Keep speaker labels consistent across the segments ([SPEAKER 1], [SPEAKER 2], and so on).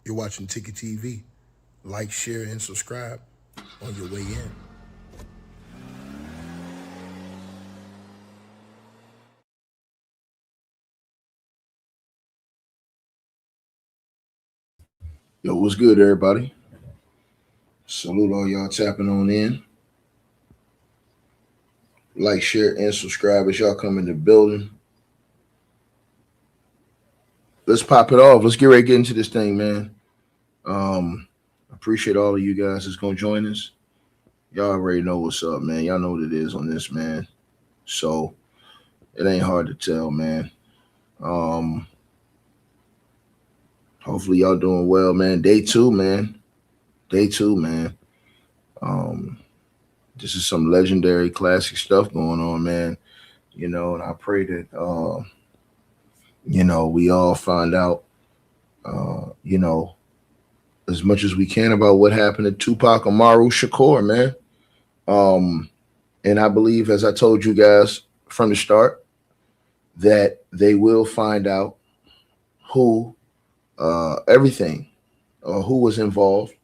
[SPEAKER 1] You're watching Ticket TV. Like, share, and subscribe on your way in. Yo, what's good, everybody? Salute all y'all tapping on in. Like, share, and subscribe as y'all come in the building. Let's pop it off. Let's get ready to get into this thing, man. Appreciate all of you guys that's gonna join us. Y'all already know what's up, man. Y'all know what it is on this, man. So it ain't hard to tell, man. Hopefully y'all doing well, man. Day two, man. This is some legendary classic stuff going on, man. And I pray that we all find out as much as we can about what happened to Tupac Shakur, man. And I believe, as I told you guys from the start, that they will find out who everything or who was involved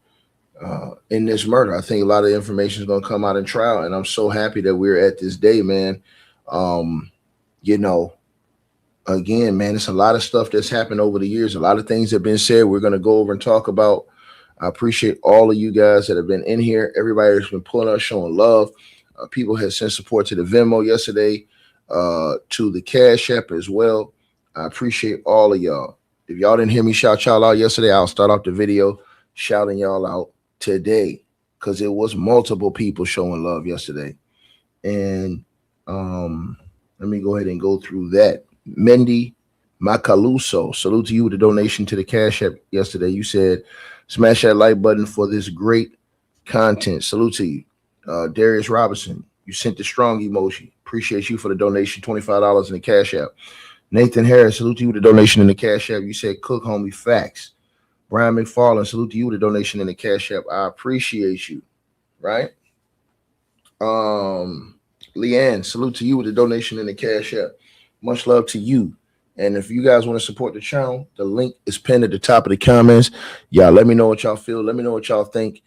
[SPEAKER 1] in this murder. I think a lot of information is going to come out in trial, and I'm so happy that we're at this day, man. Again, man, it's a lot of stuff that's happened over the years. A lot of things have been said. We're going to go over and talk about. I appreciate all of you guys that have been in here. Everybody that's been pulling us, showing love. People have sent support to the Venmo yesterday, to the Cash App as well. I appreciate all of y'all. If y'all didn't hear me shout y'all out yesterday, I'll start off the video shouting y'all out today, because it was multiple people showing love yesterday. And let me go ahead and go through that. Mendy Macaluso, salute to you with a donation to the Cash App yesterday. You said, smash that like button for this great content. Salute to you. Darius Robinson, you sent the strong emoji. Appreciate you for the donation, $25 in the Cash App. Nathan Harris, salute to you with a donation in the Cash App. You said, cook homie facts. Brian McFarland, salute to you with a donation in the Cash App. I appreciate you. Right? Leanne, salute to you with a donation in the Cash App. Much love to you. And if you guys want to support the channel, the link is pinned at the top of the comments. Y'all let me know what y'all feel. Let me know what y'all think.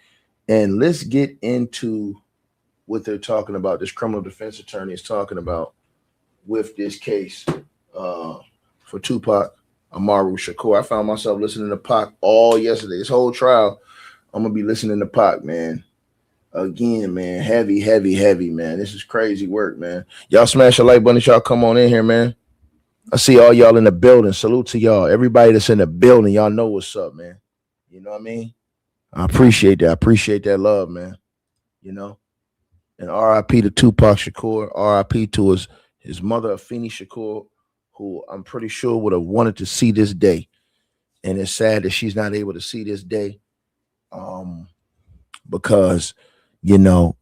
[SPEAKER 1] And let's get into what they're talking about. This criminal defense attorney is talking about with this case for Tupac Shakur. I found myself listening to Pac all yesterday. This whole trial, I'm going to be listening to Pac, man. Again, man, heavy, man. This is crazy work, man. Y'all smash the like button if y'all come on in here, man. I see all y'all in the building. Salute to y'all. Everybody that's in the building, y'all know what's up, man. You know what I mean? I appreciate that. I appreciate that love, man. And RIP to Tupac Shakur. RIP to his mother, Afeni Shakur, who I'm pretty sure would have wanted to see this day. And it's sad that she's not able to see this day. Because we know,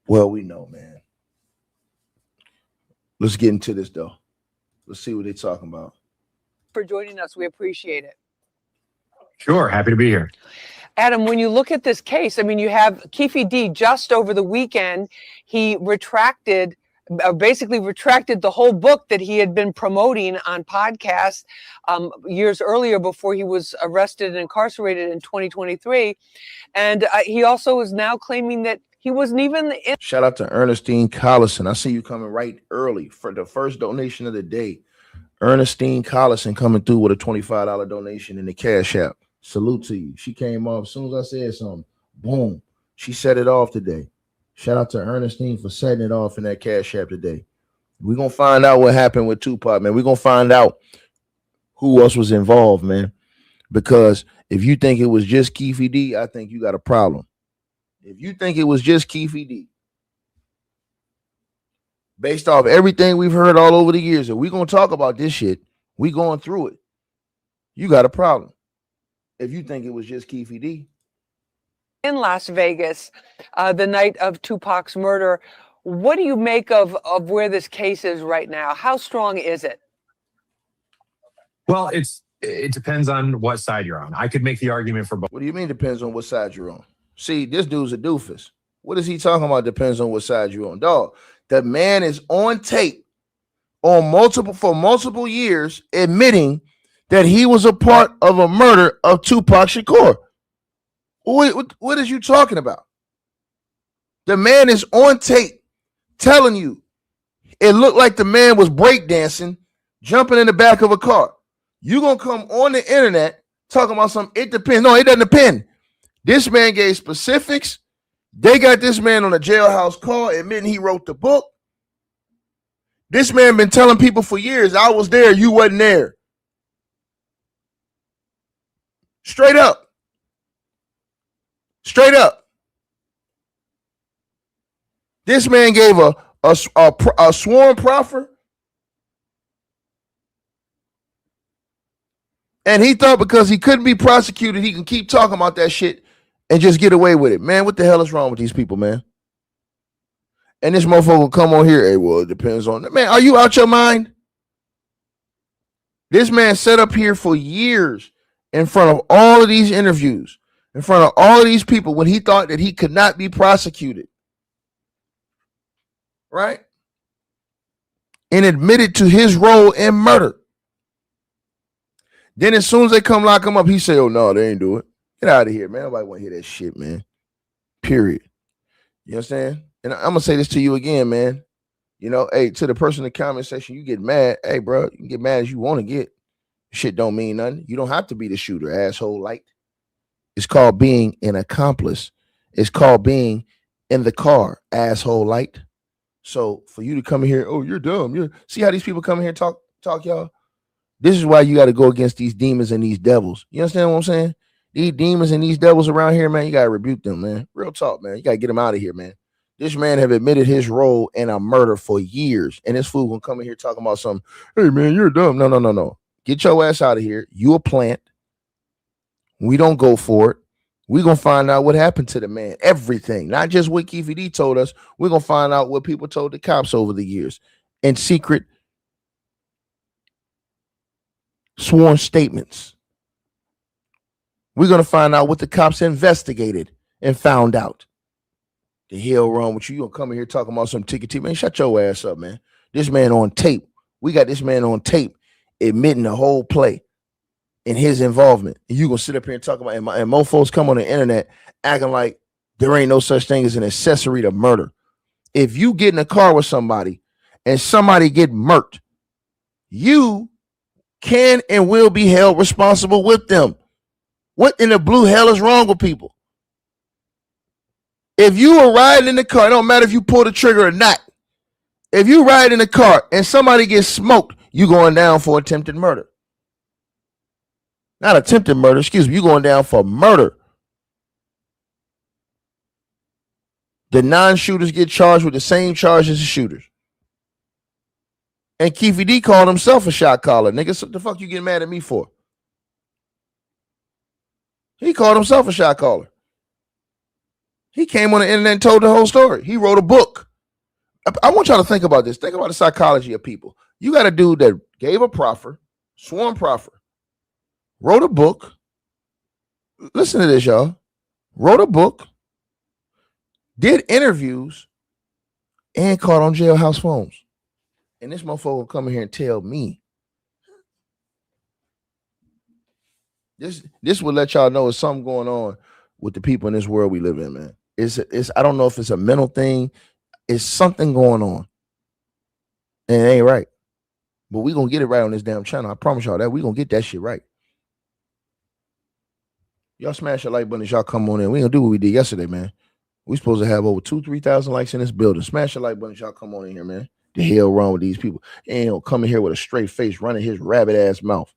[SPEAKER 1] man. Let's get into this, though. Let's see what they're talking about.
[SPEAKER 2] For joining us, we appreciate it.
[SPEAKER 3] Sure, happy to be here.
[SPEAKER 2] Adam, when you look at this case, I mean, you have Keefe D just over the weekend. He basically retracted the whole book that he had been promoting on podcasts years earlier, before he was arrested and incarcerated in 2023. And he also is now claiming that he wasn't even in.
[SPEAKER 1] Shout out to Ernestine Collison. I see you coming right early for the first donation of the day. Ernestine Collison coming through with a $25 donation in the Cash App. Salute to you. She came off as soon as I said something. Boom. She set it off today. Shout out to Ernestine for setting it off in that Cash App today. We're going to find out what happened with Tupac, man. We're going to find out who else was involved, man. Because if you think it was just Keefe D, I think you got a problem. If you think it was just Keefe D, based off everything we've heard all over the years, and we're going to talk about this shit, we going through it, you got a problem. If you think it was just Keefe D.
[SPEAKER 2] In Las Vegas, the night of Tupac's murder, what do you make of where this case is right now? How strong is it?
[SPEAKER 3] Well, it depends on what side you're on. I could make the argument for both.
[SPEAKER 1] What do you mean depends on what side you're on? See, this dude's a doofus. What is he talking about? Depends on what side you're on. Dog, the man is on tape for multiple years admitting that he was a part of a murder of Tupac Shakur. What is you talking about? The man is on tape telling you it looked like the man was breakdancing, jumping in the back of a car. You gonna come on the internet talking about something? It depends. No, it doesn't depend. This man gave specifics. They got this man on a jailhouse call admitting he wrote the book. This man been telling people for years, I was there, you wasn't there. Straight up. Straight up. This man gave a sworn proffer. And he thought because he couldn't be prosecuted, he can keep talking about that shit and just get away with it. Man, what the hell is wrong with these people, man? And this motherfucker will come on here. Hey, well, it depends on... Man, are you out your mind? This man sat up here for years in front of all of these interviews, in front of all of these people when he thought that he could not be prosecuted. Right? And admitted to his role in murder. Then as soon as they come lock him up, he say, oh, no, they ain't do it. Get out of here, man. Nobody want to hear that shit, man. Period. You understand? And I'm going to say this to you again, man. You know, hey, to the person in the comment section, you get mad. Hey, bro, you can get mad as you want to get. Shit don't mean nothing. You don't have to be the shooter, asshole light. It's called being an accomplice. It's called being in the car, asshole light. So for you to come in here, oh, you're dumb. See how these people come in here and talk, y'all? This is why you got to go against these demons and these devils. You understand what I'm saying? These demons and these devils around here, man, you got to rebuke them, man. Real talk, man. You got to get them out of here, man. This man have admitted his role in a murder for years. And this fool gonna come in here talking about something. Hey, man, you're dumb. No. Get your ass out of here. You a plant. We don't go for it. We're going to find out what happened to the man. Everything. Not just what Keefe D told us. We're going to find out what people told the cops over the years. In secret sworn statements. We're going to find out what the cops investigated and found out. The hell wrong with you? You going to come in here talking about some ticket. Man, shut your ass up, man. This man on tape. We got this man on tape admitting the whole play and his involvement. And you going to sit up here and talk about, and mofos come on the internet acting like there ain't no such thing as an accessory to murder. If you get in a car with somebody and somebody get murked, you can and will be held responsible with them. What in the blue hell is wrong with people? If you are riding in the car, it don't matter if you pull the trigger or not. If you ride in the car and somebody gets smoked, you going down for attempted murder. Not attempted murder, excuse me. You going down for murder. The non-shooters get charged with the same charge as the shooters. And Keefe D called himself a shot caller. Nigga, what the fuck you getting mad at me for? He called himself a shot caller. He came on the internet and told the whole story. He wrote a book. I want y'all to think about this. Think about the psychology of people. You got a dude that gave a proffer, sworn proffer, wrote a book. Listen to this, y'all. Wrote a book, did interviews, and caught on jailhouse phones. And this motherfucker will come in here and tell me. This will let y'all know there's something going on with the people in this world we live in, man. It's I don't know if it's a mental thing. It's something going on. And it ain't right. But we're going to get it right on this damn channel. I promise y'all that. We're going to get that shit right. Y'all smash the like button as y'all come on in. We ain't going to do what we did yesterday, man. We supposed to have over 2,000-3,000 likes in this building. Smash the like button as y'all come on in here, man. The hell wrong with these people? And he'll come in here with a straight face, running his rabbit ass mouth.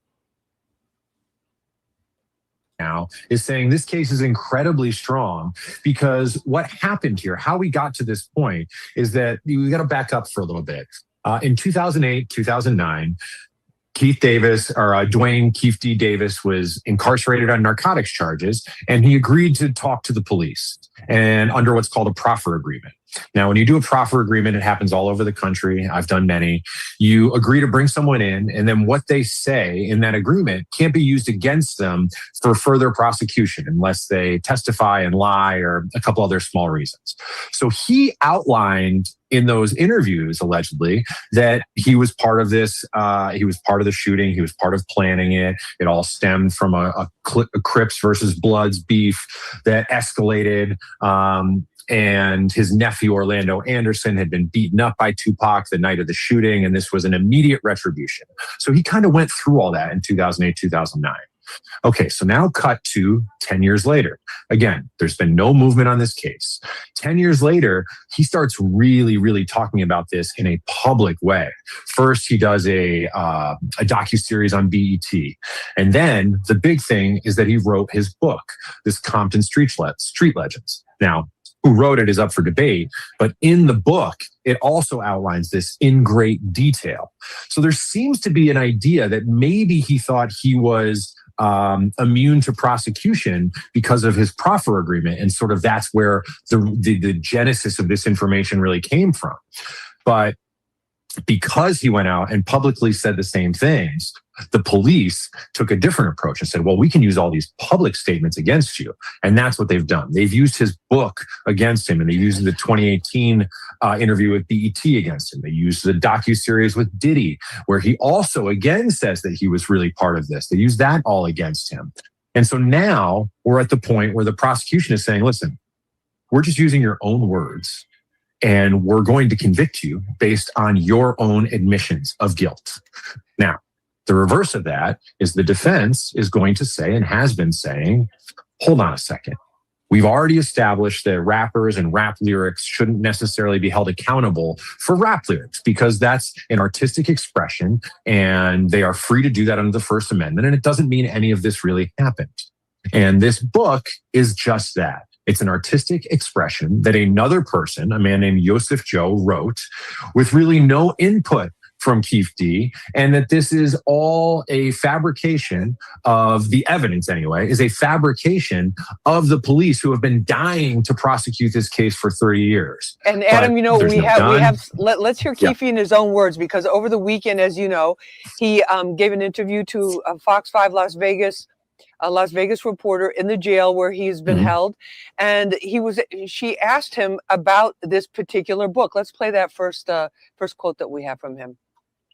[SPEAKER 3] Now is saying this case is incredibly strong because what happened here, how we got to this point, is that we got to back up for a little bit. In 2008, 2009, Duane Keefe D. Davis was incarcerated on narcotics charges, and he agreed to talk to the police and under what's called a proffer agreement. Now, when you do a proffer agreement, it happens all over the country. I've done many. You agree to bring someone in, and then what they say in that agreement can't be used against them for further prosecution unless they testify and lie or a couple other small reasons. So he outlined in those interviews, allegedly, that he was part of this. He was part of the shooting. He was part of planning it. It all stemmed from a Crips versus Bloods beef that escalated. And his nephew, Orlando Anderson, had been beaten up by Tupac the night of the shooting, and this was an immediate retribution. So he kind of went through all that in 2008, 2009. Okay, so now cut to 10 years later. Again, there's been no movement on this case. 10 years later, he starts really talking about this in a public way. First, he does a docuseries on BET. And then the big thing is that he wrote his book, this Compton Street Legends. Now, who wrote it is up for debate, but in the book, it also outlines this in great detail. So there seems to be an idea that maybe he thought he was immune to prosecution because of his proffer agreement, and sort of that's where the genesis of this information really came from. But because he went out and publicly said the same things, the police took a different approach and said, well, we can use all these public statements against you. And that's what they've done. They've used his book against him, and they used the 2018 interview with BET against him. They used the docuseries with Diddy, where he also again says that he was really part of this. They used that all against him. And so now we're at the point where the prosecution is saying, listen, we're just using your own words, and we're going to convict you based on your own admissions of guilt. Now, the reverse of that is the defense is going to say, and has been saying, hold on a second. We've already established that rappers and rap lyrics shouldn't necessarily be held accountable for rap lyrics because that's an artistic expression and they are free to do that under the First Amendment. And it doesn't mean any of this really happened. And this book is just that. It's an artistic expression that another person, a man named Yosef Joe, wrote with really no input from Keefe D, and that this is all a fabrication of the evidence, anyway, is a fabrication of the police who have been dying to prosecute this case for 30 years.
[SPEAKER 2] And Adam, let's hear Keefe in his own words, because over the weekend, as you know, he gave an interview to Fox 5 Las Vegas, a Las Vegas reporter in the jail where he's been held. And she asked him about this particular book. Let's play that first quote that we have from him.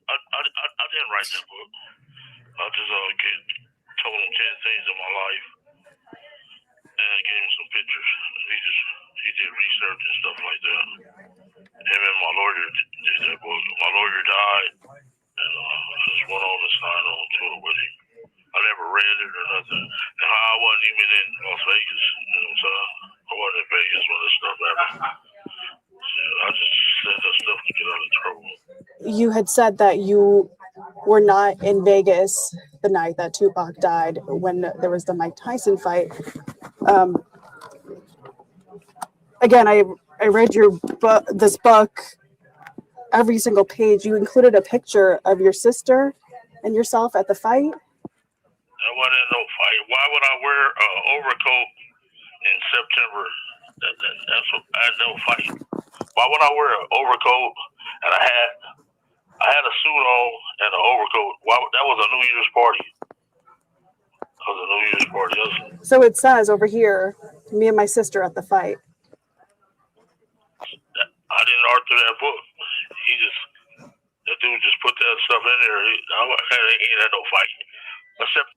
[SPEAKER 4] I didn't write that book. I just told him 10 things in my life and gave him some pictures. He did research and stuff like that. Him and my lawyer did that book. My lawyer died, and I just went on to sign on to it with him. I never read it or nothing. And I wasn't even in Las Vegas. You know, so I wasn't in Vegas when this stuff happened. So I just said that stuff to get out of trouble.
[SPEAKER 5] You had said that you were not in Vegas the night that Tupac died when there was the Mike Tyson fight. Again, I read your book, this book, every single page. You included a picture of your sister and yourself at the fight.
[SPEAKER 4] That wasn't no fight. Why would I wear an overcoat in September? That's what I had no fight. Why would I wear an overcoat and a hat? I had a suit on and an overcoat. That was a New Year's party. That was a New Year's party.
[SPEAKER 5] So it says over here, me and my sister at the fight.
[SPEAKER 4] I didn't author that book. That dude just put that stuff in there. He ain't had no fight. Except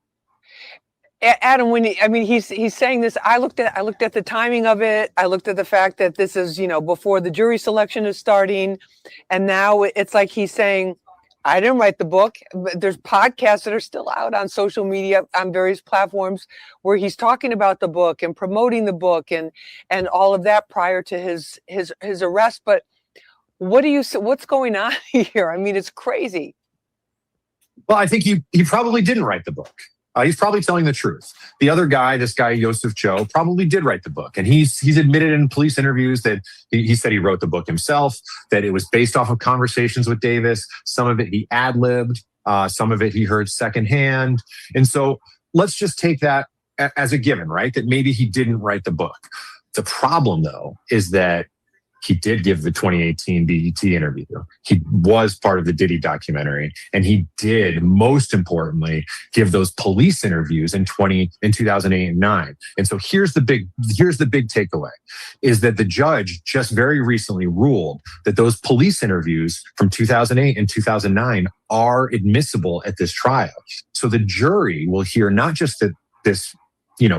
[SPEAKER 2] Adam, he's saying this. I looked at the timing of it. I looked at the fact that this is, before the jury selection is starting, and now it's like he's saying, I didn't write the book. There's podcasts that are still out on social media on various platforms where he's talking about the book and promoting the book and all of that prior to his arrest. But what's going on here? I mean, it's crazy.
[SPEAKER 3] Well, I think he probably didn't write the book. He's probably telling the truth. The other guy, this guy, Yosef Joe, probably did write the book. And he's admitted in police interviews that he said he wrote the book himself, that it was based off of conversations with Davis. Some of it he ad-libbed. Some of it he heard secondhand. And so let's just take that as a given, right? That maybe he didn't write the book. The problem, though, is that he did give the 2018 BET interview. He was part of the Diddy documentary, and he did, most importantly, give those police interviews in 2008 and 9. And so here's the big takeaway, is that the judge just very recently ruled that those police interviews from 2008 and 2009 are admissible at this trial. So the jury will hear not just that this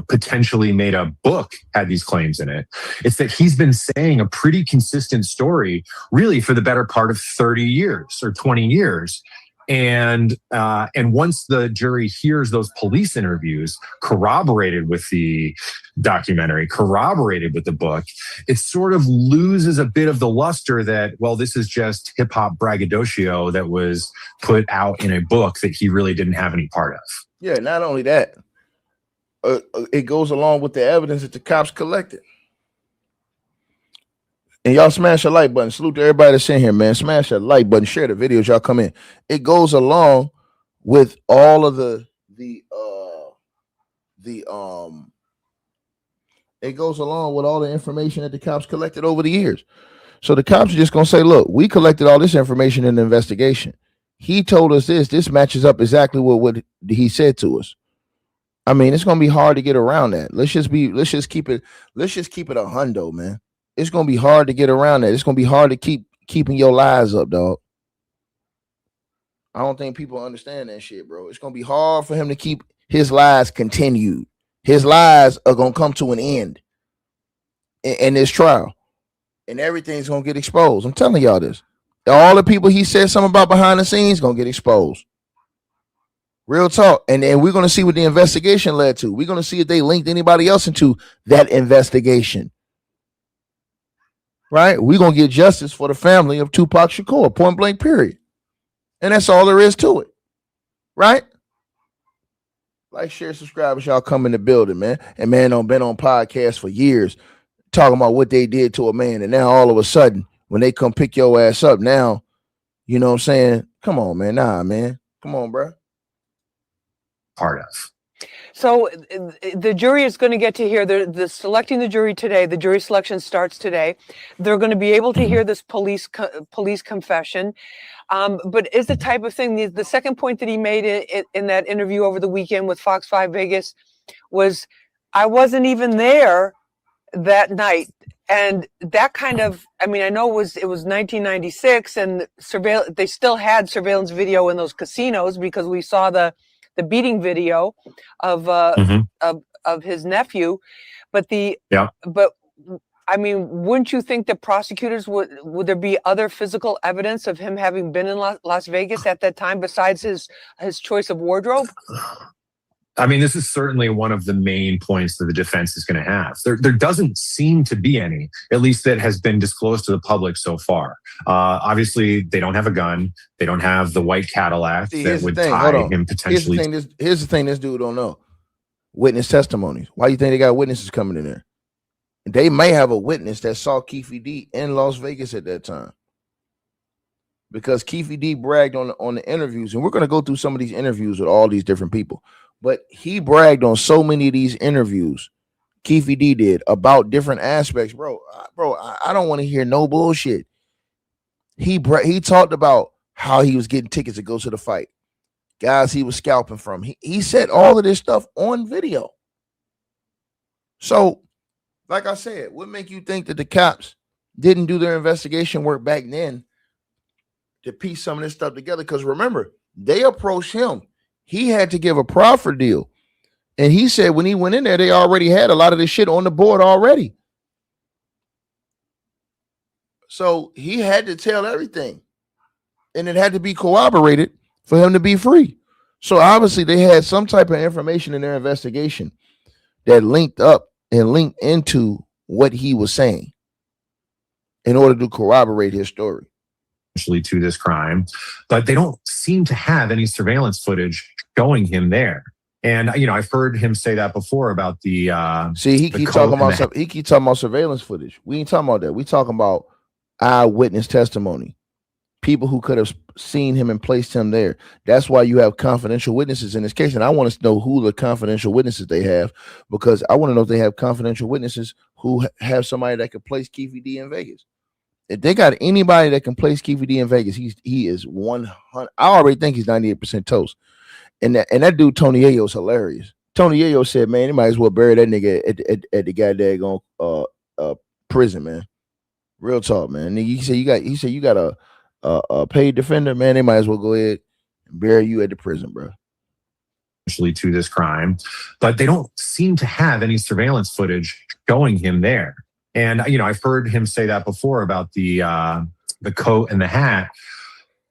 [SPEAKER 3] potentially made a book had these claims in it. It's that he's been saying a pretty consistent story really for the better part of 30 years or 20 years. And once the jury hears those police interviews corroborated with the documentary, corroborated with the book, it sort of loses a bit of the luster that, well, this is just hip hop braggadocio that was put out in a book that he really didn't have any part of.
[SPEAKER 1] Yeah, not only that, it goes along with the evidence that the cops collected. And y'all smash a like button. Salute to everybody that's in here, man. Smash that like button. Share the videos. Y'all come in. It goes along with all of it goes along with all the information that the cops collected over the years. So the cops are just gonna say, look, we collected all this information in the investigation. He told us this matches up exactly with what he said to us. I mean, it's gonna be hard to get around that. Let's just keep it a hundo, man. It's gonna be hard to get around that. It's gonna be hard to keeping your lies up, dog. I don't think people understand that shit, bro. It's gonna be hard for him to keep his lies continued. His lies are gonna come to an end in this trial, and everything's gonna get exposed. I'm telling y'all this. All the people he said something about behind the scenes gonna get exposed. Real talk. And then we're going to see what the investigation led to. We're going to see if they linked anybody else into that investigation. Right? We're going to get justice for the family of Tupac Shakur, point blank, period. And that's all there is to it. Right? Like, share, subscribe as y'all come in the building, man. And man, I've been on podcasts for years talking about what they did to a man. And now all of a sudden, when they come pick your ass up now, you know what I'm saying? Come on, man. Nah, man. Come on, bro.
[SPEAKER 3] Part of.
[SPEAKER 2] So the jury is going to get to hear the selecting the jury today. The jury selection starts today. They're going to be able to hear this police confession. But is the type of thing, the second point that he made in that interview over the weekend with Fox 5 Vegas was, I wasn't even there that night. And that kind of, I mean, I know it was 1996 and they still had surveillance video in those casinos because we saw the beating video of his nephew, but I mean, wouldn't you think that prosecutors would there be other physical evidence of him having been in Las Vegas at that time besides his choice of wardrobe?
[SPEAKER 3] I mean, this is certainly one of the main points that the defense is going to have. There doesn't seem to be any, at least that has been disclosed to the public so far. Obviously, they don't have a gun. They don't have the white Cadillac that would tie him potentially.
[SPEAKER 1] Here's the thing this dude don't know. Witness testimonies. Why do you think they got witnesses coming in there? They may have a witness that saw Keefe D in Las Vegas at that time. Because Keefe D bragged on the interviews, and we're going to go through some of these interviews with all these different people. But he bragged on so many of these interviews, Keefe D did, about different aspects. Bro, I don't want to hear no bullshit. He talked about how he was getting tickets to go to the fight, guys he was scalping from. He said all of this stuff on video. So, like I said, what make you think that the cops didn't do their investigation work back then to piece some of this stuff together? Because remember, they approached him. He had to give a proffer deal. And he said when he went in there, they already had a lot of this shit on the board already. So he had to tell everything. And it had to be corroborated for him to be free. So obviously they had some type of information in their investigation that linked up and linked into what he was saying in order to corroborate his story.
[SPEAKER 3] To this crime, but they don't seem to have any surveillance footage showing him there. And I've heard him say that before about the
[SPEAKER 1] he keep talking about surveillance footage. We ain't talking about that. We talking about eyewitness testimony. People who could have seen him and placed him there. That's why you have confidential witnesses in this case. And I want to know who the confidential witnesses they have, because I want to know if they have confidential witnesses who have somebody that could place Keefe D in Vegas. If they got anybody that can place Keefe D in Vegas, he is 100. I already think he's 98% toast. And that dude Tony Yayo's hilarious. Tony Yayo said, man, they might as well bury that nigga at the goddamn prison, man. Real talk, man. Nigga, he said you got a paid defender, man. They might as well go ahead and bury you at the prison, bro.
[SPEAKER 3] To this crime, but they don't seem to have any surveillance footage showing him there. And I've heard him say that before about the coat and the hat.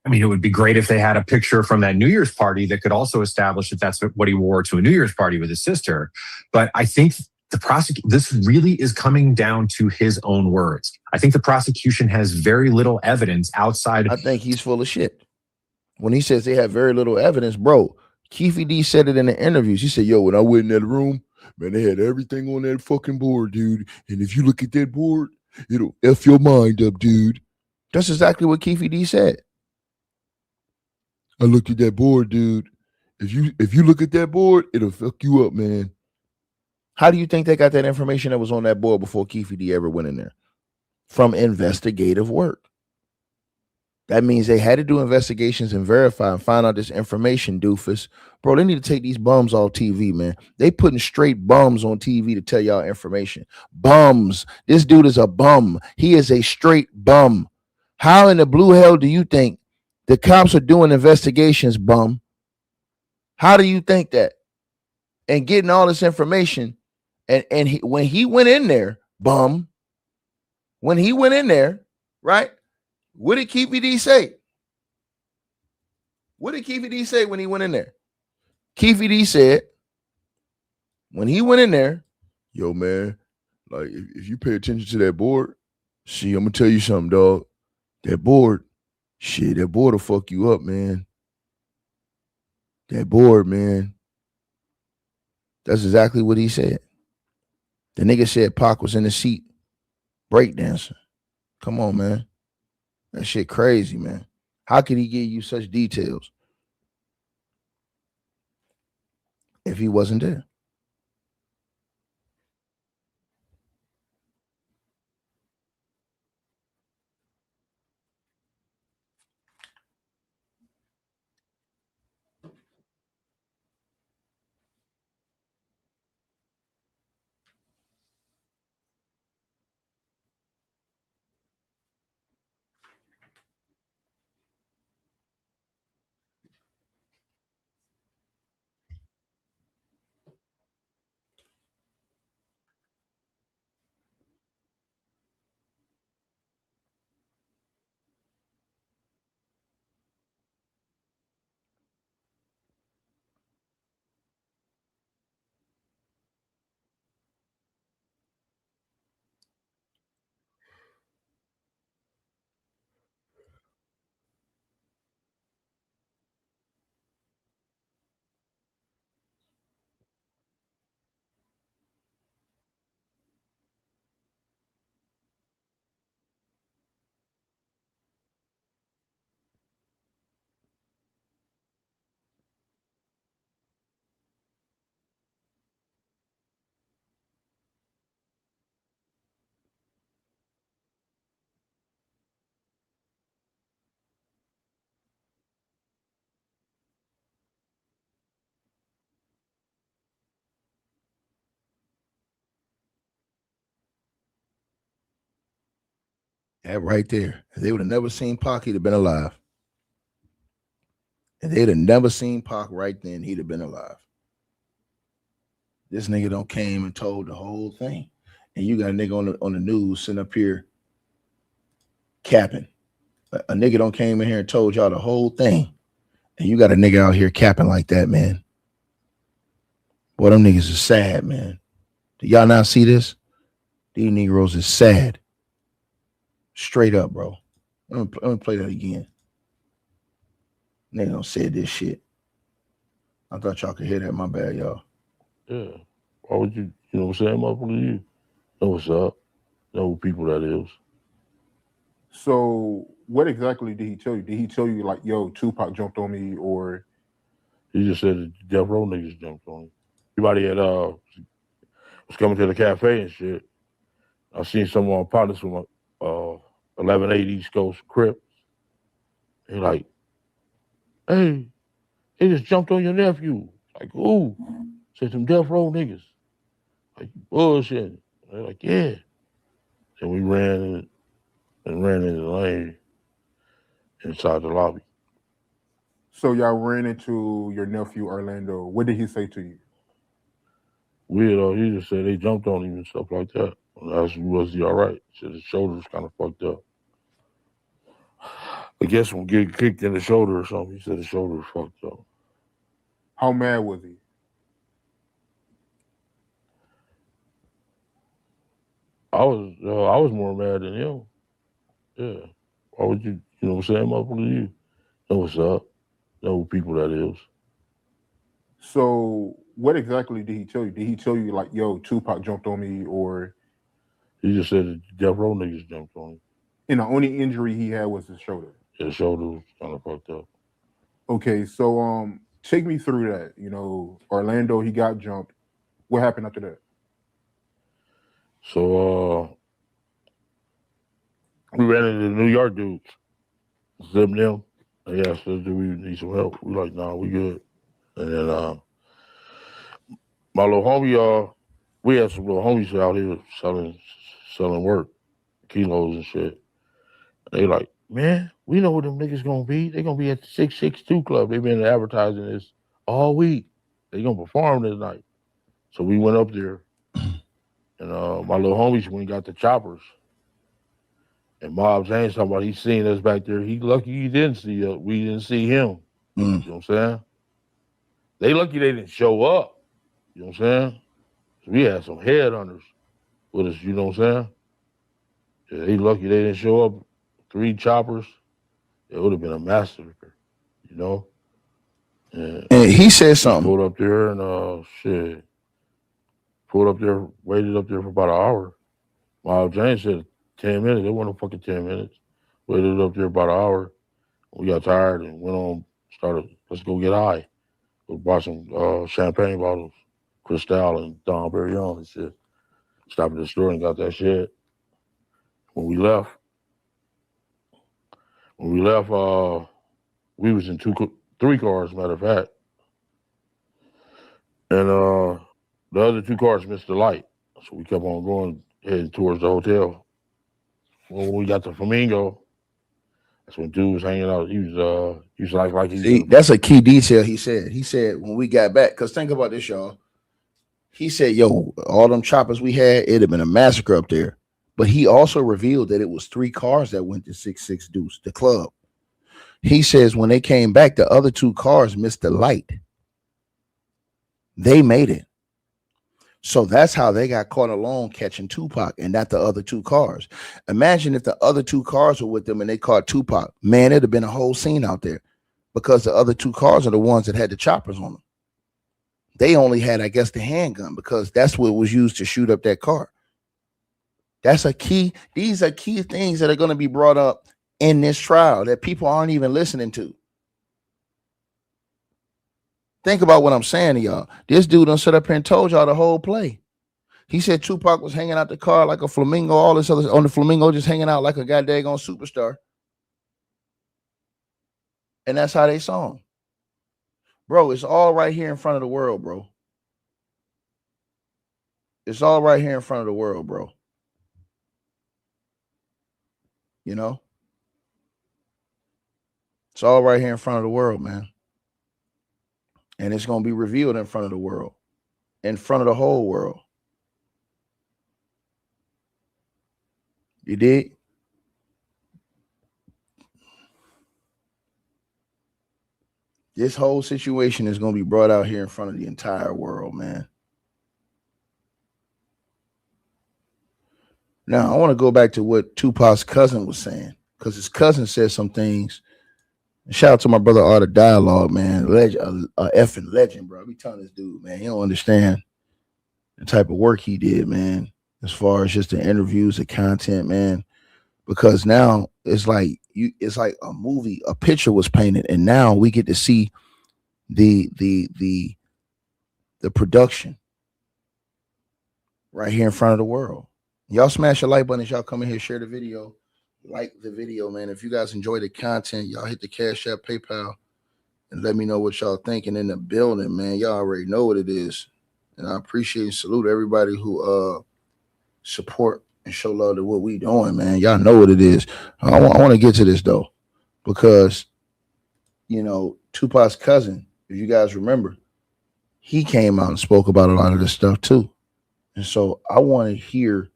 [SPEAKER 3] I mean, it would be great if they had a picture from that New Year's party that could also establish that that's what he wore to a New Year's party with his sister. But I think this really is coming down to his own words. I think the prosecution has very little evidence outside.
[SPEAKER 1] I think he's full of shit. When he says they have very little evidence, bro, Keefe D said it in the interviews. He said, yo, when I went in that room, man, they had everything on that fucking board, dude. And if you look at that board, it'll F your mind up, dude. That's exactly what Keefe D said. I looked at that board, dude. If you look at that board, it'll fuck you up, man. How do you think they got that information that was on that board before Keefe D ever went in there? From investigative work. That means they had to do investigations and verify and find out this information, doofus. Bro, they need to take these bums off TV, man. They putting straight bums on TV to tell y'all information. Bums. This dude is a bum. He is a straight bum. How in the blue hell do you think the cops are doing investigations, bum? How do you think that? And getting all this information, and when he went in there, bum, when he went in there, right? What did Keefe D say? What did Keefe D say when he went in there? Keefe D said, when he went in there, yo, man, like, if you pay attention to that board, see, I'm going to tell you something, dog. That board, shit, that board will fuck you up, man. That board, man. That's exactly what he said. The nigga said Pac was in the seat breakdancing. Come on, man. That shit crazy, man. How could he give you such details if he wasn't there? That right there. If they would have never seen Pac, he'd have been alive. If they'd have never seen Pac right then, he'd have been alive. This nigga don't came and told the whole thing. And you got a nigga on the news sitting up here capping. A nigga don't came in here and told y'all the whole thing. And you got a nigga out here capping like that, man. Boy, them niggas is sad, man. Do y'all not see this? These Negroes is sad. Straight up, bro. Let me play that again. Nigga don't say this shit. I thought y'all could hear that. My bad, y'all.
[SPEAKER 6] Yeah. Why would you know what I'm saying, motherfucker? You know what's up. Know who people that is.
[SPEAKER 7] So what exactly did he tell you? Did he tell you like, yo, Tupac jumped on me, or
[SPEAKER 6] he just said the Death Row niggas jumped on him? Everybody had was coming to the cafe and shit. I seen some of my partners from 1180 East Coast Crips. They like, hey, they just jumped on your nephew. Like, ooh, said some death row niggas. Like, bullshit. They're like, yeah. And we ran in the lane inside the lobby.
[SPEAKER 7] So y'all ran into your nephew Orlando. What did he say to you?
[SPEAKER 6] Weird, he just said they jumped on him and stuff like that. I asked him, was he all right? He said his shoulder's kind of fucked up. I guess when getting kicked in the shoulder or something, he said his shoulder was fucked up.
[SPEAKER 7] How mad was he?
[SPEAKER 6] I was more mad than him. Yeah. Why would you know what I'm saying, motherfucker? You know what's up. Know who people that is.
[SPEAKER 7] So what exactly did he tell you? Did he tell you like, yo, Tupac jumped on me, or
[SPEAKER 6] He just said the death row niggas jumped on him.
[SPEAKER 7] and the only injury he had was his shoulder?
[SPEAKER 6] His shoulder was kind of fucked up.
[SPEAKER 7] Okay, so take me through that. You know, Orlando, he got jumped. What happened after that?
[SPEAKER 6] So we ran into the New York dudes. Zipped them. They asked us, do we need some help? We like, nah, we good. And then my little homie, we had some little homies out here selling work, kilos and shit. They like, man, we know where them niggas gonna be. They gonna be at the 662 Club. They been advertising this all week. They gonna perform this night. So we went up there, and my little homies went and got the choppers. And Mob James talking about he seen us back there. He lucky he didn't see us. We didn't see him. You know what I'm saying? They lucky they didn't show up. You know what I'm saying? So we had some headhunters with us, you know what I'm saying? Yeah, they lucky they didn't show up. 3 choppers. It would have been a massacre, you know?
[SPEAKER 1] And he said something.
[SPEAKER 6] Pulled up there and pulled up there, waited up there for about an hour. Mob James said 10 minutes. It wasn't fucking 10 minutes. Waited up there about an hour. We got tired and went on, started, let's go get high. We bought some champagne bottles, Cristal and Dom Perignon and shit. Stopped at the store and got that shit. When we left, we was in 3 cars, matter of fact. And the other 2 cars missed the light. So we kept on going, heading towards the hotel. When we got to Flamingo, that's when dude was hanging out. He was like he.
[SPEAKER 1] See, that's a key detail. He said when we got back, because think about this, y'all. He said, yo, all them choppers we had, it'd have been a massacre up there. But he also revealed that it was 3 cars that went to 66 Deuce, the club. He says when they came back, the other 2 cars missed the light. They made it. So that's how they got caught alone catching Tupac and not the other 2 cars. Imagine if the other 2 cars were with them and they caught Tupac. Man, it'd have been a whole scene out there because the other 2 cars are the ones that had the choppers on them. They only had, I guess, the handgun because that's what was used to shoot up that car. That's a key. These are key things that are going to be brought up in this trial that people aren't even listening to. Think about what I'm saying to y'all. This dude done set up here and told y'all the whole play. He said Tupac was hanging out the car like a flamingo, all this other on the flamingo, just hanging out like a goddamn superstar. And that's how they saw him. Bro, it's all right here in front of the world, bro. It's all right here in front of the world, bro. You know? It's all right here in front of the world, man. And it's going to be revealed in front of the world, in front of the whole world. You dig? This whole situation is going to be brought out here in front of the entire world, man. Now, I want to go back to what Tupac's cousin was saying, because his cousin said some things. Shout out to my brother Art of Dialogue, man. Legend, a effing legend, bro. I be telling this dude, man, he don't understand the type of work he did, man, as far as just the interviews, the content, man. Because now it's like a movie, a picture was painted, and now we get to see the production right here in front of the world. Y'all smash the like button as y'all come in here, share the video. like the video, man. If you guys enjoy the content, y'all hit the Cash App, PayPal, and let me know what y'all thinking in the building, man. Y'all already know what it is. And I appreciate and salute everybody who support and show love to what we doing, man. Y'all know what it is. I want to get to this though, because you know, Tupac's cousin, if you guys remember, he came out and spoke about a lot of this stuff too. And so I want to hear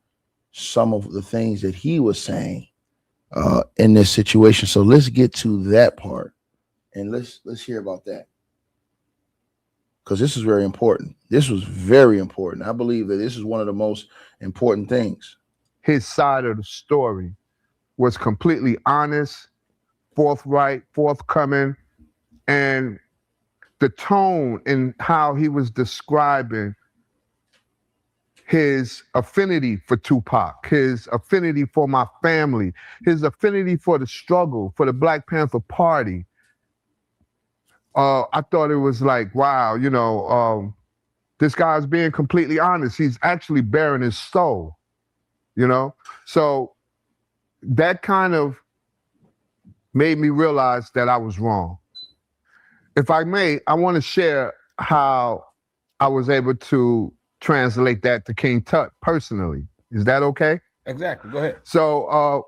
[SPEAKER 1] some of the things that he was saying in this situation. So let's get to that part and let's hear about that. Because this is very important. This was very important. I believe that this is one of the most important things.
[SPEAKER 8] His side of the story was completely honest, forthright, forthcoming, and the tone in how he was describing his affinity for Tupac, his affinity for my family, his affinity for the struggle, for the Black Panther Party. I thought it was like, wow, you know, this guy's being completely honest. He's actually bearing his soul, you know? So that kind of made me realize that I was wrong. If I may, I want to share how I was able to translate that to King Tut personally. Is that okay?
[SPEAKER 9] Exactly. Go ahead.
[SPEAKER 8] So,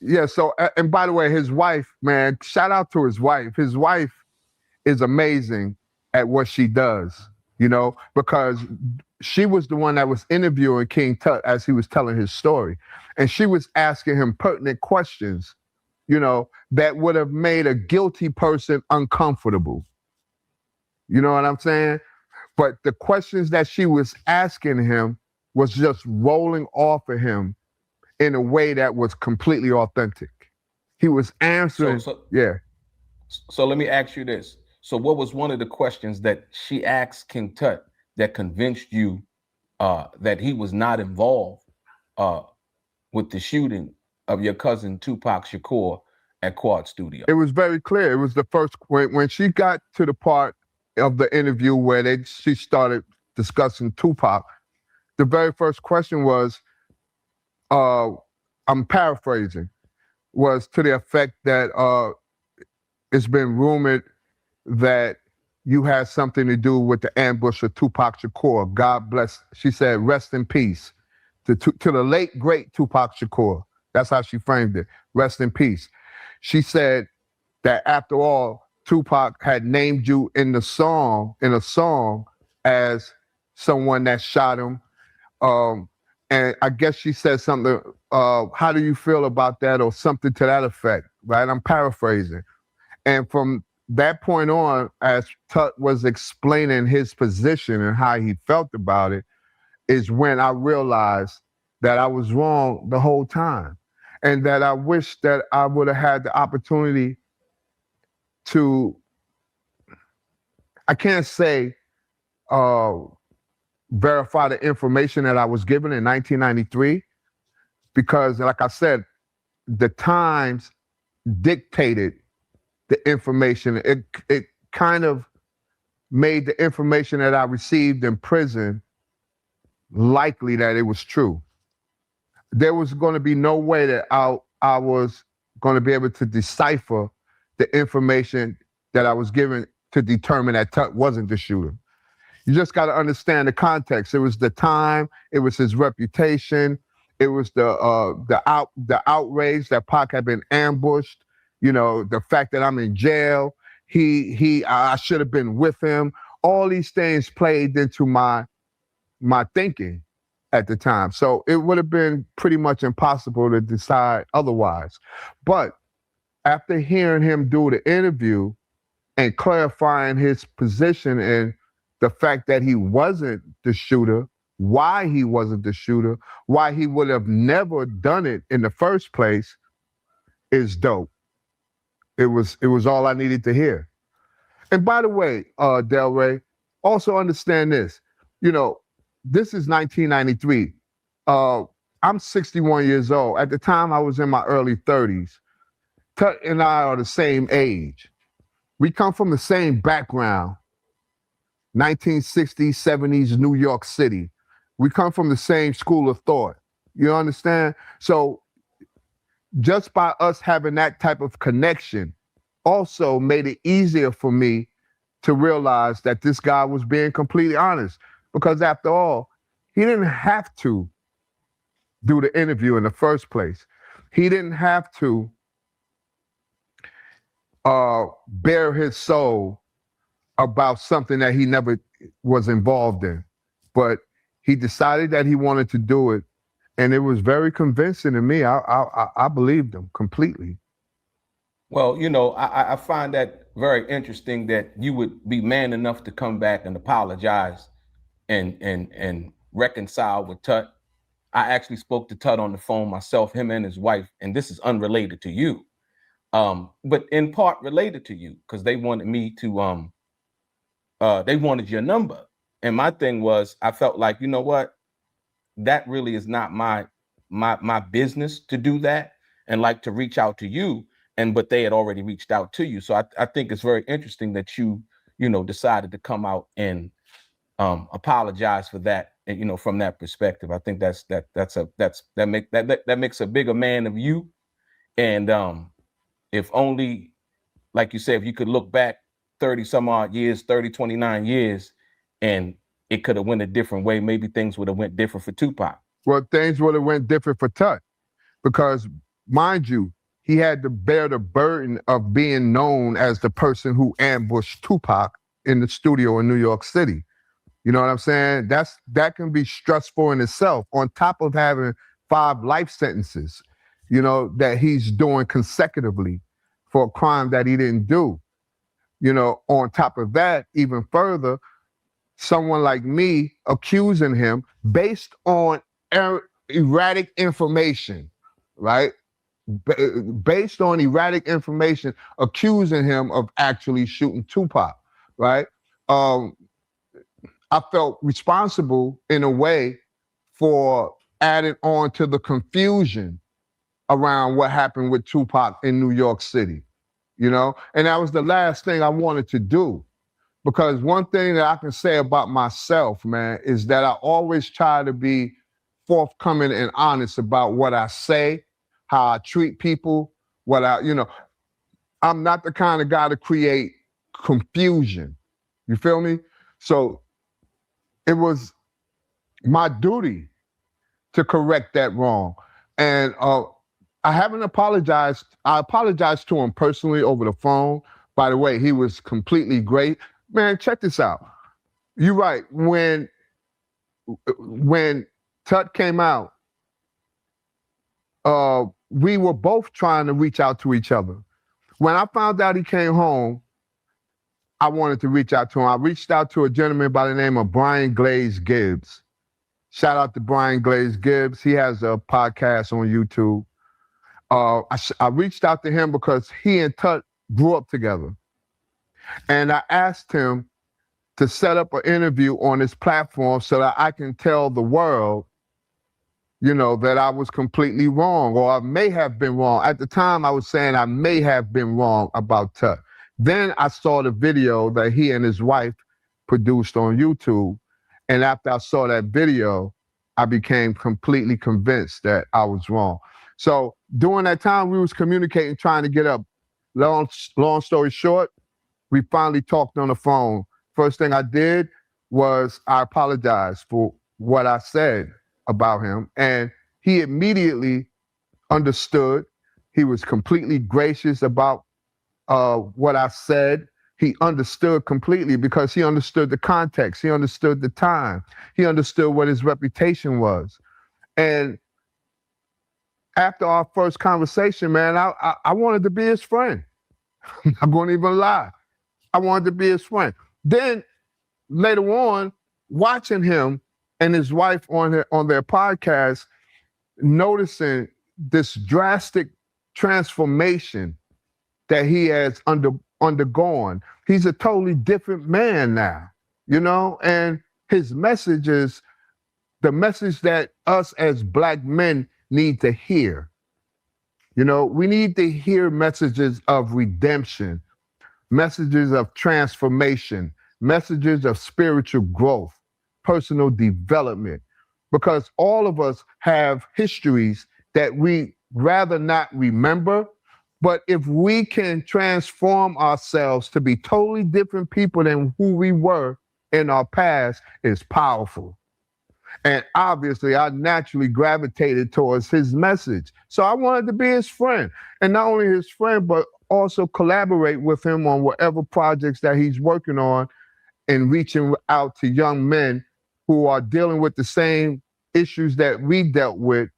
[SPEAKER 8] yeah. So, and by the way, his wife, man, shout out to his wife. His wife is amazing at what she does, you know, because she was the one that was interviewing King Tut as he was telling his story. And she was asking him pertinent questions, you know, that would have made a guilty person uncomfortable. You know what I'm saying? But the questions that she was asking him was just rolling off of him in a way that was completely authentic. He was answering, yeah.
[SPEAKER 9] So let me ask you this. So what was one of the questions that she asked King Tut that convinced you that he was not involved with the shooting of your cousin Tupac Shakur at Quad Studio?
[SPEAKER 8] It was very clear. It was the first, when she got to the part of the interview where she started discussing Tupac, the very first question was, I'm paraphrasing, was to the effect that it's been rumored that you had something to do with the ambush of Tupac Shakur. God bless. She said, rest in peace to the late, great Tupac Shakur. That's how she framed it. Rest in peace. She said that after all, Tupac had named you in a song as someone that shot him. And I guess she said something, how do you feel about that, or something to that effect, right? I'm paraphrasing. And from that point on, as Tut was explaining his position and how he felt about it, is when I realized that I was wrong the whole time. And that I wish that I would have had the opportunity to, I can't say verify the information that I was given in 1993, because like I said, the times dictated the information. It kind of made the information that I received in prison likely that it was true. There was going to be no way that I was going to be able to decipher the information that I was given to determine that Tut wasn't the shooter. You just got to understand the context. It was the time, it was his reputation, it was the outrage that Pac had been ambushed, you know, the fact that I'm in jail, I should have been with him. All these things played into my thinking at the time. So it would have been pretty much impossible to decide otherwise. But after hearing him do the interview and clarifying his position and the fact that he wasn't the shooter, why he wasn't the shooter, why he would have never done it in the first place, is dope. It was all I needed to hear. And by the way, Delray, also understand this. You know, this is 1993. I'm 61 years old. At the time, I was in my early 30s. Tut and I are the same age. We come from the same background. 1960s, 70s, New York City. We come from the same school of thought. You understand? So just by us having that type of connection also made it easier for me to realize that this guy was being completely honest. Because after all, he didn't have to do the interview in the first place. He didn't have to bare his soul about something that he never was involved in. But he decided that he wanted to do it, and it was very convincing to me. I believed him completely.
[SPEAKER 9] Well, you know, I find that very interesting that you would be man enough to come back and apologize and reconcile with Tut. I actually spoke to Tut on the phone myself, him and his wife, and this is unrelated to you, but in part related to you, because they wanted me to, they wanted your number. And my thing was, I felt like, you know what, that really is not my business to do that, and like to reach out to you. But they had already reached out to you. So I think it's very interesting that you decided to come out and apologize for that. And, from that perspective, I think that makes a bigger man of you. And if only, like you said, if you could look back 30 some odd years, 29 years, and it could have went a different way, maybe things would have went different for Tupac.
[SPEAKER 8] Well, things would have went different for Tut, because mind you, he had to bear the burden of being known as the person who ambushed Tupac in the studio in New York City. You know what I'm saying? That can be stressful in itself, on top of having 5 life sentences, that he's doing consecutively for a crime that he didn't do. On top of that, even further, someone like me accusing him based on erratic information, right? Based on erratic information, accusing him of actually shooting Tupac, right? I felt responsible in a way for adding on to the confusion around what happened with Tupac in New York City, and that was the last thing I wanted to do. Because one thing that I can say about myself, man, is that I always try to be forthcoming and honest about what I say, how I treat people, I'm not the kind of guy to create confusion. You feel me? So it was my duty to correct that wrong. And I haven't apologized. I apologized to him personally over the phone. By the way, he was completely great. Man, check this out. You're right. When Tut came out, we were both trying to reach out to each other. When I found out he came home, I wanted to reach out to him. I reached out to a gentleman by the name of Brian Glaze Gibbs. Shout out to Brian Glaze Gibbs. He has a podcast on YouTube. I reached out to him because he and Tut grew up together. And I asked him to set up an interview on his platform so that I can tell the world, that I was completely wrong, or I may have been wrong. At the time, I was saying I may have been wrong about Tut. Then I saw the video that he and his wife produced on YouTube. And after I saw that video, I became completely convinced that I was wrong. So during that time, we was communicating, trying to get up. Long story short, we finally talked on the phone. First thing I did was I apologized for what I said about him. And he immediately understood. He was completely gracious about what I said. He understood completely because he understood the context. He understood the time. He understood what his reputation was. And after our first conversation, man, I wanted to be his friend. I'm going to even lie. I wanted to be his friend. Then later on, watching him and his wife on their podcast, noticing this drastic transformation that he has undergone. He's a totally different man now, and his message is the message that us as Black men need to hear. We need to hear messages of redemption, messages of transformation, messages of spiritual growth, personal development, because all of us have histories that we rather not remember. But if we can transform ourselves to be totally different people than who we were in our past, it's powerful. And obviously, I naturally gravitated towards his message. So I wanted to be his friend. And not only his friend, but also collaborate with him on whatever projects that he's working on and reaching out to young men who are dealing with the same issues that we dealt with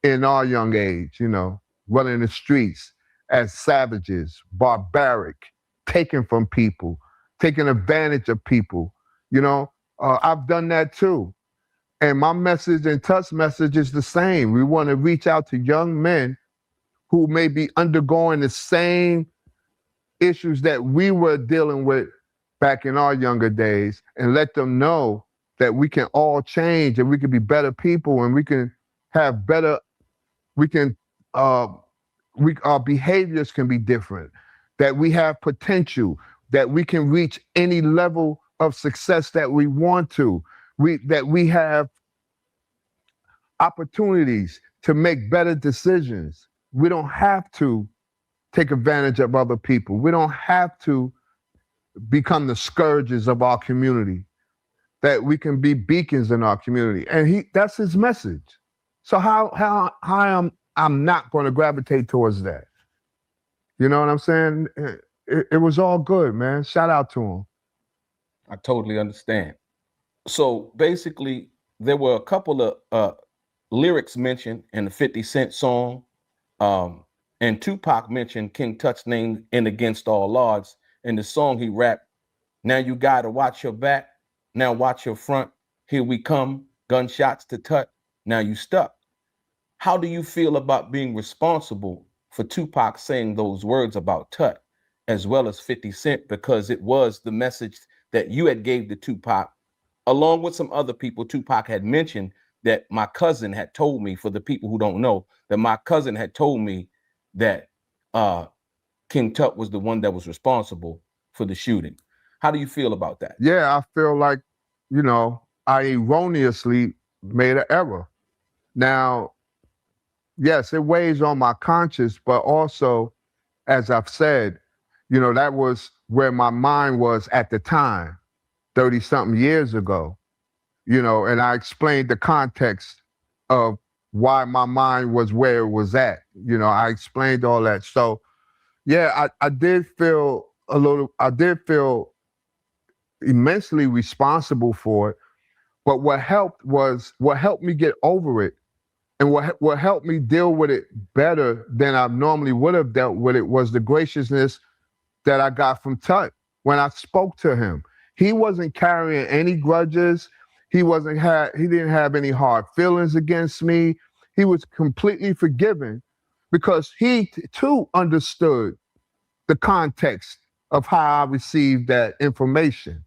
[SPEAKER 8] in our young age, you know, running the streets as savages, barbaric, taking from people, taking advantage of people. You know, I've done that too. And my message and Tut's message is the same. We want to reach out to young men who may be undergoing the same issues that we were dealing with back in our younger days and let them know that we can all change and we can be better people and we can have better, our behaviors can be different, that we have potential, that we can reach any level of success that we want to, that we have opportunities to make better decisions. We don't have to take advantage of other people. We don't have to become the scourges of our community, that we can be beacons in our community. And that's his message. So how I'm not going to gravitate towards that. You know what I'm saying? It was all good, man. Shout out to him.
[SPEAKER 9] I totally understand. So basically, there were a couple of lyrics mentioned in the 50 Cent song. And Tupac mentioned King Tut's name in Against All Odds. In the song he rapped, "Now you gotta watch your back, now watch your front. Here we come, gunshots to Tut, now you stuck." How do you feel about being responsible for Tupac saying those words about Tut, as well as 50 Cent, because it was the message that you had gave to Tupac, along with some other people? Tupac had mentioned that my cousin had told me, for the people who don't know, that my cousin had told me that King Tut was the one that was responsible for the shooting. How do you feel about that?
[SPEAKER 8] Yeah, I feel like, you know, I erroneously made an error. Now, yes, it weighs on my conscience, but also, as I've said, you know, that was where my mind was at the time, 30-something years ago, you know, and I explained the context of why my mind was where it was at. You know, I explained all that. So, yeah, I did feel immensely responsible for it. But what helped me get over it, and what helped me deal with it better than I normally would have dealt with it, was the graciousness that I got from Tut when I spoke to him. He wasn't carrying any grudges. He didn't have any hard feelings against me. He was completely forgiving because he too understood the context of how I received that information.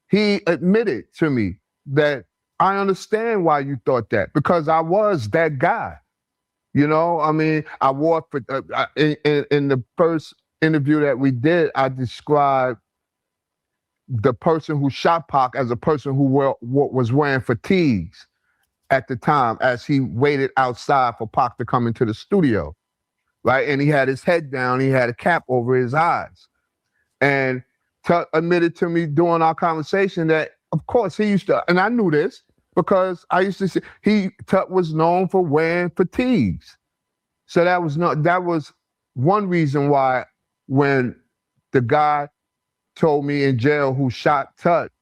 [SPEAKER 8] He admitted to me that I understand why you thought that, because I was that guy. You know, I mean, I wore for in the first interview that we did, I described the person who shot Pac as a person who was wearing fatigues at the time as he waited outside for Pac to come into the studio, right? And he had his head down, he had a cap over his eyes. And Tut admitted to me during our conversation that, of course, he used to, and I knew this because I used to see, Tut was known for wearing fatigues. So that was one reason why when the guy told me in jail who shot Tut,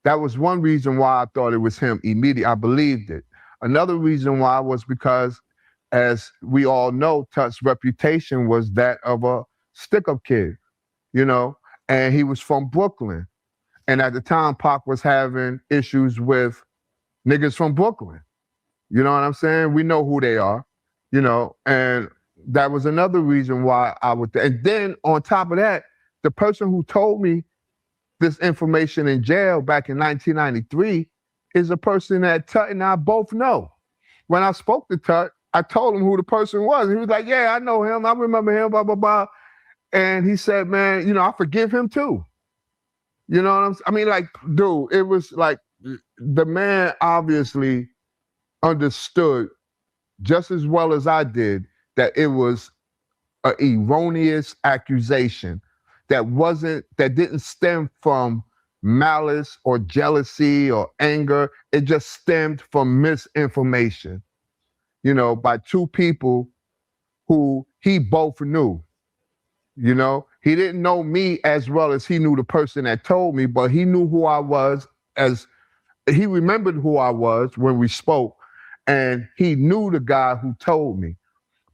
[SPEAKER 8] that was one reason why I thought it was him immediately. I believed it. Another reason why was because, as we all know, Tut's reputation was that of a stick-up kid, you know, and he was from Brooklyn. And at the time, Pac was having issues with niggas from Brooklyn. You know what I'm saying? We know who they are, you know, and that was another reason why I would. And then on top of that, the person who told me this information in jail back in 1993 is a person that Tut and I both know. When I spoke to Tut, I told him who the person was. He was like, yeah, I know him. I remember him, blah, blah, blah. And he said, man, you know, I forgive him too. You know what I mean? Like, dude, it was like the man obviously understood just as well as I did that it was an erroneous accusation that didn't stem from malice or jealousy or anger. It just stemmed from misinformation, by two people who he both knew. He didn't know me as well as he knew the person that told me, but he knew who I was, as he remembered who I was when we spoke, and he knew the guy who told me.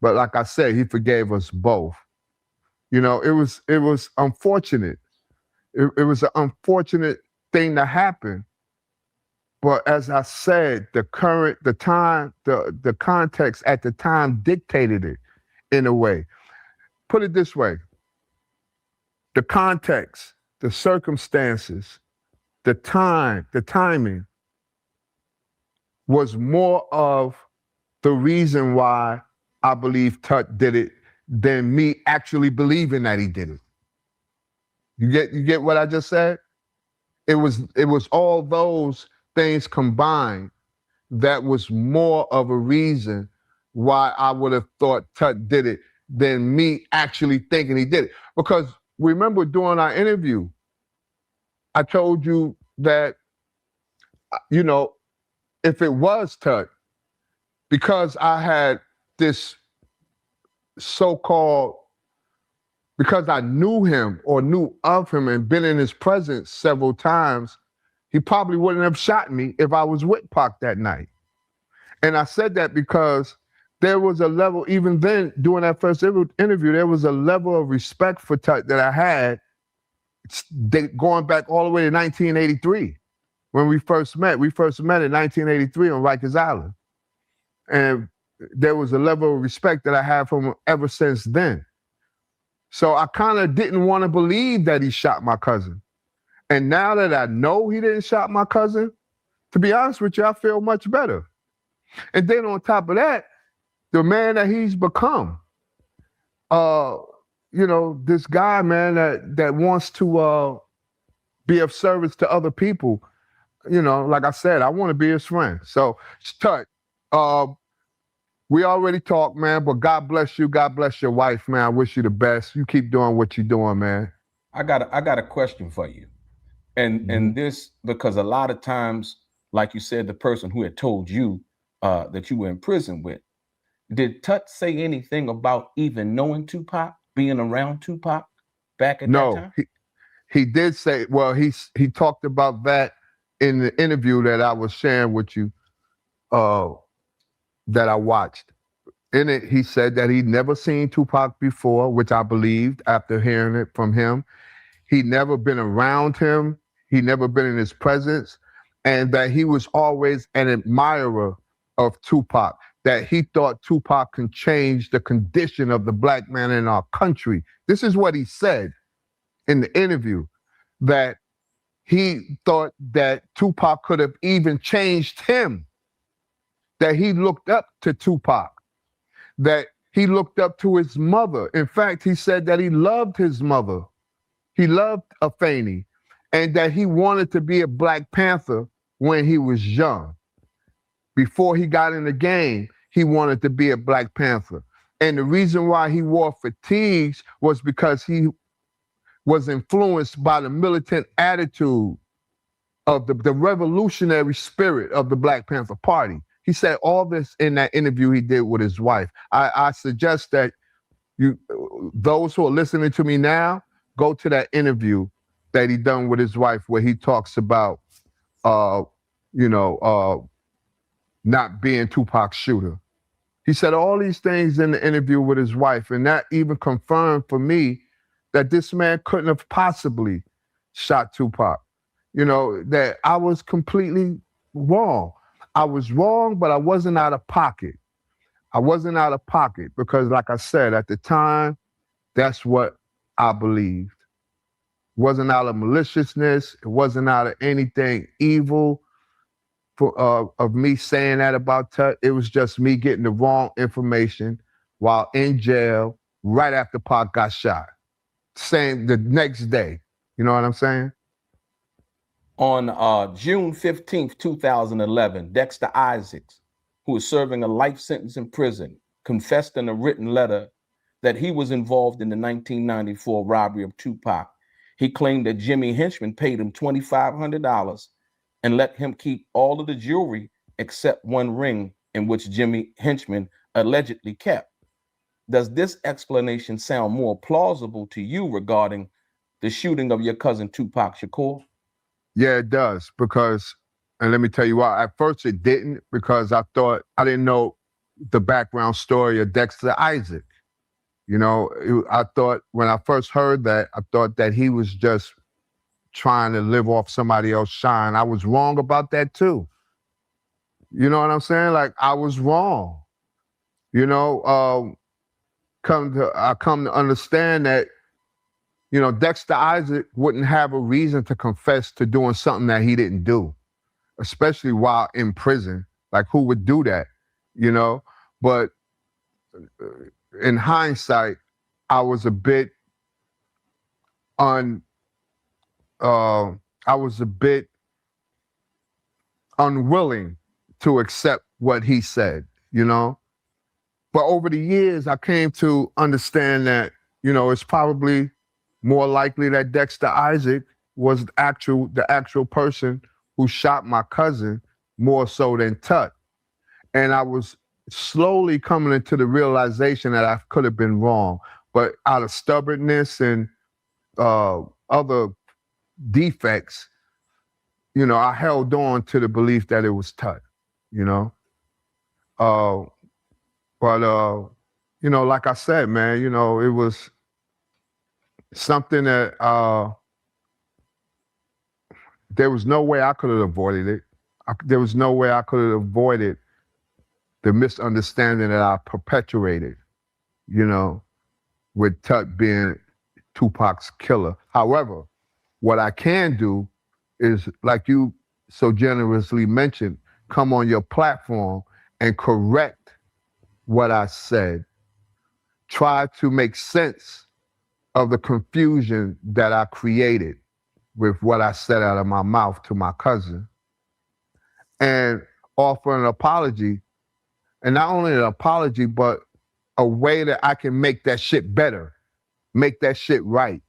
[SPEAKER 8] But like I said, he forgave us both. It was unfortunate. It was an unfortunate thing to happen. But as I said, the context at the time dictated it in a way. Put it this way. The context, the circumstances, the timing was more of the reason why I believe Tut did it than me actually believing that he did it. You get what I just said? It was all those things combined that was more of a reason why I would have thought Tut did it than me actually thinking he did it. Because remember during our interview, I told you that, if it was Tut, because I had this because I knew him or knew of him and been in his presence several times, he probably wouldn't have shot me if I was with Pac that night. And I said that because there was a level, even then, during that first interview, there was a level of respect for Tut that I had going back all the way to 1983 when we first met. We first met in 1983 on Rikers Island. And there was a level of respect that I had from him ever since then. So I kind of didn't want to believe that he shot my cousin. And now that I know he didn't shot my cousin, to be honest with you, I feel much better. And then on top of that, the man that he's become, this guy, man, that wants to be of service to other people, like I said, I want to be his friend. So, Tut, we already talked, man, but God bless you. God bless your wife, man. I wish you the best. You keep doing what you're doing, man.
[SPEAKER 9] I got a question for you. And this, because a lot of times, like you said, the person who had told you that you were in prison with, did Tut say anything about even knowing Tupac, being around Tupac back at that time?
[SPEAKER 8] No, he did say, well, he talked about that in the interview that I was sharing with you, that I watched. In it, he said that he'd never seen Tupac before, which I believed after hearing it from him. He'd never been around him. He'd never been in his presence. And that he was always an admirer of Tupac, that he thought Tupac can change the condition of the black man in our country. This is what he said in the interview, that he thought that Tupac could have even changed him, that he looked up to Tupac, that he looked up to his mother. In fact, he said that he loved his mother. He loved Afeni, and that he wanted to be a Black Panther when he was young. Before he got in the game, he wanted to be a Black Panther. And the reason why he wore fatigues was because he was influenced by the militant attitude of the revolutionary spirit of the Black Panther Party. He said all this in that interview he did with his wife. I suggest that those who are listening to me now, go to that interview that he done with his wife where he talks about, not being Tupac's shooter. He said all these things in the interview with his wife, and that even confirmed for me that this man couldn't have possibly shot Tupac. That I was completely wrong. I was wrong, but I wasn't out of pocket. I wasn't out of pocket because, like I said, at the time, that's what I believed. It wasn't out of maliciousness. It wasn't out of anything evil of me saying that about Tut. It was just me getting the wrong information while in jail right after Pac got shot. Same the next day. You know what I'm saying?
[SPEAKER 9] On June 15th, 2011, Dexter Isaacs, who was serving a life sentence in prison, confessed in a written letter that he was involved in the 1994 robbery of Tupac. He claimed that Jimmy Henchman paid him $2,500 and let him keep all of the jewelry except one ring in which Jimmy Henchman allegedly kept. Does this explanation sound more plausible to you regarding the shooting of your cousin Tupac Shakur?
[SPEAKER 8] Yeah, it does, because, and let me tell you why. At first it didn't, because I didn't know the background story of Dexter Isaac. You know, I thought when I first heard that, I thought that he was just trying to live off somebody else's shine. I was wrong about that too. You know what I'm saying? Like, I was wrong. You know, I come to understand that, you know, Dexter Isaac wouldn't have a reason to confess to doing something that he didn't do, especially while in prison. Like, who would do that? You know, but in hindsight, I was a bit unwilling to accept what he said, you know? But over the years, I came to understand that, you know, it's probably more likely that Dexter Isaac was the actual person who shot my cousin, more so than Tut. And I was slowly coming into the realization that I could have been wrong. But out of stubbornness and other defects, you know, I held on to the belief that it was Tut, you know? You know, like I said, man, you know, it was something that there was no way I could have avoided it. There was no way I could have avoided the misunderstanding that I perpetuated, you know, with Tut being Tupac's killer. However, what I can do is, like you so generously mentioned, come on your platform and correct what I said. Try to make sense of the confusion that I created with what I said out of my mouth to my cousin, and offer an apology. And not only an apology, but a way that I can make that shit better, make that shit right.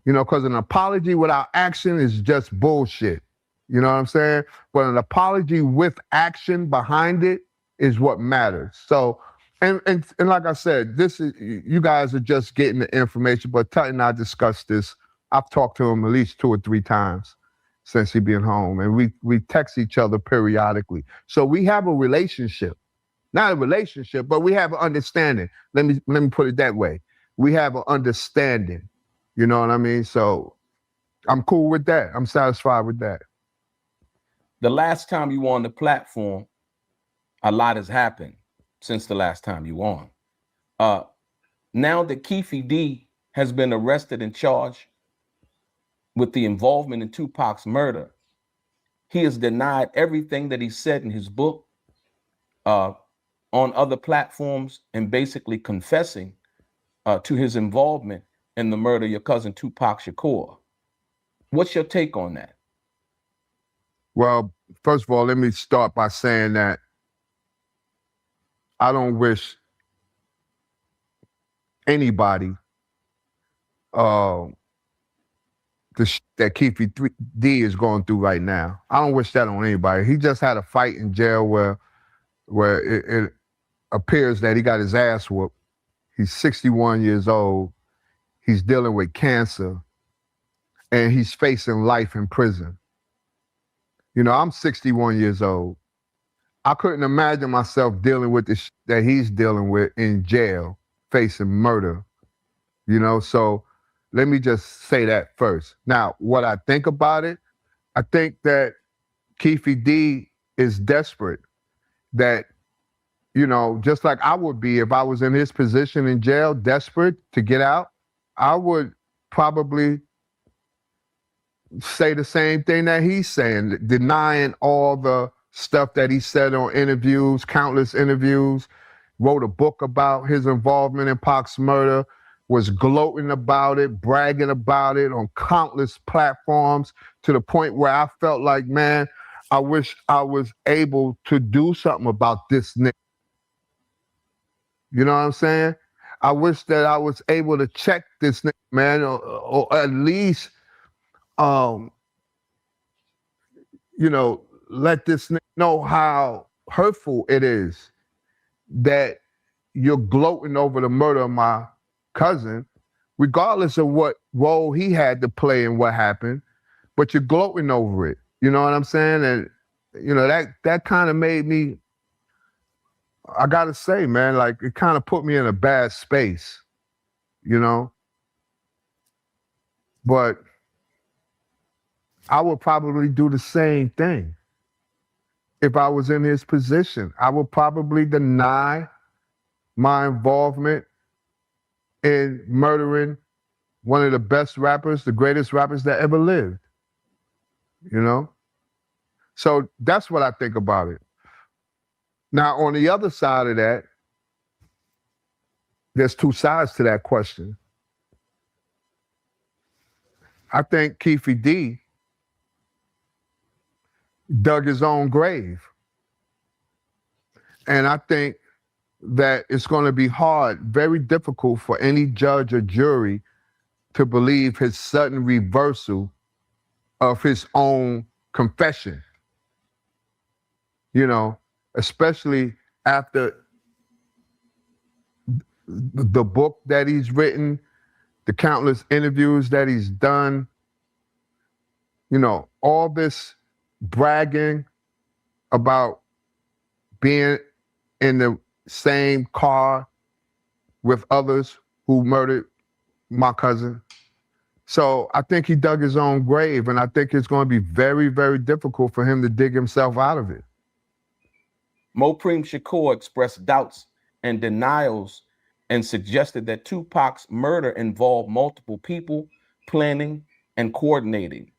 [SPEAKER 8] You know, because an apology without action is just bullshit. You know what I'm saying? But an apology with action behind it is what matters. So, and like I said, this is, you guys are just getting the information, but Tut and I discussed this. I've talked to him at least 2 or 3 times since he been home, and we text each other periodically. So we have a relationship. Not a relationship, but we have an understanding. Let me put it that way. We have an understanding. You know what I mean? So I'm cool with that. I'm satisfied with that.
[SPEAKER 9] The last time you were on the platform, a lot has happened since the last time you were on. Now that Keefe D has been arrested and charged with the involvement in Tupac's murder, he has denied everything that he said in his book, on other platforms, and basically confessing to his involvement in the murder of your cousin Tupac Shakur. What's your take on that?
[SPEAKER 8] Well, first of all, let me start by saying that I don't wish anybody that Keefe D is going through right now. I don't wish that on anybody. He just had a fight in jail where it appears that he got his ass whooped. He's 61 years old. He's dealing with cancer, and he's facing life in prison. You know, I'm 61 years old. I couldn't imagine myself dealing with this that he's dealing with in jail, facing murder. You know, so let me just say that first. Now, what I think about it, I think that Keefe D is desperate. That, you know, just like I would be if I was in his position in jail, desperate to get out, I would probably say the same thing that he's saying, denying all the stuff that he said on interviews, countless interviews, wrote a book about his involvement in Pac's murder, was gloating about it, bragging about it on countless platforms, to the point where I felt like, man, I wish I was able to do something about this nigga. You know what I'm saying? I wish that I was able to check this nigga, man, or at least, you know, let this nigga know how hurtful it is that you're gloating over the murder of my cousin, regardless of what role he had to play in what happened, but you're gloating over it. You know what I'm saying? And, you know, that kind of made me, I gotta say, man, like it kind of put me in a bad space, you know? But I would probably do the same thing if I was in his position. I would probably deny my involvement in murdering one of the best rappers, the greatest rappers that ever lived, you know? So that's what I think about it. Now, on the other side of that, there's two sides to that question. I think Keefe D dug his own grave. And I think that it's going to be hard, very difficult for any judge or jury to believe his sudden reversal of his own confession. You know, especially after the book that he's written, the countless interviews that he's done, you know, all this bragging about being in the same car with others who murdered my cousin. So I think he dug his own grave, and I think it's going to be very, very difficult for him to dig himself out of it.
[SPEAKER 9] Mopreme Shakur expressed doubts and denials and suggested that Tupac's murder involved multiple people planning and coordinating,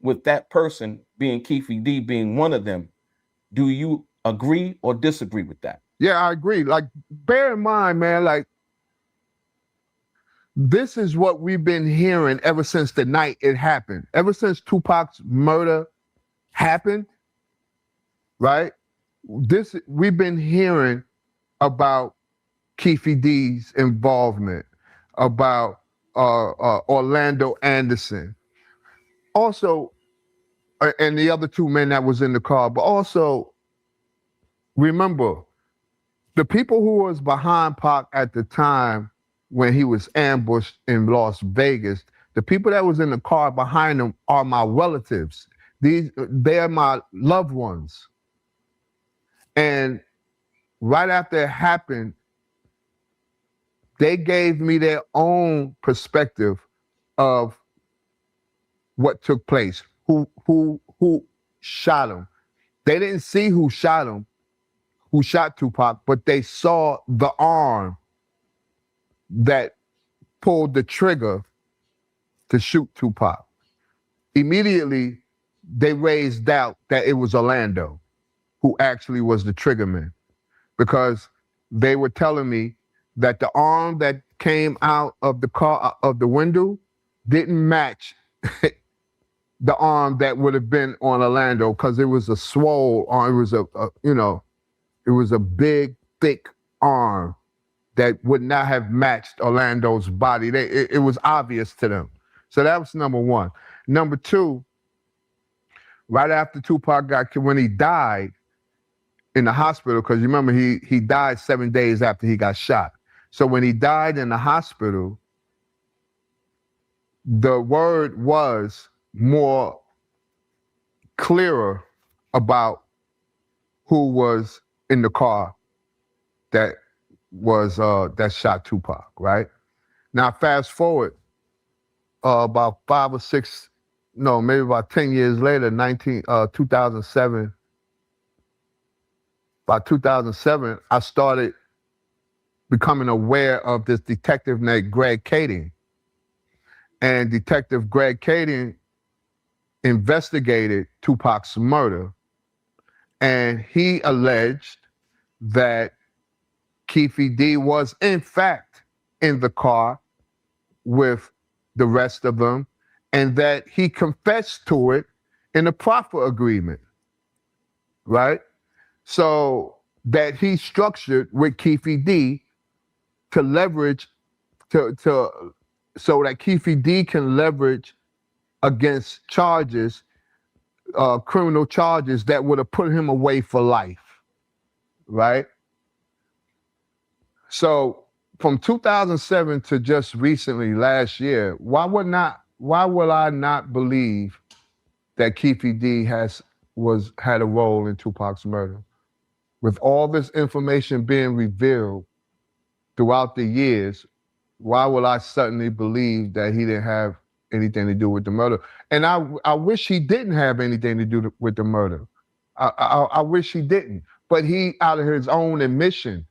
[SPEAKER 9] with that person being Keefe D being one of them. Do you agree or disagree with that?
[SPEAKER 8] Yeah, I agree. Like, bear in mind, man, like, this is what we've been hearing ever since the night it happened. Ever since Tupac's murder happened, right? We've been hearing about Keefe D's involvement, about Orlando Anderson, also, and the other two men that was in the car. But also, remember, the people who was behind Pac at the time when he was ambushed in Las Vegas, the people that was in the car behind him are my relatives. They're my loved ones. And right after it happened, they gave me their own perspective of what took place, who shot him. They didn't see who shot him, who shot Tupac, but they saw the arm that pulled the trigger to shoot Tupac. Immediately, they raised doubt that it was Orlando who actually was the triggerman, because they were telling me that the arm that came out of the car, of the window, didn't match the arm that would have been on Orlando, because it was a swole arm. It was it was a big, thick arm that would not have matched Orlando's body. It was obvious to them. So that was number one. Number two, right after Tupac when he died in the hospital, because you remember he died 7 days after he got shot. So when he died in the hospital, the word was more clearer about who was in the car that was that shot Tupac, right? Now fast forward about 5 or 6, no, maybe about 10 years later, 2007. By 2007, I started becoming aware of this detective named Greg Kading. And Detective Greg Kading investigated Tupac's murder, and he alleged that Keefe D was in fact in the car with the rest of them, and that he confessed to it in a proffer agreement, right? So that he structured with Keefe D to leverage so that Keefe D can leverage against charges, criminal charges that would have put him away for life, right? So from 2007 to just recently last year, why would I not believe that Keefe D had a role in Tupac's murder? With all this information being revealed throughout the years, why would I suddenly believe that he didn't have anything to do with the murder? And I wish he didn't have anything to do with the murder. I wish he didn't. But he, out of his own admission,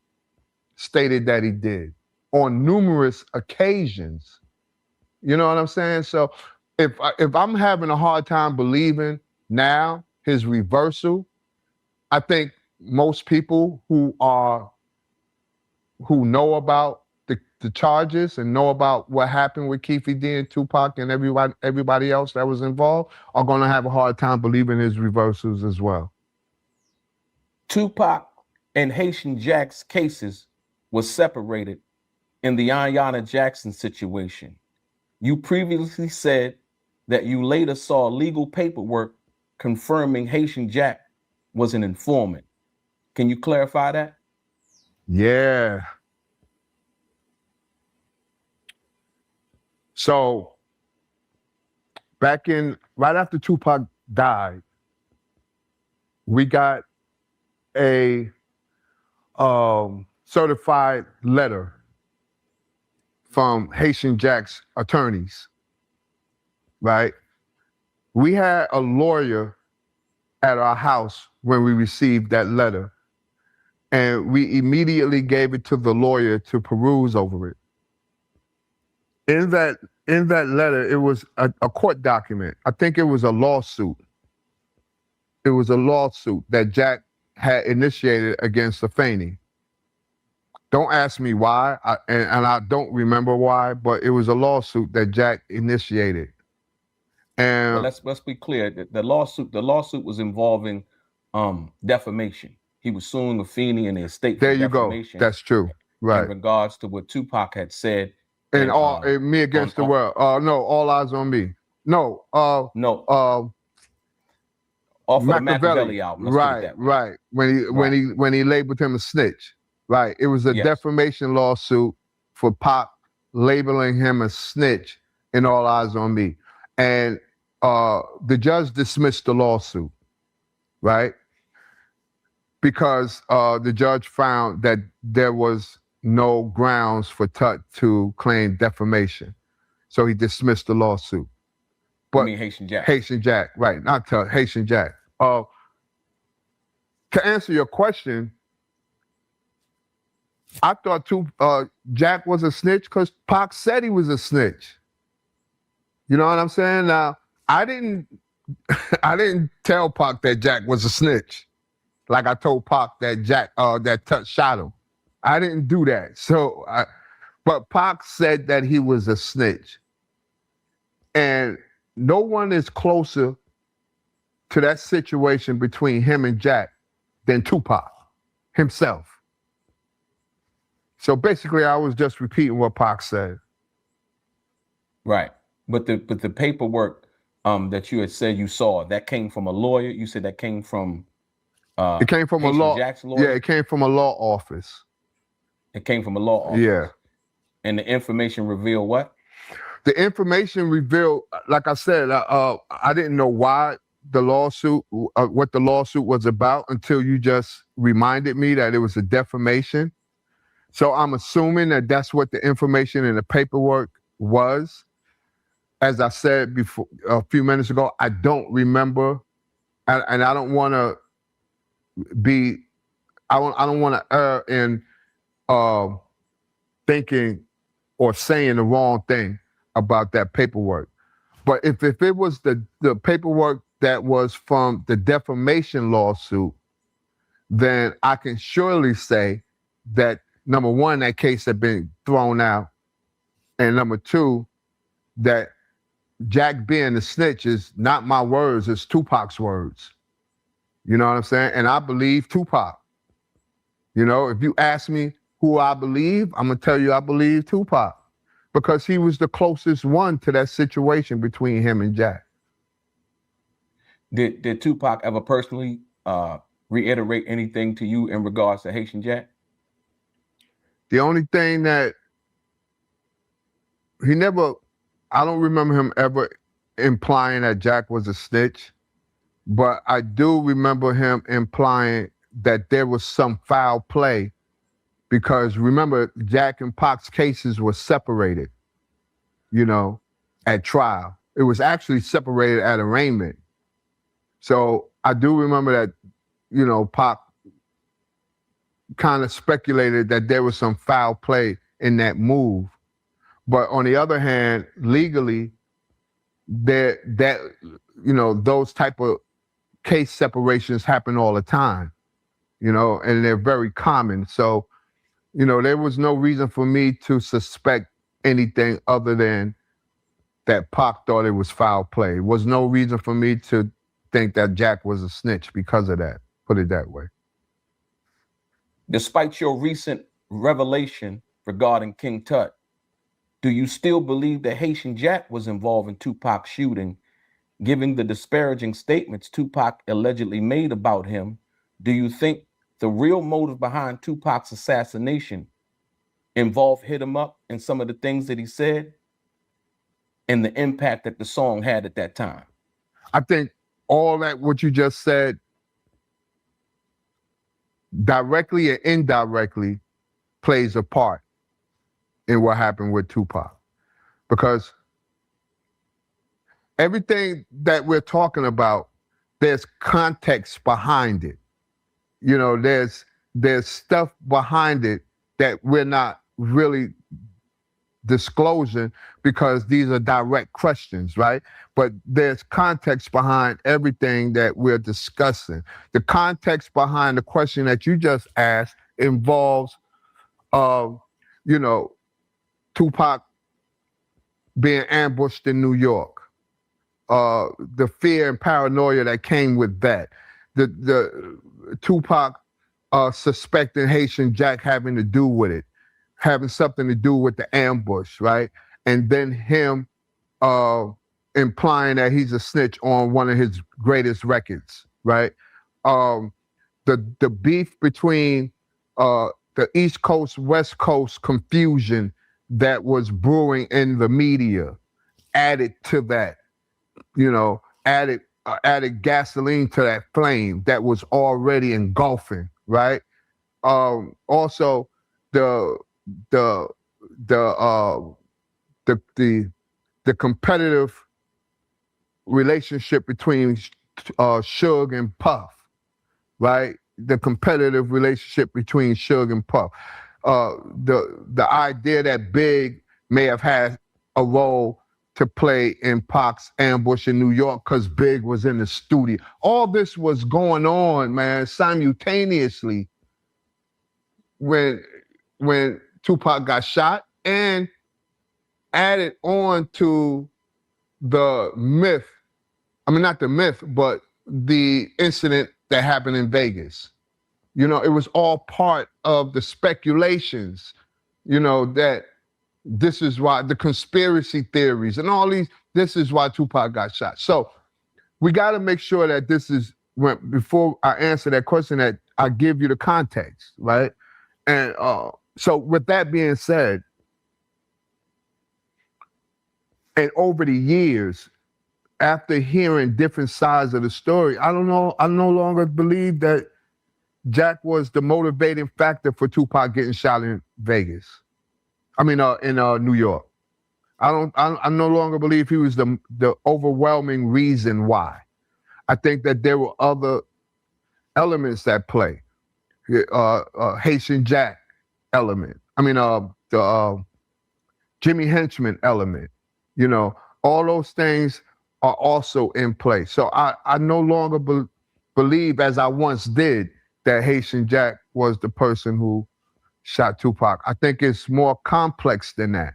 [SPEAKER 8] stated that he did on numerous occasions. You know what I'm saying? So if I'm having a hard time believing now his reversal, I think most people who know about the charges and know about what happened with Keefe D and Tupac and everybody else that was involved are going to have a hard time believing his reversals as well.
[SPEAKER 9] Tupac and Haitian Jack's cases were separated in the Ayanna Jackson situation. You previously said that you later saw legal paperwork confirming Haitian Jack was an informant. Can you clarify that?
[SPEAKER 8] Yeah. So right after Tupac died, we got a certified letter from Haitian Jack's attorneys, right? We had a lawyer at our house when we received that letter, and we immediately gave it to the lawyer to peruse over it. In that letter, it was a court document. I think it was a lawsuit. It was a lawsuit that Jack had initiated against Afeni. Don't ask me why, and I don't remember why, but it was a lawsuit that Jack initiated. And
[SPEAKER 9] well, let's be clear. The lawsuit was involving defamation. He was suing Afeni and the estate for defamation.
[SPEAKER 8] Go. That's true. Right.
[SPEAKER 9] In regards to what Tupac had said.
[SPEAKER 8] And Me Against the World. No, All Eyes on Me. No.
[SPEAKER 9] Off of the Machiavelli album.
[SPEAKER 8] Right. When he labeled him a snitch. Right. It was a defamation lawsuit for Pac labeling him a snitch in All Eyes on Me. And the judge dismissed the lawsuit, right? Because the judge found that there was no grounds for Tut to claim defamation. So he dismissed the lawsuit.
[SPEAKER 9] But Haitian Jack.
[SPEAKER 8] Haitian Jack, right. Not Tut, Haitian Jack. To answer your question, I thought Jack was a snitch because Pac said he was a snitch. You know what I'm saying? Now, I didn't tell Pac that Jack was a snitch. Like I told Pac that that Tut shot him. I didn't do that. But Pac said that he was a snitch. And no one is closer to that situation between him and Jack than Tupac himself. So basically, I was just repeating what Pac said.
[SPEAKER 9] Right. But the paperwork that you had said you saw, that came from a lawyer. You said that came from
[SPEAKER 8] it came from
[SPEAKER 9] Haitian
[SPEAKER 8] a law.
[SPEAKER 9] Jack's lawyer?
[SPEAKER 8] Yeah, it came from a law office.
[SPEAKER 9] It came from a law office.
[SPEAKER 8] Yeah.
[SPEAKER 9] And the information revealed what?
[SPEAKER 8] The information revealed, like I said, I didn't know why the lawsuit, what the lawsuit was about until you just reminded me that it was a defamation. So I'm assuming that that's what the information in the paperwork was. As I said before, a few minutes ago, I don't remember, and I don't want to I don't want to err in thinking or saying the wrong thing about that paperwork. But if it was the paperwork that was from the defamation lawsuit, then I can surely say that, number one, that case had been thrown out, and number two, that Jack being the snitch is not my words, it's Tupac's words. You know what I'm saying? And I believe Tupac. You know, if you ask me who I believe, I'm gonna tell you I believe Tupac, because he was the closest one to that situation between him and Jack.
[SPEAKER 9] Did Tupac ever personally reiterate anything to you in regards to Haitian Jack?
[SPEAKER 8] The only thing that I don't remember him ever implying that Jack was a snitch, but I do remember him implying that there was some foul play, because remember, Jack and Pac's cases were separated, you know, at trial. It was actually separated at arraignment. So I do remember that, you know, Pac kind of speculated that there was some foul play in that move. But on the other hand, legally, those type of case separations happen all the time, you know, and they're very common. So, you know, there was no reason for me to suspect anything other than that Pac thought it was foul play. There was no reason for me to think that Jack was a snitch because of that, put it that way.
[SPEAKER 9] Despite your recent revelation regarding King Tut, do you still believe that Haitian Jack was involved in Tupac's shooting? Given the disparaging statements Tupac allegedly made about him, do you think the real motive behind Tupac's assassination involved hit him up and some of the things that he said and the impact that the song had at that time?
[SPEAKER 8] I think all that what you just said, directly and indirectly, plays a part in what happened with Tupac. Because everything that we're talking about, there's context behind it. You know, there's stuff behind it that we're not really disclosing because these are direct questions, right? But there's context behind everything that we're discussing. The context behind the question that you just asked involves, you know, Tupac being ambushed in New York, the fear and paranoia that came with that, the Tupac suspecting Haitian Jack having to do with it, having something to do with the ambush, right? And then him implying that he's a snitch on one of his greatest records, right? The beef between the East Coast, West Coast confusion that was brewing in the media added to that, you know, added gasoline to that flame that was already engulfing, right? Also, the competitive relationship between Suge and Puff, right? The competitive relationship between Suge and Puff. The idea that Big may have had a role to play in Pac's ambush in New York because Big was in the studio. All this was going on, man, simultaneously when Tupac got shot, and added on to the myth. I mean, not the myth, but the incident that happened in Vegas. You know, it was all part of the speculations, you know, that this is why, the conspiracy theories and all these, this is why Tupac got shot. So we got to make sure that this is, before I answer that question, that I give you the context, right? And so with that being said, and over the years, after hearing different sides of the story, I no longer believe that Jack was the motivating factor for Tupac getting shot in Vegas. I mean, in New York. I no longer believe he was the overwhelming reason why. I think that there were other elements at play. Haitian Jack element. I mean, the Jimmy Henchman element. You know, all those things are also in play. So I no longer believe, as I once did, that Haitian Jack was the person who shot Tupac. I think it's more complex than that.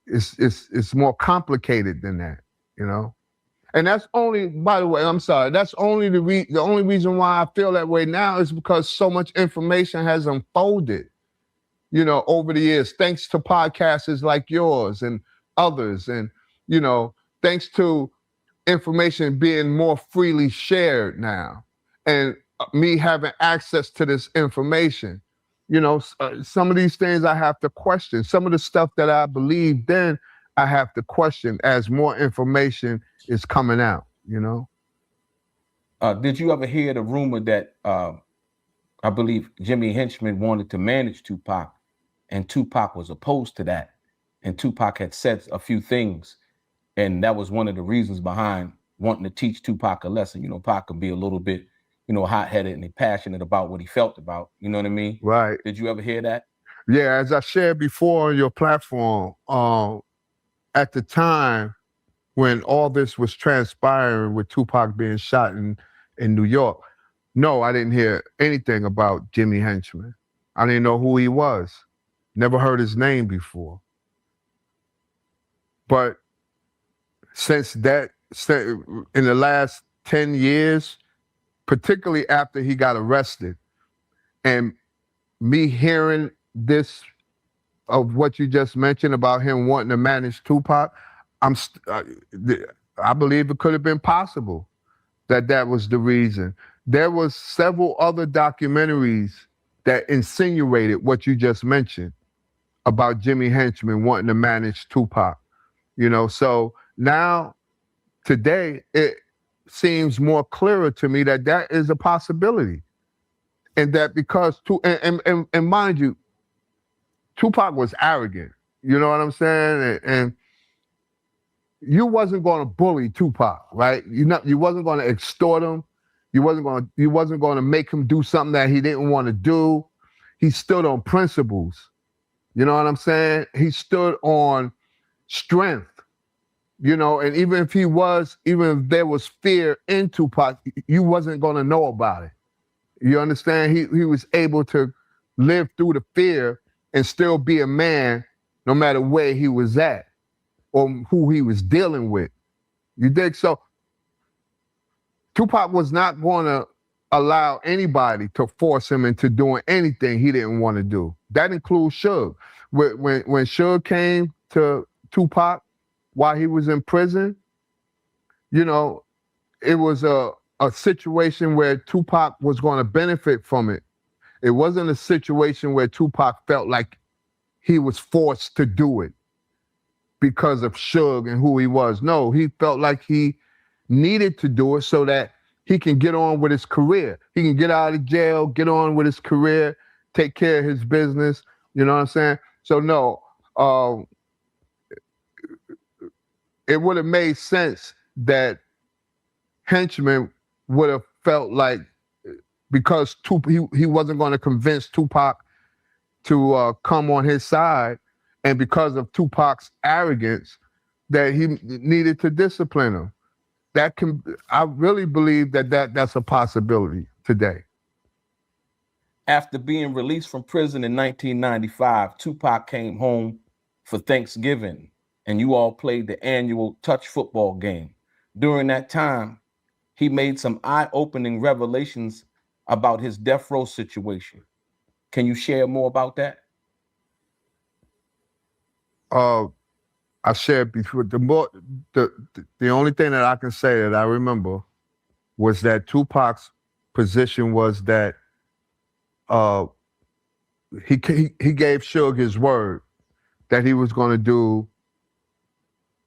[SPEAKER 8] It's more complicated than that, you know? And that's only, by the way, I'm sorry, that's only the only reason why I feel that way now is because so much information has unfolded, you know, over the years, thanks to podcasts like yours and others. And, you know, thanks to information being more freely shared now and me having access to this information, you know, some of these things I have to question. Some of the stuff that I believed then, I have to question as more information is coming out, you know.
[SPEAKER 9] Did you ever hear the rumor that I believe Jimmy Henchman wanted to manage Tupac and Tupac was opposed to that? And Tupac had said a few things, and that was one of the reasons behind wanting to teach Tupac a lesson. You know, Pac could be a little bit, you know, hot-headed and passionate about what he felt about. You know what I mean?
[SPEAKER 8] Right.
[SPEAKER 9] Did you ever hear that?
[SPEAKER 8] Yeah, as I shared before on your platform, at the time when all this was transpiring with Tupac being shot in New York, no, I didn't hear anything about Jimmy Henchman. I didn't know who he was. Never heard his name before. But since that, in the last 10 years, particularly after he got arrested, and me hearing this of what you just mentioned about him wanting to manage Tupac, I believe it could have been possible that was the reason. There was several other documentaries that insinuated what you just mentioned about Jimmy Henchman wanting to manage Tupac. You know, so now, today, it seems more clearer to me that is a possibility. And that because, and mind you, Tupac was arrogant. You know what I'm saying? And you wasn't going to bully Tupac, right? You wasn't going to extort him. You wasn't going to make him do something that he didn't want to do. He stood on principles. You know what I'm saying? He stood on strength. You know, and even if there was fear in Tupac, you wasn't going to know about it. You understand? He was able to live through the fear and still be a man no matter where he was at or who he was dealing with. You dig? So Tupac was not going to allow anybody to force him into doing anything he didn't want to do. That includes Suge. When Suge came to Tupac while he was in prison, you know, it was a situation where Tupac was going to benefit from it. It wasn't a situation where Tupac felt like he was forced to do it because of Suge and who he was. No, he felt like he needed to do it so that he can get on with his career. He can get out of jail, get on with his career, take care of his business. You know what I'm saying? So no, it would have made sense that Henchman would have felt like, because he wasn't going to convince Tupac to come on his side, and because of Tupac's arrogance, that he needed to discipline him. I really believe that's a possibility today.
[SPEAKER 9] After being released from prison in 1995, Tupac came home for Thanksgiving, and you all played the annual touch football game. During that time, he made some eye-opening revelations about his death row situation. Can you share more about that?
[SPEAKER 8] I shared before. The only thing that I can say that I remember was that Tupac's position was that he gave Suge his word that he was going to do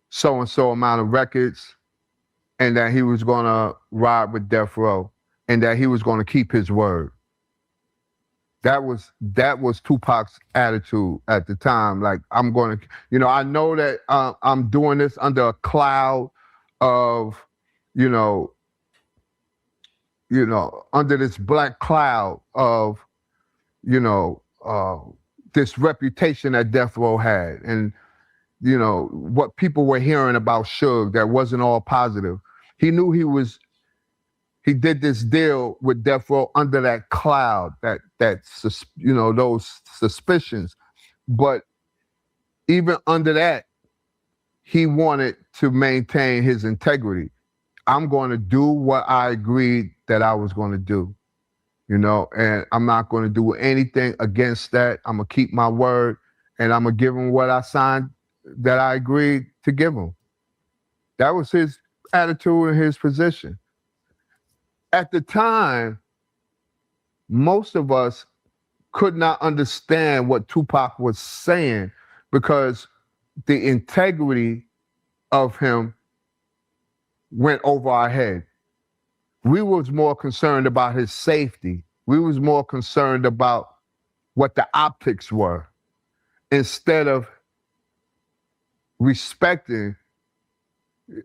[SPEAKER 8] so and so amount of records, and that he was going to ride with Death Row, and that he was going to keep his word. That was Tupac's attitude at the time. Like, I'm going to, you know, I know that I'm doing this under a cloud of, under this black cloud of, this reputation that Death Row had, and what people were hearing about Suge that wasn't all positive. He knew he did this deal with Death Row under that cloud, those suspicions. But even under that, he wanted to maintain his integrity. I'm going to do what I agreed that I was going to do, you know, and I'm not going to do anything against that. I'm going to keep my word, and I'm going to give him what I signed that I agreed to give him. That was his attitude and his position. At the time, most of us could not understand what Tupac was saying because the integrity of him went over our head. We was more concerned about his safety. We was more concerned about what the optics were instead of respecting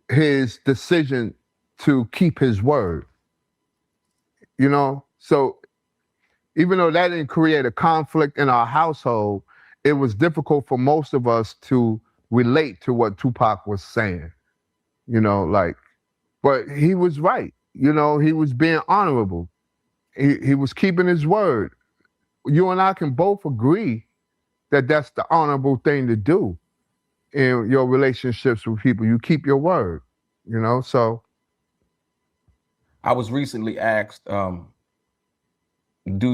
[SPEAKER 8] his decision to keep his word. You know, so even though that didn't create a conflict in our household, it was difficult for most of us to relate to what Tupac was saying. You know, like, but he was right. You know, he was being honorable. He was keeping his word. You and I can both agree that that's the honorable thing to do in your relationships with people. You keep your word, you know, so.
[SPEAKER 9] I was recently asked, do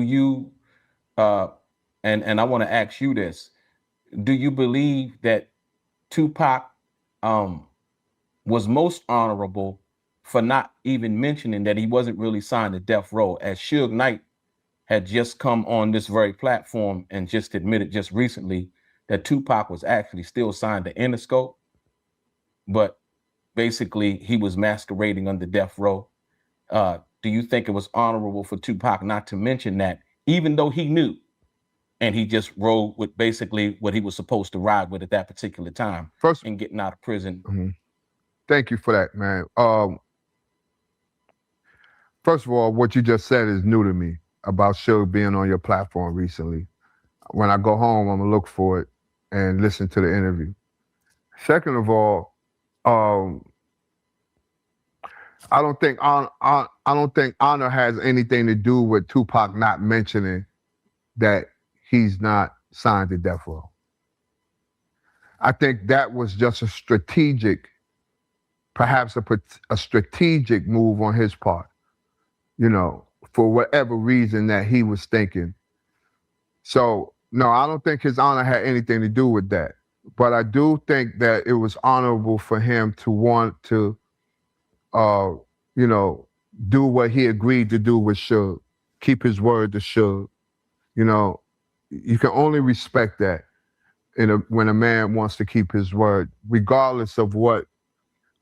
[SPEAKER 9] you, and I want to ask you this, do you believe that Tupac was most honorable for not even mentioning that he wasn't really signed to death row, as Suge Knight had just come on this very platform and just admitted just recently that Tupac was actually still signed to Interscope, but basically he was masquerading under death row. Do you think it was honorable for Tupac not to mention that, even though he knew, and he just rode with basically what he was supposed to ride with at that particular time and getting out of prison?
[SPEAKER 8] Thank you for that, man. First of all, what you just said is new to me about Suge being on your platform recently. When I go home, I'm gonna look for it and listen to the interview. Second of all, I don't think honor has anything to do with Tupac not mentioning that he's not signed to death row. I think that was just a strategic, perhaps a strategic move on his part, you know, for whatever reason that he was thinking. So, no, I don't think his honor had anything to do with that. But I do think that it was honorable for him to want to, you know, do what he agreed to do with Suge, keep his word to Suge. You know, you can only respect that when a man wants to keep his word, regardless of what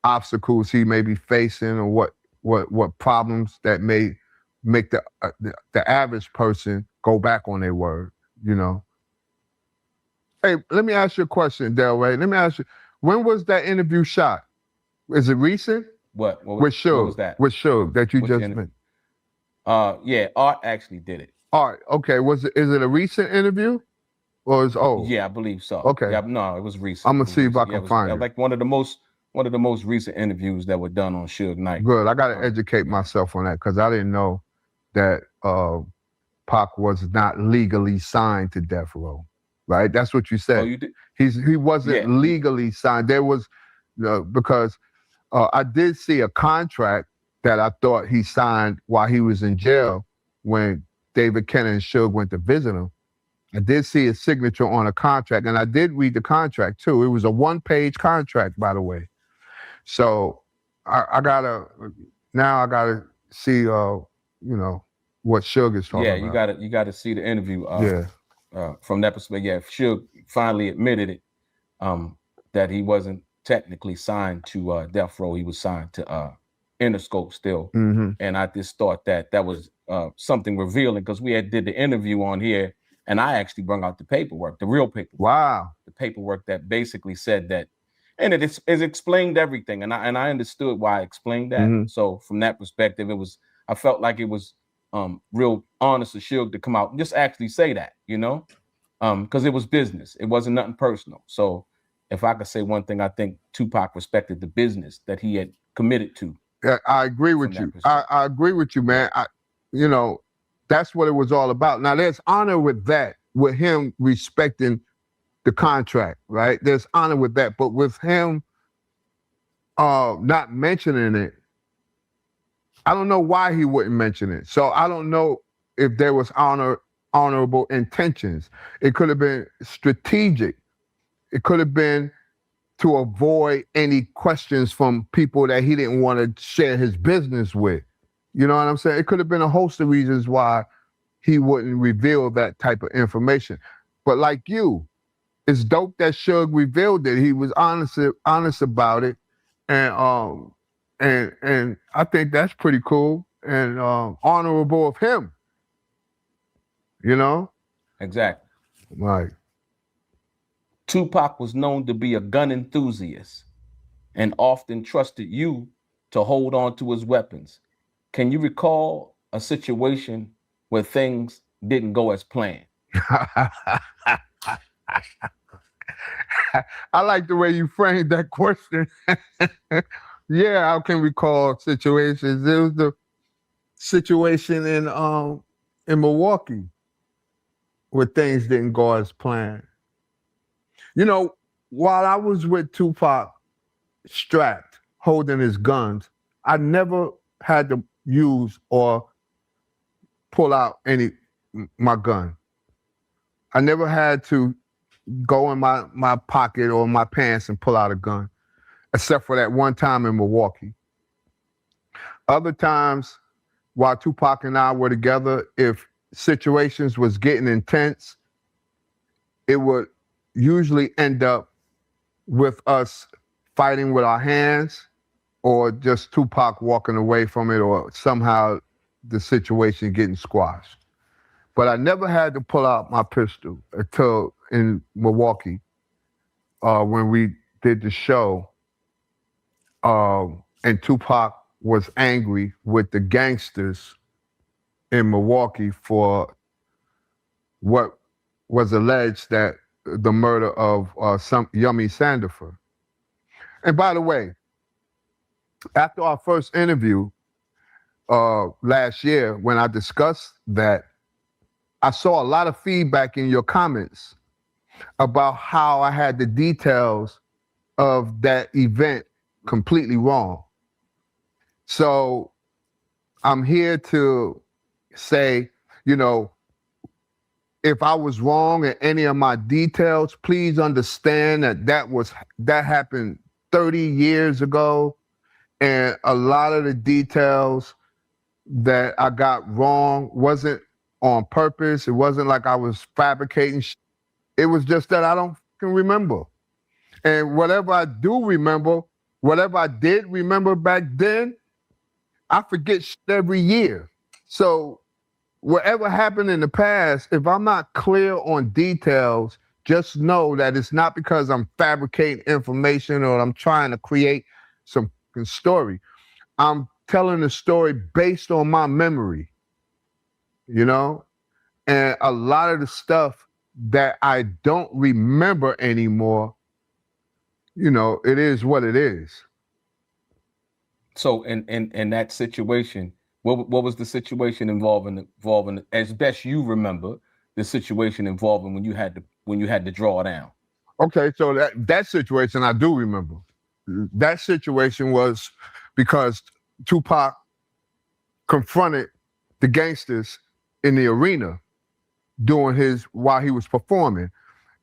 [SPEAKER 8] obstacles he may be facing or what problems that may make the average person go back on their word, you know. Hey, let me ask you a question, Delray. Let me ask you, when was that interview shot? Is it recent?
[SPEAKER 9] With
[SPEAKER 8] Suge,
[SPEAKER 9] what was that?
[SPEAKER 8] With Suge that you just mentioned.
[SPEAKER 9] Yeah, Art actually did it.
[SPEAKER 8] Art, okay. Is it a recent interview? Or is old?
[SPEAKER 9] Yeah, I believe so.
[SPEAKER 8] Okay.
[SPEAKER 9] Yeah, no, it was recent.
[SPEAKER 8] I'm gonna see if I can find it.
[SPEAKER 9] Like one of the most recent interviews that were done on Suge Knight.
[SPEAKER 8] Good. I gotta educate myself on that because I didn't know that Pac was not legally signed to death row. Right? That's what you said.
[SPEAKER 9] Oh, you did?
[SPEAKER 8] He wasn't legally signed. There was because I did see a contract that I thought he signed while he was in jail when David Kenner and Suge went to visit him. I did see his signature on a contract, and I did read the contract too. It was a one-page contract, by the way. So I gotta see, you know, what Suge is talking about.
[SPEAKER 9] Yeah, you gotta see the interview. From that perspective, yeah, Suge finally admitted it, that he wasn't technically signed to death row. He was signed to Interscope still.
[SPEAKER 8] Mm-hmm.
[SPEAKER 9] And I just thought that was something revealing because we did the interview on here. And I actually brought out the paperwork, the real paperwork.
[SPEAKER 8] Wow.
[SPEAKER 9] The paperwork that basically said that, and it explained everything. And I understood why I explained that.
[SPEAKER 8] Mm-hmm.
[SPEAKER 9] So from that perspective, I felt like it was real honest of Suge to come out and just actually say that, you know, because it was business. It wasn't nothing personal. So if I could say one thing, I think Tupac respected the business that he had committed to.
[SPEAKER 8] Yeah, I agree with you. I agree with you, man. You know, that's what it was all about. Now, there's honor with that, with him respecting the contract, right? There's honor with that. But with him not mentioning it, I don't know why he wouldn't mention it. So I don't know if there was honorable intentions. It could have been strategic. It could have been to avoid any questions from people that he didn't want to share his business with. You know what I'm saying? It could have been a host of reasons why he wouldn't reveal that type of information. But like you, it's dope that Suge revealed it. He was honest about it. And I think that's pretty cool and honorable of him. You know?
[SPEAKER 9] Exactly.
[SPEAKER 8] Right.
[SPEAKER 9] Tupac was known to be a gun enthusiast and often trusted you to hold on to his weapons. Can you recall a situation where things didn't go as planned?
[SPEAKER 8] I like the way you framed that question. Yeah, I can recall situations. There was the situation in Milwaukee where things didn't go as planned. You know, while I was with Tupac strapped, holding his guns, I never had to use or pull out my gun. I never had to go in my pocket or my pants and pull out a gun, except for that one time in Milwaukee. Other times, while Tupac and I were together, if situations was getting intense, it would usually end up with us fighting with our hands or just Tupac walking away from it or somehow the situation getting squashed. But I never had to pull out my pistol until in Milwaukee when we did the show and Tupac was angry with the gangsters in Milwaukee for what was alleged that the murder of some Yummy Sandifer. And by the way, after our first interview last year, when I discussed that, I saw a lot of feedback in your comments about how I had the details of that event completely wrong. So I'm here to say, you know, if I was wrong in any of my details, please understand that happened 30 years ago. And a lot of the details that I got wrong wasn't on purpose. It wasn't like I was fabricating. It was just that I don't remember. And whatever I do remember, whatever I did remember back then, I forget every year. So whatever happened in the past, if I'm not clear on details, just know that it's not because I'm fabricating information or I'm trying to create some story. I'm telling a story based on my memory, you know? And a lot of the stuff that I don't remember anymore, you know, it is what it is.
[SPEAKER 9] So in that situation, what was the situation involving as best you remember the situation involving when you had to draw down?
[SPEAKER 8] Okay, so that situation I do remember. That situation was because Tupac confronted the gangsters in the arena while he was performing.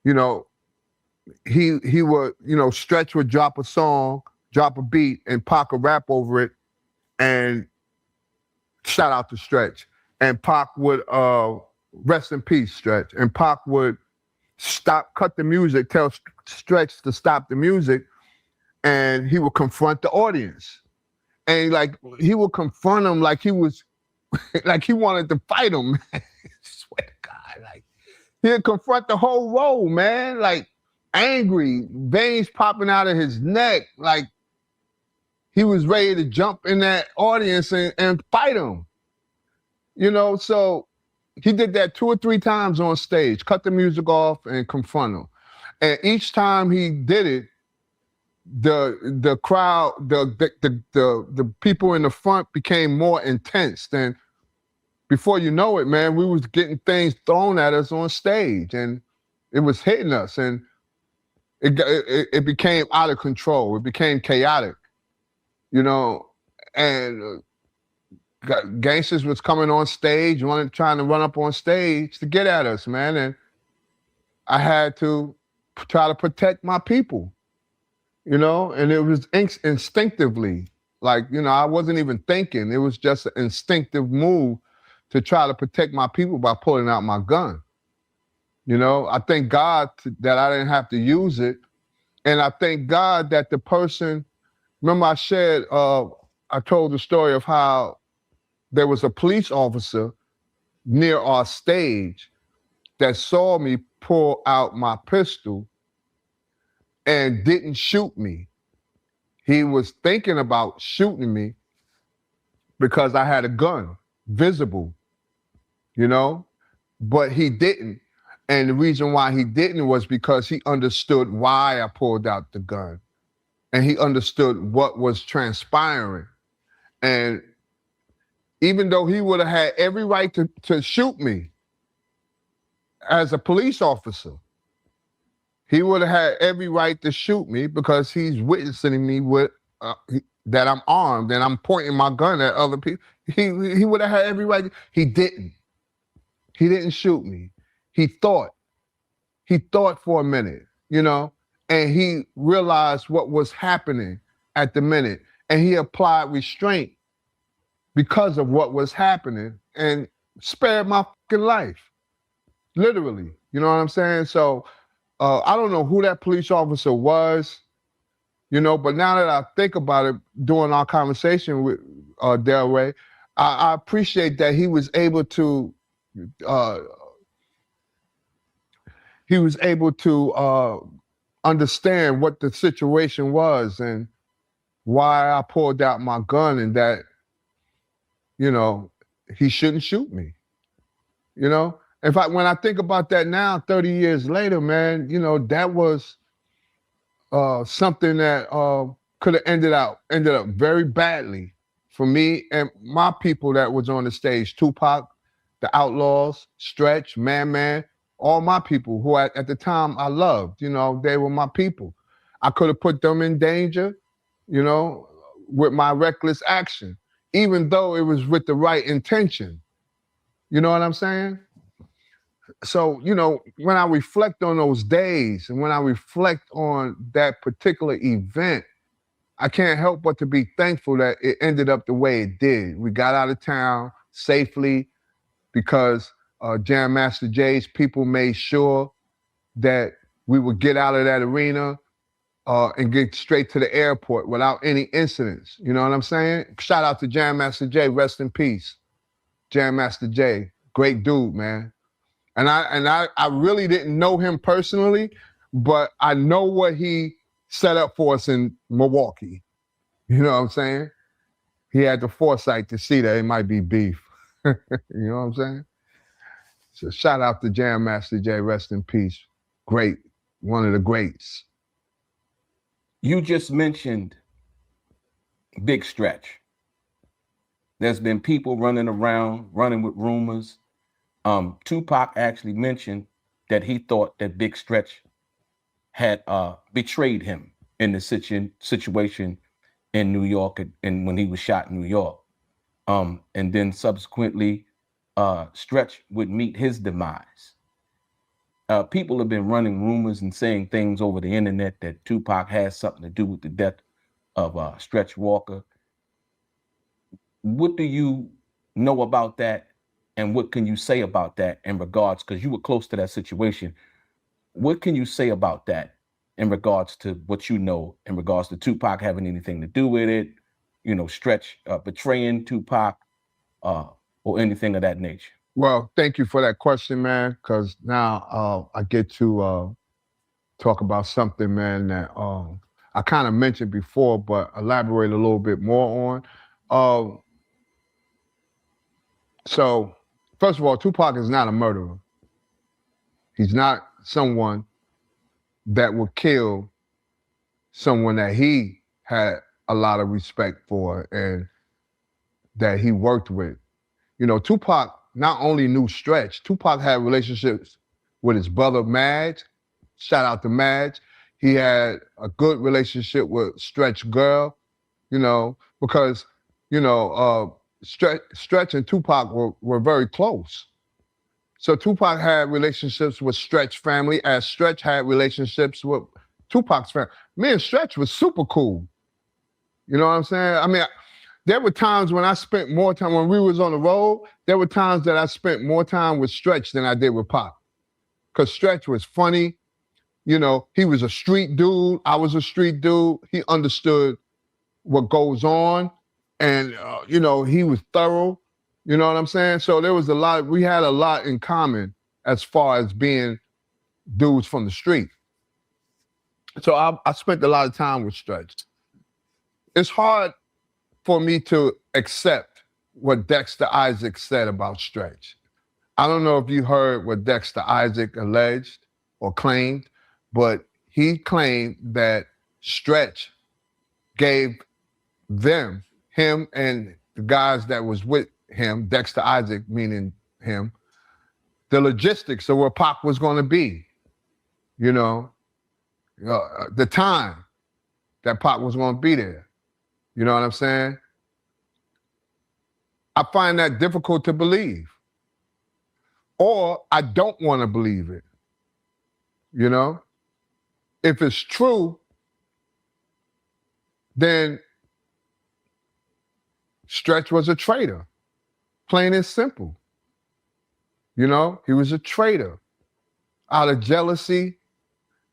[SPEAKER 8] You know, he would, you know, Stretch would drop a song, drop a beat, and Pac would rap over it, and shout out to Stretch. And Pac would rest in peace, Stretch. And Pac would cut the music, tell Stretch to stop the music, and he would confront the audience. And like he would confront him like he was like he wanted to fight him. I swear to God, like he'd confront the whole row, man, like angry, veins popping out of his neck, like he was ready to jump in that audience and fight him. You know, so he did that 2 or 3 times on stage, cut the music off and confront him. And each time he did it, the crowd, the people in the front became more intense. And before you know it, man, we was getting things thrown at us on stage, and it was hitting us, and it became out of control. It became chaotic, you know. And gangsters was coming on stage, trying to run up on stage to get at us, man. And I had to try to protect my people, you know, and it was instinctively, like, you know, I wasn't even thinking. It was just an instinctive move to try to protect my people by pulling out my gun. You know, I thank God that I didn't have to use it. And I thank God that the person, remember I shared, I told the story of how there was a police officer near our stage that saw me pull out my pistol and didn't shoot me. He was thinking about shooting me because I had a gun, visible, you know, but he didn't. And the reason why he didn't was because he understood why I pulled out the gun. And he understood what was transpiring. And even though he would have had every right to shoot me as a police officer, he would have had every right to shoot me because he's witnessing me with that I'm armed and I'm pointing my gun at other people. He would have had every right. He didn't. He didn't shoot me. He thought for a minute, you know, and he realized what was happening at the minute, and he applied restraint because of what was happening and spared my fucking life, literally. You know what I'm saying? So I don't know who that police officer was, you know, but now that I think about it, during our conversation with Delray, I appreciate that he was able to understand what the situation was and why I pulled out my gun, and that, you know, he shouldn't shoot me, you know? In fact, when I think about that now, 30 years later, man, you know, that was something that could have ended up very badly for me and my people that was on the stage. Tupac, the Outlaws, Stretch, Man, all my people who at the time I loved, you know, they were my people. I could have put them in danger, you know, with my reckless action, even though it was with the right intention. You know what I'm saying? So, you know, when I reflect on those days and when I reflect on that particular event, I can't help but to be thankful that it ended up the way it did. We got out of town safely because Jam Master Jay's people made sure that we would get out of that arena and get straight to the airport without any incidents. You know what I'm saying? Shout out to Jam Master Jay, rest in peace. Jam Master Jay, great dude, man. And I really didn't know him personally, but I know what he set up for us in Milwaukee. You know what I'm saying? He had the foresight to see that it might be beef. You know what I'm saying? So shout out to Jam Master Jay, rest in peace. Great, one of the greats.
[SPEAKER 9] You just mentioned Big Stretch. There's been people running around, running with rumors. Tupac actually mentioned that he thought that Big Stretch had betrayed him in the situation in New York and when he was shot in New York. And then subsequently, Stretch would meet his demise. People have been running rumors and saying things over the internet that Tupac has something to do with the death of Stretch Walker. What do you know about that? And what can you say about that in regards, because you were close to that situation. What can you say about that in regards to what you know, in regards to Tupac having anything to do with it, you know, Stretch betraying Tupac or anything of that nature?
[SPEAKER 8] Well, thank you for that question, man, because now I get to talk about something, man, that I kind of mentioned before, but elaborate a little bit more on. So, first of all, Tupac is not a murderer. He's not someone that would kill someone that he had a lot of respect for and that he worked with. You know, Tupac not only knew Stretch, Tupac had relationships with his brother Madge. Shout out to Madge. He had a good relationship with Stretch Girl, you know, because, you know, Stretch and Tupac were very close. So Tupac had relationships with Stretch family as Stretch had relationships with Tupac's family. Me and Stretch was super cool. You know what I'm saying? I mean, there were times when I spent more time, when we was on the road, there were times that I spent more time with Stretch than I did with Pac. Because Stretch was funny. You know, he was a street dude. I was a street dude. He understood what goes on. And, you know, he was thorough. You know what I'm saying? So there was we had a lot in common as far as being dudes from the street. So I spent a lot of time with Stretch. It's hard for me to accept what Dexter Isaac said about Stretch. I don't know if you heard what Dexter Isaac alleged or claimed, but he claimed that Stretch gave him and the guys that was with him, Dexter Isaac, meaning him, the logistics of where Pac was going to be, you know, the time that Pac was going to be there. You know what I'm saying? I find that difficult to believe. Or I don't want to believe it. You know? If it's true, then Stretch was a traitor. Plain and simple. You know, he was a traitor. Out of jealousy,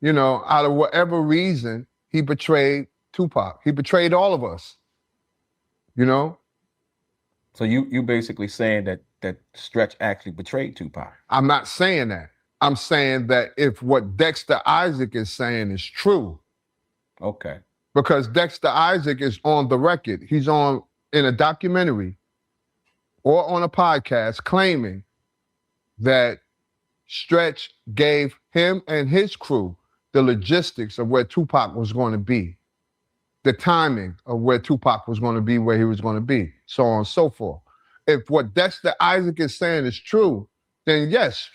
[SPEAKER 8] you know, out of whatever reason, he betrayed Tupac. He betrayed all of us. You know?
[SPEAKER 9] So you basically saying that Stretch actually betrayed Tupac?
[SPEAKER 8] I'm not saying that. I'm saying that if what Dexter Isaac is saying is true.
[SPEAKER 9] Okay.
[SPEAKER 8] Because Dexter Isaac is on the record. He's in a documentary or on a podcast claiming that Stretch gave him and his crew the logistics of where Tupac was going to be, the timing of where Tupac was going to be, where he was going to be, so on and so forth. If what Dexter Isaac is saying is true, then yes,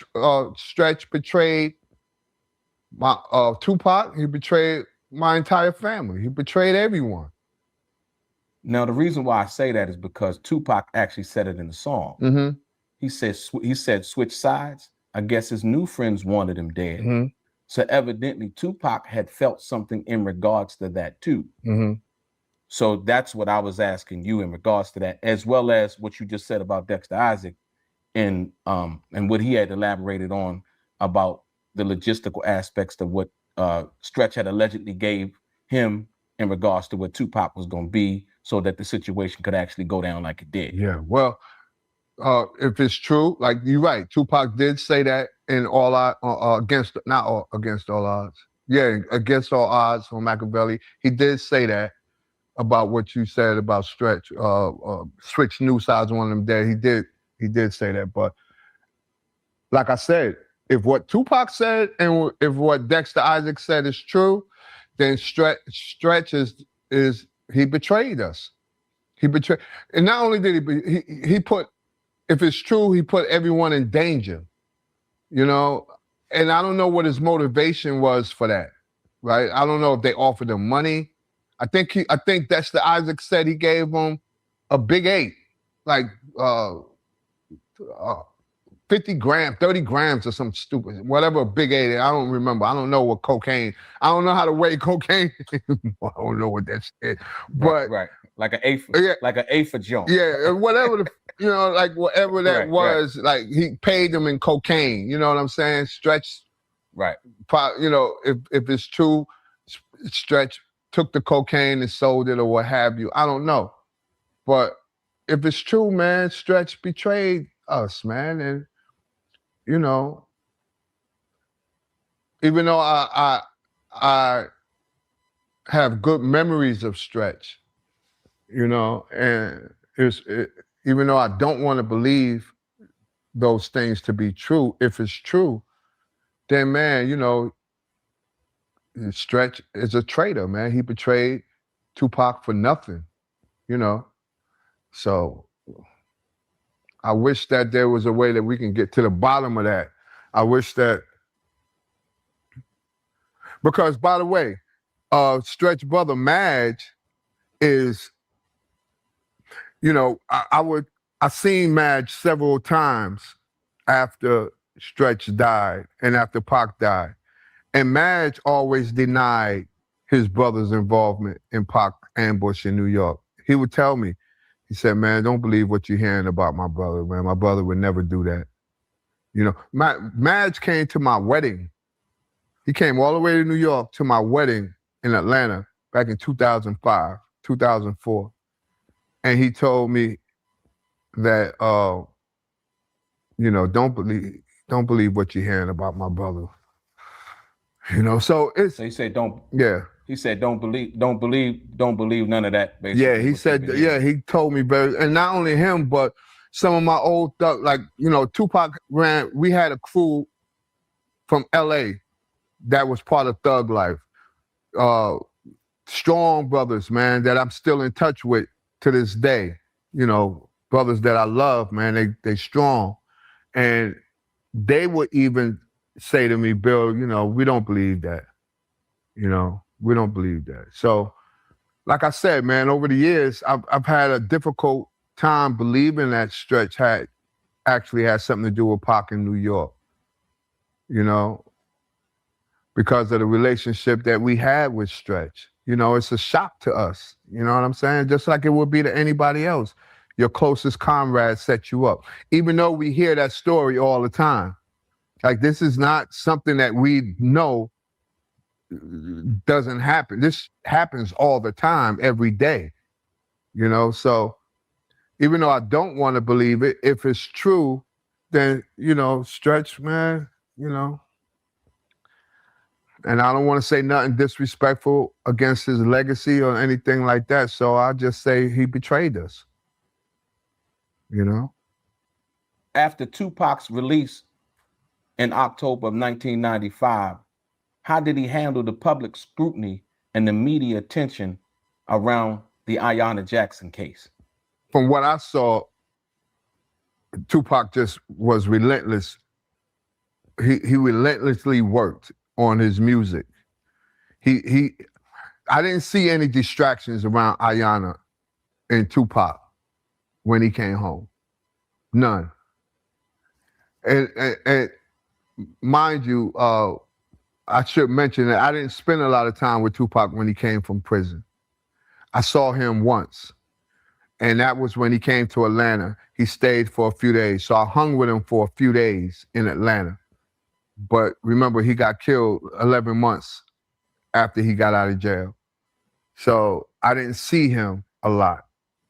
[SPEAKER 8] Stretch betrayed Tupac. He betrayed my entire family. He betrayed everyone.
[SPEAKER 9] Now, the reason why I say that is because Tupac actually said it in the song.
[SPEAKER 8] Mm-hmm.
[SPEAKER 9] He said switch sides. I guess his new friends wanted him dead.
[SPEAKER 8] Mm-hmm.
[SPEAKER 9] So evidently Tupac had felt something in regards to that too.
[SPEAKER 8] Mm-hmm.
[SPEAKER 9] So that's what I was asking you in regards to that, as well as what you just said about Dexter Isaac and what he had elaborated on about the logistical aspects of what Stretch had allegedly gave him in regards to what Tupac was going to be, so that the situation could actually go down like it did.
[SPEAKER 8] Yeah, well, if it's true, like you're right, Tupac did say that in all against all odds. Yeah, against all odds on Machiavelli. He did say that about what you said about Stretch. Switch new sides on him there. He did say that. But like I said, if what Tupac said and if what Dexter Isaac said is true, then Stretch is he betrayed us. He betrayed, and not only did he put, if it's true, he put everyone in danger, you know. And I don't know what his motivation was for that, right? I don't know if they offered him money. I think Dexter Isaac said he gave him a big 8, like 50 grams, 30 grams or something stupid, whatever a big 8 is. I don't remember. I don't know what cocaine. I don't know how to weigh cocaine. I don't know what that is. But
[SPEAKER 9] right. Like an eighth, like an eighth of junk.
[SPEAKER 8] Yeah, whatever like whatever that was,
[SPEAKER 9] right.
[SPEAKER 8] like he paid them in cocaine. You know what I'm saying? Stretch,
[SPEAKER 9] right?
[SPEAKER 8] You know, if it's true, Stretch took the cocaine and sold it or what have you. I don't know, but if it's true, man, Stretch betrayed us, man, and you know, even though I have good memories of Stretch. You know, and even though I don't want to believe those things to be true, if it's true, then man, you know, Stretch is a traitor, man. He betrayed Tupac for nothing, you know. So I wish that there was a way that we can get to the bottom of that. I wish that, because by the way, Stretch brother Madge is you know, I seen Madge several times after Stretch died and after Pac died. And Madge always denied his brother's involvement in Pac ambush in New York. He would tell me, he said, man, don't believe what you're hearing about my brother, man. My brother would never do that. You know, Madge came to my wedding. He came all the way to New York to my wedding in Atlanta back in 2005, 2004. And he told me that, you know, don't believe what you're hearing about my brother. You know, so it's.
[SPEAKER 9] So he said, don't.
[SPEAKER 8] Yeah.
[SPEAKER 9] He said, don't believe none of that. Basically,
[SPEAKER 8] yeah, he said, yeah, he told me very, and not only him, but some of my old thug, like, you know, Tupac we had a crew from LA that was part of Thug Life. Strong brothers, man, that I'm still in touch with to this day. You know, brothers that I love, man, they strong. And they would even say to me, Bill, you know, we don't believe that. You know, we don't believe that. So, like I said, man, over the years, I've had a difficult time believing that Stretch actually had something to do with Pac in New York. You know, because of the relationship that we had with Stretch. You know, it's a shock to us. You know what I'm saying? Just like it would be to anybody else. Your closest comrade set you up. Even though we hear that story all the time. Like, this is not something that we know doesn't happen. This happens all the time, every day. You know, so even though I don't want to believe it, if it's true, then, you know, Stretch, man, you know. And I don't want to say nothing disrespectful against his legacy or anything like that. So I just say he betrayed us. You know?
[SPEAKER 9] After Tupac's release in October of 1995, how did he handle the public scrutiny and the media attention around the Ayanna Jackson case?
[SPEAKER 8] From what I saw, Tupac just was relentless. He relentlessly worked on his music. I didn't see any distractions around Ayanna and Tupac when he came home. None. And mind you, I should mention that I didn't spend a lot of time with Tupac when he came from prison. I saw him once, and that was when he came to Atlanta. He stayed for a few days, so I hung with him for a few days in Atlanta. But remember, he got killed 11 months after he got out of jail. So I didn't see him a lot.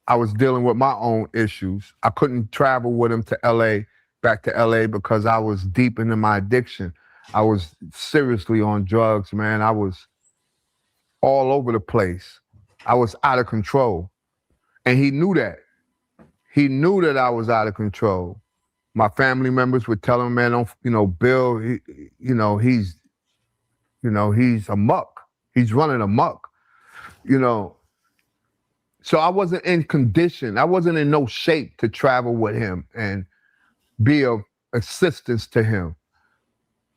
[SPEAKER 8] I was dealing with my own issues. I couldn't travel with him to back to LA, because I was deep into my addiction. I was seriously on drugs, man. I was all over the place. I was out of control. And he knew that. He knew that I was out of control. My family members would tell him, man, Bill, he's amok. He's running amok, So I wasn't in condition. I wasn't in no shape to travel with him and be of assistance to him,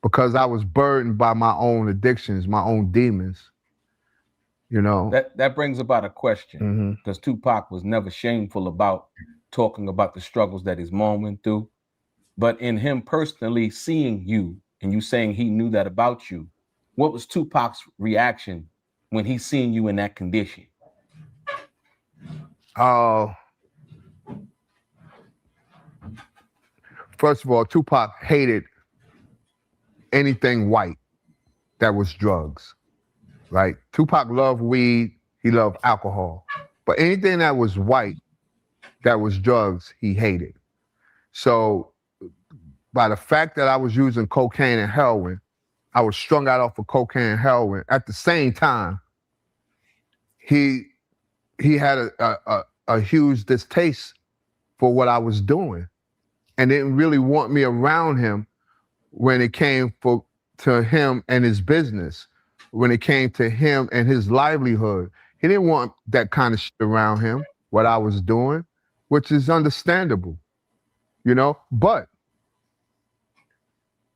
[SPEAKER 8] because I was burdened by my own addictions, my own demons.
[SPEAKER 9] That brings about a question, because Tupac was never shameful about talking about the struggles that his mom went through. But in him personally seeing you and you saying he knew that about you, what was Tupac's reaction when he seen you in that condition?
[SPEAKER 8] First of all, Tupac hated anything white that was drugs, right? Tupac loved weed, he loved alcohol, but anything that was white that was drugs, he hated. So by the fact that I was using cocaine and heroin, I was strung out off of cocaine and heroin. At the same time, he had a huge distaste for what I was doing, and didn't really want me around him when it came to him and his business, when it came to him and his livelihood. He didn't want that kind of shit around him, what I was doing, which is understandable, but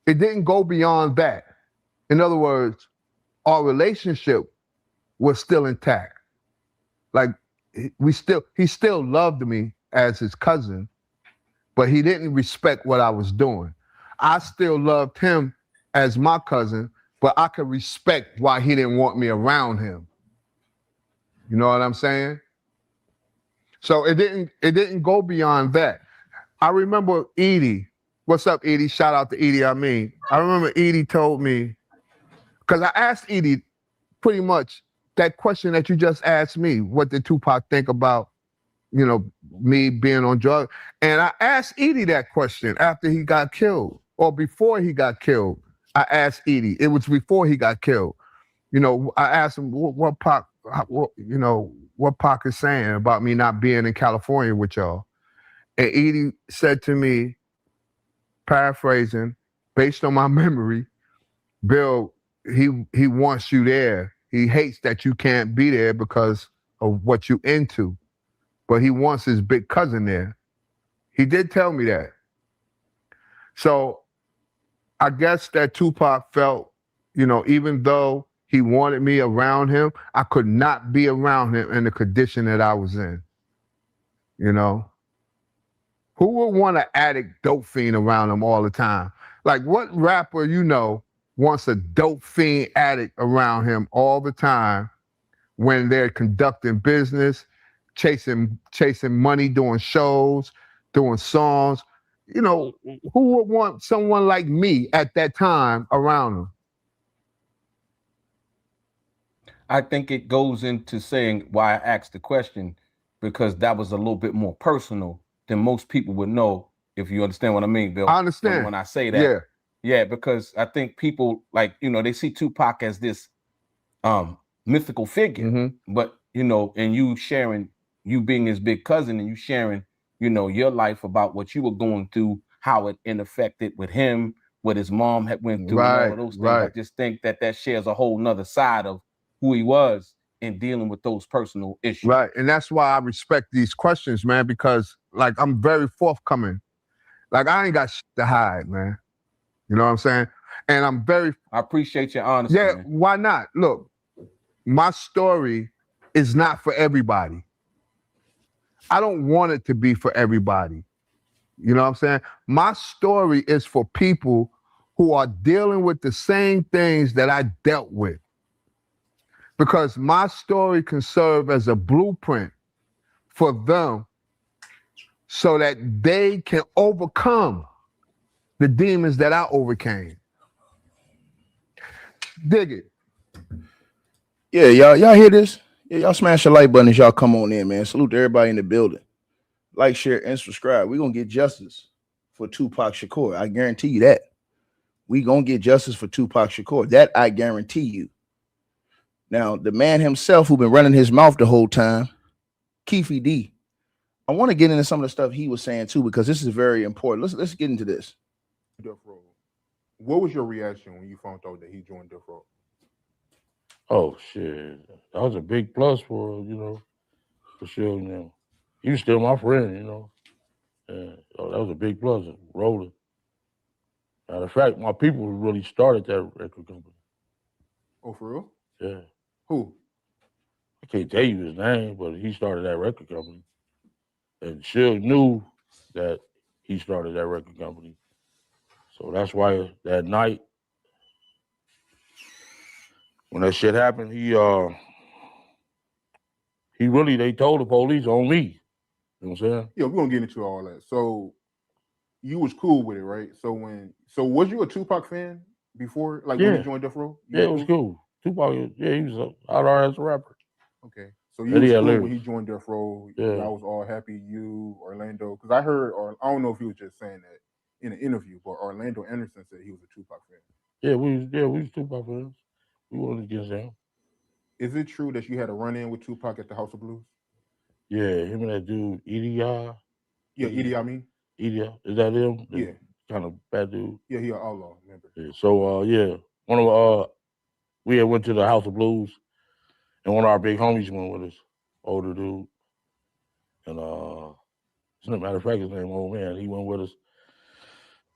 [SPEAKER 8] it didn't go beyond that. In other words, our relationship was still intact. Like, he still loved me as his cousin, but he didn't respect what I was doing. I still loved him as my cousin, but I could respect why he didn't want me around him. You know what I'm saying? So it didn't go beyond that. I remember Edie. What's up, Edie? Shout out to Edie. I remember Edie told me, because I asked Edie pretty much that question that you just asked me. What did Tupac think about, me being on drugs? And I asked Edie that question after he got killed or before he got killed. I asked Edie. It was before he got killed. I asked him what Pac is saying about me not being in California with y'all. And Edie said to me, paraphrasing, based on my memory, Bill, he wants you there. He hates that you can't be there because of what you into, but he wants his big cousin there. He did tell me that. So I guess that Tupac felt, even though he wanted me around him, I could not be around him in the condition that I was in. Who would want an addict dope fiend around him all the time? Like, what rapper wants a dope fiend addict around him all the time when they're conducting business, chasing money, doing shows, doing songs? Who would want someone like me at that time around them?
[SPEAKER 9] I think it goes into saying why I asked the question, because that was a little bit more personal than most people would know, if you understand what I mean, Bill.
[SPEAKER 8] I understand.
[SPEAKER 9] When I say that. Yeah, because I think people they see Tupac as this mythical figure, but and you being his big cousin and you sharing, your life about what you were going through, how it affected with him, what his mom had went through, and all of those things. I just think that shares a whole nother side of who he was in dealing with those personal issues.
[SPEAKER 8] Right, and that's why I respect these questions, man, because I'm very forthcoming. I ain't got shit to hide, man. You know what I'm saying? And I
[SPEAKER 9] appreciate your honesty.
[SPEAKER 8] Yeah,
[SPEAKER 9] man.
[SPEAKER 8] Why not? Look, my story is not for everybody. I don't want it to be for everybody. You know what I'm saying? My story is for people who are dealing with the same things that I dealt with. Because my story can serve as a blueprint for them so that they can overcome the demons that I overcame. Dig it.
[SPEAKER 1] Yeah, y'all hear this? Yeah, y'all smash the like button as y'all come on in, man. Salute to everybody in the building. Like, share, and subscribe. We're going to get justice for Tupac Shakur. I guarantee you that. We're going to get justice for Tupac Shakur. That I guarantee you. Now, the man himself who been running his mouth the whole time, Keefe D. I want to get into some of the stuff he was saying too, because this is very important. Let's get into this.
[SPEAKER 7] Death Row. What was your reaction when you found out that he joined Death Row?
[SPEAKER 6] Oh shit, that was a big plus for for sure. He was still my friend, and so that was a big plus. Rolling. Matter of fact, my people really started that record company.
[SPEAKER 7] Oh, for real?
[SPEAKER 6] Yeah.
[SPEAKER 7] Who?
[SPEAKER 6] I can't tell you his name, but he started that record company. And Suge knew that he started that record company. So that's why that night, when that shit happened, they told the police on me. You know what I'm saying?
[SPEAKER 7] Yeah, we're gonna get into all that. So you was cool with it, right? So was you a Tupac fan before, when you joined Death Row?
[SPEAKER 6] Yeah, it was cool. Tupac, he was out there as a rapper.
[SPEAKER 7] Okay. So you was cool when he joined Death Row. Yeah. I was all happy, you, Orlando, because I heard, or I don't know if he was just saying that in an interview, but Orlando Anderson said he was a Tupac fan.
[SPEAKER 6] Yeah, we was Tupac fans. We wanted against him.
[SPEAKER 7] Is it true that you had a run-in with Tupac at the House of Blues?
[SPEAKER 6] Yeah, him and that dude, Edie. Yeah,
[SPEAKER 7] Edie, I mean.
[SPEAKER 6] Edie, is that him?
[SPEAKER 7] Yeah.
[SPEAKER 6] Kind of bad dude.
[SPEAKER 7] Yeah, he an outlaw, remember?
[SPEAKER 6] Yeah. So one of we had went to the House of Blues, and one of our big homies went with us, older dude, and as a matter of fact, his name Old Man. He went with us,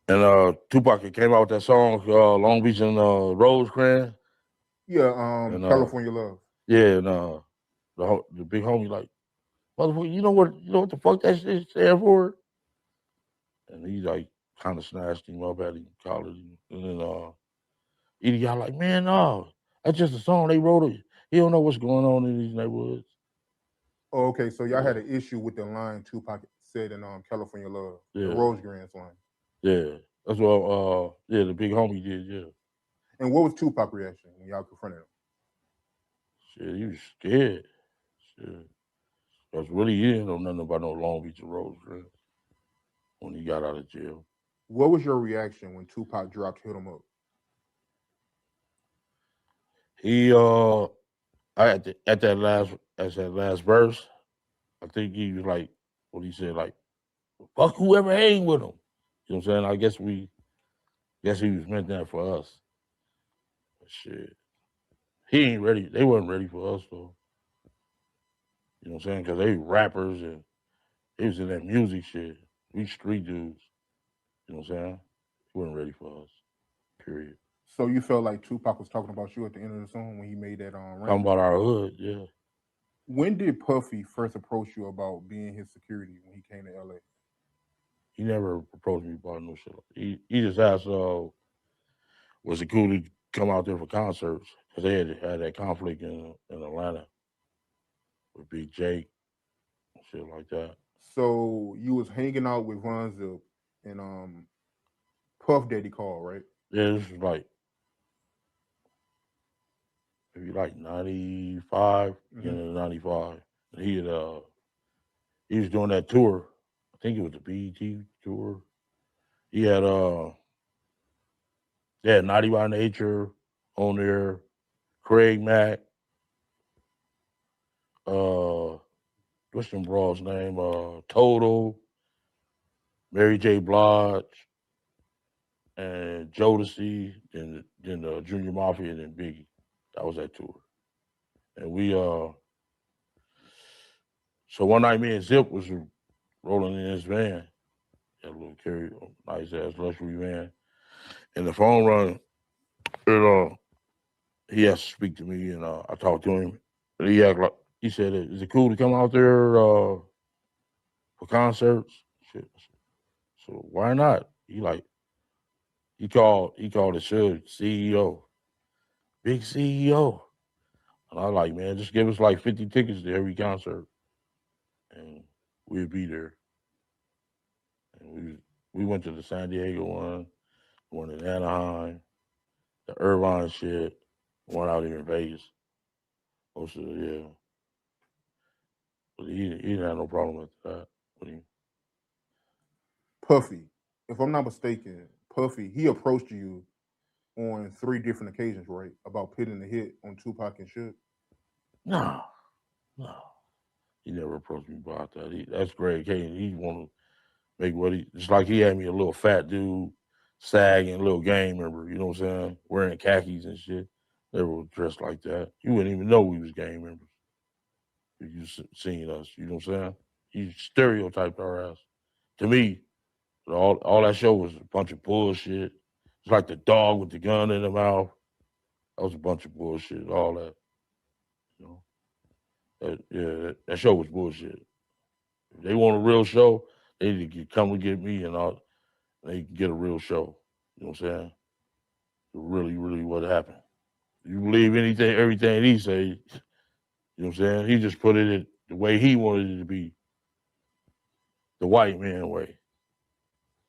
[SPEAKER 6] and Tupac came out with that song, Long Beach and Rosecrans.
[SPEAKER 7] Yeah, California Love.
[SPEAKER 6] Yeah, and the big homie motherfucker, you know what the fuck that shit stand for? And he like kind of snatched him up at him, collared him, and then Edie got like, man, no, that's just a song they wrote. He don't know what's going on in these neighborhoods.
[SPEAKER 7] Oh, okay, so y'all had an issue with the line Tupac said in California Love, the Rosecrans line.
[SPEAKER 6] Yeah, that's what the big homie did. Yeah.
[SPEAKER 7] And what was Tupac's reaction when y'all confronted him?
[SPEAKER 6] Shit, he was scared. Shit. Because really, he didn't know nothing about no Long Beach or Rosecrans when he got out of jail.
[SPEAKER 7] What was your reaction when Tupac dropped "Hit 'Em Up"?
[SPEAKER 6] He at that last verse, I think he was like, what he said, like, fuck whoever hang with him. You know what I'm saying? I guess he was meant that for us. But shit. He ain't ready. They wasn't ready for us though. You know what I'm saying? Because they rappers and they was in that music shit. We street dudes. You know what I'm saying? He wasn't ready for us. Period.
[SPEAKER 7] So you felt like Tupac was talking about you at the end of the song when he made that
[SPEAKER 6] talking about our hood, yeah.
[SPEAKER 7] When did Puffy first approach you about being his security when he came to LA?
[SPEAKER 6] He never approached me about no shit. He just asked, was it cool to come out there for concerts? Because they had that conflict in Atlanta with Big Jake, shit like that.
[SPEAKER 7] So you was hanging out with Von Zip and Puff Daddy called, right?
[SPEAKER 6] Yeah, this was like maybe like 95, beginning of 95. And he was doing that tour. I think it was the BET tour. He had Naughty by Nature on there, Craig Mack, what's them broads' name? Total, Mary J. Blige, and Jodeci, then Junior Mafia, and then Biggie. That was that tour. And we so one night me and Zip was rolling in his van, that little nice ass luxury van, and the phone rang. And he has to speak to me, and I talked to him. And he said, "Is it cool to come out there for concerts?" Shit. So why not? He called the CEO, big CEO. And I like, man, just give us like 50 tickets to every concert, and we'll be there. And we went to the San Diego one in Anaheim, the Irvine shit, one out here in Vegas. Most of yeah. But he didn't have no problem with that.
[SPEAKER 7] Puffy, if I'm not mistaken, Puffy, he approached you on 3 different occasions, right? About pitting the hit on Tupac and Suge?
[SPEAKER 6] No. He never approached me about that. That's Greg Kane. He want to make just like he had me a little fat dude, sagging, a little gang member, you know what I'm saying? Wearing khakis and shit. Never was dressed like that. You wouldn't even know we was gang members if you seen us, you know what I'm saying? He stereotyped our ass. To me, all that show was a bunch of bullshit. It's like the dog with the gun in the mouth. That was a bunch of bullshit, all that. You know? That show was bullshit. If they want a real show, they need to come and get me and they can get a real show. You know what I'm saying? Really, really what happened. You believe everything he say, you know what I'm saying? He just put it the way he wanted it to be. The white man way.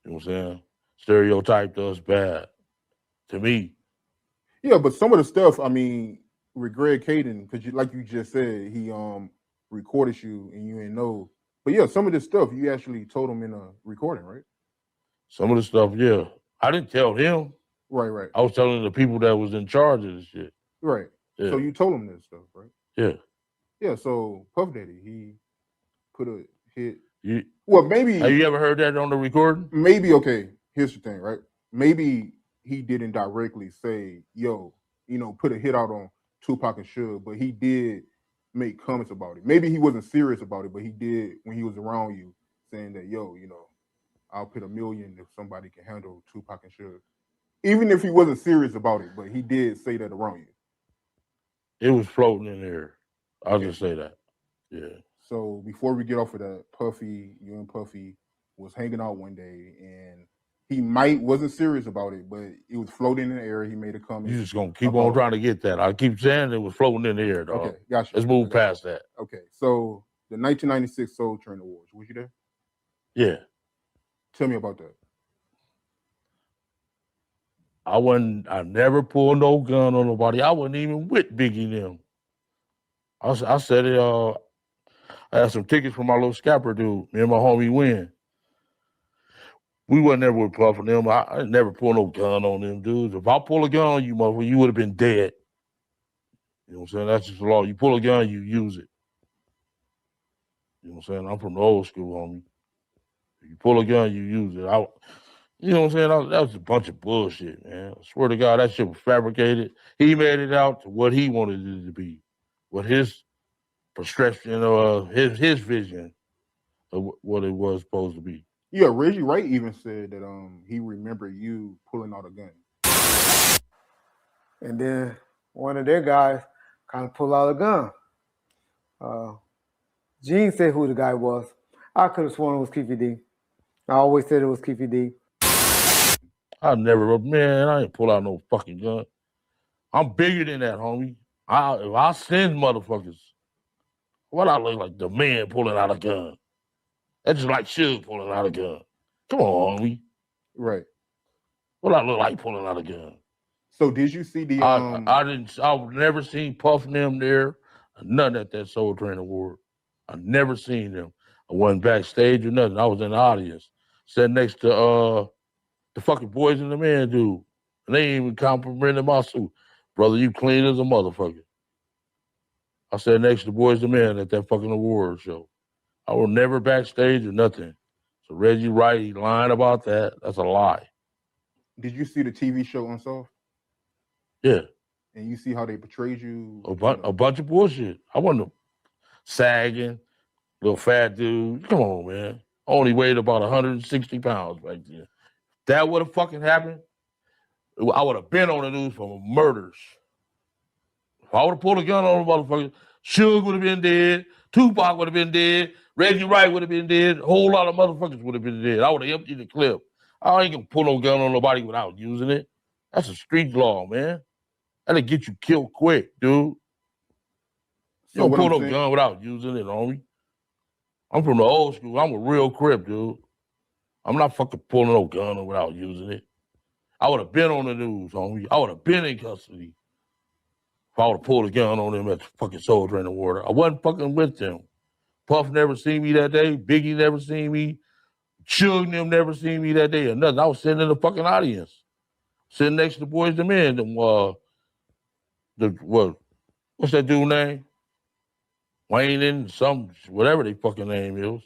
[SPEAKER 6] You know what I'm saying? Stereotyped us bad. To me.
[SPEAKER 7] Yeah, but some of the stuff, I mean, with Greg Caden, because like you just said, he recorded you and you didn't know. But yeah, some of this stuff you actually told him in a recording, right?
[SPEAKER 6] Some of the stuff, yeah. I didn't tell him.
[SPEAKER 7] Right.
[SPEAKER 6] I was telling the people that was in charge of the shit.
[SPEAKER 7] Right.
[SPEAKER 6] Yeah.
[SPEAKER 7] So you told him this stuff, right?
[SPEAKER 6] Yeah.
[SPEAKER 7] Yeah, so Puff Daddy, he put a hit.
[SPEAKER 6] Well, maybe. Have you ever heard that on the recording?
[SPEAKER 7] Maybe, okay. Here's the thing, right? Maybe he didn't directly say, yo, put a hit out on Tupac and Suge, but he did make comments about it. Maybe he wasn't serious about it, but he did when he was around you saying that, yo, I'll put $1 million if somebody can handle Tupac and Suge. Even if he wasn't serious about it, but he did say that around you.
[SPEAKER 6] It was floating in there. I'll just say that. Yeah.
[SPEAKER 7] So before we get off of that, you and Puffy was hanging out one day, and he wasn't serious about it, but it was floating in the air. He made a comment.
[SPEAKER 6] You just gonna keep on trying to get that. I keep saying it was floating in the air, dog.
[SPEAKER 7] Okay, gotcha.
[SPEAKER 6] Let's move past that.
[SPEAKER 7] Okay, so the 1996 Soul Train Awards, was you there?
[SPEAKER 6] Yeah.
[SPEAKER 7] Tell me about that.
[SPEAKER 6] I never pulled no gun on nobody. I wasn't even with Biggie and them. I said it, I had some tickets for my little scapper dude, me and my homie Win. We wasn't never with Puff and them. I never pulled no gun on them dudes. If I pull a gun on you, motherfucker, you would have been dead. You know what I'm saying? That's just the law. You pull a gun, you use it. You know what I'm saying? I'm from the old school, homie. If you pull a gun, you use it. You know what I'm saying? That was a bunch of bullshit, man. I swear to God, that shit was fabricated. He made it out to what he wanted it to be, what his prescription or his vision of what it was supposed to be.
[SPEAKER 7] Yeah, Reggie Wright even said that he remembered you pulling out a gun.
[SPEAKER 10] And then one of their guys kind of pulled out a gun. Gene said who the guy was. I could have sworn it was Keefe D. I always said it was Keefe D.
[SPEAKER 6] I ain't pull out no fucking gun. I'm bigger than that, homie. If I send motherfuckers, what I look like, the man pulling out a gun. That's just like Suge pulling out a gun. Come on, homie.
[SPEAKER 7] Right.
[SPEAKER 6] What I look like pulling out a gun.
[SPEAKER 7] So did you see the
[SPEAKER 6] I've never seen Puff and them there, nothing at that Soul Train Award. I never seen them. I wasn't backstage or nothing. I was in the audience, sitting next to the fucking Boys and the Man dude. And they ain't even complimented my suit. Brother, you clean as a motherfucker. I sat next to Boys and the Man at that fucking award show. I was never backstage or nothing. So Reggie Wright, he lying about that. That's a lie.
[SPEAKER 7] Did you see the TV show Unsolved?
[SPEAKER 6] Yeah.
[SPEAKER 7] And you see how they portrayed you?
[SPEAKER 6] A bunch of bullshit. I wasn't sagging, little fat dude. Come on, man. I only weighed about 160 pounds back then. That would have fucking happened, I would have been on the news for murders. If I would have pulled a gun on a motherfucker, Suge would have been dead, Tupac would have been dead, Reggie Wright would have been dead, a whole lot of motherfuckers would have been dead. I would have emptied the clip. I ain't gonna pull no gun on nobody without using it. That's a street law, man. That'll get you killed quick, dude. You don't pull no gun without using it, homie. I'm from the old school. I'm a real Crip, dude. I'm not fucking pulling no gun without using it. I would have been on the news, homie. I would have been in custody if I would have pulled a gun on them at the fucking Soul Train Award. I wasn't fucking with them. Puff never seen me that day. Biggie never seen me. Suge and them never seen me that day or nothing. I was sitting in the fucking audience, sitting next to the Boys and Men. What's that dude's name? Wayne and whatever they fucking name is.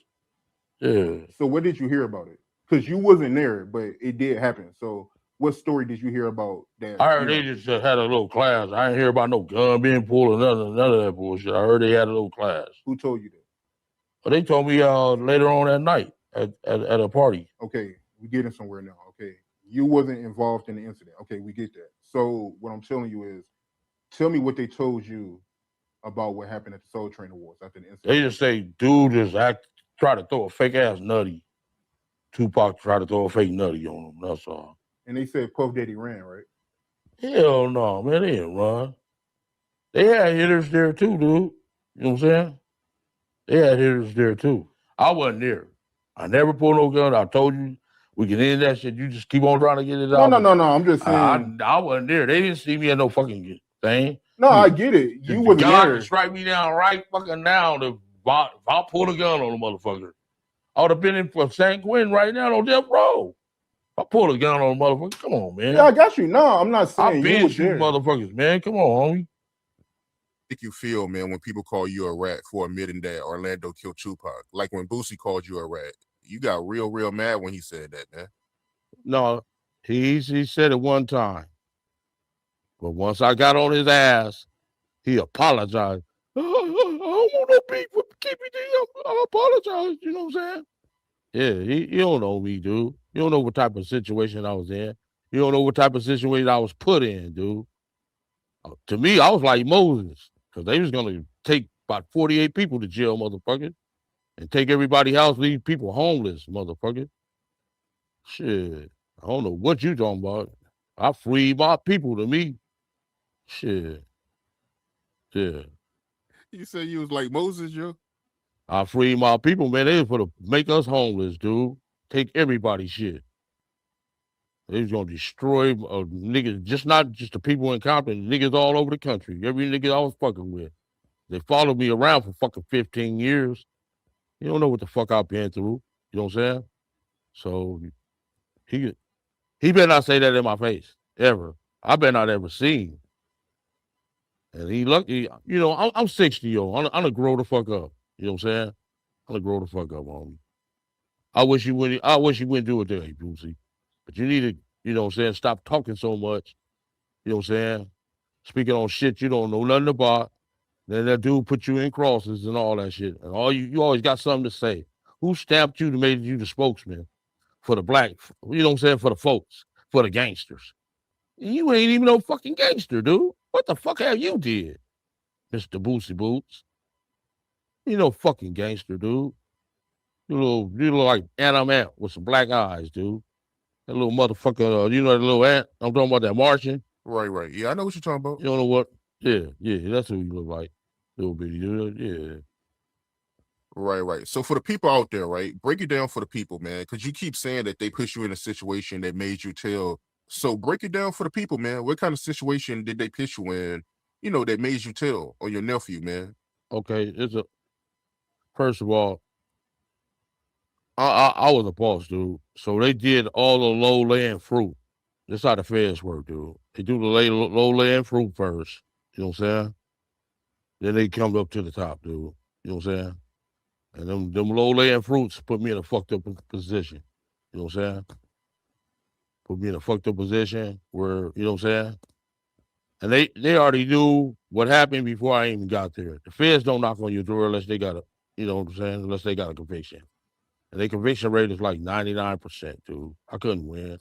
[SPEAKER 6] Yeah.
[SPEAKER 7] So what did you hear about it? Because you wasn't there, but it did happen. So what story did you hear about that?
[SPEAKER 6] I heard they just had a little class. I didn't hear about no gun being pulled or none of that bullshit. I heard they had a little class.
[SPEAKER 7] Who told you that?
[SPEAKER 6] Well, they told me later on that night at a party.
[SPEAKER 7] Okay, we're getting somewhere now. Okay, you wasn't involved in the incident. Okay, we get that. So what I'm telling you is, tell me what they told you about what happened at the Soul Train Awards after the incident.
[SPEAKER 6] They just say, dude just tried to throw a fake ass nutty. Tupac tried to throw a fake nutty on him. That's all.
[SPEAKER 7] And they said Puff Daddy ran, right?
[SPEAKER 6] Hell no, man. They didn't run. They had hitters there too, dude. You know what I'm saying? They had hitters there too. I wasn't there. I never pulled no gun. I told you we can end that shit. You just keep on trying to get it out.
[SPEAKER 7] No. I'm just saying.
[SPEAKER 6] I wasn't there. They didn't see me at no fucking thing.
[SPEAKER 7] No, I get it. You wasn't
[SPEAKER 6] God
[SPEAKER 7] there.
[SPEAKER 6] Strike me down right fucking now. If I pulled a gun on a motherfucker, I would have been in for San Quentin right now on death row. I pulled a gun on a motherfucker. Come on, man.
[SPEAKER 7] Yeah, I got you. No, I'm not saying
[SPEAKER 6] I've been shooting motherfuckers, man. Come on, homie.
[SPEAKER 11] Think you feel, man, when people call you a rat for admitting that Orlando killed Tupac? Like when Boosie called you a rat. You got real mad when he said that, man.
[SPEAKER 6] No, he said it one time. But once I got on his ass, he apologized. I don't want no beef with Keefe D. I apologize. You know what I'm saying? Yeah, you don't know me, dude. You don't know what type of situation I was in. You don't know what type of situation I was put in, dude. To me, I was like Moses, because they was going to take about 48 people to jail, motherfucker. And take everybody's house, leave people homeless, motherfucker. Shit. I don't know what you talking about. I freed my people to me. Shit. Yeah.
[SPEAKER 11] You said you was like Moses, yo?
[SPEAKER 6] I freed my people, man. They was for to make us homeless, dude. Take everybody's shit. They was gonna destroy niggas, not just the people in Compton, niggas all over the country. Every nigga I was fucking with. They followed me around for fucking 15 years. You don't know what the fuck I've been through. You know what I'm saying? So he better not say that in my face, ever. I better not ever see him. And he lucky, you know, I'm 60, yo. I'm gonna grow the fuck up. You know what I'm saying? I'm gonna grow the fuck up on me. I wish you wouldn't do it today, Boosie. But you need to, you know what I'm saying, stop talking so much. You know what I'm saying? Speaking on shit you don't know nothing about. Then that dude put you in crosses and all that shit. And all you always got something to say. Who stamped you to made you the spokesman for the black, you know what I'm saying, for the folks, for the gangsters? You ain't even no fucking gangster, dude. What the fuck have you did, Mr. Boosie Boots? You no fucking gangster, dude. You look like Anna Ant with some black eyes, dude. That little motherfucker, you know that little ant? I'm talking about that Martian.
[SPEAKER 11] Right. Yeah, I know what you're talking about.
[SPEAKER 6] You don't know what? Yeah, that's who you look like. Little bitty dude, yeah.
[SPEAKER 11] Right. So for the people out there, right, break it down for the people, man, because you keep saying that they put you in a situation that made you tell. So break it down for the people, man. What kind of situation did they put you in, you know, that made you tell on your nephew, man?
[SPEAKER 6] Okay, first of all, I was a boss, dude. So they did all the low-laying fruit. That's how the feds work, dude. They do the low-laying fruit first. You know what I'm saying? Then they come up to the top, dude. You know what I'm saying? And them low-laying fruits put me in a fucked up position. You know what I'm saying? Put me in a fucked up position where, you know what I'm saying? And they already knew what happened before I even got there. The feds don't knock on your door unless they got you know what I'm saying? Unless they got a conviction. And their conviction rate is like 99%, dude. I couldn't win.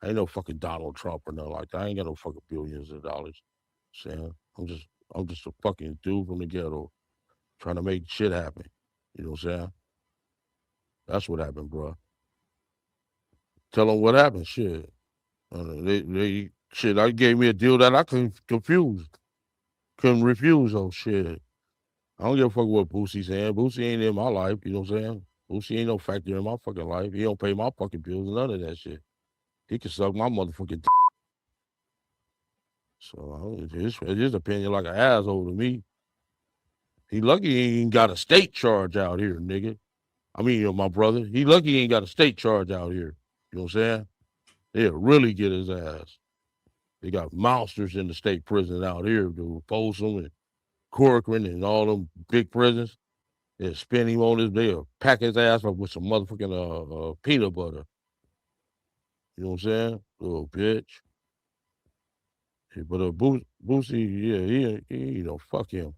[SPEAKER 6] I ain't no fucking Donald Trump or nothing like that. I ain't got no fucking billions of dollars. Saying I'm just a fucking dude from the ghetto trying to make shit happen. You know what I'm saying? That's what happened, bro. Tell them what happened. Shit. I gave me a deal that I couldn't refuse. Oh shit. I don't give a fuck what Boosie's saying. Boosie ain't in my life. You know what I'm saying? Boosie ain't no factor in my fucking life. He don't pay my fucking bills, none of that shit. He can suck my motherfucking dick. So his opinion like an asshole to me. He lucky he ain't got a state charge out here, nigga. I mean, you know, my brother. He lucky he ain't got a state charge out here. You know what I'm saying? They'll really get his ass. They got monsters in the state prison out here, dude. Folsom and Corcoran and all them big prisons. They'll spin him on they'll pack his ass up with some motherfucking peanut butter. You know what I'm saying? Little bitch. Yeah, but Boosie, he you know, fuck him.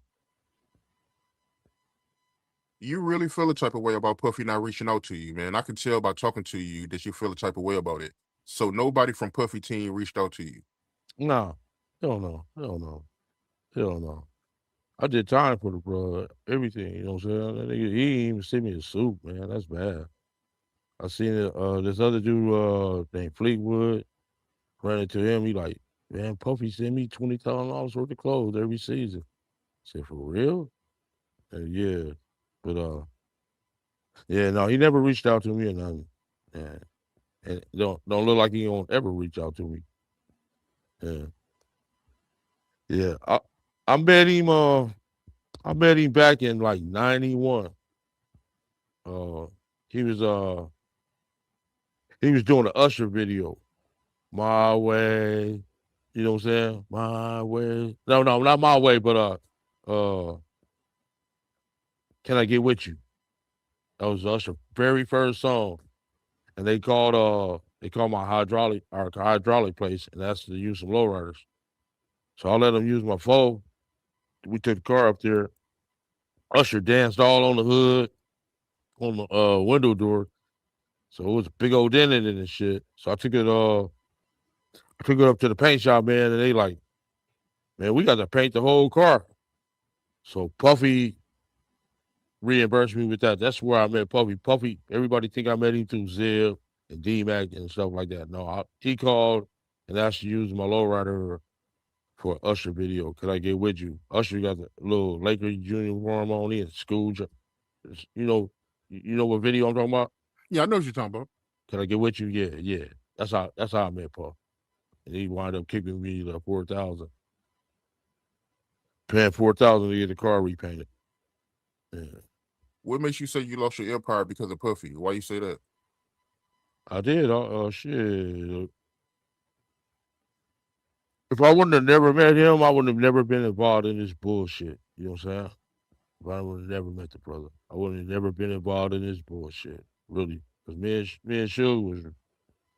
[SPEAKER 11] You really feel a type of way about Puffy not reaching out to you, man. I can tell by talking to you that you feel a type of way about it. So nobody from Puffy team reached out to you.
[SPEAKER 6] No. Hell no. I did time for the bro, everything, you know what I'm saying? That nigga, he ain't even send me a suit, man. That's bad. I seen it, this other dude named Fleetwood, ran into him. He like, man, Puffy send me $20,000 worth of clothes every season. I said, for real? Yeah. But yeah, no, he never reached out to me or nothing. Yeah. And don't look like he won't ever reach out to me. Yeah. Yeah. I met him back in like 91. He was doing an Usher video. My Way. You know what I'm saying? My Way. No, not My Way, but Can I Get With You? That was Usher's very first song. And they called my hydraulic place and asked to use some lowriders. So I let them use my phone. We took the car up there. Usher danced all on the hood, on the window door. So it was a big old dent in it and shit. So I took it up to the paint shop, man, and they like, man, we got to paint the whole car. So Puffy reimbursed me with that. That's where I met Puffy. Puffy, everybody think I met him through Zib and D-Mac and stuff like that. No, he called and asked to use my lowrider for Usher video. Could I get with you? Usher got the little Lakers uniform on in school. You know what video I'm talking about?
[SPEAKER 11] Yeah, I know what you're talking about.
[SPEAKER 6] Can I get with you? Yeah. That's how I met Puff. And he wound up kicking me the $4,000. Paying $4,000 to get the car repainted. Yeah.
[SPEAKER 11] What makes you say you lost your empire because of Puffy? Why you say that?
[SPEAKER 6] I did. Shit. If I wouldn't have never met him, I wouldn't have never been involved in this bullshit. You know what I'm saying? If I would have never met the brother, I wouldn't have never been involved in this bullshit. Really. Because me and Suge was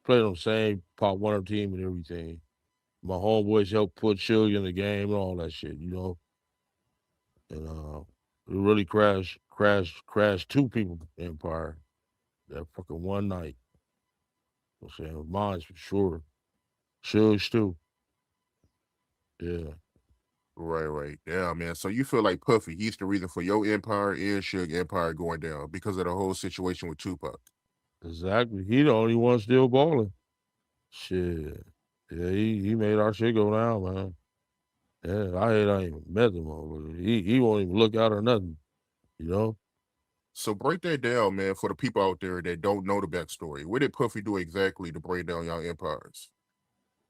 [SPEAKER 6] playing on the same Pop Warner team and everything. My homeboys helped put Suge in the game and all that shit, you know? And it really crashed two people's empire that fucking one night. You know what I'm saying? Mine's for sure. Suge's too. Yeah.
[SPEAKER 11] Right. Yeah, man. So you feel like Puffy, he's the reason for your empire and Suge empire going down because of the whole situation with Tupac.
[SPEAKER 6] Exactly. He the only one still balling. Shit. Yeah, he made our shit go down, man. Yeah, I ain't even met him over. He won't even look out or nothing, you know?
[SPEAKER 11] So break that down, man, for the people out there that don't know the backstory. What did Puffy do exactly to break down y'all empires?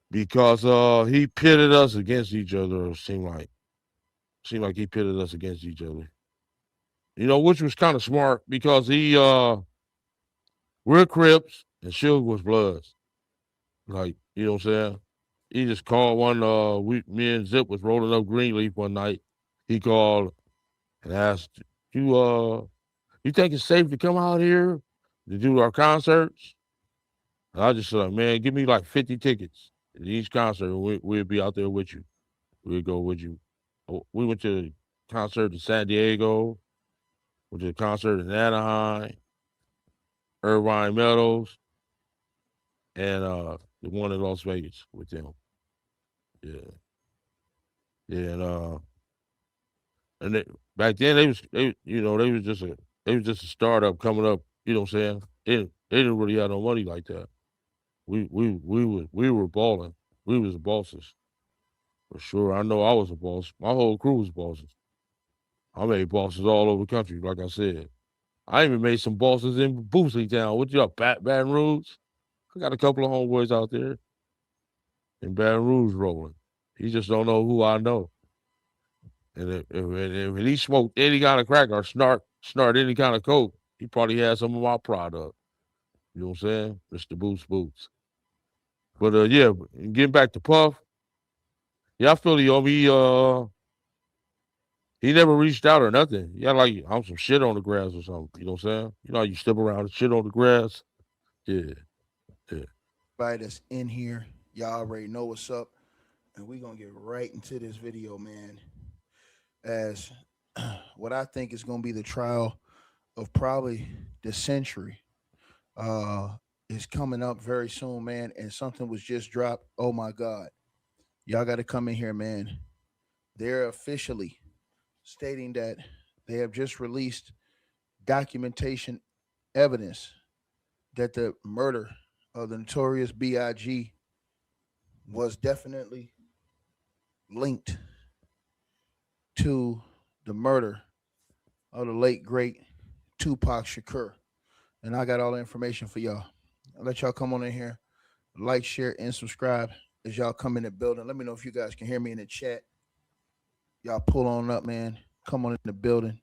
[SPEAKER 6] Because he pitted us against each other, it seemed like he pitted us against each other. You know, which was kind of smart because we're Crips and Suge was Bloods. Like, you know what I'm saying? He just called one, me and Zip was rolling up Greenleaf one night. He called and asked, you think it's safe to come out here to do our concerts? And I just said, man, give me like 50 tickets at each concert. We'll be out there with you. We'll go with you. We went to the concert in San Diego, went to the concert in Anaheim, Irvine Meadows, and the one in Las Vegas with them. Yeah, and back then they was just a startup coming up. You know what I'm saying? They didn't really have no money like that. We were balling. We was the bosses for sure. I know I was a boss. My whole crew was bosses. I made bosses all over the country, like I said. I even made some bosses in Boosley Town. What you up, Baton Rouge? I got a couple of homeboys out there in Baton Rouge rolling. He just don't know who I know. And if he smoked any kind of crack or snort any kind of coke, he probably had some of my product. You know what I'm saying? Mr. Boots. But yeah, getting back to Puff, yeah, I feel he owe me. He never reached out or nothing. He had like I'm some shit on the grass or something. You know what I'm saying? You know how you step around and shit on the grass? Yeah.
[SPEAKER 1] Everybody that's in here, y'all already know what's up. And we're going to get right into this video, man. As what I think is going to be the trial of probably the century is coming up very soon, man. And something was just dropped. Oh, my God. Y'all got to come in here, man. They're officially stating that they have just released documentation evidence that the murder of the notorious B.I.G. was definitely linked to the murder of the late, great Tupac Shakur. And I got all the information for y'all. I'll let y'all come on in here, like, share, and subscribe as y'all come in the building. Let me know if you guys can hear me in the chat. Y'all pull on up, man. Come on in the building.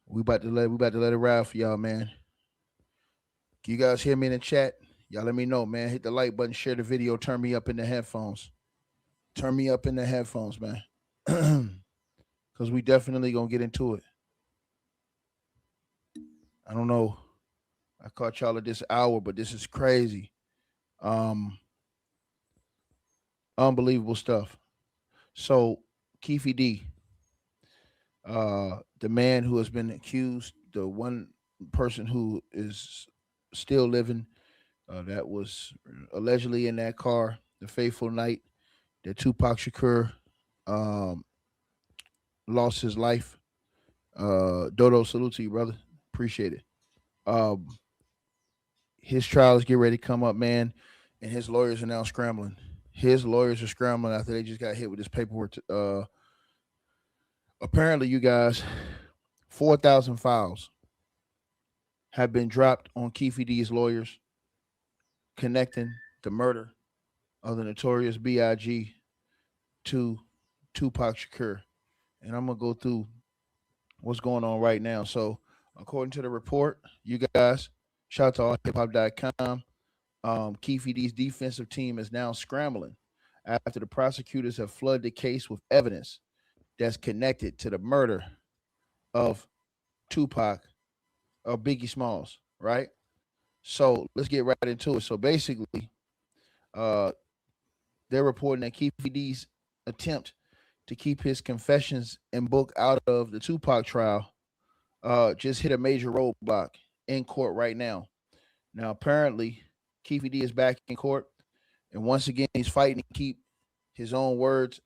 [SPEAKER 1] We about to let it ride for y'all, man. Can you guys hear me in the chat? Y'all let me know, man. Hit the like button, share the video, turn me up in the headphones. Turn me up in the headphones, man. Because we definitely going to get into it. I don't know. I caught y'all at this hour, but this is crazy. Unbelievable stuff. So, Keefe D, the man who has been accused, the one person who is still living, that was allegedly in that car the fateful night that Tupac Shakur lost his life. Dodo, salute to you, brother. Appreciate it. His trial is getting ready to come up, man, and his lawyers are now scrambling. His lawyers are scrambling after they just got hit with this paperwork. Apparently, you guys, 4,000 files have been dropped on Keefe D's lawyers connecting the murder of the notorious B.I.G. to Tupac Shakur. And I'm going to go through what's going on right now. So, according to the report, you guys, shout out to allhiphop.com. Keefe D's defensive team is now scrambling after the prosecutors have flooded the case with evidence that's connected to the murder of Tupac or Biggie Smalls, right? So let's get right into it. So basically, they're reporting that Keefe D's attempt to keep his confessions and book out of the Tupac trial just hit a major roadblock in court right now. Now, apparently, Keefe D is back in court, and once again, he's fighting to keep his own words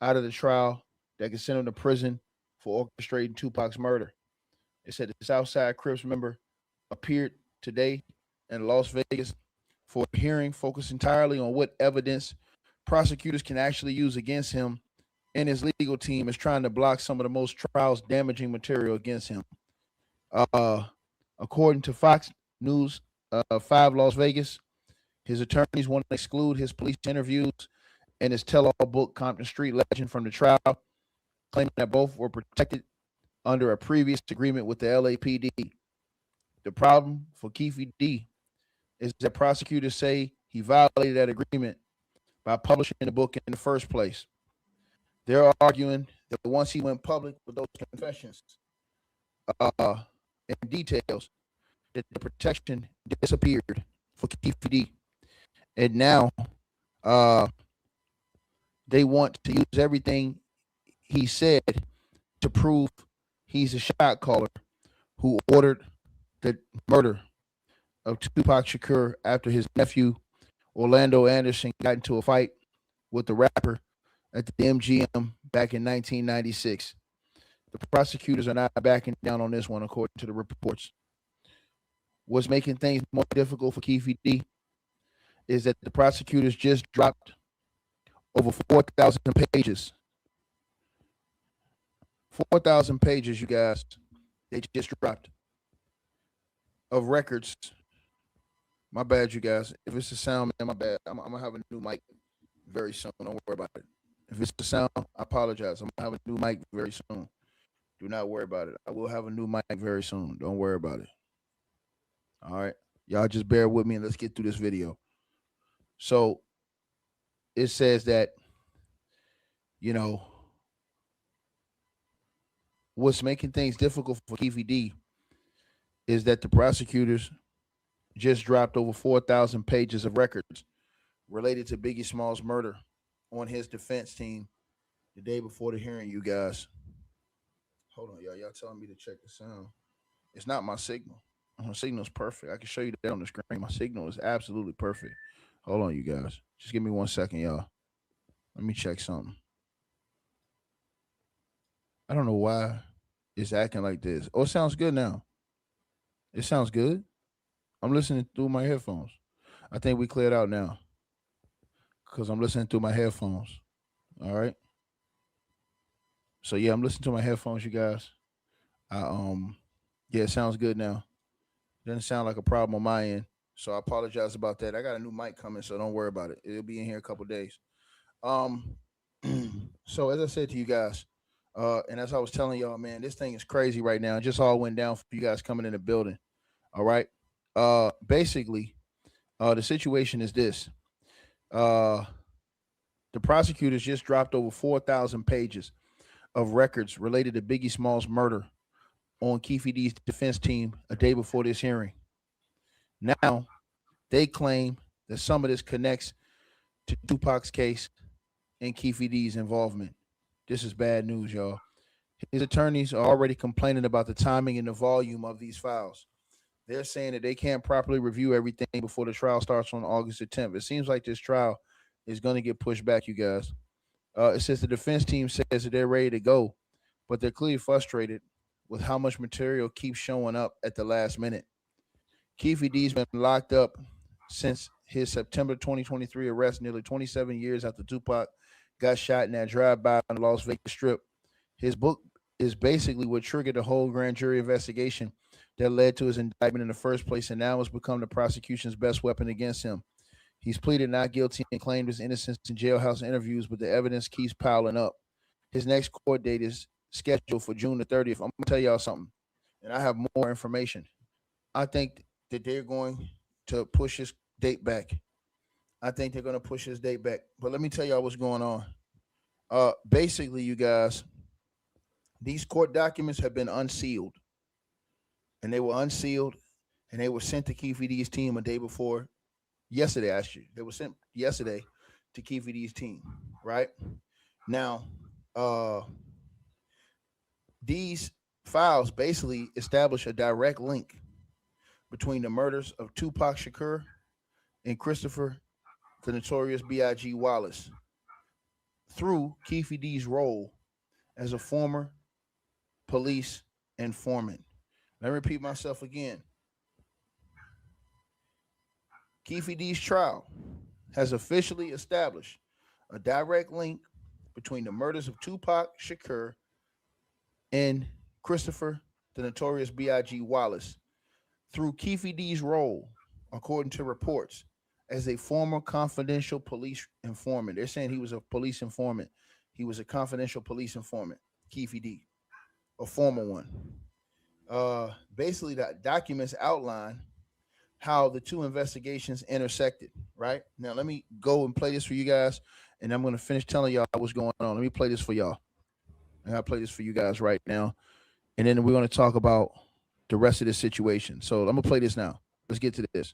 [SPEAKER 1] out of the trial that could send him to prison for orchestrating Tupac's murder. It said the South Side Crips member appeared today in Las Vegas for a hearing focused entirely on what evidence prosecutors can actually use against him, and his legal team is trying to block some of the most trials damaging material against him. According to Fox News 5 Las Vegas, his attorneys want to exclude his police interviews and his tell-all book, Compton Street Legend, from the trial, claiming that both were protected under a previous agreement with the LAPD. The problem for Keefe D is that prosecutors say he violated that agreement by publishing the book in the first place. They're arguing that once he went public with those confessions and details, that the protection disappeared for Keefe D. And now they want to use everything he said to prove he's a shot caller who ordered the murder of Tupac Shakur after his nephew Orlando Anderson got into a fight with the rapper at the MGM back in 1996. The prosecutors are not backing down on this one, according to the reports. What's making things more difficult for Keefe D is that the prosecutors just dropped over 4,000 pages. 4,000 pages, you guys. They just dropped of records. My bad, you guys. If it's the sound, man, my bad. I'm gonna have a new mic very soon. Don't worry about it. If it's the sound, I apologize. I'm gonna have a new mic very soon. Do not worry about it. I will have a new mic very soon. Don't worry about it. All right. Y'all just bear with me and let's get through this video. So it says that, you know, what's making things difficult for Keefe D is that the prosecutors just dropped over 4,000 pages of records related to Biggie Smalls' murder on his defense team the day before the hearing, you guys. Hold on, y'all. Y'all telling me to check the sound. It's not my signal. My signal's perfect. I can show you that on the screen. My signal is absolutely perfect. Hold on, you guys. Just give me 1 second, y'all. Let me check something. I don't know why it's acting like this. Oh, it sounds good now. It sounds good. I'm listening through my headphones. I think we cleared out now because I'm listening through my headphones. All right. So yeah, I'm listening to my headphones, you guys. Yeah, it sounds good now. Doesn't sound like a problem on my end. So I apologize about that. I got a new mic coming, so don't worry about it. It'll be in here a couple days. So as I said to you guys, and as I was telling y'all, man, this thing is crazy right now. It just all went down for you guys coming in the building. All right. Basically, the situation is this. The prosecutors just dropped over 4,000 pages of records related to Biggie Smalls' murder on Keefe D's defense team a day before this hearing. Now, they claim that some of this connects to Tupac's case and Keefe D's involvement. This is bad news, y'all. His attorneys are already complaining about the timing and the volume of these files. They're saying that they can't properly review everything before the trial starts on August the 10th. It seems like this trial is going to get pushed back, you guys. It says the defense team says that they're ready to go, but they're clearly frustrated with how much material keeps showing up at the last minute. Keefe D's been locked up since his September 2023 arrest, nearly 27 years after Tupac got shot in that drive-by on the Las Vegas Strip. His book is basically what triggered the whole grand jury investigation that led to his indictment in the first place, and now has become the prosecution's best weapon against him. He's pleaded not guilty and claimed his innocence in jailhouse interviews, but the evidence keeps piling up. His next court date is scheduled for June the 30th. I'm going to tell y'all something, and I have more information. I think that they're going to push his date back. I think they're going to push his date back. But let me tell y'all what's going on. Basically, you guys, these court documents have been unsealed. And they were unsealed, and they were sent to Keefe D's team a day before. Yesterday, actually. They were sent yesterday to Keefe D's team, right? Now, these files basically establish a direct link between the murders of Tupac Shakur and Christopher, the Notorious B.I.G. Wallace, through Keefe D's role as a former police informant. Let me repeat myself again. Keefe D's trial has officially established a direct link between the murders of Tupac Shakur and Christopher, the Notorious B.I.G. Wallace, through Keefe D's role, according to reports, as a former confidential police informant. They're saying he was a police informant. He was a confidential police informant, Keefe D, a former one. Basically, that documents outline how the two investigations intersected, right? Now, let me go and play this for you guys, and I'm going to finish telling y'all what's going on. Let me play this for y'all. And I'll play this for you guys right now, and then we're going to talk about the rest of this situation. So I'm going to play this now. Let's get to this.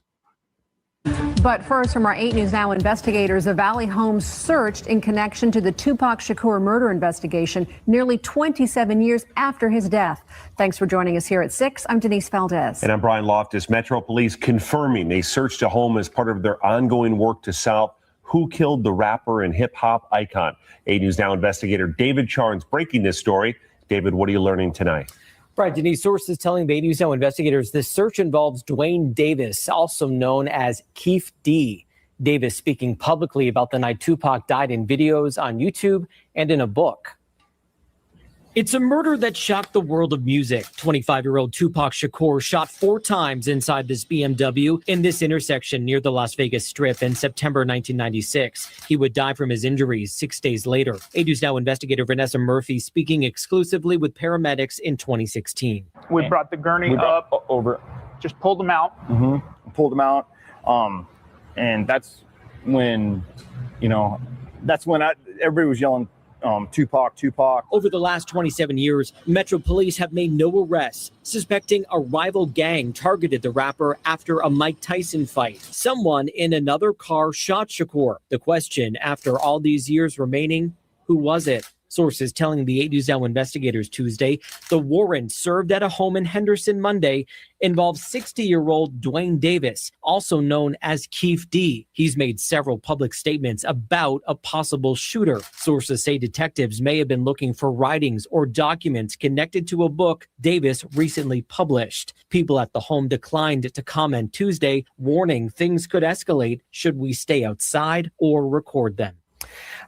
[SPEAKER 12] But first, from our 8 News Now investigators, a Valley home searched in connection to the Tupac Shakur murder investigation nearly 27 years after his death. Thanks for joining us here at 6. I'm Denise Valdez.
[SPEAKER 13] And I'm Brian Loftus. Metro Police confirming they searched a home as part of their ongoing work to solve who killed the rapper and hip-hop icon. 8 News Now investigator David Charnes breaking this story. David, what are you learning tonight?
[SPEAKER 14] Right, Denise, sources telling the 8 News Now investigators this search involves Duane Davis, also known as Keefe D. Davis speaking publicly about the night Tupac died in videos on YouTube and in a book. It's a murder that shocked the world of music. 25-year-old Tupac Shakur shot 4 times inside this BMW in this intersection near the Las Vegas Strip in September 1996. He would die from his injuries 6 days later. 8 News Now investigator Vanessa Murphy speaking exclusively with paramedics in 2016.
[SPEAKER 15] We brought the gurney up, over, just pulled him out, pulled him out. And that's when, everybody was yelling, Tupac, Tupac.
[SPEAKER 14] Over the last 27 years, Metro Police have made no arrests, suspecting a rival gang targeted the rapper after a Mike Tyson fight. Someone in another car shot Shakur. The question, after all these years remaining, who was it? Sources telling the 8 News Now investigators Tuesday the warrant served at a home in Henderson Monday involves 60-year-old Duane Davis, also known as Keefe D. He's made several public statements about a possible shooter. Sources say detectives may have been looking for writings or documents connected to a book Davis recently published. People at the home declined to comment Tuesday, warning things could escalate should we stay outside or record them.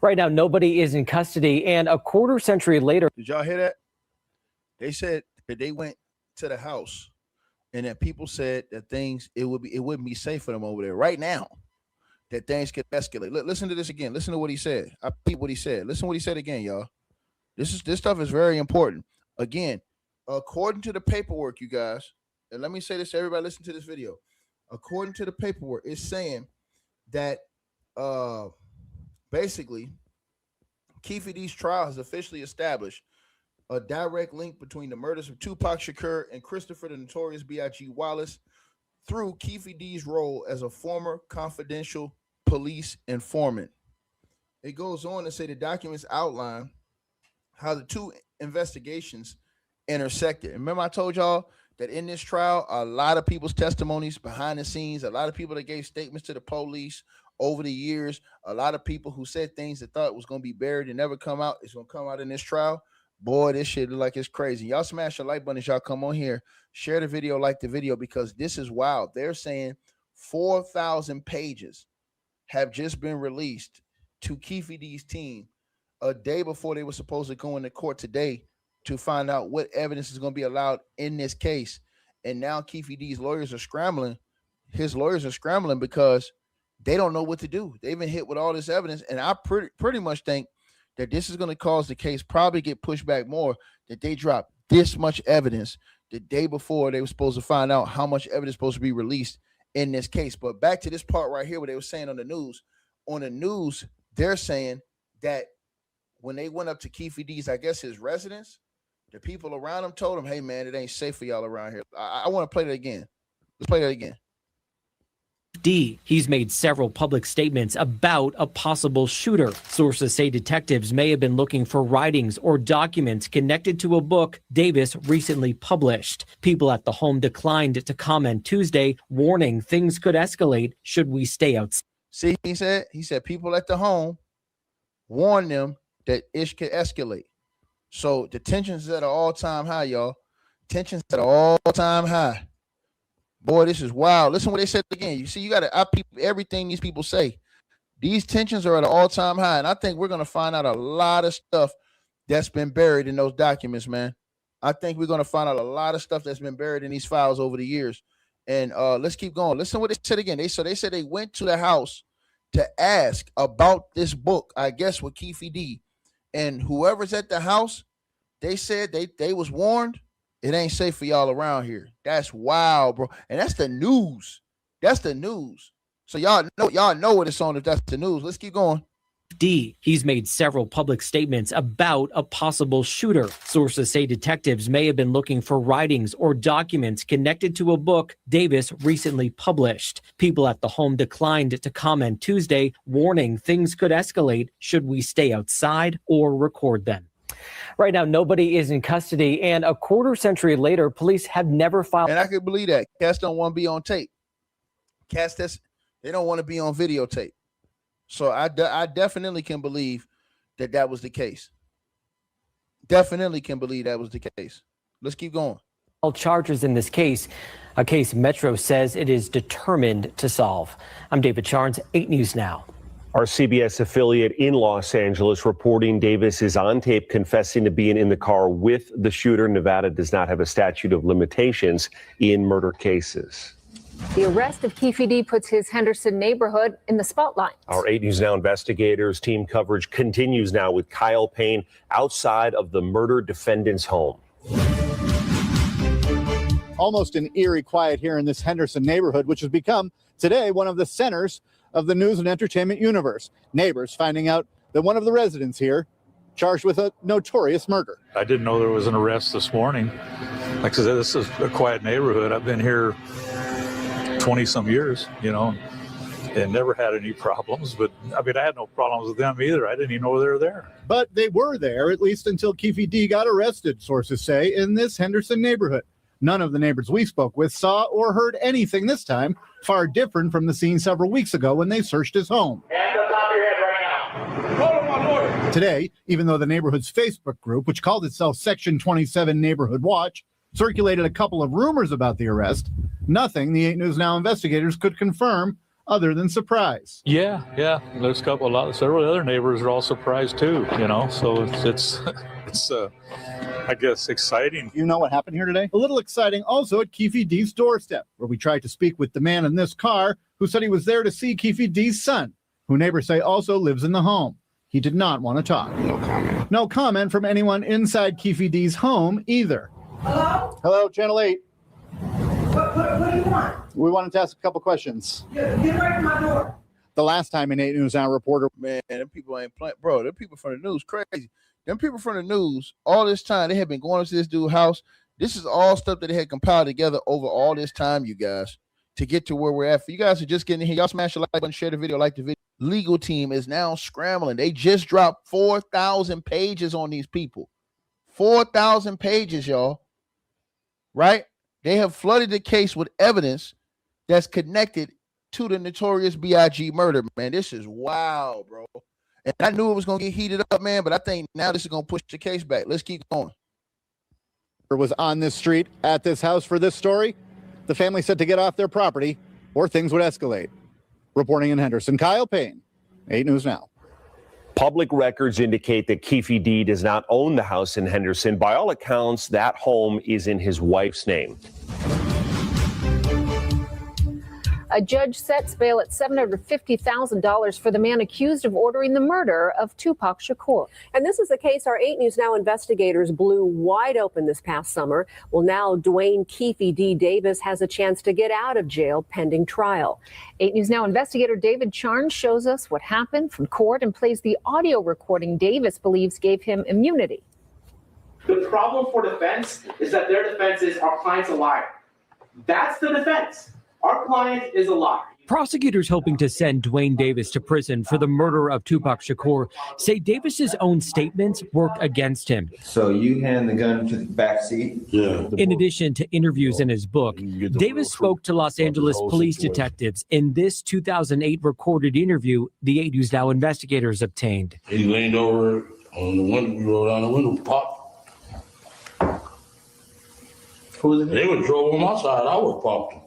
[SPEAKER 14] Right now, nobody is in custody, and a quarter century later.
[SPEAKER 1] Did y'all hear that? They said that they went to the house, and that people said that it wouldn't be safe for them over there right now. That things could escalate. Listen to this again. Listen to what he said. I repeat what he said. Listen to what he said again, y'all. This stuff is very important. Again, according to the paperwork, you guys, and let me say this to everybody listen to this video. According to the paperwork, it's saying that basically, Keefe D's trial has officially established a direct link between the murders of Tupac Shakur and Christopher, the Notorious B.I.G. Wallace, through Keefe D's role as a former confidential police informant. It goes on to say the documents outline how the two investigations intersected. Remember, I told y'all that in this trial, a lot of people's testimonies behind the scenes, a lot of people that gave statements to the police over the years, a lot of people who said things that thought was going to be buried and never come out, is going to come out in this trial. Boy, this shit look like it's crazy. Y'all smash the like button as y'all come on here. Share the video, like the video, because this is wild. They're saying 4,000 pages have just been released to Keefe D's team a day before they were supposed to go into court today to find out what evidence is going to be allowed in this case. And now Keefe D's lawyers are scrambling. His lawyers are scrambling because they don't know what to do. They've been hit with all this evidence. And I pretty much think that this is going to cause the case probably get pushed back more, that they drop this much evidence the day before they were supposed to find out how much evidence is supposed to be released in this case. But back to this part right here where they were saying on the news. On the news, they're saying that when they went up to Keefe D's, I guess his residence, the people around him told him, hey, man, it ain't safe for y'all around here. I want to play that again. Let's play that again.
[SPEAKER 14] D. He's made several public statements about a possible shooter. Sources say detectives may have been looking for writings or documents connected to a book Davis recently published. People at the home declined to comment Tuesday, warning things could escalate should we stay outside.
[SPEAKER 1] See, he said people at the home warn them that it could escalate. So the tensions at an all-time high, y'all. Tensions at an all-time high. Boy, this is wild. Listen what they said again. You see, you got to everything these people say. These tensions are at an all-time high, and I think we're going to find out a lot of stuff that's been buried in those documents, man. I think we're going to find out a lot of stuff that's been buried in these files over the years. And let's keep going. Listen what they said again. They said they went to the house to ask about this book, I guess, with Keefe D. And whoever's at the house, they said they was warned. It ain't safe for y'all around here. That's wild, bro. And that's the news. That's the news. So y'all know what it's on if that's the news. Let's keep going.
[SPEAKER 14] D. He's made several public statements about a possible shooter. Sources say detectives may have been looking for writings or documents connected to a book Davis recently published. People at the home declined to comment Tuesday, warning things could escalate should we stay outside or record them. Right now, nobody is in custody, and a quarter century later, police have never filed.
[SPEAKER 1] And I can believe that. Cats don't want to be on tape. Cats, they don't want to be on videotape. So I definitely can believe that was the case. Definitely can believe that was the case. Let's keep going.
[SPEAKER 14] All charges in this case, a case Metro says it is determined to solve. I'm David Charnes, 8 News Now.
[SPEAKER 13] Our CBS affiliate in Los Angeles reporting Davis is on tape confessing to being in the car with the shooter. Nevada does not have a statute of limitations in murder cases.
[SPEAKER 12] The arrest of Keefe D puts his Henderson neighborhood in the spotlight.
[SPEAKER 13] Our 8 News Now investigators team coverage continues now with Kyle Payne outside of the murder defendant's home.
[SPEAKER 16] Almost an eerie quiet here in this Henderson neighborhood, which has become today one of the centers of the news and entertainment universe. Neighbors finding out that one of the residents here charged with a notorious murder.
[SPEAKER 17] I didn't know there was an arrest this morning. Like I said, this is a quiet neighborhood. I've been here 20-some years, and never had any problems. But, I had no problems with them either. I didn't even know they were there.
[SPEAKER 16] But they were there, at least until Keefe D got arrested, sources say, in this Henderson neighborhood. None of the neighbors we spoke with saw or heard anything this time, far different from the scene several weeks ago when they searched his home.
[SPEAKER 4] Hands up top of your head right now. Hold on, my lawyer.
[SPEAKER 16] Today, even though the neighborhood's Facebook group, which called itself Section 27 Neighborhood Watch, circulated a couple of rumors about the arrest, nothing the 8 News Now investigators could confirm other than surprise.
[SPEAKER 17] Yeah. There's several other neighbors are all surprised too, so it's I guess exciting.
[SPEAKER 16] You know what happened here today? A little exciting also at Keefe D's doorstep, where we tried to speak with the man in this car who said he was there to see Keefe D's son, who neighbors say also lives in the home. He did not want to talk.
[SPEAKER 6] No comment.
[SPEAKER 16] No comment from anyone inside Keefe D's home either.
[SPEAKER 18] Hello?
[SPEAKER 16] Hello, Channel 8.
[SPEAKER 18] What do you want?
[SPEAKER 16] We wanted to ask a couple questions.
[SPEAKER 18] Get away from my door.
[SPEAKER 16] The last time an 8 News Now reporter...
[SPEAKER 1] Man, them people ain't playing. Bro, them people from the news crazy. Them people from the news, all this time, they have been going to this dude's house. This is all stuff that they had compiled together over all this time, you guys, to get to where we're at. For you guys who are just getting in here, y'all smash the like button, share the video, like the video. Legal team is now scrambling. They just dropped 4,000 pages on these people. 4,000 pages, y'all. Right? They have flooded the case with evidence that's connected to the notorious B.I.G. murder. Man, this is wild, bro. And I knew it was going to get heated up, man, but I think now this is going to push the case back. Let's keep going.
[SPEAKER 16] Was on this street at this house for this story. The family said to get off their property or things would escalate. Reporting in Henderson, Kyle Payne, 8 News Now.
[SPEAKER 13] Public records indicate that Keefe D does not own the house in Henderson. By all accounts, that home is in his wife's name.
[SPEAKER 12] A judge sets bail at $750,000 for the man accused of ordering the murder of Tupac Shakur. And this is a case our 8 News Now investigators blew wide open this past summer. Well, now Duane Keefe D. Davis has a chance to get out of jail pending trial. 8 News Now investigator David Charnes shows us what happened from court and plays the audio recording Davis believes gave him immunity.
[SPEAKER 19] The problem for defense is that their defense is our client's a liar. That's the defense. Our client is a liar.
[SPEAKER 14] Prosecutors hoping to send Duane Davis to prison for the murder of Tupac Shakur say Davis's own statements work against him.
[SPEAKER 20] So you hand the gun to the back seat?
[SPEAKER 6] Yeah.
[SPEAKER 14] In addition to interviews in his book, Davis spoke to Los Angeles police detectives in this 2008 recorded interview the 8 News Now investigators obtained.
[SPEAKER 6] He leaned over on the window, we rolled down the window, popped. They would drove on my side, I would pop them.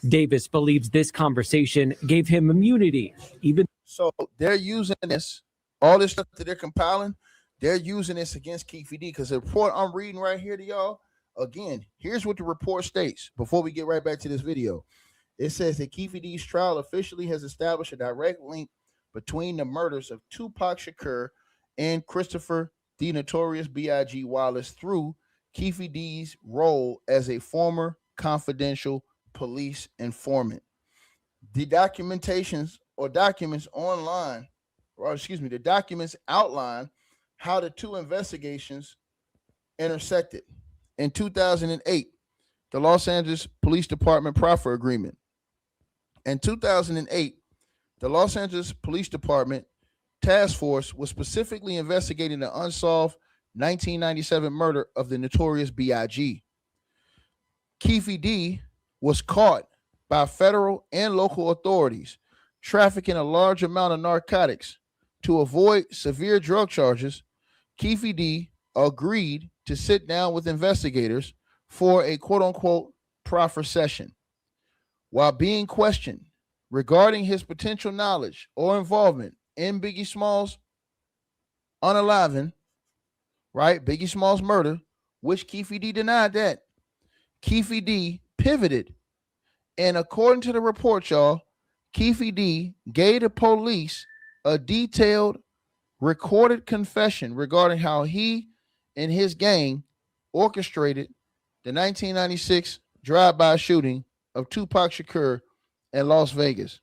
[SPEAKER 14] Davis believes this conversation gave him immunity, even
[SPEAKER 1] so they're using this, all this stuff that they're compiling, they're using this against Keefe D, because the report I'm reading right here to y'all, again, here's what the report states before we get right back to this video. It says that Keefe D's trial officially has established a direct link between the murders of Tupac Shakur and Christopher the Notorious B.I.G. Wallace through Keefe D's role as a former confidential police informant. The documents online, or excuse me, the documents outline how the two investigations intersected. In 2008, the Los Angeles Police Department proffer agreement. In 2008, the Los Angeles Police Department task force was specifically investigating the unsolved 1997 murder of the Notorious B.I.G. Keefe D was caught by federal and local authorities trafficking a large amount of narcotics. To avoid severe drug charges, Keefe D agreed to sit down with investigators for a quote-unquote proffer session. While being questioned regarding his potential knowledge or involvement in Biggie Smalls' unaliving, right, Biggie Smalls' murder, which Keefe D denied that, Keefe D pivoted, and according to the report, y'all, Keefe D gave the police a detailed recorded confession regarding how he and his gang orchestrated the 1996 drive-by shooting of Tupac Shakur in Las Vegas.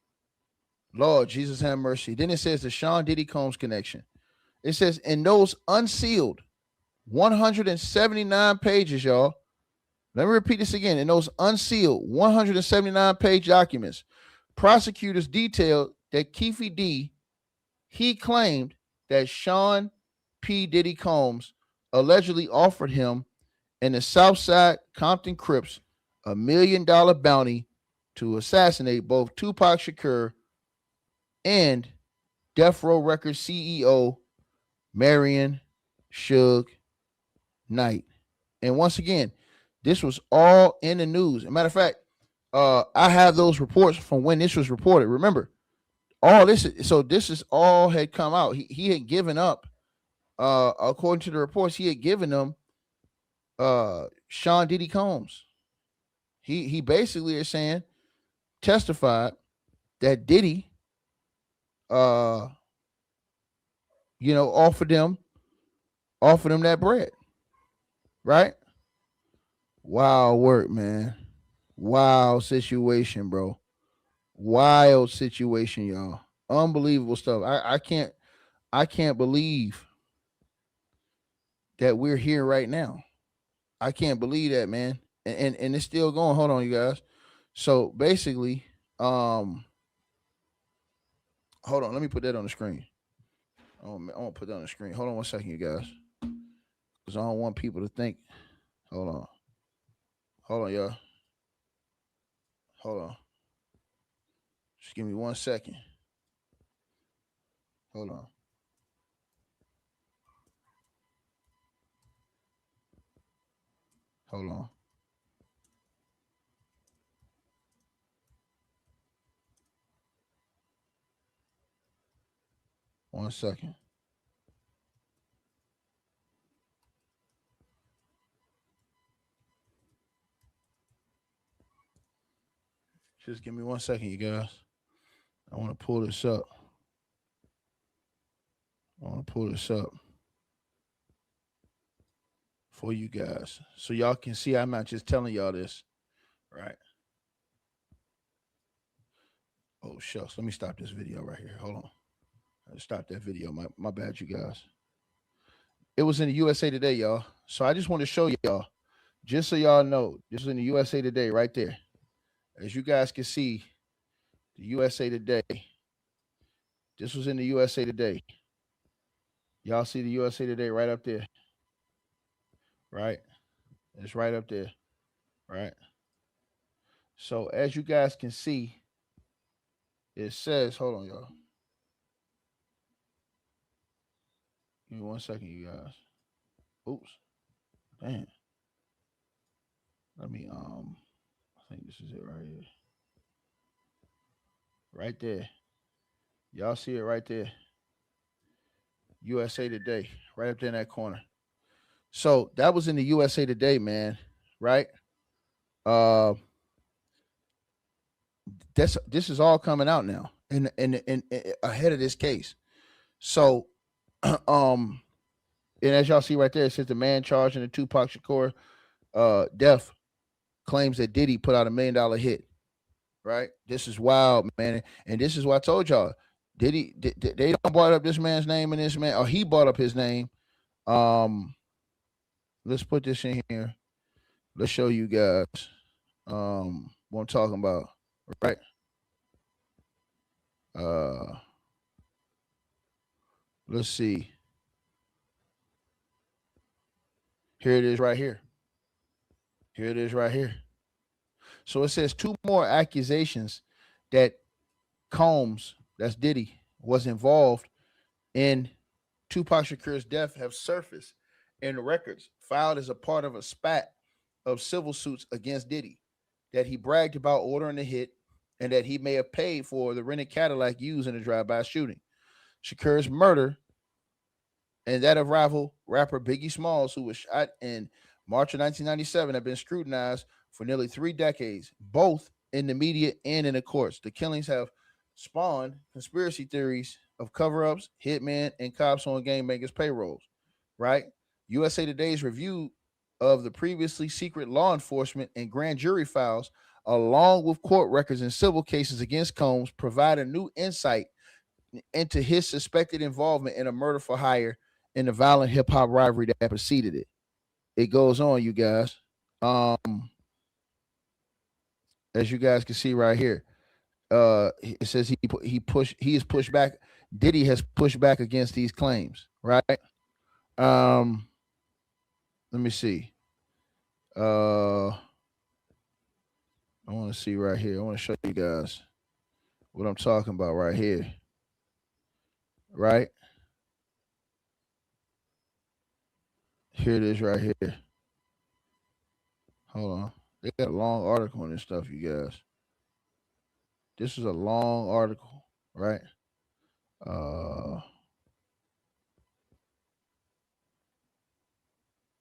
[SPEAKER 1] Lord Jesus have mercy. Then it says the Sean Diddy Combs connection. It says in those unsealed 179 pages, y'all. Let me repeat this again. In those unsealed 179-page documents, prosecutors detailed that Keefe D, he claimed that Sean P. Diddy Combs allegedly offered him and the South Side Compton Crips $1 million bounty to assassinate both Tupac Shakur and Death Row Records CEO Marion Suge Knight. And once again, this was all in the news. As a matter of fact, I have those reports from when this was reported. Remember, all this is all had come out. He had given up, according to the reports, he had given them Sean Diddy Combs. He basically is saying, testified that Diddy offered them that bread. Right? Wild work, man. Wild situation, bro. Wild situation, y'all. Unbelievable stuff. I can't believe that we're here right now. I can't believe that, man. And it's still going. Hold on, you guys. So basically, hold on. Let me put that on the screen. I want to put that on the screen. Hold on 1 second, you guys. Because I don't want people to think. Hold on. Hold on, y'all. Hold on. Just give me 1 second. Hold on. Hold on. One second. Just give me 1 second, you guys. I want to pull this up. For you guys, so y'all can see I'm not just telling y'all this, right? Oh shucks, let me stop this video right here. Hold on. Stop that video. My bad, you guys. It was in the USA Today, y'all. So I just want to show y'all, just so y'all know, this was in the USA Today right there. As you guys can see, the USA Today. This was in the USA Today. Y'all see the USA Today right up there. Right? It's right up there. Right? So as you guys can see, it says, hold on, y'all. Give me 1 second, you guys. Oops. Damn. Let me I think this is it right here. Right there. Y'all see it right there. USA Today, right up there in that corner. So that was in the USA Today, man. Right? This is all coming out now and ahead of this case. So and as y'all see right there, it says the man charged in the Tupac Shakur death claims that Diddy put out $1 million hit. Right? This is wild, man. And this is what I told y'all. Diddy, they don't brought up this man's name and this man, or he brought up his name. Let's put this in here. Let's show you guys what I'm talking about. Right? Let's see. Here it is right here. Here it is right here. So it says 2 more accusations that Combs, that's Diddy, was involved in Tupac Shakur's death have surfaced in the records filed as a part of a spat of civil suits against Diddy, that he bragged about ordering the hit and that he may have paid for the rented Cadillac used in the drive-by shooting. Shakur's murder and that of rival rapper Biggie Smalls, who was shot in March of 1997, have been scrutinized for nearly 3 decades, both in the media and in the courts. The killings have spawned conspiracy theories of cover-ups, hitmen, and cops on gangbangers' payrolls, right? USA Today's review of the previously secret law enforcement and grand jury files, along with court records and civil cases against Combs, provide a new insight into his suspected involvement in a murder for hire and the violent hip-hop rivalry that preceded it. It goes on, you guys. As you guys can see right here, it says he is pushed back. Diddy has pushed back against these claims, right? Let me see. I want to see right here. I want to show you guys what I'm talking about right here. Right? Here it is right here. Hold on. They got a long article on this stuff, you guys. This is a long article, right?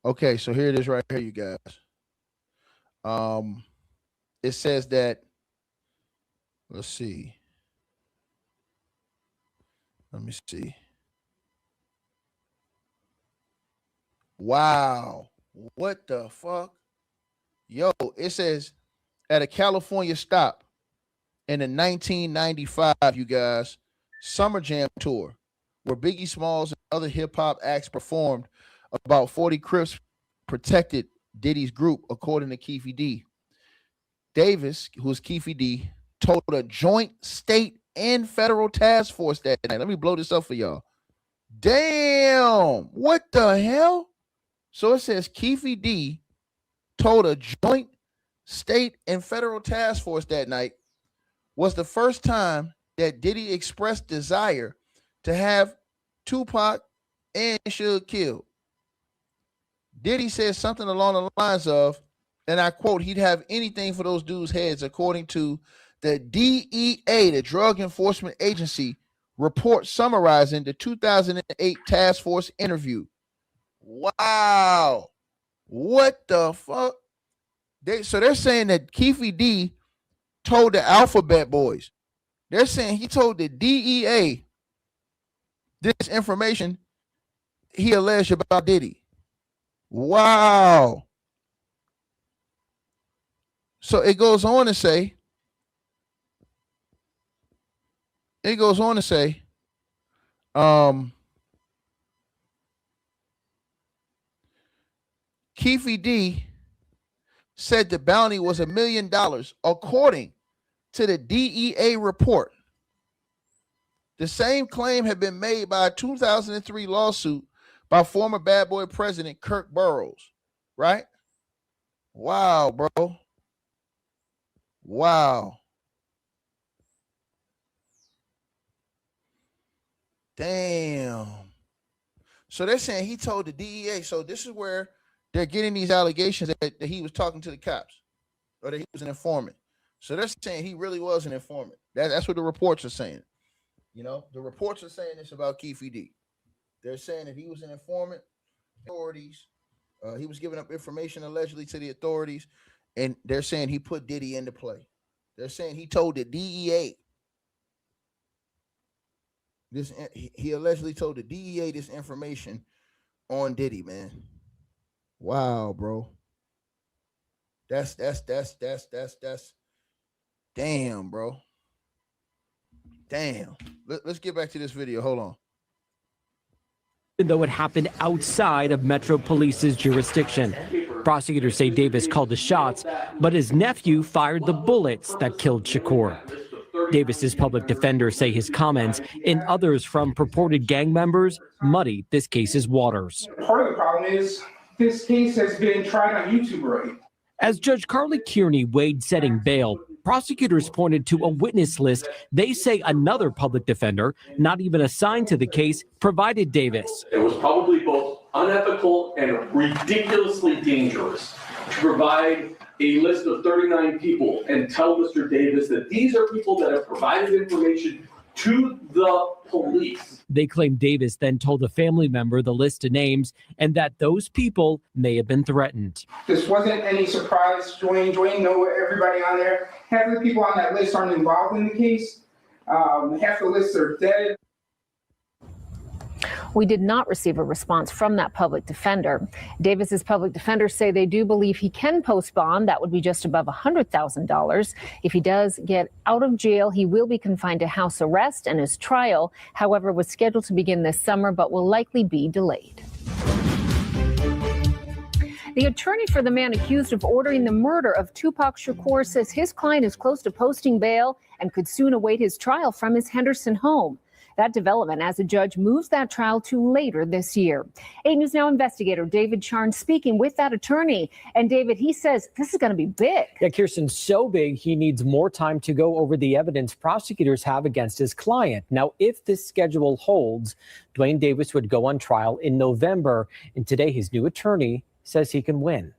[SPEAKER 1] Okay, so here it is right here, you guys. It says that, let's see. Let me see. Wow. What the fuck? Yo, it says at a California stop in the 1995, you guys, Summer Jam tour, where Biggie Smalls and other hip-hop acts performed, about 40 Crips protected Diddy's group, according to Keefe D. Davis, who is Keefe D, told a joint state and federal task force that night. Let me blow this up for y'all. Damn, what the hell? So it says Keefe D told a joint state and federal task force that night was the first time that Diddy expressed desire to have Tupac and Suge killed. Diddy said something along the lines of, and I quote, he'd have anything for those dudes' heads, according to the DEA, the Drug Enforcement Agency, report summarizing the 2008 task force interview. Wow. What the fuck? So they're saying that Keefe D told the Alphabet Boys. They're saying he told the DEA this information he alleged about Diddy. Wow. So it goes on to say, Keefe D said the bounty was $1 million, according to the DEA report. The same claim had been made by a 2003 lawsuit by former Bad Boy president Kirk Burroughs, right? Wow, bro. Wow. Damn. So they're saying he told the DEA. So this is where they're getting these allegations that he was talking to the cops or that he was an informant. So they're saying he really was an informant. That's what the reports are saying. You know, the reports are saying this about Keefe D. They're saying that he was an informant. Authorities, he was giving up information allegedly to the authorities, and they're saying he put Diddy into play. They're saying he told the DEA this. He allegedly told the DEA this information on Diddy, man. Wow, bro. That's damn, bro. Damn. Let's get back to this video. Hold on.
[SPEAKER 14] Even though it happened outside of Metro Police's jurisdiction. Prosecutors say Davis called the shots, but his nephew fired the bullets that killed Shakur. Davis's public defenders say his comments and others from purported gang members muddy this case's waters.
[SPEAKER 19] Part of the problem is this case has been tried on YouTube already.
[SPEAKER 14] As Judge Carly Kearney weighed setting bail, prosecutors pointed to a witness list they say another public defender, not even assigned to the case, provided Davis.
[SPEAKER 21] It was probably both unethical and ridiculously dangerous to provide a list of 39 people and tell Mr. Davis that these are people that have provided information to the police.
[SPEAKER 14] They claim Davis then told a family member the list of names and that those people may have been threatened.
[SPEAKER 19] This wasn't any surprise. Duane know everybody on there. Half of the people on that list aren't involved in the case. Half the lists are dead.
[SPEAKER 12] We did not receive a response from that public defender. Davis's public defenders say they do believe he can post bond. That would be just above $100,000. If he does get out of jail, he will be confined to house arrest, and his trial, however, was scheduled to begin this summer, but will likely be delayed. The attorney for the man accused of ordering the murder of Tupac Shakur says his client is close to posting bail and could soon await his trial from his Henderson home. That development as a judge moves that trial to later this year. 8 News Now investigator David Charn speaking with that attorney. And David, he says this is going to be big.
[SPEAKER 14] Yeah, Kirsten, so big he needs more time to go over the evidence prosecutors have against his client. Now, if this schedule holds, Duane Davis would go on trial in November. And today his new attorney says he can win.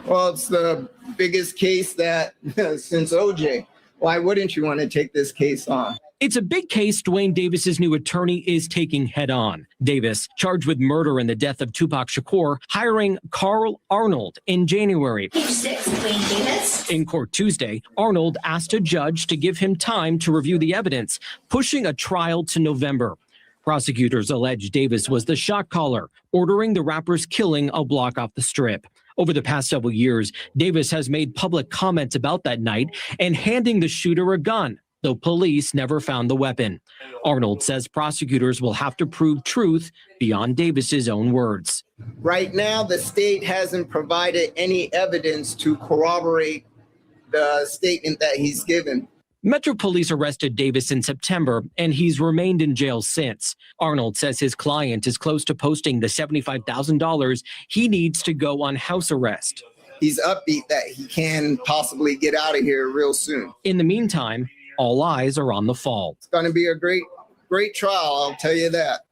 [SPEAKER 22] Well, it's the biggest case that since OJ. Why wouldn't you want to take this case on?
[SPEAKER 14] It's a big case Duane Davis's new attorney is taking head on. Davis, charged with murder in the death of Tupac Shakur, hiring Carl Arnold in January.
[SPEAKER 23] Page 6, Duane Davis.
[SPEAKER 14] In court Tuesday, Arnold asked a judge to give him time to review the evidence, pushing a trial to November. Prosecutors allege Davis was the shot caller, ordering the rapper's killing a block off the Strip. Over the past several years, Davis has made public comments about that night and handing the shooter a gun, though police never found the weapon. Arnold says prosecutors will have to prove truth beyond Davis's own words.
[SPEAKER 22] Right now, the state hasn't provided any evidence to corroborate the statement that he's given.
[SPEAKER 14] Metro Police arrested Davis in September, and he's remained in jail since. Arnold says his client is close to posting the $75,000 he needs to go on house arrest.
[SPEAKER 22] He's upbeat that he can possibly get out of here real soon.
[SPEAKER 14] In the meantime, all eyes are on the fall.
[SPEAKER 22] It's going to be a great trial, I'll tell you that.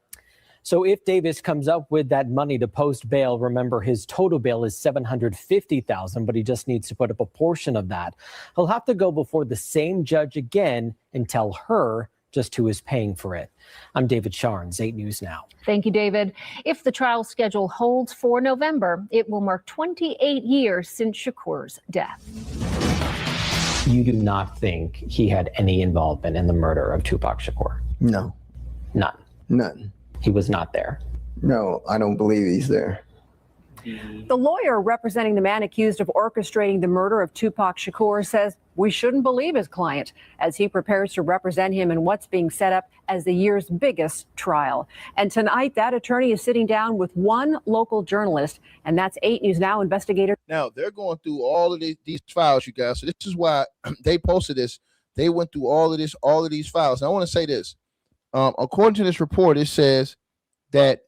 [SPEAKER 14] So if Davis comes up with that money to post bail, remember his total bail is $750,000, but he just needs to put up a portion of that. He'll have to go before the same judge again and tell her just who is paying for it. I'm David Sharns, 8 News Now.
[SPEAKER 2] Thank you, David. If the trial schedule holds for November, it will mark 28 years since Shakur's death.
[SPEAKER 14] You do not think he had any involvement in the murder of Tupac Shakur?
[SPEAKER 3] No.
[SPEAKER 14] None.
[SPEAKER 3] None.
[SPEAKER 14] He was not there.
[SPEAKER 3] No, I don't believe he's there.
[SPEAKER 12] The lawyer representing the man accused of orchestrating the murder of Tupac Shakur says we shouldn't believe his client as he prepares to represent him in what's being set up as the year's biggest trial. And tonight, that attorney is sitting down with one local journalist, and that's 8 News Now investigator.
[SPEAKER 1] Now, they're going through all of these files, you guys. So this is why they posted this. They went through all of these files. And I want to say this. According to this report, it says that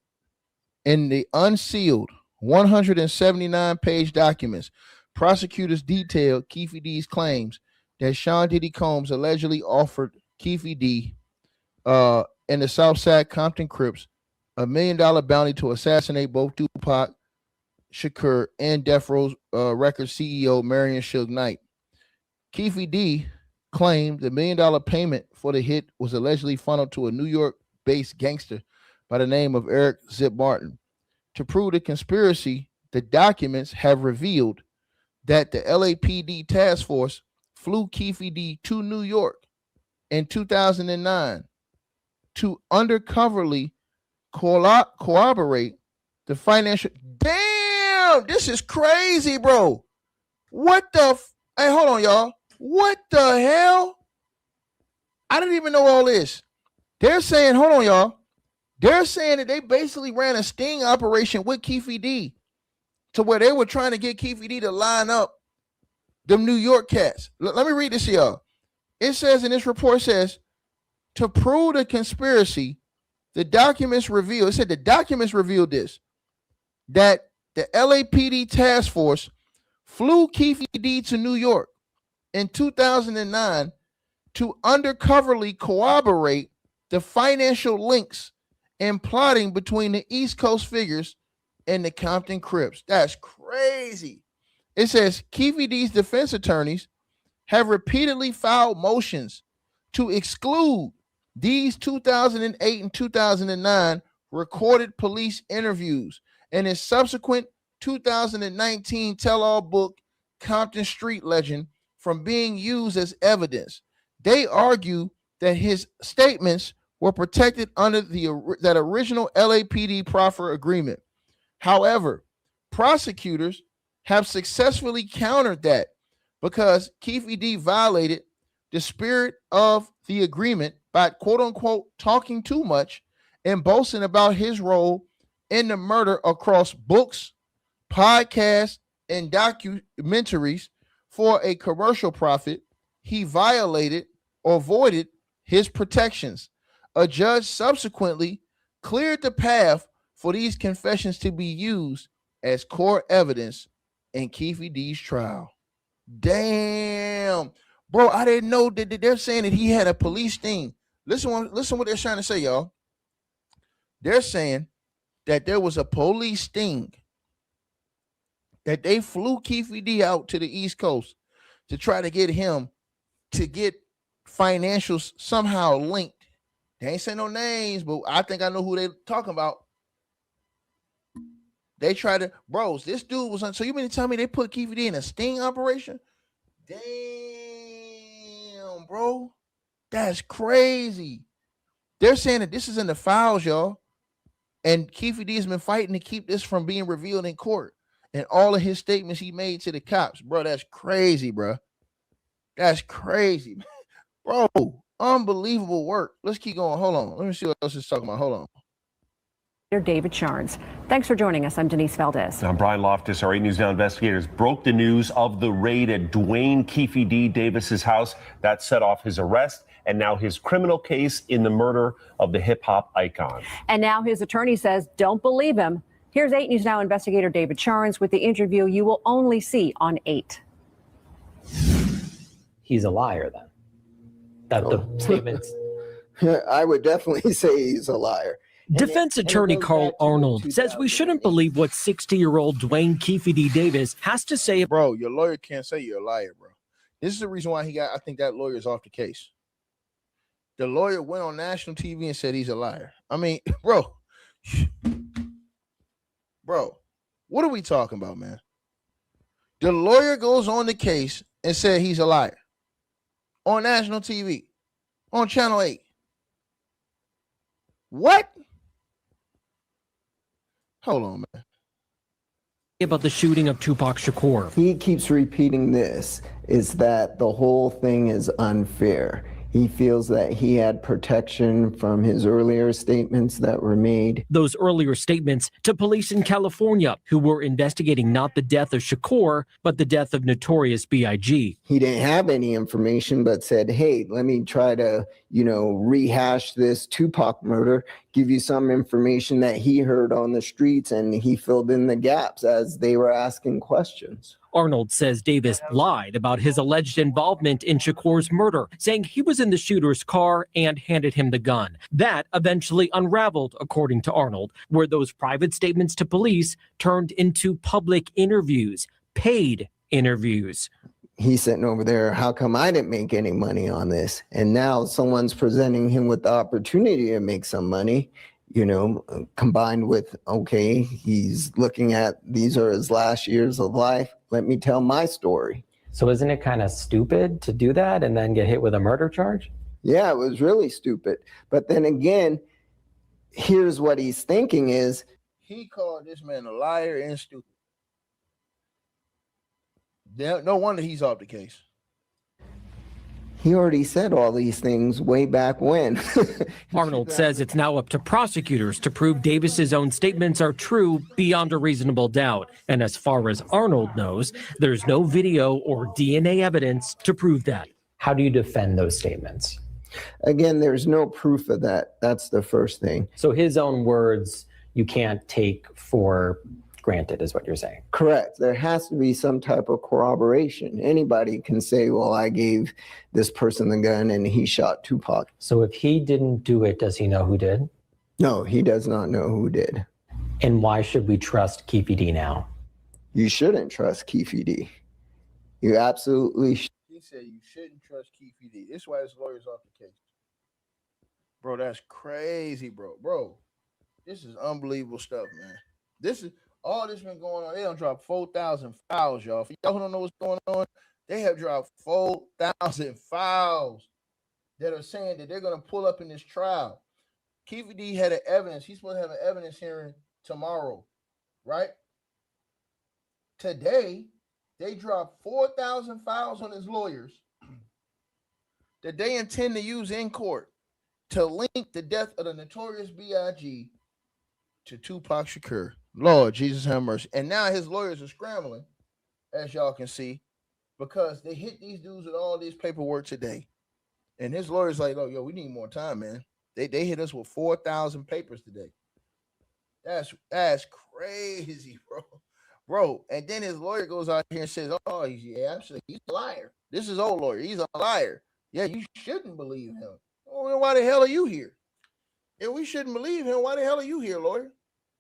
[SPEAKER 1] in the unsealed 179-page documents, prosecutors detailed Keefe D's claims that Sean Diddy Combs allegedly offered Keefe D and the South Side Compton Crips $1 million bounty to assassinate both Tupac Shakur and Death Row Records CEO Marion Suge Knight. Keefe D claimed the $1 million payment for the hit was allegedly funneled to a New York-based gangster by the name of Eric Zip Martin. To prove the conspiracy, the documents have revealed that the LAPD task force flew Keefe D to New York in 2009 to undercoverly corroborate the financial. Damn, this is crazy, bro. What the? Hey, hold on, y'all. What the hell? I didn't even know all this. They're saying, hold on, y'all. They're saying that they basically ran a sting operation with Keefe D to where they were trying to get Keefe D to line up them New York cats. Let me read this to y'all. It says in this report, says, to prove the conspiracy, the documents reveal, it said the documents revealed this, that the LAPD task force flew Keefe D to New York in 2009 to undercoverly corroborate the financial links and plotting between the East Coast figures and the Compton Crips. That's crazy. It says Keefe D's defense attorneys have repeatedly filed motions to exclude these 2008 and 2009 recorded police interviews and his subsequent 2019 tell-all book, Compton Street Legend, from being used as evidence. They argue that his statements were protected under that original LAPD proffer agreement. However, prosecutors have successfully countered that because Keefe D violated the spirit of the agreement by quote unquote talking too much and boasting about his role in the murder across books, podcasts, and documentaries for a commercial profit. He violated or voided his protections. A judge subsequently cleared the path for these confessions to be used as core evidence in Keefe D's trial. Damn, bro, I didn't know that they're saying that he had a police sting. Listen what they're trying to say, y'all. They're saying that there was a police sting, that they flew Keefe D out to the East Coast to try to get him to get financials somehow linked. They ain't saying no names, but I think I know who they're talking about. They tried to, bros, this dude was on. So you mean to tell me they put Keefe D in a sting operation? Damn, bro. That's crazy. They're saying that this is in the files, y'all. And Keefe D has been fighting to keep this from being revealed in court. And all of his statements he made to the cops. Bro, that's crazy, bro. That's crazy. Bro, unbelievable work. Let's keep going. Hold on. Let me see what else is talking about. Hold on.
[SPEAKER 12] David Sharns. Thanks for joining us. I'm Denise Valdez.
[SPEAKER 13] I'm Brian Loftus. Our 8 News Now investigators broke the news of the raid at Duane Keefe D. Davis's house. That set off his arrest and now his criminal case in the murder of the hip-hop icon.
[SPEAKER 12] And now his attorney says, don't believe him. Here's 8 News Now investigator David Sharns with the interview you will only see on 8.
[SPEAKER 14] He's a liar then. That the statements.
[SPEAKER 3] I would definitely say he's a liar.
[SPEAKER 14] Defense attorney Carl Arnold says we shouldn't believe what 60-year-old Duane Keefe D. Davis has to say.
[SPEAKER 1] Bro, your lawyer can't say you're a liar, bro. This is the reason why I think that lawyer is off the case. The lawyer went on national TV and said he's a liar. I mean, bro, what are we talking about, man? The lawyer goes on the case and said he's a liar on national TV, on Channel 8. What? Hold on, man.
[SPEAKER 14] About the shooting of Tupac Shakur.
[SPEAKER 3] He keeps repeating this, is that the whole thing is unfair. He feels that he had protection from his earlier statements that were made.
[SPEAKER 14] Those earlier statements to police in California who were investigating not the death of Shakur, but the death of Notorious B.I.G.
[SPEAKER 3] He didn't have any information, but said, hey, let me try to, rehash this Tupac murder, give you some information that he heard on the streets, and he filled in the gaps as they were asking questions.
[SPEAKER 14] Arnold says Davis lied about his alleged involvement in Shakur's murder, saying he was in the shooter's car and handed him the gun. That eventually unraveled, according to Arnold, where those private statements to police turned into public interviews, paid interviews.
[SPEAKER 3] He's sitting over there, how come I didn't make any money on this? And now someone's presenting him with the opportunity to make some money, combined with, okay, he's looking at these are his last years of life. Let me tell my story.
[SPEAKER 5] So isn't it kind of stupid to do that and then get hit with a murder charge?
[SPEAKER 3] Yeah, it was really stupid. But then again, here's what he's thinking is,
[SPEAKER 1] he called this man a liar and stupid. No wonder he's off the case.
[SPEAKER 3] He already said all these things way back when.
[SPEAKER 14] Arnold says it's now up to prosecutors to prove Davis's own statements are true beyond a reasonable doubt. And as far as Arnold knows, there's no video or DNA evidence to prove that.
[SPEAKER 5] How do you defend those statements?
[SPEAKER 3] Again, there's no proof of that. That's the first thing.
[SPEAKER 5] So his own words, you can't take for granted, is what you're saying.
[SPEAKER 3] Correct. There has to be some type of corroboration. Anybody can say, well, I gave this person the gun and he shot Tupac.
[SPEAKER 5] So if he didn't do it, does he know who did?
[SPEAKER 3] No, he does not know who did.
[SPEAKER 5] And why should we trust Keefe D now?
[SPEAKER 3] You shouldn't trust Keefe D. You absolutely should.
[SPEAKER 1] He said you shouldn't trust Keefe D. This is why his lawyer's off the case. Bro, that's crazy, bro. Bro, this is unbelievable stuff, man. This is all this been going on. They done dropped 4,000 files, y'all. For y'all who don't know what's going on, they have dropped 4,000 files that are saying that they're going to pull up in this trial. Keefe D had an evidence. He's supposed to have an evidence hearing tomorrow, right? Today, they dropped 4,000 files on his lawyers that they intend to use in court to link the death of the Notorious B.I.G. to Tupac Shakur. Lord Jesus have mercy. And now his lawyers are scrambling, as y'all can see, because they hit these dudes with all this paperwork today. And his lawyer's like, oh, yo, we need more time, man. They hit us with 4,000 papers today. That's crazy, bro. Bro, and then his lawyer goes out here and says, oh, he's a liar. This is old lawyer. He's a liar. Yeah, you shouldn't believe him. Oh, why the hell are you here? If we shouldn't believe him, why the hell are you here, lawyer?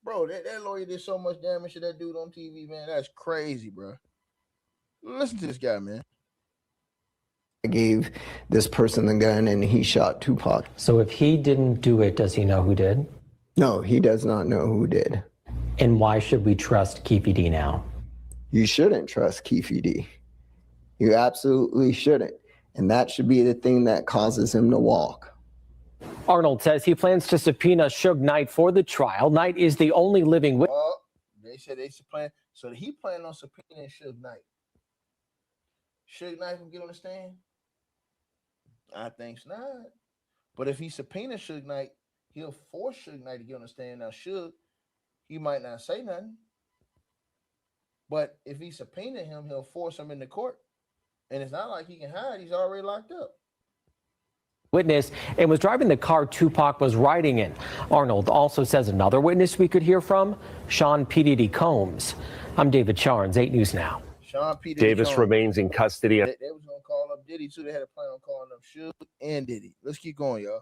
[SPEAKER 1] Bro, that lawyer did so much damage to that dude on TV, man. That's crazy, bro. Listen to this guy, man.
[SPEAKER 3] I gave this person the gun and he shot Tupac.
[SPEAKER 5] So if he didn't do it, does he know who did?
[SPEAKER 3] No, he does not know who did.
[SPEAKER 5] And why should we trust Keefe D now?
[SPEAKER 3] You shouldn't trust Keefe D. You absolutely shouldn't. And that should be the thing that causes him to walk.
[SPEAKER 14] Arnold says he plans to subpoena Suge Knight for the trial. Knight is the only living witness.
[SPEAKER 1] Oh, they said they should plan. So he planned on subpoenaing Suge Knight. Suge Knight can get on the stand? I think not. But if he subpoenas Suge Knight, he'll force Suge Knight to get on the stand. Now, Suge, he might not say nothing. But if he subpoena him, he'll force him into court. And it's not like he can hide. He's already locked up.
[SPEAKER 14] Witness and was driving the car Tupac was riding in. Arnold also says another witness we could hear from, Sean P. Diddy Combs. I'm David Charnes, 8 News Now.
[SPEAKER 1] Sean P. Diddy
[SPEAKER 13] Davis
[SPEAKER 1] Combs.
[SPEAKER 13] remains in custody.
[SPEAKER 1] They was going to call up Diddy, too. They had a plan on calling up Suge and Diddy. Let's keep going, y'all.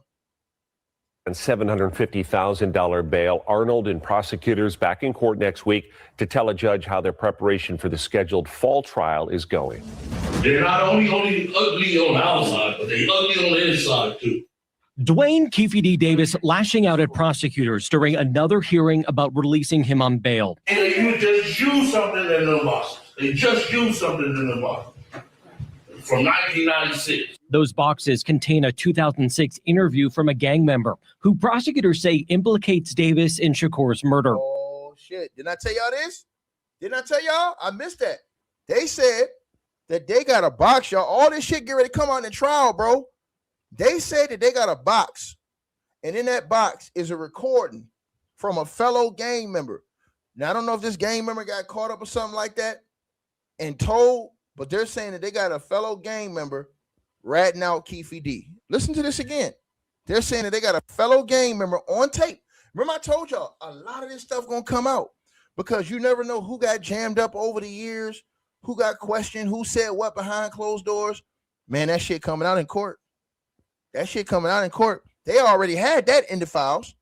[SPEAKER 13] and $750,000 bail. Arnold and prosecutors back in court next week to tell a judge how their preparation for the scheduled fall trial is going.
[SPEAKER 21] They're not only ugly on the outside, but they're ugly on the inside too.
[SPEAKER 14] Duane Keefe D. Davis lashing out at prosecutors during another hearing about releasing him on bail.
[SPEAKER 21] And you just use something in the boxes. They just use something in the boxes. From 1996.
[SPEAKER 14] Those boxes contain a 2006 interview from a gang member who prosecutors say implicates Davis in Shakur's murder.
[SPEAKER 1] Oh, shit. Didn't I tell y'all this? Didn't I tell y'all? I missed that. They said that they got a box, y'all. All this shit get ready to come out in the trial, bro. They said that they got a box, and in that box is a recording from a fellow gang member. Now, I don't know if this gang member got caught up or something like that and told, but they're saying that they got a fellow gang member ratting out Keefe D. Listen to this again. They're saying that they got a fellow gang member on tape. Remember I told y'all, a lot of this stuff going to come out because you never know who got jammed up over the years, who got questioned, who said what behind closed doors. Man, that shit coming out in court. That shit coming out in court. They already had that in the files.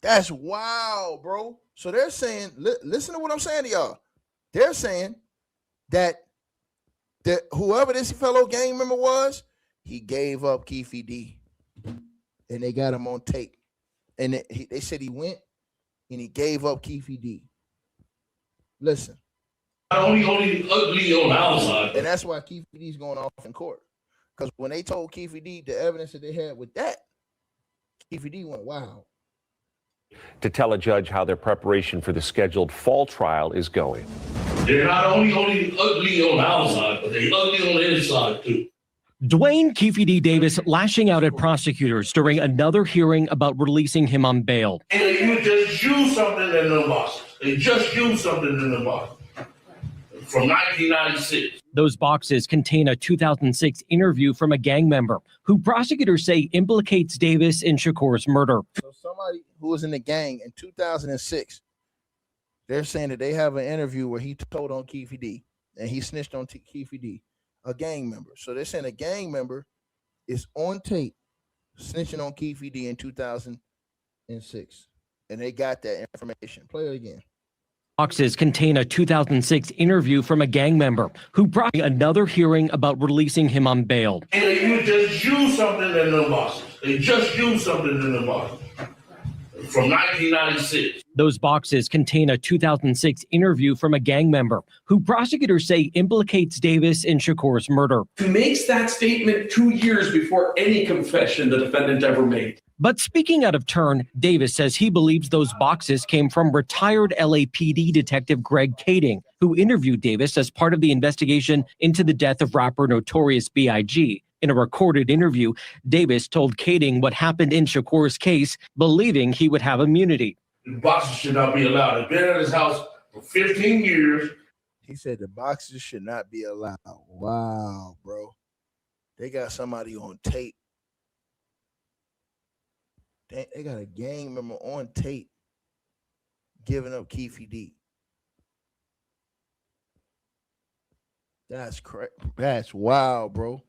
[SPEAKER 1] That's wild, bro. So they're saying, listen to what I'm saying to y'all. They're saying that whoever this fellow gang member was, he gave up Keefe D. And they got him on tape. And they said he went and he gave up Keefe D. Listen.
[SPEAKER 21] Not only ugly on the outside.
[SPEAKER 1] And that's why Keefe D's going off in court. Because when they told Keefe D the evidence that they had with that, Keefe D went, wow.
[SPEAKER 13] To tell a judge how their preparation for the scheduled fall trial is going.
[SPEAKER 21] They're not only ugly on the outside, but they're ugly on the inside too.
[SPEAKER 14] Duane Keefe D. Davis lashing out at prosecutors during another hearing about releasing him on bail.
[SPEAKER 21] And you just use something in the boxes. They just use something in the boxes. From 1996.
[SPEAKER 14] Those boxes contain a 2006 interview from a gang member who prosecutors say implicates Davis in Shakur's murder.
[SPEAKER 1] So somebody who was in the gang in 2006, they're saying that they have an interview where he told on Keefe D and he snitched on Keefe D, a gang member. So they're saying a gang member is on tape snitching on Keefe D in 2006. And they got that information. Play it again.
[SPEAKER 14] Boxes contain a 2006 interview from a gang member who brought another hearing about releasing him on bail.
[SPEAKER 21] And you just use something in the boxes. They just use something in the boxes. From 1996.
[SPEAKER 14] Those boxes contain a 2006 interview from a gang member who prosecutors say implicates Davis in Shakur's murder.
[SPEAKER 21] He makes that statement 2 years before any confession the defendant ever made.
[SPEAKER 14] But speaking out of turn, Davis says he believes those boxes came from retired LAPD detective Greg Kading, who interviewed Davis as part of the investigation into the death of rapper Notorious B.I.G. In a recorded interview, Davis told Kading what happened in Shakur's case, believing he would have immunity.
[SPEAKER 21] The boxes should not be allowed. They've been at his house for 15 years.
[SPEAKER 1] He said the boxes should not be allowed. Wow, bro. They got somebody on tape. They got a gang member on tape giving up Keefe D. That's correct. That's wild, bro.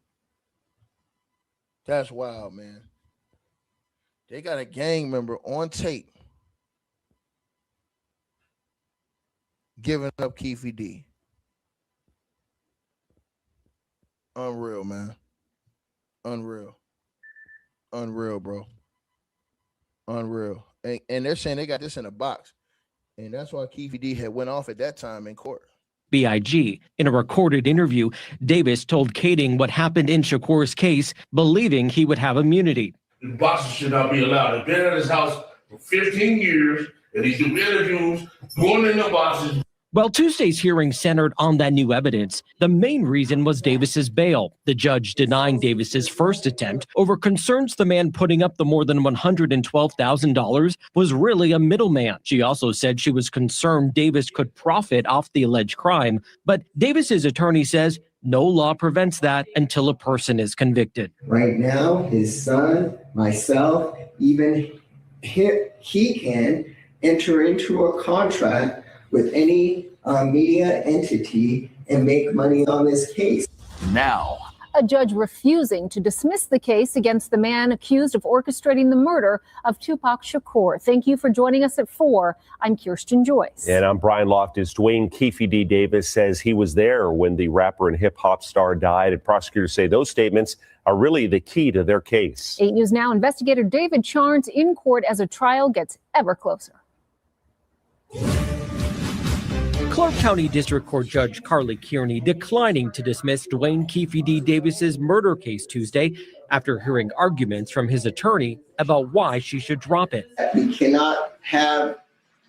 [SPEAKER 1] That's wild, man. They got a gang member on tape giving up Keefe D. Unreal, man. Unreal. Unreal, bro. Unreal. And they're saying they got this in a box. And that's why Keefe D had went off at that time in court.
[SPEAKER 14] B.I.G. In a recorded interview, Davis told Kading what happened in Shakur's case, believing he would have immunity.
[SPEAKER 21] The boxes should not be allowed. They've been at his house for 15 years, and he do interviews, going in the boxes.
[SPEAKER 14] Well, Tuesday's hearing centered on that new evidence. The main reason was Davis's bail, the judge denying Davis's first attempt over concerns the man putting up the more than $112,000 was really a middleman. She also said she was concerned Davis could profit off the alleged crime, but Davis's attorney says no law prevents that until a person is convicted.
[SPEAKER 3] Right now, his son, myself, even he can enter into a contract with any media entity and make money on this case.
[SPEAKER 8] Now,
[SPEAKER 2] a judge refusing to dismiss the case against the man accused of orchestrating the murder of Tupac Shakur. Thank you for joining us at 4. I'm Kirsten Joyce.
[SPEAKER 13] And I'm Brian Loftus. Duane Keefe D. Davis says he was there when the rapper and hip hop star died, and prosecutors say those statements are really the key to their case.
[SPEAKER 2] 8 News Now investigator David Charnes in court as a trial gets ever closer.
[SPEAKER 14] Clark County District Court Judge Carly Kearney declining to dismiss Duane Keefe D. Davis's murder case Tuesday after hearing arguments from his attorney about why she should drop it.
[SPEAKER 22] We cannot have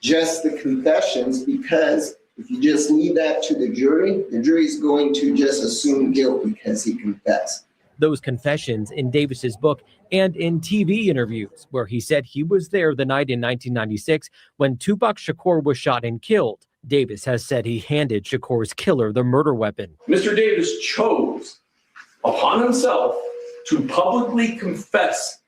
[SPEAKER 22] just the confessions, because if you just leave that to the jury is going to just assume guilt because he confessed.
[SPEAKER 14] Those confessions in Davis's book and in TV interviews where he said he was there the night in 1996 when Tupac Shakur was shot and killed. Davis has said he handed Shakur's killer the murder weapon.
[SPEAKER 21] Mr. Davis chose upon himself to publicly confess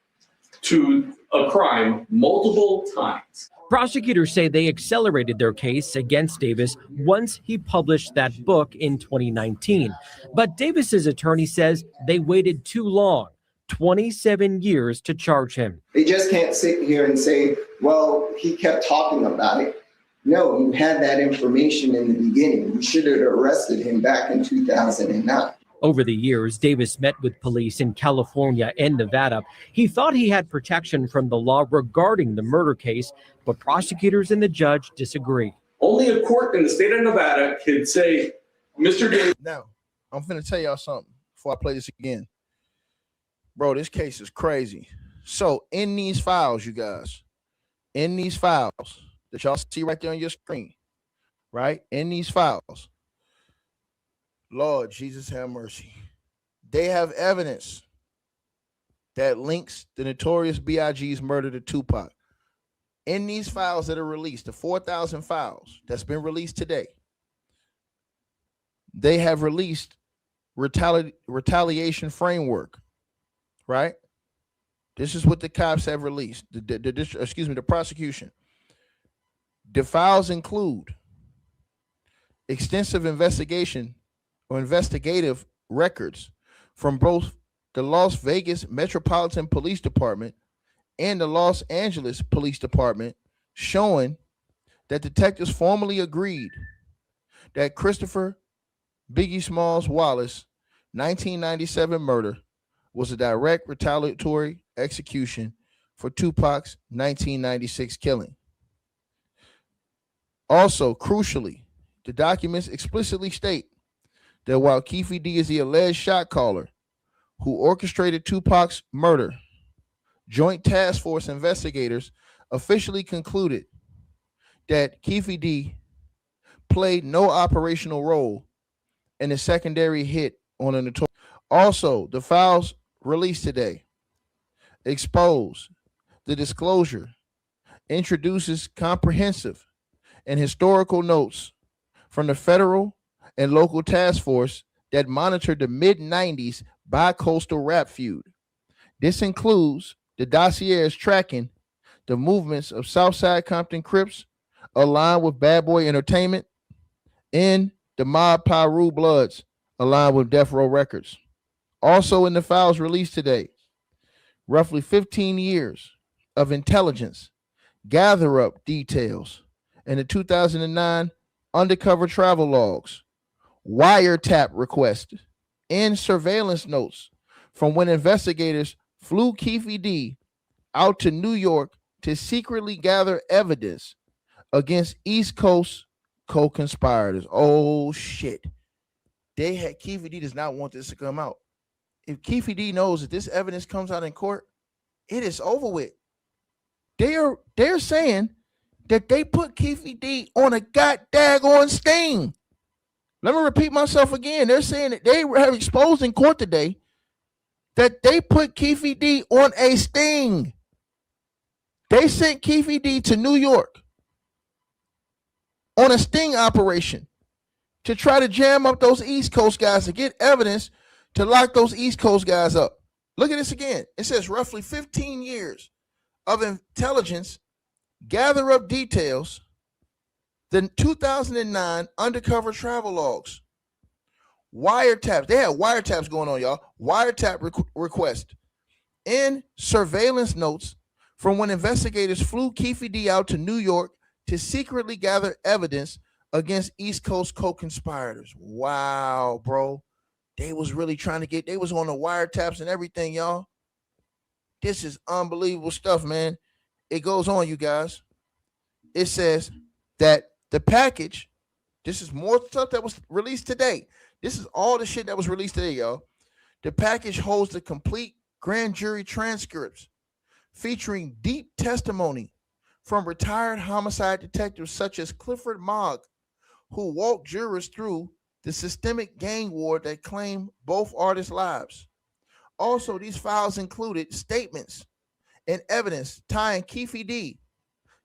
[SPEAKER 21] to a crime multiple times.
[SPEAKER 14] Prosecutors say they accelerated their case against Davis once he published that book in 2019. But Davis's attorney says they waited too long, 27 years to charge him.
[SPEAKER 22] They just can't sit here and say, well, he kept talking about it. No, you had that information in the beginning. You should have arrested him back in 2009.
[SPEAKER 14] Over the years, Davis met with police in California and Nevada. He thought he had protection from the law regarding the murder case, but prosecutors and the judge disagree.
[SPEAKER 21] Only a court in the state of Nevada can say, Mr. Davis.
[SPEAKER 1] Now, I'm finna tell y'all something before I play this again. Bro, this case is crazy. So in these files, you guys, in these files that y'all see right there on your screen, right? In these files, Lord Jesus have mercy. They have evidence that links the notorious B.I.G.'s murder to Tupac. In these files that are released, the 4,000 files that's been released today, they have released retaliation framework, right? This is what the cops have released, the prosecution. The files include extensive investigation or investigative records from both the Las Vegas Metropolitan Police Department and the Los Angeles Police Department, showing that detectives formally agreed that Christopher Biggie Smalls Wallace 1997 murder was a direct retaliatory execution for Tupac's 1996 killing. Also, crucially, the documents explicitly state that while Keefe D is the alleged shot caller who orchestrated Tupac's murder, Joint Task Force investigators officially concluded that Keefe D played no operational role in the secondary hit on a notorious. Also, the files released today expose the disclosure, introduces comprehensive and historical notes from the federal and local task force that monitored the mid-90s bi-coastal rap feud. This includes the dossiers tracking the movements of South Side Compton Crips aligned with Bad Boy Entertainment and the Mob Piru Bloods aligned with Death Row Records. Also in the files released today, roughly 15 years of intelligence gather up details in the 2009 undercover travel logs, wiretap requests, and surveillance notes from when investigators flew Keefe D out to New York to secretly gather evidence against East Coast co-conspirators. Oh shit. Keefe D does not want this to come out. If Keefe D knows that this evidence comes out in court, it is over with. They're saying that they put Keefe D on a goddamn sting. Let me repeat myself again. They're saying that they have exposed in court today that they put Keefe D on a sting. They sent Keefe D to New York on a sting operation to try to jam up those East Coast guys to get evidence to lock those East Coast guys up. Look at this again. It says roughly 15 years of intelligence gather up details. The 2009 undercover travel logs, wiretaps. They had wiretaps going on, y'all. wiretap request and surveillance notes from when investigators flew Keefe D out to New York to secretly gather evidence against East Coast co-conspirators. Wow, bro. They was really trying to they was on the wiretaps and everything, y'all. This is unbelievable stuff, man. It goes on, you guys. It says that the package, this is more stuff that was released today. This is all the shit that was released today, y'all. The package holds the complete grand jury transcripts featuring deep testimony from retired homicide detectives such as Clifford Mogg, who walked jurors through the systemic gang war that claimed both artists' lives. Also, these files included statements and evidence tying Keefe D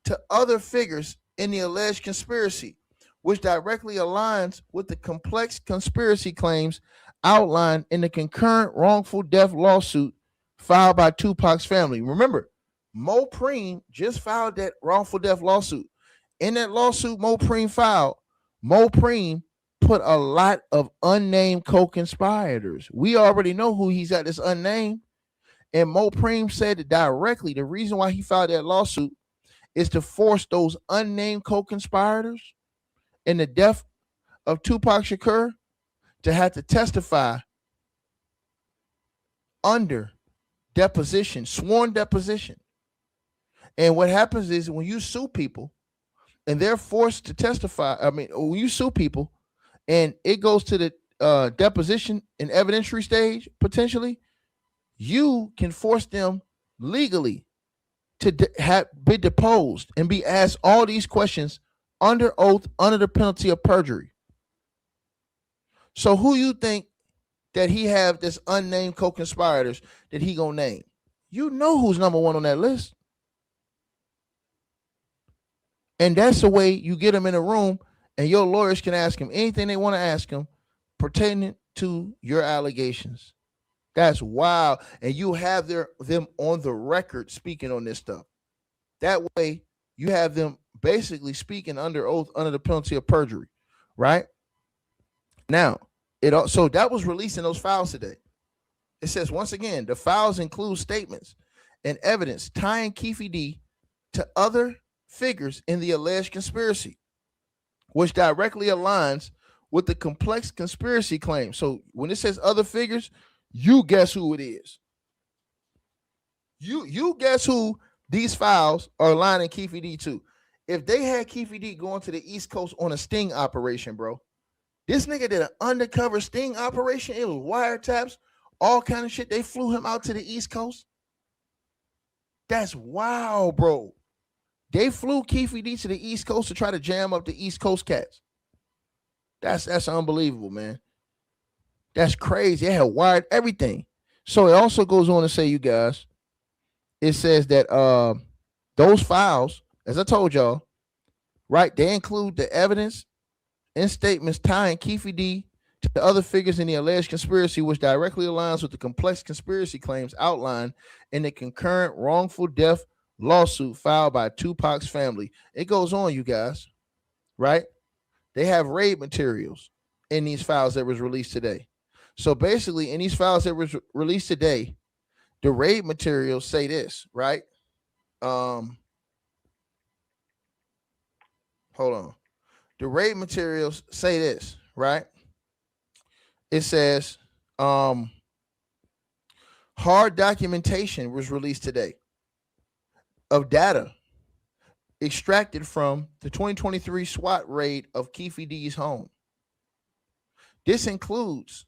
[SPEAKER 1] to other figures in the alleged conspiracy, which directly aligns with the complex conspiracy claims outlined in the concurrent wrongful death lawsuit filed by Tupac's family. Remember, Mo Preem just filed that wrongful death lawsuit. In that lawsuit Mo Preem filed, Mo Preem put a lot of unnamed co-conspirators. We already know who he's at, this unnamed. And Mo Preem said that directly the reason why he filed that lawsuit is to force those unnamed co-conspirators in the death of Tupac Shakur to have to testify under deposition, sworn deposition. And what happens is when you sue people and they're forced to testify, when you sue people and it goes to the deposition and evidentiary stage, potentially, you can force them legally to be deposed and be asked all these questions under oath, under the penalty of perjury. So who you think that he have this unnamed co-conspirators that he gonna name? You know who's number one on that list. And that's the way you get them in a room and your lawyers can ask him anything they want to ask him pertaining to your allegations. That's wild. And you have them on the record speaking on this stuff. That way you have them basically speaking under oath under the penalty of perjury, right? Now, so that was released in those files today. It says, once again, the files include statements and evidence tying Keefe D to other figures in the alleged conspiracy, which directly aligns with the complex conspiracy claim. So when it says other figures, you guess who it is. You guess who these files are aligning Keefe D to. If they had Keefe D going to the East Coast on a sting operation, bro, this nigga did an undercover sting operation. It was wiretaps, all kind of shit. They flew him out to the East Coast. That's wild, bro. They flew Keefe D to the East Coast to try to jam up the East Coast cats. That's unbelievable, man. That's crazy. They had wired everything. So it also goes on to say, you guys, it says that those files, as I told y'all, right, they include the evidence and statements tying Keefe D to the other figures in the alleged conspiracy, which directly aligns with the complex conspiracy claims outlined in the concurrent wrongful death lawsuit filed by Tupac's family. It goes on, you guys, right? They have raid materials in these files that was released today. So basically, in these files that was released today, the raid materials say this, right? Hold on. The raid materials say this, right? It says hard documentation was released today of data extracted from the 2023 SWAT raid of Keefe D's home. This includes,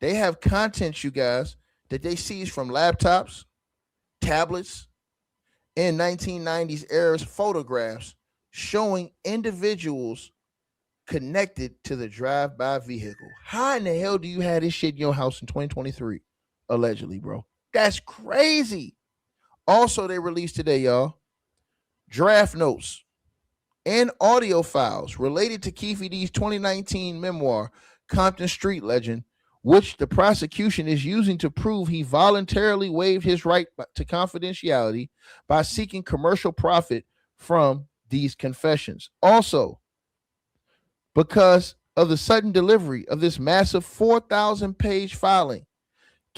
[SPEAKER 1] they have contents, you guys, that they seized from laptops, tablets, and 1990s era's photographs showing individuals connected to the drive-by vehicle. How in the hell do you have this shit in your house in 2023? Allegedly, bro. That's crazy. Also, they released today, y'all, draft notes and audio files related to Keefe D's 2019 memoir, Compton Street Legend, which the prosecution is using to prove he voluntarily waived his right to confidentiality by seeking commercial profit from these confessions. Also, because of the sudden delivery of this massive 4,000-page filing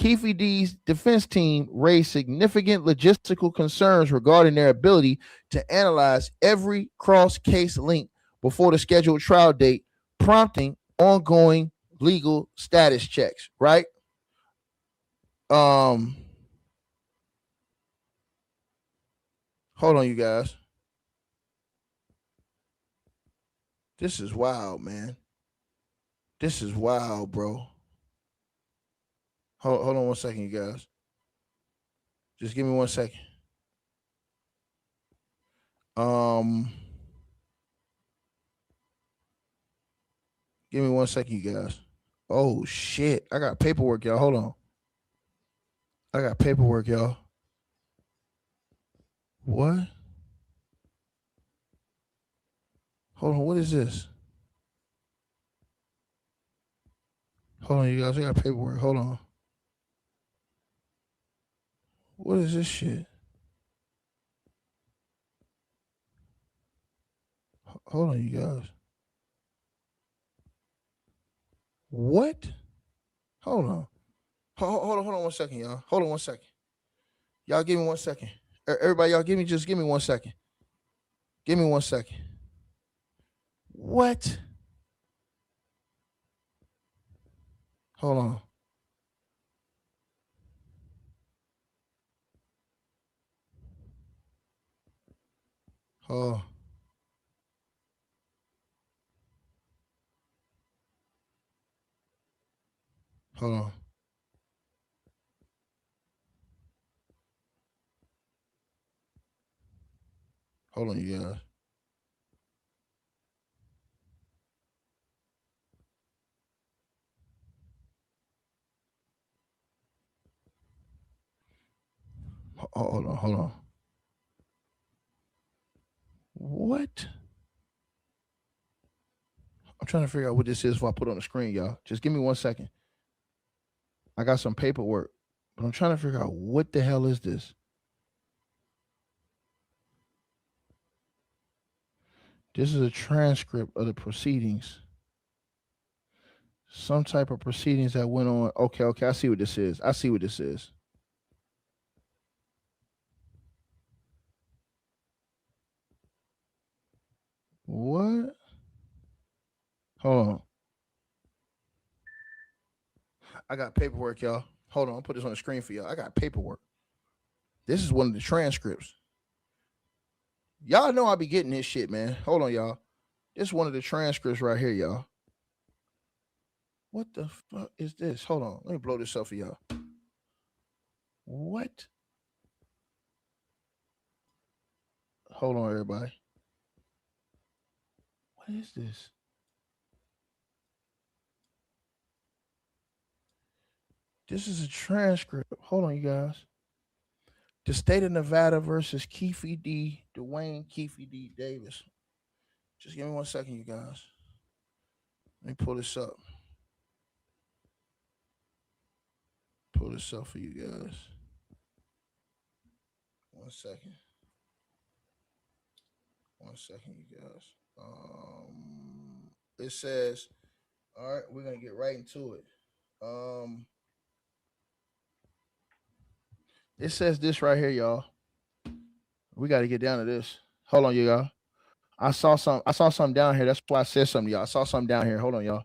[SPEAKER 1] Keefe D's defense team raised significant logistical concerns regarding their ability to analyze every cross-case link before the scheduled trial date, prompting ongoing legal status checks, right? Hold on, you guys. This is wild, man. This is wild, bro. Hold on one second, you guys. Just give me 1 second. Give me 1 second, you guys. Oh shit. I got paperwork, y'all. Hold on. I got paperwork, y'all. What? Hold on, what is this? Hold on, you guys. I got paperwork. Hold on. What is this shit? Hold on, you guys. What? Hold on. Hold on 1 second, y'all. Hold on 1 second. Y'all give me 1 second. Everybody, y'all give me 1 second. Give me 1 second. What? Hold on. Oh. Hold on. Hold on, you guys. Hold on. What? I'm trying to figure out what this is before I put it on the screen, y'all. Just give me 1 second. I got some paperwork, but I'm trying to figure out what the hell is this? This is a transcript of the proceedings. Some type of proceedings that went on. Okay, I see what this is. What? Hold on. I got paperwork, y'all. Hold on, I'll put this on the screen for y'all. I got paperwork. This is one of the transcripts. Y'all know I be getting this shit, man. Hold on, y'all. This is one of the transcripts right here, y'all. What the fuck is this? Hold on. Let me blow this up for y'all. What? Hold on, everybody. What is this? This is a transcript. Hold on, you guys. The state of Nevada versus Keefe D, Duane Keefe D Davis. Just give me 1 second, you guys. Let me pull this up. Pull this up for you guys. 1 second. 1 second, you guys. It says, all right, we're gonna get right into it. It says this right here, y'all. We got to get down to this. Hold on, y'all. I saw something down here. That's why I said something, y'all. I saw something down here. Hold on, y'all.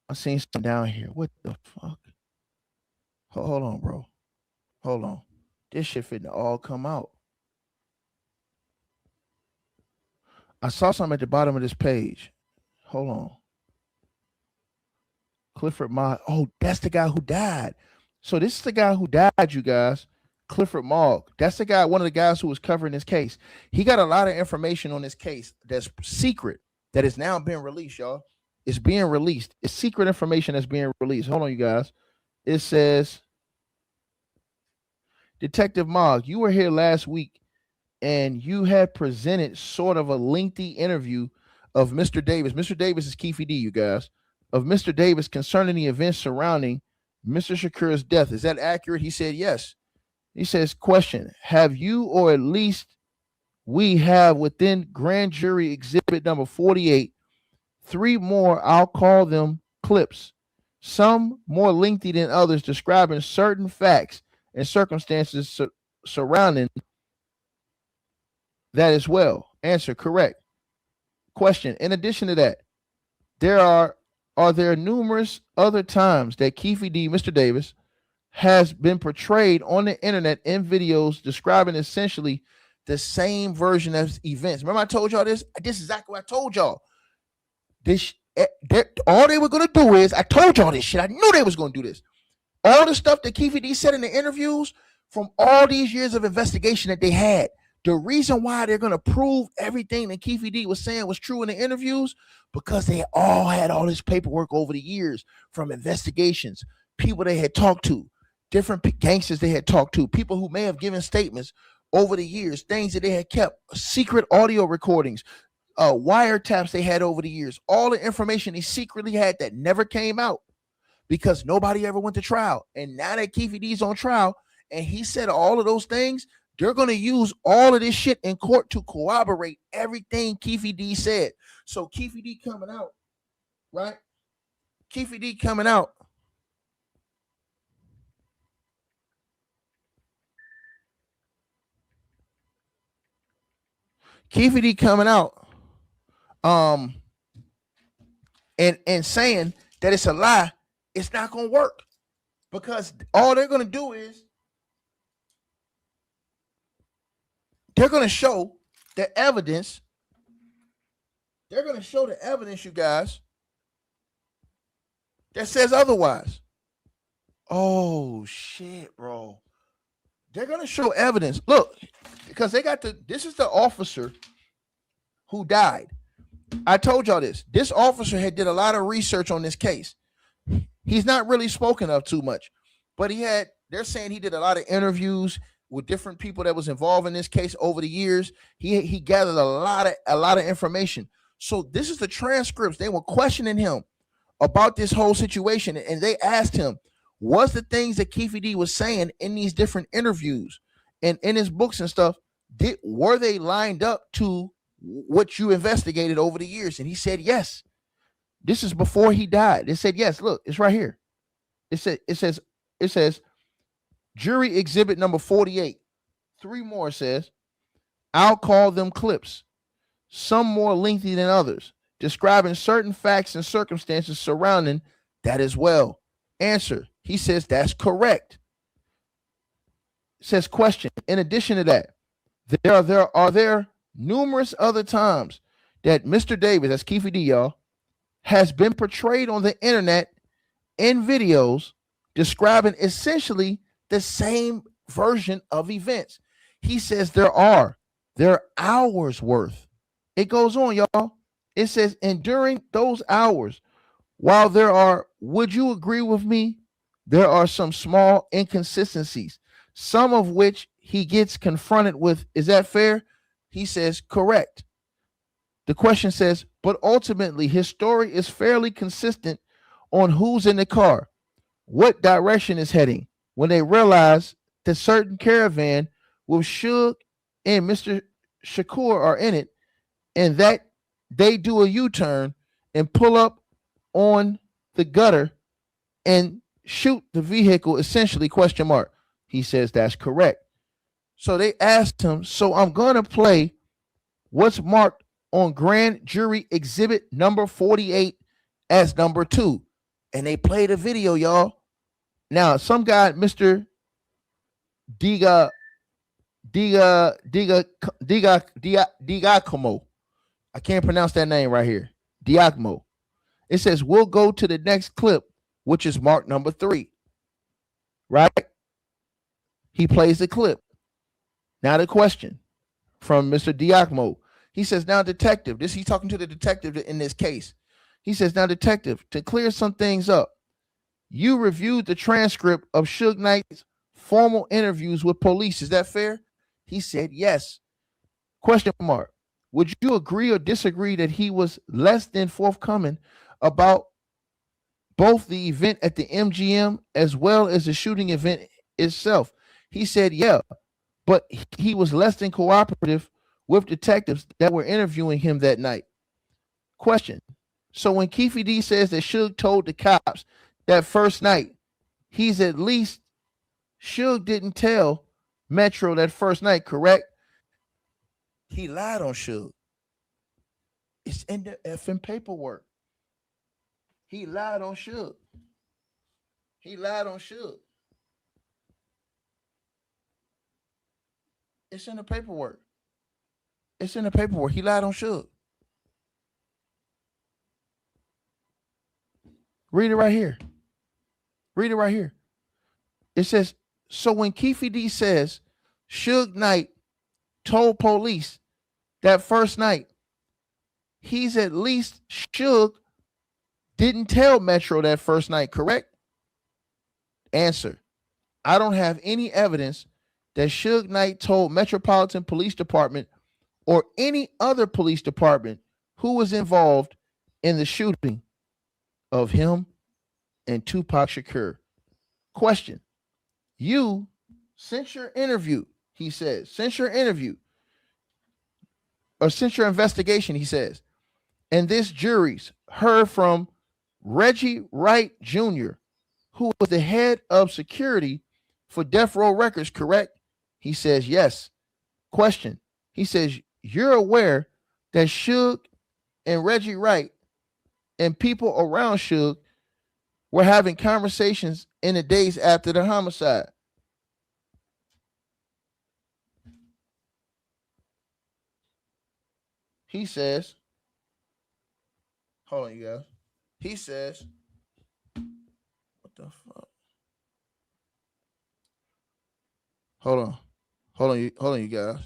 [SPEAKER 1] I seen something down here. What the fuck? Hold on, bro. Hold on. This shit finna all come out. I saw something at the bottom of this page. Hold on. Clifford Mogg. Oh, that's the guy who died. So this is the guy who died, you guys. Clifford Mogg. That's the guy, one of the guys who was covering this case. He got a lot of information on this case that's secret that is now being released, y'all. It's being released. It's secret information that's being released. Hold on, you guys. It says, Detective Mogg, you were here last week and you had presented sort of a lengthy interview of Mr. Davis. Mr. Davis is Keefe D, you guys. Of Mr. Davis concerning the events surrounding Mr. Shakur's death. Is that accurate? He said yes. He says, question, have you, or at least we have within grand jury exhibit number 48, 3 more, I'll call them clips, some more lengthy than others, describing certain facts and circumstances surrounding that as well. Answer: correct. Question: in addition to that, are there numerous other times that Keefe D, Mr. Davis, has been portrayed on the internet in videos describing essentially the same version of events? Remember I told y'all this? This is exactly what I told y'all. All they were going to do is, I told y'all this shit. I knew they was going to do this. All the stuff that Keefe D said in the interviews from all these years of investigation that they had, the reason why they're going to prove everything that Keefe D was saying was true in the interviews, because they all had all this paperwork over the years from investigations, people they had talked to, different gangsters they had talked to, people who may have given statements over the years, things that they had kept, secret audio recordings, wiretaps they had over the years, all the information they secretly had that never came out because nobody ever went to trial. And now that Keefe D's on trial and he said all of those things, they're going to use all of this shit in court to corroborate everything Keefe D said. So Keefe D coming out, right? Keefe D coming out. Keefe D coming out and saying that it's a lie, it's not going to work, because all they're going to do is they're going to show the evidence. They're going to show the evidence, you guys, that says otherwise. Oh, shit, bro. They're going to show evidence. Look, because they got this is the officer who died. I told y'all this. This officer had did a lot of research on this case. He's not really spoken of too much, but they're saying he did a lot of interviews with different people that was involved in this case over the years. He gathered a lot of information. So this is the transcripts. They were questioning him about this whole situation, and they asked him, was the things that Keefe D was saying in these different interviews and in his books and stuff, were they lined up to what you investigated over the years? And he said yes. This is before he died. They said yes. Look, it's right here. It says jury exhibit number 48. 3 more says, I'll call them clips, some more lengthy than others, describing certain facts and circumstances surrounding that as well. Answer: he says that's correct. It says question: in addition to that, are there numerous other times that Mr. Davis, that's Keefe D, y'all, has been portrayed on the internet in videos describing essentially the same version of events? He says there are hours worth. It goes on, y'all. It says, and during those hours, while would you agree with me, there are some small inconsistencies, some of which he gets confronted with. Is that fair? He says, correct. The question says, but ultimately his story is fairly consistent on who's in the car, what direction is heading, when they realize that certain caravan with Suge and Mr. Shakur are in it, and that they do a U-turn and pull up on the gutter and shoot the vehicle, essentially, question mark. He says that's correct. So they asked him, so I'm going to play what's marked on grand jury exhibit number 48 as number 2. And they played a video, y'all. Now, some guy, Mr. Digacomo, I can't pronounce that name right here. Diagmo. It says, we'll go to the next clip, which is marked number 3. Right? He plays the clip. Now the question from Mr. Diagmo. He says, now, detective, he's talking to the detective in this case. He says, now, detective, to clear some things up, you reviewed the transcript of Suge Knight's formal interviews with police. Is that fair? He said, yes. Question mark. Would you agree or disagree that he was less than forthcoming about both the event at the MGM as well as the shooting event itself? He said, yeah, but he was less than cooperative with detectives that were interviewing him that night. Question. So when Keefe D says that Suge told the cops that first night, he's at least Suge didn't tell Metro that first night, correct? He lied on Suge. It's in the effing paperwork. He lied on Suge. He lied on Suge. It's in the paperwork. It's in the paperwork. He lied on Suge. Read it right here. Read it right here. It says, so when Keefe D says Suge Knight told police that first night, he's at least Suge didn't tell Metro that first night, correct? Answer, I don't have any evidence that Suge Knight told Metropolitan Police Department or any other police department who was involved in the shooting of him and Tupac Shakur. Question, you, since your interview, he says, since your interview, or since your investigation, he says, and this jury's heard from Reggie Wright Jr., who was the head of security for Death Row Records, correct? He says, yes. Question, he says, you're aware that Suge and Reggie Wright and people around Suge were having conversations in the days after the homicide. He says, hold on, you guys. He says, what the fuck? Hold on, you guys.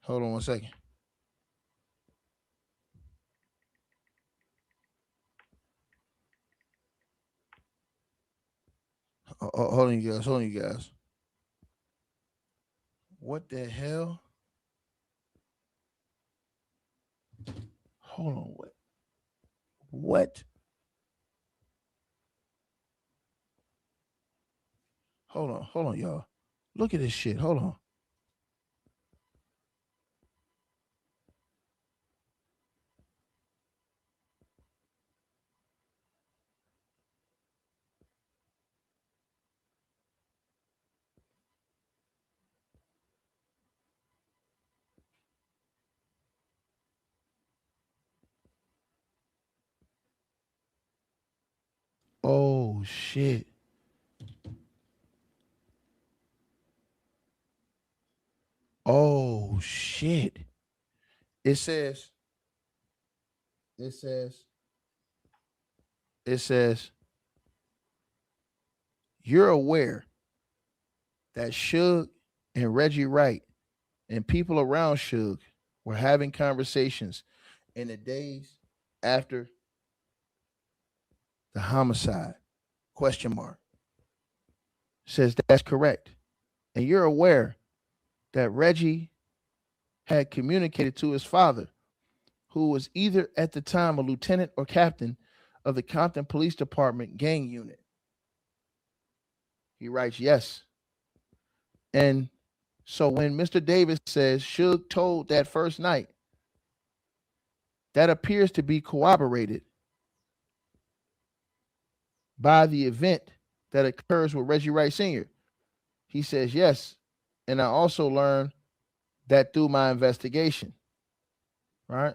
[SPEAKER 1] Hold on one second. Hold on, you guys. Hold on, you guys. What the hell? Hold on. What? Hold on, y'all. Look at this shit. Hold on. Oh, shit. Oh, shit. It says, you're aware that Suge and Reggie Wright and people around Suge were having conversations in the days after the homicide, ? Says that's correct. And you're aware that Reggie had communicated to his father, who was either at the time a lieutenant or captain of the Compton Police Department gang unit. He writes, yes. And so when Mr. Davis says Suge told that first night, that appears to be corroborated by the event that occurs with Reggie Wright Sr. He says, yes. And I also learned that through my investigation, right?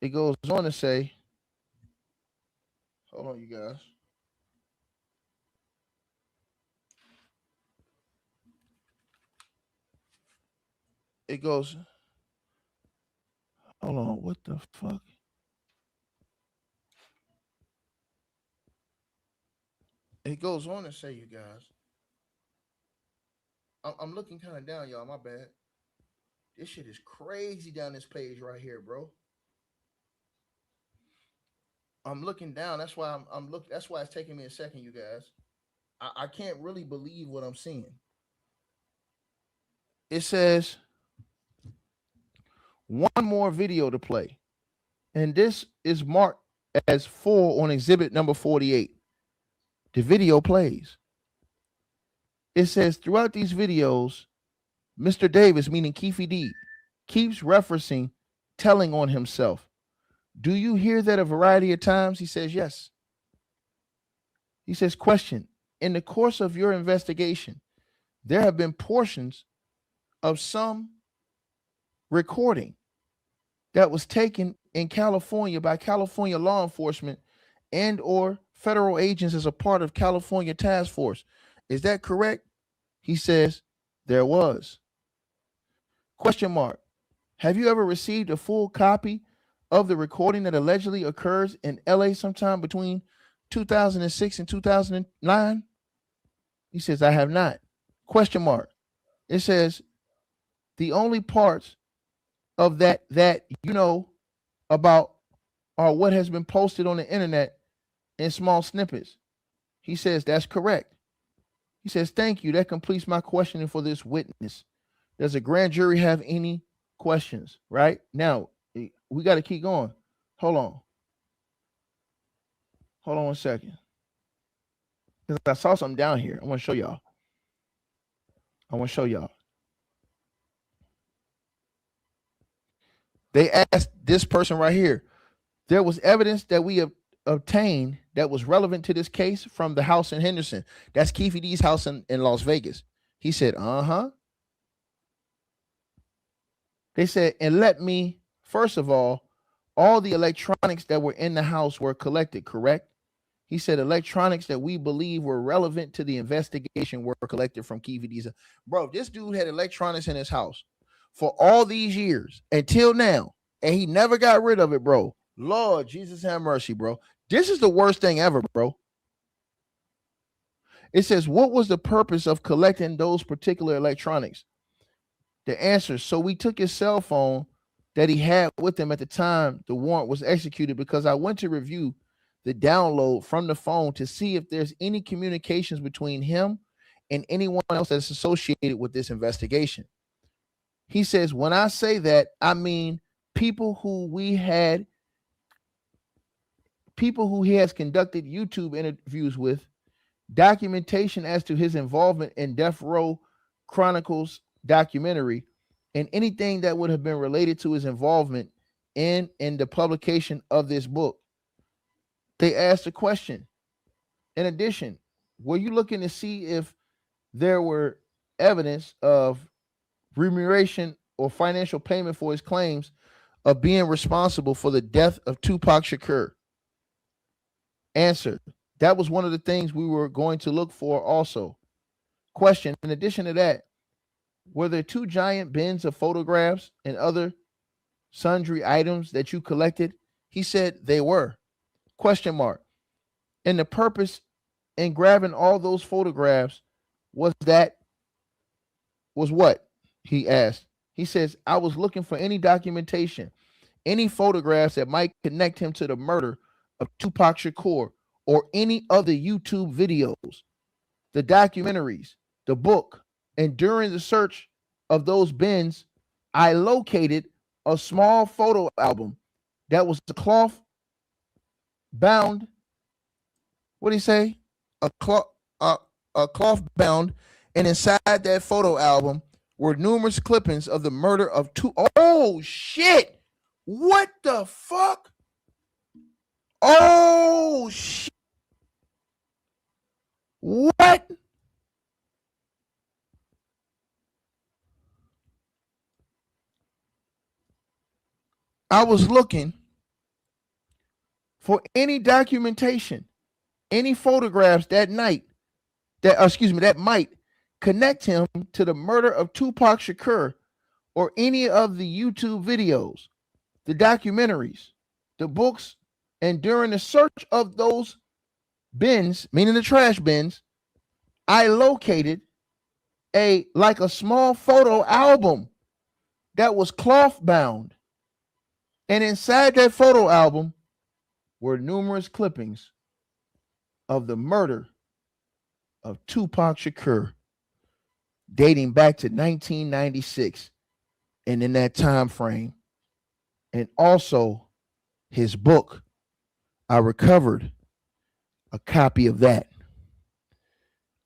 [SPEAKER 1] It goes on to say, hold on, you guys. It goes, hold on, what the fuck? It goes on to say, you guys, I'm looking kind of down, y'all, my bad. This shit is crazy down this page right here, bro. I'm looking down. That's why I'm looking. That's why it's taking me a second, you guys. I can't really believe what I'm seeing. It says one more video to play, and this is marked as 4 on exhibit number 48. The video plays. It says throughout these videos, Mr. Davis, meaning Keefe D, keeps referencing telling on himself. Do you hear that a variety of times? He says yes. He says, question, in the course of your investigation, there have been portions of some recording that was taken in California by California law enforcement and or federal agents as a part of California task force. Is that correct? He says, there was. Question mark. Have you ever received a full copy of the recording that allegedly occurs in LA sometime between 2006 and 2009? He says, I have not. Question mark. It says, the only parts of that you know about are what has been posted on the internet in small snippets. He says, that's correct. He says, thank you. That completes my questioning for this witness. Does a grand jury have any questions? Right now, we got to keep going. Hold on one second. Because I saw something down here. I want to show y'all. They asked this person right here. There was evidence that we have obtained that was relevant to this case from the house in Henderson. That's Keefe D's house in Las Vegas. He said, uh-huh. They said, and let me, first of all the electronics that were in the house were collected, correct? He said electronics that we believe were relevant to the investigation were collected from Keefe D's. Bro, this dude had electronics in his house for all these years until now, and he never got rid of it, bro. Lord Jesus have mercy, bro. This is the worst thing ever, bro. It says, what was the purpose of collecting those particular electronics? The answer, so we took his cell phone that he had with him at the time the warrant was executed because I went to review the download from the phone to see if there's any communications between him and anyone else that's associated with this investigation. He says, when I say that, I mean people who he has conducted YouTube interviews with, documentation as to his involvement in Death Row Chronicles documentary, and anything that would have been related to his involvement in the publication of this book. They asked a question. In addition, were you looking to see if there were evidence of remuneration or financial payment for his claims of being responsible for the death of Tupac Shakur? Answer, that was one of the things we were going to look for also. Question, in addition to that, were there 2 giant bins of photographs and other sundry items that you collected? He said they were. Question mark. And the purpose in grabbing all those photographs was what? He asked. He says, I was looking for any documentation, any photographs that might connect him to the murder of Tupac Shakur or any other YouTube videos, the documentaries, the book. And during the search of those bins, I located a small photo album that was the cloth bound. What did he say? A cloth bound, and inside that photo album were numerous clippings of the murder of Oh shit! What the fuck? Oh shit! What? I was looking for any documentation, any photographs that might connect him to the murder of Tupac Shakur or any of the YouTube videos, the documentaries, the books, and during the search of those bins, meaning the trash bins, I located a small photo album that was cloth bound. And inside that photo album were numerous clippings of the murder of Tupac Shakur dating back to 1996 and in that time frame. And also his book. I recovered a copy of that.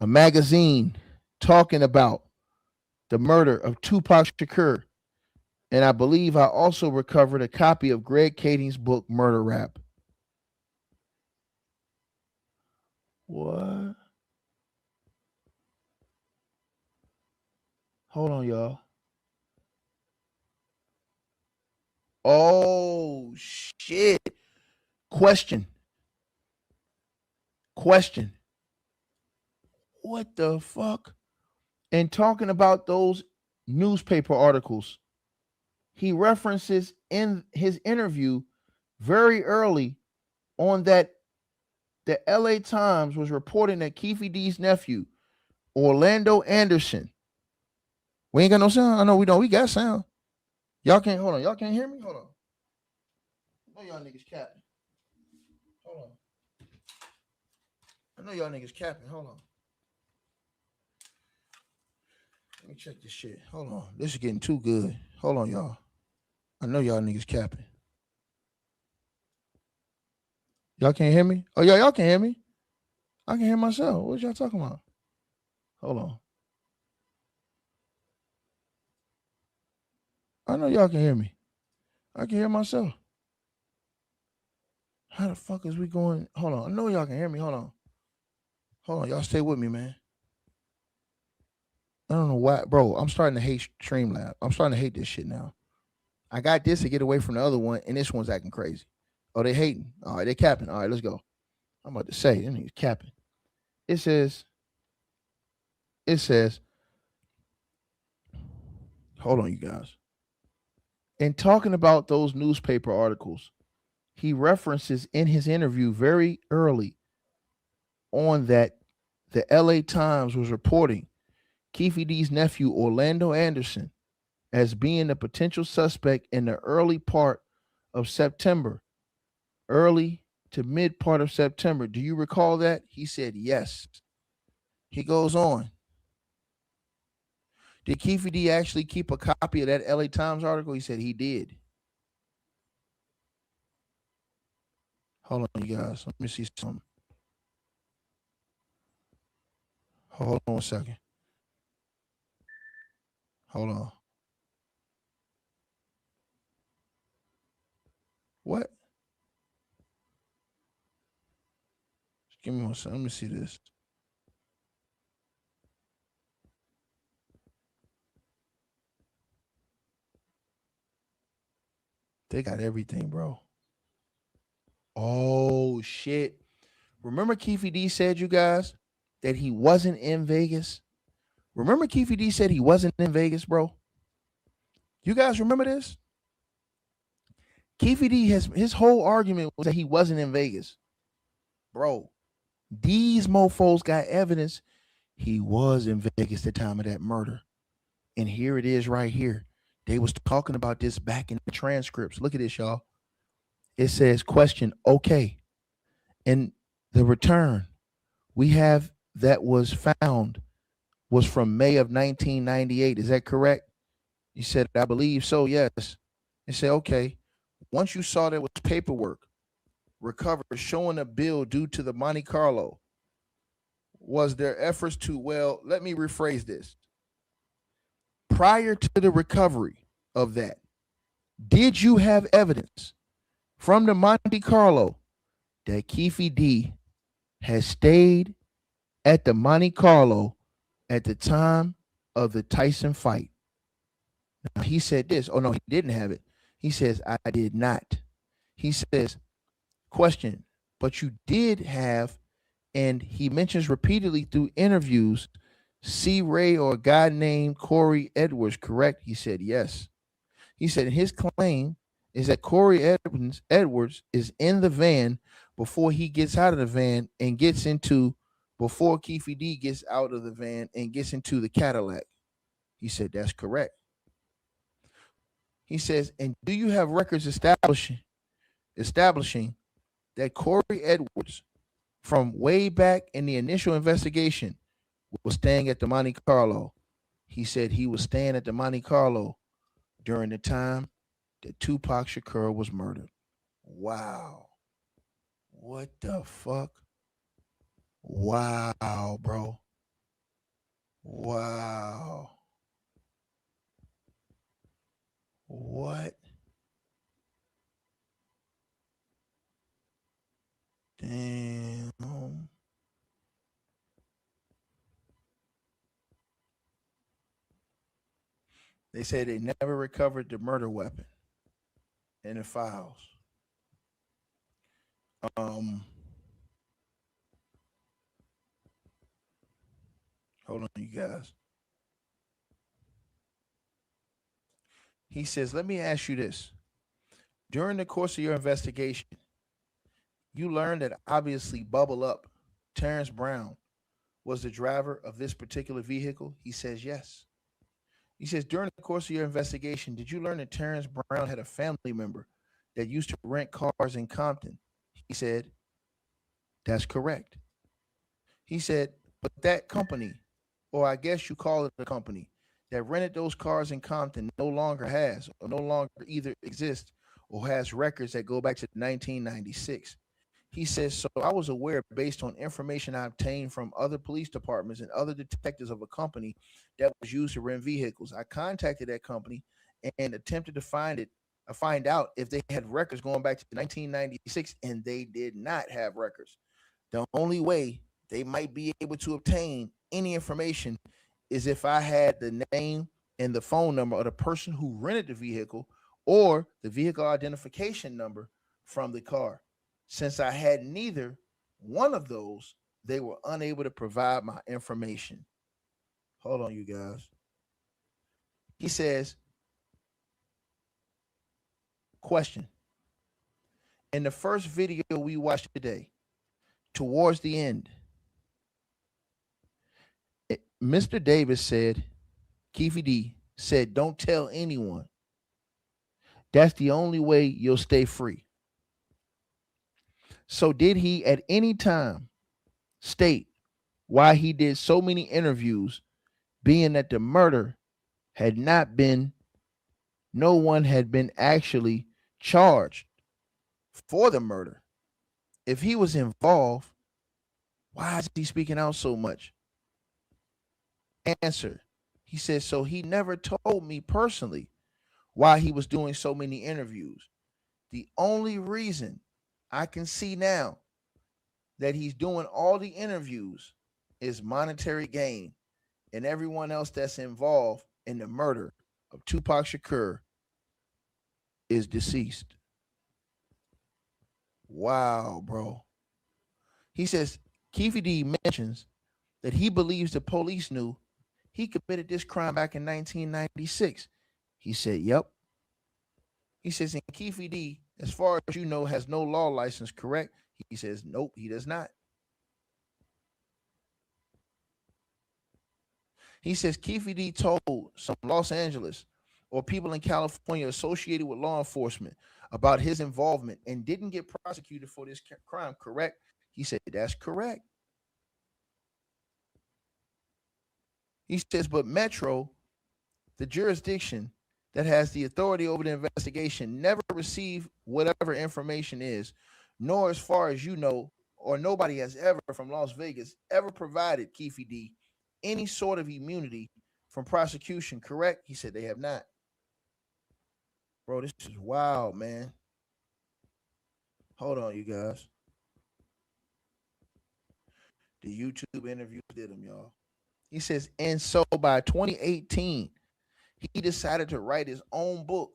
[SPEAKER 1] a magazine talking about the murder of Tupac Shakur. And I believe I also recovered a copy of Greg Kading's book, Murder Rap. What? Hold on, y'all. Oh, shit. Question. What the fuck? And talking about those newspaper articles, he references in his interview very early on that the LA Times was reporting that Keefe D's nephew, Orlando Anderson. We ain't got no sound. I know we don't. We got sound. Y'all can't hold on. Y'all can't hear me? Hold on. I know y'all niggas capping. Hold on. I know y'all niggas capping. Hold on. Let me check this shit. Hold on. This is getting too good. Hold on, y'all. I know y'all niggas capping. Y'all can't hear me? Oh, y'all can hear me. I can hear myself. What y'all talking about? Hold on. I know y'all can hear me. I can hear myself. How the fuck is we going? Hold on. I know y'all can hear me. Hold on. Hold on. Y'all stay with me, man. I don't know why. Bro, I'm starting to hate Streamlab. I'm starting to hate this shit now. I got this to get away from the other one, and this one's acting crazy. Oh, they hating. All right, they capping. All right, let's go. I'm about to say, them niggas capping. It says, hold on, you guys. In talking about those newspaper articles, he references in his interview very early on that the LA Times was reporting Keefe D's nephew, Orlando Anderson, as being a potential suspect in the early part of September, early to mid part of September. Do you recall that? He said yes. He goes on. Did Keefe D actually keep a copy of that LA Times article? He said he did. Hold on, you guys. Let me see something. Hold on a second. Hold on. What? Give me one second. Let me see this. They got everything, bro. Oh, shit. Remember Keefe D said, you guys, that he wasn't in Vegas? Remember Keefe D said he wasn't in Vegas, bro? You guys remember this? Keefe D his whole argument was that he wasn't in Vegas. Bro, these mofos got evidence he was in Vegas the time of that murder. And here it is right here. They was talking about this back in the transcripts. Look at this, y'all. It says, question, okay. And the return we have that was found was from May of 1998. Is that correct? He said, I believe so, yes. He said, okay. Once you saw there was paperwork recovered showing a bill due to the Monte Carlo, was there efforts to, well, let me rephrase this. Prior to the recovery of that, did you have evidence from the Monte Carlo that Keefe D has stayed at the Monte Carlo at the time of the Tyson fight? Now, he said this. Oh, no, he didn't have it. He says, I did not. He says, question, but you did have, and he mentions repeatedly through interviews, C. Ray or a guy named Corey Edwards, correct? He said, yes. He said his claim is that Corey Edwards is in the van before he gets out of the van and gets into, before Keefe D gets out of the van and gets into the Cadillac. He said, that's correct. He says, and do you have records establishing that Corey Edwards, from way back in the initial investigation, was staying at the Monte Carlo? He said he was staying at the Monte Carlo during the time that Tupac Shakur was murdered. Wow. What the fuck? Wow, bro. Wow. What? Damn. They say they never recovered the murder weapon in the files. Hold on, you guys. He says, let me ask you this. During the course of your investigation, you learned that obviously Bubble Up, Terrence Brown, was the driver of this particular vehicle? He says, yes. He says, during the course of your investigation, did you learn that Terrence Brown had a family member that used to rent cars in Compton? He said, that's correct. He said, but that company, or I guess you call it a company, that rented those cars in Compton no longer has, or no longer either exists or has records that go back to 1996. He says, so I was aware based on information I obtained from other police departments and other detectives of a company that was used to rent vehicles. I contacted that company and attempted to find out if they had records going back to 1996, and they did not have records. The only way they might be able to obtain any information is if I had the name and the phone number of the person who rented the vehicle or the vehicle identification number from the car. Since I had neither one of those, they were unable to provide my information. Hold on, you guys. He says, question. In the first video we watched today, towards the end, Mr. Davis said, Keefe D said, don't tell anyone. That's the only way you'll stay free. So did he at any time state why he did so many interviews, being that the murder had not been, no one had been actually charged for the murder? If he was involved, why is he speaking out so much? Answer. He says, so he never told me personally why he was doing so many interviews. The only reason I can see now that he's doing all the interviews is monetary gain, and everyone else that's involved in the murder of Tupac Shakur is deceased. Wow, bro. He says, Keefe D mentions that he believes the police knew he committed this crime back in 1996. He said, yep. He says, and Keefe D, as far as you know, has no law license, correct? He says, nope, he does not. He says Keefe D told some Los Angeles or people in California associated with law enforcement about his involvement and didn't get prosecuted for this crime, correct? He said, that's correct. He says, but Metro, the jurisdiction that has the authority over the investigation, never received whatever information is, nor as far as you know, or nobody has ever from Las Vegas ever provided Keefe D any sort of immunity from prosecution, correct? He said they have not. Bro, this is wild, man. Hold on, you guys. The YouTube interview did him, y'all. He says, and so by 2018, he decided to write his own book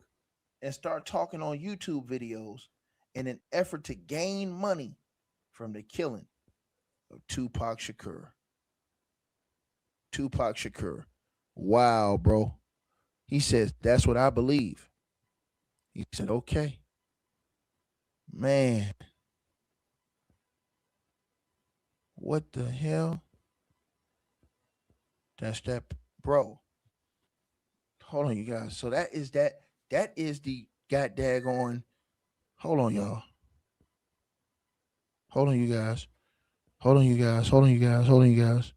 [SPEAKER 1] and start talking on YouTube videos in an effort to gain money from the killing of Tupac Shakur. Tupac Shakur. Wow, bro. He says, that's what I believe. He said, okay. Man. What the hell? That's that, bro. Hold on, you guys. So that is the god daggone. Hold on, y'all. Hold on, you guys. Hold on, you guys. Hold on, you guys. Hold on, you guys.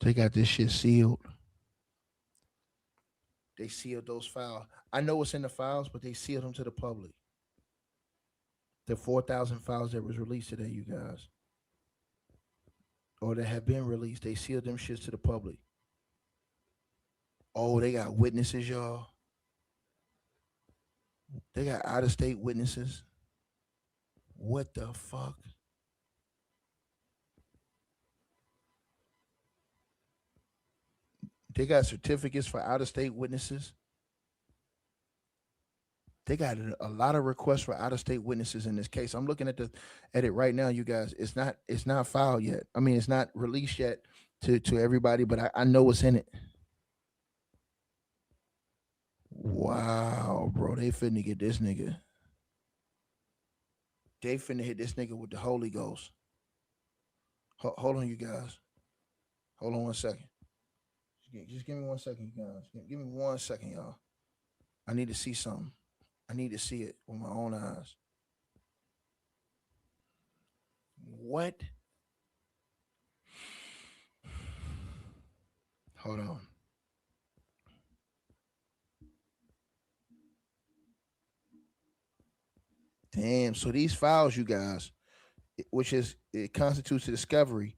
[SPEAKER 1] They got this shit sealed. They sealed those files. I know what's in the files, but they sealed them to the public. The 4,000 files that was released today, you guys, or that have been released, they sealed them shits to the public. Oh, they got witnesses, y'all. They got out-of-state witnesses. What the fuck? They got certificates for out-of-state witnesses. They got a lot of requests for out-of-state witnesses in this case. I'm looking at it right now, you guys. It's not filed yet. I mean, it's not released yet to everybody, but I know what's in it. Wow, bro. They finna get this nigga. They finna hit this nigga with the Holy Ghost. Hold on, you guys. Hold on 1 second. Just give me 1 second, you guys. Give me 1 second, y'all. I need to see something. I need to see it with my own eyes. What? Hold on. Damn. So these files, you guys, it constitutes a discovery.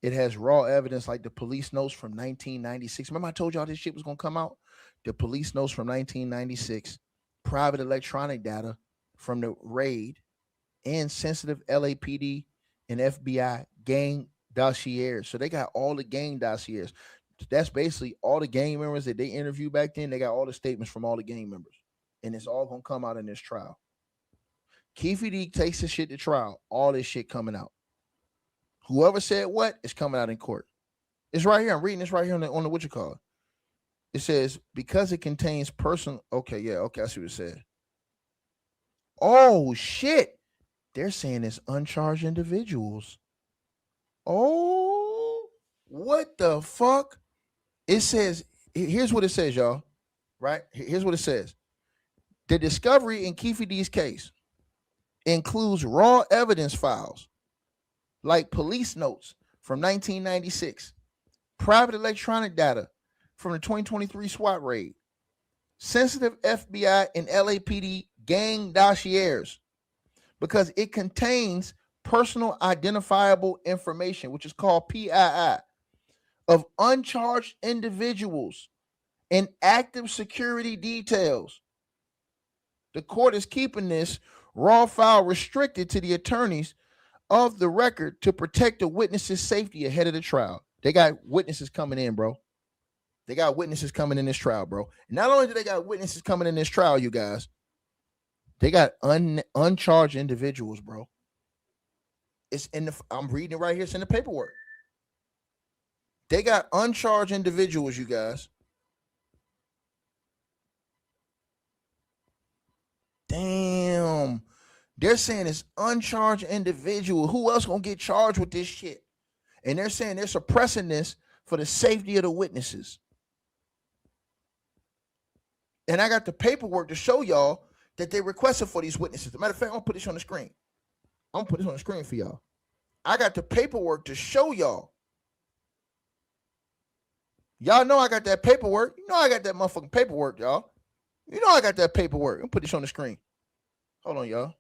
[SPEAKER 1] It has raw evidence like the police notes from 1996. Remember I told y'all this shit was going to come out? The police notes from 1996, private electronic data from the raid, and sensitive LAPD and FBI gang dossiers. So they got all the gang dossiers. That's basically all the gang members that they interviewed back then. They got all the statements from all the gang members. And it's all going to come out in this trial. Keefe D takes this shit to trial. All this shit coming out. Whoever said what is coming out in court. It's right here. I'm reading this right here on the what you call it. It says, because it contains personal. Okay, yeah, okay, I see what it said. Oh, shit. They're saying it's uncharged individuals. Oh, what the fuck? It says, here's what it says, y'all. Right? Here's what it says. The discovery in Keefe D's case includes raw evidence files like police notes from 1996, private electronic data from the 2023 SWAT raid, sensitive FBI and LAPD gang dossiers, because it contains personal identifiable information, which is called PII, of uncharged individuals and active security details. The court is keeping this raw file restricted to the attorneys of the record to protect the witnesses' safety ahead of the trial. They got witnesses coming in, bro. They got witnesses coming in this trial, bro. Not only do they got witnesses coming in this trial, you guys, they got uncharged individuals, bro. It's in the, I'm reading it right here. It's in the paperwork. They got uncharged individuals, you guys. Damn. They're saying it's uncharged individual. Who else gonna get charged with this shit? And they're saying they're suppressing this for the safety of the witnesses. And I got the paperwork to show y'all that they requested for these witnesses. As a matter of fact, I'm gonna put this on the screen. I'm gonna put this on the screen for y'all. I got the paperwork to show y'all. Y'all know I got that paperwork. You know I got that motherfucking paperwork, y'all. You know I got that paperwork. I'm gonna put this on the screen. Hold on, y'all.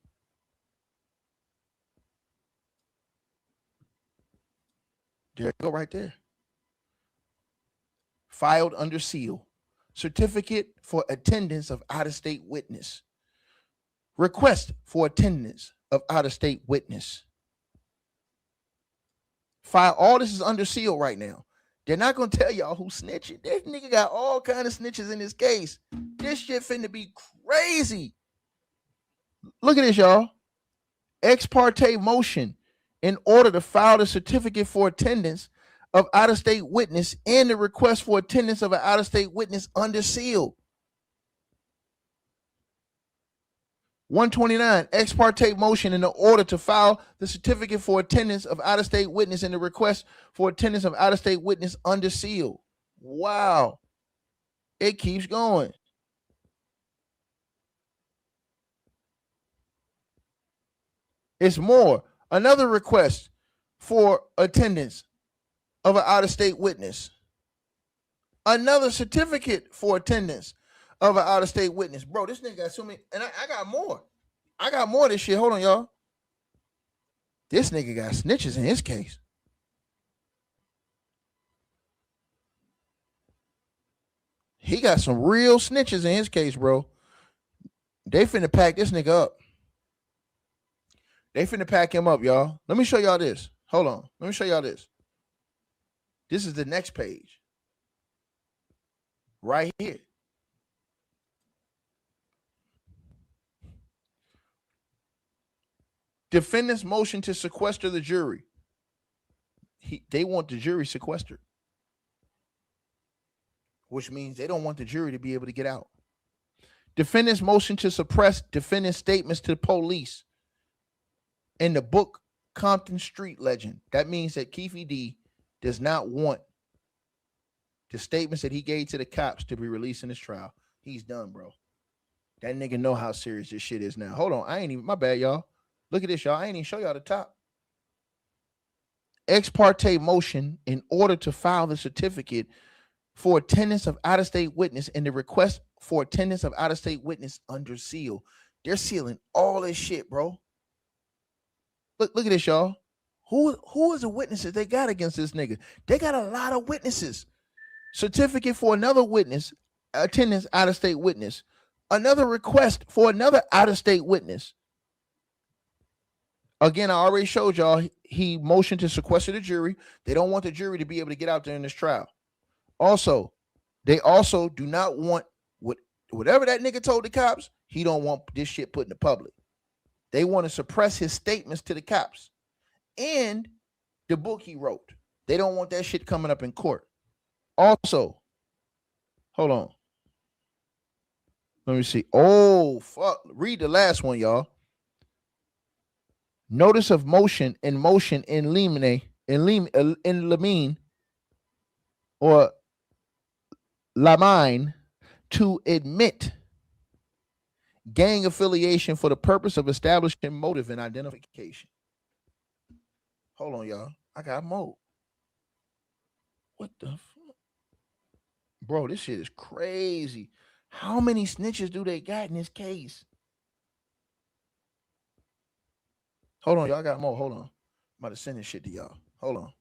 [SPEAKER 1] There you go, right there. Filed under seal. Certificate for attendance of out-of-state witness. Request for attendance of out-of-state witness. File. All this is under seal right now. They're not going to tell y'all who's snitching. This nigga got all kind of snitches in this case. This shit finna be crazy. Look at this, y'all. Ex parte motion in order to file the certificate for attendance of out-of-state witness and the request for attendance of an out-of-state witness under seal. 129, ex parte motion in the order to file the certificate for attendance of out-of-state witness and the request for attendance of out-of-state witness under seal. Wow. It keeps going. It's more. Another request for attendance of an out-of-state witness. Another certificate for attendance of an out-of-state witness. Bro, this nigga got so many, and I got more. I got more of this shit. Hold on, y'all. This nigga got snitches in his case. He got some real snitches in his case, bro. They finna pack this nigga up. They finna pack him up, y'all. Let me show y'all this. Hold on. Let me show y'all this. This is the next page. Right here. Defendant's motion to sequester the jury. They want the jury sequestered, which means they don't want the jury to be able to get out. Defendant's motion to suppress defendant's statements to the police in the book Compton Street Legend. That means that Keefe D does not want the statements that he gave to the cops to be released in his trial. He's done, bro. That nigga know how serious this shit is now. Hold on. I ain't even, my bad, y'all. Look at this, y'all. I ain't even show y'all the top. Ex parte motion in order to file the certificate for attendance of out-of-state witness and the request for attendance of out-of-state witness under seal. They're sealing all this shit, bro. Look at this, y'all. Who is the witnesses they got against this nigga? They got a lot of witnesses. Certificate for another witness, attendance out-of-state witness. Another request for another out-of-state witness. Again, I already showed y'all he motioned to sequester the jury. They don't want the jury to be able to get out there in this trial. Also, they also do not want whatever that nigga told the cops, he don't want this shit put in the public. They want to suppress his statements to the cops and the book he wrote. They don't want that shit coming up in court. Also, hold on. Let me see. Oh, fuck. Read the last one, y'all. Notice of motion in limine or lamine to admit gang affiliation for the purpose of establishing motive and identification. Hold on, y'all. I got more. What the fuck? Bro, this shit is crazy. How many snitches do they got in this case? Hold on, y'all. I got more. Hold on. I'm about to send this shit to y'all. Hold on.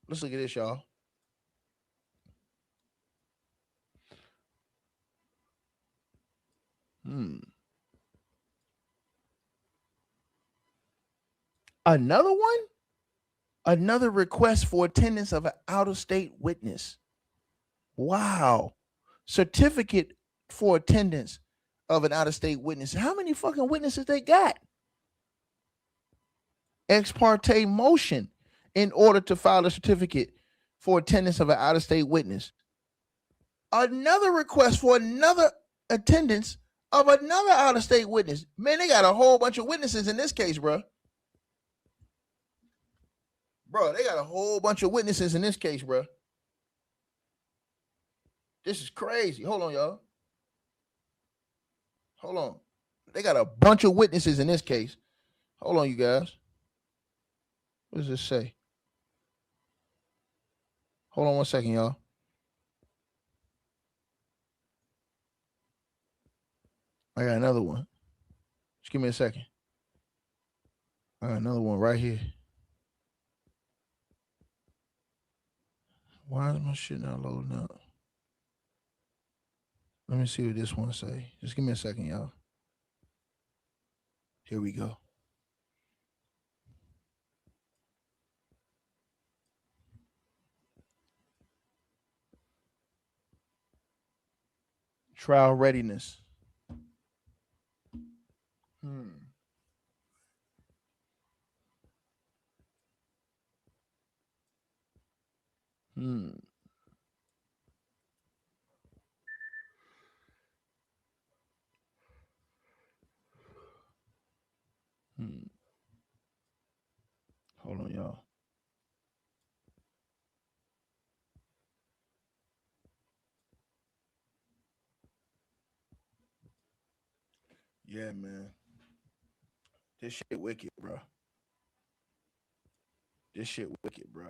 [SPEAKER 1] Let's look at this, y'all. Another one? Another request for attendance of an out-of-state witness. Wow. Certificate for attendance of an out-of-state witness. How many fucking witnesses they got? Ex parte motion in order to file a certificate for attendance of an out-of-state witness. Another request for another attendance of another out-of-state witness. Man, they got a whole bunch of witnesses in this case, bro. Bro, they got a whole bunch of witnesses in this case, bro. This is crazy. Hold on, y'all. Hold on. They got a bunch of witnesses in this case. Hold on, you guys. What does this say? Hold on one second, y'all. I got another one. Just give me a second. I got another one right here. Why is my shit not loading up? Let me see what this one say. Just give me a second, y'all. Here we go. Trial readiness. Hold on, y'all. Yeah, man. This shit wicked, bro. This shit wicked, bro.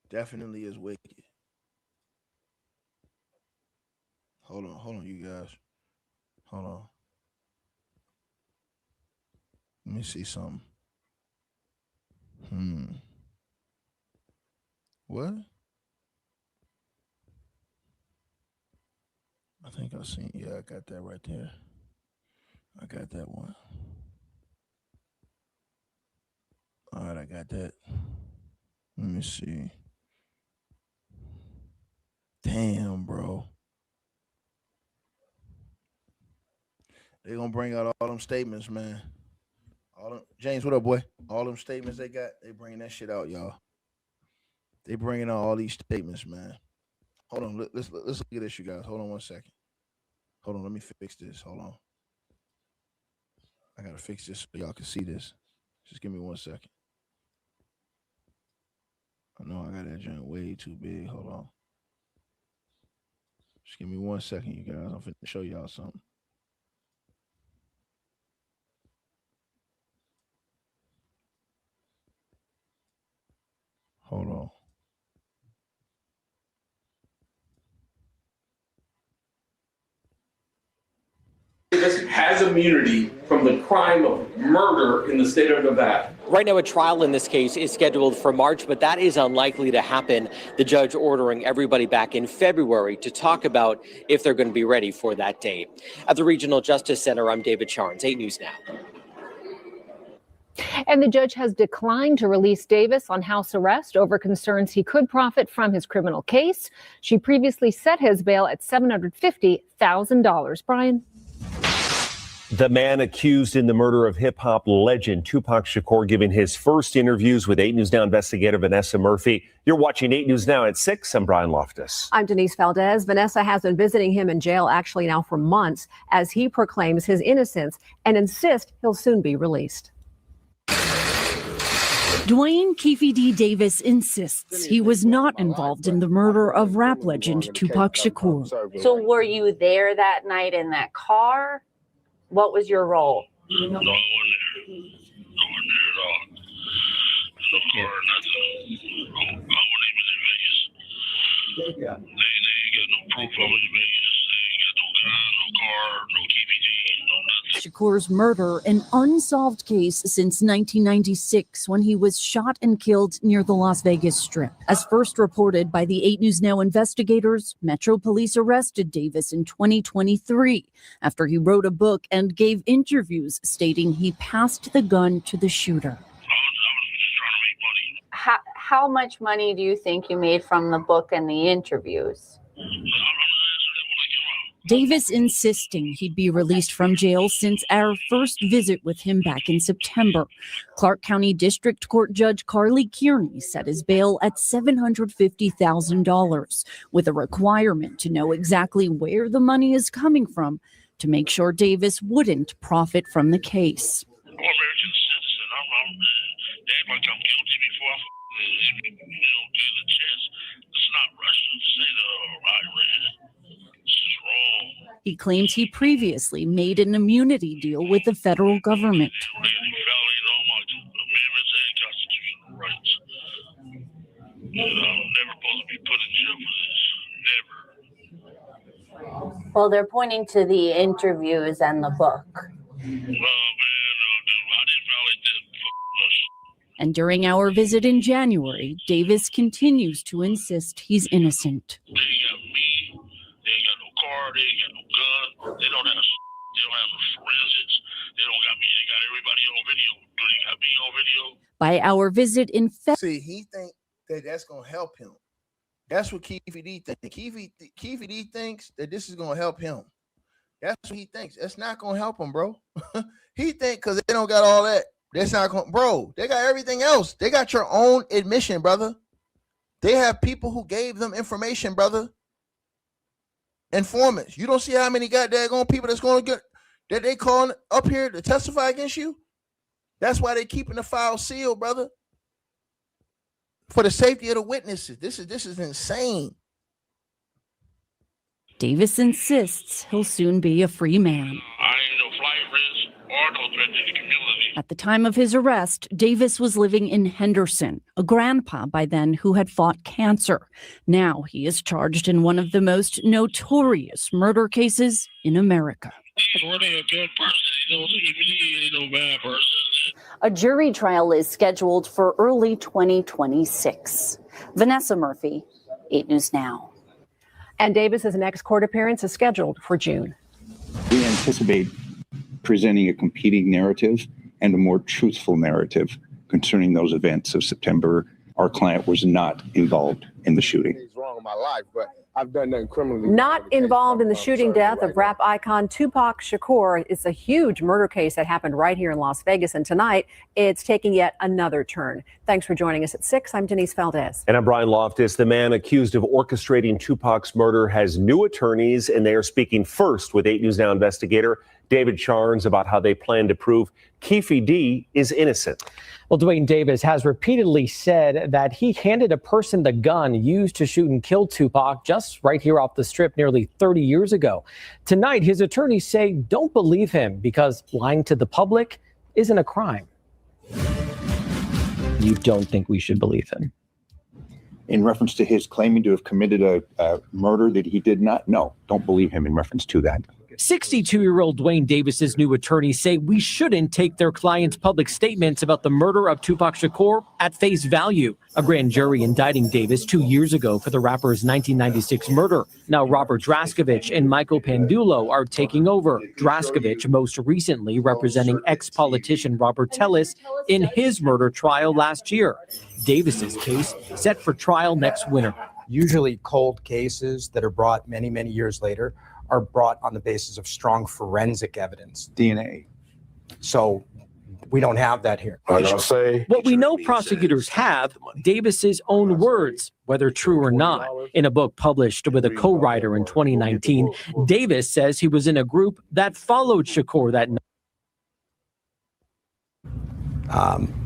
[SPEAKER 1] Definitely is wicked. Hold on, you guys. Hold on. Let me see something. What? I think I seen. Yeah, I got that right there. I got that one. All right, I got that. Let me see. Damn, bro. They gonna bring out all them statements, man. All them, James, what up, boy? All them statements they got, they bringing that shit out, y'all. They bringing out all these statements, man. Hold on, let's look at this, you guys. Hold on one second. Hold on, let me fix this. Hold on. I gotta fix this so y'all can see this. Just give me 1 second. I know I got that joint way too big. Hold on. Just give me 1 second, you guys. I'm finna show y'all something. Hold on.
[SPEAKER 21] Davis has immunity from the crime of murder in the state of Nevada.
[SPEAKER 14] Right now, a trial in this case is scheduled for March, but that is unlikely to happen. The judge ordering everybody back in February to talk about if they're going to be ready for that date. At the Regional Justice Center, I'm David Charnes, 8 News Now.
[SPEAKER 2] And the judge has declined to release Davis on house arrest over concerns he could profit from his criminal case. She previously set his bail at $750,000. Brian?
[SPEAKER 13] The man accused in the murder of hip-hop legend Tupac Shakur giving his first interviews with 8 News Now investigator Vanessa Murphy. You're watching 8 News Now at 6. I'm Brian Loftus.
[SPEAKER 12] I'm Denise Valdez. Vanessa has been visiting him in jail actually now for months as he proclaims his innocence and insists he'll soon be released.
[SPEAKER 8] Duane Keefe D. Davis insists he was not involved in the murder of rap legend Tupac Shakur.
[SPEAKER 9] So were you there that night in that car? What was your role?
[SPEAKER 4] No, I wasn't there. I wasn't there at all. No car, nothing. I wasn't even in Vegas. They ain't got no proof I was in Vegas. They ain't got no gun, no car, no KPD, no nothing.
[SPEAKER 8] Shakur's murder, an unsolved case since 1996 when he was shot and killed near the Las Vegas Strip. As first reported by the 8 News Now investigators, Metro Police arrested Davis in 2023 after he wrote a book and gave interviews stating he passed the gun to the shooter.
[SPEAKER 9] How much money do you think you made from the book and the interviews?
[SPEAKER 8] Davis insisting he'd be released from jail since our first visit with him back in September. Clark County District Court Judge Carly Kearney set his bail at $750,000 with a requirement to know exactly where the money is coming from to make sure Davis wouldn't profit from the case.
[SPEAKER 4] I'm an American citizen. They act like I'm guilty before I give the chance. It's not Russian to say Iran. This is wrong.
[SPEAKER 8] He claims he previously made an immunity deal with the federal government.
[SPEAKER 4] They violated all my amendments and constitutional rights. I'm never supposed to be put in jail for this. Never.
[SPEAKER 9] Well, they're pointing to the interviews and the book.
[SPEAKER 4] I didn't violate that.
[SPEAKER 8] And during our visit in January, Davis continues to insist he's innocent.
[SPEAKER 4] They ain't got me. They ain't got no car. They ain't got no gun. They don't have no forensics. They don't got me. They got everybody on video. Do they got me on video?
[SPEAKER 8] By our visit in
[SPEAKER 1] See, he think that that's gonna help him. That's what Keefe D thinks. Keefe D thinks that this is gonna help him. That's what he thinks. That's not gonna help him, bro. He think because they don't got all that. That's not going, bro. They got everything else. They got your own admission, brother. They have people who gave them information, brother. Informants. You don't see how many goddamn people that's going to get that they calling up here to testify against you. That's why they keeping the file sealed, brother. For the safety of the witnesses. This is insane.
[SPEAKER 8] Davis insists he'll soon be a free man.
[SPEAKER 4] I ain't no flight risk or no threat to the community.
[SPEAKER 8] At the time of his arrest, Davis was living in Henderson, a grandpa by then who had fought cancer. Now he is charged in one of the most notorious murder cases in America.
[SPEAKER 4] He's really a good person. He's no bad person.
[SPEAKER 8] A jury trial is scheduled for early 2026. Vanessa Murphy, 8 News Now.
[SPEAKER 12] And Davis's next court appearance is scheduled for June.
[SPEAKER 7] We anticipate presenting a competing narrative and a more truthful narrative concerning those events of September. Our client was not involved in the shooting.
[SPEAKER 1] It's wrong in my life, but I've done nothing criminally.
[SPEAKER 12] Not involved in the shooting death of rap icon Tupac Shakur. It's a huge murder case that happened right here in Las Vegas. And tonight, it's taking yet another turn. Thanks for joining us at 6. I'm Denise Valdez.
[SPEAKER 13] And I'm Brian Loftus. The man accused of orchestrating Tupac's murder has new attorneys, and they are speaking first with 8 News Now investigator David Charnes about how they plan to prove Keefe D is innocent.
[SPEAKER 14] Well, Duane Davis has repeatedly said that he handed a person the gun used to shoot and kill Tupac just right here off the Strip nearly 30 years ago. Tonight, his attorneys say don't believe him because lying to the public isn't a crime. You don't think we should believe him?
[SPEAKER 7] In reference to his claiming to have committed a murder that he did not, no, don't believe him in reference to that.
[SPEAKER 14] 62-year-old Duane Davis's new attorneys say we shouldn't take their clients' public statements about the murder of Tupac Shakur at face value. A grand jury indicting Davis 2 years ago for the rapper's 1996 murder. Now Robert Draskevich and Michael Pandulo are taking over. Draskevich most recently representing ex-politician Robert Tellis in his murder trial last year. Davis's case set for trial next winter.
[SPEAKER 10] Usually cold cases that are brought many, many years later are brought on the basis of strong forensic evidence, DNA. So we don't have that here.
[SPEAKER 14] What we know prosecutors have, Davis's own words, whether true or not. In a book published with a co-writer in 2019, Davis says he was in a group that followed Shakur that night.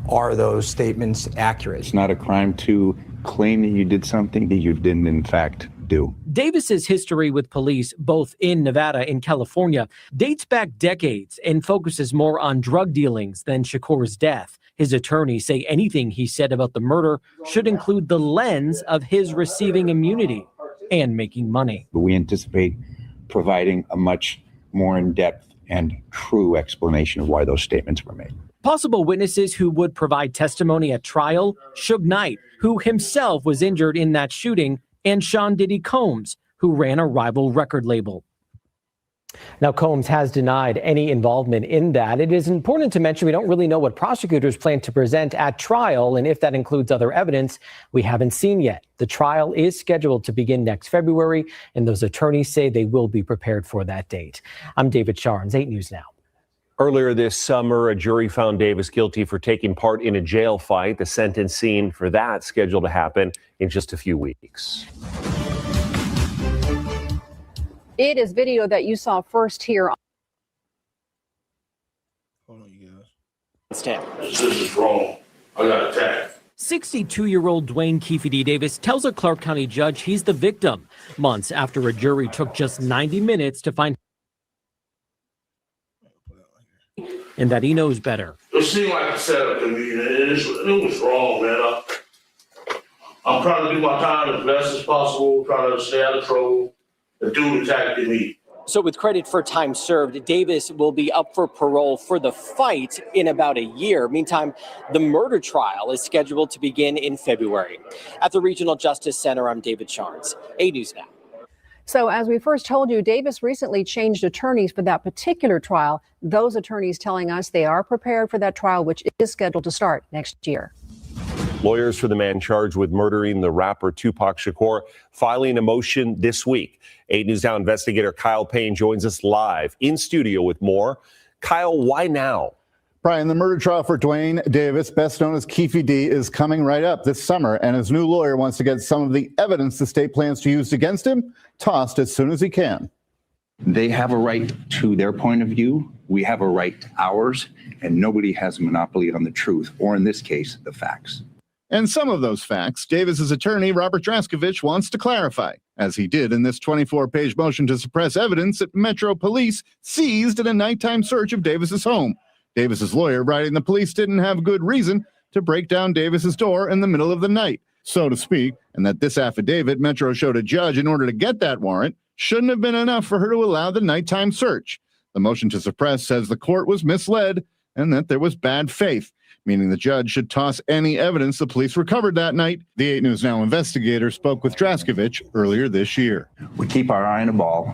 [SPEAKER 10] Are those statements accurate?
[SPEAKER 7] It's not a crime to claim that you did something that you didn't in fact do.
[SPEAKER 14] Davis's history with police, both in Nevada and California, dates back decades and focuses more on drug dealings than Shakur's death. His attorneys say anything he said about the murder should include the lens of his receiving immunity and making money.
[SPEAKER 7] But we anticipate providing a much more in-depth and true explanation of why those statements were made.
[SPEAKER 14] Possible witnesses who would provide testimony at trial, Suge Knight, who himself was injured in that shooting, and Sean Diddy Combs, who ran a rival record label. Now, Combs has denied any involvement in that. It is important to mention we don't really know what prosecutors plan to present at trial, and if that includes other evidence we haven't seen yet. The trial is scheduled to begin next February, and those attorneys say they will be prepared for that date. I'm David Charnes, 8 News Now.
[SPEAKER 13] Earlier this summer, a jury found Davis guilty for taking part in a jail fight. The sentencing for that scheduled to happen in just a few weeks.
[SPEAKER 12] It is video that you saw first here.
[SPEAKER 1] Hold on, you guys.
[SPEAKER 21] This is wrong. I got attacked.
[SPEAKER 14] 62-year-old Duane Keefe D. Davis tells a Clark County judge he's the victim, months after a jury took just 90 minutes to find and that he knows better.
[SPEAKER 21] It seemed like a setup to me. It was wrong, man. I'm trying to do my time as best as possible, trying to stay out of trouble. The dude attacked me.
[SPEAKER 14] So with credit for time served, Davis will be up for parole for the fight in about a year. Meantime, the murder trial is scheduled to begin in February. At the Regional Justice Center, I'm David Charnes, 8 News Now.
[SPEAKER 12] So as we first told you, Davis recently changed attorneys for that particular trial. Those attorneys telling us they are prepared for that trial, which is scheduled to start next year.
[SPEAKER 13] Lawyers for the man charged with murdering the rapper Tupac Shakur filing a motion this week. 8 News Now investigator Kyle Payne joins us live in studio with more. Kyle, why now?
[SPEAKER 16] Brian, the murder trial for Duane Davis, best known as Keefe D, is coming right up this summer, and his new lawyer wants to get some of the evidence the state plans to use against him tossed as soon as he can.
[SPEAKER 7] They have a right to their point of view. We have a right to ours, and nobody has a monopoly on the truth, or in this case, the facts.
[SPEAKER 16] And some of those facts, Davis's attorney, Robert Draskevich, wants to clarify, as he did in this 24-page motion to suppress evidence that Metro Police seized in a nighttime search of Davis's home. Davis's lawyer writing the police didn't have good reason to break down Davis's door in the middle of the night, so to speak, and that this affidavit Metro showed a judge in order to get that warrant shouldn't have been enough for her to allow the nighttime search. The motion to suppress says the court was misled and that there was bad faith, meaning the judge should toss any evidence the police recovered that night. The 8 News Now investigator spoke with Draskevich earlier this year.
[SPEAKER 7] We keep our eye on the ball.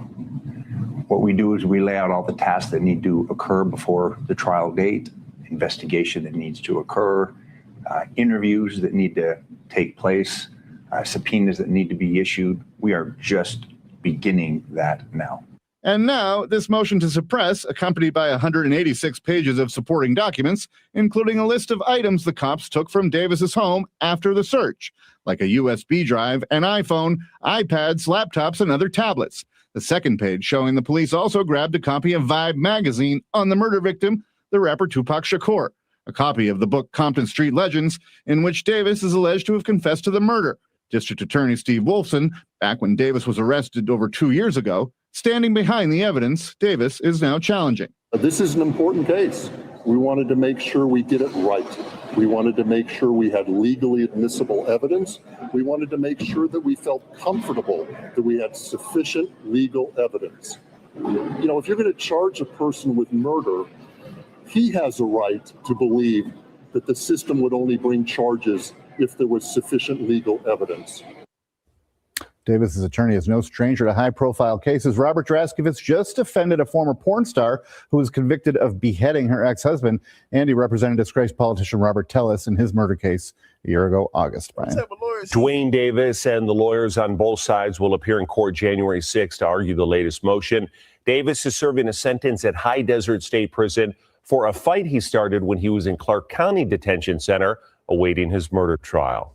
[SPEAKER 7] What we do is we lay out all the tasks that need to occur before the trial date, investigation that needs to occur, interviews that need to take place, subpoenas that need to be issued. We are just beginning that now.
[SPEAKER 16] And now, this motion to suppress, accompanied by 186 pages of supporting documents, including a list of items the cops took from Davis's home after the search, like a USB drive, an iPhone, iPads, laptops, and other tablets. The second page showing the police also grabbed a copy of Vibe magazine on the murder victim, the rapper Tupac Shakur, a copy of the book Compton Street Legends, in which Davis is alleged to have confessed to the murder. District Attorney Steve Wolfson, back when Davis was arrested over 2 years ago, standing behind the evidence Davis is now challenging.
[SPEAKER 11] This is an important case. We wanted to make sure we did it right. We wanted to make sure we had legally admissible evidence. We wanted to make sure that we felt comfortable that we had sufficient legal evidence. You know, if you're going to charge a person with murder, he has a right to believe that the system would only bring charges if there was sufficient legal evidence.
[SPEAKER 16] Davis's attorney is no stranger to high-profile cases. Robert Draskevich just defended a former porn star who was convicted of beheading her ex-husband, and he represented disgraced politician Robert Tellis in his murder case a year ago, August. Brian.
[SPEAKER 13] Duane Davis and the lawyers on both sides will appear in court January 6th to argue the latest motion. Davis is serving a sentence at High Desert State Prison for a fight he started when he was in Clark County Detention Center awaiting his murder trial.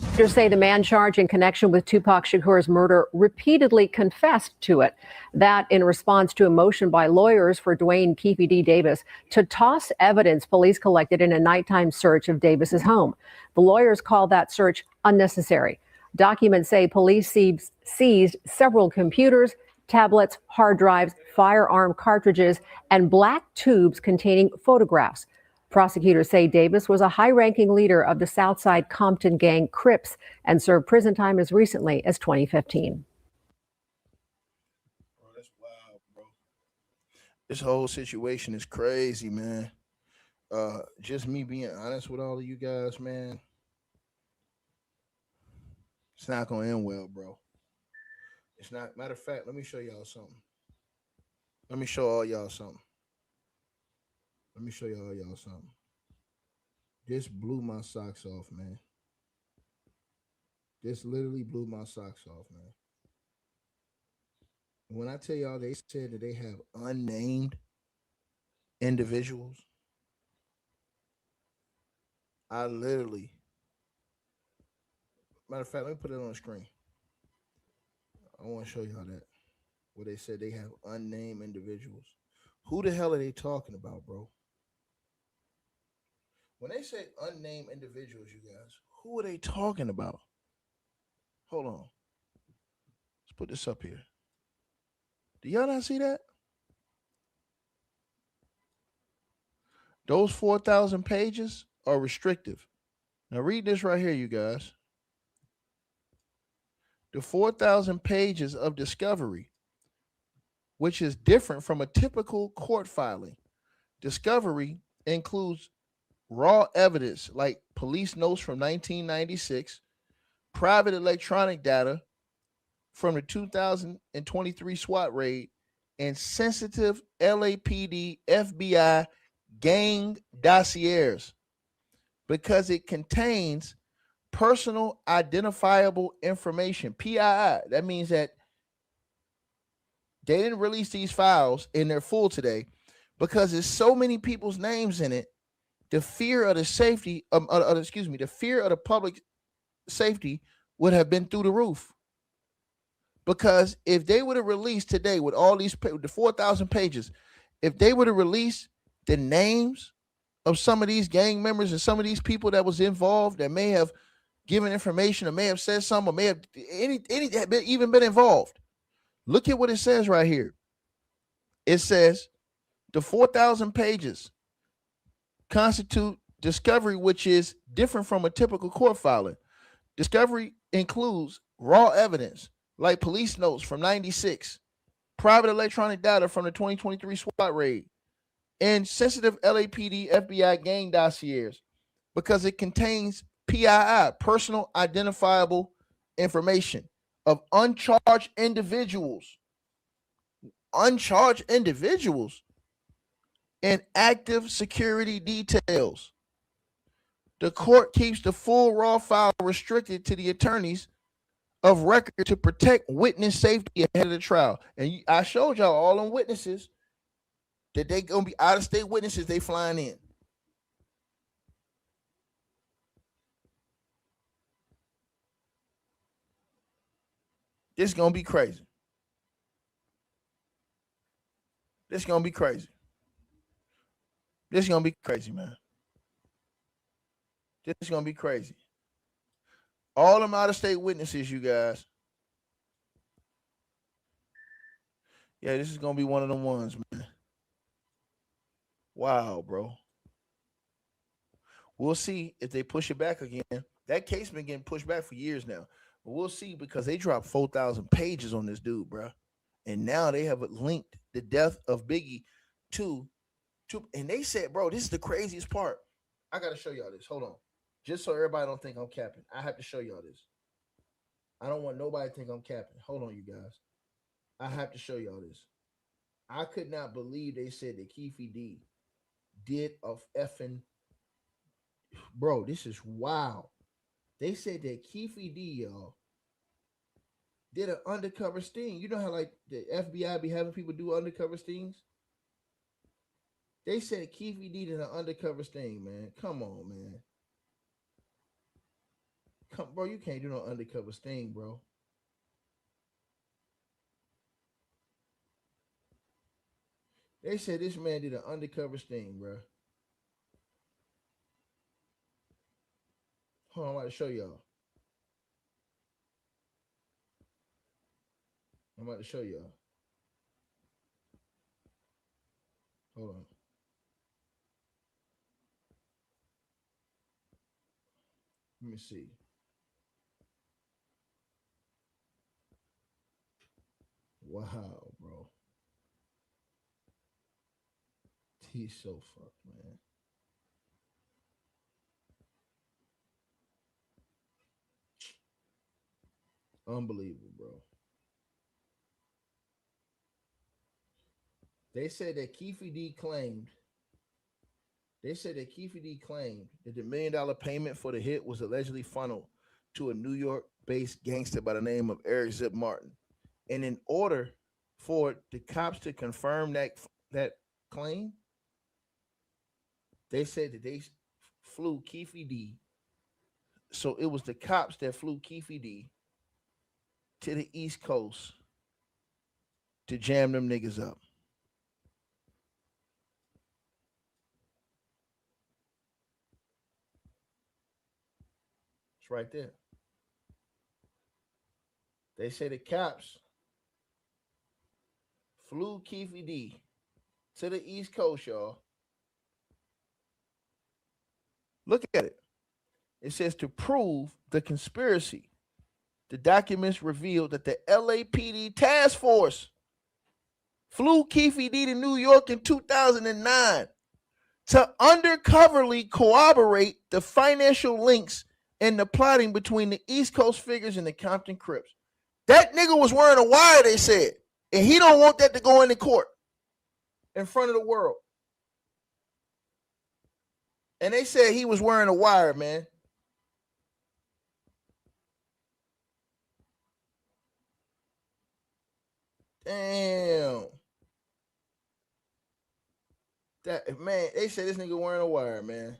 [SPEAKER 12] Prosecutors say the man charged in connection with Tupac Shakur's murder repeatedly confessed to it. That in response to a motion by lawyers for Duane Keefe D. Davis to toss evidence police collected in a nighttime search of Davis's home. The lawyers call that search unnecessary. Documents say police seized several computers, tablets, hard drives, firearm cartridges, and black tubes containing photographs. Prosecutors say Davis was a high-ranking leader of the South Side Compton gang Crips and served prison time as recently as 2015.
[SPEAKER 1] Bro, that's wild, bro. This whole situation is crazy, man. Just me being honest with all of you guys, man. It's not gonna end well, bro. It's not. Matter of fact, let me show y'all something. Let me show all y'all something. Let me show y'all something. This blew my socks off, man. This literally blew my socks off, man. When I tell y'all they said that they have unnamed individuals, I literally, matter of fact, let me put it on the screen. I want to show y'all that. Where they said they have unnamed individuals. Who the hell are they talking about, bro? When they say unnamed individuals, you guys, who are they talking about? Hold on. Let's put this up here. Do y'all not see that? Those 4,000 pages are restrictive. Now read this right here, you guys. The 4,000 pages of discovery, which is different from a typical court filing. Discovery includes raw evidence like police notes from 1996, private electronic data from the 2023 SWAT raid, and sensitive LAPD, FBI gang dossiers because it contains personal identifiable information, PII. That means that they didn't release these files in their full today because there's so many people's names in it. The fear of the safety, the fear of the public safety would have been through the roof. Because if they would have released today with all these, the 4,000 pages, if they would have released the names of some of these gang members and some of these people that was involved that may have given information or may have said something or may have even been involved. Look at what it says right here. It says the 4,000 pages constitute discovery, which is different from a typical court filing. Discovery includes raw evidence like police notes from 96, private electronic data from the 2023 SWAT raid, and sensitive LAPD FBI gang dossiers because it contains PII, personal identifiable information of uncharged individuals, and active security details. The court keeps the full raw file restricted to the attorneys of record to protect witness safety ahead of the trial. And I showed y'all all them witnesses that they gonna be out of state witnesses. They flying in. This is gonna be crazy. This is gonna be crazy. This is gonna be crazy, man. This is gonna be crazy. All them out of state witnesses, you guys. Yeah, this is gonna be one of them ones, man. Wow, bro. We'll see if they push it back again. That case been getting pushed back for years now. But we'll see because they dropped 4,000 pages on this dude, bro. And now they have linked the death of Biggie to and they said, bro, this is the craziest part. I gotta show y'all this. Hold on. Just so everybody don't think I'm capping. I have to show y'all this. I don't want nobody to think I'm capping. Hold on, you guys. I have to show y'all this. I could not believe they said that Keefe D did a effing, bro, this is wild. They said that Keefe D, y'all, did an undercover sting. You know how like the FBI be having people do undercover stings? They said Keefe D did an undercover sting, man. Come on, man. Bro, you can't do no undercover sting, bro. They said this man did an undercover sting, bro. Hold on, I'm about to show y'all. Hold on. Let me see. Wow, bro. He's so fucked, man. Unbelievable, bro. They said that Keefe D claimed that the $1 million payment for the hit was allegedly funneled to a New York-based gangster by the name of Eric Zip Martin. And in order for the cops to confirm that claim, they said that they flew Keefe D. So it was the cops that flew Keefe D to the East Coast to jam them niggas up. It's right there. They say the cops flew Keefe D to the East Coast, y'all. Look at it. It says to prove the conspiracy. The documents revealed that the LAPD task force flew Keefe D to New York in 2009 to undercoverly corroborate the financial links and the plotting between the East Coast figures and the Compton Crips. That nigga was wearing a wire, they said, and he don't want that to go into court in front of the world. And they said he was wearing a wire, man. Damn. That man, they said this nigga wearing a wire, man.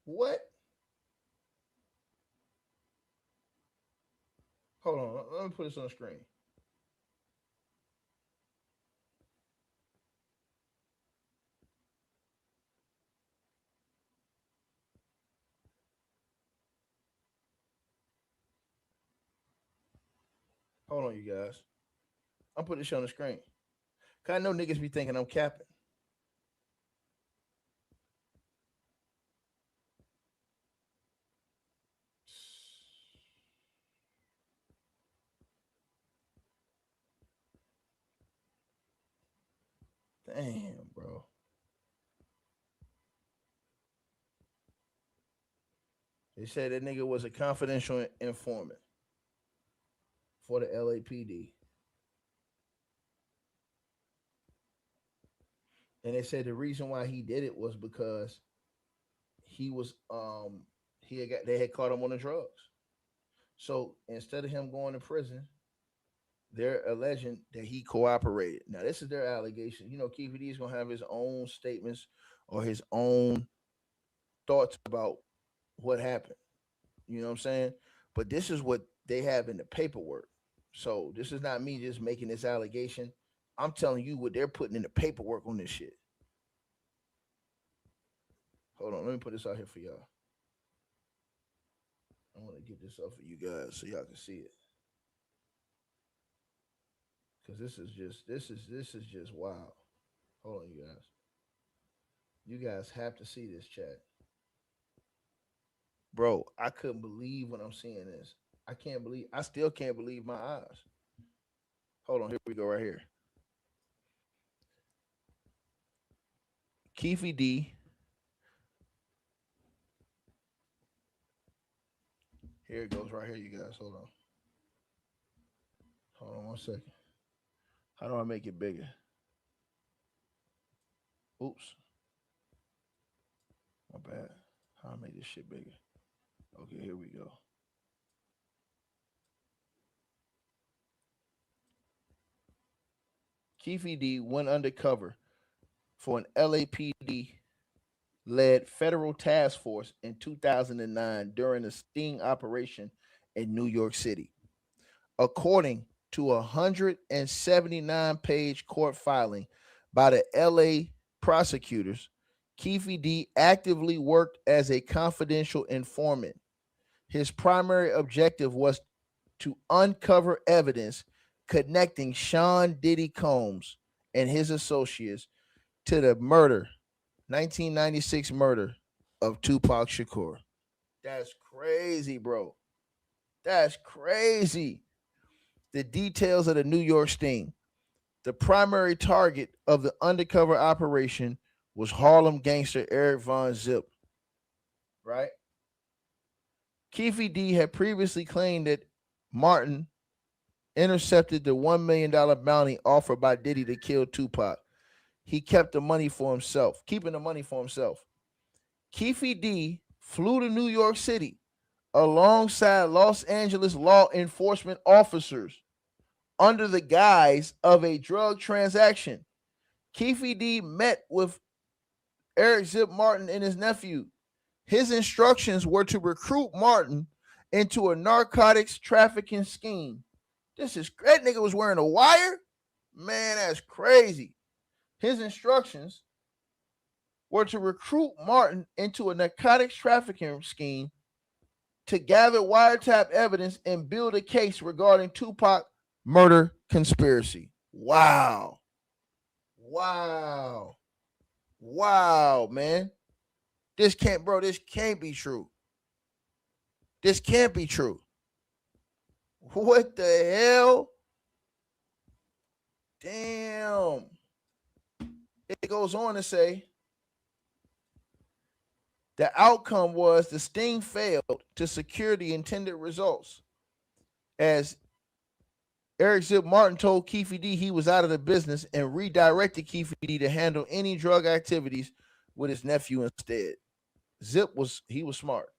[SPEAKER 1] What? Hold on, let me put this on the screen. Hold on, you guys. I'm putting this on the screen. Cause I know niggas be thinking I'm capping. Damn, bro. They said that nigga was a confidential informant for the LAPD. And they said the reason why he did it was because he was they had caught him on the drugs. So instead of him going to prison, they're alleging that he cooperated. Now, this is their allegation. You know, Keefe D is gonna have his own statements or his own thoughts about what happened. You know what I'm saying? But this is what they have in the paperwork. So this is not me just making this allegation. I'm telling you what they're putting in the paperwork on this shit. Hold on, let me put this out here for y'all. I want to get this up for you guys so y'all can see it. Cause this is just wild. Hold on, you guys. You guys have to see this, chat. Bro, I couldn't believe when I'm seeing this. I still can't believe my eyes. Hold on, here we go right here. Keefe D. Here it goes right here, you guys. Hold on. Hold on 1 second. How do I make it bigger? Oops. My bad. How do I make this shit bigger? Okay, here we go. Keefe D went undercover for an LAPD-led federal task force in 2009 during a sting operation in New York City. According to a 179-page court filing by the LA prosecutors, Keefe D actively worked as a confidential informant. His primary objective was to uncover evidence connecting Sean Diddy Combs and his associates to the 1996 murder of Tupac Shakur. That's crazy, bro. That's crazy. The details of the New York sting. The primary target of the undercover operation was Harlem gangster Eric Von Zip, right? Keefe D had previously claimed that Martin intercepted the $1 million bounty offered by Diddy to kill Tupac. He kept the money for himself, keeping the money for himself. Keefe D flew to New York City alongside Los Angeles law enforcement officers under the guise of a drug transaction. Keefe D met with Eric Zip Martin and his nephew. His instructions were to recruit Martin into a narcotics trafficking scheme. That nigga was wearing a wire? Man, that's crazy. His instructions were to recruit Martin into a narcotics trafficking scheme to gather wiretap evidence and build a case regarding Tupac murder conspiracy. Wow. Wow. Wow, man. This can't be true. This can't be true. What the hell? Damn. It goes on to say the outcome was the sting failed to secure the intended results. As Eric Zip Martin told Keefe D he was out of the business and redirected Keefe D to handle any drug activities with his nephew instead. Zip was smart.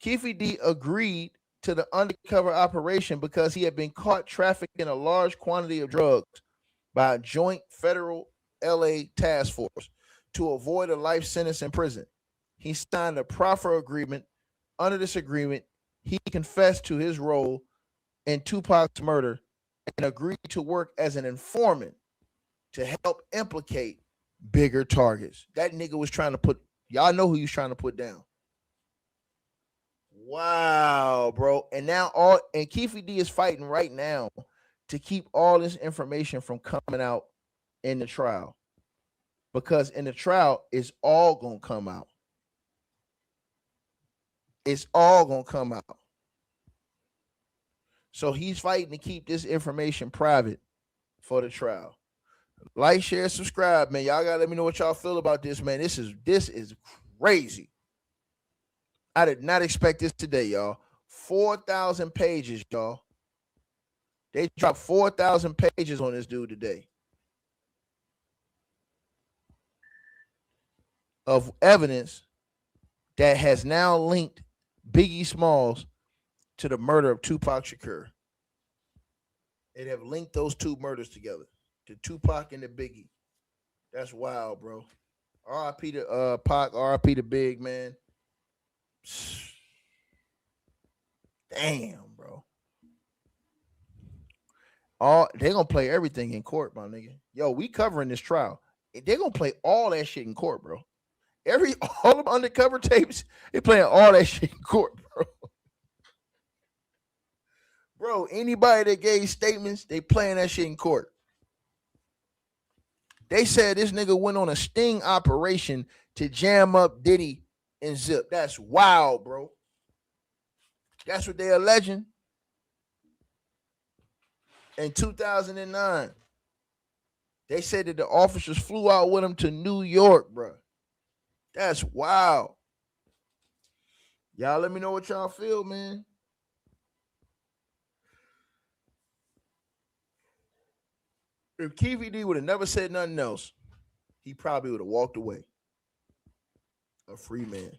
[SPEAKER 1] Keefe D agreed to the undercover operation because he had been caught trafficking a large quantity of drugs by a joint federal LA task force to avoid a life sentence in prison. He signed a proffer agreement. Under this agreement, he confessed to his role in Tupac's murder and agreed to work as an informant to help implicate bigger targets. That nigga was trying to y'all know who he was trying to put down. Wow, bro. And now Keefe D is fighting right now to keep all this information from coming out in the trial. Because in the trial, it's all gonna come out. It's all gonna come out. So he's fighting to keep this information private for the trial. Like, share, subscribe, man. Y'all gotta let me know what y'all feel about this, man. This is crazy. I did not expect this today, y'all. 4,000 pages, y'all. They dropped 4,000 pages on this dude today of evidence that has now linked Biggie Smalls to the murder of Tupac Shakur. They have linked those two murders together, to Tupac and the Biggie. That's wild, bro. R.I.P. to Pac, R.I.P. to Big, man. Damn, bro. They're gonna play everything in court, my nigga. Yo, we covering this trial. They're gonna play all that shit in court, bro. All them undercover tapes, they playing all that shit in court, bro. Bro, anybody that gave statements, they playing that shit in court. They said this nigga went on a sting operation to jam up Diddy and Zip. That's wild, bro. That's what they're alleging. In 2009, they said that the officers flew out with him to New York, bro. That's wild. Y'all let me know what y'all feel, man. If Keefe D would have never said nothing else, he probably would have walked away. A free man.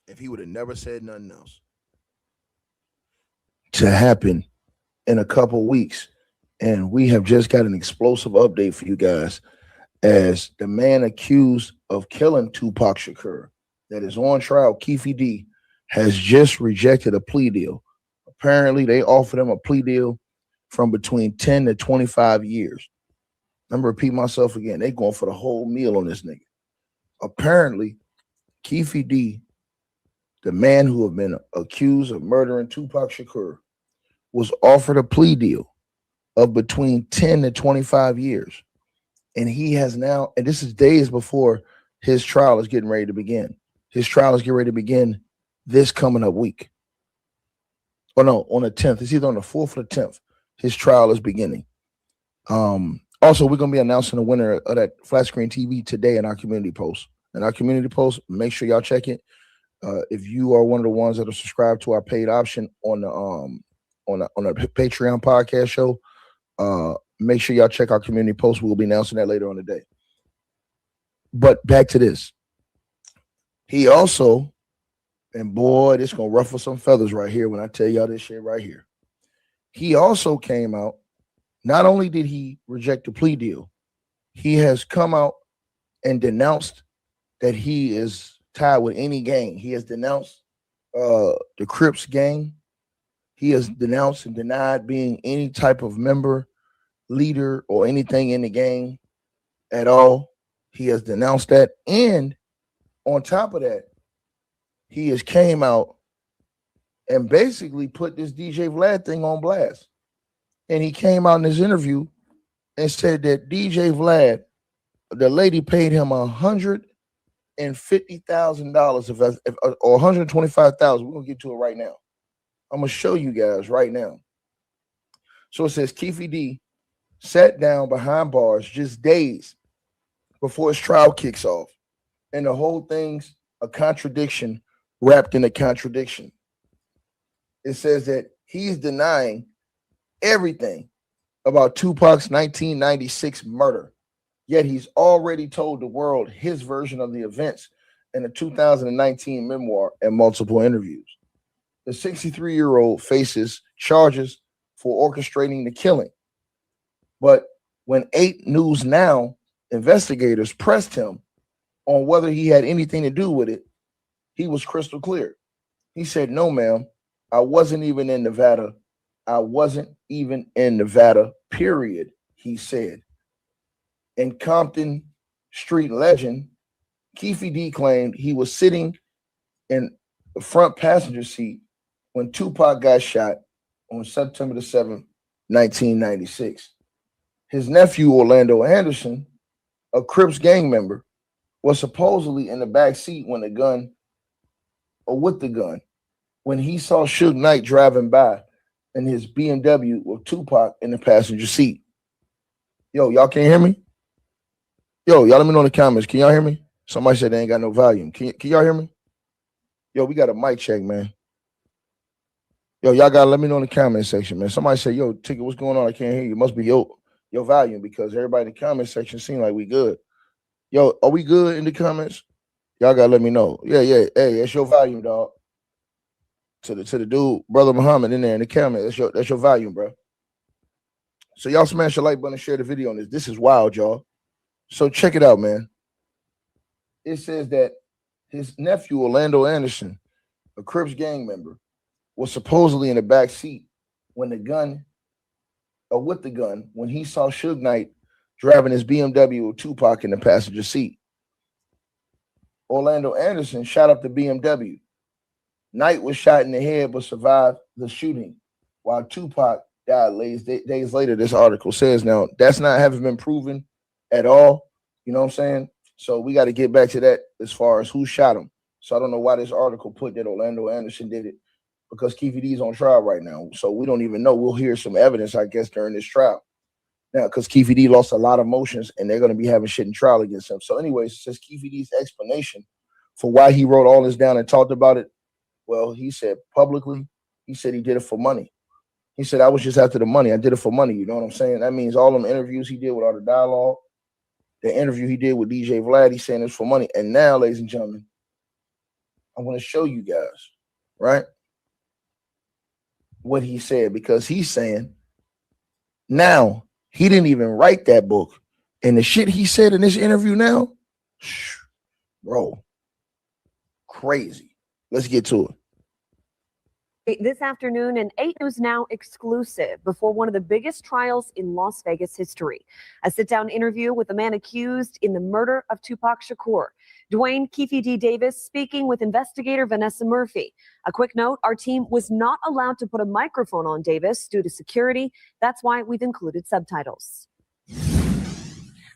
[SPEAKER 1] If he would have never said nothing else. To happen in a couple weeks. And we have just got an explosive update for you guys. As the man accused of killing Tupac Shakur that is on trial, Keefe D, has just rejected a plea deal. Apparently, they offered him a plea deal from between 10 to 25 years. I'm gonna repeat myself again. They going for the whole meal on this nigga. Apparently, Keefe D, the man who have been accused of murdering Tupac Shakur, was offered a plea deal of between 10 to 25 years. And he has now, and this is days before his trial is getting ready to begin. His trial is getting ready to begin this coming up week. Or no, on the 10th. It's either on the 4th or the 10th. His trial is beginning. Also, we're going to be announcing the winner of that flat screen TV today in our community post. In our community post, make sure y'all check it. If you are one of the ones that are subscribed to our paid option on the Patreon podcast show, make sure y'all check our community post. We'll be announcing that later on today. But back to this. He also, and boy, this going to ruffle some feathers right here when I tell y'all this shit right here. He also came out, not only did he reject the plea deal, he has come out and denounced that he is tied with any gang. He has denounced the Crips gang. He has denounced and denied being any type of member, leader, or anything in the gang at all. He has denounced that. And on top of that, he has came out and basically put this DJ Vlad thing on blast. And he came out in his interview and said that DJ Vlad, the lady paid him $150,000 or $125,000. We're gonna get to it right now. I'm gonna show you guys right now. So it says Keefe D sat down behind bars just days before his trial kicks off, and the whole thing's a contradiction wrapped in a contradiction. It says that he's denying everything about Tupac's 1996 murder, yet he's already told the world his version of the events in a 2019 memoir and multiple interviews. The 63-year-old faces charges for orchestrating the killing. But when 8 News Now investigators pressed him on whether he had anything to do with it, he was crystal clear. He said, "No, ma'am, I wasn't even in Nevada. I wasn't even in Nevada, period," he said. In Compton Street Legend, Keefe D claimed he was sitting in the front passenger seat when Tupac got shot on September the 7th, 1996. His nephew, Orlando Anderson, a Crips gang member, was supposedly in the back seat when with the gun, when he saw Suge Knight driving by in his BMW with Tupac in the passenger seat. Yo, y'all can't hear me? Yo, y'all let me know in the comments. Can y'all hear me? Somebody said they ain't got no volume. Can y'all hear me? Yo, we got a mic check, man. Yo, y'all gotta let me know in the comment section, man. Somebody said, yo, Ticket, what's going on? I can't hear you. It must be your volume, because everybody in the comment section seem like we good. Yo, are we good in the comments? Y'all gotta let me know. Yeah. Hey, that's your volume, dog. To the dude, Brother Muhammad, in there in the comment. That's your volume, bro. So y'all smash the like button and share the video on this. This is wild, y'all. So check it out, man. It says that his nephew, Orlando Anderson, a Crips gang member, was supposedly in the back seat when with the gun, when he saw Suge Knight driving his BMW with Tupac in the passenger seat. Orlando Anderson shot up the BMW. Knight was shot in the head but survived the shooting, while Tupac died days later, this article says. Now, that's not having been proven at all. You know what I'm saying? So we got to get back to that as far as who shot him. So I don't know why this article put that Orlando Anderson did it, because Keefe D is on trial right now. So we don't even know. We'll hear some evidence, I guess, during this trial. Now, because Keefe D lost a lot of motions and they're going to be having shit in trial against him. So anyways, it says Keefe D's explanation for why he wrote all this down and talked about it. Well, he said publicly, he said he did it for money. He said, I was just after the money. I did it for money. You know what I'm saying? That means all them interviews he did with all the dialogue, the interview he did with DJ Vlad, he's saying it's for money. And now, ladies and gentlemen, I'm going to show you guys, right, what he said, because he's saying now he didn't even write that book. And the shit he said in this interview now, bro, crazy. Let's get to it.
[SPEAKER 15] This afternoon, an 8 News Now exclusive before one of the biggest trials in Las Vegas history. A sit-down interview with the man accused in the murder of Tupac Shakur. Duane Keefe D. Davis speaking with investigator Vanessa Murphy. A quick note, our team was not allowed to put a microphone on Davis due to security. That's why we've included subtitles.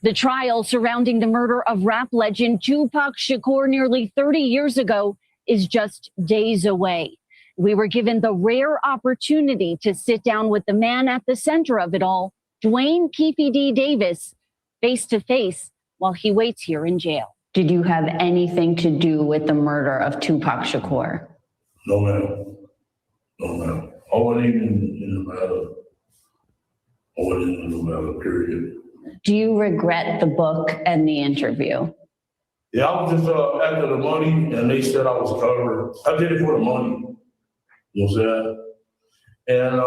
[SPEAKER 8] The trial surrounding the murder of rap legend Tupac Shakur nearly 30 years ago is just days away. We were given the rare opportunity to sit down with the man at the center of it all, Duane Keefe D. Davis, face to face while he waits here in jail. Did you have anything to do with the murder of Tupac Shakur?
[SPEAKER 6] No, ma'am. No, ma'am. I wasn't even in the matter. I wasn't in the matter, period.
[SPEAKER 8] Do you regret the book and the interview?
[SPEAKER 6] Yeah, I was just after the money, and they said I was covered. I did it for the money. You know what I'm saying? And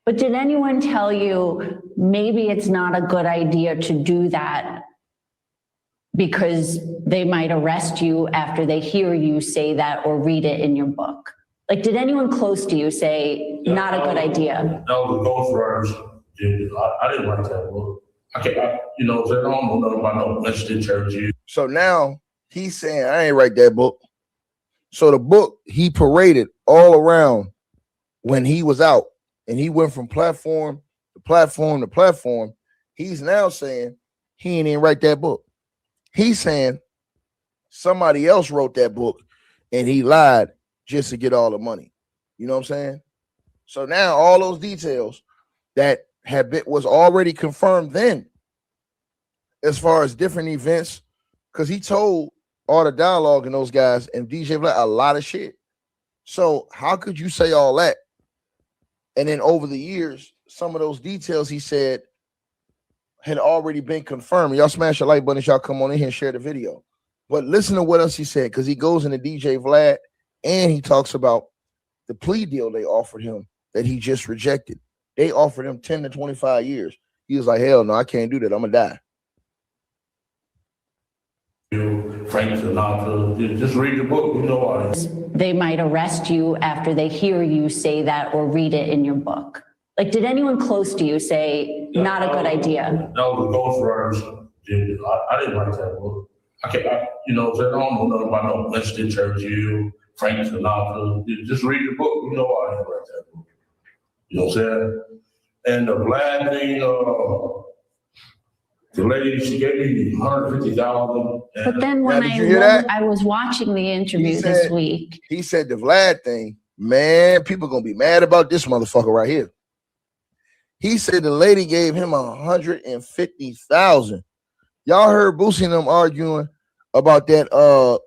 [SPEAKER 8] but did anyone tell you maybe it's not a good idea to do that because they might arrest you after they hear you say that or read it in your book? Like, did anyone close to you say, not a good idea?
[SPEAKER 6] That was the ghostwriters. I didn't write that book. You know, I don't know nothing about no Winston Churchill.
[SPEAKER 1] So now he's saying, I ain't write that book. So the book he paraded all around when he was out, and he went from platform to platform to platform. He's now saying he ain't even write that book. He's saying somebody else wrote that book and he lied just to get all the money. You know what I'm saying? So now all those details that was already confirmed then, as far as different events, because he told all the dialogue and those guys and DJ Vlad a lot of shit. So how could you say all that? And then over the years, some of those details he said had already been confirmed. Y'all smash the like button as y'all come on in here and share the video. But listen to what else he said, because he goes into DJ Vlad and he talks about the plea deal they offered him that he just rejected. They offered him 10 to 25 years. He was like, hell no, I can't do that. I'm going to die.
[SPEAKER 6] Frank Sinatra, just read the book, you know why.
[SPEAKER 8] They might arrest you after they hear you say that or read it in your book. Like, did anyone close to you say, not a good idea?
[SPEAKER 6] That was the ghostwriters. I didn't write that book. You know, I don't know nothing about no Winston Churchill, Frank Sinatra. Just read the book, you know why I didn't write that book. You know what I'm saying? And the Vlad thing, the lady, she gave me $150,000.
[SPEAKER 8] But then when I was watching the interview this week.
[SPEAKER 1] He said the Vlad thing, man, people gonna be mad about this motherfucker right here. He said the lady gave him $150,000. Y'all heard Boosie and them arguing about that the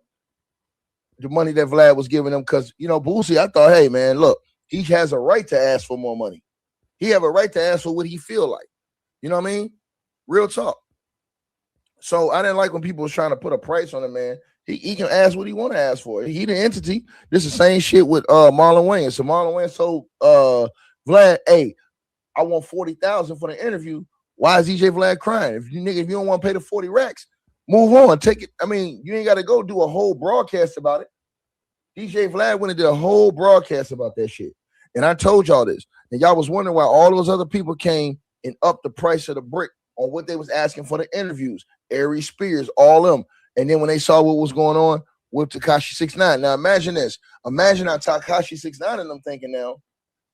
[SPEAKER 1] money that Vlad was giving him, because Boosie, I thought, hey man, look, he has a right to ask for more money. He have a right to ask for what he feel like. You know what I mean? Real talk. So I didn't like when people was trying to put a price on the man. He can ask what he want to ask for. He the entity. This is the same shit with Marlon Wayans. So Marlon Wayans told Vlad, hey, I want 40,000 for the interview. Why is DJ Vlad crying? If you don't want to pay the 40 racks, move on. Take it. I mean, you ain't got to go do a whole broadcast about it. DJ Vlad went and did a whole broadcast about that shit. And I told y'all this. And y'all was wondering why all those other people came and upped the price of the brick on what they was asking for the interviews. Ari Spears, all them. And then when they saw what was going on with Tekashi 6ix9ine. Now imagine this. Imagine how Tekashi 6ix9ine and them thinking now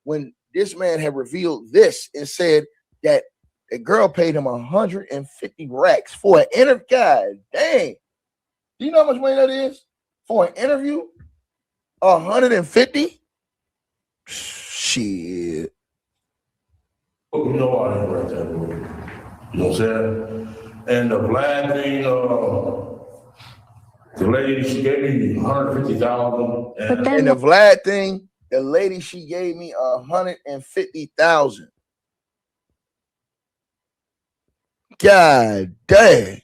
[SPEAKER 1] when this man had revealed this and said that a girl paid him 150 racks for an interview. God dang. Do you know how much money that is for an interview? 150? Shit.
[SPEAKER 6] You know I ain't right there, bro. You know what I'm saying? And the Vlad thing, the lady, she gave me 150,000.
[SPEAKER 1] And the Vlad thing, the lady, she gave me 150,000. God dang.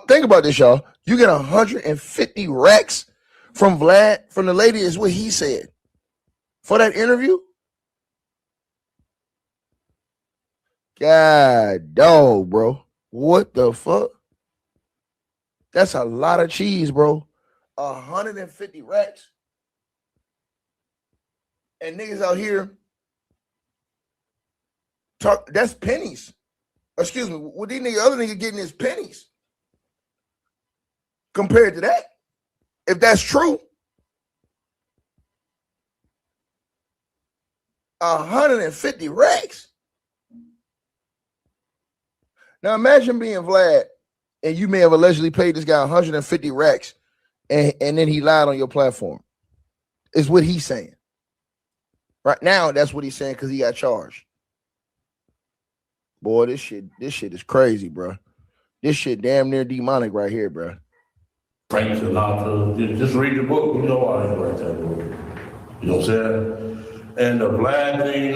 [SPEAKER 1] Think about this, y'all. You get 150 racks from Vlad, from the lady, is what he said. For that interview? God dog, bro. What the fuck? That's a lot of cheese, bro. 150 racks. And niggas out here talk, that's pennies. Excuse me, what these other niggas getting is pennies. Compared to that. If that's true, 150 racks. Now imagine being Vlad and you may have allegedly paid this guy 150 racks and then he lied on your platform. Is what he's saying. Right now, that's what he's saying because he got charged. Boy, this shit is crazy, bro. This shit damn near demonic right here, bro.
[SPEAKER 6] Frank's allowed to just read the book. You know I ain't right there, bro. You know what I'm saying? And the Vlad thing,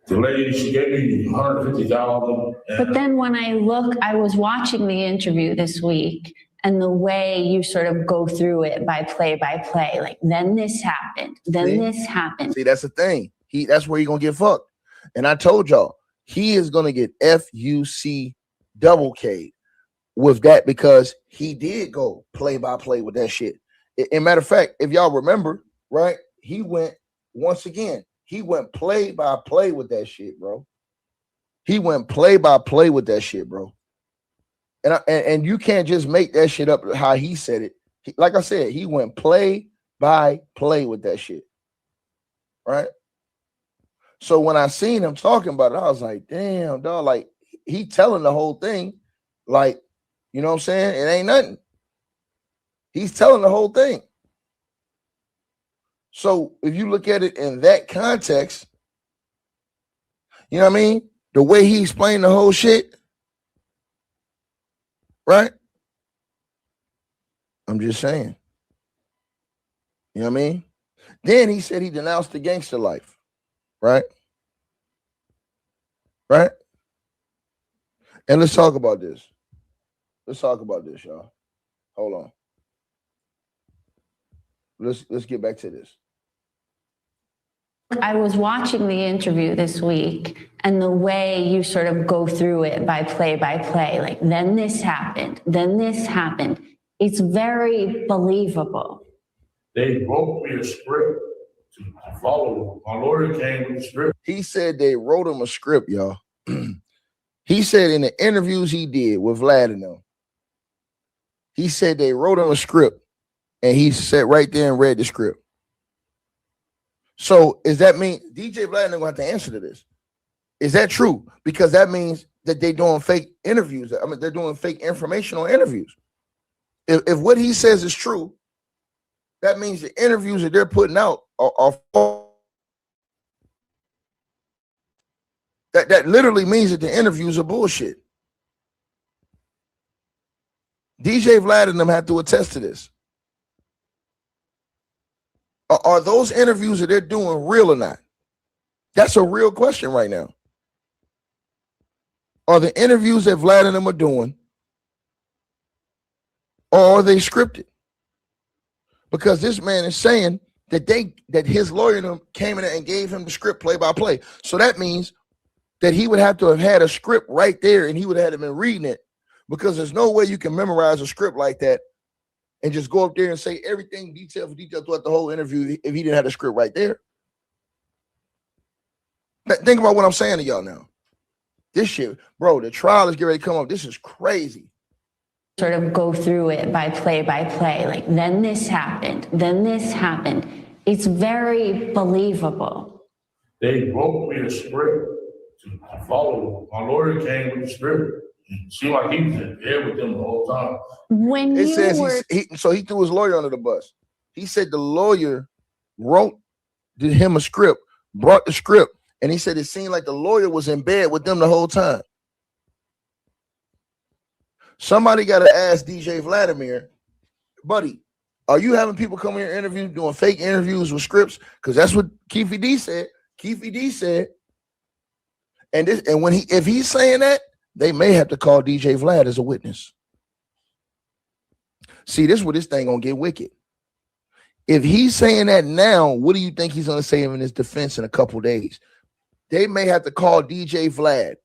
[SPEAKER 6] the lady, she gave me 150,000.
[SPEAKER 9] But then when I was watching the interview this week, and the way you sort of go through it by play, like then this happened, then this happened.
[SPEAKER 1] See, that's the thing. That's where you're gonna get fucked. And I told y'all, he is gonna get FUC double K with that because he did go play by play with that shit. And matter of fact, if y'all remember, right, he went play by play with that shit, bro. He went play by play with that shit, bro. And you can't just make that shit up how he said it. Like I said, he went play by play with that shit. Right? So when I seen him talking about it, I was like, damn, dog, like he telling the whole thing. Like, you know what I'm saying? It ain't nothing. He's telling the whole thing. So if you look at it in that context, you know what I mean? The way he explained the whole shit, right? I'm just saying. You know what I mean? Then he said he denounced the gangster life, right? Right? And let's talk about this. Let's talk about this, y'all. Hold on. Let's get back to this.
[SPEAKER 9] I was watching the interview this week, and the way you sort of go through it by play, like then this happened, then this happened. It's very believable.
[SPEAKER 6] They wrote me a script to follow. My lawyer came with the script.
[SPEAKER 1] He said they wrote him a script, y'all. He said in the interviews he did with Vlad and them, he said they wrote him a script, and he sat right there and read the script. So does that mean DJ Vlad is going to have to answer to this? Is that true? Because that means that they're doing fake interviews. I mean, they're doing fake informational interviews. If what he says is true, that means the interviews that they're putting out are false. That literally means that the interviews are bullshit. DJ Vlad and them have to attest to this. Are those interviews that they're doing real or not? That's a real question right now. Are the interviews that Vlad and them are doing, or are they scripted? Because this man is saying that his lawyer and them came in and gave him the script play by play. So that means that he would have to have had a script right there and he would have been reading it, because there's no way you can memorize a script like that and just go up there and say everything detail for detail throughout the whole interview if he didn't have the script right there. Think about what I'm saying to y'all now. This shit, bro, the trial is getting ready to come up. This is crazy.
[SPEAKER 9] Sort of go through it by play, like then this happened, then this happened. It's very believable.
[SPEAKER 6] They wrote me a script to follow. My lawyer came with the script. It seemed like he was in bed with them the whole time.
[SPEAKER 9] When
[SPEAKER 1] It
[SPEAKER 9] you
[SPEAKER 1] says
[SPEAKER 9] were
[SPEAKER 1] so he threw his lawyer under the bus. He said the lawyer did him a script, brought the script, and he said it seemed like the lawyer was in bed with them the whole time. Somebody got to ask DJ Vladimir, buddy, are you having people come here interview, doing fake interviews with scripts? Because that's what Keefe D said. Keefe D said, and if he's saying that, they may have to call DJ Vlad as a witness. See, this is where this thing gonna get wicked. If he's saying that now, what do you think he's gonna say in his defense in a couple days? They may have to call DJ Vlad,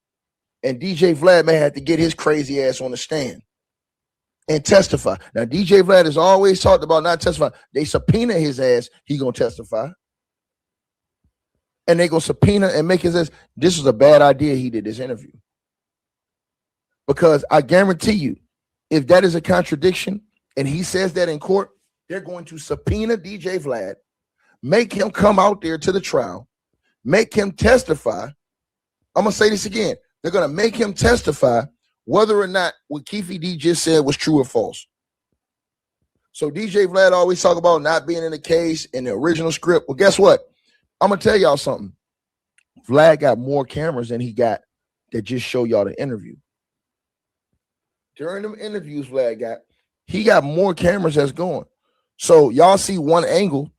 [SPEAKER 1] and DJ Vlad may have to get his crazy ass on the stand and testify. Now, DJ Vlad has always talked about not testifying. They subpoena his ass, he gonna testify. And they gonna subpoena and make his ass, this is a bad idea he did this interview. Because I guarantee you, if that is a contradiction and he says that in court, they're going to subpoena DJ Vlad, make him come out there to the trial, make him testify. I'm going to say this again. They're going to make him testify whether or not what Keefe D just said was true or false. So DJ Vlad always talk about not being in the case in the original script. Well, guess what? I'm going to tell y'all something. Vlad got more cameras than he got that just show y'all the interview. During them interviews Vlad got, he got more cameras that's going. So y'all see one angle.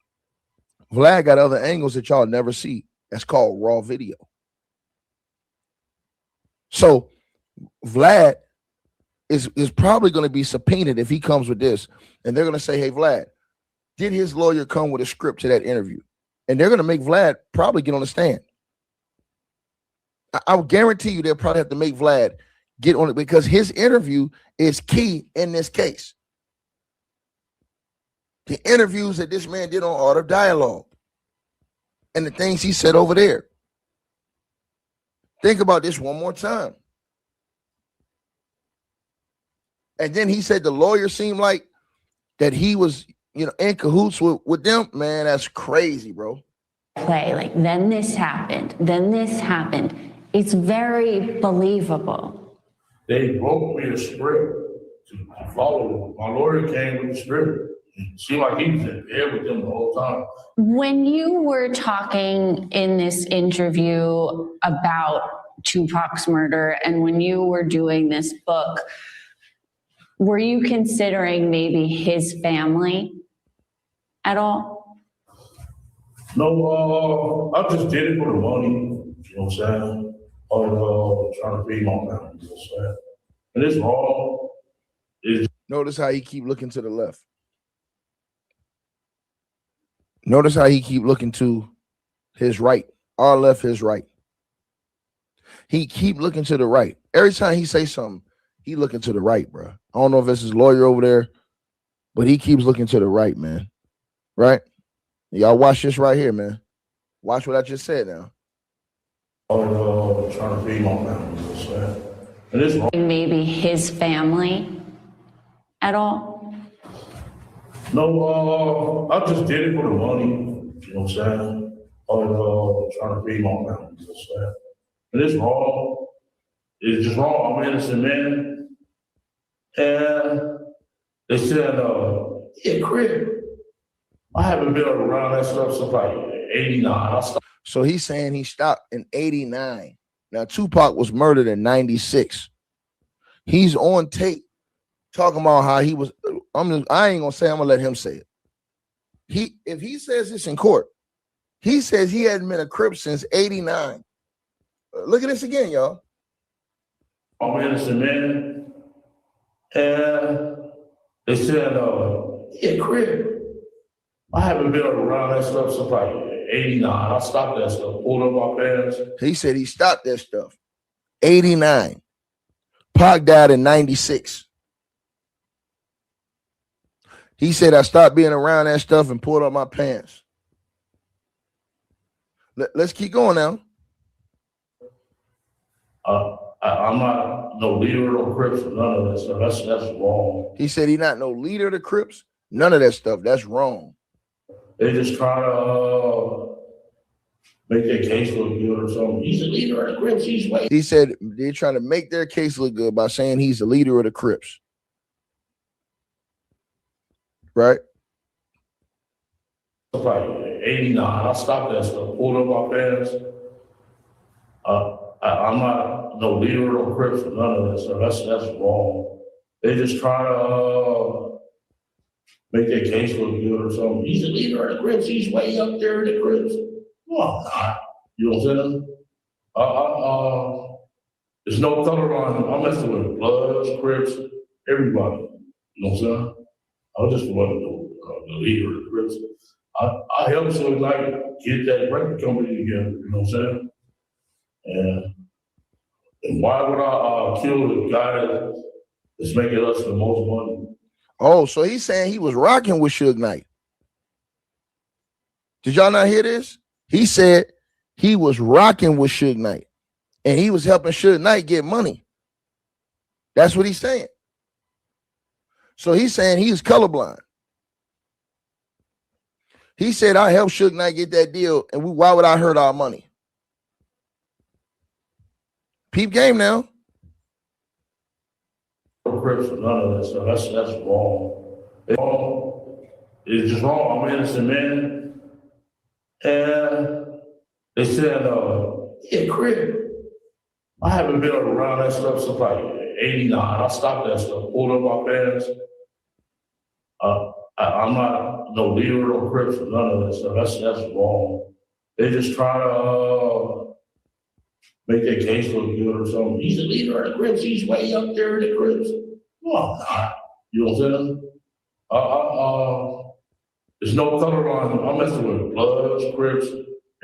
[SPEAKER 1] Vlad got other angles that y'all never see. That's called raw video. So Vlad is probably going to be subpoenaed if he comes with this. And they're going to say, hey, Vlad, did his lawyer come with a script to that interview? And they're going to make Vlad probably get on the stand. I will guarantee you they'll probably have to make Vlad get on it because his interview is key in this case. The interviews that this man did on Art of Dialogue and the things he said over there. Think about this one more time. And then he said the lawyer seemed like that he was, in cahoots with them. Man, that's crazy, bro.
[SPEAKER 9] play, like then this happened, then this happened. It's very believable.
[SPEAKER 6] They wrote me a script to follow. My lawyer came with the script. It seemed like he was in bed with them the whole time.
[SPEAKER 9] When you were talking in this interview about Tupac's murder and when you were doing this book, were you considering maybe his family at all?
[SPEAKER 6] No, I just did it for the money, you know what I'm saying? Trying to feed my family, you know what I'm saying? And it's wrong.
[SPEAKER 1] Notice how he keep looking to the left. Notice how he keep looking to his right. Our left, his right. He keep looking to the right. Every time he say something, he looking to the right, bro. I don't know if it's his lawyer over there, but he keeps looking to the right, man. Right? Y'all watch this right here, man. Watch what I just said now.
[SPEAKER 6] Trying to feed my family, you know what I'm saying? And it's wrong.
[SPEAKER 9] Maybe his family at all?
[SPEAKER 6] No, I just did it for the money, you know what I'm saying? Trying to feed my family, you know what I'm saying? And it's wrong. It's just wrong. I'm an innocent man. And they said, yeah, Chris, I haven't been around that stuff since like 89.
[SPEAKER 1] So he's saying he stopped in 89. Now, Tupac was murdered in 96. He's on tape talking about how he was. I ain't gonna say. I'm gonna let him say it. If he says this in court, he says he hadn't been a Crip since '89. Look at this again, y'all.
[SPEAKER 6] I'm innocent, man. And they said, yeah, Crip. I haven't been around that stuff since like '89. I stopped that stuff, pulled up my pants.
[SPEAKER 1] He said he stopped that stuff. '89. Pac died in 96. He said, I stopped being around that stuff and pulled up my pants. Let's keep going now.
[SPEAKER 6] I'm not no leader of Crips or none of that stuff. That's wrong.
[SPEAKER 1] He said he's not no leader of the Crips. None of that stuff. That's wrong.
[SPEAKER 6] They just try to make their case look good or something. He's a leader of the Crips. He's way.
[SPEAKER 1] He said they're trying to make their case look good by saying he's the leader of the Crips. Right?
[SPEAKER 6] Like 89. I stopped that stuff, pulled up my pants. I'm not no leader of Crips or none of that stuff. That's wrong. They just try to make their case look good or something. He's the leader of the Crips. He's way up there in the Crips. No, I'm not. You know what I'm saying? There's no color line. I'm messing with Bloods, Crips, everybody. You know what I'm saying? I just wasn't the leader of the Crips. I helped Suge Knight get that record company together. You know what I'm saying? And why would I kill the guy that's making us the most money?
[SPEAKER 1] Oh, so he's saying he was rocking with Suge Knight. Did y'all not hear this? He said he was rocking with Suge Knight, and he was helping Suge Knight get money. That's what he's saying. So he's saying he's colorblind. He said, I helped Suge Knight get that deal, and why would I hurt our money? Peep game now.
[SPEAKER 6] Crips or none of that stuff. That's wrong. It's just wrong. I'm innocent, man. And they said, yeah, Crip. I haven't been around that stuff since like '89. I stopped that stuff, pulled up my pants. I'm not no leader of Crips or none of that stuff. That's wrong. They just try to make their case look good or something. He's the leader of the Crips. He's way up there in the Crips. No, I'm not. You know what I'm saying? There's no color line. I'm messing with Bloods, Crips,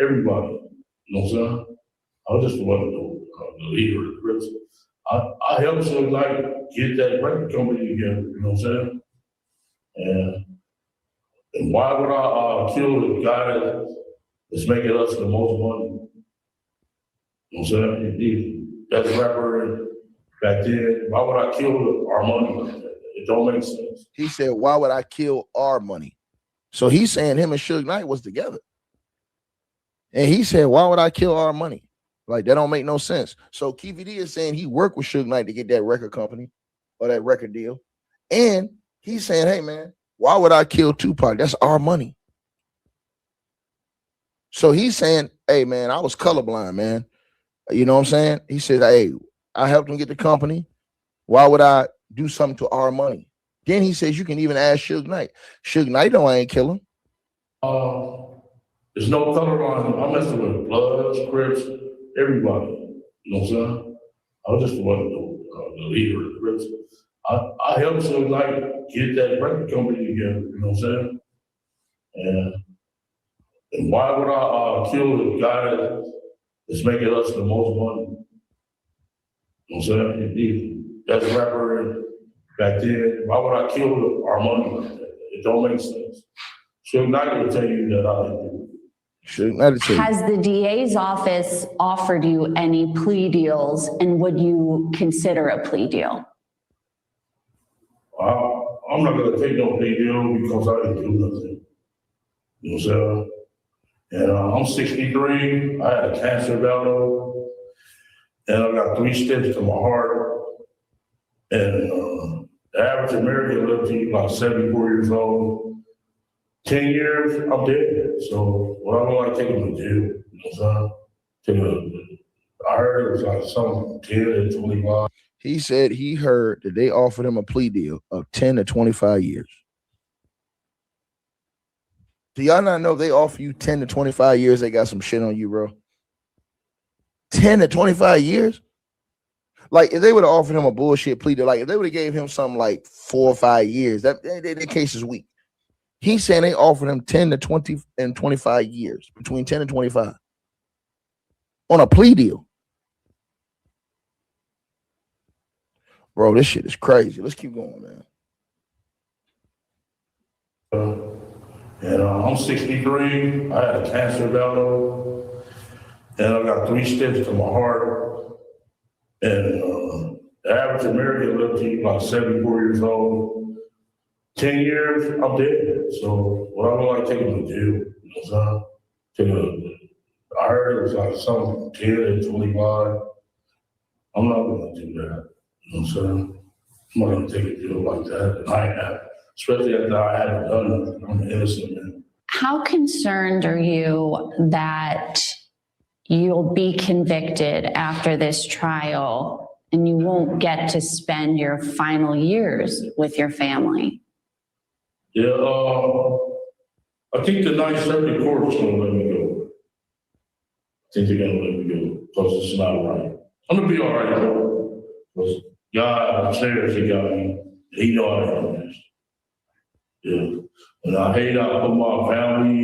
[SPEAKER 6] everybody. You know what I'm saying? I just wasn't the leader of the Crips. I helped Suge Knight get that record company together. You know what I'm saying? And why would I kill the guy that's making us the most money? You know what I'm saying? That's a rapper back then. Why would I kill our money? It don't make sense.
[SPEAKER 1] He said, why would I kill our money? So he's saying him and Suge Knight was together. And he said, why would I kill our money? Like, that don't make no sense. So Keefe D is saying he worked with Suge Knight to get that record company or that record deal. And he's saying, hey, man, why would I kill Tupac? That's our money. So he's saying, hey, man, I was colorblind, man. You know what I'm saying? He said, hey, I helped him get the company. Why would I do something to our money? Then he says you can even ask Suge Knight. Suge Knight know I ain't kill him.
[SPEAKER 6] There's no color line. I'm messing with Bloods, Crips, everybody. You know what I'm saying? I just wasn't the leader of the Crips. I helped Suge Knight get that record company together. You know what I'm saying? And why would I kill the guy that's making us the most money? You know what I'm saying? That's a rapper back then. Why would I kill our money? It don't make sense. Suge Knight will tell you that I didn't do it.
[SPEAKER 1] Suge Knight will tell you.
[SPEAKER 9] Has the DA's office offered you any plea deals, and would you consider a plea deal?
[SPEAKER 6] I'm not going to take no plea deal because I didn't do nothing. You know what I'm saying? And I'm 63. I had a cancer battle, and I got 3 stents to my heart. And the average American lives to like 74 years old. 10 years, I'm dead. So, well, I don't like taking them to jail. You know what I'm saying? I heard it was like some 10 to 25.
[SPEAKER 1] He said he heard that they offered him a plea deal of 10 to 25 years. Do y'all not know if they offer you 10 to 25 years, they got some shit on you, bro? 10 to 25 years? Like, if they would have offered him a bullshit plea deal, like, if they would have gave him something like 4 or 5 years, that case is weak. He's saying they offered him 10 to 20 and 25 years, between 10 and 25, on a plea deal. Bro, this shit is crazy. Let's keep going, man.
[SPEAKER 6] And I'm 63. I had a cancer battle, and I got 3 stents to my heart. And the average American lives to like 74 years old. 10 years, I'm dead. So what I would like taking to jail, you know what I'm saying? I heard it was like some 10 to 25. I'm not gonna do that. You know what I'm saying? I'm not gonna take a deal like that. And I have, especially after I haven't done nothing. I'm innocent, man.
[SPEAKER 9] How concerned are you that you'll be convicted after this trial and you won't get to spend your final years with your family?
[SPEAKER 6] Yeah, I think the Ninth Circuit Court is gonna let me go. I think they're gonna let me go because it's not right. I'm gonna be all right though. Because God upstairs, he got me. He know I am this. Yeah. And I hate I put my family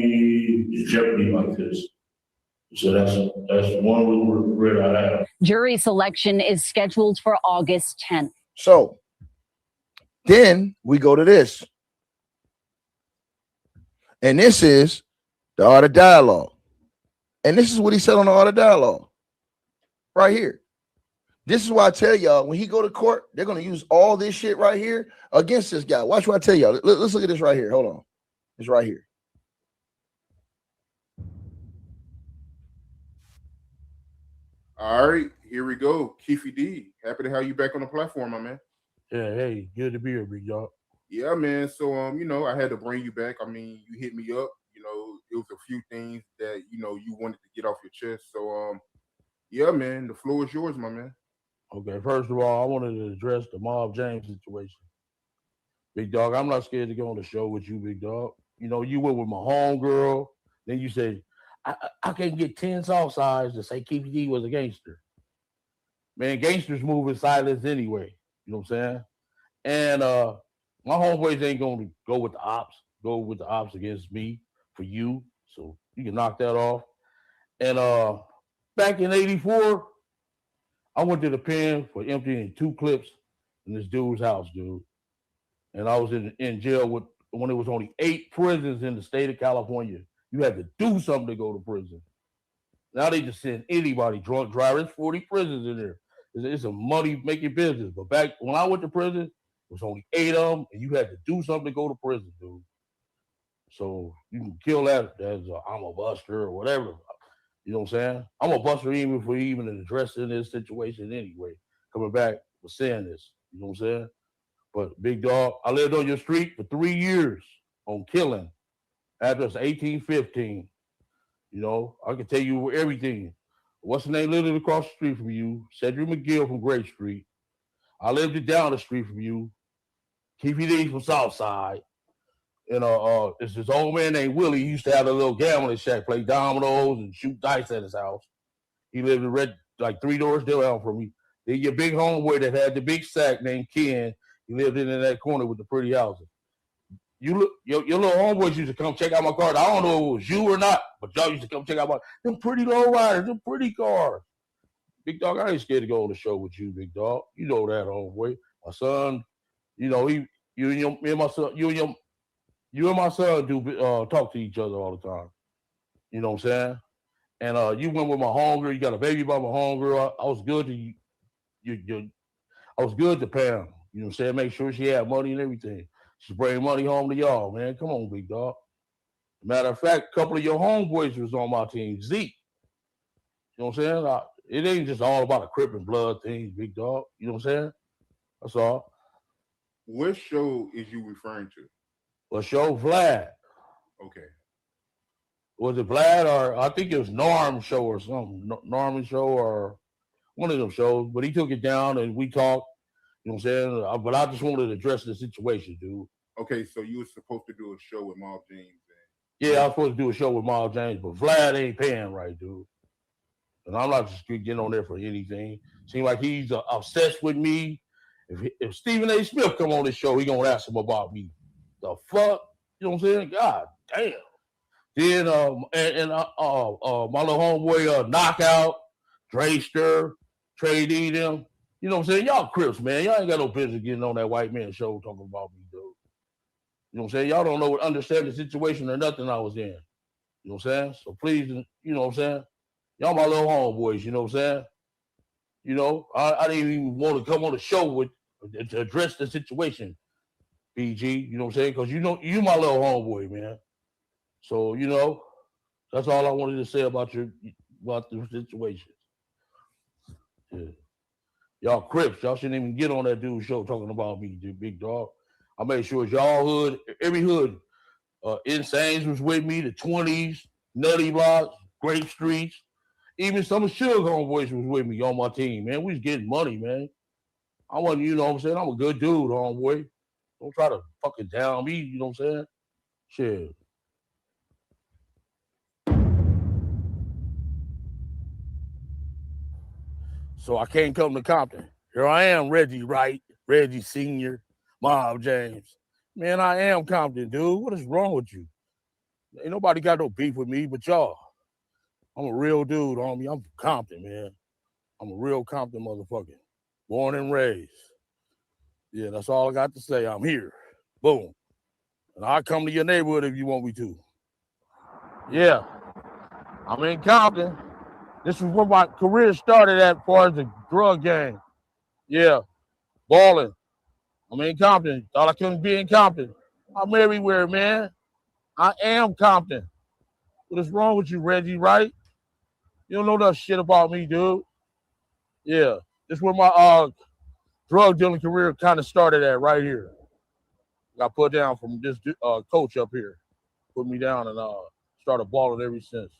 [SPEAKER 6] in jeopardy like this. So that's one little regret I have.
[SPEAKER 8] Jury selection is scheduled for August 10th.
[SPEAKER 1] So then we go to this. And this is the art of dialogue. And this is what he said on the art of dialogue. Right here. This is why I tell y'all, when he go to court, they're going to use all this shit right here against this guy. Watch what I tell y'all. Let's look at this right here. Hold on. It's right here.
[SPEAKER 17] All right, here we go. Keefe D, happy to have you back on the platform, my man.
[SPEAKER 6] Yeah, hey, good to be here, big dog.
[SPEAKER 17] Yeah, man. So, you know, I had to bring you back. I mean, you hit me up. You know, it was a few things that, you know, you wanted to get off your chest. So, yeah, man, the floor is yours, my man.
[SPEAKER 6] Okay, first of all, I wanted to address the Mob James situation. Big dog, I'm not scared to go on the show with you, big dog. You know, you went with my homegirl. Then you said, I can't get 10 South Sides to say Keefe D was a gangster. Man, gangsters move in silence anyway. You know what I'm saying? And my homeboys ain't going to go with the ops against me for you. So you can knock that off. And back in 84, I went to the pen for emptying 2 clips in this dude's house, dude. And I was in jail when there was only 8 prisons in the state of California. You had to do something to go to prison. Now they just send anybody, drunk drivers, 40 prisons in there. It's a money-making business. But back when I went to prison, it was only 8 of them, and you had to do something to go to prison, dude. So you can kill that as I'm a buster or whatever. You know what I'm saying? I'm a buster even for even addressing this situation anyway. Coming back for saying this. You know what I'm saying? But big dog, I lived on your street for 3 years on killing. Address 1815. You know, I can tell you everything. What's the name lived across the street from you? Cedric McGill from Great Street. I lived down the street from you. Keefe D from South Side. And it's this old man named Willie. He used to have a little gambling shack, play dominoes and shoot dice at his house. He lived in like 3 doors down from me. Then your big homeboy that had the big sack named Ken. He lived in that corner with the pretty houses. Your little homeboys used to come check out my cars. I don't know if it was you or not, but y'all used to come check out them pretty low riders, them pretty cars. Big dog, I ain't scared to go on the show with you, big dog. You know that, homeboy. My son, you know, you and my son do talk to each other all the time. You know what I'm saying? And you went with my homegirl. You got a baby by my homegirl. I was good to you. I was good to Pam. You know what I'm saying? Make sure she had money and everything. She bring money home to y'all, man. Come on, big dog. Matter of fact, a couple of your homeboys was on my team, Zeke. You know what I'm saying? It ain't just all about a Crip and blood thing, big dog. You know what I'm saying? That's all.
[SPEAKER 17] What show is you referring to?
[SPEAKER 6] Well, show Vlad.
[SPEAKER 17] Okay.
[SPEAKER 6] Was it Vlad or I think it was Norm show or something? Norman show or One of them shows, but he took it down and we talked. You know what I'm saying? But I just wanted to address the situation, dude.
[SPEAKER 17] Okay, so you were supposed to do a show with Mob James.
[SPEAKER 6] Yeah, I was supposed to do a show with Miles James, but Vlad ain't paying right, dude. And I'm not just getting on there for anything. Seems like he's obsessed with me. If Stephen A. Smith come on this show, he gonna ask him about me. The fuck? You know what I'm saying? God damn. Then my little homeboy Knockout, Drayster, Trade E them. You know what I'm saying? Y'all Crips, man. Y'all ain't got no business getting on that white man show talking about me, dude. You know what I'm saying? Y'all don't know understand the situation or nothing I was in. You know what I'm saying? So please, you know what I'm saying? Y'all my little homeboys, you know what I'm saying? You know, I didn't even want to come on the show to address the situation, BG, you know what I'm saying? Because you know, you my little homeboy, man. So, you know, that's all I wanted to say about the situation. Yeah. Y'all Crips, y'all shouldn't even get on that dude's show talking about me, dude, big dog. I made sure it's y'all hood, every hood. Insanes was with me, the 20s, Nutty Blocks, Grape Streets. Even some of Suge homeboys was with me on my team, man. We was getting money, man. I wasn't, you know what I'm saying? I'm a good dude, homeboy. Don't try to fucking down me, you know what I'm saying? Shit. So I can't come to Compton. Here I am, Reggie Wright, Reggie Sr., Mob James. Man, I am Compton, dude. What is wrong with you? Ain't nobody got no beef with me but y'all. I'm a real dude, homie. I'm from Compton, man. I'm a real Compton motherfucker. Born and raised. Yeah, that's all I got to say. I'm here. Boom. And I'll come to your neighborhood if you want me to. Yeah. I'm in Compton. This is where my career started at as far as the drug gang. Yeah. Balling. I'm in Compton. Thought I couldn't be in Compton. I'm everywhere, man. I am Compton. What is wrong with you, Reggie, right? You don't know that shit about me, dude. Yeah. This is where my drug dealing career kind of started at right here. Got put down from this coach up here. Put me down and started balling ever since.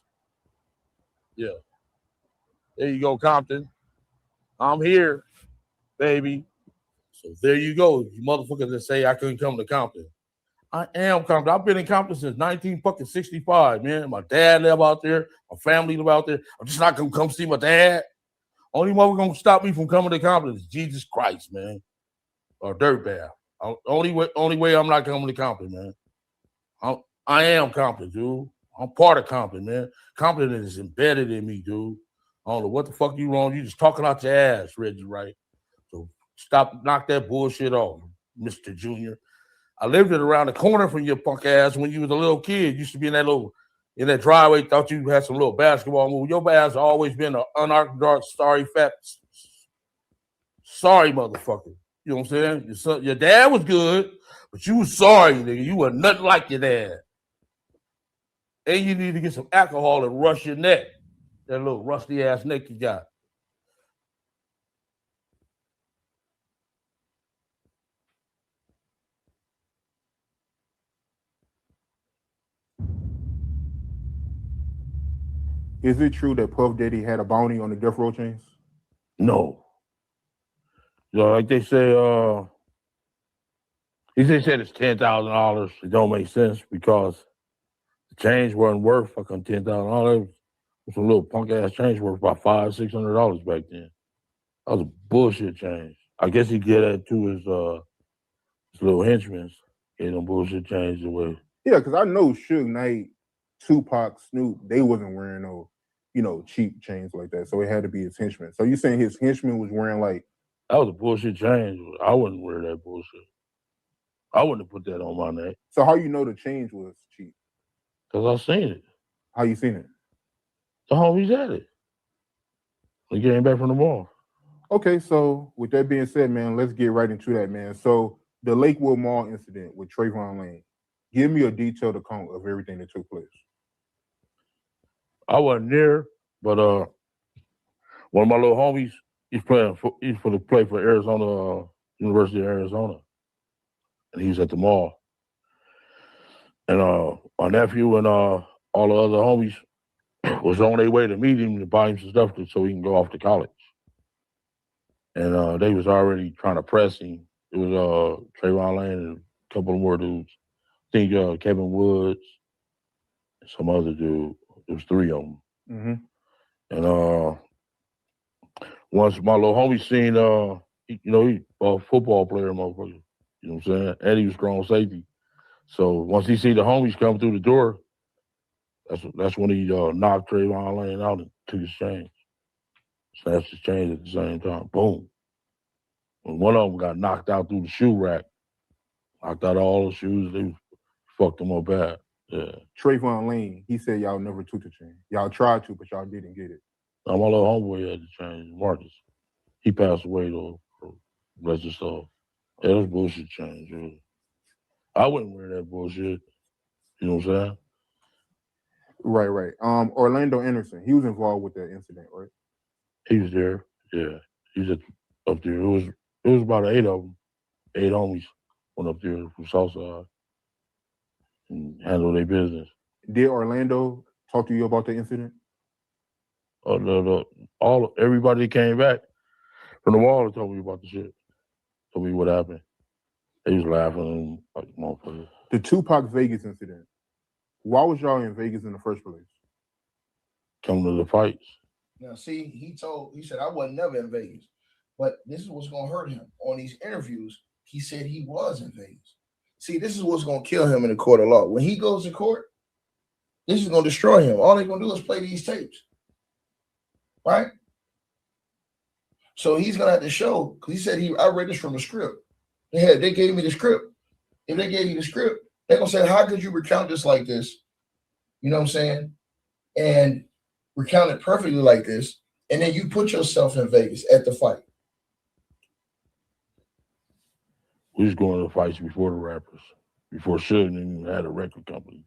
[SPEAKER 6] Yeah. There you go, Compton. I'm here, baby. So there you go. You motherfuckers that say I couldn't come to Compton. I am Compton. I've been in Compton since 1965, man. My dad live out there. My family live out there. I'm just not gonna come see my dad. Only one gonna stop me from coming to Compton is Jesus Christ, man. Or dirtbag. Only way I'm not coming to Compton, man. I am Compton, dude. I'm part of Compton, man. Compton is embedded in me, dude. I don't know what the fuck you wrong. You just talking out your ass, Reggie, right? So knock that bullshit off, Mr. Junior. I lived it around the corner from your punk ass when you was a little kid. Used to be in that driveway, thought you had some little basketball move. Your ass always been an unorthodox, sorry motherfucker. You know what I'm saying? Your dad was good, but you was sorry, nigga. You were nothing like your dad. And you need to get some alcohol and rush your neck. That little rusty ass neck you got.
[SPEAKER 17] Is it true that Puff Daddy had a bounty on the death row chains?
[SPEAKER 6] No. Like they say, they said it's $10,000. It don't make sense because the change wasn't worth fucking $10,000. It was some little punk ass change worth about $500-$600 back then. That was a bullshit change. I guess he get that to his little henchmen. Get them bullshit change away.
[SPEAKER 17] Yeah, because I know Suge Knight, Tupac, Snoop, they wasn't wearing no, cheap chains like that. So it had to be his henchmen. So you saying his henchmen was wearing like...
[SPEAKER 6] That was a bullshit change. I wouldn't wear that bullshit. I wouldn't have put that on my neck.
[SPEAKER 17] So how you know the change was cheap?
[SPEAKER 6] Because I seen it.
[SPEAKER 17] How you seen it?
[SPEAKER 6] The homies had it. We came back from the mall.
[SPEAKER 17] Okay, so with that being said, man, let's get right into that, man. So the Lakewood Mall incident with Trayvon Lane. Give me a detailed account of everything that took place.
[SPEAKER 6] I wasn't there, but one of my little homies, he's going to play for Arizona, University of Arizona. And he was at the mall. And my nephew and all the other homies was on their way to meet him to buy him some stuff so he can go off to college. and they was already trying to press him. It was Trayvon Lane and a couple of more dudes. I think Kevin Woods, and some other dude. There was 3 of them. And once my little homie seen, he a football player, motherfucker. You know what I'm saying? And he was strong safety. So once he see the homies come through the door, that's when he knocked Trayvon Lane out and took his chain. Snatched his chain at the same time. Boom. When one of them got knocked out through the shoe rack, knocked out all the shoes, they fucked him up bad. Yeah.
[SPEAKER 17] Trayvon Lane, he said y'all never took the chain. Y'all tried to, but y'all didn't get it.
[SPEAKER 6] Now, my little homeboy had the chain, Marcus. He passed away though. Bless his soul. Yeah, those bullshit chains, really. I wouldn't wear that bullshit. You know what I'm saying?
[SPEAKER 17] Right. Orlando Anderson, he was involved with that incident, right?
[SPEAKER 6] He was there. Yeah. He was up there. It was about 8 of them. 8 homies went up there from South Side and handled their business.
[SPEAKER 17] Did Orlando talk to you about the incident?
[SPEAKER 6] Everybody that came back from the wall told me about the shit. Told me what happened. They was laughing like motherfuckers.
[SPEAKER 17] The Tupac Vegas incident. Why was y'all in Vegas in the first place?
[SPEAKER 6] Coming to the fights.
[SPEAKER 1] Now, see, he said, I wasn't never in Vegas. But this is what's going to hurt him. On these interviews, he said he was in Vegas. See, this is what's going to kill him in the court of law. When he goes to court, this is going to destroy him. All they're going to do is play these tapes. Right? So he's going to have to show, because he said, I read this from the script. They gave me the script. If they gave you the script, they're going to say, how could you recount this like this? You know what I'm saying? And recount it perfectly like this. And then you put yourself in Vegas at the fight.
[SPEAKER 6] We was going to the fights before the rappers, before Suge even had a record company.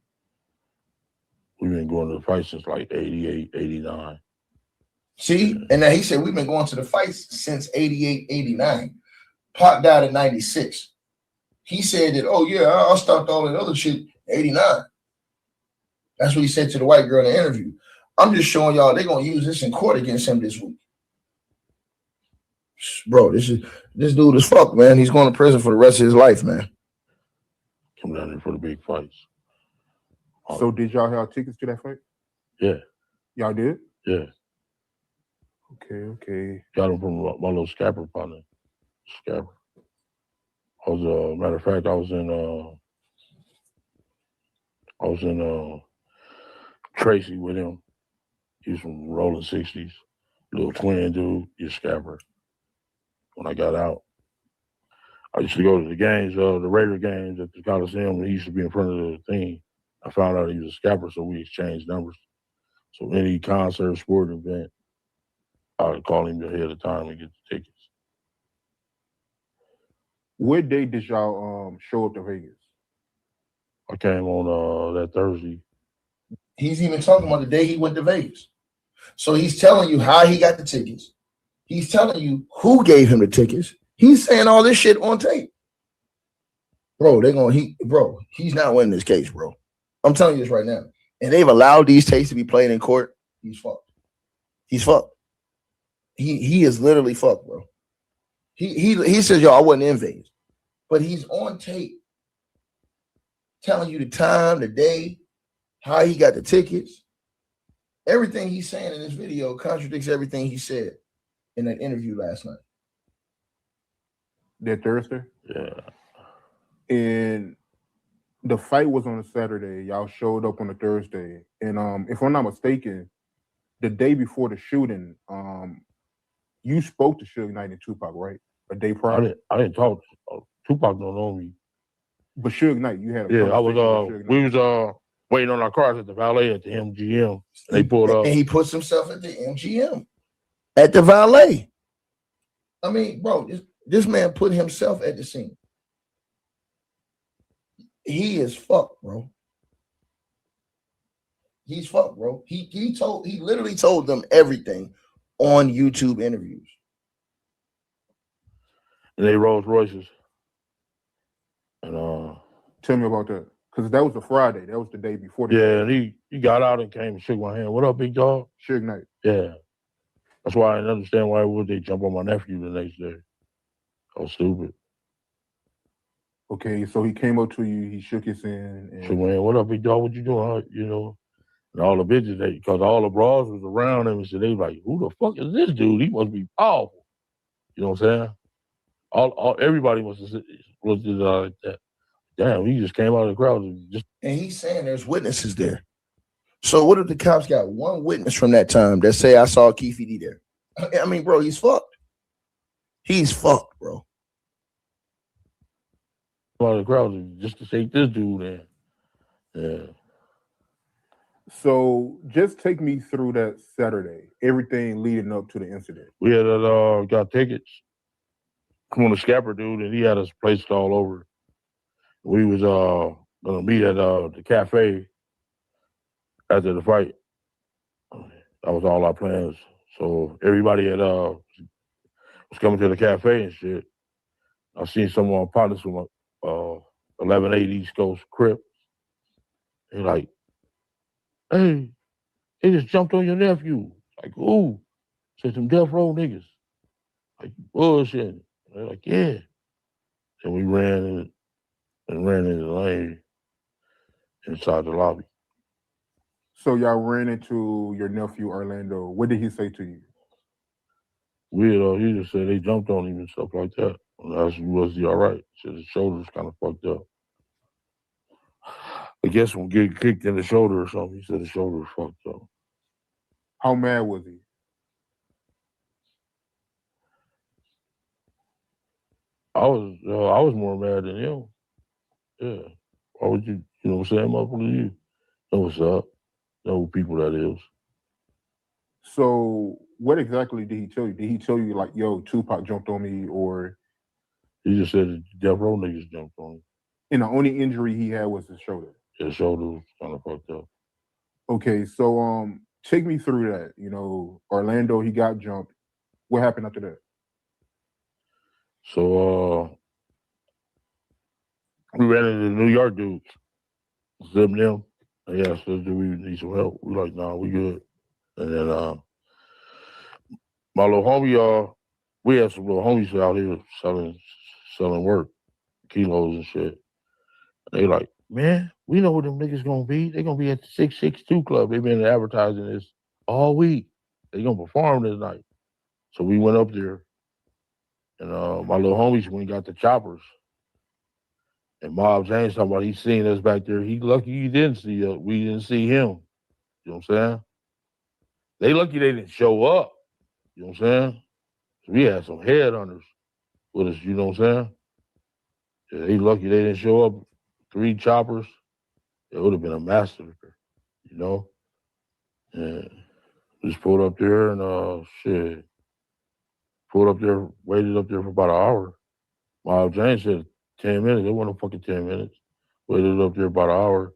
[SPEAKER 6] We've been going to the fights since like 88, 89.
[SPEAKER 1] See? And now he said we've been going to the fights since 88, 89. Pac died in 96. He said that, oh yeah, I stopped all that other shit in 89. That's what he said to the white girl in the interview. I'm just showing y'all they're going to use this in court against him this week. Bro, this dude is fucked, man. He's going to prison for the rest of his life, man.
[SPEAKER 6] Come down there for the big fights.
[SPEAKER 17] So did y'all have tickets to that fight?
[SPEAKER 6] Yeah.
[SPEAKER 17] Y'all did?
[SPEAKER 6] Yeah.
[SPEAKER 17] Okay.
[SPEAKER 6] Got them from my little scapper partner. Scapper. Matter of fact, I was in Tracy with him. He was from Rolling 60s. Little twin dude, he's a scapper. When I got out, I used to go to the games, the Raider games at the Coliseum, and he used to be in front of the thing. I found out he was a scapper, so we exchanged numbers. So any concert, sporting event, I would call him ahead of time and get the tickets.
[SPEAKER 17] What day did y'all show up to Vegas?
[SPEAKER 6] I came on that Thursday.
[SPEAKER 1] He's even talking about the day he went to Vegas. So he's telling you how he got the tickets. He's telling you who gave him the tickets. He's saying all this shit on tape. Bro, he's not winning this case, bro. I'm telling you this right now. And they've allowed these tapes to be played in court. He's fucked. He's fucked. He is literally fucked, bro. He says, yo, I wasn't in Vegas. But he's on tape telling you the time, the day, how he got the tickets. Everything he's saying in this video contradicts everything he said in that interview last night.
[SPEAKER 17] That Thursday?
[SPEAKER 6] Yeah.
[SPEAKER 17] And the fight was on a Saturday. Y'all showed up on a Thursday. And if I'm not mistaken, the day before the shooting, you spoke to Suge Knight and Tupac, right? A day prior?
[SPEAKER 6] I didn't talk. Tupac don't know me.
[SPEAKER 17] But Suge Knight, you had a
[SPEAKER 6] I
[SPEAKER 17] conversation with
[SPEAKER 6] was
[SPEAKER 17] Suge Knight.
[SPEAKER 6] we was waiting on our cars at the valet at the MGM. They pulled up.
[SPEAKER 1] And he puts himself at the MGM. At the valet. I mean, bro, this man put himself at the scene. He is fucked, bro. He's fucked, bro. He literally told them everything on YouTube interviews.
[SPEAKER 6] And they Rolls Royces. And
[SPEAKER 17] tell me about that. Because that was a Friday. That was the day before the
[SPEAKER 6] and he got out and came and shook my hand. What up, big dog?
[SPEAKER 17] Suge Knight.
[SPEAKER 6] Yeah. That's why I didn't understand why would they jump on my nephew the next day. I was stupid.
[SPEAKER 17] Okay, so he came up to you, he shook his hand. And...
[SPEAKER 6] So, man, what up, big dog? What you doing? Huh? You know, and all the bitches, because all the bras was around him, and so they like, who the fuck is this dude? He must be powerful. You know what I'm saying? Everybody was just like that. Damn, he just came out of the crowd and
[SPEAKER 1] he's saying there's witnesses there. So what if the cops got one witness from that time that say I saw Keefe D there? I mean, bro, he's fucked. He's fucked, bro.
[SPEAKER 6] Out of the crowd just to shake this dude in. Yeah.
[SPEAKER 17] So just take me through that Saturday, everything leading up to the incident.
[SPEAKER 6] We had got tickets from the scapper dude, and he had us placed all over. We was gonna meet at the cafe after the fight. That was all our plans. So everybody had was coming to the cafe and shit. I seen some of my partners from 11-8 East Coast Crips. They like, hey, they just jumped on your nephew. Like, who? Said some death row niggas. Like, bullshit. They're like, yeah. And we ran into the lane inside the lobby.
[SPEAKER 17] So y'all ran into your nephew, Orlando. What did he say to you?
[SPEAKER 6] He just said they jumped on him and stuff like that. And I asked him, was he all right? He said his shoulder's kind of fucked up. I guess when getting kicked in the shoulder or something, he said his shoulder was fucked up.
[SPEAKER 17] How mad was he?
[SPEAKER 6] I was more mad than him. Yeah. Why would you know what I'm saying, motherfucker? You know what's up. Know who people that is.
[SPEAKER 17] So what exactly did he tell you? Did he tell you like, yo, Tupac jumped on me, or?
[SPEAKER 6] He just said the death row niggas jumped on him.
[SPEAKER 17] And the only injury he had was his shoulder.
[SPEAKER 6] His shoulder was kind of fucked up.
[SPEAKER 17] Okay, so take me through that. You know, Orlando, he got jumped. What happened after that?
[SPEAKER 6] So we ran into the New York dudes. Them. They asked us, do we need some help? We like, nah, we good. And then my little homie, we had some little homies out here selling work, kilos and shit. They like, man, we know where them niggas gonna be. They gonna be at the 662 Club. They've been advertising this all week. They gonna perform this night. So we went up there, and my little homies went and got the choppers. And Mob James talking about he seen us back there. He lucky he didn't see us. We didn't see him. You know what I'm saying? They lucky they didn't show up. You know what I'm saying? We had some headhunters with us, you know what I'm saying? Yeah, they lucky they didn't show up. 3 choppers. It would have been a massacre, you know? And just pulled up there and shit. Pulled up there, waited up there for about an hour. Mob James said 10 minutes. It wasn't fucking 10 minutes. Waited up there about an hour.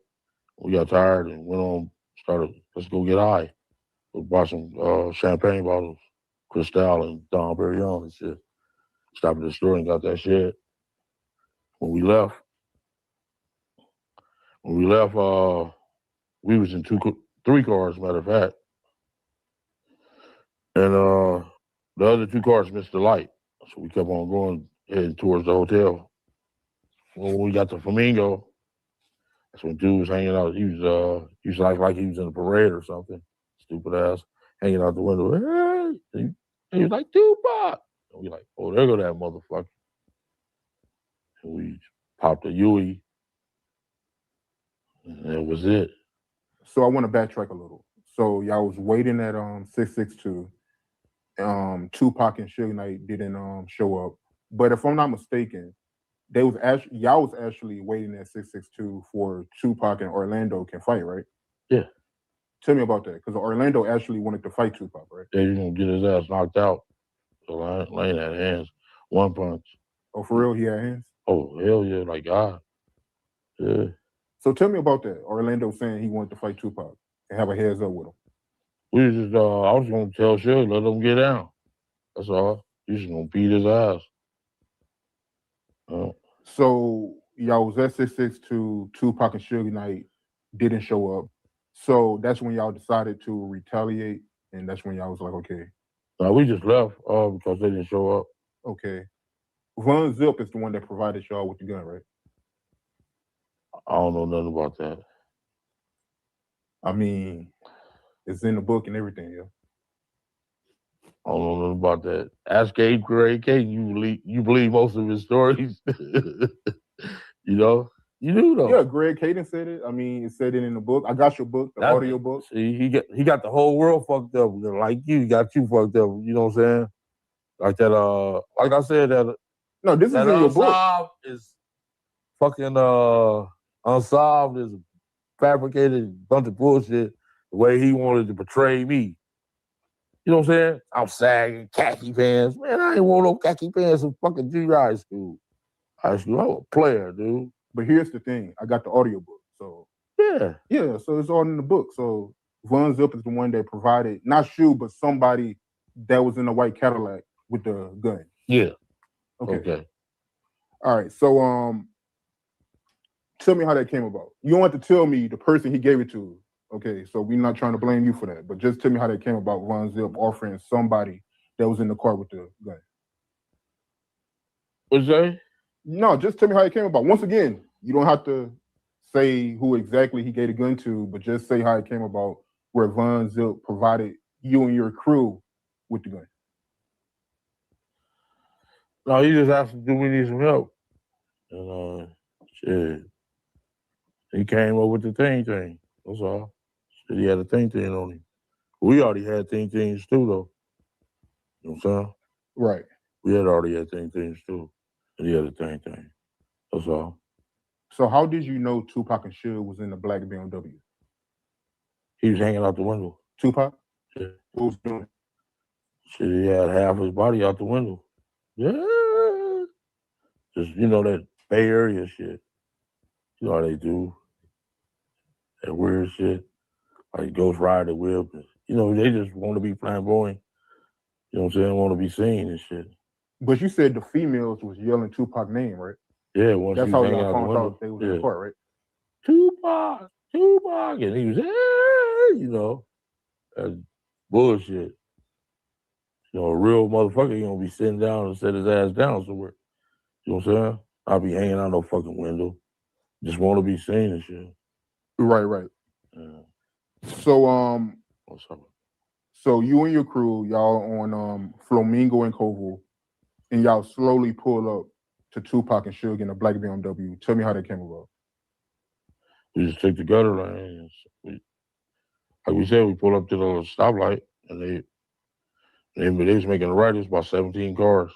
[SPEAKER 6] We got tired and went on, let's go get high. We bought some champagne bottles, Cristal and Dom Perignon and shit. Stopped at the store and got that shit. When we left, we was in 3 cars, matter of fact. And the other 2 cars missed the light. So we kept on going, heading towards the hotel. When we got to Flamingo, that's when dude was hanging out. He was like he was in a parade or something. Stupid ass. Hanging out the window. Hey! He was like, Tupac! And we like, oh, there go that motherfucker. And we popped a Yui. And that was it.
[SPEAKER 17] So I want to backtrack a little. So y'all was waiting at 662. Tupac and Suge Knight didn't show up. But if I'm not mistaken, y'all was actually waiting at 662 for Tupac and Orlando can fight, right?
[SPEAKER 6] Yeah.
[SPEAKER 17] Tell me about that, because Orlando actually wanted to fight Tupac, right?
[SPEAKER 6] Yeah, he's gonna get his ass knocked out. So Lane had hands, 1 punch.
[SPEAKER 17] Oh, for real, he had hands?
[SPEAKER 6] Oh, hell yeah, like God. Yeah.
[SPEAKER 17] So tell me about that. Orlando saying he wanted to fight Tupac and have a heads up with him.
[SPEAKER 6] We was just, I was gonna tell Suge, let him get down. That's all. He's just gonna beat his ass.
[SPEAKER 17] So y'all was at 662, Tupac and Suge Knight didn't show up. So that's when y'all decided to retaliate, and that's when y'all was like, okay.
[SPEAKER 6] No, we just left because they didn't show up.
[SPEAKER 17] Okay. Von Zip is the one that provided y'all with the gun, right?
[SPEAKER 6] I don't know nothing about that.
[SPEAKER 17] I mean, it's in the book and everything, yeah.
[SPEAKER 6] I don't know nothing about that. Ask Gabe Gray King, you believe most of his stories. You know? You do though.
[SPEAKER 17] Yeah, Greg Caden said it. I mean, it said it in the book. I got your book, the audio book.
[SPEAKER 6] See, he got the whole world fucked up. Like you got you fucked up. You know what I'm saying? Like that. Like I said, that.
[SPEAKER 17] No, this is in your book.
[SPEAKER 6] Unsolved is fucking unsolved is a fabricated bunch of bullshit. The way he wanted to portray me. You know what I'm saying? I'm sagging, khaki pants. Man, I ain't wore no khaki pants in fucking junior high school. High school, I'm a player, dude.
[SPEAKER 17] But here's the thing. I got the audio book. So
[SPEAKER 6] yeah.
[SPEAKER 17] So it's all in the book. So Von Zip is the one that provided, not you, but somebody that was in a white Cadillac with the gun.
[SPEAKER 6] Yeah.
[SPEAKER 17] Okay. All right. So tell me how that came about. You don't have to tell me the person he gave it to. Okay. So we're not trying to blame you for that, but just tell me how that came about. Von Zip offering somebody that was in the car with the gun.
[SPEAKER 6] What'd you say?
[SPEAKER 17] No, just tell me how it came about. Once again, you don't have to say who exactly he gave the gun to, but just say how it came about where Von Zip provided you and your crew with the gun.
[SPEAKER 6] No, he just asked, do we need some help? And shit. He came up with the thing. That's all. Said he had a thing on him. We already had things too, though. You know what I'm saying?
[SPEAKER 17] Right.
[SPEAKER 6] We had already had things too. And he had a thing. That's all.
[SPEAKER 17] So how did you know Tupac and Suge was in the black BMW?
[SPEAKER 6] He was hanging out the window.
[SPEAKER 17] Tupac?
[SPEAKER 6] Yeah.
[SPEAKER 17] What was doing?
[SPEAKER 6] Shit, he had half his body out the window. Yeah. Just, that Bay Area shit. You know how they do. That weird shit. Like Ghost Rider whip. They just want to be flamboyant. You know what I'm saying? Want to be seen and shit.
[SPEAKER 17] But you said the females was yelling Tupac's name, right?
[SPEAKER 6] Yeah, once
[SPEAKER 17] that's
[SPEAKER 6] he
[SPEAKER 17] how
[SPEAKER 6] was hanging
[SPEAKER 17] y'all
[SPEAKER 6] out the
[SPEAKER 17] found
[SPEAKER 6] window.
[SPEAKER 17] out they was in the car, right?
[SPEAKER 6] Tupac, and he was, that's bullshit. A real motherfucker, gonna be sitting down and set his ass down somewhere. You know what I'm saying? I'll be hanging out no fucking window. Just want to be seen and shit.
[SPEAKER 17] Right.
[SPEAKER 6] Yeah.
[SPEAKER 17] So
[SPEAKER 6] What's up?
[SPEAKER 17] So you and your crew, y'all on Flamingo and Koval, and y'all slowly pull up to Tupac and Suge in a black BMW. Tell me how that came about.
[SPEAKER 6] We just took the gutter lane. Like we said, we pulled up to the stoplight, and they was making a right. It was about 17 cars.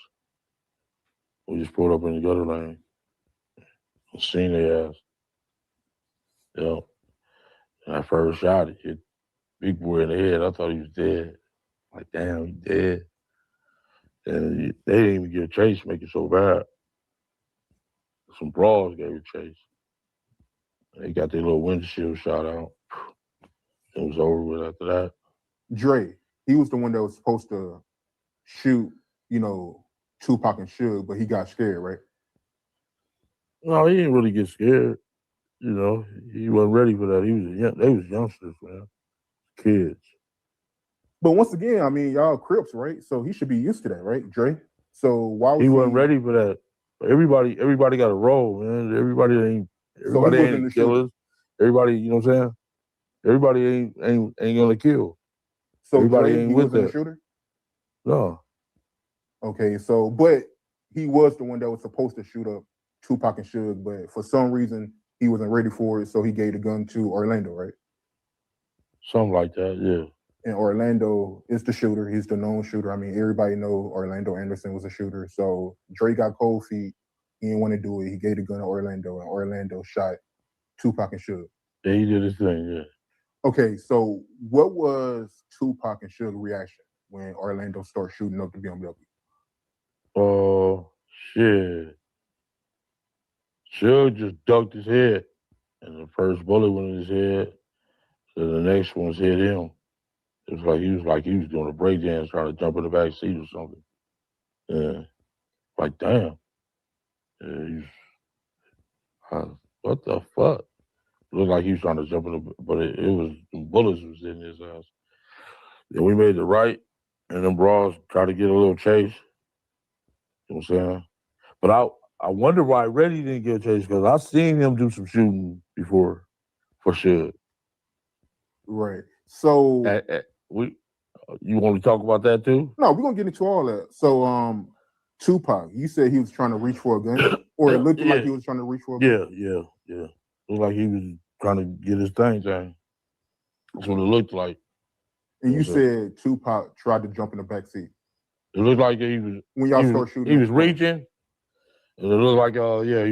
[SPEAKER 6] We just pulled up in the gutter lane. Seen their ass. Yeah. And I first shot it, hit Big Boy in the head. I thought he was dead. Like, damn, he dead. And they didn't even give chase, make it so bad. Some brawls gave a chase. They got their little windshield shot out. It was over with after that.
[SPEAKER 17] Dre, he was the one that was supposed to shoot, Tupac and Suge, but he got scared, right?
[SPEAKER 6] No, he didn't really get scared. He wasn't ready for that. They was youngsters, man. Kids.
[SPEAKER 17] But once again, I mean, y'all Crips, right? So he should be used to that, right, Dre? So why was
[SPEAKER 6] he wasn't ready for that? Everybody got a role, man. Everybody ain't killers. Everybody, you know what I'm saying? Everybody ain't gonna kill.
[SPEAKER 17] So
[SPEAKER 6] everybody
[SPEAKER 17] Dre,
[SPEAKER 6] ain't
[SPEAKER 17] he
[SPEAKER 6] with
[SPEAKER 17] wasn't
[SPEAKER 6] that.
[SPEAKER 17] a shooter?
[SPEAKER 6] No.
[SPEAKER 17] Okay, so but he was the one that was supposed to shoot up Tupac and Suge, but for some reason he wasn't ready for it, so he gave the gun to Orlando, right?
[SPEAKER 6] Something like that, yeah.
[SPEAKER 17] And Orlando is the shooter. He's the known shooter. I mean, everybody know Orlando Anderson was a shooter. So Dre got cold feet. He didn't want to do it. He gave the gun to Orlando, and Orlando shot Tupac and Suge.
[SPEAKER 6] Yeah, he did his thing, yeah.
[SPEAKER 17] Okay, so what was Tupac and Suge's reaction when Orlando started shooting up the BMW?
[SPEAKER 6] Oh, shit. Suge just ducked his head, and the first bullet went in his head, so the next one's hit him. It was like he was doing a breakdance trying to jump in the back seat or something. Yeah. Like, damn. Yeah, what the fuck? It looked like he was trying to jump in the, but it was, the bullets was in his ass. Then we made the right, and them bras try to get a little chase. You know what I'm saying? But I wonder why Reddy didn't get a chase, because I've seen him do some shooting before, for sure.
[SPEAKER 17] Right. So
[SPEAKER 6] you want to talk about that too?
[SPEAKER 17] no, we're gonna get into all that. So Tupac, you said he was trying to reach for a gun, or it looked like he was trying to reach for a gun.
[SPEAKER 6] Yeah. Looked like he was trying to get his thing done. That's what it looked like.
[SPEAKER 17] And you said Tupac tried to jump in the back seat.
[SPEAKER 6] It looked like he was
[SPEAKER 17] when y'all start shooting.
[SPEAKER 6] He was reaching, and it looked like he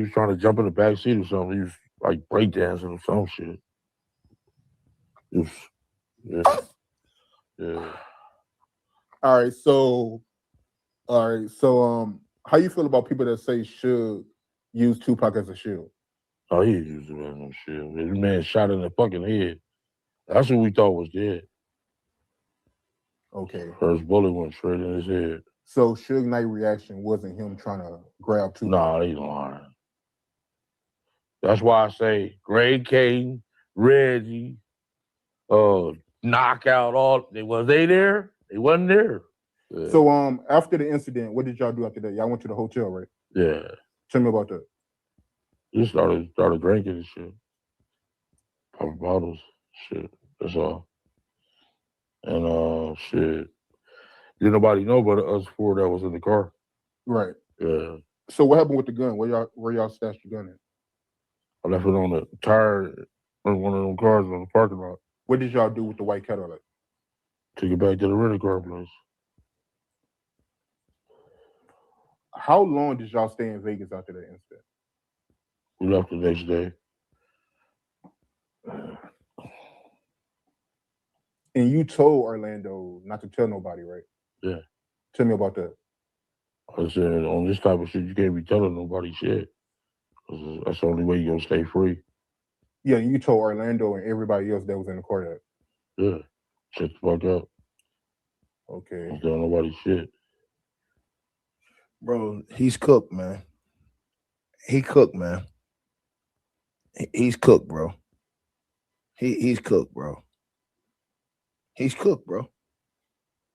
[SPEAKER 6] was trying to jump in the back seat or something. He was like breakdancing or some shit. It was, yeah.
[SPEAKER 17] All right, so how you feel about people that say Suge use Tupac as a shield?
[SPEAKER 6] Oh, he used it as no shield. This man shot in the fucking head. That's what we thought was dead.
[SPEAKER 17] Okay.
[SPEAKER 6] First bullet went straight in his head.
[SPEAKER 17] So Suge Knight reaction wasn't him trying to grab Tupac?
[SPEAKER 6] Nah, he's lying. That's why I say Greg Caden, Reggie, Knockout, was they there? They wasn't there. Yeah.
[SPEAKER 17] So after the incident, what did y'all do after that? Y'all went to the hotel, right?
[SPEAKER 6] Yeah.
[SPEAKER 17] Tell me about that.
[SPEAKER 6] Just started drinking and shit. Popping bottles, shit. That's all. And shit. Didn't nobody know but us four that was in the car.
[SPEAKER 17] Right.
[SPEAKER 6] Yeah.
[SPEAKER 17] So what happened with the gun? Where y'all stashed the gun in?
[SPEAKER 6] I left it on the tire on one of them cars in the parking lot.
[SPEAKER 17] What did y'all do with the white Cadillac?
[SPEAKER 6] Took it back to the rental car place.
[SPEAKER 17] How long did y'all stay in Vegas after that incident?
[SPEAKER 6] We left the next day.
[SPEAKER 17] And you told Orlando not to tell nobody, right?
[SPEAKER 6] Yeah.
[SPEAKER 17] Tell me about that.
[SPEAKER 6] I said, on this type of shit, you can't be telling nobody shit. That's the only way you're going to stay free.
[SPEAKER 17] Yeah, you told Orlando and everybody else that was in the car that.
[SPEAKER 6] Yeah. Shut the fuck up.
[SPEAKER 17] Okay.
[SPEAKER 6] Don't tell nobody shit.
[SPEAKER 1] Bro, he's cooked, man. He cooked, man. He's cooked, bro. He's cooked, bro. He's cooked, bro.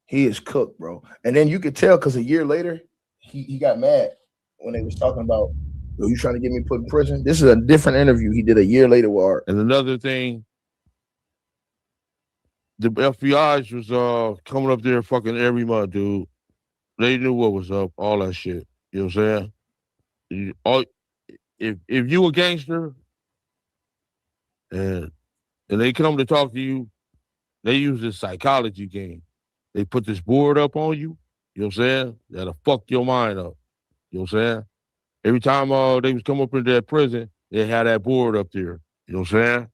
[SPEAKER 1] He is cooked, bro. And then you could tell because a year later, he got mad when they was talking about, yo, you trying to get me put in prison? This is a different interview he did a year later with Art.
[SPEAKER 6] And another thing, the FBI was coming up there fucking every month, dude. They knew what was up, all that shit. You know what I'm saying? If you a gangster and they come to talk to you, they use this psychology game. They put this board up on you, you know what I'm saying? That'll fuck your mind up. You know what I'm saying? Every time they was come up into that prison, they had that board up there. You know what I'm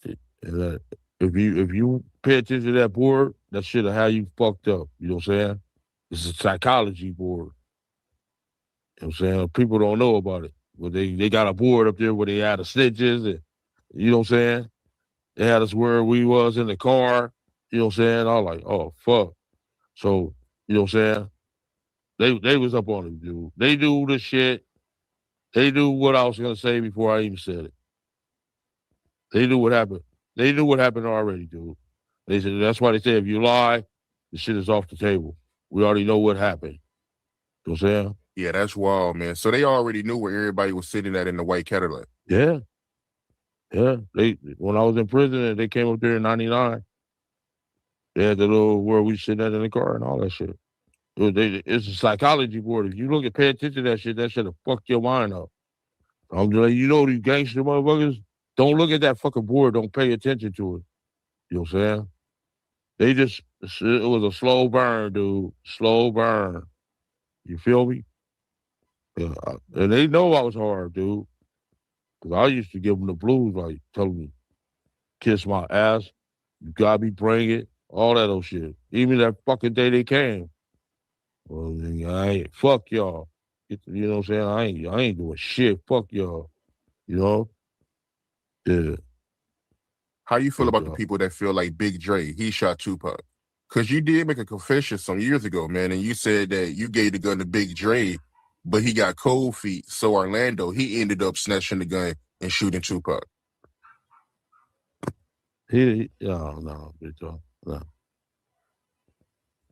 [SPEAKER 6] saying? And, if you pay attention to that board, that shit'll have you fucked up. You know what I'm saying? It's a psychology board. You know what I'm saying? People don't know about it. But they got a board up there where they had the snitches and, you know what I'm saying? They had us where we was in the car. You know what I'm saying? I was like, oh, fuck. So, you know what I'm saying? They was up on it, dude. They knew the shit. They knew what I was going to say before I even said it. They knew what happened. They knew what happened already, dude. They said, that's why they say if you lie, the shit is off the table. We already know what happened. You know what I'm saying?
[SPEAKER 18] Yeah, that's wild, man. So they already knew where everybody was sitting at in the white Cadillac.
[SPEAKER 6] Yeah. Yeah. When I was in prison and they came up there in 99, they had the little where we sitting at in the car and all that shit. It's a psychology board. If you pay attention to that shit'll fuck your mind up. I'm just like, you know, these gangster motherfuckers, don't look at that fucking board. Don't pay attention to it. You know what I'm saying? It was a slow burn, dude. Slow burn. You feel me? Yeah. And they know I was hard, dude. Because I used to give them the blues, like, telling me, kiss my ass, you got me, bring it, all that old shit. Even that fucking day they came. Well, I ain't, fuck y'all. You know what I'm saying? I ain't doing shit. Fuck y'all. You know? Yeah.
[SPEAKER 18] How you feel about the people that feel like Big Dre, he shot Tupac? Because you did make a confession some years ago, man, and you said that you gave the gun to Big Dre, but he got cold feet. So Orlando, he ended up snatching the gun and shooting Tupac.
[SPEAKER 6] No, Big Dre, no.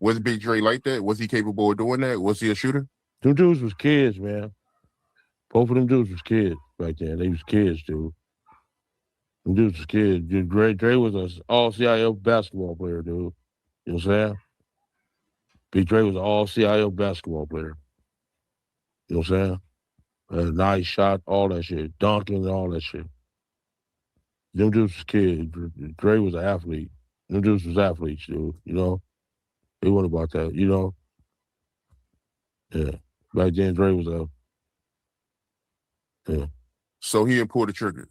[SPEAKER 18] Was Big Dre like that? Was he capable of doing that? Was he a shooter?
[SPEAKER 6] Them dudes was kids, man. Both of them dudes was kids back then. They was kids, dude. Them dudes was kids. Dre was an all-CIO basketball player, dude. You know what I'm saying? Big Dre was an all-CIO basketball player. You know what I'm saying? A nice shot, all that shit. Dunking and all that shit. Them dudes was kids. Dre was an athlete. Them dudes was athletes, dude. You know? They weren't about that, you know? Yeah. Back then, Dre was a... Yeah.
[SPEAKER 18] So he didn't pull the trigger?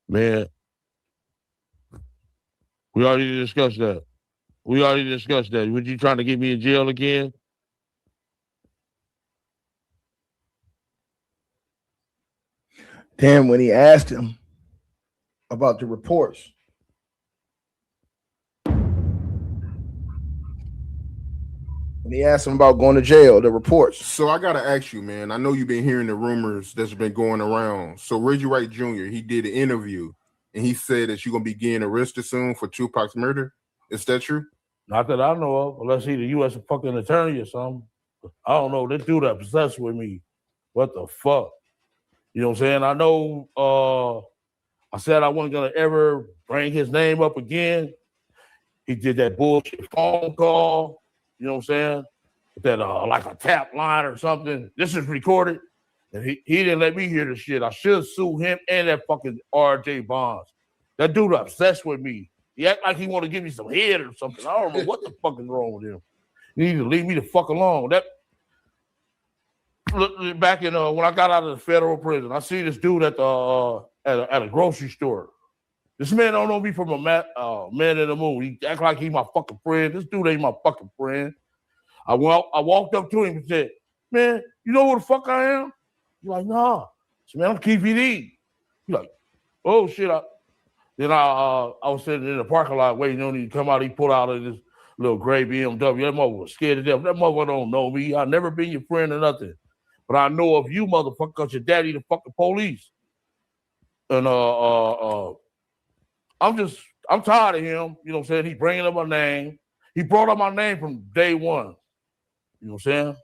[SPEAKER 6] Man, we already discussed that. Would you trying to get me in jail again?
[SPEAKER 1] Then when he asked him about the reports, when he asked him about going to jail, the reports.
[SPEAKER 18] So I gotta ask you, man. I know you've been hearing the rumors that's been going around. So Reggie Wright Jr., he did an interview and he said that you're gonna be getting arrested soon for Tupac's murder. Is that true?
[SPEAKER 6] Not that I know of, unless he's the U.S. fucking attorney or something. I don't know. This dude obsessed with me. What the fuck? You know what I'm saying? I know I said I wasn't gonna ever bring his name up again. He did that bullshit phone call, you know what I'm saying? That like a tap line or something. This is recorded. And he didn't let me hear the shit. I should sue him and that fucking RJ Bonds. That dude obsessed with me. He act like he want to give me some head or something. I don't know what the fuck is wrong with him. You need to leave me the fuck alone. That back in when I got out of the federal prison, I see this dude at the at a grocery store. This man don't know me from a man in the moon. He act like he my fucking friend. This dude ain't my fucking friend. I walked up to him and said, "Man, you know who the fuck I am?" He's like, "Nah." I said, "Man, I'm Keefe D." He's like, "Oh shit." Then I was sitting in the parking lot waiting on him to come out. He pulled out of this little gray BMW. That mother was scared to death. That mother don't know me. I never been your friend or nothing. But I know of you, motherfucker, because your daddy the fucking police. And I'm tired of him. You know what I'm saying? He bringing up my name. He brought up my name from day one. You know what I'm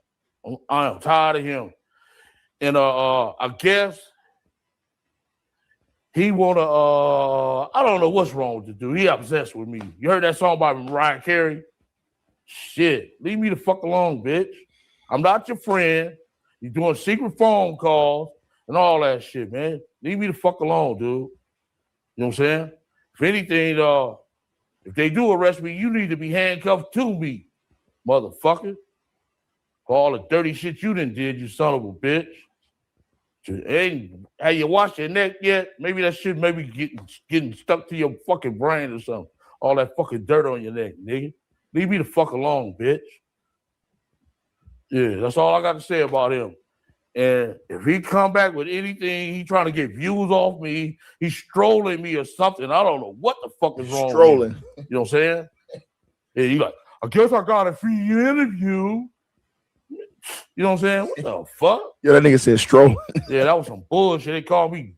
[SPEAKER 6] saying? I am tired of him. And I guess he wanna I don't know what's wrong with the dude. He obsessed with me. You heard that song by Mariah Carey? Shit, leave me the fuck alone, bitch. I'm not your friend. You're doing secret phone calls and all that shit, man. Leave me the fuck alone, dude. You know what I'm saying? If anything, if they do arrest me, you need to be handcuffed to me, motherfucker. For all the dirty shit you done did, you son of a bitch. Hey, have you washed your neck yet? Maybe that shit getting stuck to your fucking brain or something. All that fucking dirt on your neck, nigga. Leave me the fuck alone, bitch. Yeah, that's all I got to say about him. And if he come back with anything, he trying to get views off me, he's strolling me or something. I don't know what the fuck is wrong with him. You know what I'm saying? Yeah, he like, I guess I got a free interview. You know what I'm saying? What the fuck?
[SPEAKER 1] Yeah, that nigga said strolling.
[SPEAKER 6] Yeah, that was some bullshit. They called me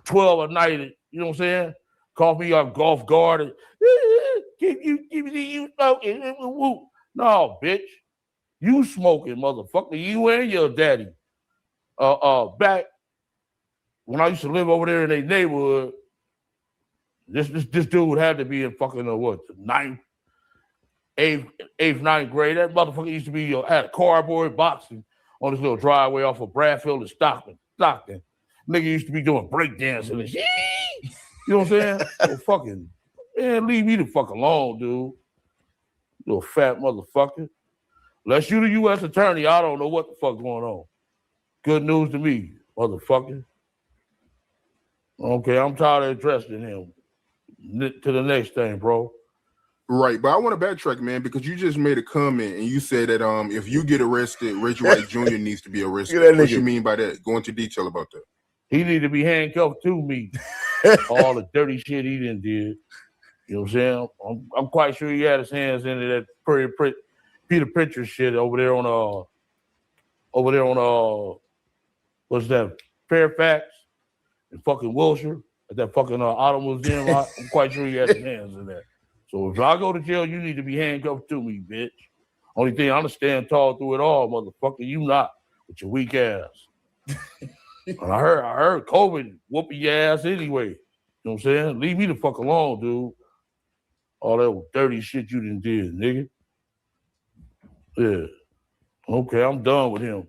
[SPEAKER 6] 12 at night. You know what I'm saying? Called me off golf guard. Give you smoking. No, bitch. You smoking, motherfucker. You and your daddy. Back when I used to live over there in their neighborhood, this dude had to be in fucking ninth, eighth, ninth grade. That motherfucker used to be had a cardboard boxing on this little driveway off of Bradfield and Stockton. Nigga used to be doing breakdancing and shit. You know what I'm saying? So fucking, man, leave me the fuck alone, dude. Little fat motherfucker. Unless you the U.S. attorney, I don't know what the fuck's going on. Good news to me, motherfucker. Okay, I'm tired of addressing him. To the next thing, bro.
[SPEAKER 18] Right, but I want to backtrack, man, because you just made a comment and you said that if you get arrested, Reggie Wright Jr. needs to be arrested. What you mean by that? Go into detail about that.
[SPEAKER 6] He need to be handcuffed to me. All the dirty shit he done did. You know what I'm saying? I'm quite sure he had his hands into that Peter Pritchard shit over there on what's that, Fairfax and fucking Wilshire at that fucking auto museum lot. I'm quite sure he had his hands in there. So if I go to jail, you need to be handcuffed to me, bitch. Only thing I understand tall through it all, motherfucker. You not with your weak ass. And I heard COVID whooping your ass anyway. You know what I'm saying? Leave me the fuck alone, dude. All that dirty shit you done did, nigga. Yeah. Okay, I'm done with him.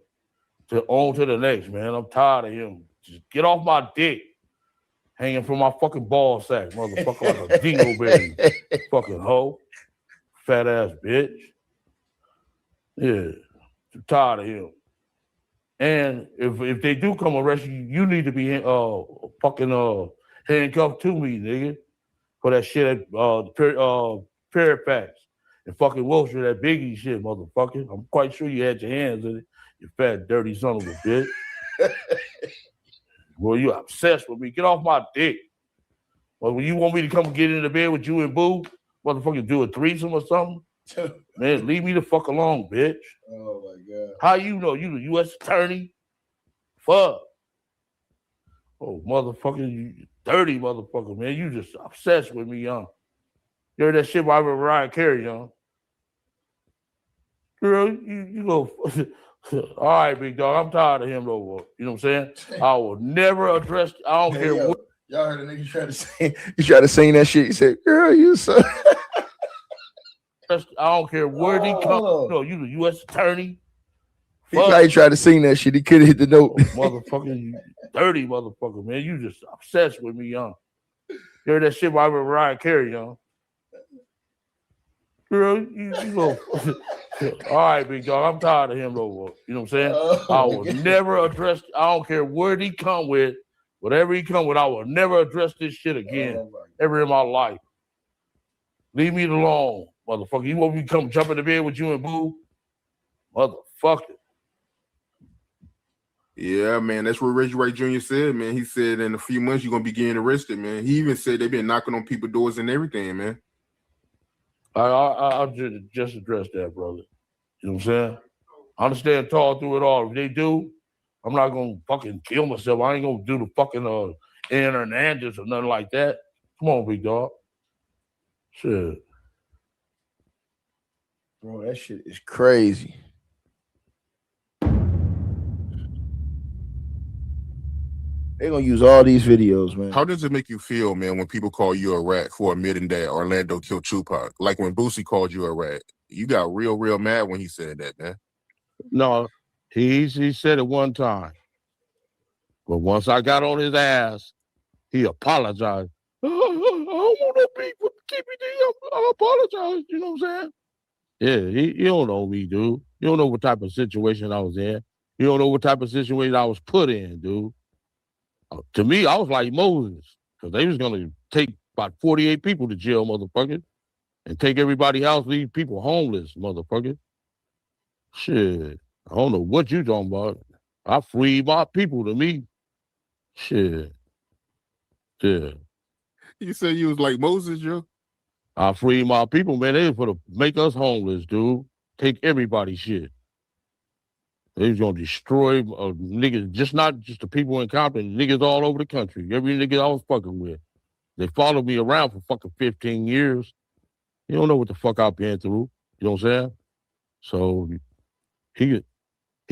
[SPEAKER 6] On to the next, man. I'm tired of him. Just get off my dick. Hanging from my fucking ball sack, motherfucker, like a dingleberry. Fucking hoe. Fat ass bitch. Yeah. I'm tired of him. And if they do come arrest you, you need to be fucking handcuffed to me, nigga. For that shit at Fairfax and fucking Wilshire, that Biggie shit, motherfucker. I'm quite sure you had your hands in it, you fat, dirty son of a bitch. Well, you obsessed with me. Get off my dick. Well, when you want me to come get into bed with you and Boo, motherfucker, do a threesome or something? Man, leave me the fuck alone, bitch.
[SPEAKER 1] Oh, my God.
[SPEAKER 6] How you know? You the U.S. attorney? Fuck. Oh, motherfucker, you dirty motherfucker, man. You just obsessed with me, young. You heard that shit by Mariah Carey, young. Girl, you go. All right, big dog. I'm tired of him, though. You know what I'm saying? I will never address. I don't care what.
[SPEAKER 1] Y'all heard a nigga try to sing. He tried to sing that shit. He said, "Girl, you so."
[SPEAKER 6] I don't care where he comes. No, you the U.S. attorney.
[SPEAKER 1] He probably tried to sing that shit. He couldn't hit the note.
[SPEAKER 6] Oh, motherfucker, you dirty motherfucker, man. You just obsessed with me, young. You heard that shit by Mariah Carey, young. Girl, you go. All right, big dog. I'm tired of him, though. You know what I'm saying? I will never address. I don't care where he come with, whatever he come with. I will never address this shit again ever in my life. Leave me alone, motherfucker. You want me to come jump in the bed with you and Boo, motherfucker?
[SPEAKER 18] Yeah, man, that's what Reggie Wright Jr. said, man. He said in a few months you're gonna be getting arrested, man. He even said they've been knocking on people's doors and everything, man.
[SPEAKER 6] I'll just address that, brother. You know what I'm saying? I understand tall through it all. If they do, I'm not gonna fucking kill myself. I ain't gonna do the fucking Hernandez or nothing like that. Come on, big dog. Shit.
[SPEAKER 1] Bro, that shit is crazy. They're gonna use all these videos, man.
[SPEAKER 18] How does it make you feel, man, when people call you a rat for admitting that Orlando killed Tupac? Like when Boosie called you a rat. You got real mad when he said that, man.
[SPEAKER 6] No, he said it one time. But once I got on his ass, he apologized. I don't want no beef with Keefe D. I apologize. You know what I'm saying? Yeah, you don't know me, dude. You don't know what type of situation I was in. You don't know what type of situation I was put in, dude. To me, I was like Moses, because they was going to take about 48 people to jail, motherfucker, and take everybody else, leave people homeless, motherfucker. Shit, I don't know what you talking about. I freed my people to me. Shit. Yeah.
[SPEAKER 18] You said you was like Moses, Joe?
[SPEAKER 6] I freed my people, man. They was for to make us homeless, dude. Take everybody's shit. They was gonna destroy niggas, not just the people in Compton, niggas all over the country. Every nigga I was fucking with. They followed me around for fucking 15 years. You don't know what the fuck I've been through. You know what I'm saying? So he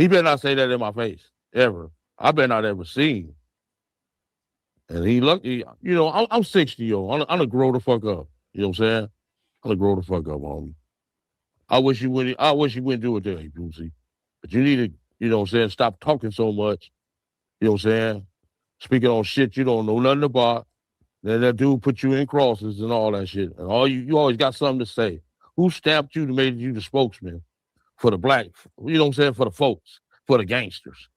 [SPEAKER 6] better not say that in my face, ever. I better not ever see him. And he lucky, you know, I'm 60 years old. I'm gonna grow the fuck up. You know what I'm saying? I'm gonna grow the fuck up, homie. I wish you wouldn't do it there, Boosie. But you need to, you know what I'm saying, stop talking so much. You know what I'm saying? Speaking on shit you don't know nothing about. Then that dude put you in crosses and all that shit. And all you always got something to say. Who stamped you to made you the spokesman for the black, you know what I'm saying, for the folks, for the gangsters?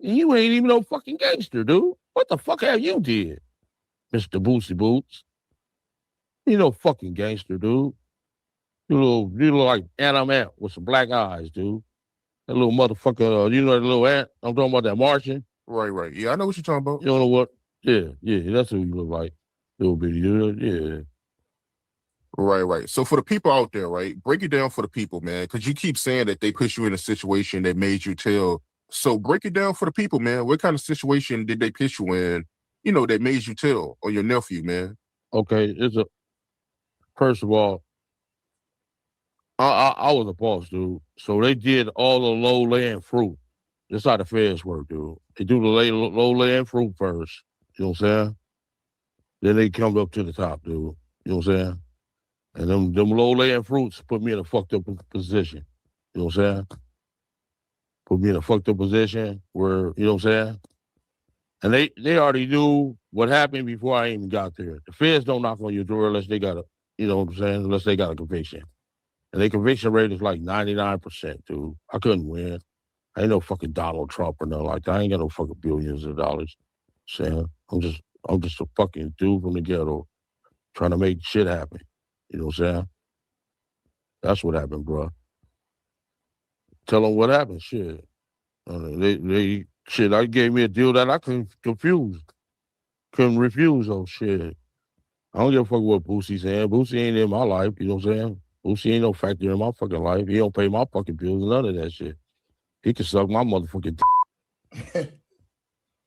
[SPEAKER 6] And you ain't even no fucking gangster, dude. What the fuck have you did, Mr. Boosie Boots? You no fucking gangster, dude. You look like Anna Ant with some black eyes, dude. That little motherfucker, you know that little ant? I'm talking about that Martian.
[SPEAKER 18] Right. Yeah, I know what you're talking about.
[SPEAKER 6] You don't know what? Yeah, that's who you look like. Little bitty dude, yeah.
[SPEAKER 18] Right. So for the people out there, right, break it down for the people, man, because you keep saying that they put you in a situation that made you tell. So break it down for the people, man. What kind of situation did they put you in, you know, that made you tell on your nephew, man?
[SPEAKER 6] Okay, first of all, I was a boss, dude. So they did all the low-laying fruit. That's how the feds work, dude. They do the low-laying fruit first. You know what I'm saying? Then they come up to the top, dude. You know what I'm saying? And them low-laying fruits put me in a fucked up position. You know what I'm saying? Put me in a fucked up position where, you know what I'm saying? And they already knew what happened before I even got there. The feds don't knock on your door unless they got a, you know what I'm saying? Unless they got a conviction. And their conviction rate is like 99%, dude. I couldn't win. I ain't no fucking Donald Trump or nothing like that. I ain't got no fucking billions of dollars. Saying I'm just a fucking dude from the ghetto trying to make shit happen. You know what I'm saying? That's what happened, bro. Tell them what happened. Shit. I gave me a deal that I couldn't refuse. Oh shit. I don't give a fuck what Boosie's saying. Boosie ain't in my life. You know what I'm saying? Boosie ain't no factor in my fucking life. He don't pay my fucking bills. None of that shit. He can suck my motherfucking dick.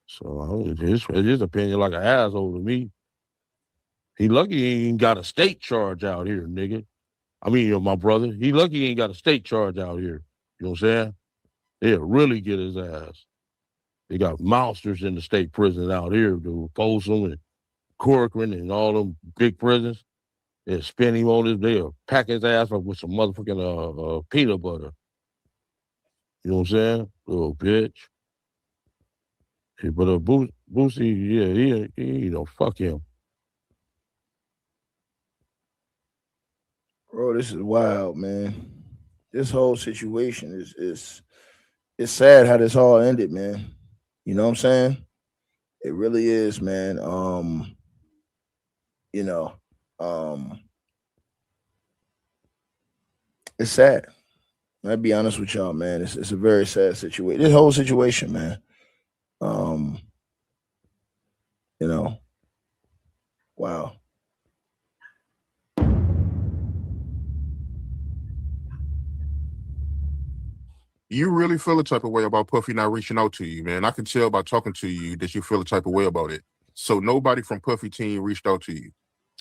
[SPEAKER 6] So his opinion like an asshole to me. He lucky he ain't got a state charge out here, nigga. I mean, my brother. He lucky he ain't got a state charge out here. You know what I'm saying? They'll really get his ass. They got monsters in the state prison out here, dude. Folsom and Corcoran and all them big prisons. They'll spin him on his, they'll pack his ass up with some motherfucking peanut butter. You know what I'm saying? Little bitch. But Boosie, yeah, he fuck him.
[SPEAKER 1] Bro, this is wild, man. This whole situation is it's sad how this all ended, man. You know what I'm saying? It really is, man. It's sad. I'll be honest with y'all, man. It's a very sad situation. This whole situation, man. Wow.
[SPEAKER 18] You really feel a type of way about Puffy not reaching out to you, man. I can tell by talking to you that you feel a type of way about it. So nobody from Puffy team reached out to you?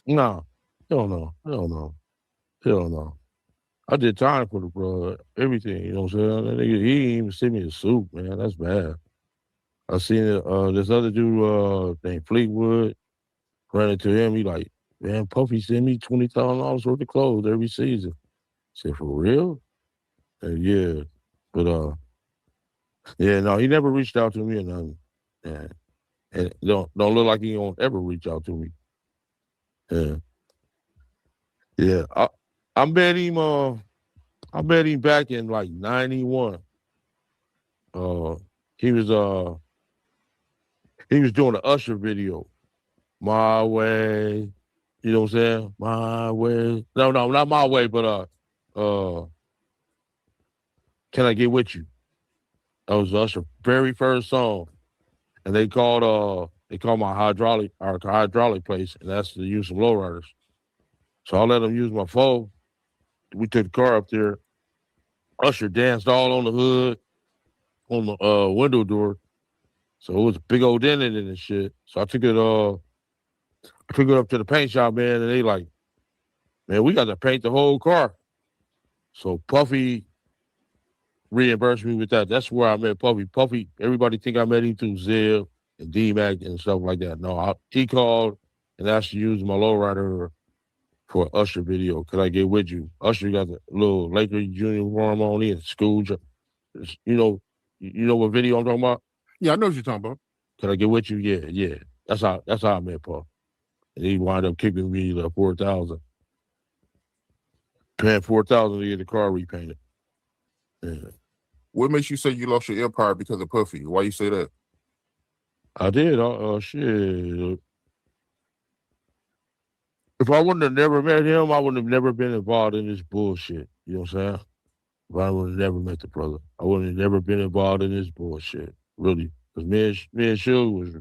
[SPEAKER 6] No. Hell no. I did time for the bro, everything, you know what I'm saying? That nigga, he didn't even send me a suit, man. That's bad. I seen this other dude named Fleetwood, ran into him. He like, man, Puffy send me $20,000 worth of clothes every season. I said, for real? Yeah. But yeah, no, he never reached out to me or nothing. And don't look like he won't ever reach out to me. Yeah. I met him back in like 91. He was doing an Usher video. My Way. You know what I'm saying? My Way. No, not My Way, but Can I Get With You? That was Usher's very first song. And they called my hydraulic place, and that's to use some lowriders. So I let them use my phone. We took the car up there. Usher danced all on the hood, on the window door. So it was a big old dent in it and shit. So I took it up to the paint shop, man, and they like, man, we got to paint the whole car. So Puffy reimbursed me with that. That's where I met Puffy. Puffy, everybody think I met him through Zeb and D-Mac and stuff like that. No, he called and asked to use my lowrider for an Usher video. Could I get with you? Usher got the little Lakers uniform on. He in school. You know what video I'm talking about?
[SPEAKER 18] Yeah, I know what you're talking about.
[SPEAKER 6] Could I get with you? Yeah. That's how I met Puff. And he wound up kicking me the $4,000. Paying $4,000 to get the car repainted. Yeah.
[SPEAKER 18] What makes you say you lost your empire because of Puffy? Why you say that?
[SPEAKER 6] I did. Shit. If I wouldn't have never met him, I wouldn't have never been involved in this bullshit. You know what I'm saying? If I would have never met the brother, I wouldn't have never been involved in this bullshit. Really. Because me and Suge was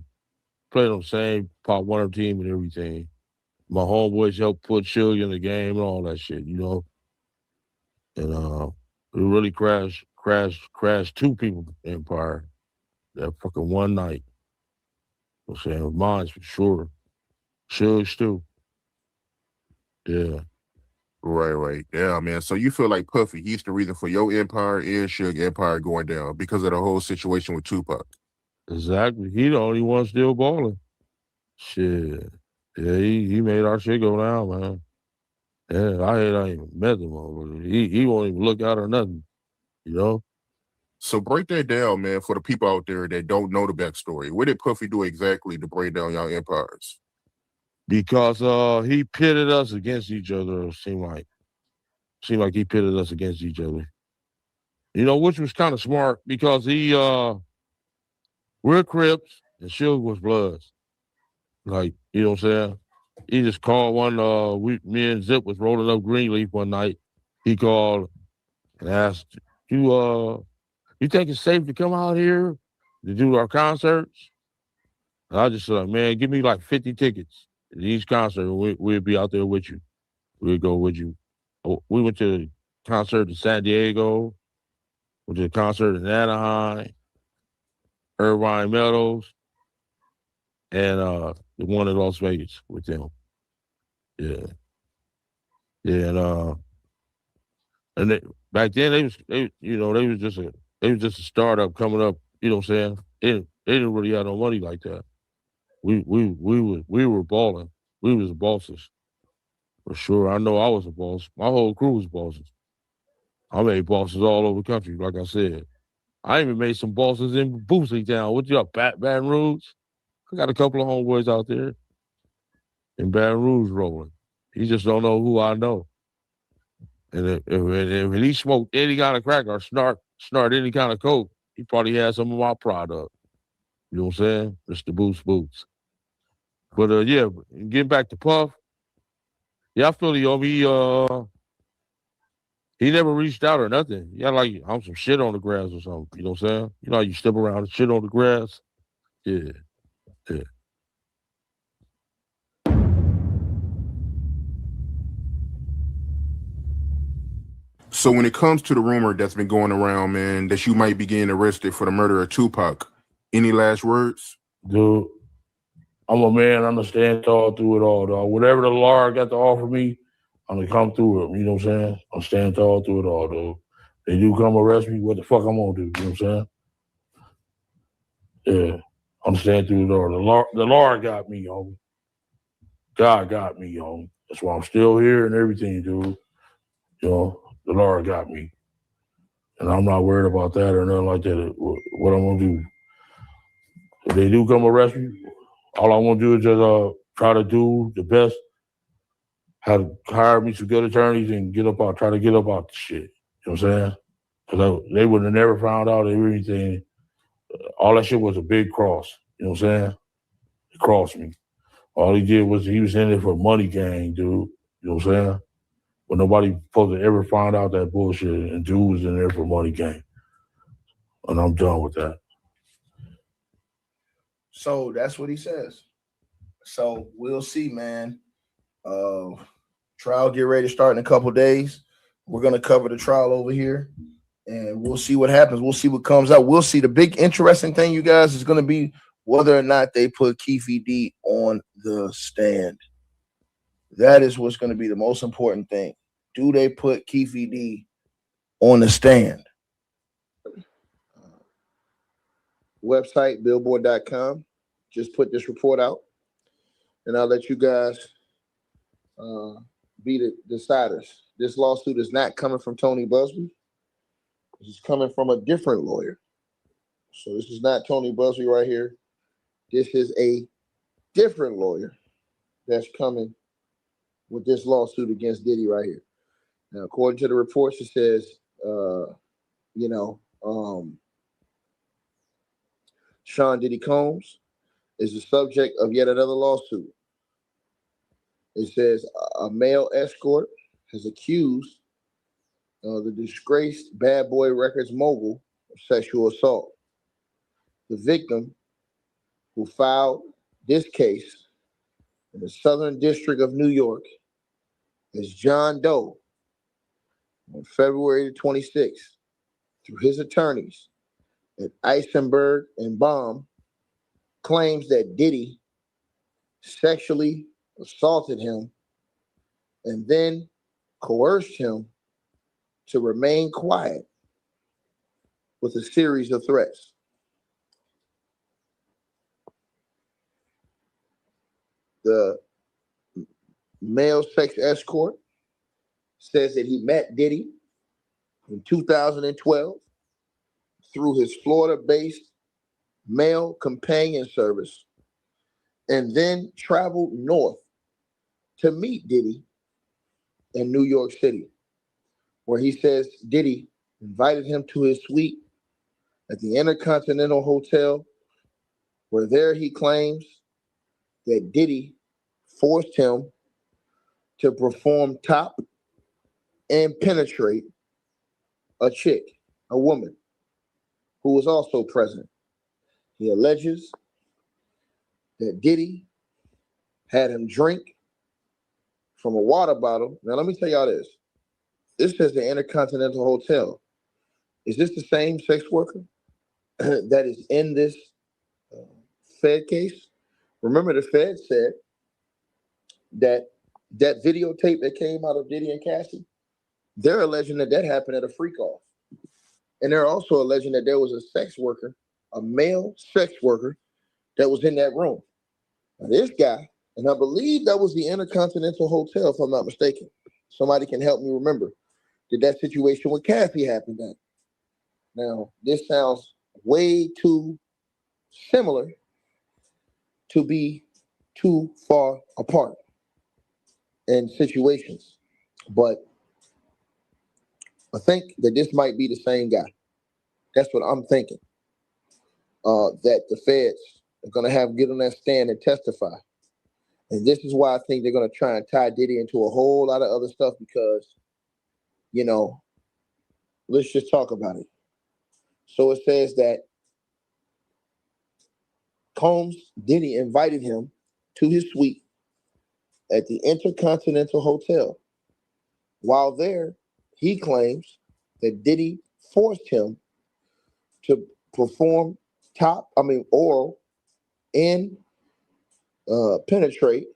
[SPEAKER 6] playing on the same Pop Warner team and everything. My homeboys helped put Suge in the game and all that shit, you know? And it really crashed two people's empire that fucking one night. You know what I'm saying? Mine's for sure. Suge's too. Yeah.
[SPEAKER 18] Right. Yeah, man. So you feel like Puffy, he's the reason for your empire and Suge empire going down because of the whole situation with Tupac.
[SPEAKER 6] Exactly. He the only one still balling. Shit. Yeah, he made our shit go down, man. Yeah, I ain't met him over. He won't even look out or nothing, you know?
[SPEAKER 18] So break that down, man, for the people out there that don't know the backstory. What did Puffy do exactly to break down y'all empires?
[SPEAKER 6] Because he pitted us against each other, it seemed like he pitted us against each other. You know, which was kind of smart because we're Crips and Suge was Bloods. Like, you know what I'm saying? He just called me and Zip was rolling up Greenleaf one night. He called and asked, you think it's safe to come out here to do our concerts? And I just said, man, give me like 50 tickets to each concert. We'll be out there with you. We'll go with you. We went to the concert in San Diego, went to the concert in Anaheim, Irvine Meadows, and the one in Las Vegas with them. Yeah. Yeah, and back then they was just a startup coming up, you know what I'm saying? They didn't really have no money like that. We were balling. We was bosses. For sure. I know I was a boss. My whole crew was bosses. I made bosses all over the country, like I said. I even made some bosses in Boosley Town. What you up, Baton Rouge? I got a couple of homeboys out there in Baton Rouge rolling. You just don't know who I know. And if he smoked any kind of crack or snort any kind of coke, he probably had some of my product. You know what I'm saying? Mr. Boots. But yeah, getting back to Puff, yeah, I feel he never reached out or nothing. He had like I'm some shit on the grass or something. You know what I'm saying? You know how you step around and shit on the grass? Yeah.
[SPEAKER 18] So when it comes to the rumor that's been going around, man, that you might be getting arrested for the murder of Tupac, any last words?
[SPEAKER 6] Dude, I'm a man, understand through it all, dog. Whatever the law got to offer me, I'm gonna come through it. You know what I'm saying? I'm staying tall through it all, dude. They do come arrest me, what the fuck I'm gonna do? You know what I'm saying? Yeah. I'm staying through it all. The law got me, homie. God got me, homie. That's why I'm still here and everything, dude. You know, the law got me. And I'm not worried about that or nothing like that. What I'm gonna do. If they do come arrest me, all I want to do is just try to do the best, hire me some good attorneys and try to get up out the shit. You know what I'm saying? Because they would have never found out everything. All that shit was a big cross. You know what I'm saying? He crossed me. All he did was he was in it for money gang, dude. You know what I'm saying? But nobody supposed to ever find out that bullshit, and dude was in there for money gang. And I'm done with that.
[SPEAKER 1] So that's what he says. So we'll see, man. Trial get ready to start in a couple days. We're gonna cover the trial over here, and we'll see what happens. We'll see what comes out. We'll see. The big interesting thing, you guys, is gonna be whether or not they put Keefe D on the stand. That is what's gonna be the most important thing. Do they put Keefe D on the stand? Website billboard.com. Just put this report out, and I'll let you guys be the deciders. This lawsuit is not coming from Tony Busby. This is coming from a different lawyer. So this is not Tony Busby right here. This is a different lawyer that's coming with this lawsuit against Diddy right here. Now, according to the reports, it says, Sean Diddy Combs is the subject of yet another lawsuit. It says a male escort has accused the disgraced Bad Boy Records mogul of sexual assault. The victim, who filed this case in the Southern District of New York, is John Doe. On February 26th, through his attorneys at Eisenberg and Baum, claims that Diddy sexually assaulted him and then coerced him to remain quiet with a series of threats. The male sex escort says that he met Diddy in 2012 through his Florida-based male companion service and then traveled north to meet Diddy in New York City, where he says Diddy invited him to his suite at the Intercontinental Hotel, where there he claims that Diddy forced him to perform top and penetrate a chick, a woman, who was also present. He alleges that Diddy had him drink from a water bottle. Now, let me tell y'all this. This says the Intercontinental Hotel. Is this the same sex worker that is in this Fed case? Remember, the Fed said that that videotape that came out of Diddy and Cassie, they're alleging that that happened at a freak-off. And they're also alleging that there was a sex worker, a male sex worker, that was in that room. Now, this guy, and I believe that was the Intercontinental Hotel, if I'm not mistaken. Somebody can help me remember. Did that situation with Kathy happen then? Now, this sounds way too similar to be too far apart in situations. But I think that this might be the same guy. That's what I'm thinking. That the feds are going to get on that stand and testify. And this is why I think they're going to try and tie Diddy into a whole lot of other stuff because, you know, let's just talk about it. So it says that Diddy invited him to his suite at the Intercontinental Hotel. While there, he claims that Diddy forced him to perform oral and penetrate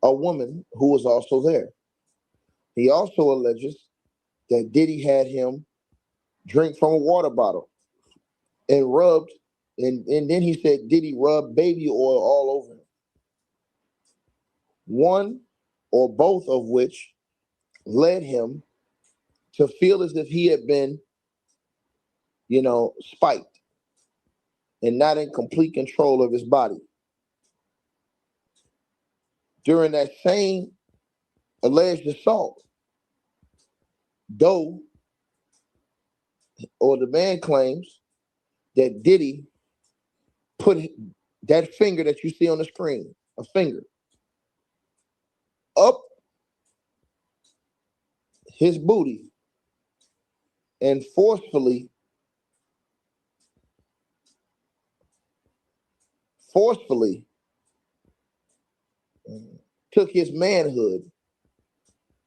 [SPEAKER 1] a woman who was also there. He also alleges that Diddy had him drink from a water bottle and rubbed, and then he said Diddy rubbed baby oil all over him. One or both of which led him to feel as if he had been, spiked and not in complete control of his body. During that same alleged assault, the man claims that Diddy put that finger that you see on the screen, a finger, up his booty and forcefully took his manhood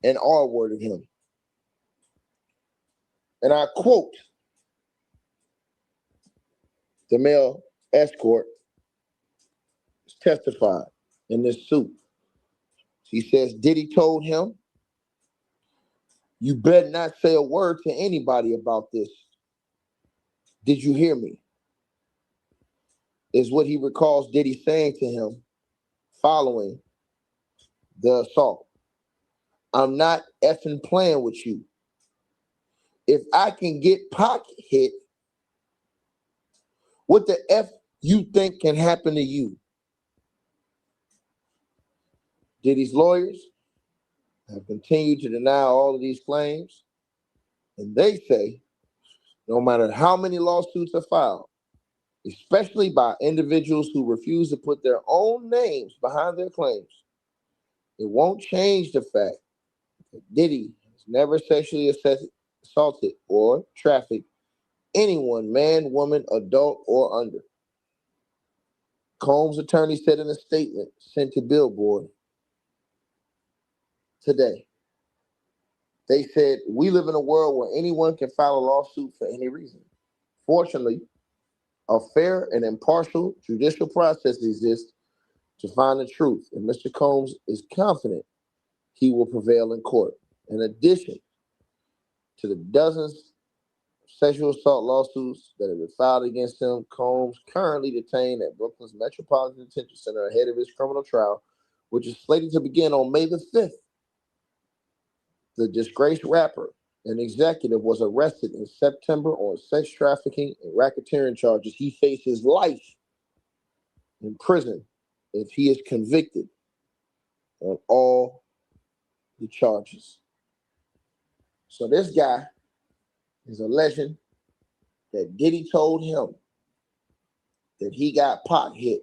[SPEAKER 1] and R-worded him. And I quote the male escort testified in this suit. He says Diddy told him, "You better not say a word to anybody about this. Did you hear me?" Is what he recalls Diddy saying to him following the assault. "I'm not effing playing with you. If I can get Pac hit, what the F you think can happen to you?" Diddy's lawyers have continued to deny all of these claims, and they say no matter how many lawsuits are filed, especially by individuals who refuse to put their own names behind their claims, it won't change the fact that Diddy has never sexually assaulted or trafficked anyone, man, woman, adult, or under. Combs' attorney said in a statement sent to Billboard today, they said, "We live in a world where anyone can file a lawsuit for any reason. Fortunately, a fair and impartial judicial process exists to find the truth, and Mr. Combs is confident he will prevail in court. In addition to the dozens of sexual assault lawsuits that have been filed against him, Combs currently detained at Brooklyn's Metropolitan Detention Center ahead of his criminal trial, which is slated to begin on May the 5th. The disgraced rapper and executive was arrested in September on sex trafficking and racketeering charges. He faces life in prison if he is convicted on all the charges. So this guy is alleging that Diddy told him that he got Pac hit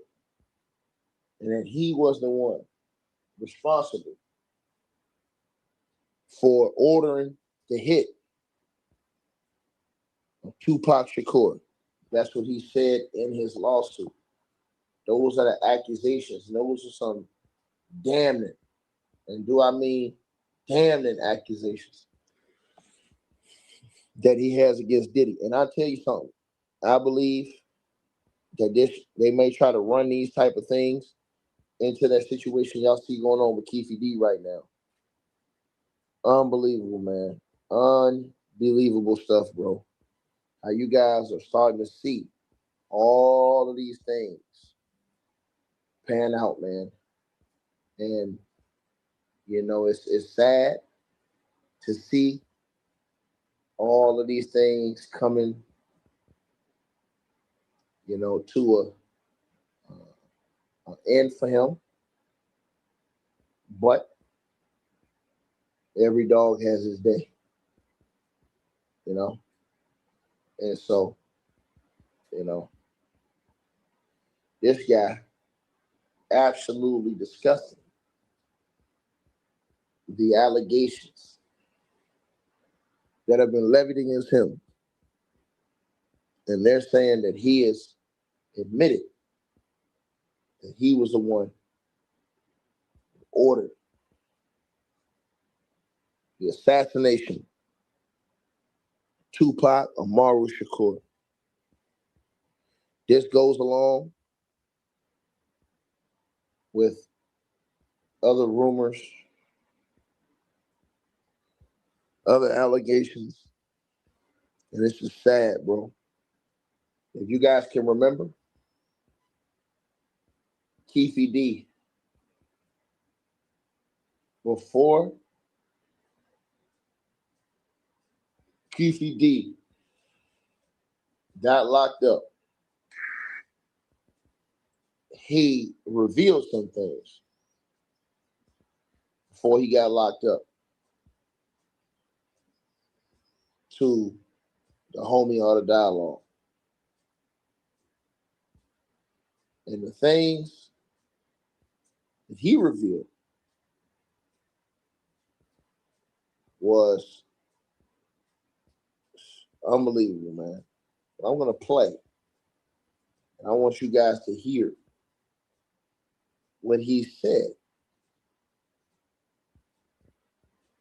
[SPEAKER 1] and that he was the one responsible for ordering the hit of Tupac Shakur. That's what he said in his lawsuit. Those are the accusations. Those are some damning, and do I mean damning accusations that he has against Diddy. And I'll tell you something. I believe that they may try to run these type of things into that situation y'all see going on with Keefe D right now. Unbelievable, man. Unbelievable stuff, bro. How you guys are starting to see all of these things pan out, man. And, you know, it's sad to see all of these things coming, you know, to an end for him. But every dog has his day, you know? And so, you know, this guy, absolutely disgusting. The allegations that have been levied against him. And they're saying that he has admitted that he was the one who ordered the assassination of Tupac Amaru Shakur. This goes along with other rumors, other allegations, and it's just sad, bro. If you guys can remember, Keefe D, before Keefe D got locked up, he revealed some things before he got locked up to the homie Art of Dialogue. And the things that he revealed was unbelievable, man. But I'm going to play, and I want you guys to hear what he said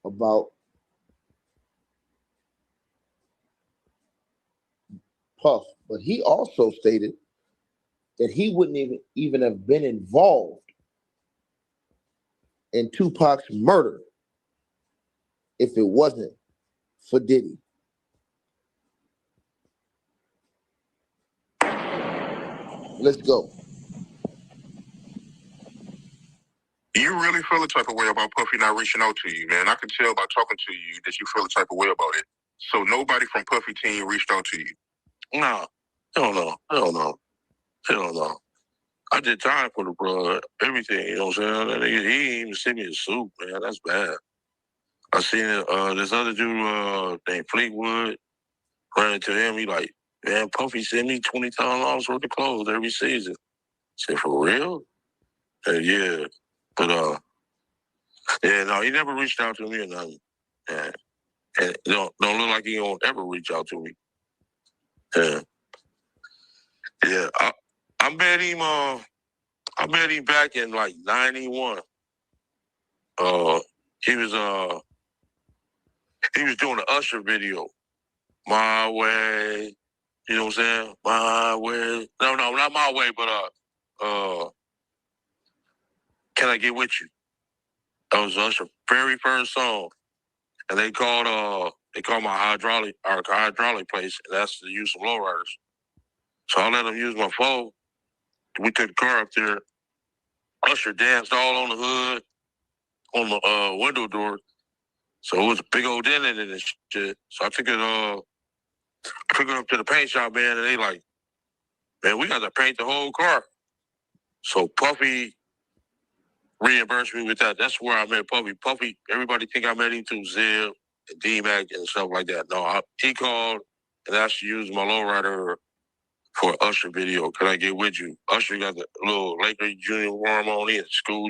[SPEAKER 1] about Puff. But he also stated that he wouldn't even have been involved in Tupac's murder if it wasn't for Diddy. Let's go.
[SPEAKER 18] You really feel the type of way about Puffy not reaching out to you, man. I can tell by talking to you that you feel the type of way about it. So nobody from Puffy team reached out to you?
[SPEAKER 4] No, hell no, hell no, hell no. I did time for the bro, everything, you know what I'm saying? That nigga, he didn't even send me a suit, man. That's bad. I seen this other dude named Fleetwood, ran into him. He like, man, Puffy send me $20,000 worth of clothes every season. I said, for real? Yeah. But yeah, no, he never reached out to me or nothing. And don't look like he won't ever reach out to me. Yeah. I met him back in like 91. He was doing an Usher video. My Way. You know what I'm saying? My Way. No, not My Way, but Can I Get With You? That was Usher.
[SPEAKER 6] very first song, and they called my hydraulic place, and that's to use some lowriders. So I let them use my phone. We took the car up there. Usher danced all on the hood, on the window door. So it was a big old dent in it and shit. So I took it up to the paint shop, man, and they like, man, we got to paint the whole car. So Puffy reimbursed me with that. That's where I met Puffy. Puffy, everybody think I met him through Zip and D-Mac and stuff like that. No, he called and asked to use my lowrider for Usher video. Can I get with you? Usher got the little Laker uniform on. He had school.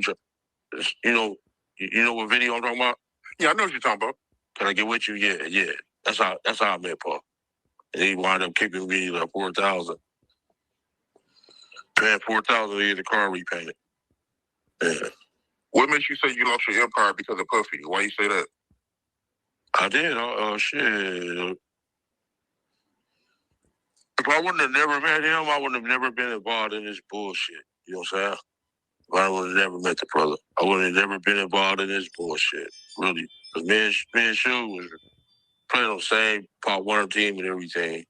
[SPEAKER 6] You know what video I'm talking about?
[SPEAKER 18] Yeah, I know what you're talking about.
[SPEAKER 6] Can I get with you? Yeah. That's how I met Puff. And he wound up kicking me like $4,000. Paying $4,000 to get the car repainted. Yeah.
[SPEAKER 18] What makes you say you lost your empire because of Puffy? Why you say that?
[SPEAKER 6] I did. Shit. If I wouldn't have never met him, I wouldn't have never been involved in this bullshit. You know what I'm saying? If I would have never met the brother, I would have never been involved in this bullshit. Really. Because me and Suge was playing on the same Pop Warner team and everything.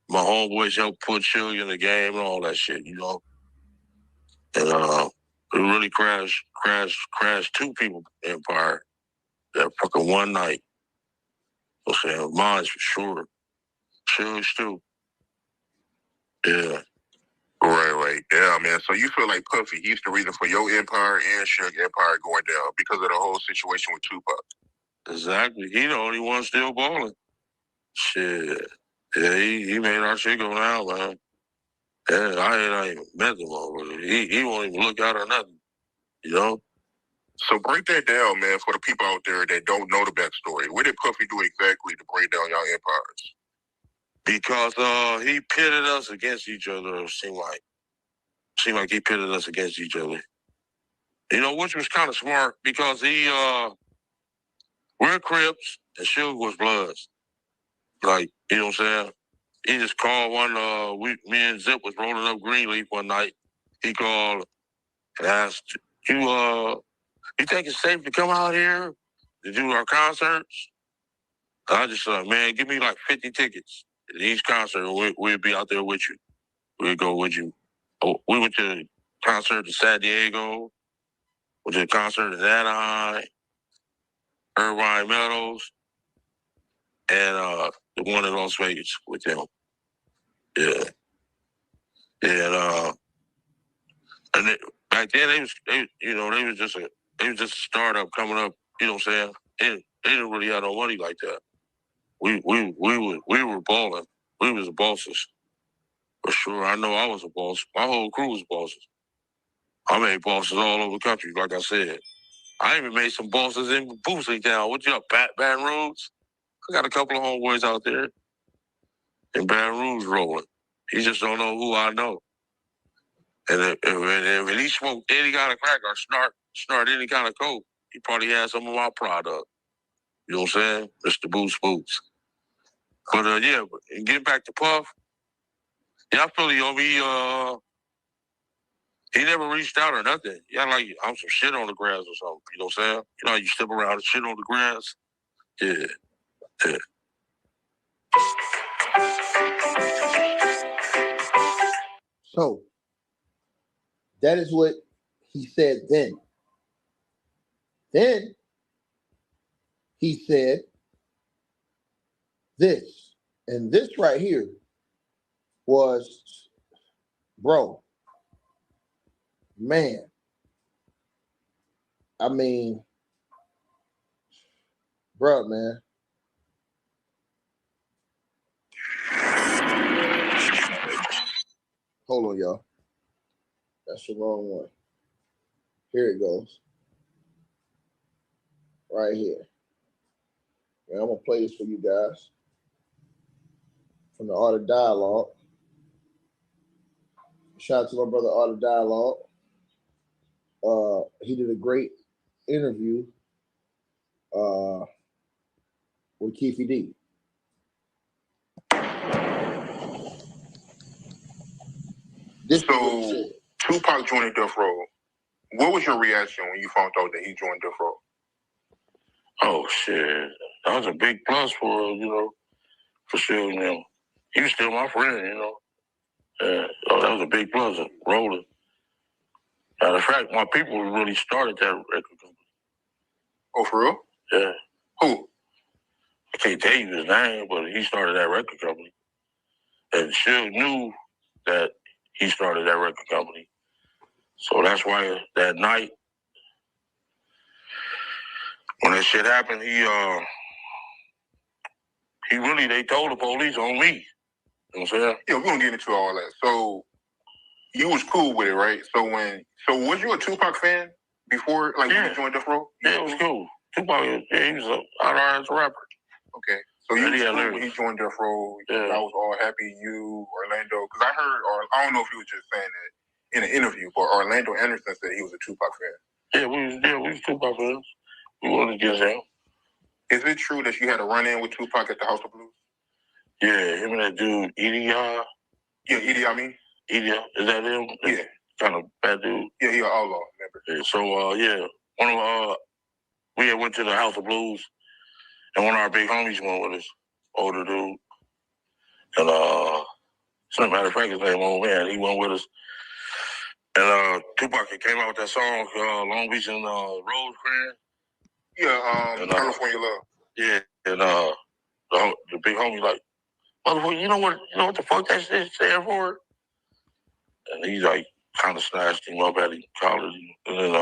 [SPEAKER 6] My homeboys helped put Suge in the game and all that shit, you know? And it really crashed two people's empire that fucking one night. You know what I'm saying? Mine's for sure. Suge's too. Yeah.
[SPEAKER 18] Right. Yeah, man. So you feel like Puffy, he's the reason for your empire and Suge empire going down because of the whole situation with Tupac.
[SPEAKER 6] Exactly. He the only one still balling. Shit. Yeah, he made our shit go down, man. Yeah, I ain't met him already. He won't even look out or nothing. You know?
[SPEAKER 18] So break that down, man, for the people out there that don't know the backstory. What did Puffy do exactly to break down y'all empires?
[SPEAKER 6] Because he pitted us against each other, it seemed like he pitted us against each other. You know, which was kind of smart because we're Crips and Suge was Bloods. Like, you know what I'm saying? He just called me and Zip was rolling up Greenleaf one night. He called and asked, you think it's safe to come out here to do our concerts? And I just said, man, give me like 50 tickets to each concert and we'll be out there with you. We'll go with you. We went to the concert in San Diego, went to the concert in Anaheim, Irvine Meadows, and the one in Las Vegas with them. Yeah. And back then they was just a startup coming up, you know what I'm saying? They didn't really have no money like that. We were balling. We was the bosses. For sure. I know I was a boss. My whole crew was bosses. I made bosses all over the country, like I said. I even made some bosses in Boosley Town. What you up, Baton Rouge? I got a couple of homeboys out there in Baton Rouge rolling. He just don't know who I know. And if he smoked any kind of crack or snort any kind of coke, he probably had some of my product. You know what I'm saying? Mr. Boots Boots. But and getting back to Puff, yeah, I feel he owe me, he never reached out or nothing. Yeah, like I'm some shit on the grass or something. You know what I'm saying? You know how you step around and shit on the grass? Yeah.
[SPEAKER 1] So that is what he said then. Then he said this, and this right here was, bro, man, I mean, bro, man. Hold on, y'all. That's the wrong one. Here it goes. Right here. And I'm going to play this for you guys from the Art of Dialogue. Shout out to my brother, Art of Dialogue. He did a great interview with Keefe D.
[SPEAKER 18] So Tupac joining Death Row. What was your reaction when you found out that he joined Death Row?
[SPEAKER 6] Oh shit, that was a big plus for for sure. He was still my friend. So that was a big plus. Rolling. Matter of fact, my people really started that record company.
[SPEAKER 18] Oh, for real?
[SPEAKER 6] Yeah.
[SPEAKER 18] Who?
[SPEAKER 6] I can't tell you his name, but he started that record company. And Suge knew that he started that record company. So that's why that night, when that shit happened, they told the police on me. You know what I'm saying?
[SPEAKER 18] Yeah, we're gonna get into all that. So you was cool with it, right? So was you a Tupac fan before, like when you joined Death Row?
[SPEAKER 6] Yeah, it was cool. Tupac, he was an rapper.
[SPEAKER 18] Okay. So you was cool when he joined Death Row.
[SPEAKER 6] Yeah.
[SPEAKER 18] I was all happy, you, Orlando, because I heard, or I don't know if he was just saying that in an interview, but Orlando Anderson said he was a Tupac fan.
[SPEAKER 6] Yeah, we was Tupac fans. We wanted to get him.
[SPEAKER 18] Is it true that you had a run-in with Tupac at the House of Blues?
[SPEAKER 6] Yeah, him and that dude, Edie.
[SPEAKER 18] Yeah, Edie, I mean.
[SPEAKER 6] Edie, is that him?
[SPEAKER 18] Yeah.
[SPEAKER 6] Kind of bad dude.
[SPEAKER 18] Yeah, he an outlaw, remember?
[SPEAKER 6] Yeah, so, we had went to the House of Blues, and one of our big homies went with us, older dude. And, as a matter of fact, his name Old Man, he went with us. And Tupac came out with that song, Long Beach and Rosecrans.
[SPEAKER 18] Yeah, California Love.
[SPEAKER 6] Yeah, and the big homie like, motherfucker, you know what the fuck that shit stand for? And he's like, kind of snatched him up at him, collared him. And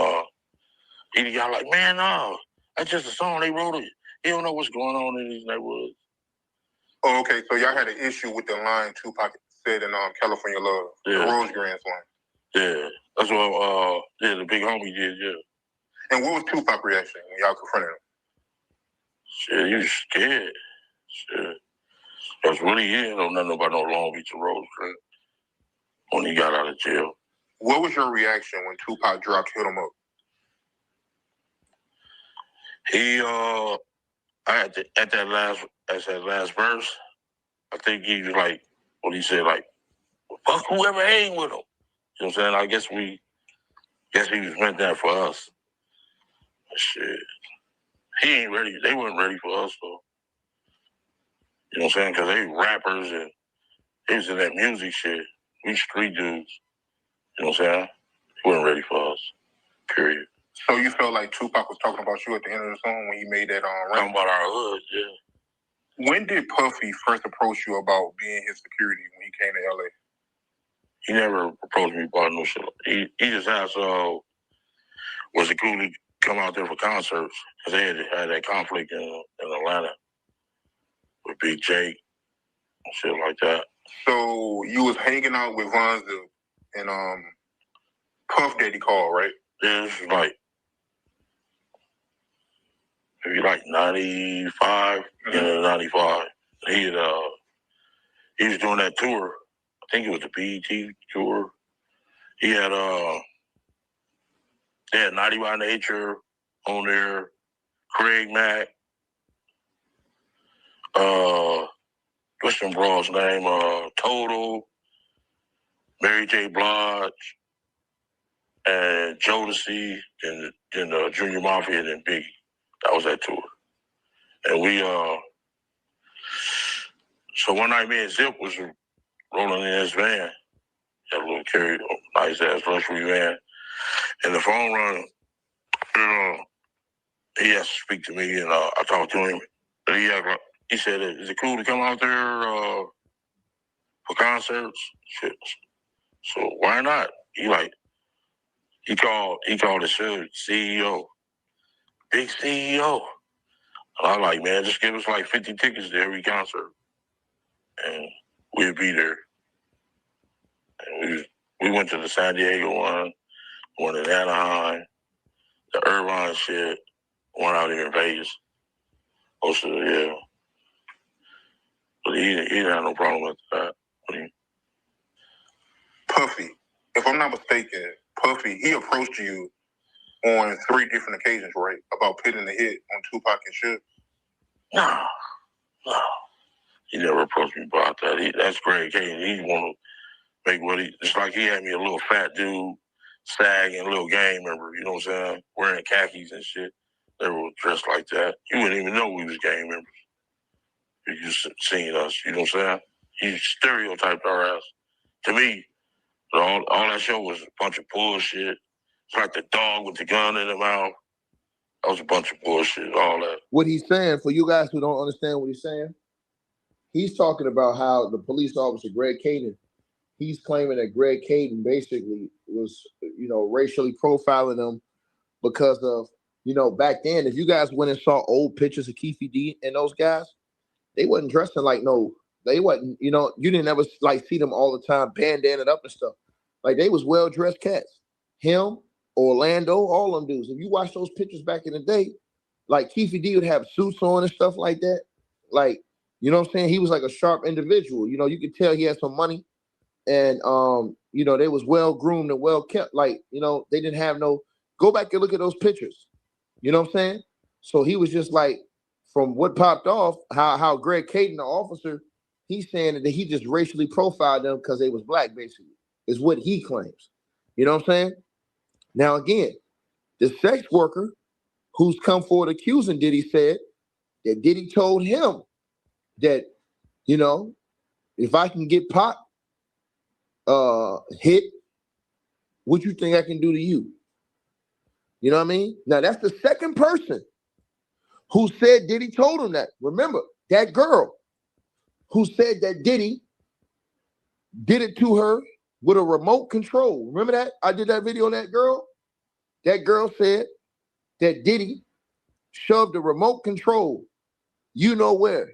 [SPEAKER 6] then he got like, man, no, that's just a song they wrote it. He don't know what's going on in these neighborhoods.
[SPEAKER 18] Oh, okay, so y'all had an issue with the line Tupac said in California Love, the Rosecrans line.
[SPEAKER 6] Yeah, that's what the big homie did, yeah.
[SPEAKER 18] And what was Tupac's reaction when y'all confronted him?
[SPEAKER 6] Shit, he was scared. Shit. That's really he didn't know nothing about no Long Beach and Rosecrans when he got out of jail.
[SPEAKER 18] What was your reaction when Tupac dropped Hit 'Em Up?
[SPEAKER 6] He at that last verse, I think he was like, what he said, like, fuck whoever hang with him. You know what I'm saying? I guess he was meant that for us. But shit. He ain't ready. They weren't ready for us, though. You know what I'm saying? Because they rappers and they was in that music shit. We street dudes. You know what I'm saying? They weren't ready for us. Period.
[SPEAKER 18] So you felt like Tupac was talking about you at the end of the song when he made that
[SPEAKER 6] talking about our hood, yeah.
[SPEAKER 18] When did Puffy first approach you about being his security when he came to LA?
[SPEAKER 6] He never approached me about no shit. He just asked, was it cool to come out there for concerts? Because they had that conflict in Atlanta with Big Jake and shit like that.
[SPEAKER 18] So you was hanging out with Vonza and Puff Daddy called, right?
[SPEAKER 6] Yeah, this was like maybe like 95, end of 95. He was doing that tour. I think it was the BET tour. He had they had 90 by Nature on there, Craig Mack, what's them broad's name? Total, Mary J. Blige, and Jodeci, then Junior Mafia, and Biggie. That was that tour. And we so one night me and Zip was rolling in his van. Had a little nice ass luxury van. And the phone rang. He asked to speak to me, and I talked to him. And he said, "Is it cool to come out there for concerts?" Shit. So why not? He called the CEO, big CEO. And I'm like, man, just give us like 50 tickets to every concert, and we'll be there. And we went to the San Diego one in Anaheim, the Irvine shit, one out here in Vegas. Most of it, yeah. But he didn't have no problem with that.
[SPEAKER 18] Puffy, if I'm not mistaken, Puffy, he approached you on 3 different occasions, right? About pitting the hit on Tupac and shit.
[SPEAKER 6] No. He never approached me about that. That's Greg Kane. He want to make it's like he had me a little fat dude, sagging, little gang member, you know what I'm saying? Wearing khakis and shit.
[SPEAKER 4] never was dressed like that. You wouldn't even know we was gang members. You just seen us, you know what I'm saying? He stereotyped our ass. To me, all that show was a bunch of bullshit. It's like the dog with the gun in the mouth. That was a bunch of bullshit, all that.
[SPEAKER 1] What he's saying, for you guys who don't understand what he's saying, he's talking about how the police officer, Greg Caden, he's claiming that Greg Caden basically was, racially profiling them because of, back then, if you guys went and saw old pictures of Keefe D and those guys, they wasn't dressing like they wasn't, you didn't ever like see them all the time bandanaed up and stuff. Like they was well-dressed cats. Him, Orlando, all them dudes. If you watch those pictures back in the day, like Keefe D would have suits on and stuff like that. Like, you know what I'm saying? He was like a sharp individual. You could tell he had some money. And, they was well-groomed and well-kept. Like, they didn't have go back and look at those pictures. You know what I'm saying? So he was just like, from what popped off, how Greg Caden, the officer, he's saying that he just racially profiled them because they was black, basically, is what he claims. You know what I'm saying? Now, again, the sex worker who's come forward accusing Diddy said that Diddy told him that, if I can get Pop hit, what you think I can do to you? You know what I mean? Now, that's the second person who said Diddy told him that. Remember, that girl who said that Diddy did it to her with a remote control. Remember that? I did that video on that girl. That girl said that Diddy shoved a remote control, where.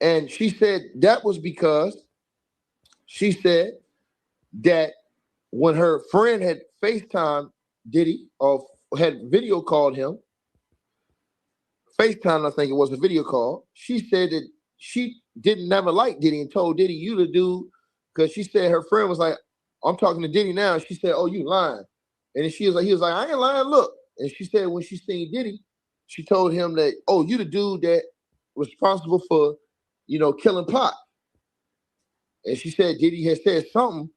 [SPEAKER 1] And she said that was because she said that when her friend had FaceTime Diddy or had video called him, FaceTime, I think it was a video call, she said that she didn't never like Diddy and told Diddy, you the dude, because she said her friend was like, I'm talking to Diddy now. And she said, oh, you lying. And he was like, I ain't lying, look. And she said when she seen Diddy, she told him that, oh, you the dude that was responsible for, killing Pop. And she said Diddy had said something.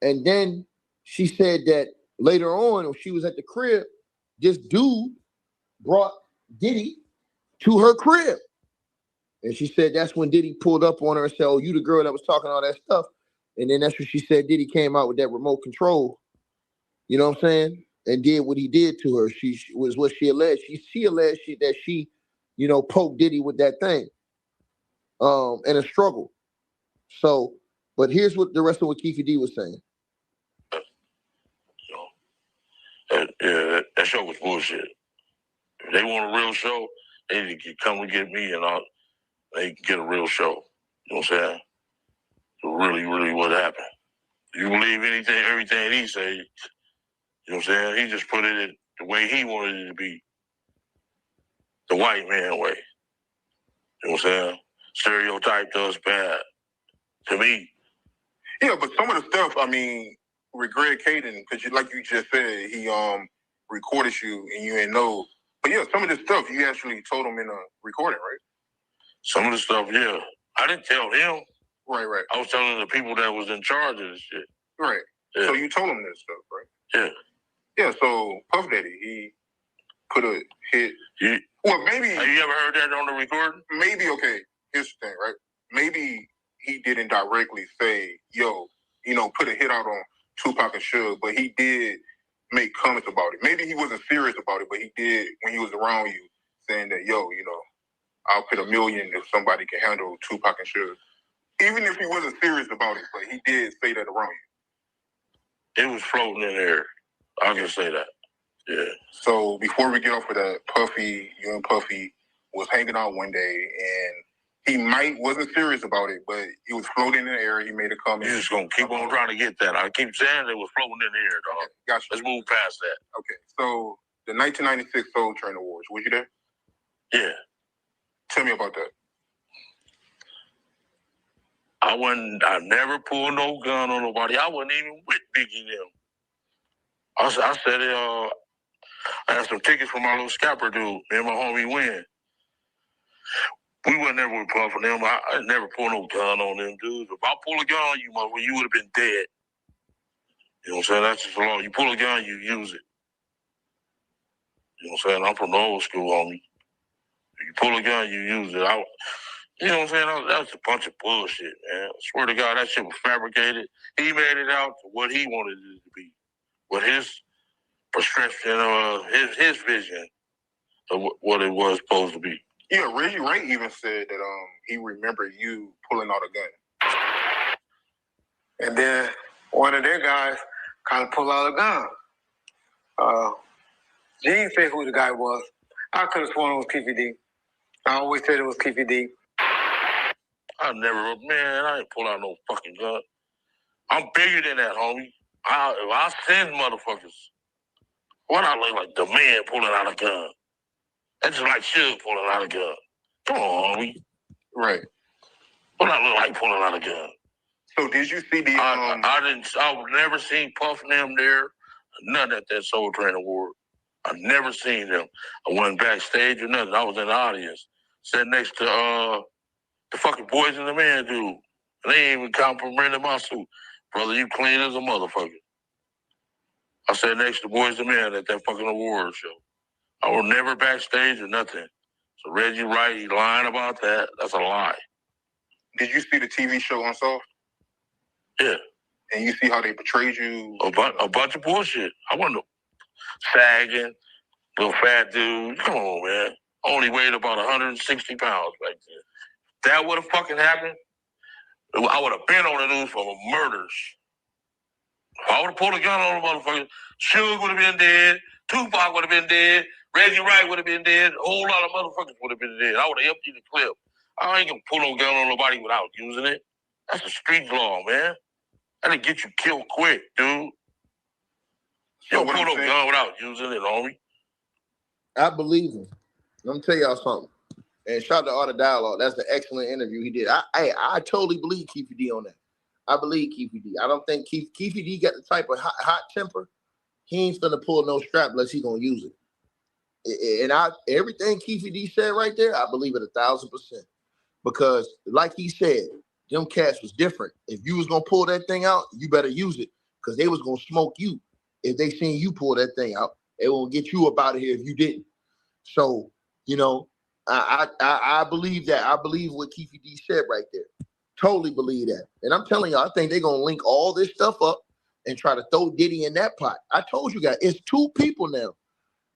[SPEAKER 1] And then she said that later on, when she was at the crib, this dude brought Diddy to her crib. And she said that's when Diddy pulled up on her and said, oh, you the girl that was talking all that stuff. And then that's when she said Diddy came out with that remote control, you know what I'm saying? And did what he did to her. She was what she alleged. She alleged that she, poked Diddy with that thing in a struggle. So, but here's what the rest of what Keefe D was saying.
[SPEAKER 4] That show was bullshit. If they want a real show, they need to come and get me and they can get a real show. You know what I'm saying? So really, really what happened. You believe everything he say, you know what I'm saying? He just put it in the way he wanted it to be. The white man way. You know what I'm saying? Stereotype does bad. To me.
[SPEAKER 18] Yeah, but some of the stuff, with Greg Caden, because like you just said, he recorded you and you didn't know. But yeah, some of the stuff you actually told him in a recording, right?
[SPEAKER 4] Some of the stuff, yeah. I didn't tell him.
[SPEAKER 18] Right.
[SPEAKER 4] I was telling the people that was in charge of this shit.
[SPEAKER 18] Right.
[SPEAKER 4] Yeah.
[SPEAKER 18] So you told him this stuff, right?
[SPEAKER 4] Yeah.
[SPEAKER 18] Yeah, so Puff Daddy, he could have hit. Well, maybe.
[SPEAKER 4] Have you ever heard that on the recording?
[SPEAKER 18] Maybe, okay. Here's the thing, right? Maybe he didn't directly say, yo, put a hit out on Tupac and Suge, but he did make comments about it. Maybe he wasn't serious about it, but he did when he was around you, saying that, yo, I'll put $1 million if somebody can handle Tupac and Suge. Even if he wasn't serious about it, but he did say that around you.
[SPEAKER 4] It was floating in there. I can say that. Yeah.
[SPEAKER 18] So before we get off of that, you and Puffy was hanging out one day, and he wasn't serious about it, but he was floating in the air. He made a comment.
[SPEAKER 4] You're just going to keep on trying to get that. I keep saying it was floating in the air, dog.
[SPEAKER 18] Okay, gotcha.
[SPEAKER 4] Let's move past that.
[SPEAKER 18] Okay, so the 1996 Soul Train Awards, was you there?
[SPEAKER 4] Yeah.
[SPEAKER 18] Tell me about that.
[SPEAKER 4] I never pulled no gun on nobody. I wasn't even with Biggie and them. I said, I had some tickets for my little scalper dude. Me and my homie Win. We were never with Puff and them. I never pulled no gun on them dudes. If I pull a gun on you, motherfucker, you would have been dead. You know what I'm saying? That's just the law. You pull a gun, you use it.
[SPEAKER 6] You know what I'm saying? I'm from the old school, homie. If you pull a gun, you use it. You know what I'm saying? That's a bunch of bullshit, man. I swear to God, that shit was fabricated. He made it out to what he wanted it to be. What his prescription, his vision of what it was supposed to be.
[SPEAKER 17] Yeah, Reggie Wright even said that he remembered you pulling out a gun.
[SPEAKER 19] And then one of their guys kind of pulled out a gun. They didn't say who the guy was. I could have sworn it was Keefe D. I always said it was Keefe D.
[SPEAKER 6] I ain't pull out no fucking gun. I'm bigger than that, homie. I send motherfuckers. What I look like the man pulling out a gun. That's just like Suge pulling out a gun. Come on, homie.
[SPEAKER 17] Right.
[SPEAKER 6] What I look like pulling out a gun.
[SPEAKER 17] So did you see the
[SPEAKER 6] I've never seen Puff and them there, nothing at that Soul Train Award. I've never seen them. I went backstage or nothing. I was in the audience. Sat next to the fucking Boys and the Man dude. And they ain't even complimented my suit. Brother, you clean as a motherfucker. I sat next to Boys and the Man at that fucking award show. I was never backstage or nothing. So Reggie Wright, he lying about that. That's a lie.
[SPEAKER 17] Did you see the TV show Unsolved?
[SPEAKER 6] Yeah.
[SPEAKER 17] And you see how they portrayed you?
[SPEAKER 6] A bunch of bullshit. I wasn't sagging, little fat dude. Come on, man. Only weighed about 160 pounds back then. That would have fucking happened, I would have been on the news for murders. If I would have pulled a gun on the motherfucker, Suge would have been dead, Tupac would have been dead, Reggie Wright would have been dead, a whole lot of motherfuckers would have been dead. I would have emptied the clip. I ain't gonna pull no gun on nobody without using it. That's a street law, man. That'll get you killed quick, dude. You don't pull no gun without using it, homie.
[SPEAKER 1] I believe him. Let me tell y'all something. And shout out to Art of Dialogue. That's an excellent interview he did. I totally believe Keefe D on that. I believe Keefe D. I don't think Keefe D got the type of hot temper. He ain't gonna pull no strap unless he gonna use it. And everything Keefe D said right there, I believe it 1,000%. Because like he said, them cats was different. If you was gonna pull that thing out, you better use it. Because they was gonna smoke you. If they seen you pull that thing out, they won't get you up out of here if you didn't. So, you know, I believe that. I believe what Keefe D said right there. Totally believe that. And I'm telling you, I think they're gonna link all this stuff up and try to throw Diddy in that pot. I told you guys, it's two people now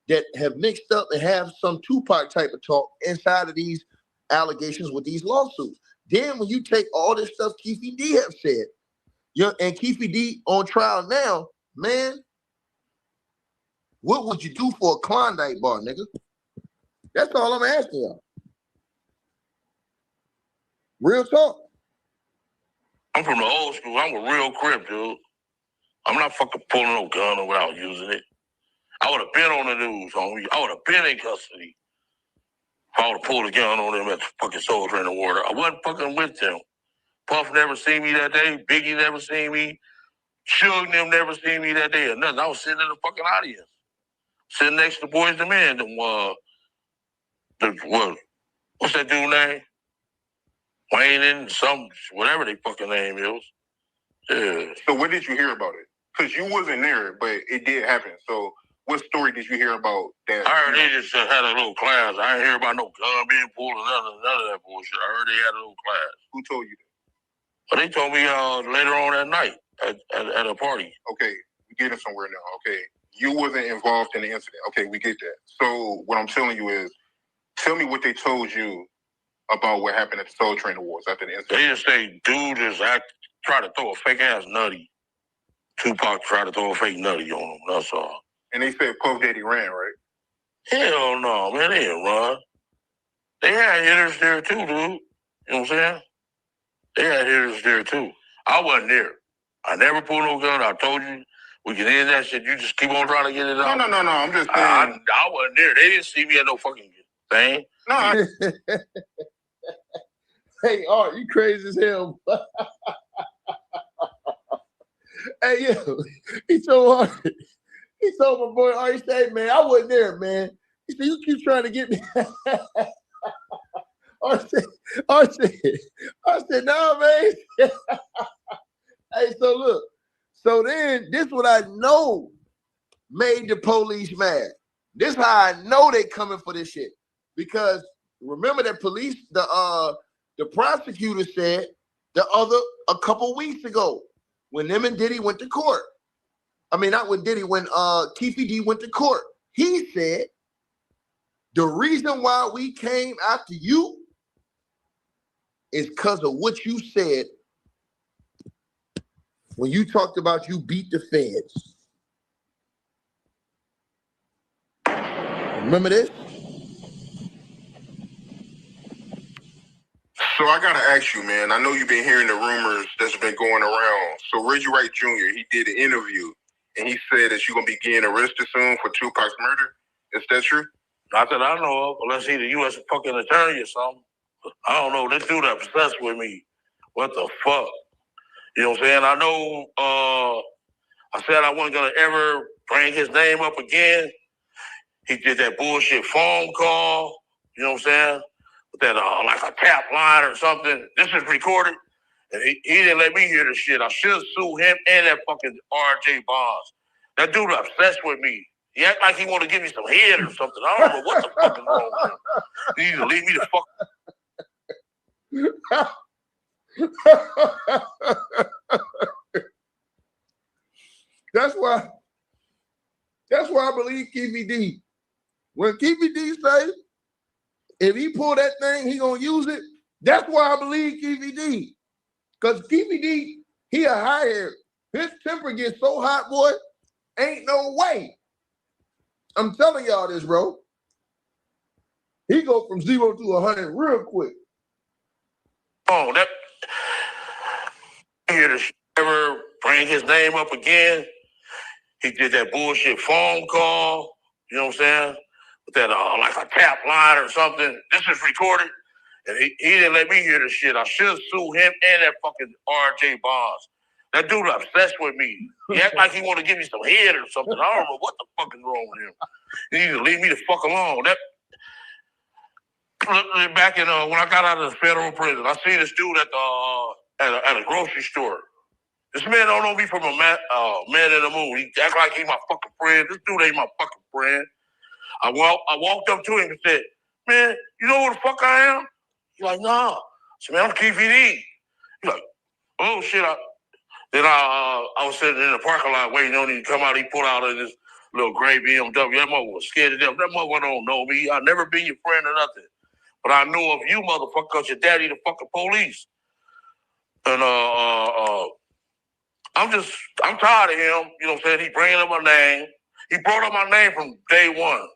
[SPEAKER 1] that have mixed up and have some Tupac type of talk inside of these allegations with these lawsuits. Then when you take all this stuff Keefe D have said, and Keefe D on trial now, man, what would you do for a Klondike bar, nigga? That's all I'm asking y'all. Real talk.
[SPEAKER 6] I'm from the old school. I'm a real Crip, dude. I'm not fucking pulling no gun without using it. I would have been on the news, homie. I would have been in custody. If I would have pulled a gun on them at the fucking Soul Train Award. I wasn't fucking with them. Puff never seen me that day. Biggie never seen me. Suge them never seen me that day or nothing. I was sitting in the fucking audience. Sitting next to Boys the Man. What's that dude's name? Wayne and whatever they fucking name is. Yeah.
[SPEAKER 17] So what did you hear about it? Because you wasn't there, but it did happen. So what story did you hear about that?
[SPEAKER 6] I heard they just had a little class. I didn't hear about no gun being pulled or none of that bullshit. I heard they had a little class.
[SPEAKER 17] Who told you that?
[SPEAKER 6] But they told me later on that night at a party.
[SPEAKER 17] Okay, we're getting somewhere now. Okay, you wasn't involved in the incident. Okay, we get that. So what I'm telling you is, tell me what they told you about what happened at the Soul Train Awards after the incident.
[SPEAKER 6] They just say, dude just tried to throw a fake ass nutty. Tupac tried to throw a fake nutty on him. That's all.
[SPEAKER 17] And they said Puff Daddy ran, right?
[SPEAKER 6] Hell no, man. They didn't run. They had hitters there too, dude. You know what I'm saying? They had hitters there too. I wasn't there. I never pulled no gun. I told you we can end that shit. You just keep on trying to get it out.
[SPEAKER 17] No. I'm just saying.
[SPEAKER 6] I wasn't there. They didn't see me at no fucking thing.
[SPEAKER 17] No.
[SPEAKER 1] Hey, Art, you crazy as hell. Hey, yo, he told my boy Art, he said, man, I wasn't there, man. He said, you keep trying to get me. Art said, no, man. Hey, so look. So then, this what I know made the police mad. This is how I know they coming for this shit. Because remember that the prosecutor said a couple weeks ago when them and Diddy went to court. I mean, not when Diddy, when Keefe D went to court. He said, the reason why we came after you is because of what you said when you talked about you beat the feds. Remember this?
[SPEAKER 18] So I gotta ask you, man. I know you've been hearing the rumors that's been going around. So Reggie Wright Jr., he did an interview, and he said that you're gonna be getting arrested soon for Tupac's murder. Is that true?
[SPEAKER 5] Not that I know of, unless he's the U.S. fucking attorney or something. I don't know. This dude obsessed with me. What the fuck? You know what I'm saying? I know I said I wasn't going to ever bring his name up again. He did that bullshit phone call. You know what I'm saying? With that like a tap line or something. This is recorded. And he didn't let me hear the shit. I should sue him and that fucking RJ Bonds. That dude obsessed with me. He act like he want to give me some head or something. I don't know what the fuck is wrong with him. He need to leave me the fuck.
[SPEAKER 1] That's why I believe Keefe D. When Keefe D say, if he pull that thing, he gonna use it. That's why I believe Keefe D. Because Keefe D, he a higher. His temper gets so hot, boy, ain't no way. I'm telling y'all this, bro. He go from 0 to 100 real quick.
[SPEAKER 5] Oh, that here to ever bring his name up again. He did that bullshit phone call. You know what I'm saying? With that like a tap line or something. This is recorded. And he didn't let me hear the shit. I should sue him and that fucking RJ Bonds. That dude obsessed with me. He act like he want to give me some head or something. I don't know what the fuck is wrong with him. He need to leave me the fuck alone. Back in when I got out of the federal prison, I seen this dude at a grocery store. This man don't know me from a man in the moon. He act like he my fucking friend. This dude ain't my fucking friend. I walked up to him and said, "Man, you know who the fuck I am?" He's like, "Nah." I said, "Man, I'm Keefe D." He's like, "Oh shit." Then I was sitting in the parking lot waiting on him to come out. He pulled out of this little gray BMW. That mother was scared to death. That mother don't know me. I never been your friend or nothing. But I knew of you, motherfucker, because your daddy the fucking police. And I'm tired of him. You know what I'm saying? He bringing up my name. He brought up my name from day one.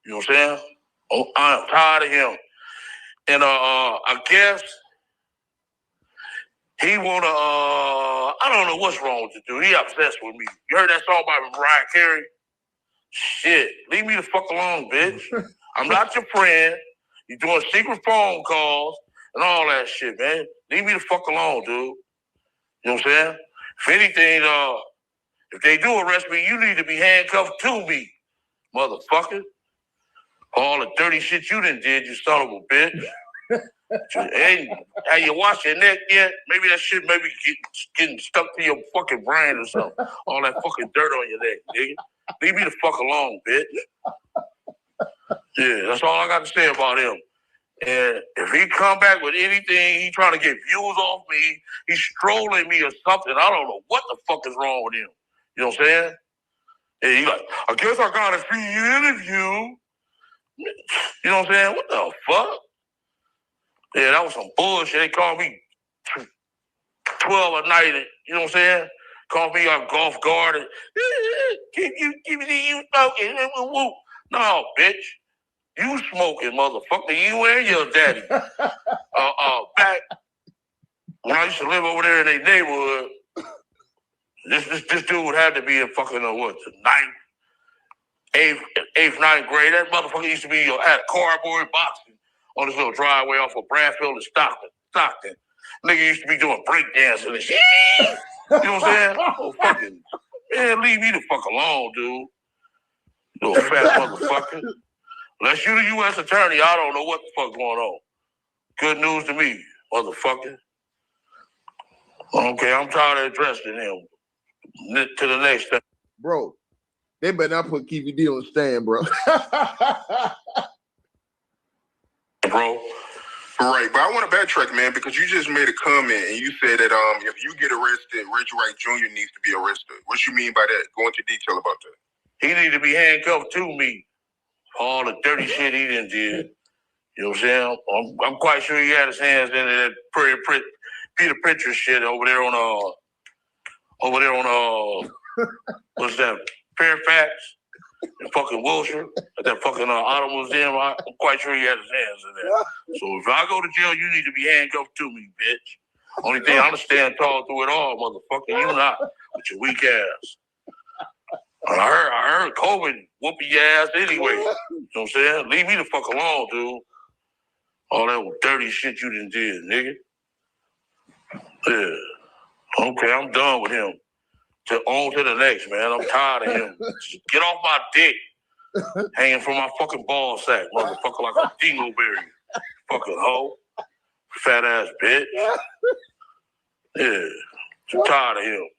[SPEAKER 5] You know what I'm saying? Oh, I'm tired of him. And I guess he wanna I don't know what's wrong with the dude. He obsessed with me. You heard that song by Mariah Carey? Shit. Leave me the fuck alone, bitch. I'm not your friend. You're doing secret phone calls and all that shit, man. Leave me the fuck alone, dude. You know what I'm saying? If anything, if they do arrest me, you need to be handcuffed to me, motherfucker. All the dirty shit you done did, you son of a bitch. Hey, have you washed your neck yet? Maybe that shit maybe getting stuck to your fucking brain or something. All that fucking dirt on your neck, nigga. Leave me the fuck alone, bitch. Yeah, that's all I got to say about him. And if he come back with anything, he trying to get views off me, he's trolling me or something. I don't know what the fuck is wrong with him. You know what I'm saying? And he like, I guess I got a free interview. You know what I'm saying? What the fuck? Yeah, that was some bullshit. They called me 12 a night. You know what I'm saying? Called me on golf guard. And, give me you smoking. No, bitch. You smoking, motherfucker. You and your daddy. Back when I used to live over there in their neighborhood, this dude had to be in fucking the ninth, eighth, ninth grade. That motherfucker used to be at cardboard boxing on this little driveway off of Bradfield and Stockton. Nigga used to be doing breakdancing and shit. You know what I'm saying? Oh, fucking, man, leave me the fuck alone, dude. Little fat motherfucker. Unless you the U.S. attorney, I don't know what the fuck's going on. Good news to me, motherfucker. Okay, I'm tired of addressing him. To the next step.
[SPEAKER 1] Bro, They better not put Keefe D on the stand, bro.
[SPEAKER 18] Bro. Right, but I want to backtrack, man, because you just made a comment and you said that if you get arrested, Reggie Wright Jr. needs to be arrested. What you mean by that? Go into detail about that.
[SPEAKER 5] He need to be handcuffed to me. All the dirty shit he done did. You know what I'm saying? I'm quite sure he had his hands in that Peter Pritchard shit over there on what's that? Fairfax and fucking Wilshire at that fucking Auto Museum. I'm quite sure he had his hands in there. So if I go to jail, you need to be handcuffed to me, bitch. Only thing I'm gonna stand tall through it all, motherfucker. You not with your weak ass. I heard COVID whooping your ass anyway. You know what I'm saying? Leave me the fuck alone, dude. All that dirty shit you done did, nigga. Yeah. Okay, I'm done with him. On to the next, man. I'm tired of him. Just get off my dick. Hanging from my fucking ball sack, motherfucker, like a dingleberry. Fucking hoe. Fat ass bitch. Yeah. I'm tired of him.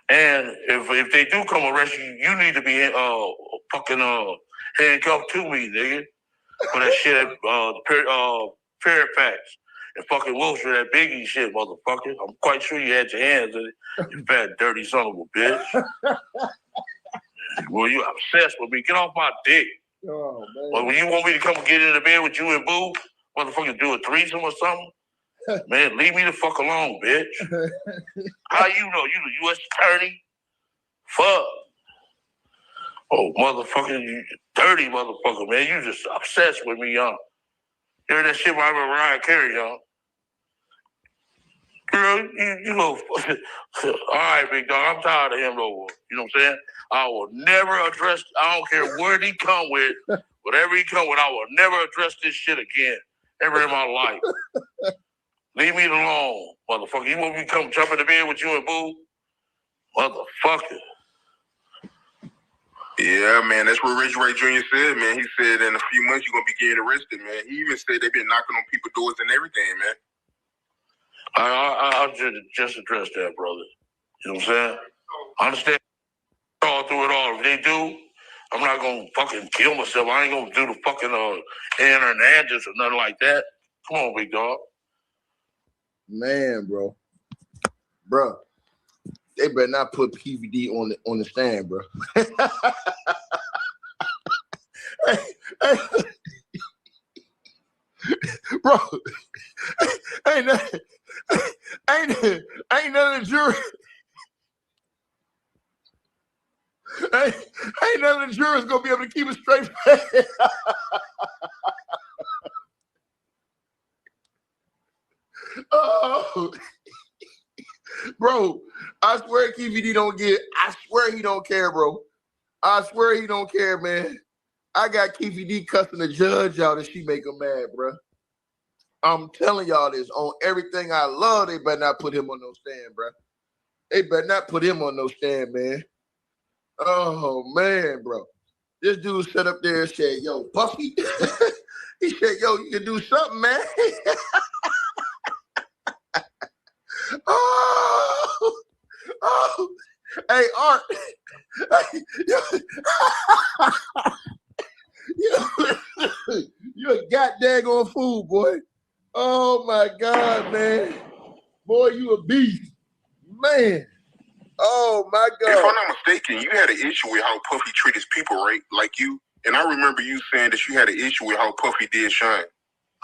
[SPEAKER 5] And if they do come arrest you, you need to be fucking handcuffed to me, nigga. For that shit at Fairfax and fucking Wilshire, that Biggie shit, motherfucker. I'm quite sure you had your hands in it, you fat, dirty son of a bitch. Well, you obsessed with me. Get off my dick. Oh, man. Well, when you want me to come get in the bed with you and Boo, motherfucker, do a threesome or something? Man, leave me the fuck alone, bitch. How you know? You the U.S. attorney? Fuck. Oh, motherfucker, you dirty motherfucker, man. You just obsessed with me, young. You heard that shit by Mariah Carey, young. Girl, you go. All right, big dog. I'm tired of him, though. You know what I'm saying? I will never address. I don't care what he come with, whatever he come with. I will never address this shit again, ever in my life. Leave me alone, motherfucker. You want me to come jump in the bed with you and Boo, motherfucker.
[SPEAKER 18] Yeah, man, that's what Reggie Wright Jr. said, man. He said in a few months you're going to be getting arrested, man. He even said they've been knocking on people's doors and everything, man.
[SPEAKER 5] I'll just address that, brother. You know what I'm saying? I understand all through it all. If they do, I'm not going to fucking kill myself. I ain't going to do the fucking Hernandez or nothing like that. Come on, big dog.
[SPEAKER 1] Man, bro. Bro. They better not put Keefe D on the stand, bro. Bro, ain't none of the jury. Ain't none of the jurors gonna be able to keep a straight face. Oh. Bro, I swear Keefe D don't get. I swear he don't care, bro. I swear he don't care, man. I got Keefe D cussing the judge out and she make him mad, bro. I'm telling y'all this on everything I love. They better not put him on no stand, bro. They better not put him on no stand, man. Oh man, bro. This dude sat up there and said, "Yo, Buffy." He said, "Yo, you can do something, man." Oh, hey, Art. You're a goddamn fool, boy. Oh my God, man. Boy, you a beast. Man. Oh my God.
[SPEAKER 18] If I'm not mistaken, you had an issue with how Puffy treated his people, right? Like you. And I remember you saying that you had an issue with how Puffy did Shine.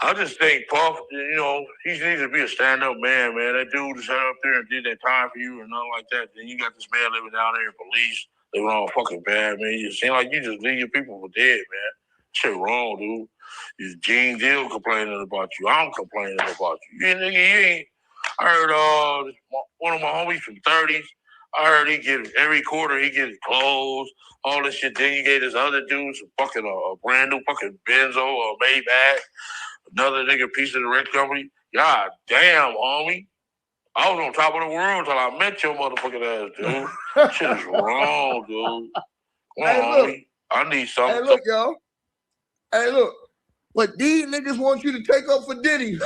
[SPEAKER 5] I just think Puff, you know, he needs to be a stand-up man, man. That dude sat up there and did that time for you and nothing like that. Then you got this man living down there in police, living all fucking bad, man. You seem like you just leave your people for dead, man. Shit wrong, dude. Is Gene Deal complaining about you? I'm complaining about you. You ain't. I heard one of my homies from 30s. I heard he get every quarter he get clothes, all this shit. Then you gave this other dude some fucking a brand new fucking Benzo or Maybach. Another nigga piece of the rent company. God damn, homie. I was on top of the world until I met your motherfucking ass, dude. Shit is wrong, dude. Come on, homie. I need something.
[SPEAKER 1] Hey, look, y'all. Hey, look. But these niggas want you to take up for Diddy.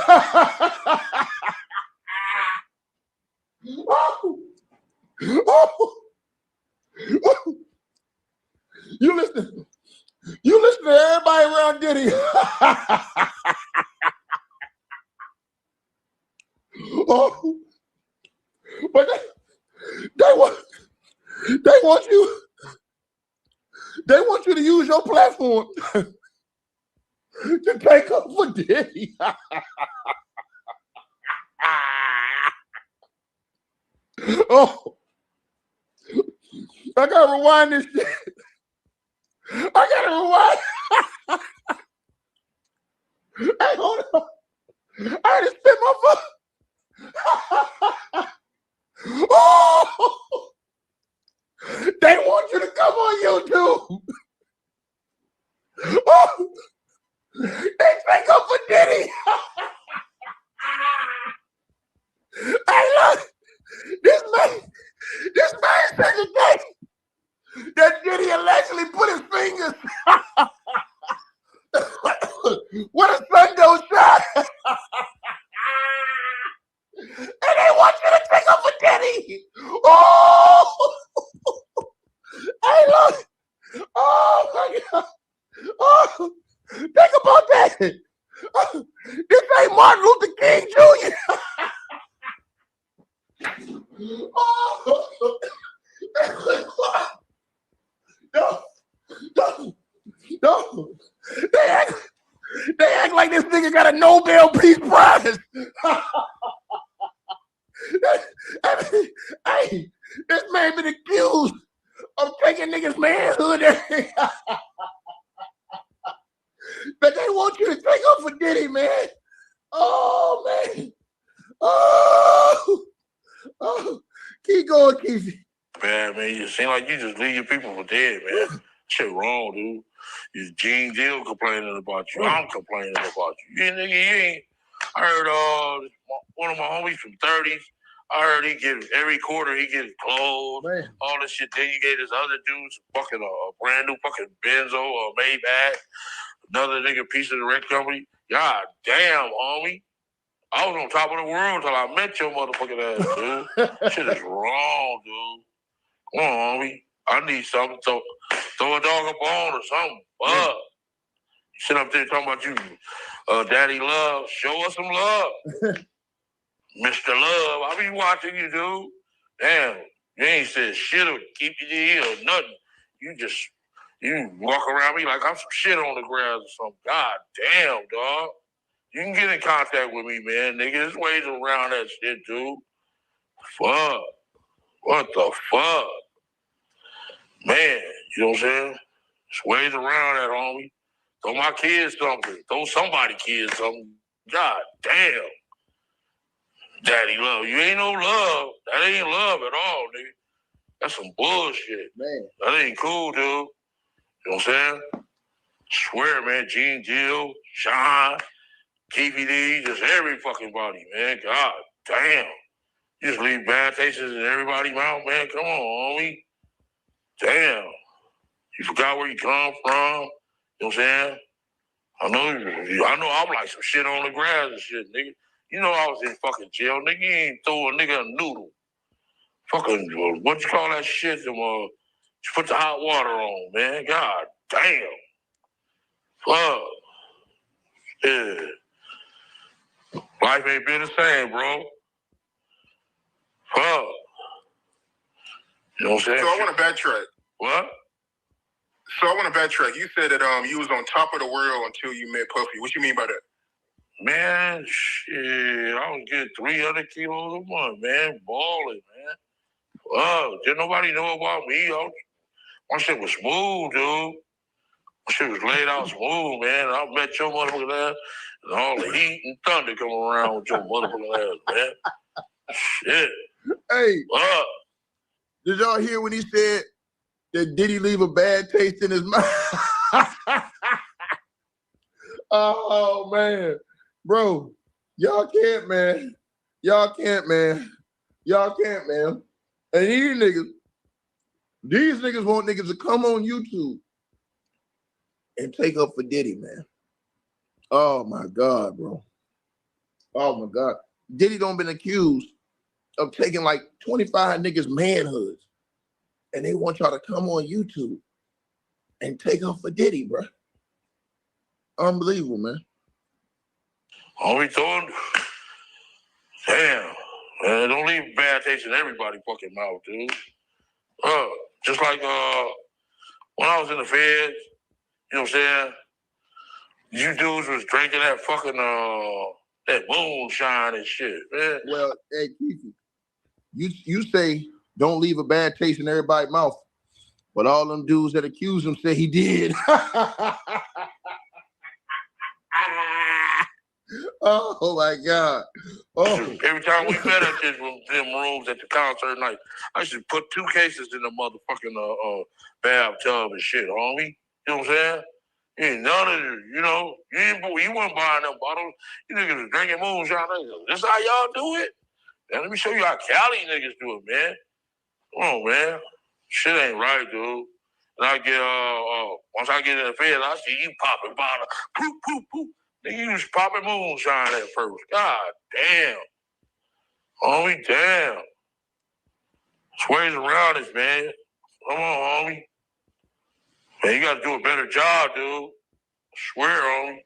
[SPEAKER 1] You listen to everybody around Diddy. Oh, but they want you to use your platform to take up for Diddy. Oh, I gotta rewind this shit. I gotta rewind. Hey, hold on. I had to spit my foot. Oh, they want you to come on YouTube. Oh, they take up for Diddy. Hey, look, this man said today that Diddy allegedly put his fingers where the sun don't shine. And they want you to take up for Diddy. Oh, hey, look. Oh, my God. Oh, think about that. This ain't Martin Luther King Jr. Oh, no. They act like this nigga got a Nobel Peace Prize. Hey, this man been accused of taking niggas' manhood. But they want you to take up for Diddy, man. Oh, man. Oh, keep going, Keefe.
[SPEAKER 5] Man, you seem like you just leave your people for dead, man. Shit wrong, dude. You Gene Deal complaining about you. I'm complaining about you. You ain't. I heard one of my homies from 30s. I heard he get every quarter he get clothes, all this shit. Then you gave this other dude fucking a brand new fucking Benzo or Maybach. Another nigga piece of the rent company. God damn, homie. I was on top of the world until I met your motherfucking ass, dude. Shit is wrong, dude. Come on, homie. I need something. So throw a dog a bone or something. You sit up there talking about you, Daddy Love. Show us some love. Mr. Love, I be watching you, dude. Damn, you ain't said shit or keep your ear or nothing. You walk around me like I'm some shit on the ground or something. God damn, dog. You can get in contact with me, man. Nigga, there's ways around that shit, dude. Fuck. What the fuck? Man, you know what I'm saying? There's ways around that, homie. Throw my kids something. Throw somebody kids something. God damn. Daddy love. You ain't no love. That ain't love at all, nigga. That's some bullshit. Man. That ain't cool, dude. You know what I'm saying? Swear, man. Gene Jill, Sean, Keefe D, just every fucking body, man. God damn. You just leave bad tastes in everybody's mouth, man. Come on, homie. Damn. You forgot where you come from. You know what I'm saying? I know I'm like some shit on the grass and shit, nigga. You know I was in fucking jail, nigga. You ain't throw a nigga a noodle. Fucking, what you call that shit? You put the hot water on, man. God damn. Fuck. Yeah. Life ain't been the same, bro. Fuck. You know what I'm saying?
[SPEAKER 18] So I want to backtrack.
[SPEAKER 5] What?
[SPEAKER 18] So I want to backtrack. You said that you was on top of the world until you met Puffy. What you mean by that?
[SPEAKER 5] Man, shit, I was getting 300 kilos a month, man. Balling, man. Didn't nobody know about me. My shit was smooth, dude. My shit was laid out smooth, man. I met your motherfucking ass, and all the heat and thunder come around with your motherfucking ass, man. Shit.
[SPEAKER 1] Hey, did y'all hear when he said that Diddy leave a bad taste in his mouth? Oh, man. Bro, y'all can't, man. Y'all can't, man. And these niggas want niggas to come on YouTube and take up for Diddy, man. Oh, my God, bro. Oh, my God. Diddy done been accused of taking like 25 niggas' manhoods. And they want y'all to come on YouTube and take off for Diddy, bro. Unbelievable, man.
[SPEAKER 5] All we told, damn, man, don't leave bad taste in everybody's fucking mouth, dude. Just like when I was in the feds, you know what I'm saying? You dudes was drinking that fucking that moonshine and shit, man.
[SPEAKER 1] Well, hey, Keefe, you say don't leave a bad taste in everybody's mouth, but all them dudes that accuse him say he did. Oh my God! Oh,
[SPEAKER 5] every time we met at them rooms at the concert night, I used to put 2 cases in the motherfucking bathtub and shit, homie. You know what I'm saying? You ain't none of it, you know. You weren't buying them bottles. You niggas was drinking moonshine. This how y'all do it? Now let me show you how Cali niggas do it, man. Come on, man. Shit ain't right, dude. And I get once I get in the fed, I see you popping bottles. Poop, poop, poop. Nigga, you was popping moonshine at first. God damn. Homie, damn. There's ways around this, man. Come on, homie. Man, you gotta do a better job, dude. I swear, homie.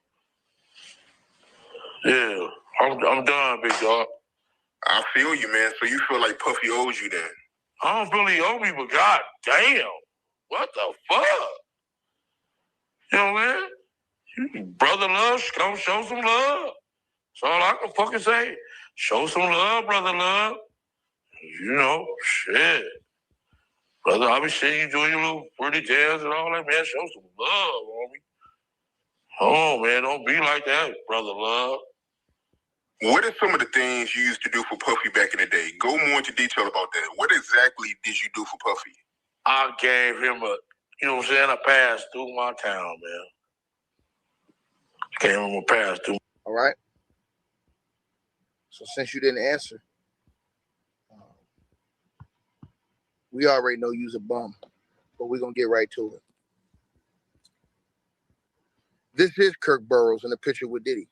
[SPEAKER 5] Yeah, I'm done, big dog.
[SPEAKER 18] I feel you, man. So you feel like Puffy owes you then?
[SPEAKER 5] I don't really owe me, but god damn. What the fuck? You know, man? Brother love, come show some love. That's all I can fucking say. Show some love, brother love. You know, shit. Brother, I be seeing you doing your little pretty dance and all that, man. Show some love, homie. Oh, man, don't be like that, brother love.
[SPEAKER 18] What are some of the things you used to do for Puffy back in the day? Go more into detail about that. What exactly did you do for Puffy?
[SPEAKER 5] I gave him you know what I'm saying, a pass through my town, man. Gave him a pass through.
[SPEAKER 1] all right. So since you didn't answer, we already know you's a bum, but we're going to get right to it. This is Kirk Burrows in the picture with Diddy.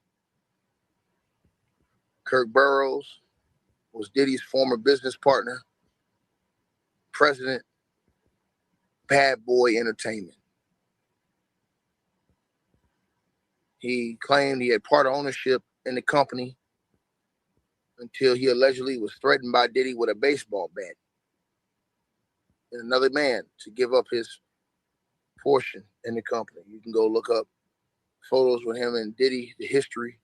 [SPEAKER 1] Kirk Burrows was Diddy's former business partner, president, Bad Boy Entertainment. He claimed he had part ownership in the company until he allegedly was threatened by Diddy with a baseball bat and another man to give up his portion in the company. You can go look up photos with him and Diddy, the history,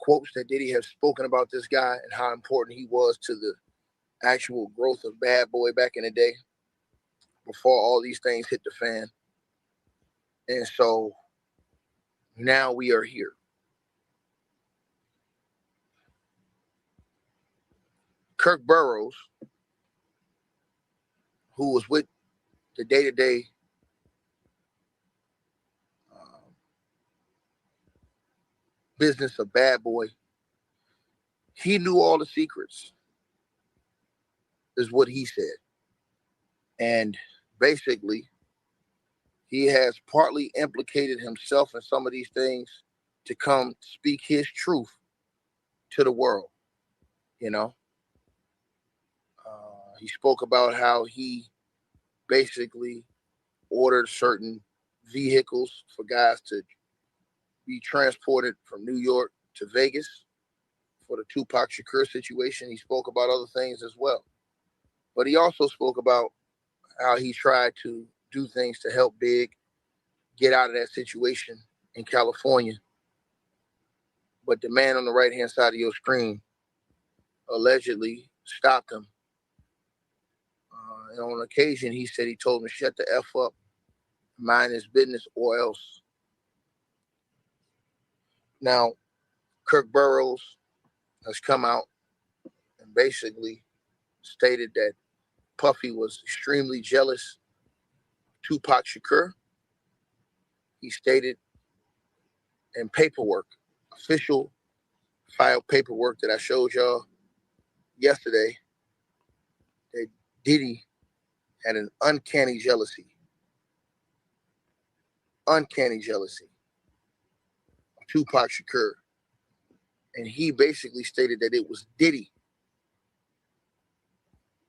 [SPEAKER 1] quotes that Diddy has spoken about this guy and how important he was to the actual growth of Bad Boy back in the day before all these things hit the fan. And so now we are here. Kirk Burrows, who was with the day-to-day business of Bad Boy, he knew all the secrets, is what he said. And basically, he has partly implicated himself in some of these things to come speak his truth to the world, you know? He spoke about how he basically ordered certain vehicles for guys to be transported from New York to Vegas for the Tupac Shakur situation. He spoke about other things as well. But he also spoke about how he tried to do things to help Big get out of that situation in California. But the man on the right-hand side of your screen allegedly stopped him. And on occasion, he said he told him to shut the F up, mind his business, or else. Now, Kirk Burrows has come out and basically stated that Puffy was extremely jealous of Tupac Shakur. He stated in paperwork, official file paperwork that I showed y'all yesterday, that Diddy had an uncanny jealousy of Tupac Shakur. And he basically stated that it was Diddy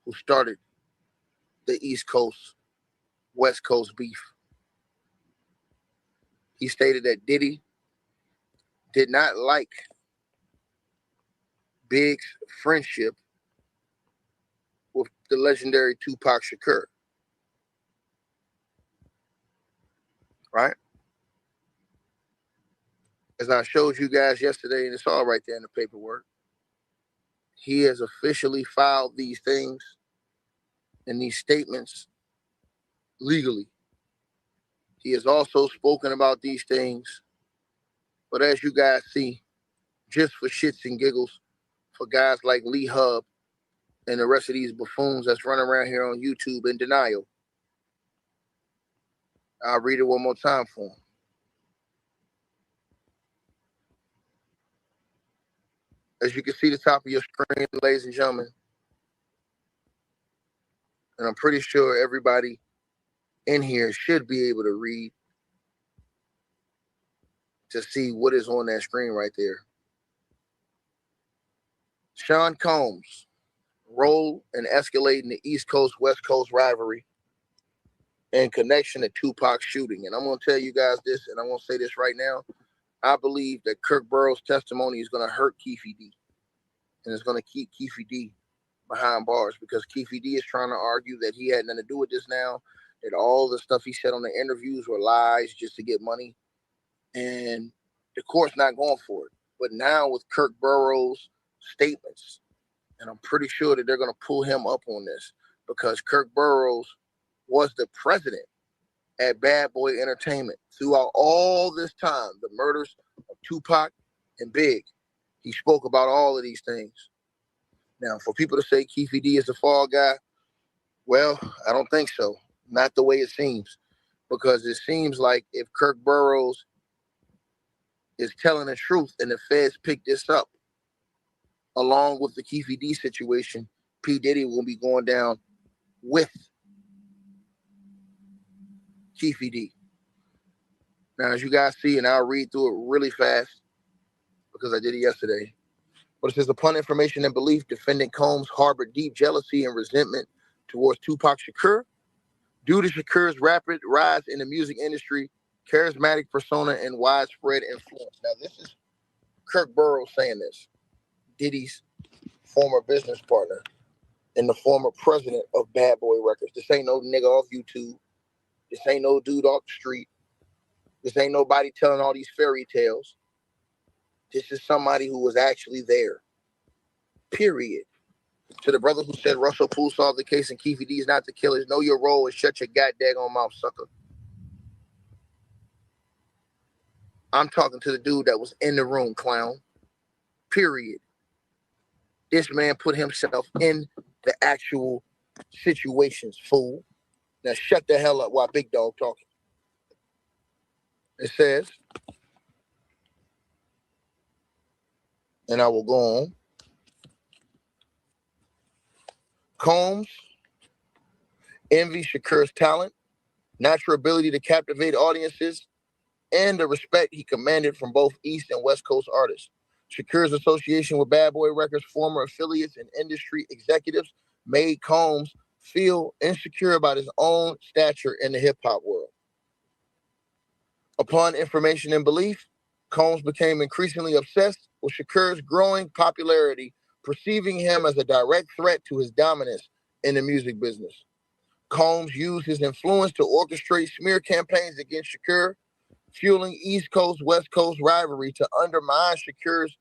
[SPEAKER 1] who started the East Coast, West Coast beef. he stated that Diddy did not like Big's friendship with the legendary Tupac Shakur. Right? As I showed you guys yesterday, and it's all right there in the paperwork, he has officially filed these things and these statements legally. He has also spoken about these things, but as you guys see, just for shits and giggles, for guys like Lee Hub and the rest of these buffoons that's running around here on YouTube in denial. I'll read it one more time for him. As you can see the top of your screen, ladies and gentlemen, and I'm pretty sure everybody in here should be able to read to see what is on that screen right there. Sean Combs' role in escalating the East Coast-West Coast rivalry in connection to Tupac's shooting. And I'm going to tell you guys this, and I'm going to say this right now. I believe that Kirk Burroughs' testimony is going to hurt Keefe D. And it's going to keep Keefe D behind bars, because Keefe D is trying to argue that he had nothing to do with this now, that all the stuff he said on the interviews were lies just to get money. And the court's not going for it. But now with Kirk Burroughs' statements, and I'm pretty sure that they're going to pull him up on this, because Kirk Burroughs was the president at Bad Boy Entertainment throughout all this time, the murders of Tupac and Big. He spoke about all of these things. Now, for people to say Keefe D is the fall guy, well, I don't think so. Not the way it seems. Because it seems like if Kirk Burroughs is telling the truth and the feds pick this up, along with the Keefe D situation, P. Diddy will be going down with Keefe D. Now, as you guys see, and I'll read through it really fast because I did it yesterday. But it says, upon information and belief, defendant Combs harbored deep jealousy and resentment towards Tupac Shakur due to Shakur's rapid rise in the music industry, charismatic persona, and widespread influence. Now, this is Kirk Burroughs saying this, Diddy's former business partner and the former president of Bad Boy Records. This ain't no nigga off YouTube. This ain't no dude off the street. This ain't nobody telling all these fairy tales. This is somebody who was actually there. Period. To the brother who said Russell Poole solved the case and Keefe D is not the killers, know your role and shut your goddamn mouth, sucker. I'm talking to the dude that was in the room, clown. Period. This man put himself in the actual situations, fool. Now shut the hell up while Big Dog talking. It says, and I will go on. Combs envies Shakur's talent, natural ability to captivate audiences, and the respect he commanded from both East and West Coast artists. Shakur's association with Bad Boy Records' former affiliates and industry executives made Combs feel insecure about his own stature in the hip-hop world. Upon information and belief, Combs became increasingly obsessed with Shakur's growing popularity, perceiving him as a direct threat to his dominance in the music business. Combs used his influence to orchestrate smear campaigns against Shakur, fueling East Coast-West Coast rivalry to undermine Shakur's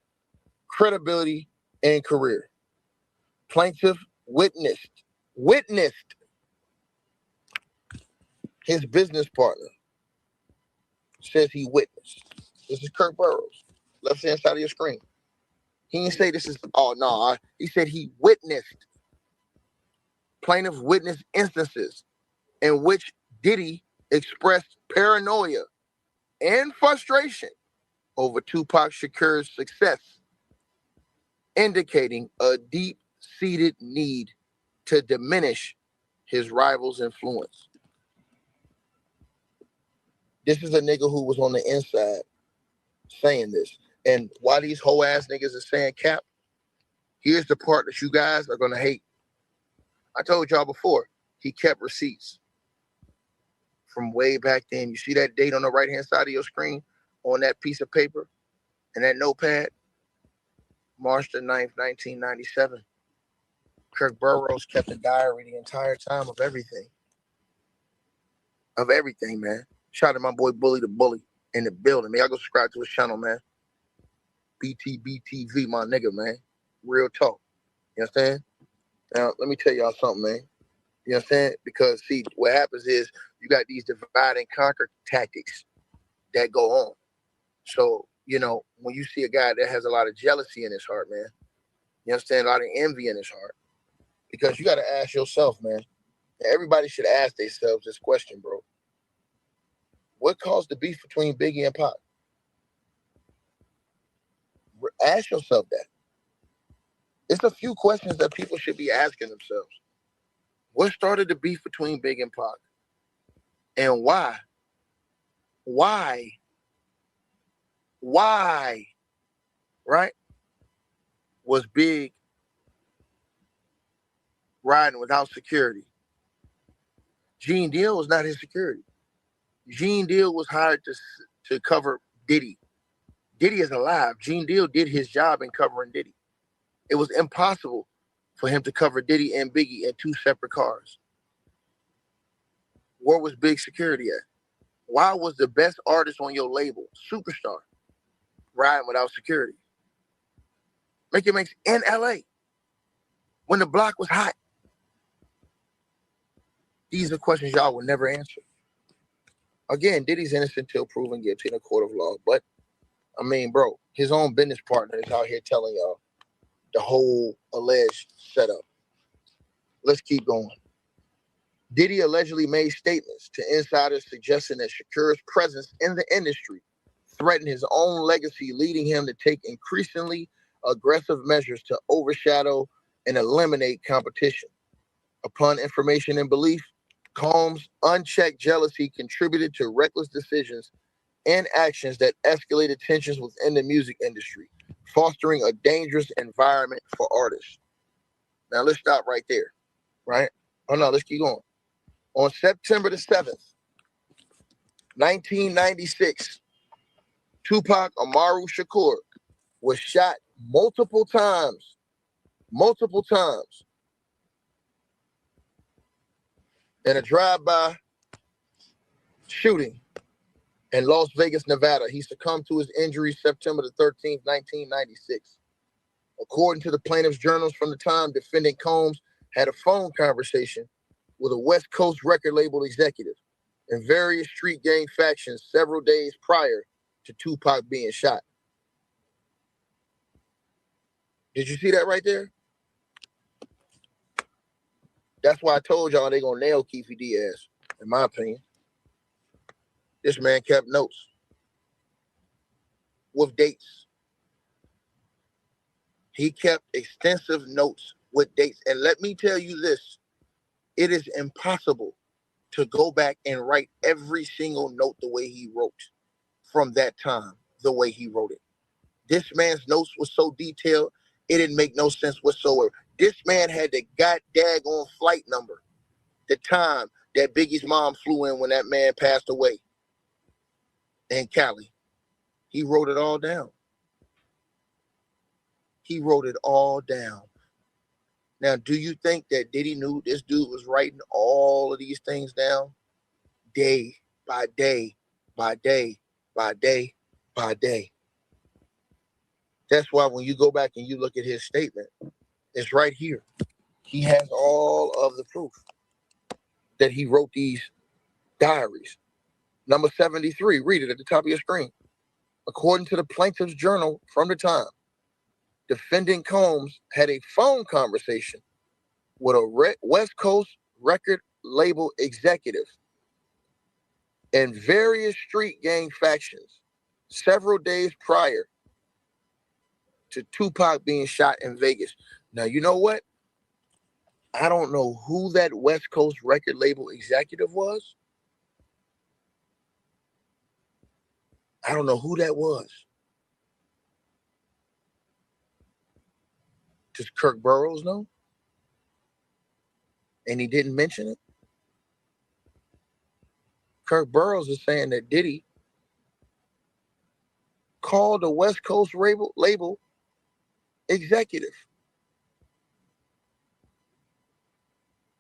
[SPEAKER 1] credibility and career. Plaintiff witnessed his business partner says he witnessed. This is Kirk Burroughs, left-hand side of your screen. He didn't say this is, oh no, he said he witnessed. Plaintiff witnessed instances in which Diddy expressed paranoia and frustration over Tupac Shakur's success, indicating a deep-seated need to diminish his rival's influence. This is a nigga who was on the inside saying this. And why these whole ass niggas are saying cap, here's the part that you guys are going to hate. I told y'all before, he kept receipts from way back then. You see that date on the right-hand side of your screen on that piece of paper and that notepad? March the 9th, 1997. Kirk Burroughs kept a diary the entire time of everything. Of everything, man. Shout out to my boy Bully the Bully in the building. Man, y'all go subscribe to his channel, man. BTBTV, my nigga, man. Real talk. You understand? Now, let me tell y'all something, man. You understand? Because, see, what happens is you got these divide and conquer tactics that go on. So, you know, when you see a guy that has a lot of jealousy in his heart, man, you understand, a lot of envy in his heart, because you got to ask yourself, man, everybody should ask themselves this question, bro. What caused the beef between Biggie and Pac? Ask yourself that. It's a few questions that people should be asking themselves. What started the beef between Big and Pac? And why? Why? Right? Was Big riding without security? Gene Deal was not his security. Gene Deal was hired to cover Diddy. Diddy is alive. Gene Deal did his job in covering Diddy. It was impossible for him to cover Diddy and Biggie in two separate cars. Where was Big security at? Why was the best artist on your label, Superstar, riding without security? Make in LA when the block was hot. These are questions y'all will never answer. Again, Diddy's innocent till proven guilty in a court of law. But, I mean, bro, his own business partner is out here telling y'all the whole alleged setup. Let's keep going. Diddy allegedly made statements to insiders suggesting that Shakur's presence in the industry threatened his own legacy, leading him to take increasingly aggressive measures to overshadow and eliminate competition. Upon information and belief, Combs' unchecked jealousy contributed to reckless decisions and actions that escalated tensions within the music industry, fostering a dangerous environment for artists. Now let's stop right there, right? Oh no, let's keep going. On September the 7th, 1996, Tupac Amaru Shakur was shot multiple times in a drive-by shooting in Las Vegas, Nevada. He succumbed to his injuries September the 13th, 1996. According to the plaintiff's journals from the time, defendant Combs had a phone conversation with a West Coast record label executive and various street gang factions several days prior to Tupac being shot. Did you see that right there? That's why I told y'all they gonna nail Keefe D ass, in my opinion. This man kept notes with dates. He kept extensive notes with dates. And let me tell you this, it is impossible to go back and write every single note the way he wrote from that time, the way he wrote it. This man's notes were so detailed, it didn't make no sense whatsoever. This man had the goddamn flight number, the time that Biggie's mom flew in when that man passed away in Cali. He wrote it all down. He wrote it all down. Now, do you think that Diddy knew this dude was writing all of these things down? Day by day, by day, by day, by day. That's why when you go back and you look at his statement, it's right here. He has all of the proof that he wrote these diaries. Number 73, read it at the top of your screen. According to the plaintiff's journal from the time, defendant Combs had a phone conversation with a West Coast record label executive and various street gang factions several days prior to Tupac being shot in Vegas. Now, you know what? I don't know who that West Coast record label executive was. I don't know who that was. Does Kirk Burroughs know? And he didn't mention it? Kirk Burrows is saying that Diddy called the West Coast label executive.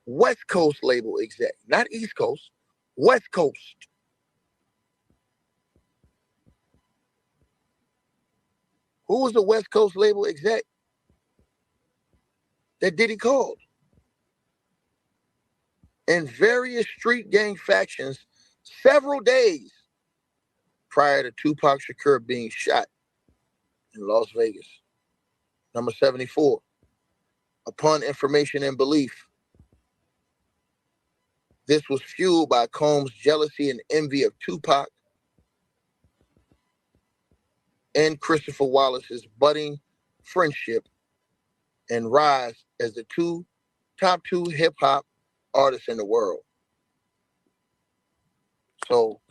[SPEAKER 1] West Coast label exec, not East Coast, West Coast. Who was the West Coast label exec that Diddy called? And various street gang factions several days prior to Tupac Shakur being shot in Las Vegas. Number 74, upon information and belief, this was fueled by Combs' jealousy and envy of Tupac and Christopher Wallace's budding friendship and rise as the top two hip-hop artists in the world. So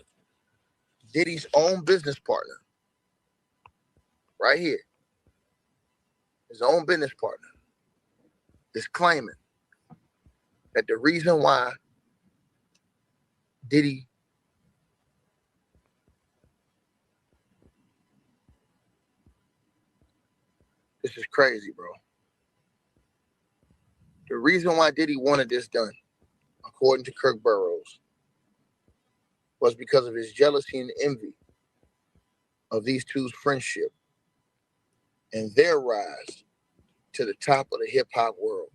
[SPEAKER 1] Diddy's own business partner, right here, his own business partner, is claiming that the reason why Diddy this is crazy, bro. The reason why Diddy wanted this done, according to Kirk Burrows, was because of his jealousy and envy of these two's friendship and their rise to the top of the hip-hop world.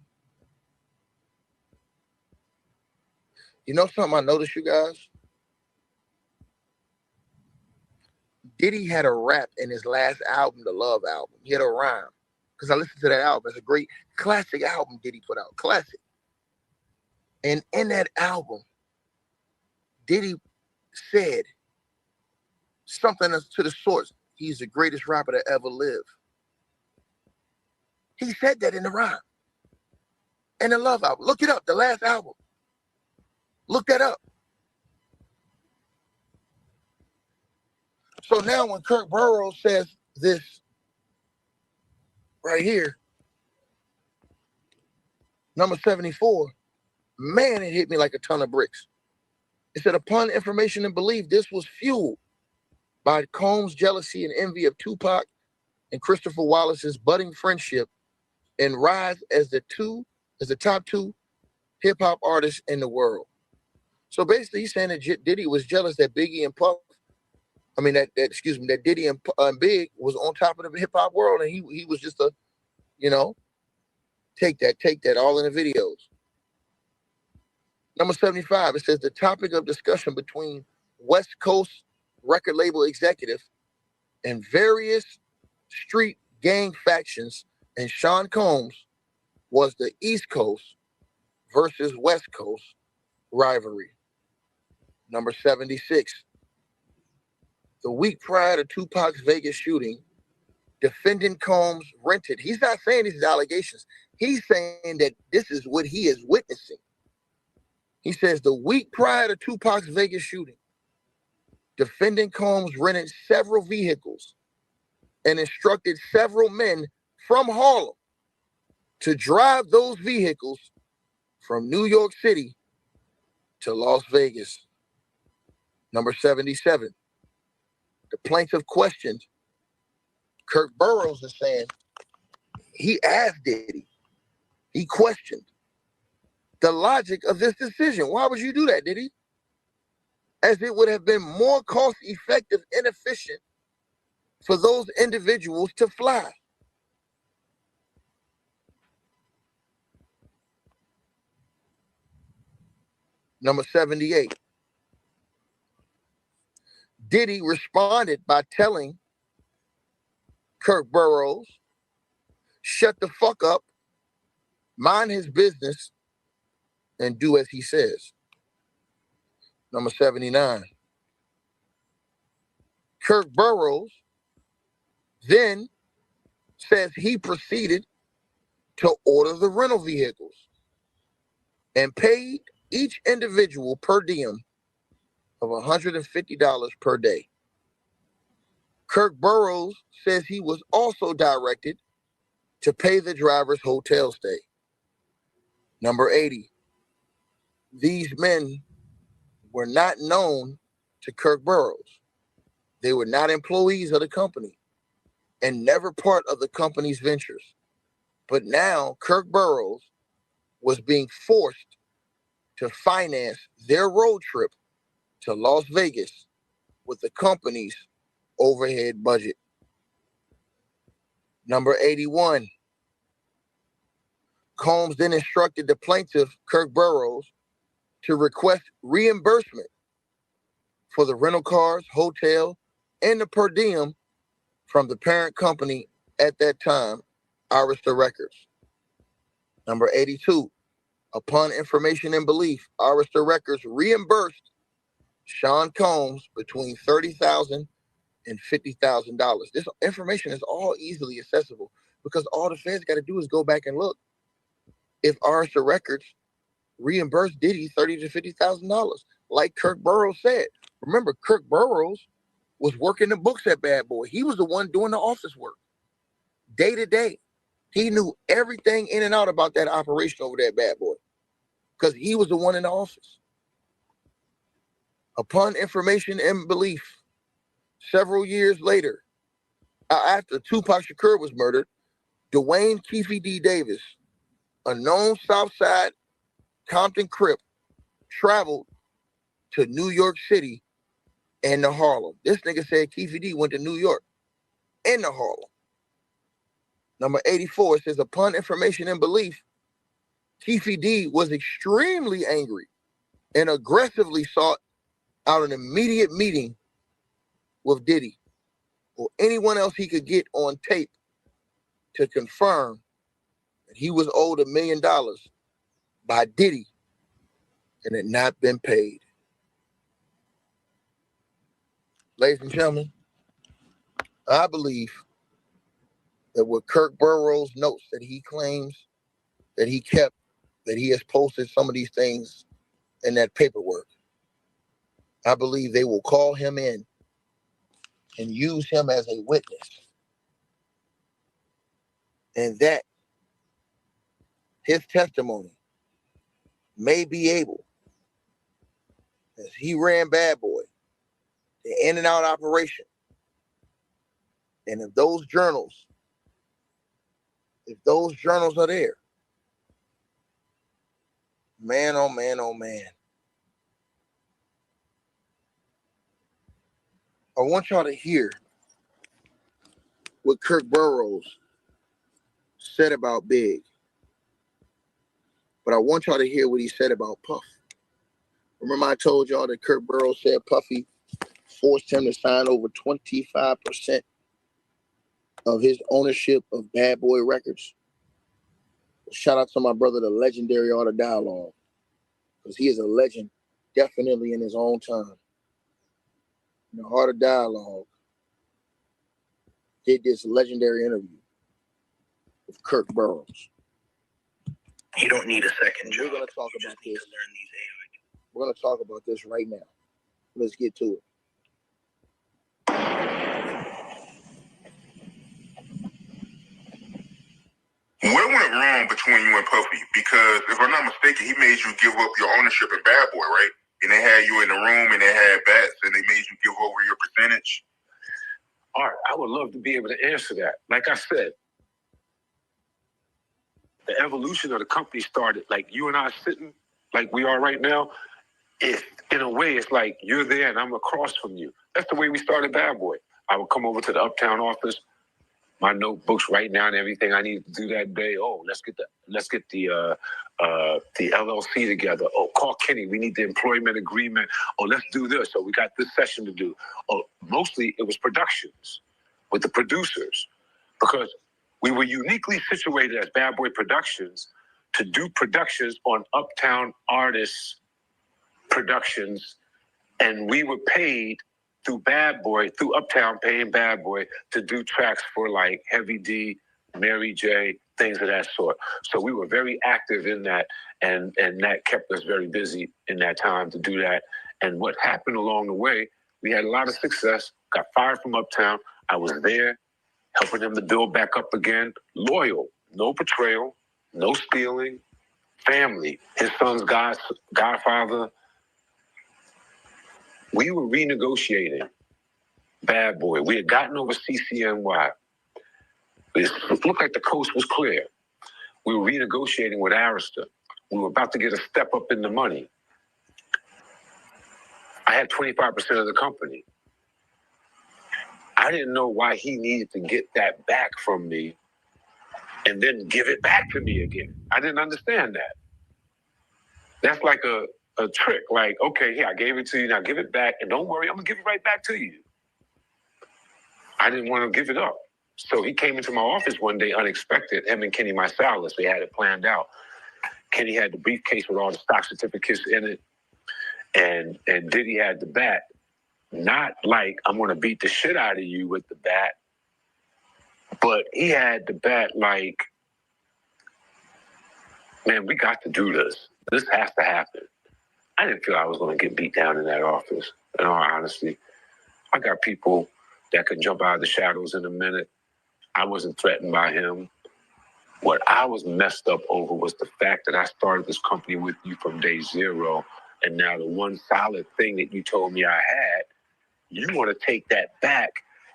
[SPEAKER 1] You know something I noticed, you guys? Diddy had a rap in his last album, the Love album. He had a rhyme. Because I listened to that album. It's a great classic album Diddy put out. Classic. And in that album, Diddy said something to the source. He's the greatest rapper to ever live. He said that in the rhyme. In the Love album. Look it up, the last album. Look that up. So now when Kirk Burrows says this right here, number 74, man, it hit me like a ton of bricks. It said, upon information and belief, this was fueled by Combs' jealousy and envy of Tupac and Christopher Wallace's budding friendship and rise as the top two hip-hop artists in the world. So basically, he's saying that Diddy was jealous that Biggie and Puff, that Diddy and Big was on top of the hip-hop world, and he was just a, take that, all in the videos. Number 75, it says the topic of discussion between West Coast record label executive and various street gang factions and Sean Combs was the East Coast versus West Coast rivalry. Number 76, the week prior to Tupac's Vegas shooting, defendant Combs rented. He's not saying these are allegations. He's saying that this is what he is witnessing. He says the week prior to Tupac's Vegas shooting, defendant Combs rented several vehicles and instructed several men from Harlem to drive those vehicles from New York City to Las Vegas. Number 77, the plaintiff questioned Kirk Burrows is saying he asked Diddy, he questioned the logic of this decision. Why would you do that, Diddy? As it would have been more cost effective and efficient for those individuals to fly. Number 78. Diddy responded by telling Kirk Burrows, shut the fuck up, mind his business, and do as he says. Number 79. Kirk Burrows then says he proceeded to order the rental vehicles and paid each individual per diem of $150 per day. Kirk Burrows says he was also directed to pay the driver's hotel stay. Number 80. These men were not known to Kirk Burroughs. They were not employees of the company and never part of the company's ventures. But now Kirk Burroughs was being forced to finance their road trip to Las Vegas with the company's overhead budget. Number 81. Combs then instructed the plaintiff, Kirk Burroughs, to request reimbursement for the rental cars, hotel, and the per diem from the parent company at that time, Arista Records. Number 82. Upon information and belief, Arista Records reimbursed Sean Combs between $30,000 and $50,000. This information is all easily accessible because all the feds got to do is go back and look. If Arista Records reimbursed Diddy $30,000 to $50,000, like Kirk Burroughs said. Remember, Kirk Burroughs was working the books at Bad Boy. He was the one doing the office work, day to day. He knew everything in and out about that operation over there at Bad Boy because he was the one in the office. Upon information and belief, several years later, after Tupac Shakur was murdered, Duane Keefe D. Davis, a known South Side Compton Crip, traveled to New York City and to Harlem. This nigga said Keefe D went to New York and to Harlem. Number 84 says, upon information and belief, Keefe D was extremely angry and aggressively sought out an immediate meeting with Diddy or anyone else he could get on tape to confirm that he was owed $1 million by Diddy and had not been paid. Ladies and gentlemen, I believe that what Kirk Burroughs notes that he claims that he kept, that he has posted some of these things in that paperwork, I believe they will call him in and use him as a witness. And that his testimony may be able, as he ran Bad Boy, the in and out operation. And if those journals are there, man, oh man, oh man. I want y'all to hear what Kirk Burroughs said about Big. But I want y'all to hear what he said about Puff. Remember I told y'all that Kirk Burroughs said Puffy forced him to sign over 25% of his ownership of Bad Boy Records? Shout out to my brother, the legendary Art of Dialogue, because he is a legend, definitely in his own time. The Art of Dialogue did this legendary interview with Kirk Burroughs.
[SPEAKER 3] You don't need a second job.
[SPEAKER 1] We're going to talk about this. We're going to talk about this right now. Let's get to it.
[SPEAKER 18] What went wrong between you and Puffy? Because if I'm not mistaken, he made you give up your ownership in Bad Boy, right? And they had you in the room and they had bets and they made you give over your percentage.
[SPEAKER 3] Art, I would love to be able to answer that. Like I said, the evolution of the company started like you and I sitting like we are right now. It's, in a way, it's like you're there and I'm across from you. That's the way we started Bad Boy. I would come over to the Uptown office, my notebooks right now and everything I need to do that day. Oh, let's get the LLC together. Oh, call Kenny. We need the employment agreement. Oh, let's do this. So we got this session to do. Oh, mostly it was productions with the producers because we were uniquely situated as Bad Boy Productions to do productions on Uptown artists' productions, and we were paid through Bad Boy, through Uptown, paying Bad Boy to do tracks for like Heavy D, Mary J, things of that sort. So we were very active in that, and that kept us very busy in that time to do that. And what happened along the way, we had a lot of success, got fired from Uptown. I was there, helping them to build back up again. Loyal, no betrayal, no stealing, family. His son's godfather, We were renegotiating Bad Boy. We had gotten over CCNY. It looked like the coast was clear. We were renegotiating with Arista. We were about to get a step up in the money. I had 25% of the company. I didn't know why he needed to get that back from me and then give it back to me again. I didn't understand that. That's like a trick. Like, okay, here, I gave it to you, now give it back, and don't worry, I'm gonna give it right back to you. I didn't want to give it up. So he came into my office one day unexpected, him and Kenny Marsalis, they had it planned out. Kenny had the briefcase with all the stock certificates in it, and Diddy had the bat. Not like, I'm gonna beat the shit out of you with the bat, but he had the bat like, man, we got to do this. This has to happen. I didn't feel I was going to get beat down in that office, in all honesty. I got people that could jump out of the shadows in a minute. I wasn't threatened by him. What I was messed up over was the fact that I started this company with you from day zero, and now the one solid thing that you told me I had, you want to take that back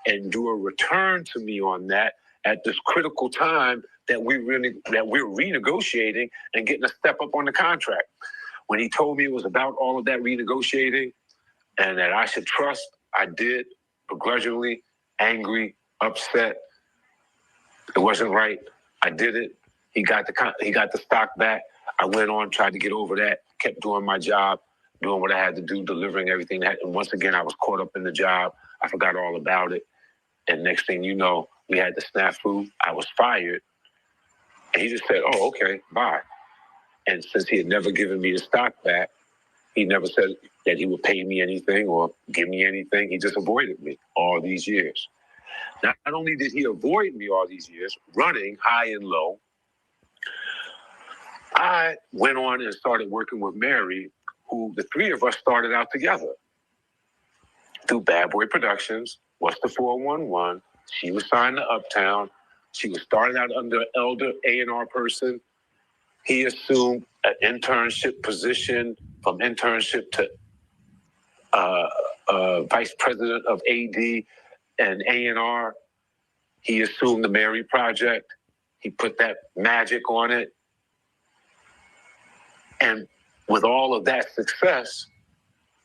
[SPEAKER 3] and do a return to me on that at this critical time that we're renegotiating and getting a step up on the contract. When he told me it was about all of that renegotiating and that I should trust, I did, begrudgingly, angry, upset. It wasn't right. I did it. He got the stock back. I went on, tried to get over that, kept doing my job, doing what I had to do, delivering everything. And once again, I was caught up in the job. I forgot all about it. And next thing you know, we had the snafu. I was fired. And he just said, oh, okay, bye. And since he had never given me the stock back, he never said that he would pay me anything or give me anything. He just avoided me all these years. Not only did he avoid me all these years, running high and low, I went on and started working with Mary, who the three of us started out together through Bad Boy Productions. What's the 411? She was signed to Uptown. She was started out under elder A&R person. He assumed an internship position, from internship to vice president of AD and A&R. He assumed the Mary Project. He put that magic on it. And with all of that success,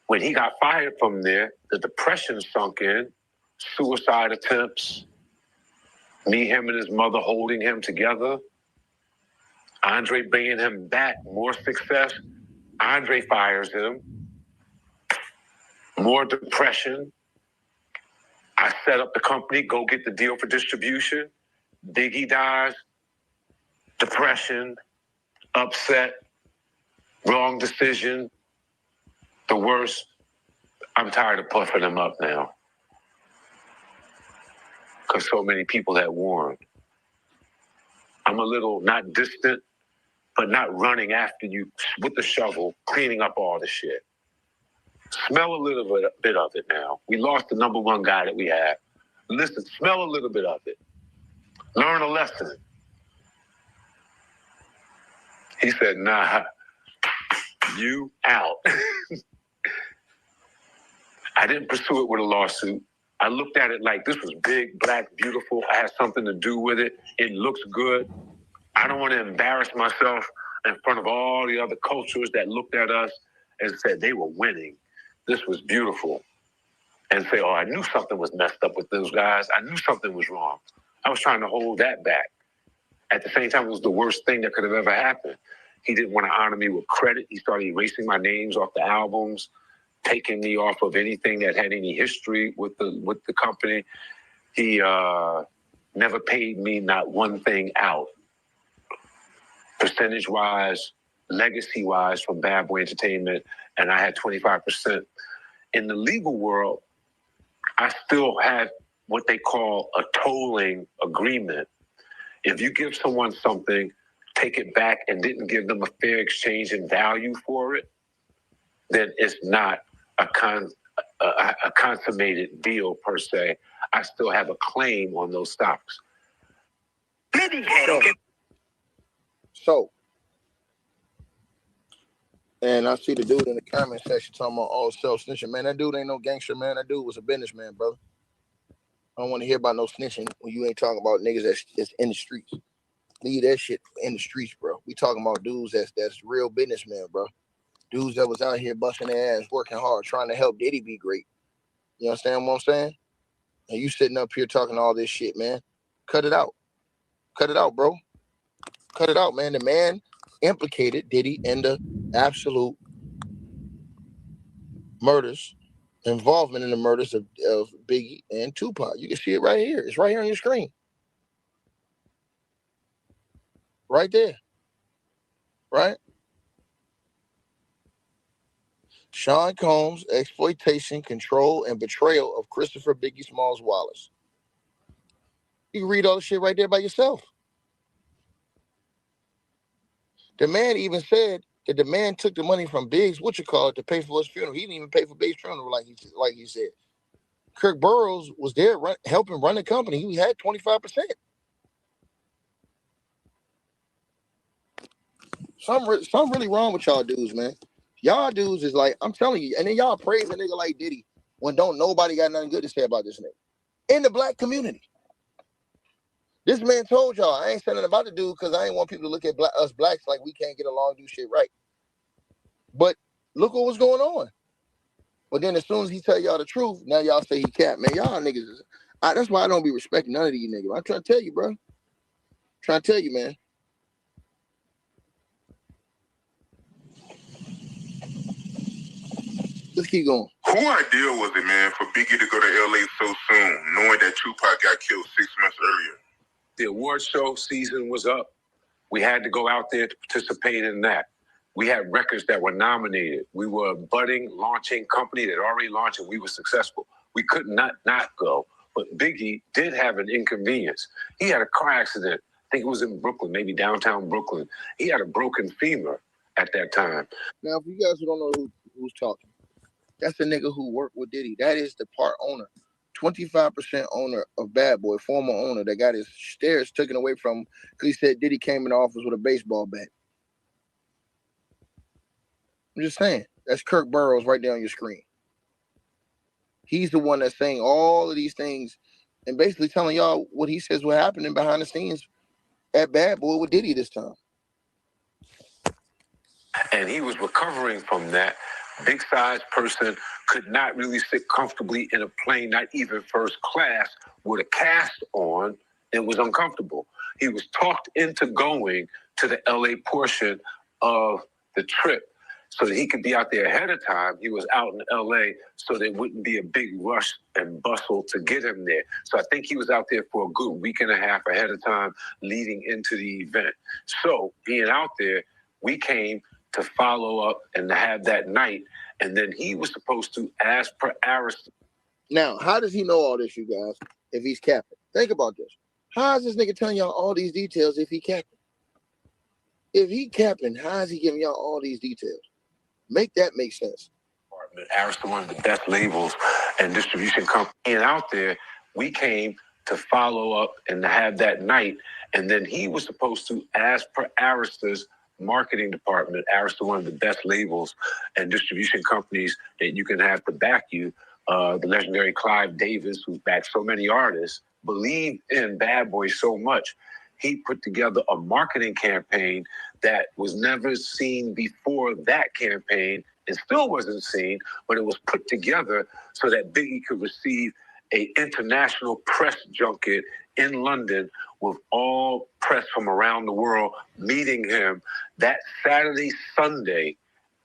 [SPEAKER 3] when he got fired from there, the depression sunk in, suicide attempts, me, him, and his mother holding him together, Andre bringing him back, more success. Andre fires him, more depression. I set up the company, go get the deal for distribution. Biggie dies, depression, upset, wrong decision, the worst. I'm tired of puffing him up now, because so many people had warned. I'm a little not distant, but not running after you with the shovel, cleaning up all the shit. Smell a little bit of it now. We lost the number one guy that we had. Listen, smell a little bit of it. Learn a lesson. He said, nah, you out. I didn't pursue it with a lawsuit. I looked at it like this was big, black, beautiful. I had something to do with it. It looks good. I don't want to embarrass myself in front of all the other cultures that looked at us and said they were winning. This was beautiful. And say, oh, I knew something was messed up with those guys. I knew something was wrong. I was trying to hold that back. At the same time, it was the worst thing that could have ever happened. He didn't want to honor me with credit. He started erasing my names off the albums, taking me off of anything that had any history with the company. He never paid me not one thing out. Percentage-wise, legacy-wise from Bad Boy Entertainment, and I had 25%. In the legal world, I still have what they call a tolling agreement. If you give someone something, take it back, and didn't give them a fair exchange in value for it, then it's not a consummated deal per se. I still have a claim on those stocks.
[SPEAKER 1] So And I see the dude in the comment section talking about all self-snitching. Man, that dude ain't no gangster, man. That dude was a businessman, brother. I don't want to hear about no snitching when you ain't talking about niggas that's in the streets. Leave that shit in the streets, bro. We talking about dudes that's real businessmen, bro. Dudes that was out here busting their ass, working hard, trying to help Diddy be great. You understand what I'm saying? And you sitting up here talking all this shit, man. Cut it out. Cut it out, bro. Cut it out, man. The man implicated Diddy in the absolute murders, involvement in the murders of Biggie and Tupac. You can see it right here. It's right here on your screen. Right there. Right? Sean Combs, exploitation, control, and betrayal of Christopher Biggie Smalls Wallace. You can read all the shit right there by yourself. The man even said that the man took the money from Biggs, to pay for his funeral. He didn't even pay for Biggs' funeral, like he said. Kirk Burroughs was there helping run the company. He had 25%. Something really wrong with y'all dudes, man. Y'all dudes is like, I'm telling you, and then y'all praise a nigga like Diddy when don't nobody got nothing good to say about this nigga. In the black community. This man told y'all, I ain't saying nothing about the dude because I ain't want people to look at us blacks like we can't get along, do shit right. But look what was going on. But then as soon as he tell y'all the truth, now y'all say he capped. Man, y'all niggas, that's why I don't be respecting none of these niggas. I'm trying to tell you, bro. Trying to tell you, man. Let's keep going.
[SPEAKER 18] Who idea was it, man, for Biggie to go to LA so soon, knowing that Tupac got killed 6 months earlier?
[SPEAKER 3] The award show season was up. We had to go out there to participate in that. We had records that were nominated. We were a budding, launching company that already launched, and we were successful. We could not go. But Biggie did have an inconvenience. He had a car accident. I think it was in Brooklyn, maybe downtown Brooklyn. He had a broken femur at that time.
[SPEAKER 1] Now, for you guys who don't know who's talking, that's the nigga who worked with Diddy. That is the part owner. 25% owner of Bad Boy, former owner that got his shares taken away from him because he said Diddy came in office with a baseball bat. I'm just saying. That's Kirk Burroughs right there on your screen. He's the one that's saying all of these things and basically telling y'all what he says was happening behind the scenes at Bad Boy with Diddy this time.
[SPEAKER 3] And he was recovering from that. Big size person, could not really sit comfortably in a plane, not even first class, with a cast on. It was uncomfortable. He was talked into going to the LA portion of the trip so that he could be out there ahead of time. He was out in LA so there wouldn't be a big rush and bustle to get him there. So I think he was out there for a good week and a half ahead of time leading into the event. So being out there, we came to follow up and to have that night. And then he was supposed to, as per Arista.
[SPEAKER 1] Now, how does he know all this, you guys, if he's capping? Think about this. How is this nigga telling y'all all these details if he capping? If he capping, how is he giving y'all all these details? Make that make sense.
[SPEAKER 3] Arista, one of the best labels and distribution company. And out there, we came to follow up and to have that night. And then he was supposed to, as per Arista's marketing department, Arista, one of the best labels and distribution companies that you can have to back you. The legendary Clive Davis, who backed so many artists, believed in Bad Boy so much. He put together a marketing campaign that was never seen before that campaign and still wasn't seen, but it was put together so that Biggie could receive an international press junket in London with all press from around the world meeting him that Saturday, Sunday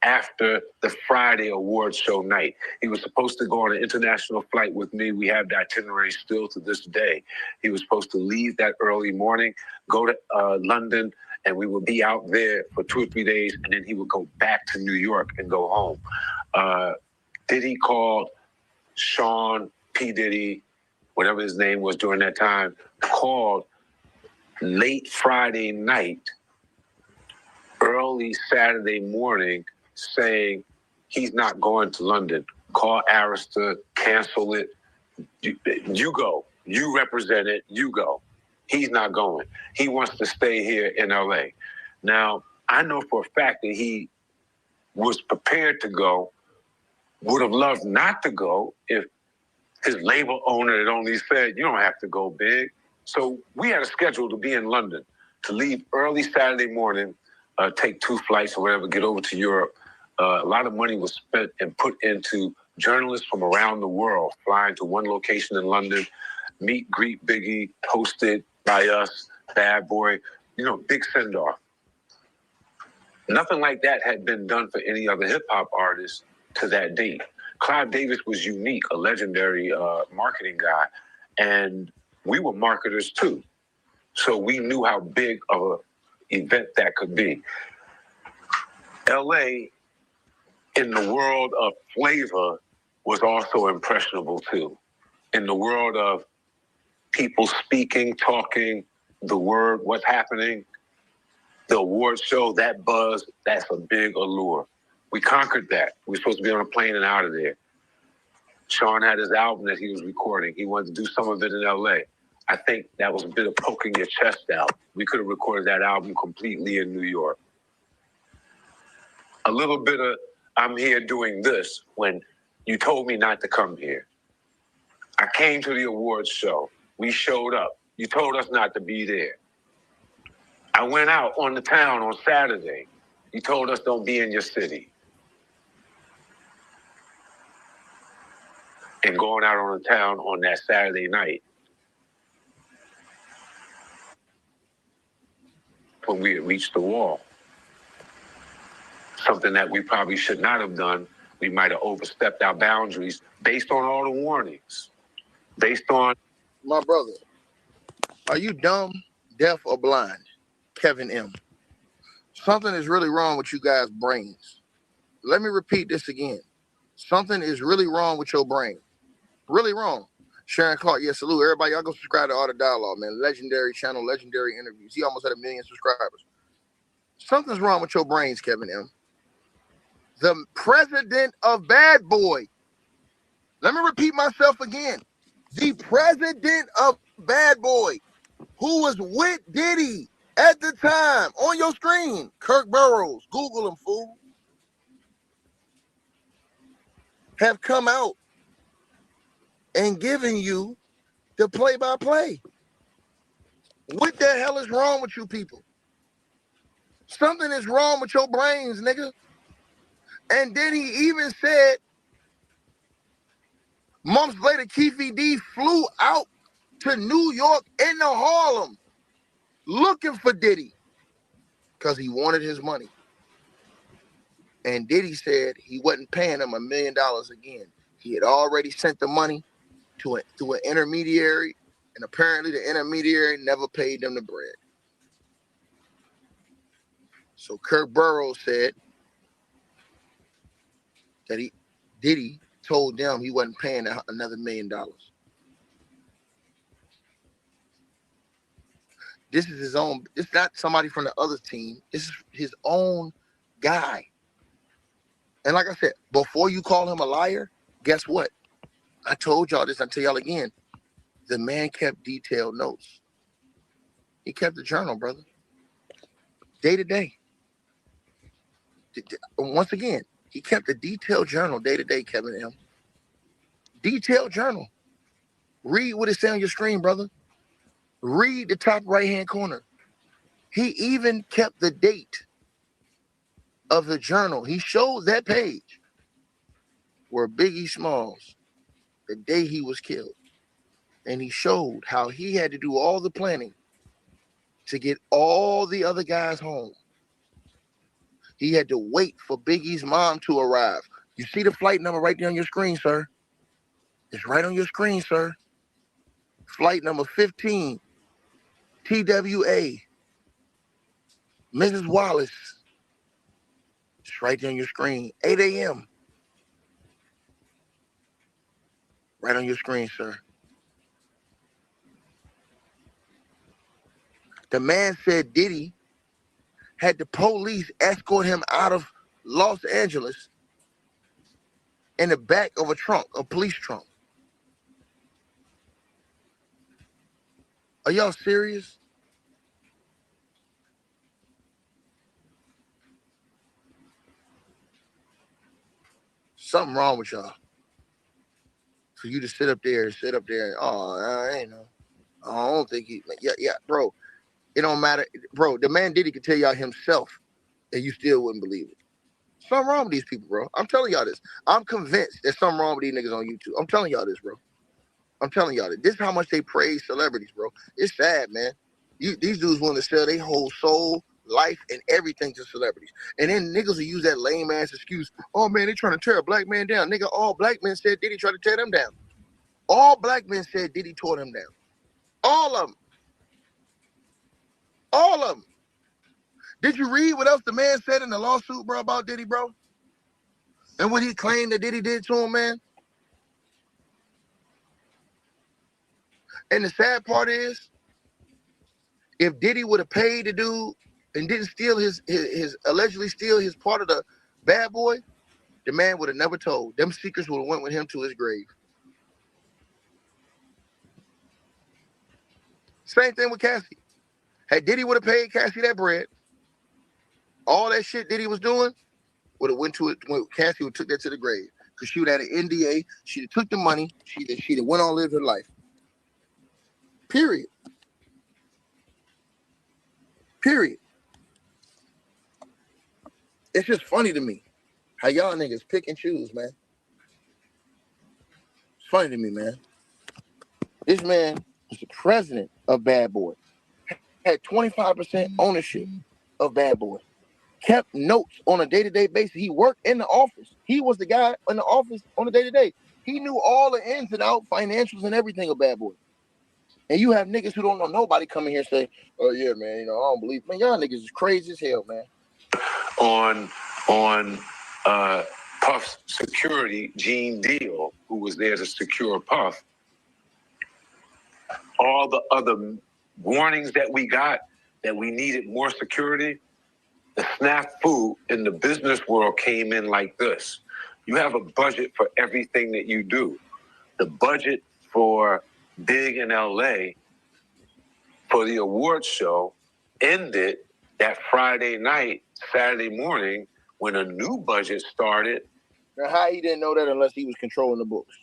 [SPEAKER 3] after the Friday awards show night. He was supposed to go on an international flight with me. We have the itinerary still to this day. He was supposed to leave that early morning, go to London, and we would be out there for 2 or 3 days, and then he would go back to New York and go home. Diddy called Sean P. Diddy, whatever his name was during that time, called late Friday night, early Saturday morning, saying he's not going to London. Call Arista, cancel it. You go. You represent it. You go. He's not going. He wants to stay here in LA. Now, I know for a fact that he was prepared to go, would have loved not to go if his label owner had only said, you don't have to go big. So we had a schedule to be in London, to leave early Saturday morning, take 2 flights or whatever, get over to Europe. A lot of money was spent and put into journalists from around the world, flying to one location in London, meet, greet Biggie, hosted by us, Bad Boy, big send-off. Nothing like that had been done for any other hip-hop artist to that date. Clive Davis was unique, a legendary marketing guy, and we were marketers too. So we knew how big of an event that could be. LA, in the world of flavor, was also impressionable too. In the world of people speaking, talking, the word, what's happening, the award show, that buzz, that's a big allure. We conquered that. We were supposed to be on a plane and out of there. Sean had his album that he was recording. He wanted to do some of it in LA. I think that was a bit of poking your chest out. We could have recorded that album completely in New York. A little bit of, I'm here doing this when you told me not to come here. I came to the awards show. We showed up. You told us not to be there. I went out on the town on Saturday. You told us don't be in your city. And going out on the town on that Saturday night, when we had reached the wall. Something that we probably should not have done. We might have overstepped our boundaries based on all the warnings. Based on...
[SPEAKER 1] My brother, are you dumb, deaf, or blind? Kevin M. Something is really wrong with you guys' brains. Let me repeat this again. Something is really wrong with your brain. Really wrong. Sharon Clark, yes, salute. Everybody, y'all go subscribe to Art of Dialogue, man. Legendary channel, legendary interviews. He almost had 1 million subscribers. Something's wrong with your brains, Kevin M. The president of Bad Boy. Let me repeat myself again. The president of Bad Boy, who was with Diddy at the time, on your screen, Kirk Burrows, Google him, fool, have come out and given you the play-by-play. What the hell is wrong with you people? Something is wrong with your brains, nigga. And then he even said, months later, Keefe D flew out to New York into Harlem looking for Diddy because he wanted his money. And Diddy said he wasn't paying him $1 million again. He had already sent the money to an intermediary, and apparently the intermediary never paid them the bread. So Kirk Burrows said that Diddy told them he wasn't paying another $1 million. This is his own. It's not somebody from the other team. This is his own guy. And like I said, before you call him a liar, guess what? I told y'all this. I'll tell y'all again. The man kept detailed notes. He kept the journal, brother. Day to day. Once again, he kept a detailed journal day to day, Kevin M. Detailed journal. Read what it says on your screen, brother. Read the top right-hand corner. He even kept the date of the journal. He showed that page where Biggie Smalls, the day he was killed, and he showed how he had to do all the planning to get all the other guys home. He had to wait for Biggie's mom to arrive. You see the flight number right there on your screen, sir? It's right on your screen, sir. Flight number 15, TWA, Mrs. Wallace. It's right there on your screen, 8 a.m. Right on your screen, sir. The man said Diddy had the police escort him out of Los Angeles in the back of a trunk, a police trunk. Are y'all serious? Something wrong with y'all. For you to sit up there and, I ain't know. I don't think he, yeah, bro. It don't matter. Bro, the man Diddy could tell y'all himself and you still wouldn't believe it. Something wrong with these people, bro. I'm telling y'all this. I'm convinced there's something wrong with these niggas on YouTube. I'm telling y'all this, bro. I'm telling y'all this. This is how much they praise celebrities, bro. It's sad, man. These dudes want to sell their whole soul, life, and everything to celebrities. And then niggas will use that lame ass excuse. Oh man, they trying to tear a black man down. Nigga, all black men said Diddy tried to tear them down. All black men said Diddy tore them down. All of them. All of them. Did you read what else the man said in the lawsuit, bro, about Diddy, bro? And what he claimed that Diddy did to him, man? And the sad part is, if Diddy would have paid the dude and didn't steal his allegedly steal his part of the Bad Boy, the man would have never told. Them secrets would have went with him to his grave. Same thing with Cassie. Had Diddy would have paid Cassie that bread, all that shit Diddy was doing would have went to it. Cassie would have took that to the grave because she would have had an NDA. She'd have took the money. She'd have went on live her life. Period. Period. It's just funny to me how y'all niggas pick and choose, man. It's funny to me, man. This man was the president of Bad Boy, had 25% ownership of Bad Boy, kept notes on a day-to-day basis. He worked in the office. He was the guy in the office on a day-to-day. He knew all the ins and outs, financials and everything of Bad Boy. And you have niggas who don't know nobody coming here and say, oh yeah, man, I don't believe. Man, y'all niggas is crazy as hell, man.
[SPEAKER 3] On Puff's security, Gene Deal, who was there to secure Puff, all the other warnings that we got that we needed more security, the snafu in the business world came in like this. You have a budget for everything that you do. The budget for Big in LA for the awards show ended that Friday night, Saturday morning, when a new budget started.
[SPEAKER 1] Now, how he didn't know that unless he was controlling the books?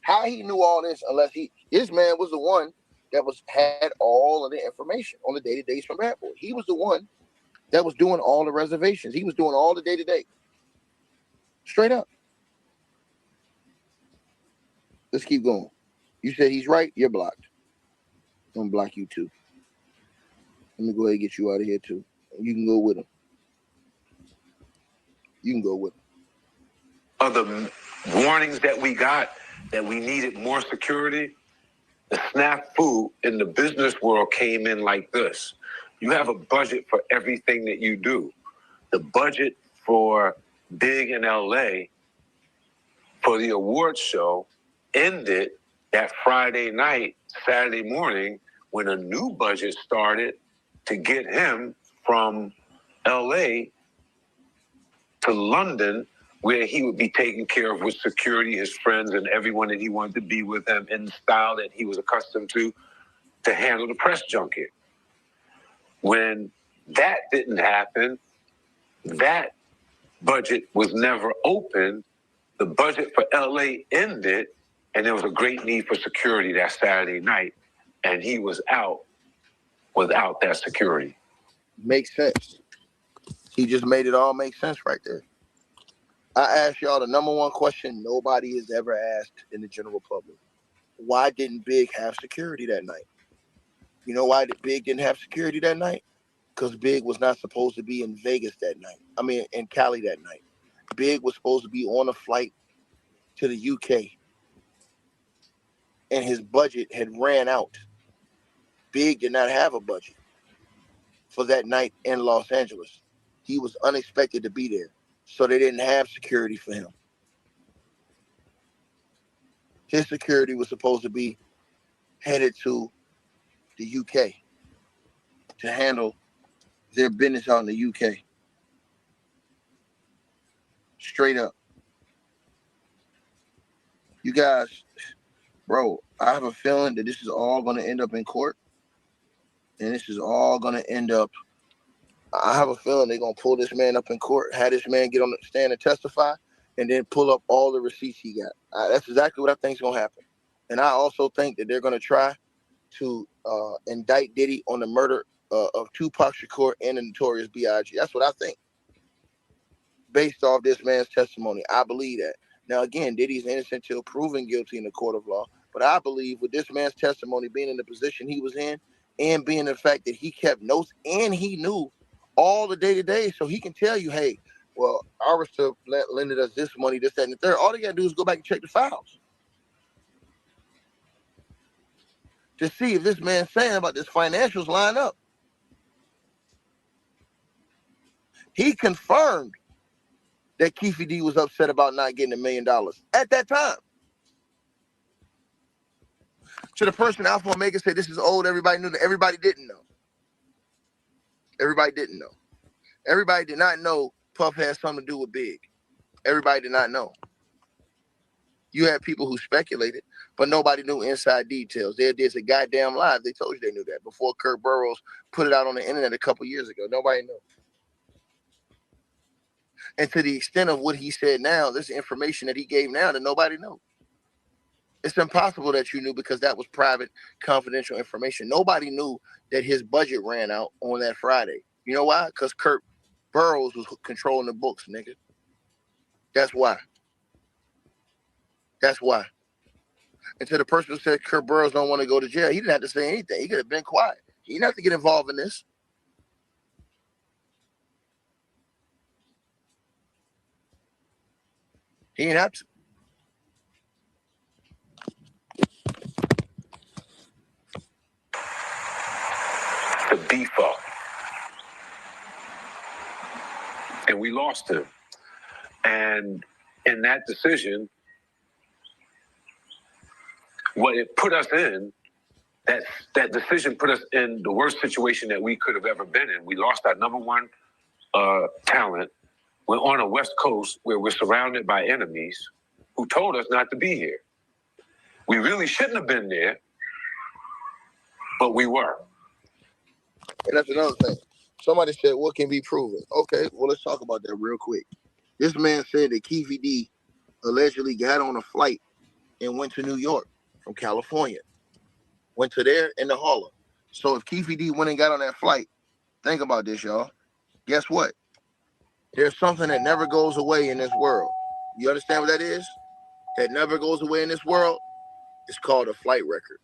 [SPEAKER 1] How he knew all this unless this man was the one that had all of the information on the day-to-days from Bad Boy. He was the one that was doing all the reservations. He was doing all the day-to-day. Straight up. Let's keep going. You said he's right, you're blocked. I'm gonna block you too. Let me go ahead and get you out of here too. You can go with him. You can go with him.
[SPEAKER 3] Other warnings that we got that we needed more security, the snafu in the business world came in like this. You have a budget for everything that you do. The budget for Big in LA for the awards show ended that Friday night, Saturday morning, when a new budget started to get him from LA to London, where he would be taken care of with security, his friends, and everyone that he wanted to be with him in the style that he was accustomed to handle the press junket. When that didn't happen, that budget was never opened. The budget for LA ended, and there was a great need for security that Saturday night, and he was out without that security.
[SPEAKER 1] Makes sense. He just made it all make sense right there. I asked y'all the number one question nobody has ever asked in the general public. Why didn't Big have security that night? You know why Big didn't have security that night? Because Big was not supposed to be in Vegas that night. I mean, in Cali that night. Big was supposed to be on a flight to the UK. And his budget had ran out. Big did not have a budget for that night in Los Angeles. He was unexpected to be there. So they didn't have security for him. His security was supposed to be headed to the UK to handle their business out in the UK. Straight up. You guys, bro, I have a feeling that this is all going to end up in court. And this is all going to end up, I have a feeling they're going to pull this man up in court, have this man get on the stand and testify, and then pull up all the receipts he got. That's exactly what I think is going to happen. And I also think that they're going to try to indict Diddy on the murder of Tupac Shakur and the Notorious B.I.G. That's what I think. Based off this man's testimony, I believe that. Now, again, Diddy's innocent till proven guilty in the court of law. But I believe with this man's testimony being in the position he was in and being the fact that he kept notes and he knew all the day-to-day, so he can tell you, hey, well, Arista lended us this money, this, that, and the third. All they got to do is go back and check the files to see if this man's saying about this financials line up. He confirmed that Keefe D was upset about not getting $1 million at that time. To the person Alpha Omega said this is old, everybody knew that. Everybody didn't know. Everybody didn't know. Everybody did not know Puff had something to do with Big. Everybody did not know. You had people who speculated, but nobody knew inside details. There's a goddamn lie. They told you they knew that before Kurt Burrows put it out on the internet a couple years ago. Nobody knew. And to the extent of what he said now, this information that he gave now that nobody knows. It's impossible that you knew because that was private, confidential information. Nobody knew that his budget ran out on that Friday. You know why? Because Kurt Burrows was controlling the books, nigga. That's why. That's why. And to the person who said Kurt Burrows don't want to go to jail, he didn't have to say anything. He could have been quiet. He didn't have to get involved in this. He didn't have to.
[SPEAKER 3] To beef up. And we lost him. And in that decision, what it put us in, that decision put us in the worst situation that we could have ever been in. We lost our number one talent. We're on a West Coast where we're surrounded by enemies who told us not to be here. We really shouldn't have been there, but we were.
[SPEAKER 1] And that's another thing. Somebody said, what can be proven? Okay, well, let's talk about that real quick. This man said that Keefe D allegedly got on a flight and went to New York from California. Went to there in the Harlem. So if Keefe D went and got on that flight, think about this, y'all. Guess what? There's something that never goes away in this world. You understand what that is? That never goes away in this world? It's called a flight record.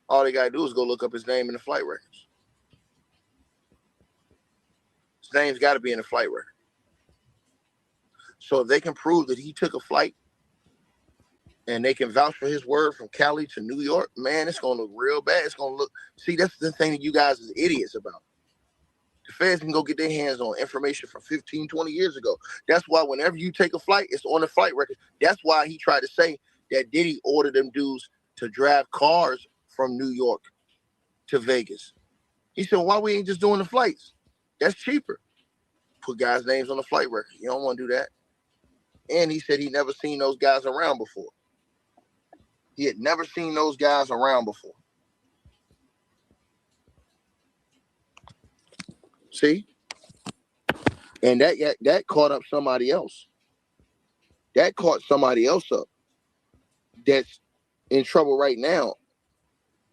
[SPEAKER 1] All they got to do is go look up his name in the flight records. His name's got to be in the flight record. So if they can prove that he took a flight and they can vouch for his word from Cali to New York, man, it's going to look real bad. It's going to look... See, that's the thing that you guys are idiots about. The feds can go get their hands on information from 15, 20 years ago. That's why whenever you take a flight, it's on the flight record. That's why he tried to say that Diddy ordered them dudes to drive cars from New York to Vegas. He said, why we ain't just doing the flights? That's cheaper. Put guys' names on the flight record. You don't want to do that. And he said he never seen those guys around before. He had never seen those guys around before. See? And that caught up somebody else. That caught somebody else up that's in trouble right now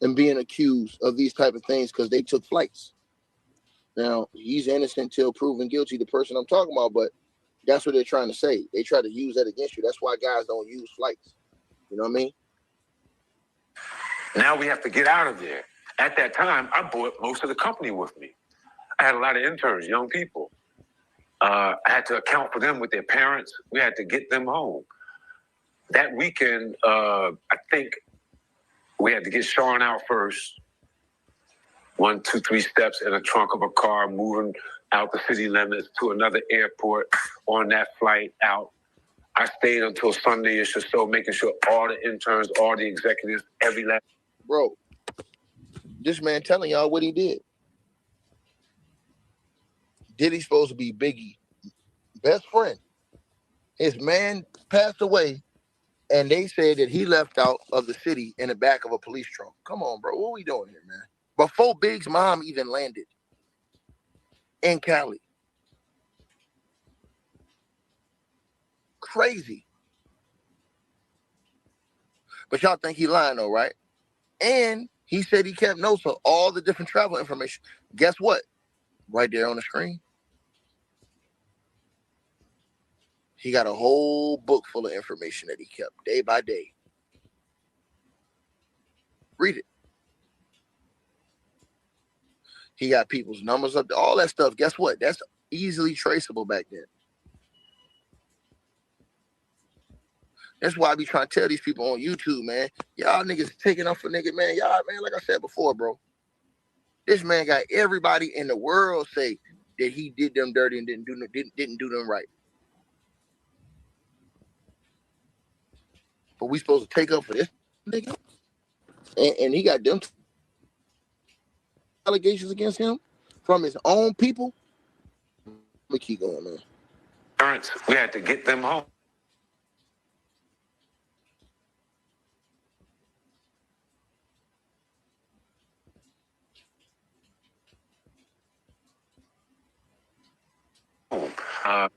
[SPEAKER 1] and being accused of these type of things because they took flights. Now, he's innocent till proven guilty, the person I'm talking about, but that's what they're trying to say. They try to use that against you. That's why guys don't use flights. You know what I mean?
[SPEAKER 3] Now we have to get out of there. At that time, I brought most of the company with me. I had a lot of interns, young people. I had to account for them with their parents. We had to get them home. That weekend, I think we had to get Sean out first. 1, 2, 3 steps in the trunk of a car, moving out the city limits to another airport on that flight out. I stayed until Sunday-ish or so, making sure all the interns, all the executives, every last...
[SPEAKER 1] Bro, this man telling y'all what he did. Diddy's supposed to be Biggie's best friend. His man passed away, and they said that he left out of the city in the back of a police trunk. Come on, bro. What are we doing here, man? Before Big's mom even landed in Cali. crazy. But y'all think he lying though, right? And he said he kept notes of all the different travel information. Guess what? Right there on the screen. He got a whole book full of information that he kept day by day. Read it. He got people's numbers up there, all that stuff. Guess what? That's easily traceable back then. That's why I be trying to tell these people on YouTube, man. Y'all niggas taking up for nigga, man. Y'all, man, like I said before, bro. This man got everybody in the world say that he did them dirty and didn't do them right. But we supposed to take up for this nigga? And he got them allegations against him from his own people. Let me keep going, man.
[SPEAKER 3] Parents, we had to get them home.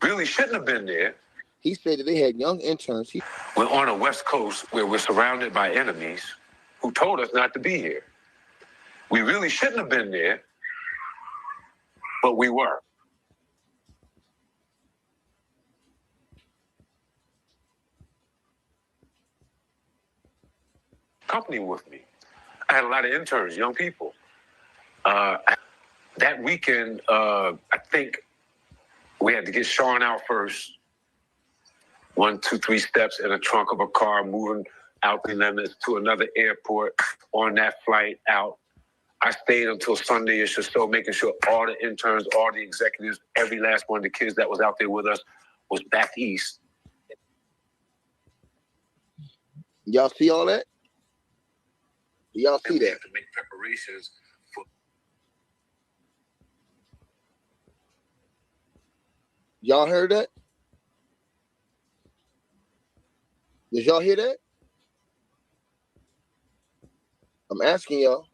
[SPEAKER 3] Really shouldn't have been there.
[SPEAKER 1] He said that they had young interns.
[SPEAKER 3] We're on a West Coast where we're surrounded by enemies who told us not to be here. We really shouldn't have been there, but we were. Company with me. I had a lot of interns, young people. That weekend, I think we had to get Sean out first. 1, 2, 3 steps in the trunk of a car, moving out the limits to another airport on that flight out. I stayed until Sunday-ish or so, making sure all the interns, all the executives, every last one of the kids that was out there with us was back east.
[SPEAKER 1] Y'all see all that? Y'all see that?
[SPEAKER 3] To make preparations for.
[SPEAKER 1] Y'all heard that? Did y'all hear that? I'm asking y'all.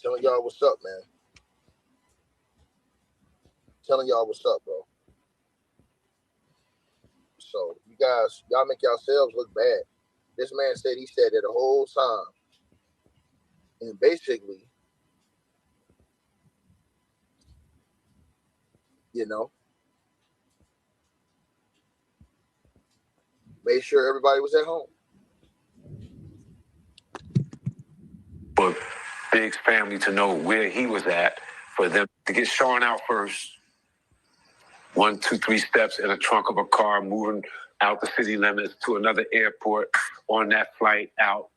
[SPEAKER 1] Telling y'all what's up, man. Telling y'all what's up, bro. So, you guys, y'all make yourselves look bad. This man said he said that the whole time. And basically, you know, made sure everybody was at home.
[SPEAKER 3] For Big's family to know where he was at, for them to get Sean out first. 1, 2, 3 steps in the trunk of a car, moving out the city limits to another airport on that flight out.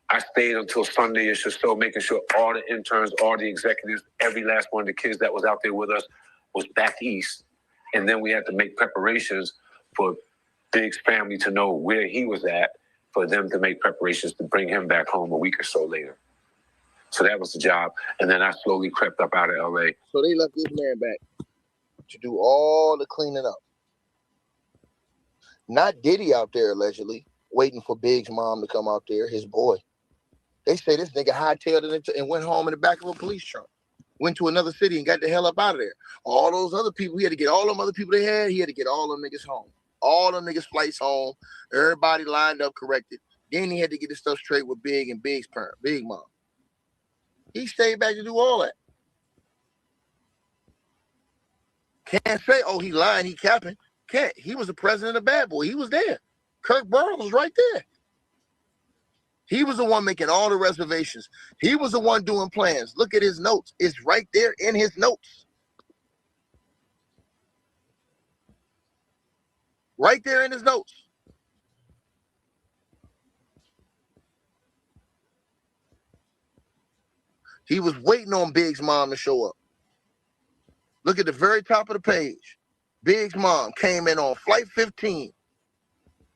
[SPEAKER 3] I stayed until Sunday-ish or so, making sure all the interns, all the executives, every last one of the kids that was out there with us was back east. And then we had to make preparations for Big's family to know where he was at, for them to make preparations to bring him back home a week or so later. So that was the job. And then I slowly crept up out of LA.
[SPEAKER 1] So they left this man back to do all the cleaning up. Not Diddy out there, allegedly, waiting for Big's mom to come out there, his boy. They say this nigga hightailed it and went home in the back of a police truck. Went to another city and got the hell up out of there. All those other people, he had to get all them other people they had, he had to get all them niggas home. All them niggas' flights home. Everybody lined up, corrected. Then he had to get his stuff straight with Big and Big's parent, Big mom. He stayed back to do all that. Can't say, oh, he lying, he capping. Can't. He was the president of Bad Boy. He was there. Kirk Burrows was right there. He was the one making all the reservations. He was the one doing plans. Look at his notes. It's right there in his notes. Right there in his notes. He was waiting on Big's mom to show up. Look at the very top of the page. Big's mom came in on flight 15.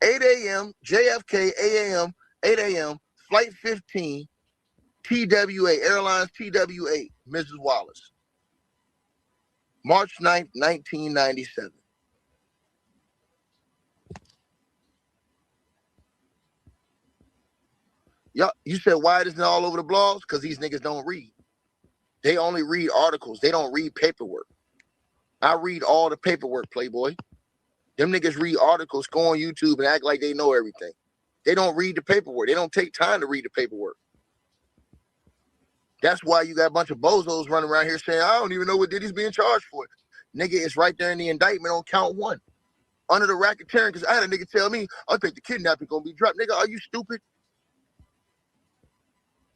[SPEAKER 1] 8 a.m., JFK, 8 a.m., 8 a.m., flight 15, TWA, Airlines TWA, Mrs. Wallace. March 9th, 1997. Y'all, you said why it isn't all over the blogs? Because these niggas don't read. They only read articles. They don't read paperwork. I read all the paperwork, Playboy. Them niggas read articles, go on YouTube and act like they know everything. They don't read the paperwork. They don't take time to read the paperwork. That's why you got a bunch of bozos running around here saying, I don't even know what Diddy's being charged for. Nigga, it's right there in the indictment on count 1. Under the racketeering, because I had a nigga tell me, I think the kidnapping gonna be dropped. Nigga, are you stupid?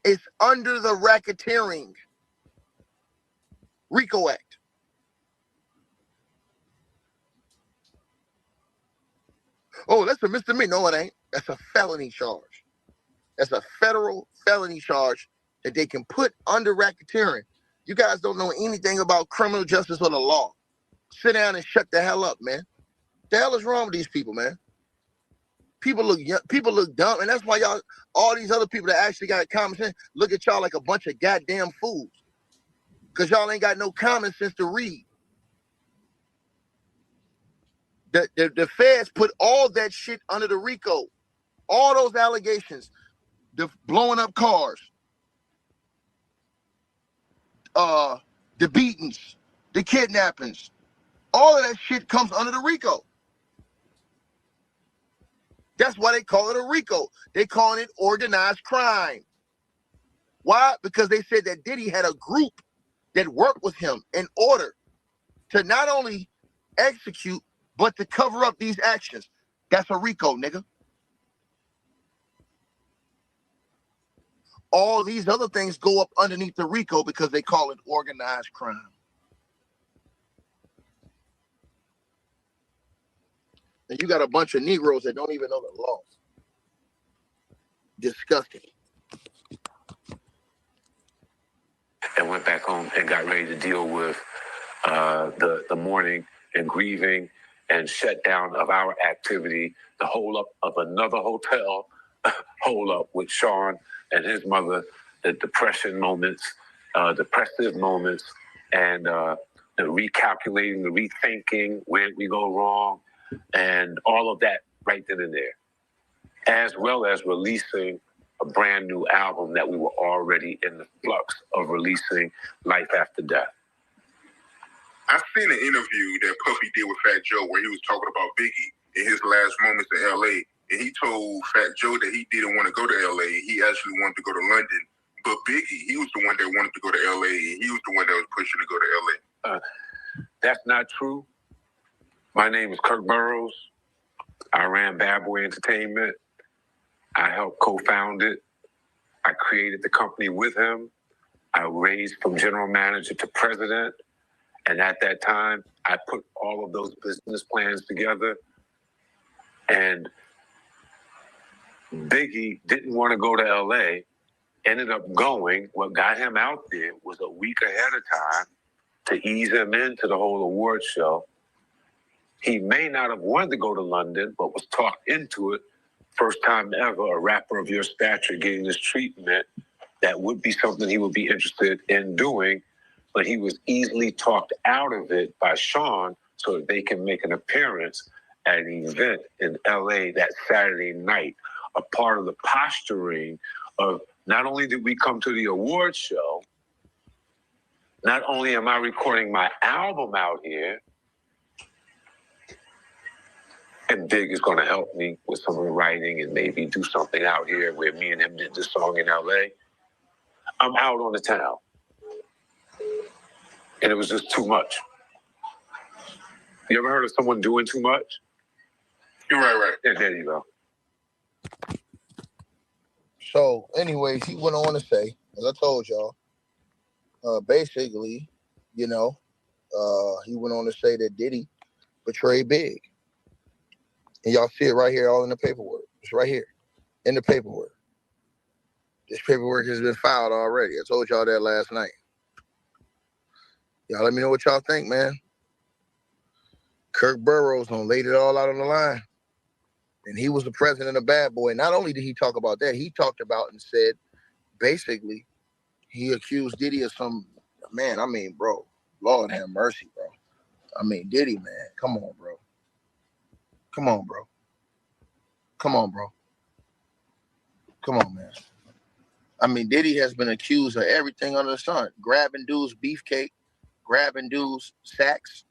[SPEAKER 1] It's under the racketeering. RICO Act. Oh, that's a misdemeanor. No, it ain't. That's a felony charge. That's a federal felony charge that they can put under racketeering. You guys don't know anything about criminal justice or the law. Sit down and shut the hell up, man. The hell is wrong with these people, man? People look young, people look dumb, and that's why y'all, all these other people that actually got common sense, look at y'all like a bunch of goddamn fools. Because y'all ain't got no common sense to read. The feds put all that shit under the RICO. All those allegations, the blowing up cars, the beatings, the kidnappings, all of that shit comes under the RICO. That's why they call it a RICO. They calling it organized crime. Why? Because they said that Diddy had a group that worked with him in order to not only execute, but to cover up these actions. That's a RICO, nigga. All these other things go up underneath the RICO because they call it organized crime. And you got a bunch of Negroes that don't even know the law. Disgusting.
[SPEAKER 3] And went back home and got ready to deal with the mourning and grieving and shutdown of our activity, the hold up of another hotel, hold up with Sean and his mother, the depression moments, depressive moments, and the recalculating, the rethinking, where did we go wrong, and all of that right then and there, as well as releasing a brand new album that we were already in the flux of releasing, Life After Death.
[SPEAKER 18] I seen an interview that Puffy did with Fat Joe where he was talking about Biggie in his last moments in L.A. And he told Fat Joe that he didn't want to go to L.A. He actually wanted to go to London. But Biggie, he was the one that wanted to go to L.A. and he was the one that was pushing to go to L.A.
[SPEAKER 3] That's not true. My name is Kirk Burrows. I ran Bad Boy Entertainment. I helped co-found it. I created the company with him. I raised from general manager to president. And at that time, I put all of those business plans together. And Biggie didn't want to go to LA, ended up going. What got him out there was a week ahead of time to ease him into the whole award show. He may not have wanted to go to London, but was talked into it. First time ever, a rapper of your stature getting this treatment that would be something he would be interested in doing, but he was easily talked out of it by Sean so that they can make an appearance at an event in LA that Saturday night. A part of the posturing of not only did we come to the award show, not only am I recording my album out here, and Big is going to help me with some of the writing and maybe do something out here where me and him did this song in LA. I'm out on the town. And it was just too much. You ever heard of someone doing too much?
[SPEAKER 18] You're right.
[SPEAKER 3] Yeah, there you go.
[SPEAKER 1] So, anyways, he went on to say, as I told y'all, basically, he went on to say that Diddy betrayed Big. And y'all see it right here, all in the paperwork. It's right here, in the paperwork. This paperwork has been filed already. I told y'all that last night. Y'all let me know what y'all think, man. Kirk Burrows done laid it all out on the line. And he was the president of Bad Boy. Not only did he talk about that, he talked about and said, basically, he accused Diddy of some, man, I mean, bro, Lord have mercy, bro. I mean, Diddy, man, come on, bro. Come on, bro. Come on, bro. Come on, man. I mean, Diddy has been accused of everything under the sun. Grabbing dudes, beefcake, grabbing dudes, sacks,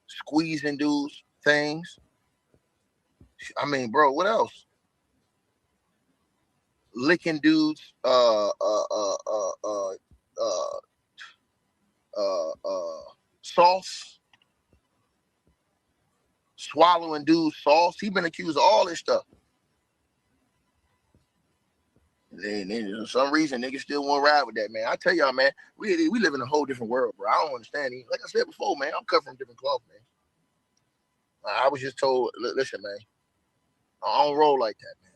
[SPEAKER 1] squeezing dudes, things. I mean, bro, what else? Licking dudes, sauce, swallowing dudes' sauce. He been accused of all this stuff. And for some reason, niggas still won't ride with that, man. I tell y'all, man, we live in a whole different world, bro. I don't understand. Like I said before, man, I'm cut from different cloth, man. I was just told, listen, man, I don't roll like that, man.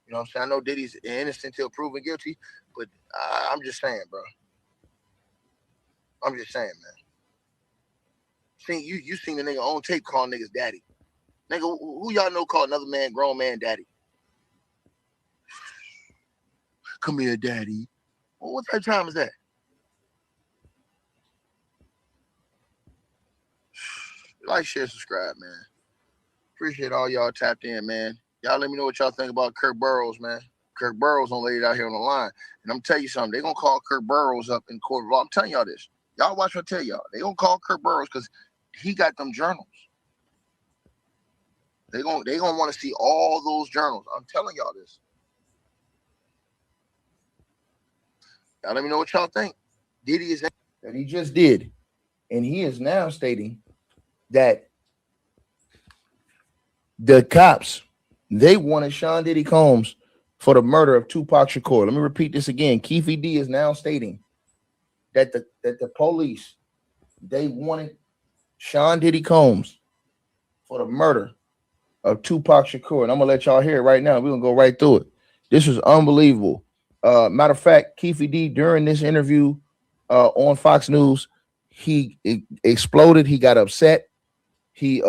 [SPEAKER 1] You know what I'm saying? I know Diddy's innocent till proven guilty, but I'm just saying, bro. I'm just saying, man. You seen the nigga on tape call niggas daddy. Nigga, who y'all know call another man, grown man, daddy? Come here, daddy. Well, what type of time is that? Like, share, subscribe, man. Appreciate all y'all tapped in, man. Y'all let me know what y'all think about Kirk Burrows, man. Kirk Burrows don't lay it out here on the line. And I'm gonna tell you something. They're gonna call Kirk Burrows up in court of law. I'm telling y'all this. Y'all watch what I tell y'all. They gonna call Kirk Burrows because he got them journals. They gonna want to see all those journals. I'm telling y'all this. Y'all let me know what y'all think. Diddy is that he just did. And he is now stating that the cops, they wanted Sean Diddy Combs for the murder of Tupac Shakur. Let me repeat this again. Keefe D is now stating that the police, they wanted Sean Diddy Combs for the murder of Tupac Shakur. And I'm going to let y'all hear it right now. We're going to go right through it. This is unbelievable. Matter of fact, Keefe D, during this interview on Fox News, he exploded. He got upset. He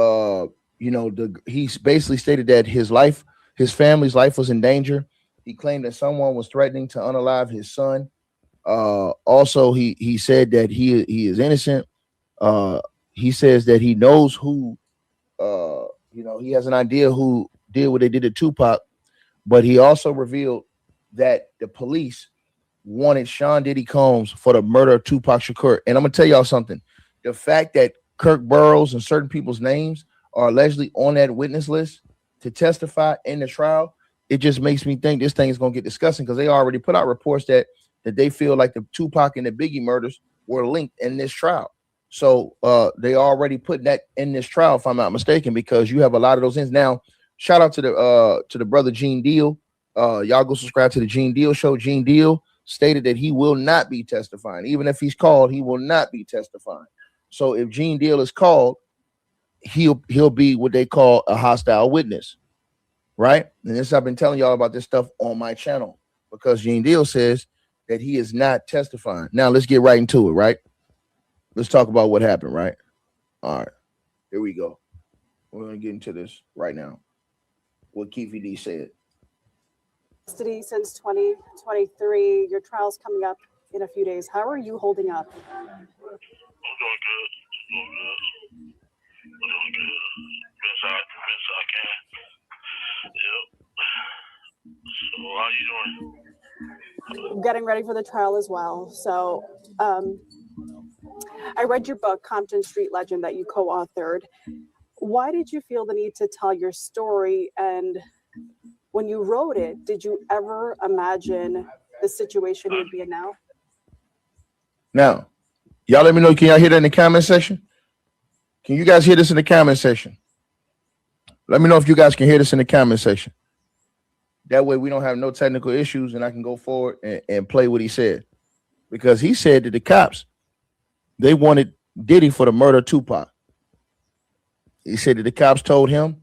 [SPEAKER 1] he's basically stated that his family's life was in danger. He claimed that someone was threatening to unalive his son. Also, he said that he is innocent. He says that he knows who, he has an idea who did what they did to Tupac, but he also revealed that the police wanted Sean Diddy Combs for the murder of Tupac Shakur. And I'm gonna tell y'all something. The fact that Kirk Burrows and certain people's names are allegedly on that witness list to testify in the trial, it just makes me think this thing is gonna get disgusting because they already put out reports that they feel like the Tupac and the Biggie murders were linked in this trial. So they already put that in this trial, if I'm not mistaken, because you have a lot of those ends. Now, shout out to the brother Gene Deal. Y'all go subscribe to the Gene Deal show. Gene Deal stated that he will not be testifying. Even if he's called, he will not be testifying. So if Gene Deal is called, he'll be what they call a hostile witness, right? And this, I've been telling y'all about this stuff on my channel because Gene Deal says that he is not testifying. Now let's get right into it, right? Let's talk about what happened, right? All right, here we go. We're gonna get into this right now. What Keefe D said.
[SPEAKER 20] Custody since 2023. Your trial's coming up in a few days. How are you holding up?
[SPEAKER 4] I'm doing good. I'm doing good. Best I can. Yep. So how you doing?
[SPEAKER 20] Getting ready for the trial as well. So I read your book, Compton Street Legend, that you co-authored. Why did you feel the need to tell your story? And when you wrote it, did you ever imagine the situation you'd be in now?
[SPEAKER 1] Now, y'all let me know. Can y'all hear that in the comment section? Can you guys hear this in the comment section? Let me know if you guys can hear this in the comment section. That way we don't have no technical issues and I can go forward and play what he said. Because he said that the cops, they wanted Diddy for the murder of Tupac. He said that the cops told him,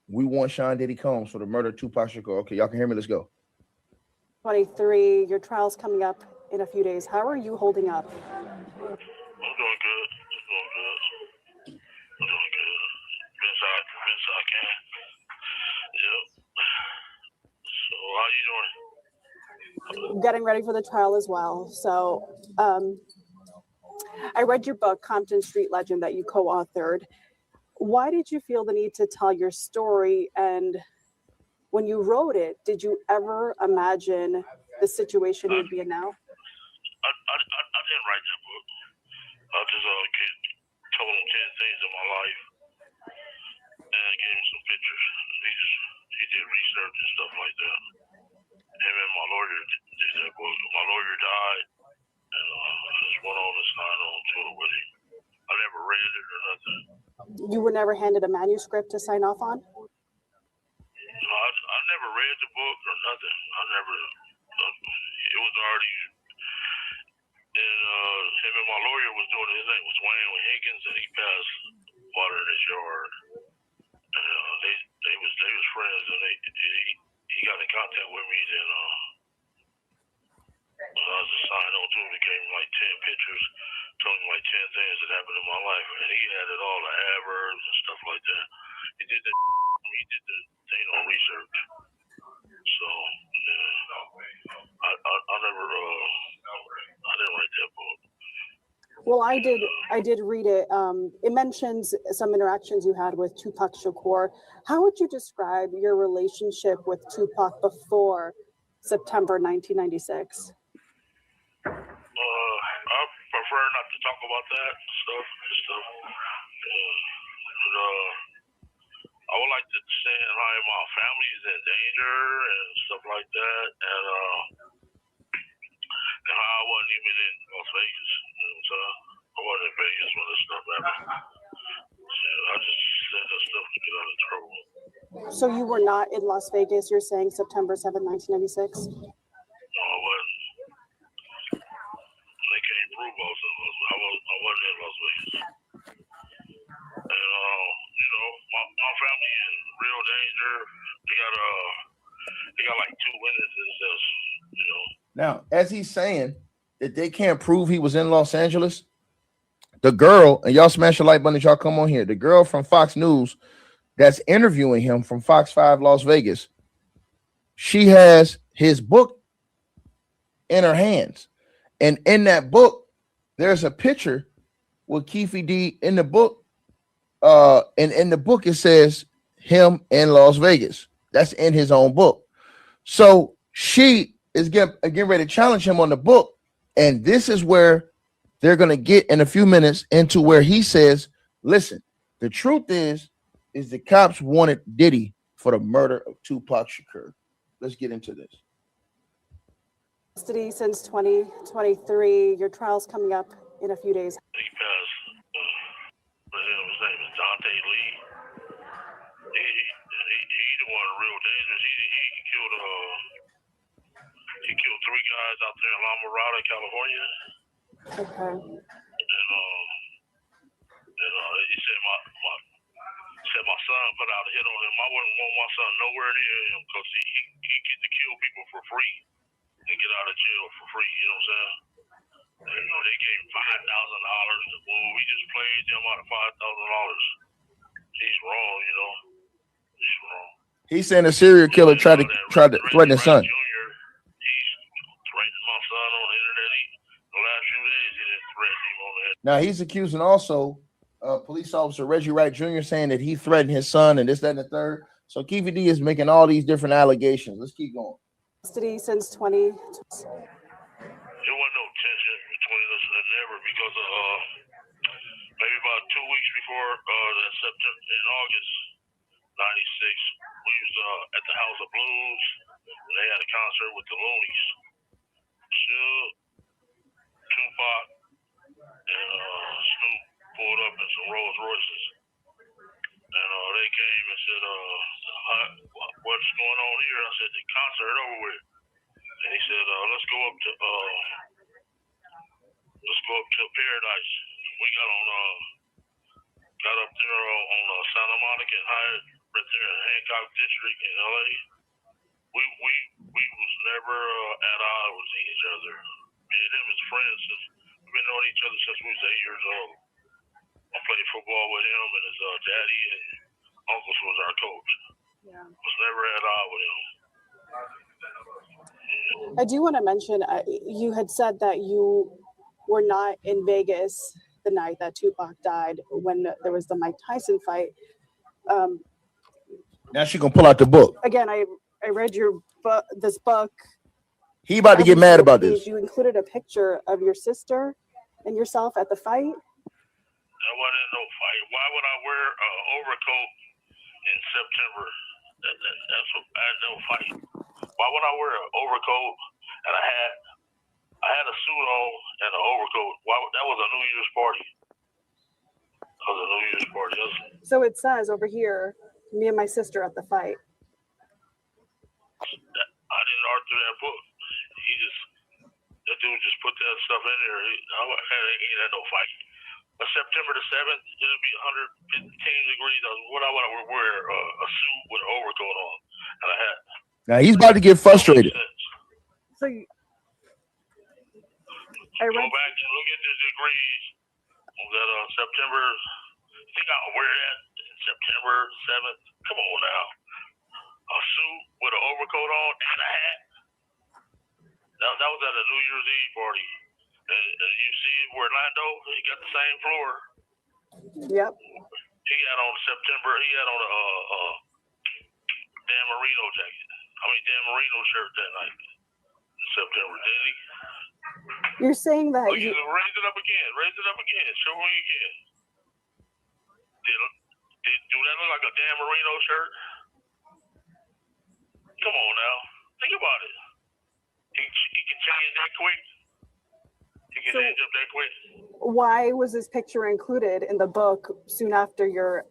[SPEAKER 1] we want Sean Diddy Combs for the murder of Tupac Shakur. Okay, y'all can hear me. Let's go.
[SPEAKER 20] 23, your trial's coming up in a few days. How are you holding up?
[SPEAKER 4] I'm doing good. I'm doing good. Best I can. Yep. So how you doing?
[SPEAKER 20] Getting ready for the trial as well. So I read your book, Compton Street Legend, that you co-authored. Why did you feel the need to tell your story? And when you wrote it, did you ever imagine the situation you would be in now?
[SPEAKER 4] I didn't write that book. I just told him 10 things in my life and gave him some pictures. He did research and stuff like that. Him and my lawyer did that book. My lawyer died, and I just went on and signed on to it with him. I never read it or nothing.
[SPEAKER 20] You were never handed a manuscript to sign off on?
[SPEAKER 4] No, I never read the book or nothing. I never. It was already. And him and my lawyer was doing his name was Duane Higgins, and he passed water in his yard. And they was friends, and he got in contact with me. Then I was just signed on to him. He gave me like 10 pictures, told me like 10 things that happened in my life, and he added all the adverbs and stuff like that. He did the thing on research. So yeah, I never I didn't write that book.
[SPEAKER 20] Well, I did read it. It mentions some interactions you had with Tupac Shakur. How would you describe your relationship with Tupac before September 1996?
[SPEAKER 4] I prefer not to talk about that stuff. I would like to say how my family is in danger and stuff like that, and how I wasn't even in Las Vegas. So I wasn't in Vegas when this stuff happened. So I just said that stuff to get out of trouble.
[SPEAKER 20] So you were not in Las Vegas, you're saying September 7, 1996?
[SPEAKER 4] No, I wasn't. They can't prove I was in Las Vegas. I wasn't in Las Vegas. And, my family is in real danger. They got like 2 witnesses that's,
[SPEAKER 1] Now, as he's saying that they can't prove he was in Los Angeles, the girl, and y'all smash the like button as y'all come on here, the girl from Fox News that's interviewing him from Fox 5 Las Vegas, she has his book in her hands. And in that book, there's a picture with Keefe D in the book. And in the book, it says him in Las Vegas. That's in his own book. So she is getting ready to challenge him on the book. And this is where they're going to get in a few minutes into where he says, listen, the truth is the cops wanted Diddy for the murder of Tupac Shakur. Let's get into this.
[SPEAKER 20] Custody since 2023. Your trial's coming up in a few days.
[SPEAKER 4] He passed. His name is Dante Lee. He's the one real dangerous. He killed 3 guys out there in La Mirada, California.
[SPEAKER 20] Okay.
[SPEAKER 4] And he said my son put out a hit on him. I wouldn't want my son nowhere near him because he get to kill people for free and get out of jail for free. You know what I'm saying? And, they gave him $5,000. Well, we just played them out of $5,000. He's wrong, He's wrong.
[SPEAKER 1] He's saying a serial killer tried to threaten his son.
[SPEAKER 4] He's threatening my son on the internet. The last few days, he didn't threaten him on the internet.
[SPEAKER 1] Now he's accusing also police officer Reggie Wright Jr. saying that he threatened his son and this, that, and the third. So Keefe D is making all these different allegations. Let's keep going.
[SPEAKER 20] Custody since 20.
[SPEAKER 4] There wasn't no tension between us never because maybe about 2 weeks before that September in August 96, we was at the House of Blues and they had a concert with the Loonies. Suge, Tupac, and Snoop pulled up in some Rolls Royces. And they came and said, what's going on here? I said, the concert over with. And he said, let's go up to Paradise. We got up there on Santa Monica and Hyatt, right there in Hancock District in LA. We was never at odds with each other. Me and him as friends we've been knowing each other since we was 8 years old. I played football with him and his daddy and uncles was our coach.
[SPEAKER 20] Yeah.
[SPEAKER 4] Was never at odds with him.
[SPEAKER 20] I do want to mention, you had said that you were not in Vegas the night that Tupac died when there was the Mike Tyson fight.
[SPEAKER 1] Now she gonna pull out the book.
[SPEAKER 20] Again, I read your book, this book,
[SPEAKER 1] He about to get mad about this.
[SPEAKER 20] You included a picture of your sister and yourself at the fight.
[SPEAKER 4] That wasn't no fight. Why would I wear an overcoat in September? That's what I had no fight. Why would I wear an overcoat and a hat? I had a suit on and an overcoat. That was a New Year's party. That was a New Year's party.
[SPEAKER 20] So it says over here, me and my sister at the fight.
[SPEAKER 4] I didn't author that book. The dude just put that stuff in there. He ain't had no fight. But September the 7th, it'll be 115 degrees. What I want to wear a suit with an overcoat on and a hat.
[SPEAKER 1] Now he's about to get frustrated.
[SPEAKER 20] So
[SPEAKER 4] Go back and look at the degrees. That September. You think I'll wear that September 7th? Come on now. A suit with an overcoat on and a hat. That was at a New Year's Eve party. And you see where Orlando, he got the same floor.
[SPEAKER 20] Yep.
[SPEAKER 4] He had on September, he had on a Dan Marino jacket. Dan Marino shirt that night. September, didn't he?
[SPEAKER 20] You're saying that
[SPEAKER 4] raise it up again. Raise it up again. Show me again. Do that look like a Dan Marino shirt? Come on now. Think about it. He can change that quick. He can change up that quick.
[SPEAKER 20] why was this picture included in the book soon after your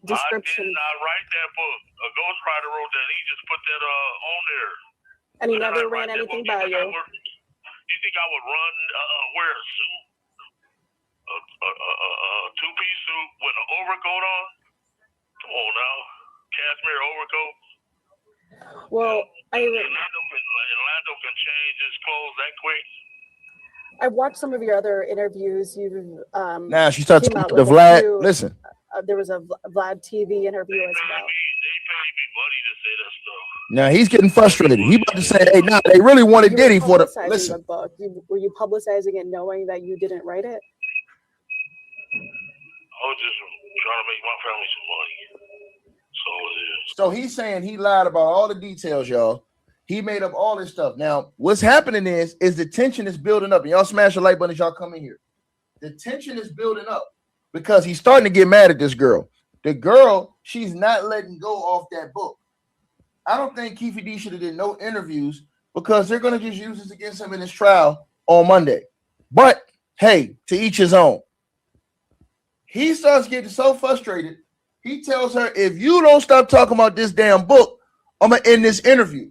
[SPEAKER 20] description?
[SPEAKER 4] I did not write that book. A ghostwriter wrote that. He just put that on there.
[SPEAKER 20] And he never ran anything by you?
[SPEAKER 4] You think I would run, wear a suit? A two-piece suit with an overcoat on? Come on now. Cashmere overcoat.
[SPEAKER 20] Well,
[SPEAKER 4] Orlando can change his clothes that quick.
[SPEAKER 20] I've watched some of your other interviews. You've
[SPEAKER 1] now she starts talking to the Vlad. Listen,
[SPEAKER 20] there was a Vlad TV interview as well.
[SPEAKER 1] now he's getting frustrated. He about to say, "Hey, nah, they really wanted Diddy for the listen."
[SPEAKER 20] The book. Were you publicizing it knowing that you didn't write it?
[SPEAKER 4] I was just trying to make my family some money. So it is.
[SPEAKER 1] So he's saying he lied about all the details, y'all. He made up all this stuff. Now, what's happening is the tension is building up. And y'all smash the like button as y'all come in here. The tension is building up because he's starting to get mad at this girl. The girl, she's not letting go off that book. I don't think Keefe D should have did no interviews because they're going to just use this against him in his trial on Monday. But hey, to each his own. He starts getting so frustrated. He tells her, if you don't stop talking about this damn book, I'm going to end this interview.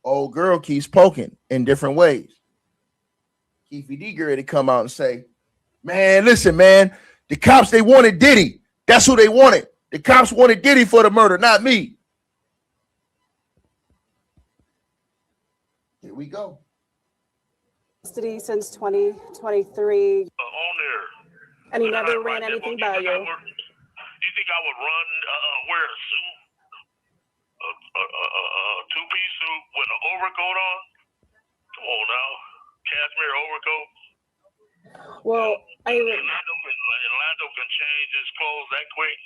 [SPEAKER 1] Old girl keeps poking in different ways. Keefe D get ready to come out and say, man, listen, man, the cops, they wanted Diddy. That's who they wanted. The cops wanted Diddy for the murder, not me. Here we go.
[SPEAKER 20] Custody since 2023.
[SPEAKER 4] On there.
[SPEAKER 20] And he never ran anything by you.
[SPEAKER 4] You think I would run, wear a suit? A two-piece suit with an overcoat on? Come on now. Cashmere overcoat.
[SPEAKER 20] Well,
[SPEAKER 4] Orlando can change his clothes that quick.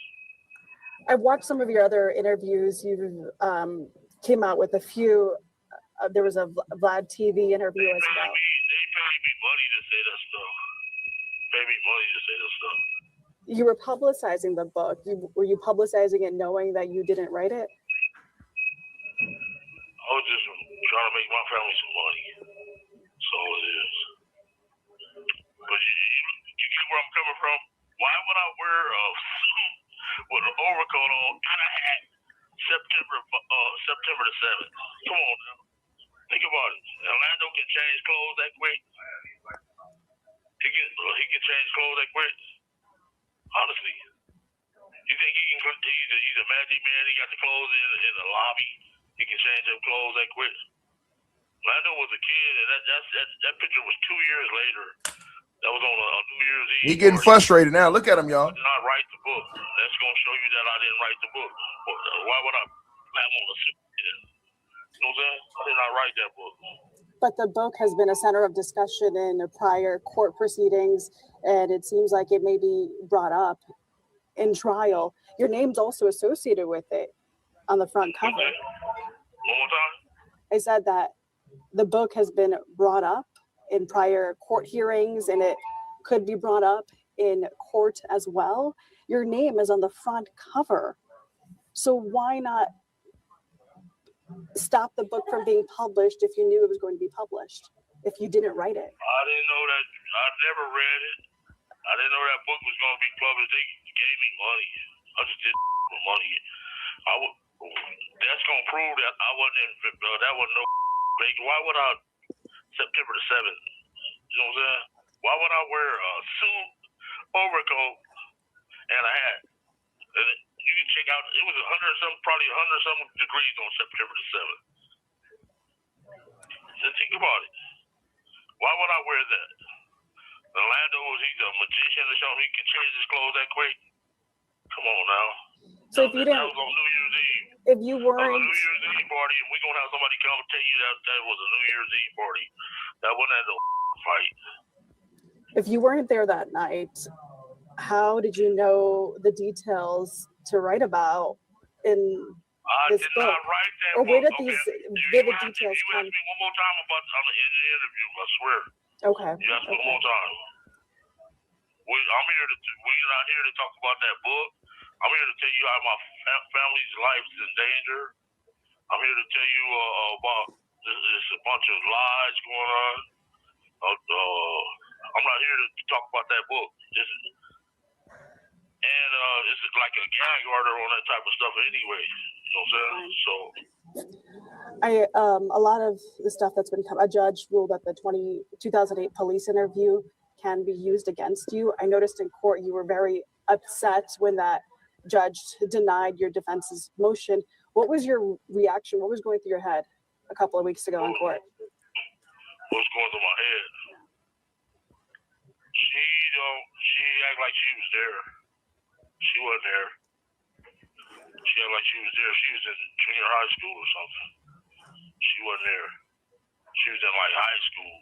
[SPEAKER 20] I've watched some of your other interviews. You came out with a few. There was a Vlad TV interview as well.
[SPEAKER 4] They pay me money to say that stuff. Pay me money to say that stuff.
[SPEAKER 20] You were publicizing the book. Were you publicizing it knowing that you didn't write it?
[SPEAKER 4] I was just trying to make my family some money. So it is. But you get where I'm coming from? Why would I wear a suit with an overcoat on and a hat September the 7th? Come on now. Think about it. Orlando can change clothes that quick. He can change clothes that quick. Honestly. You think he's a magic man? He got the clothes in the lobby. He can change them clothes that quick. Orlando was a kid, and that picture was 2 years later. That was on a New Year's Eve.
[SPEAKER 1] He getting frustrated now. Look at him, y'all.
[SPEAKER 4] I did not write the book. That's going to show you that I didn't write the book. Why would I want to sit there? You know what I'm saying? I did not write that book.
[SPEAKER 20] But the book has been a center of discussion in prior court proceedings, and it seems like it may be brought up in trial. Your name's also associated with it on the front cover.
[SPEAKER 4] One more time?
[SPEAKER 20] I said that the book has been brought up in prior court hearings and it could be brought up in court as well. Your name is on the front cover. So why not stop the book from being published if you knew it was going to be published, if you didn't write it?
[SPEAKER 4] I didn't know that. I never read it. I didn't know that book was going to be published. They gave me money. I just did for money. That's going to prove that I wasn't in, that was no fake. Why would I, September the 7th, you know what I'm saying? Why would I wear a suit, overcoat, and a hat? And you can check out, it was 100 probably 100 some degrees on September the 7th. So think about it. Why would I wear that? Orlando, he's a magician or something. He can change his clothes that quick. Come on now.
[SPEAKER 20] So if you didn't,
[SPEAKER 4] that was on New Year's Eve.
[SPEAKER 20] If you
[SPEAKER 4] That was
[SPEAKER 20] weren't,
[SPEAKER 4] a New Year's Eve party, and we're going to have somebody come and tell you that was a New Year's Eve party. That wasn't at no fight.
[SPEAKER 20] if you weren't there that night, how did you know the details to write about in this book?
[SPEAKER 4] Not write that
[SPEAKER 20] or where
[SPEAKER 4] book.
[SPEAKER 20] did these vivid details
[SPEAKER 4] You
[SPEAKER 20] come?
[SPEAKER 4] ask me one more time about on the end of the interview, I swear.
[SPEAKER 20] Okay.
[SPEAKER 4] You ask me one more time. We're not here to talk about that book. I'm here to tell you how my family's life is in danger. I'm here to tell you about there's a bunch of lies going on. I'm not here to talk about that book. It's like a gag order on that type of stuff anyway. You know what I'm saying? So.
[SPEAKER 20] A lot of the stuff that's been a judge ruled that the 2008 police interview can be used against you. I noticed in court you were very upset when that judge denied your defense's motion. What was your reaction? What was going through your head a couple of weeks ago in court?
[SPEAKER 4] What was going through my head? She acted like she was there. She wasn't there. She acted like she was there. She was in junior high school or something. She wasn't there. She was in like high school.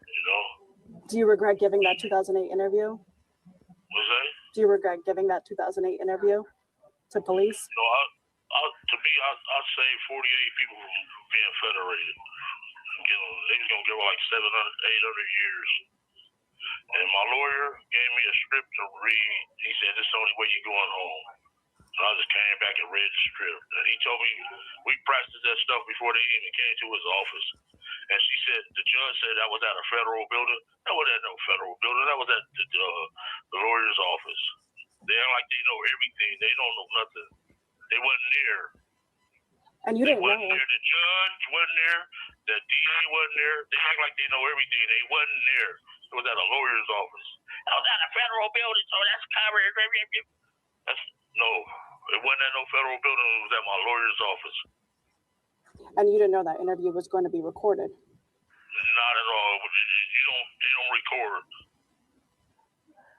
[SPEAKER 4] You know?
[SPEAKER 20] Do you regret giving that 2008 interview?
[SPEAKER 4] What's that?
[SPEAKER 20] Do you regret giving that 2008 interview to police?
[SPEAKER 4] You know, to me, I'd save 48 people from being federated. They was going to give her like 700, 800 years. And my lawyer gave me a script to read. He said, this is the only way you're going home. So I just came back and read the script. And he told me, we practiced that stuff before they even came to his office. And she said, the judge said that was at a federal building. That wasn't at no federal building. That was at the lawyer's office. They act like they know everything. They don't know nothing. They wasn't there.
[SPEAKER 20] And you didn't know.
[SPEAKER 4] There. The judge wasn't there. The DA wasn't there. They act like they know everything. They wasn't there. It was at a lawyer's office. That was at a federal building, so that's covered. No, it wasn't at no federal building. It was at my lawyer's office.
[SPEAKER 20] And you didn't know that interview was going to be recorded?
[SPEAKER 4] Not at all. They don't record.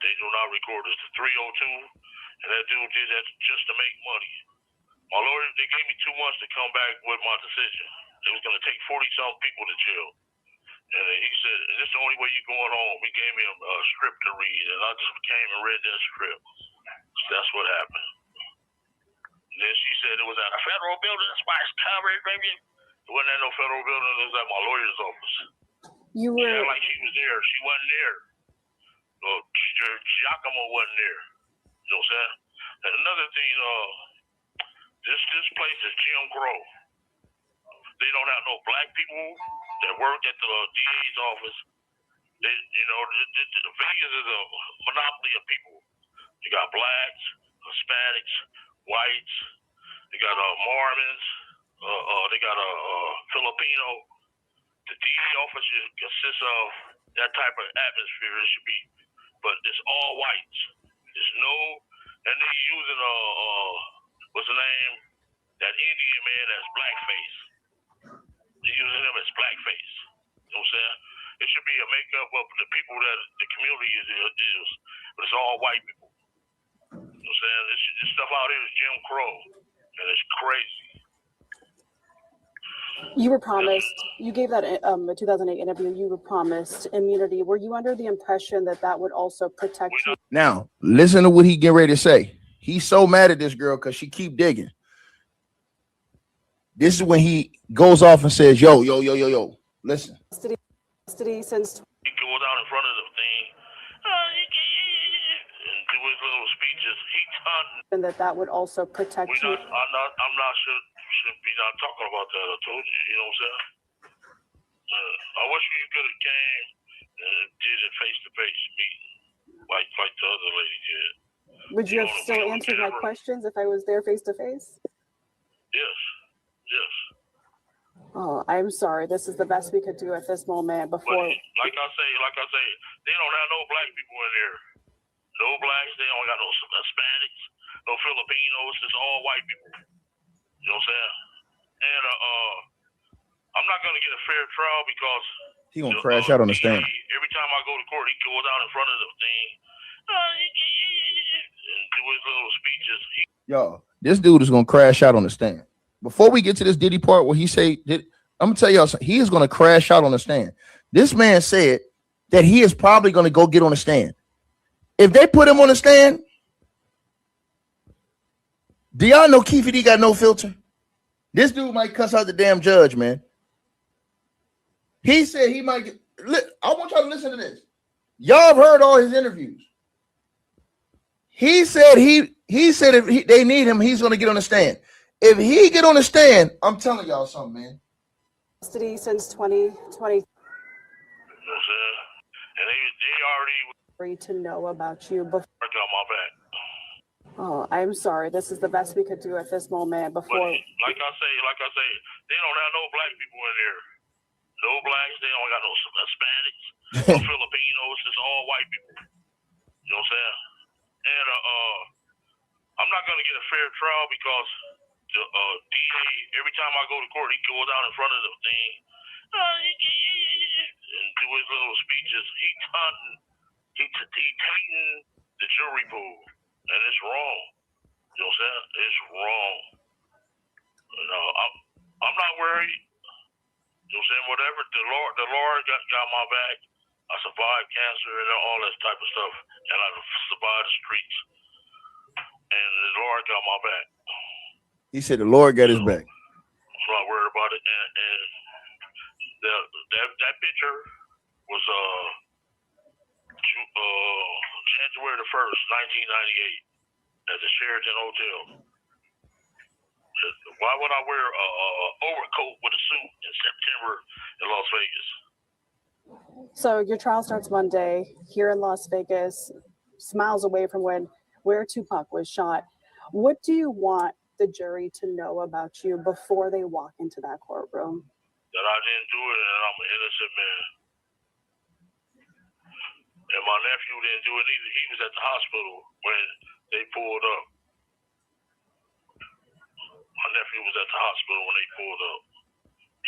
[SPEAKER 4] They do not record. It's the 302, and that dude did that just to make money. My lawyer, they gave me 2 months to come back with my decision. It was going to take 40-some people to jail. And he said, this is the only way you're going home. He gave me a script to read, and I just came and read that script. So that's what happened. And then she said it was at a federal building. That's why it's covered, baby. It wasn't at no federal building. It was at my lawyer's office.
[SPEAKER 20] You were...
[SPEAKER 4] She acted like she was there. She wasn't there. No, Giacomo wasn't there. You know what I'm saying? And another thing, this place is Jim Crow. They don't have no black people that work at the DA's office. Vegas is a monopoly of people. You got blacks, Hispanics, whites. They got Mormons. They got Filipino. The DA office consists of that type of atmosphere. It should be, but it's all whites. There's no, and they're using what's the name? That Indian man that's blackface. They're using him as blackface. You know what I'm saying? It should be a makeup of the people that the community is, but it's all white people. You know what I'm saying? This stuff out here is Jim Crow, and it's crazy.
[SPEAKER 20] You were promised, you gave that a 2008 interview, you were promised immunity. Were you under the impression that that would also protect you?
[SPEAKER 1] Now, listen to what he getting ready to say. He's so mad at this girl because she keep digging. This is when he goes off and says, yo. Listen.
[SPEAKER 20] Custody since
[SPEAKER 4] He goes out in front of the thing and do his little speeches. He's hunting.
[SPEAKER 20] and that would also protect you.
[SPEAKER 4] I'm not should be not talking about that. I told you, you know what I'm saying? I wish we could have came and did it face to face meeting like the other lady did.
[SPEAKER 20] Would you have still answered my questions if I was there face to face?
[SPEAKER 4] Yes.
[SPEAKER 20] Oh, I'm sorry. This is the best we could do at this moment before.
[SPEAKER 4] Like I say, they don't have no black people in there. No blacks. They don't got no Hispanics, no Filipinos. It's all white people. You know what I'm saying? And I'm not gonna get a fair trial because
[SPEAKER 1] he gonna crash out on the stand.
[SPEAKER 4] Every time I go to court, he goes out in front of the thing and do his little speeches.
[SPEAKER 1] Yo, this dude is gonna crash out on the stand. Before we get to this Diddy part where he say, I'm gonna tell y'all something. He is gonna crash out on the stand. This man said that he is probably gonna go get on the stand. If they put him on the stand, do y'all know Keefe D got no filter? This dude might cuss out the damn judge, man. He said he might get. I want y'all to listen to this. Y'all have heard all his interviews. He said if they need him, he's gonna get on the stand. If he get on the stand, I'm telling y'all something, man.
[SPEAKER 20] Custody since 2020.
[SPEAKER 4] And they already
[SPEAKER 20] to know about you before.
[SPEAKER 4] got my back.
[SPEAKER 20] Oh, I'm sorry. This is the best we could do at this moment before.
[SPEAKER 4] But like I say, they don't have no black people in there. No blacks. They don't got no Hispanics, no Filipinos. It's all white people. You know what I'm saying? And I'm not gonna get a fair trial because the DA, every time I go to court, he goes out in front of the thing and do his little speeches. He's hunting. He's taking the jury pool, and it's wrong. You know what I'm saying? It's wrong. I'm not worried. You know what I'm saying? Whatever the Lord got my back. I survived cancer and all that type of stuff, and I survived the streets. And the Lord got my back.
[SPEAKER 1] He said the Lord got his back.
[SPEAKER 4] I'm not worried about it. And that picture was January the 1st, 1998, at the Sheraton Hotel. Why would I wear a overcoat with a suit in September in Las Vegas?
[SPEAKER 20] So your trial starts Monday here in Las Vegas, miles away from where Tupac was shot. What do you want the jury to know about you before they walk into that courtroom?
[SPEAKER 4] That I didn't do it and I'm an innocent man. And my nephew didn't do it either. He was at the hospital when they pulled up. My nephew was at the hospital when they pulled up.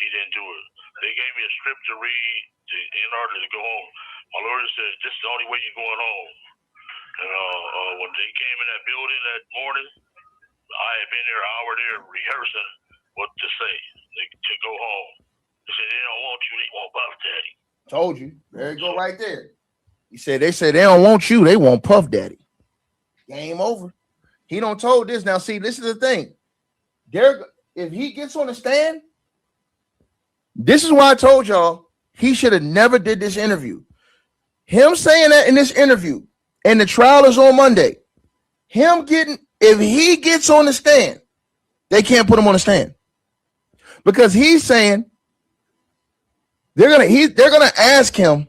[SPEAKER 4] He didn't do it. They gave me a script to read in order to go home. My lawyer said, this is the only way you're going home. And when they came in that building that morning, I had been there an hour there rehearsing what to say to go home. They said, they don't want you, they want Puff Daddy.
[SPEAKER 1] Told you. There you go right there. He said they don't want you, they want Puff Daddy. Game over. He don't told this. Now, see, this is the thing. If he gets on the stand, this is why I told y'all he should have never did this interview. Him saying that in this interview, and the trial is on Monday. If he gets on the stand, they can't put him on the stand because he's saying they're gonna ask him,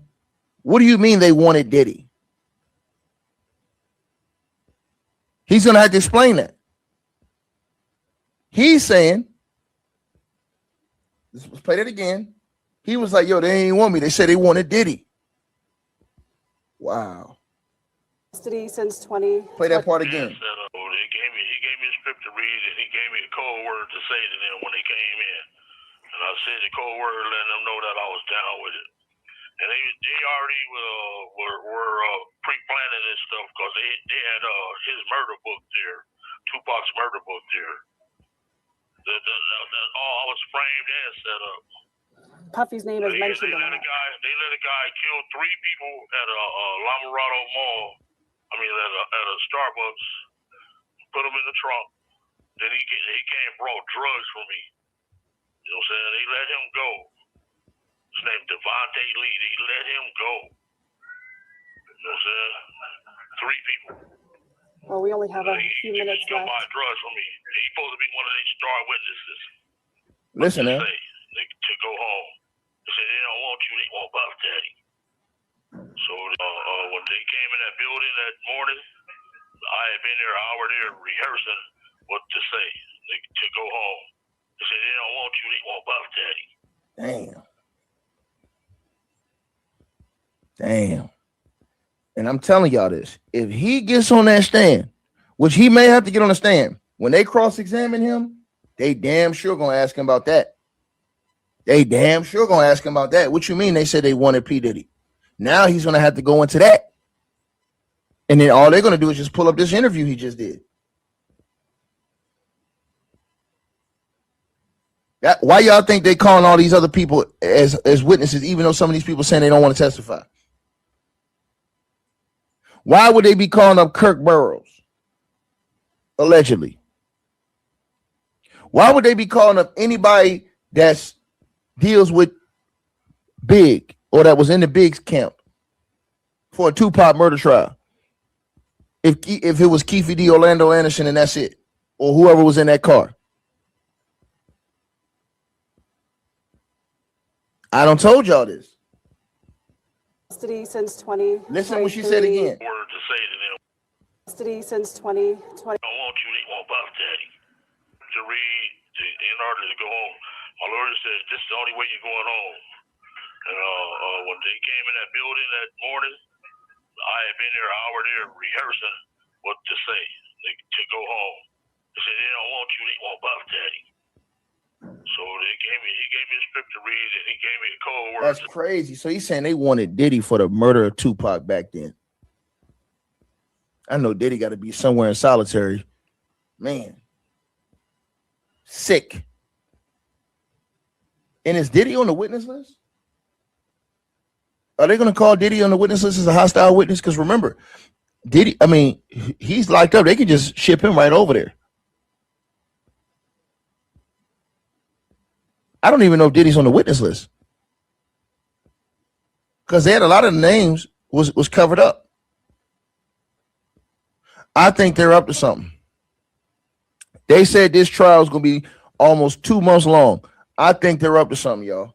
[SPEAKER 1] what do you mean they wanted Diddy? He's gonna have to explain that. He's saying, let's play that again. He was like, yo, they ain't want me. They said they wanted Diddy. Wow.
[SPEAKER 20] Custody since 20.
[SPEAKER 1] Play that part again.
[SPEAKER 4] He gave me a script to read, and he gave me a code word to say to them when they came in. And I said the code word, letting them know that I was down with it. And they already were pre-planning this stuff because they had his murder book there, Tupac's murder book there. All was framed and set up.
[SPEAKER 20] Puffy's name is mentioned.
[SPEAKER 4] They let a guy kill 3 people at a La Mirada Mall. I mean, at a Starbucks. Put him in the trunk. Then he came and brought drugs for me. You know what I'm saying? They let him go. His name Devontae Lee. They let him go. You know what I'm saying? 3 people.
[SPEAKER 20] Well, we only have a few minutes
[SPEAKER 4] Come
[SPEAKER 20] left.
[SPEAKER 4] buy drugs from me. He's supposed to be one of their star witnesses.
[SPEAKER 1] Listen, man.
[SPEAKER 4] To go home. They said they don't want you. They want Buff Daddy. So when they came in that building that morning, I had been there an hour there rehearsing what to say to go home. They said they don't want you. They want Buff Daddy.
[SPEAKER 1] Damn. And I'm telling y'all this. If he gets on that stand, which he may have to get on the stand, when they cross-examine him, they damn sure gonna ask him about that. What you mean? They said they wanted P. Diddy. Now he's gonna have to go into that. And then all they're gonna do is just pull up this interview he just did. Why y'all think they calling all these other people as witnesses, even though some of these people saying they don't want to testify? Why would they be calling up Kirk Burroughs? Allegedly. Why would they be calling up anybody that deals with Big or that was in the Big's camp for a Tupac murder trial? If it was Keefe D, Orlando Anderson, and that's it, or whoever was in that car. I done told y'all this.
[SPEAKER 20] Custody since 20.
[SPEAKER 1] Listen what she said again.
[SPEAKER 4] Word to say to them.
[SPEAKER 20] Custody since 2020.
[SPEAKER 4] They don't want you. They want Buff Daddy. To read in order to go home. My lawyer said this is the only way you're going home. And when they came in that building that morning, I had been there an hour there rehearsing what to say to go home. They said they don't want you. They want Buff Daddy. So he gave me a script to read, and he gave me a code word.
[SPEAKER 1] That's crazy. So he's saying they wanted Diddy for the murder of Tupac back then. I know Diddy got to be somewhere in solitary. Man. Sick. And is Diddy on the witness list? Are they going to call Diddy on the witness list as a hostile witness? Because remember, Diddy, I mean, he's locked up. They could just ship him right over there. I don't even know if Diddy's on the witness list. Because they had a lot of names was covered up. I think they're up to something. They said this trial is going to be almost 2 months long. I think they're up to something, y'all.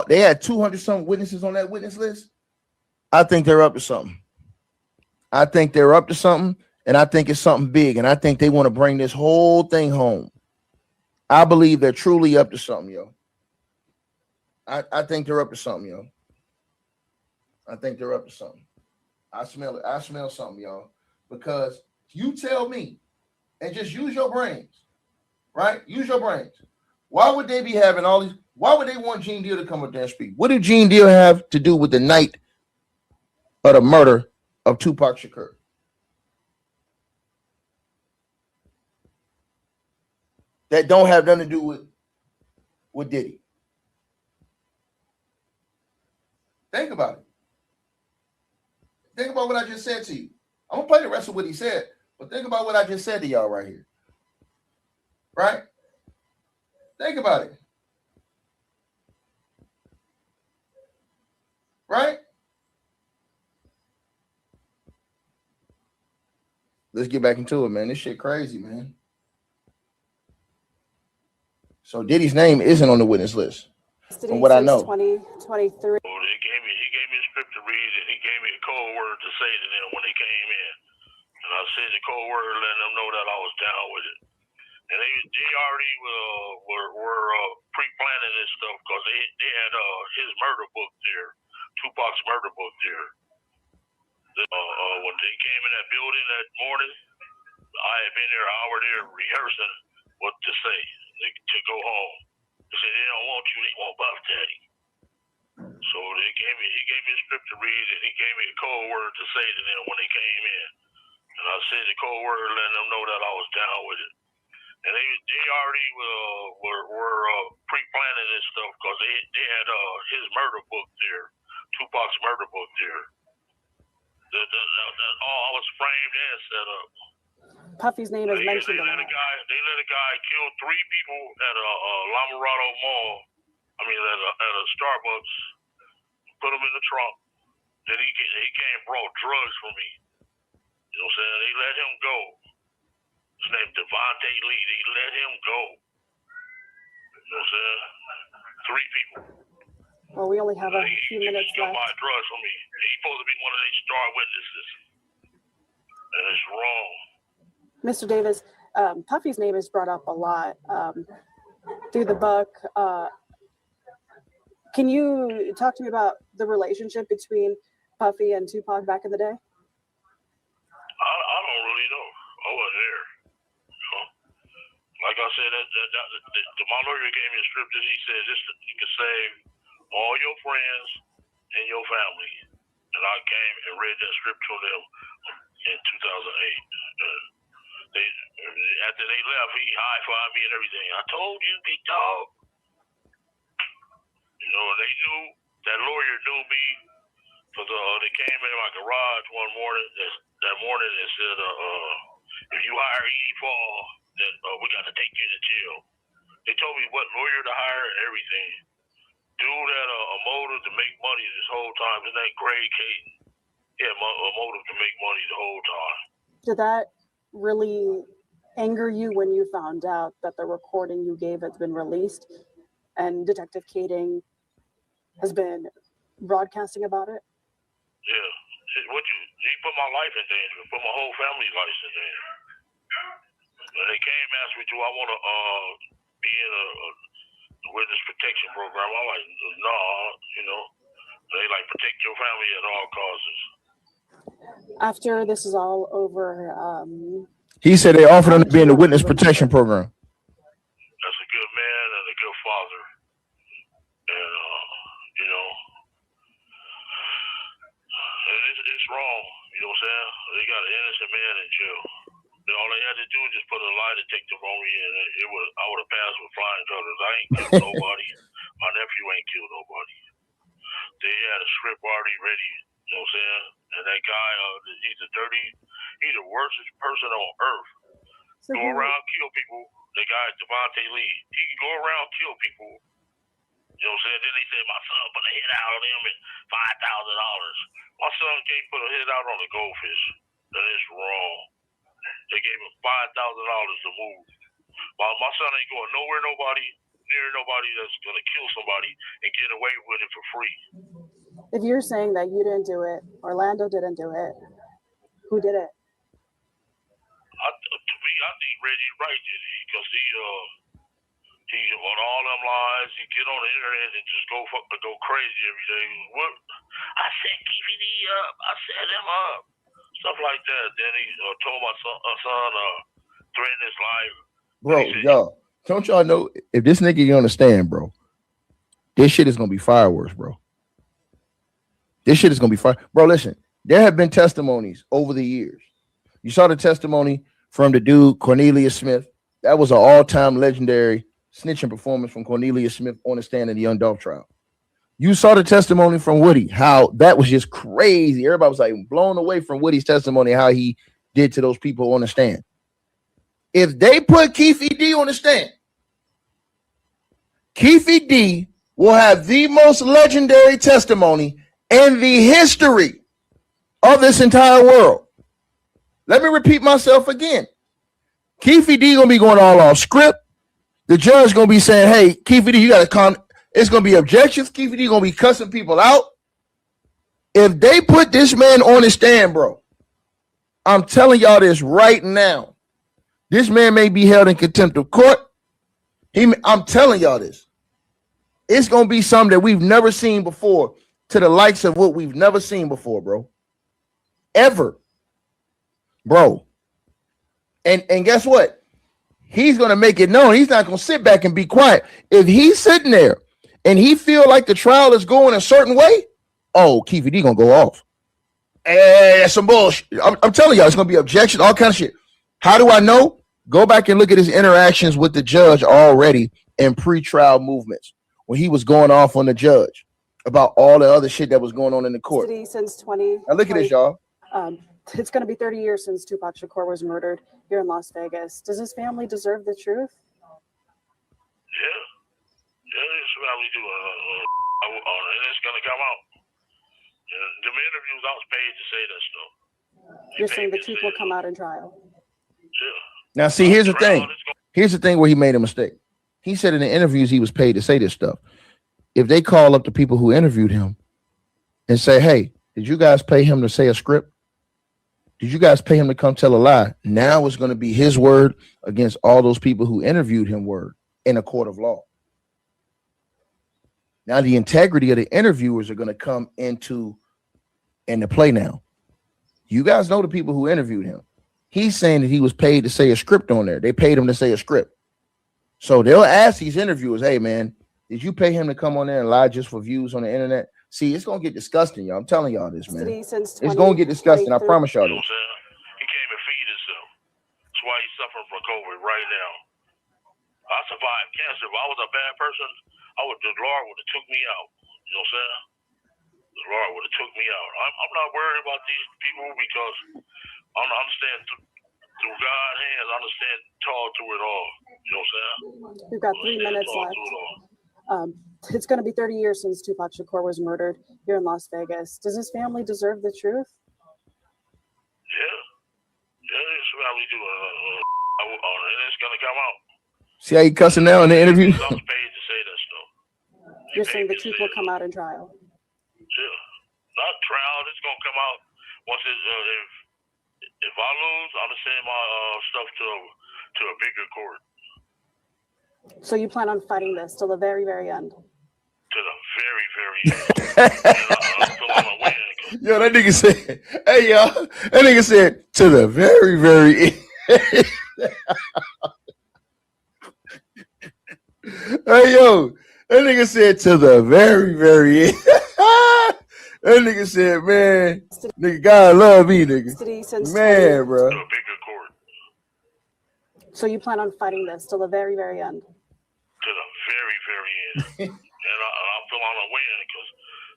[SPEAKER 1] They had 200-something witnesses on that witness list. I think they're up to something. And I think it's something big, and I think they want to bring this whole thing home. I believe they're truly up to something, yo. I think they're up to something, yo. I think they're up to something. I smell it. I smell something, y'all. Because you tell me, and just use your brains, right? Use your brains. Why would they be having all these? Why would they want Gene Deal to come up there and speak? What did Gene Deal have to do with the night of the murder of Tupac Shakur? That don't have nothing to do with Diddy. Think about it. Think about what I just said to you. I'm gonna play the rest of what he said, but think about what I just said to y'all right here. Right? Think about it. Right? Let's get back into it, man. This shit crazy, man. So Diddy's name isn't on the witness list, from what I know.
[SPEAKER 20] 2023.
[SPEAKER 4] He gave me a script to read, and he gave me a code word to say to them when they came in. And I said the code word, letting them know that I was down with it. And they already were pre-planning this stuff because they had his murder book there, Tupac's murder book there. When they came in that building that morning, I had been there an hour there rehearsing what to say to go home. They said they don't want you, they want Buff Daddy. So he gave me a script to read, and he gave me a code word to say to them when they came in. And I said the code word, letting them know that I was down with it. And they already were pre-planning this stuff because they had his murder book there, Tupac's murder book there. All was framed and set up.
[SPEAKER 20] Puffy's name is mentioned.
[SPEAKER 4] They let a guy kill 3 people at a La Mirada mall. I mean, at a Starbucks. Put him in the trunk. Then he came and brought drugs for me. You know what I'm saying? They let him go. His name Devontae Lee. They let him go. You know what I'm saying? 3 people.
[SPEAKER 20] Well, we only have a few minutes
[SPEAKER 4] He
[SPEAKER 20] left.
[SPEAKER 4] buy drugs for me. He's supposed to be one of their star witnesses. And it's wrong.
[SPEAKER 20] Mr. Davis, Puffy's name is brought up a lot through the book. Can you talk to me about the relationship between Puffy and Tupac back in the day?
[SPEAKER 4] I don't really know. I wasn't there. You know? Like I said, my lawyer gave me a script that he said this you can save all your friends and your family. And I came and read that script to them in 2008. After they left, he high-fived me and everything. I told you, big dog. You know, they knew, that lawyer knew me, because they came in my garage one morning, that morning and said, if you hire E. Fall, then we got to take you to jail. They told me what lawyer to hire and everything. Dude had a motive to make money this whole time. His name Greg Caton. He had a motive to make money the whole time.
[SPEAKER 20] Did that really anger you when you found out that the recording you gave has been released and Detective Caton has been broadcasting about it?
[SPEAKER 4] Yeah. He put my life in danger, put my whole family's life in danger. And they came and asked me, do I want to be in a witness protection program? I'm like, no, you know. They like protect your family at all costs.
[SPEAKER 20] After this is all over,
[SPEAKER 1] he said they offered him to be in the witness protection program.
[SPEAKER 4] That's a good man and a good father. And, you know, and it's wrong. You know what I'm saying? They got an innocent man in jail. All they had to do was just put a lie detector on me, and I would have passed with flying colors. I ain't killed nobody. My nephew ain't killed nobody. They had a script already ready. You know what I'm saying? And that guy, he's the worstest person on earth. Go around, kill people. The guy, Devontae Lee, he can go around, kill people. You know what I'm saying? Then they said my son put a hit out on him and $5,000. My son can't put a hit out on a goldfish. That is wrong. They gave him $5,000 to move. My son ain't going near nobody that's gonna kill somebody and get away with it for free.
[SPEAKER 20] if you're saying that you didn't do it, Orlando didn't do it, who did it?
[SPEAKER 4] To me, I think Reggie Wright did it because he on all them lies. He get on the internet and just go crazy every day. What? I set Keefe D up. I set him up. Stuff like that. Then he told my son threatened his life.
[SPEAKER 1] Bro, y'all, don't y'all know if this nigga you understand, bro? This shit is gonna be fireworks, bro. This shit is gonna be fire. Bro, listen, there have been testimonies over the years. You saw the testimony from the dude Cornelius Smith. That was an all-time legendary snitching performance from Cornelius Smith on the stand in the Young Dolph trial. You saw the testimony from Woody, how that was just crazy. Everybody was like blown away from Woody's testimony, how he did to those people on the stand. If they put Keefe D on the stand, Keefe D will have the most legendary testimony in the history of this entire world. Let me repeat myself again. Keefe D gonna be going all off script. The judge gonna be saying, "Hey, Keefe D, you gotta come." It's gonna be objections. Keefe D gonna be cussing people out. If they put this man on the stand, bro, I'm telling y'all this right now. This man may be held in contempt of court. I'm telling y'all this. It's gonna be something that we've never seen before, to the likes of what we've never seen before, bro. Ever, bro. And guess what? He's gonna make it known. He's not gonna sit back and be quiet. If he's sitting there and he feel like the trial is going a certain way, oh, Keefe D gonna go off. That's some bullshit. I'm telling y'all, it's gonna be objection, all kind of shit. How do I know? Go back and look at his interactions with the judge already in pre-trial movements when he was going off on the judge about all the other shit that was going on in the court.
[SPEAKER 20] Since 20.
[SPEAKER 1] Now look at this, y'all.
[SPEAKER 20] It's going to be 30 years since Tupac Shakur was murdered here in Las Vegas. Does his family deserve the truth?
[SPEAKER 4] Yeah. Yeah, his family do. And it's going to come out. The interviews, I was paid to say that stuff.
[SPEAKER 20] You're saying the truth will come out in trial?
[SPEAKER 4] Yeah.
[SPEAKER 1] Now, see, here's the thing. Here's the thing where he made a mistake. He said in the interviews he was paid to say this stuff. If they call up the people who interviewed him and say, hey, did you guys pay him to say a script? Did you guys pay him to come tell a lie? Now it's going to be his word against all those people who interviewed him word in a court of law. Now the integrity of the interviewers are going to come into play now. You guys know the people who interviewed him. He's saying that he was paid to say a script on there. They paid him to say a script. So they'll ask these interviewers, hey, man, did you pay him to come on there and lie just for views on the internet? See, it's going to get disgusting, y'all. I'm telling y'all this, man. It's going to get disgusting. I promise y'all this.
[SPEAKER 4] He came and feed himself. That's why he's suffering from COVID right now. I survived cancer. If I was a bad person, the Lord would have took me out. You know what I'm saying? The Lord would have took me out. I'm not worried about these people because I understand through God's hands, I understand tall through it all. You know what I'm saying?
[SPEAKER 20] We've got 3 minutes left. It's going to be 30 years since Tupac Shakur was murdered here in Las Vegas. Does his family deserve the truth?
[SPEAKER 4] Yeah. Yeah, his family do. And it's going to come out.
[SPEAKER 1] See how he cussing now in the interview?
[SPEAKER 4] I was paid to say that stuff.
[SPEAKER 20] You're saying the truth will come out in trial?
[SPEAKER 4] Yeah. Not trial. It's going to come out once it, if I lose, I'm going to send my stuff to a bigger court.
[SPEAKER 20] So you plan on fighting this till the very, very end?
[SPEAKER 4] To the very, very end.
[SPEAKER 1] Yo, that nigga said, hey, y'all, that nigga said, to the very, very end. Hey, yo, that nigga said, to the very, very end. That nigga said, man, nigga, God love me, nigga. Man, bro.
[SPEAKER 20] So you plan on fighting this till the very, very end?
[SPEAKER 4] To the very, very end. And I feel on a win because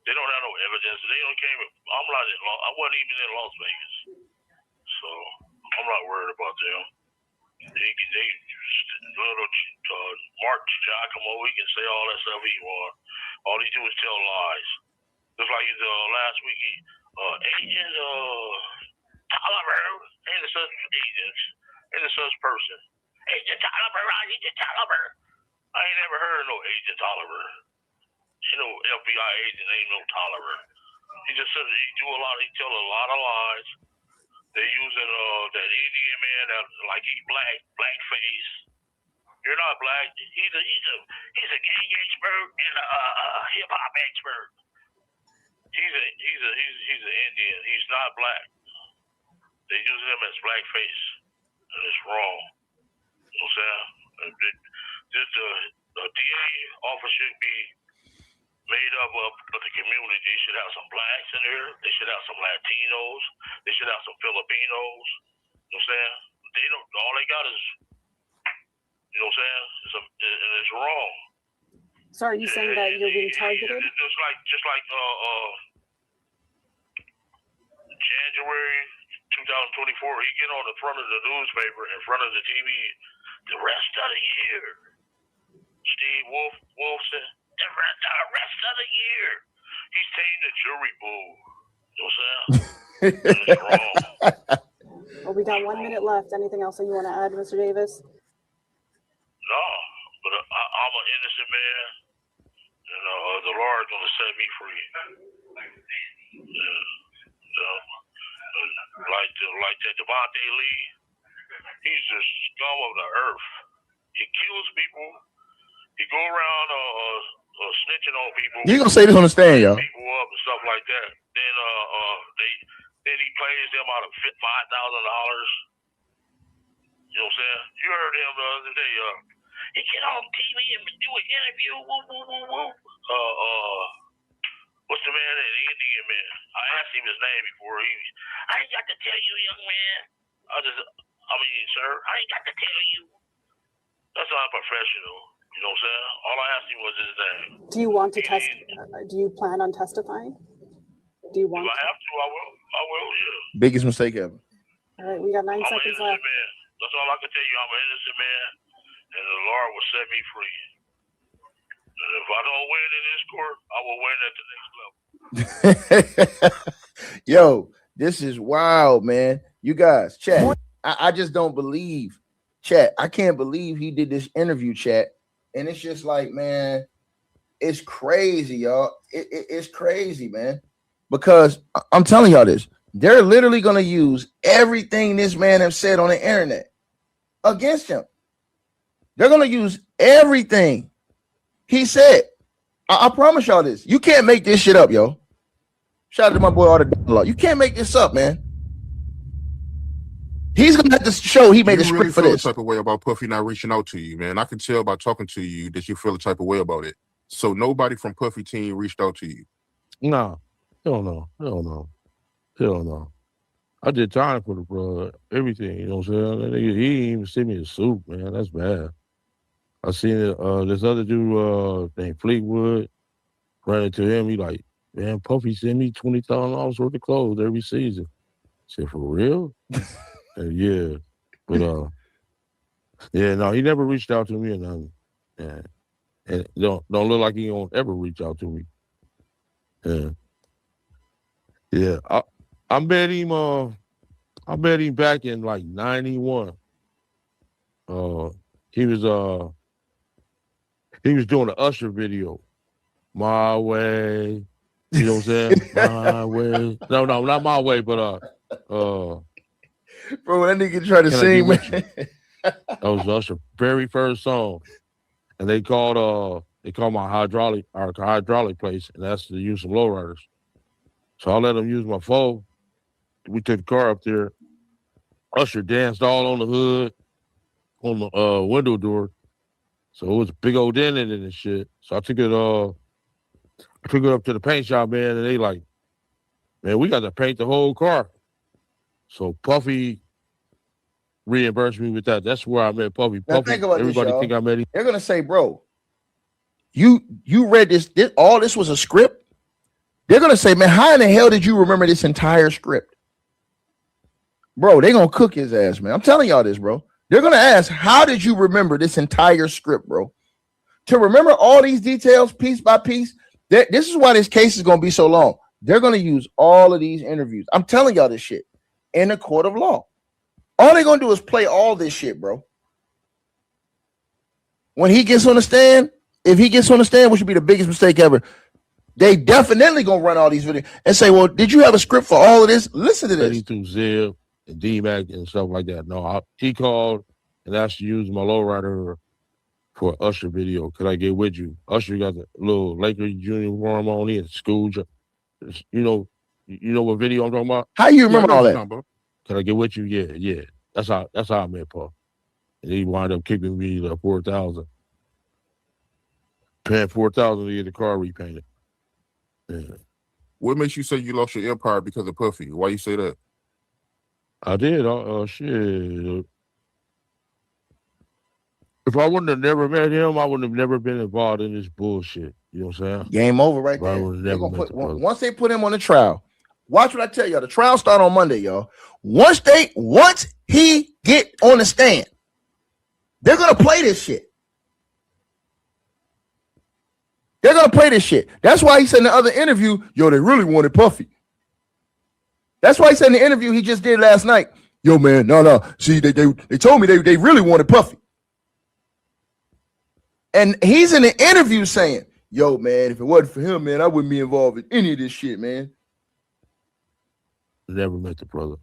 [SPEAKER 4] they don't have no evidence. They don't came. I wasn't even in Las Vegas, so I'm not worried about them. They little Mark Giacomo, he can say all that stuff he want. All he do is tell lies. Just like last week, Agent Tolliver ain't a such agent, ain't a such person. Agent Tolliver, Agent Tolliver. I ain't never heard of no Agent Tolliver. You know, FBI agent ain't no Tolliver. He just says he tell a lot of lies. They using that Indian man that like he black face. You're not black. He's a gang expert and a hip hop expert. He's an Indian. He's not black. They using him as black face, and it's wrong. You know what I'm saying? Just a DA office should be made up of the community. They should have some blacks in there. They should have some Latinos. They should have some Filipinos. You know what I'm saying? They don't. All they got is, you know what I'm saying? And it's wrong.
[SPEAKER 20] So are you saying that you're being targeted?
[SPEAKER 4] Just like January 2024, he get on the front of the newspaper, in front of the TV, the rest of the year. Steve Wolfson, the rest of the year. He's taking the jury pool. You know what I'm saying? It's wrong.
[SPEAKER 20] Well, we got 1 minute left. Anything else that you want to add, Mr. Davis?
[SPEAKER 4] No, but I'm an innocent man, and the Lord's gonna set me free. Like that Devontae Lee, he's just scum of the earth. He kills people. He go around snitching on people.
[SPEAKER 1] You gonna say this on the stand, y'all?
[SPEAKER 4] People up and stuff like that. Then he pays them out of $5,000. You know what I'm saying? You heard him the other day. He get on TV and do an interview. What's the man? An Indian man. I asked him his name before. I ain't got to tell you, young man. Sir, I ain't got to tell you. That's unprofessional. You know what I'm saying? All I asked him was his name.
[SPEAKER 20] Do you want to do you plan on testifying? Do you want?
[SPEAKER 4] If I have to, I will. I will, yeah.
[SPEAKER 1] Biggest mistake ever.
[SPEAKER 20] All right, we got 9
[SPEAKER 4] I'm an
[SPEAKER 20] seconds
[SPEAKER 4] innocent
[SPEAKER 20] left.
[SPEAKER 4] man. That's all I can tell you. I'm an innocent man, and the Lord will set me free. And if I don't win in this court, I will win at the next level.
[SPEAKER 1] Yo, this is wild, man. You guys, chat. I just don't believe, chat. I can't believe he did this interview, chat. And it's just like, man, it's crazy, y'all. It's crazy, man. Because I'm telling y'all this. They're literally going to use everything this man has said on the internet against him. They're going to use everything he said. I promise y'all this. You can't make this shit up, yo. Shout out to my boy Arthur. You can't make this up, man. He's gonna have to show he made a script for
[SPEAKER 18] feel
[SPEAKER 1] this.
[SPEAKER 18] The type of way about Puffy not reaching out to you, man. I can tell by talking to you that you feel the type of way about it. So nobody from Puffy team reached out to you.
[SPEAKER 6] No, hell no. I did time for the bro. Everything, you know what I'm saying? He didn't even send me a suit, man. That's bad. I seen it. This other dude named Fleetwood ran into him. He like, man, Puffy send me $20,000 worth of clothes every season. I said, for real? Yeah, but yeah, no, he never reached out to me or nothing. Yeah. And don't look like he won't ever reach out to me. Yeah. I met him back in like 91. He was doing an Usher video. My way. You know what I'm saying? My way. No, not my way, but
[SPEAKER 1] bro, that nigga tried to sing, man.
[SPEAKER 6] That was Usher's very first song. And they called my hydraulic place and asked to use some lowriders. So I let them use my phone. We took the car up there. Usher danced all on the hood, on the window door. So it was a big old dent in it and shit. So I took it up to the paint shop, man, and they like, man, we got to paint the whole car. So Puffy reimbursed me with that. That's where I met Puffy.
[SPEAKER 1] Now think about
[SPEAKER 6] everybody
[SPEAKER 1] this,
[SPEAKER 6] think I met him.
[SPEAKER 1] They're gonna say, bro, you read this. All this was a script. They're gonna say, man, how in the hell did you remember this entire script? Bro, they're gonna cook his ass, man. I'm telling y'all this, bro. They're gonna ask, how did you remember this entire script, bro? To remember all these details piece by piece. This is why this case is gonna be so long. They're gonna use all of these interviews. I'm telling y'all this shit in a court of law. All they're gonna do is play all this shit, bro. When he gets on the stand, if he gets on the stand, which would be the biggest mistake ever, they definitely gonna run all these videos and say, well, did you have a script for all of this? Listen to this.
[SPEAKER 6] Through Zip and D-Mac and stuff like that. No, he called and asked to use my lowrider for an Usher video. Could I get with you? Usher got the little Lakers uniform on. He had school. You know what video I'm talking about?
[SPEAKER 1] How you remember all that?
[SPEAKER 6] Can I get with you? Yeah. That's how I met Puff. And he wound up kicking me the $4,000. Paying $4,000 to get the car repainted. Yeah.
[SPEAKER 18] What makes you say you lost your empire because of Puffy? Why you say that?
[SPEAKER 6] I did. Shit. If I wouldn't have never met him, I wouldn't have never been involved in this bullshit. You know what I'm saying?
[SPEAKER 1] Game over right there. Once they put him on the trial, watch what I tell y'all. The trial start on Monday, y'all. Once he get on the stand, they're gonna play this shit. They're gonna play this shit. That's why he said in the other interview, yo, they really wanted Puffy. That's why he said in the interview he just did last night, yo, man, no. See, they told me they really wanted Puffy. And he's in the interview saying, yo, man, if it wasn't for him, man, I wouldn't be involved in any of this shit, man.
[SPEAKER 6] Never met the brother.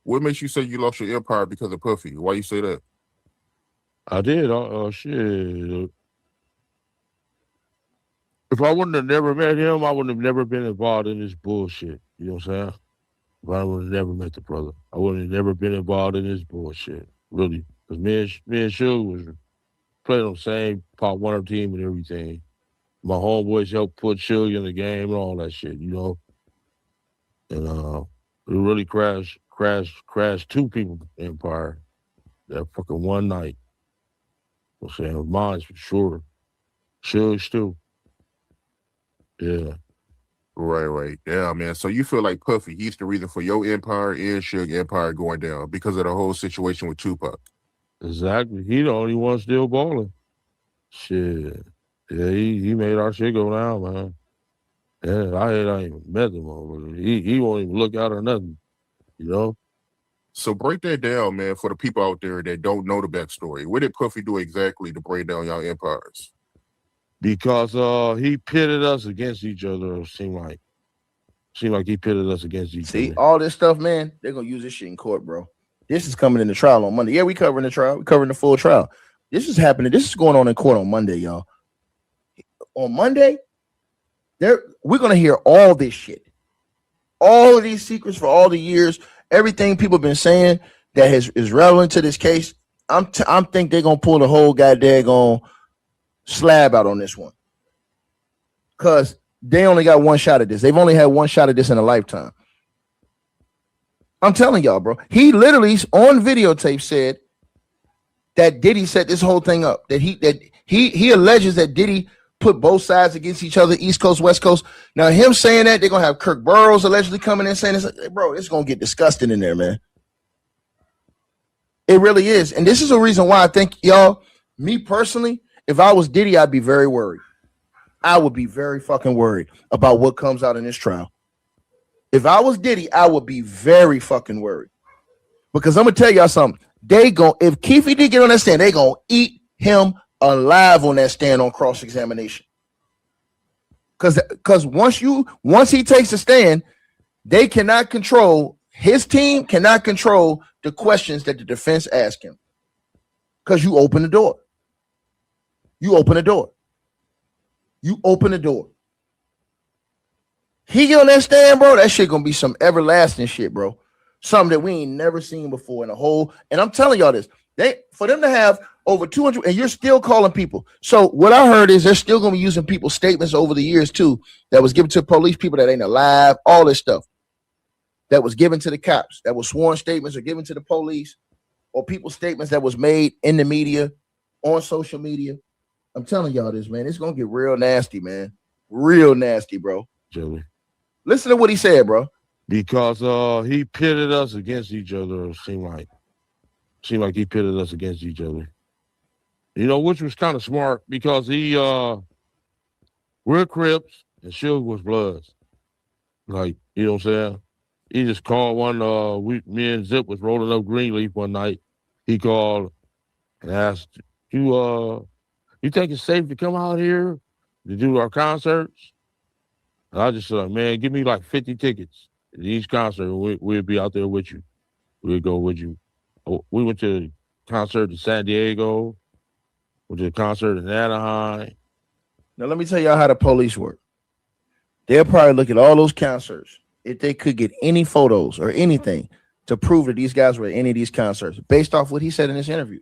[SPEAKER 18] What makes you say you lost your empire because of Puffy? Why you say that?
[SPEAKER 6] I did. Shit. If I wouldn't have never met him, I wouldn't have never been involved in this bullshit. You know what I'm saying? If I would have never met the brother, I would have never been involved in this bullshit. Really. Because me and Suge was playing on the same Pop Warner team and everything. My homeboys helped put Suge in the game and all that shit, you know? And it really crashed two people's empire that fucking one night. I'm saying mine's for sure. Suge's too. Yeah.
[SPEAKER 18] Right. Yeah, man. So you feel like Puffy, he's the reason for your empire and Suge empire going down because of the whole situation with Tupac.
[SPEAKER 6] Exactly. He the only one still balling. Shit. Yeah, he made our shit go down, man. Yeah, I ain't even met him, but he won't even look out or nothing, you know?
[SPEAKER 18] So break that down, man, for the people out there that don't know the backstory. What did Puffy do exactly to break down y'all empires?
[SPEAKER 6] Because he pitted us against each other, it seemed like he pitted us against each
[SPEAKER 1] See,
[SPEAKER 6] other.
[SPEAKER 1] all this stuff, man, they're going to use this shit in court, bro. This is coming in the trial on Monday. Yeah, we covering the trial. We covering the full trial. This is happening. This is going on in court on Monday, y'all. On Monday, we're going to hear all this shit. All of these secrets for all the years, everything people have been saying that is relevant to this case. I'm think they're going to pull the whole goddamn slab out on this one. Because they only got one shot at this. They've only had one shot at this in a lifetime. I'm telling y'all, bro. He literally on videotape said that Diddy set this whole thing up. That he alleges that Diddy put both sides against each other, East Coast, West Coast. Now, him saying that, they're gonna have Kirk Burroughs allegedly coming in saying this. Bro, it's gonna get disgusting in there, man. It really is. And this is a reason why I think, y'all, me personally, if I was Diddy, I'd be very worried. I would be very fucking worried about what comes out in this trial. If I was Diddy, I would be very fucking worried. Because I'm gonna tell y'all something. If Keefe D get on that stand, they gonna eat him alive on that stand on cross-examination. Because once he takes a stand, they cannot control, his team cannot control the questions that the defense ask him. Because you open the door. You open the door. You open the door. He get on that stand, bro. That shit gonna be some everlasting shit, bro. Something that we ain't never seen before in a whole. And I'm telling y'all this, for them to have over 200, and you're still calling people. So what I heard is they're still gonna be using people's statements over the years too, that was given to police, people that ain't alive, all this stuff that was given to the cops, that was sworn statements or given to the police, or people's statements that was made in the media, on social media. I'm telling y'all this, man. It's gonna get real nasty, man. Real nasty, bro.
[SPEAKER 6] Joey.
[SPEAKER 1] Listen to what he said, bro.
[SPEAKER 6] Because he pitted us against each other, it seemed like he pitted us against each other. You know, which was kind of smart because we're Crips and Suge was Bloods. Like, you know what I'm saying? He just called me and Zip was rolling up Greenleaf one night. He called and asked, you think it's safe to come out here to do our concerts? And I just said, man, give me like 50 tickets to each concert. We'll be out there with you. We'll go with you. We went to the concert in San Diego. Went to the concert in Anaheim.
[SPEAKER 1] Now, let me tell y'all how the police work. They'll probably look at all those concerts. If they could get any photos or anything to prove that these guys were at any of these concerts, based off what he said in this interview.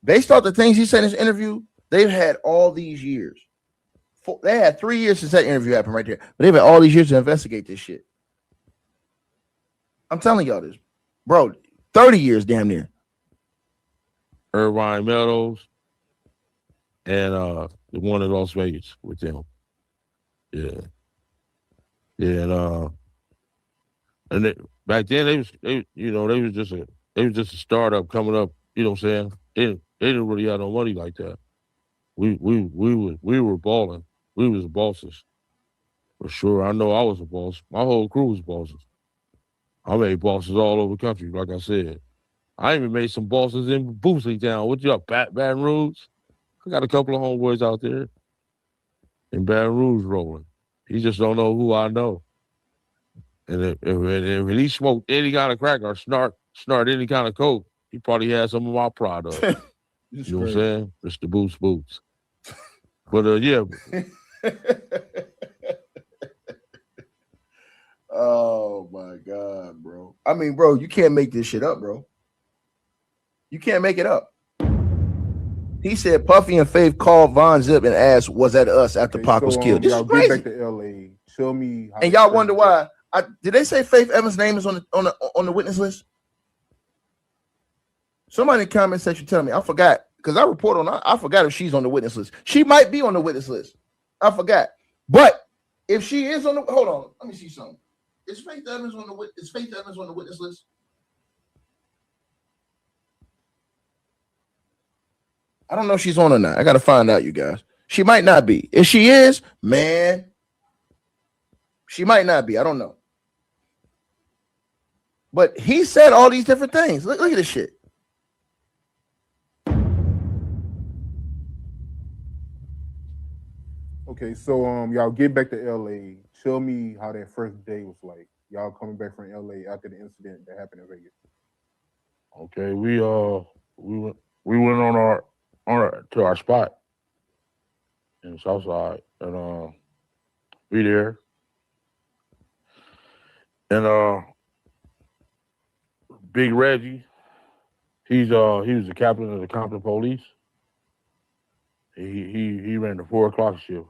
[SPEAKER 1] Based off the things he said in this interview, they've had all these years. They had 3 years since that interview happened right there. But they've had all these years to investigate this shit. I'm telling y'all this. Bro, 30 years damn near.
[SPEAKER 6] Irvine Meadows and the one in Las Vegas with them. Yeah. Yeah, and back then they was just a startup coming up, you know what I'm saying? They didn't really have no money like that. We were balling. We was bosses. For sure. I know I was a boss. My whole crew was bosses. I made bosses all over the country, like I said. I even made some bosses in Boosley Town. What you up, Baton Rouge? I got a couple of homeboys out there in Baton Rouge rolling. He just don't know who I know. And if he smoked any kind of crack or snort any kind of coke, he probably had some of my product. You know what I'm saying? Mr. Boots. But yeah.
[SPEAKER 1] Oh my God, bro. I mean, bro, you can't make this shit up, bro. You can't make it up. He said Puffy and Faith called Von Zip and asked, was that us after Pac was killed? This is crazy.
[SPEAKER 17] Get back to LA. Tell me how.
[SPEAKER 1] And y'all wonder why. Did they say Faith Evans' name is on the witness list? Somebody in the comment section tell me. I forgot because I report on. I forgot if she's on the witness list. She might be on the witness list. I forgot. But If she is on the, hold on, let me see something. Is Faith Evans on the witness list? I don't know if she's on or not. I gotta find out, you guys. She might not be. If she is, man, she might not be. I don't know. But he said all these different things. Look at this shit.
[SPEAKER 17] Okay, so y'all get back to LA. Tell me how that first day was like. Y'all coming back from LA after the incident that happened in Vegas.
[SPEAKER 6] Okay, we went on our to our spot in South Side, and we there, and Big Reggie, he was the captain of the Compton Police. He ran the 4 o'clock shift.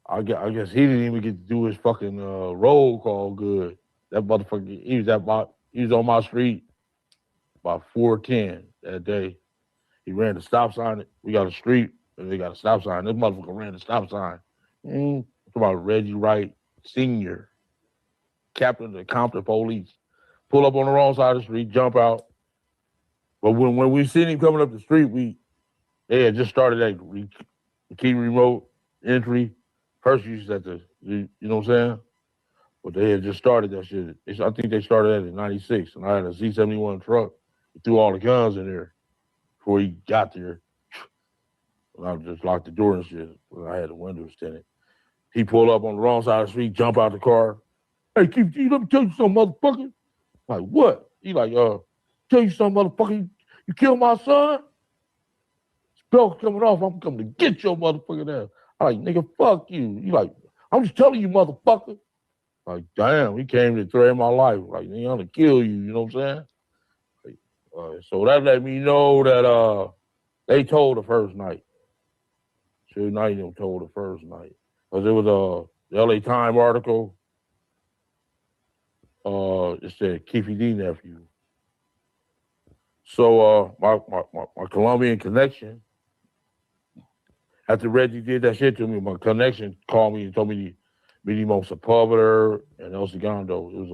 [SPEAKER 6] I guess he didn't even get to do his fucking roll call good. That motherfucker, he was on my street about 4:10 that day. He ran the stop sign. We got a street and they got a stop sign. This motherfucker ran the stop sign. Talking about Reggie Wright Sr., captain of the Compton Police. Pull up on the wrong side of the street, jump out. But when we seen him coming up the street, they had just started that key remote entry. First, you used to, you know what I'm saying? But they had just started that shit. I think they started that in '96, and I had a Z71 truck. He threw all the guns in there before he got there. And I just locked the door and shit. I had the windows tinted. He pulled up on the wrong side of the street, jump out the car. Hey, Keefe D, let me tell you something, motherfucker. Like, what? He like, tell you something, motherfucker. You killed my son? Spell coming off. I'm coming to get your motherfucking ass. I'm like, nigga, fuck you. He like, I'm just telling you, motherfucker. Like, damn, he came to threaten my life. Like, nigga, I'm gonna kill you. You know what I'm saying? Like, so that let me know that they told the first night. Suge Knight told the first night. Because it was the LA Times article. It said Keefe D nephew. So my Colombian connection, after Reggie did that shit to me, my connection called me and told me to meet him on Sepulveda and El Segundo. It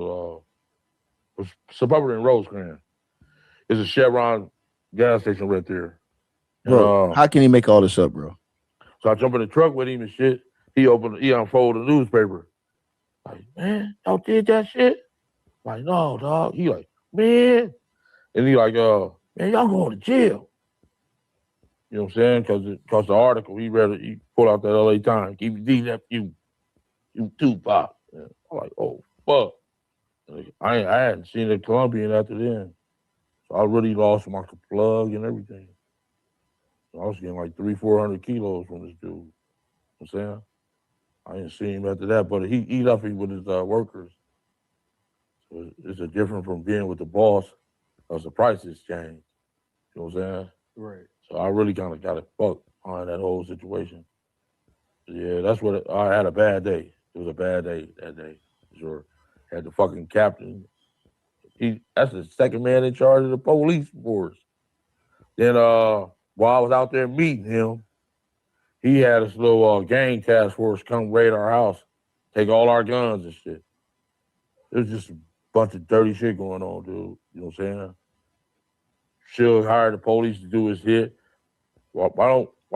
[SPEAKER 6] was Sepulveda and Rosecrans. It's a Chevron gas station right there.
[SPEAKER 1] Bro,
[SPEAKER 6] And,
[SPEAKER 1] how can he make all this up, bro?
[SPEAKER 6] So I jump in the truck with him and shit. He unfolded the newspaper. Like, man, y'all did that shit? Like, no, dog. He like, man. And he like, man, y'all going to jail. You know what I'm saying? Because the article, he pulled out that LA Times. Keefe D nephew, you Tupac. I'm like, oh, fuck. I hadn't seen the Colombian after then. So I really lost my plug and everything. So I was getting like 300-400 kilos from this dude. You know what I'm saying? I didn't see him after that, but he left me with his workers. So it's a different from being with the boss because the prices changed. You know what I'm saying?
[SPEAKER 17] Right.
[SPEAKER 6] So I really kind of got it fucked on that whole situation. Yeah, that's what I had a bad day. It was a bad day that day. Sure. Had the fucking captain. That's the second man in charge of the police force. Then while I was out there meeting him, he had this little gang task force come raid our house, take all our guns and shit. It was just a bunch of dirty shit going on, dude. You know what I'm saying? Suge hired the police to do his hit. Why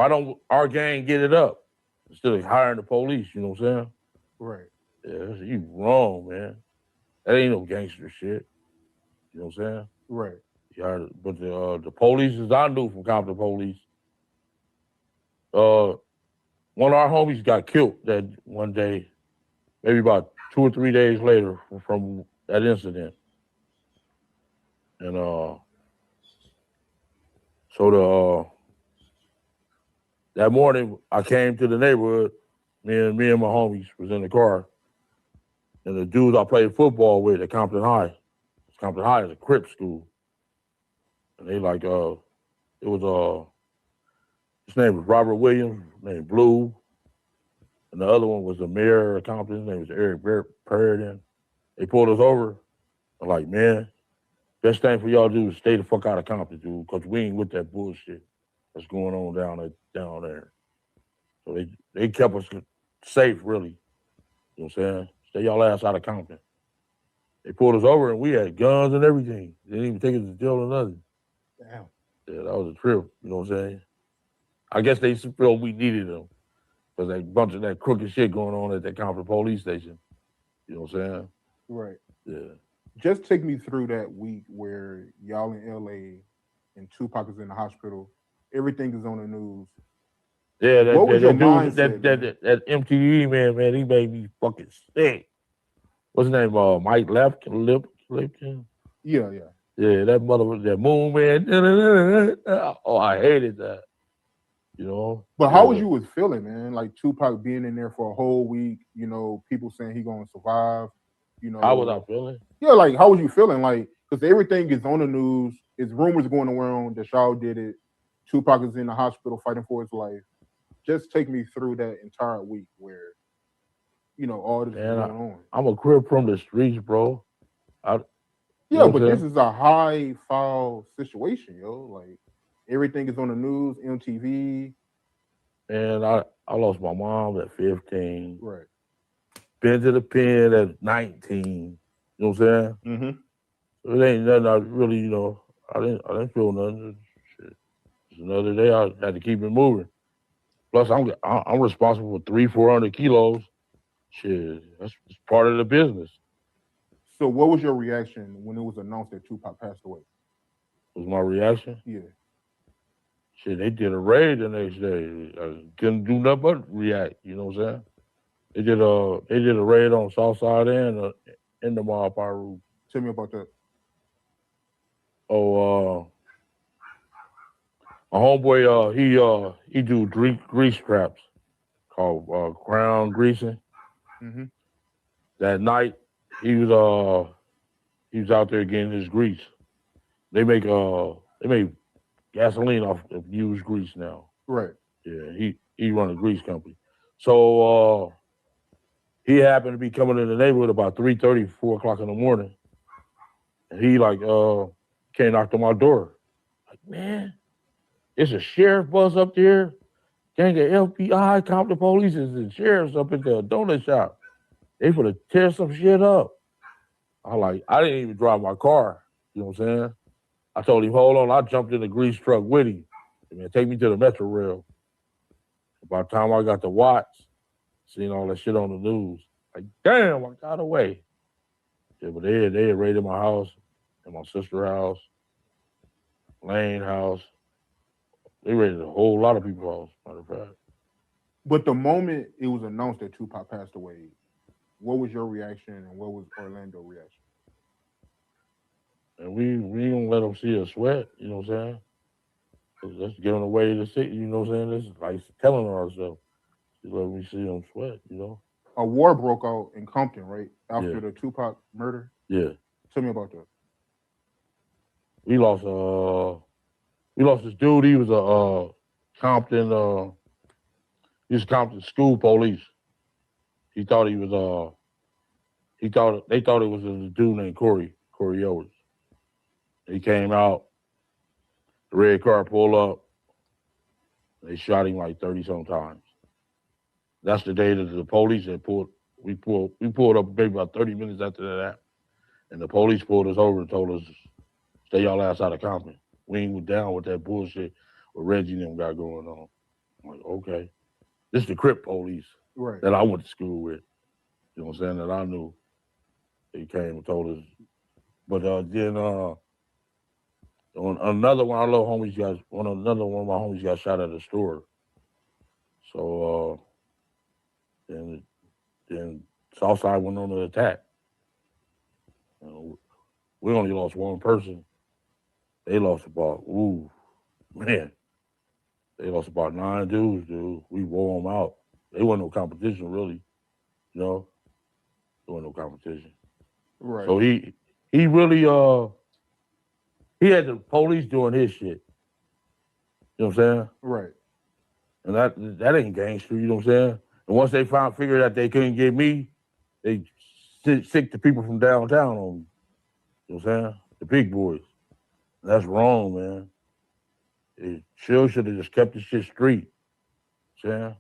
[SPEAKER 6] don't our gang get it up instead of hiring the police? You know what I'm saying?
[SPEAKER 17] Right.
[SPEAKER 6] Yeah, you wrong, man. That ain't no gangster shit. You know what I'm saying?
[SPEAKER 17] Right.
[SPEAKER 6] Yeah, but the police, as I knew from Compton Police, one of our homies got killed that one day, maybe about 2 or 3 days later from that incident. And so that morning I came to the neighborhood, me and my homies was in the car, and the dudes I played football with at Compton High. Compton High is a Crips school. And they like, it was, his name was Robert Williams, named Blue. And the other one was the mayor of Compton, his name was Eric Perridan. They pulled us over. I'm like, man, best thing for y'all to do is stay the fuck out of Compton, dude, because we ain't with that bullshit that's going on down there. So they kept us safe, really. You know what I'm saying? Stay y'all ass out of Compton. They pulled us over and we had guns and everything. They didn't even take us to jail or nothing.
[SPEAKER 17] Damn.
[SPEAKER 6] Yeah, that was a trip. You know what I'm saying? I guess they felt we needed them because a bunch of that crooked shit going on at that Compton police station. You know what I'm saying?
[SPEAKER 17] Right.
[SPEAKER 6] Yeah.
[SPEAKER 17] Just take me through that week where y'all in LA and Tupac is in the hospital. Everything is on the news.
[SPEAKER 6] Yeah,
[SPEAKER 17] What was your
[SPEAKER 6] dude,
[SPEAKER 17] mindset,
[SPEAKER 6] that MTV man, he made me fucking sick. What's his name? Mike Lipkin?
[SPEAKER 17] Yeah.
[SPEAKER 6] Yeah, that mother, that Moon Man. Oh, I hated that. You know?
[SPEAKER 17] But how was you feeling, man? Like Tupac being in there for a whole week, you know, people saying he gonna survive, you know.
[SPEAKER 6] How was I feeling?
[SPEAKER 17] Yeah, like how was you feeling? Like, because everything is on the news, it's rumors going around that y'all did it. Tupac is in the hospital fighting for his life. Just take me through that entire week where, you know, all this is going on.
[SPEAKER 6] I'm a crip from the streets, bro.
[SPEAKER 17] Yeah, but this is a high-file situation, yo. Like, everything is on the news, MTV.
[SPEAKER 6] And I lost my mom at 15.
[SPEAKER 17] Right.
[SPEAKER 6] Been to the pen at 19. You know what I'm saying?
[SPEAKER 17] Mm-hmm.
[SPEAKER 6] So it ain't nothing I really, you know, I didn't feel nothing. Shit. Just another day I had to keep it moving. Plus I'm responsible for 300-400 kilos. Shit, that's part of the business.
[SPEAKER 17] So what was your reaction when it was announced that Tupac passed away?
[SPEAKER 6] Was my reaction?
[SPEAKER 17] Yeah.
[SPEAKER 6] Shit, they did a raid the next day. I couldn't do nothing but react. You know what I'm saying? They did a raid on South Side and in the mob Pyru.
[SPEAKER 17] Tell me about that.
[SPEAKER 6] Oh, my homeboy, he do grease traps called crown greasing.
[SPEAKER 17] Mm-hmm.
[SPEAKER 6] That night, he was out there getting his grease. They make gasoline off of used grease now.
[SPEAKER 17] Right.
[SPEAKER 6] Yeah, he run a grease company. So he happened to be coming in the neighborhood about 3:30, 4 o'clock in the morning. And he came knocked on my door. Like, man, it's a sheriff bus up there. Gang of FBI, Compton police, and sheriffs up at the donut shop. They finna tear some shit up. I didn't even drive my car. You know what I'm saying? I told him, hold on. I jumped in the grease truck with him. Man, take me to the Metro Rail. By the time I got to Watts, seeing all that shit on the news, like, damn, I got away. Yeah, but they had raided my house and my sister's house, Lane house. They raided a whole lot of people's house, matter of fact.
[SPEAKER 17] But the moment it was announced that Tupac passed away, what was your reaction and what was Orlando's reaction?
[SPEAKER 6] And we don't let them see us sweat, you know what I'm saying? That's giving away the city, you know what I'm saying? This is like telling ourselves. Just let me see them sweat, you know?
[SPEAKER 17] A war broke out in Compton, right? After
[SPEAKER 6] Yeah.
[SPEAKER 17] the Tupac murder?
[SPEAKER 6] Yeah.
[SPEAKER 17] Tell me about that.
[SPEAKER 6] We lost this dude. He was a Compton, he was Compton school police. They thought it was a dude named Corey Owens. He came out, the red car pulled up, they shot him like 30-some times. That's the day that the police had we pulled up maybe about 30 minutes after that. And the police pulled us over and told us, stay y'all ass out of Compton. We ain't down with that bullshit what Reggie and them got going on. I'm like, okay. This is the Crip police
[SPEAKER 17] Right.
[SPEAKER 6] that I went to school with. You know what I'm saying? That I knew. They came and told us. But then another one of my homies got shot at a store. So then Southside went on the attack. You know, we only lost one person. They lost about, they lost about 9 dudes, dude. We wore them out. They wasn't no competition, really. You know? There wasn't no competition.
[SPEAKER 17] Right.
[SPEAKER 6] So he really, he had the police doing his shit. You know what I'm saying?
[SPEAKER 17] Right.
[SPEAKER 6] And that ain't gangster, you know what I'm saying? And once they figured out they couldn't get me, they sick the people from downtown on me. You know what I'm saying? The big boys. That's wrong, man. It should have just kept the shit street. You know what I'm saying?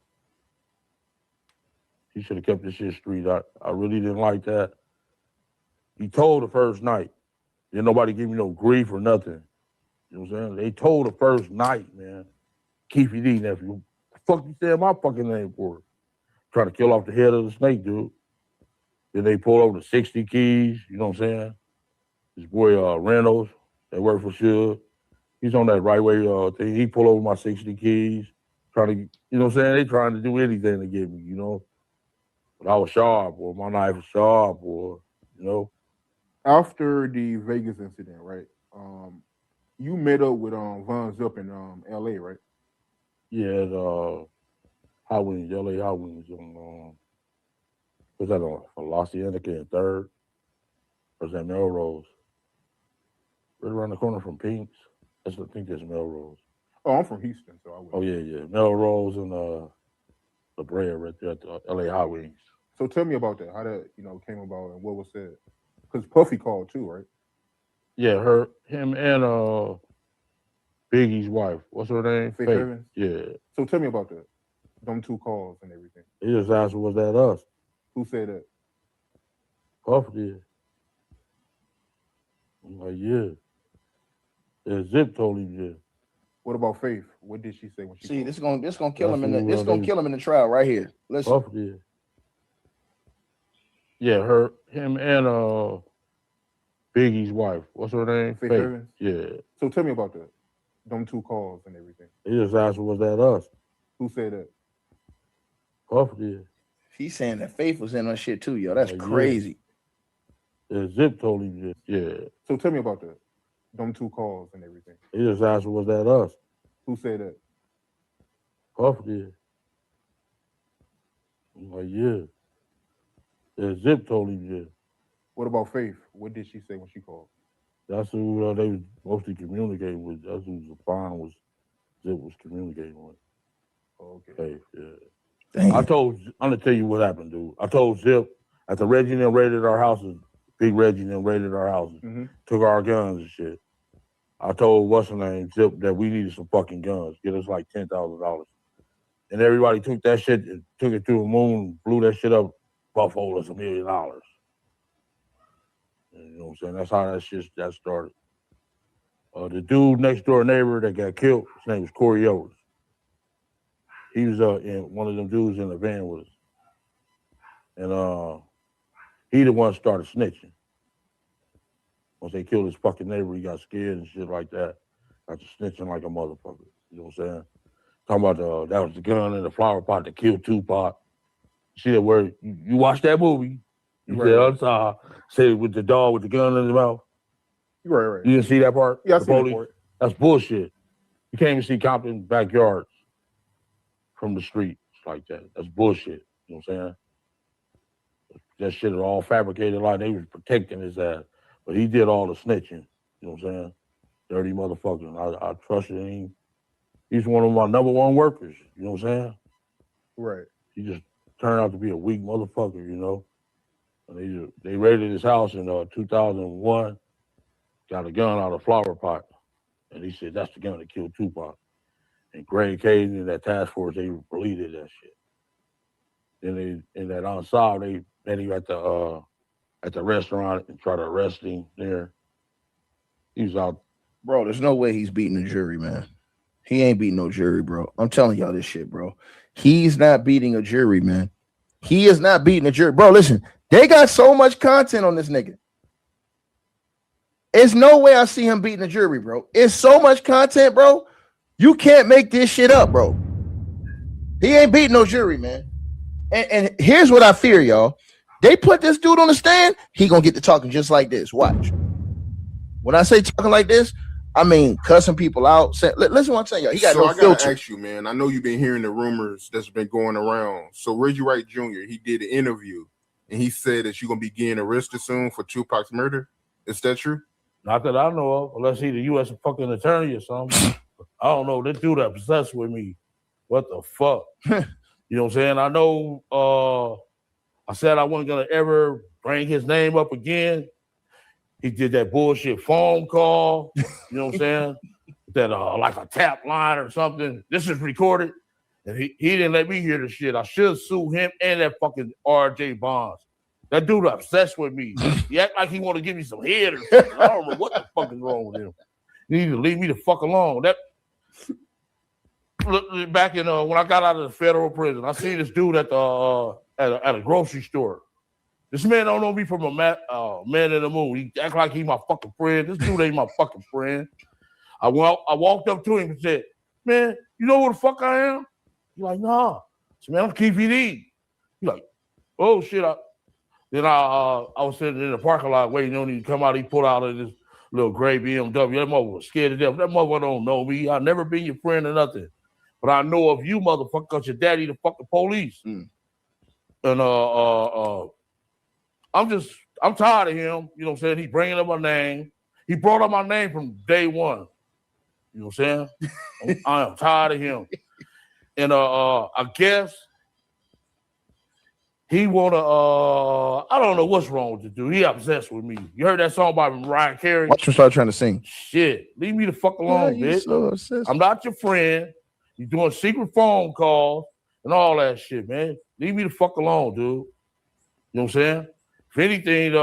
[SPEAKER 6] He should have kept this shit street. I really didn't like that. He told the first night. Didn't nobody give me no grief or nothing. You know what I'm saying? They told the first night, man. Keefe D, nephew. The fuck you said my fucking name for? Trying to kill off the head of the snake, dude. Then they pulled over the 60 keys, you know what I'm saying? His boy Reynolds, that worked for Suge. He's on that right way thing. He pulled over my 60 keys, trying to, you know what I'm saying? They trying to do anything to get me, you know? But I was sharp, or my knife was sharp, or, you know?
[SPEAKER 17] After the Vegas incident, right? You met up with Von Zup in LA, right?
[SPEAKER 6] Yeah, Hot Wings, LA Hot Wings was that on Hacienda and 3rd? Or is that Melrose? Right around the corner from Pink's. I think that's Melrose.
[SPEAKER 17] Oh, I'm from Houston, so I would.
[SPEAKER 6] Oh, yeah. Melrose and La Brea right there at the LA Hot Wings.
[SPEAKER 17] So tell me about that, how that, came about and what was said. Because Puffy called too, right?
[SPEAKER 6] Yeah, him and Biggie's wife. What's her name?
[SPEAKER 17] Faith Evans?
[SPEAKER 6] Yeah.
[SPEAKER 17] So tell me about that. Them 2 calls and everything.
[SPEAKER 6] He just asked, was that us?
[SPEAKER 17] Who said that?
[SPEAKER 6] Puff did. I'm like, yeah. Yeah, Zip told him, yeah.
[SPEAKER 17] What about Faith? What did she say when she?
[SPEAKER 1] See, this gonna kill him kill him in the trial right here. Listen.
[SPEAKER 6] Puff did. Yeah, him and Biggie's wife. What's her name?
[SPEAKER 17] Faith Evans?
[SPEAKER 6] Yeah.
[SPEAKER 17] So tell me about that. Them 2 calls and everything.
[SPEAKER 6] He just asked, was that us?
[SPEAKER 17] Who said that?
[SPEAKER 6] Puff did.
[SPEAKER 1] He's saying that Faith was in on shit too, yo. That's
[SPEAKER 6] Yeah.
[SPEAKER 1] crazy.
[SPEAKER 6] Yeah, Zip told him, yeah.
[SPEAKER 17] So tell me about that. Them 2 calls and everything.
[SPEAKER 6] He just asked, was that us?
[SPEAKER 17] Who said that?
[SPEAKER 6] Puff did. I'm like, yeah. Yeah, Zip told him, yeah.
[SPEAKER 17] What about Faith? What did she say when she called?
[SPEAKER 6] That's who they was mostly communicating with. That's who Zip was communicating with.
[SPEAKER 17] Okay.
[SPEAKER 6] Faith, yeah.
[SPEAKER 1] Damn.
[SPEAKER 6] I'm gonna tell you what happened, dude. I told Zip after Reggie and them raided our houses, Big Reggie and them raided our houses, took our guns and shit. I told what's her name, Zip, that we needed some fucking guns. Get us like $10,000. And everybody took that shit and took it through the moon, blew that shit up, buffaloed us $1 million. You know what I'm saying? That's how that started. The dude next door neighbor that got killed, his name was Corey Owens. He was in one of them dudes in the van with us. And he the one started snitching. Once they killed his fucking neighbor, he got scared and shit like that. Got to snitching like a motherfucker. You know what I'm saying? Talking about that was the gun in the flower pot that killed Tupac. See that where you watched that movie? You said say with the dog with the gun in his mouth.
[SPEAKER 17] Right.
[SPEAKER 6] You didn't see that part?
[SPEAKER 17] Yeah, I seen that part.
[SPEAKER 6] That's bullshit. You can't even see Compton backyards from the street like that. That's bullshit. You know what I'm saying? That shit is all fabricated like they was protecting his ass. But he did all the snitching. You know what I'm saying? Dirty motherfucker. I trusted him. He's one of my number 1 workers. You know what I'm saying?
[SPEAKER 17] Right.
[SPEAKER 6] He just turned out to be a weak motherfucker, you know? And they raided his house in 2001, got a gun out of a flower pot. And he said, that's the gun that killed Tupac. And Greg Caden and that task force, they deleted that shit. Then in that unsolved, they met him at the restaurant and tried to arrest him there. He was out.
[SPEAKER 1] Bro, there's no way he's beating the jury, man. He ain't beating no jury, bro. I'm telling y'all this shit, bro. He's not beating a jury, man. He is not beating a jury. Bro, listen, they got so much content on this nigga. There's no way I see him beating a jury, bro. It's so much content, bro. You can't make this shit up, bro. He ain't beating no jury, man. And here's what I fear, y'all. They put this dude on the stand, he gonna get to talking just like this. Watch. When I say talking like this, I mean cussing people out. Listen what I'm saying, y'all. He got no filter.
[SPEAKER 18] I gotta ask you, man. I know you've been hearing the rumors that's been going around. So Reggie Wright Jr., he did an interview and he said that you're gonna be getting arrested soon for Tupac's murder. Is that true?
[SPEAKER 6] Not that I know of, unless he's the U.S. fucking attorney or something. I don't know. This dude that obsessed with me. What the fuck? You know what I'm saying? I know I said I wasn't gonna ever bring his name up again. He did that bullshit phone call, you know what I'm saying? That like a tap line or something. This is recorded. And he didn't let me hear the shit. I should sue him and that fucking RJ Bonds. That dude obsessed with me. He act like he want to give me some head or something. I don't know what the fuck is wrong with him. He need to leave me the fuck alone. That back in when I got out of the federal prison, I seen this dude at the at a grocery store. This man don't know me from a man in the moon. He act like he my fucking friend. This dude ain't my fucking friend. I walked up to him and said, "Man, you know who the fuck I am?" He's like, "Nah." I said, "Man, I'm Keefe D." He's like, "Oh shit." Then I was sitting in the parking lot waiting on him to come out. He pulled out of this little gray BMW. That mother was scared to death. That mother don't know me. I've never been your friend or nothing. But I know of you, motherfucker, because your daddy the fucking police. And I'm tired of him. You know what I'm saying? He bringing up my name. He brought up my name from day one. You know what I'm saying? I am tired of him. And I guess he wanna I don't know what's wrong with the dude. He obsessed with me. You heard that song by Mariah Carey?
[SPEAKER 1] Watch him start trying to sing.
[SPEAKER 6] Shit, leave me the fuck alone, bitch.
[SPEAKER 1] So
[SPEAKER 6] I'm not your friend. You doing secret phone calls and all that shit, man. Leave me the fuck alone, dude. You know what I'm saying? If anything,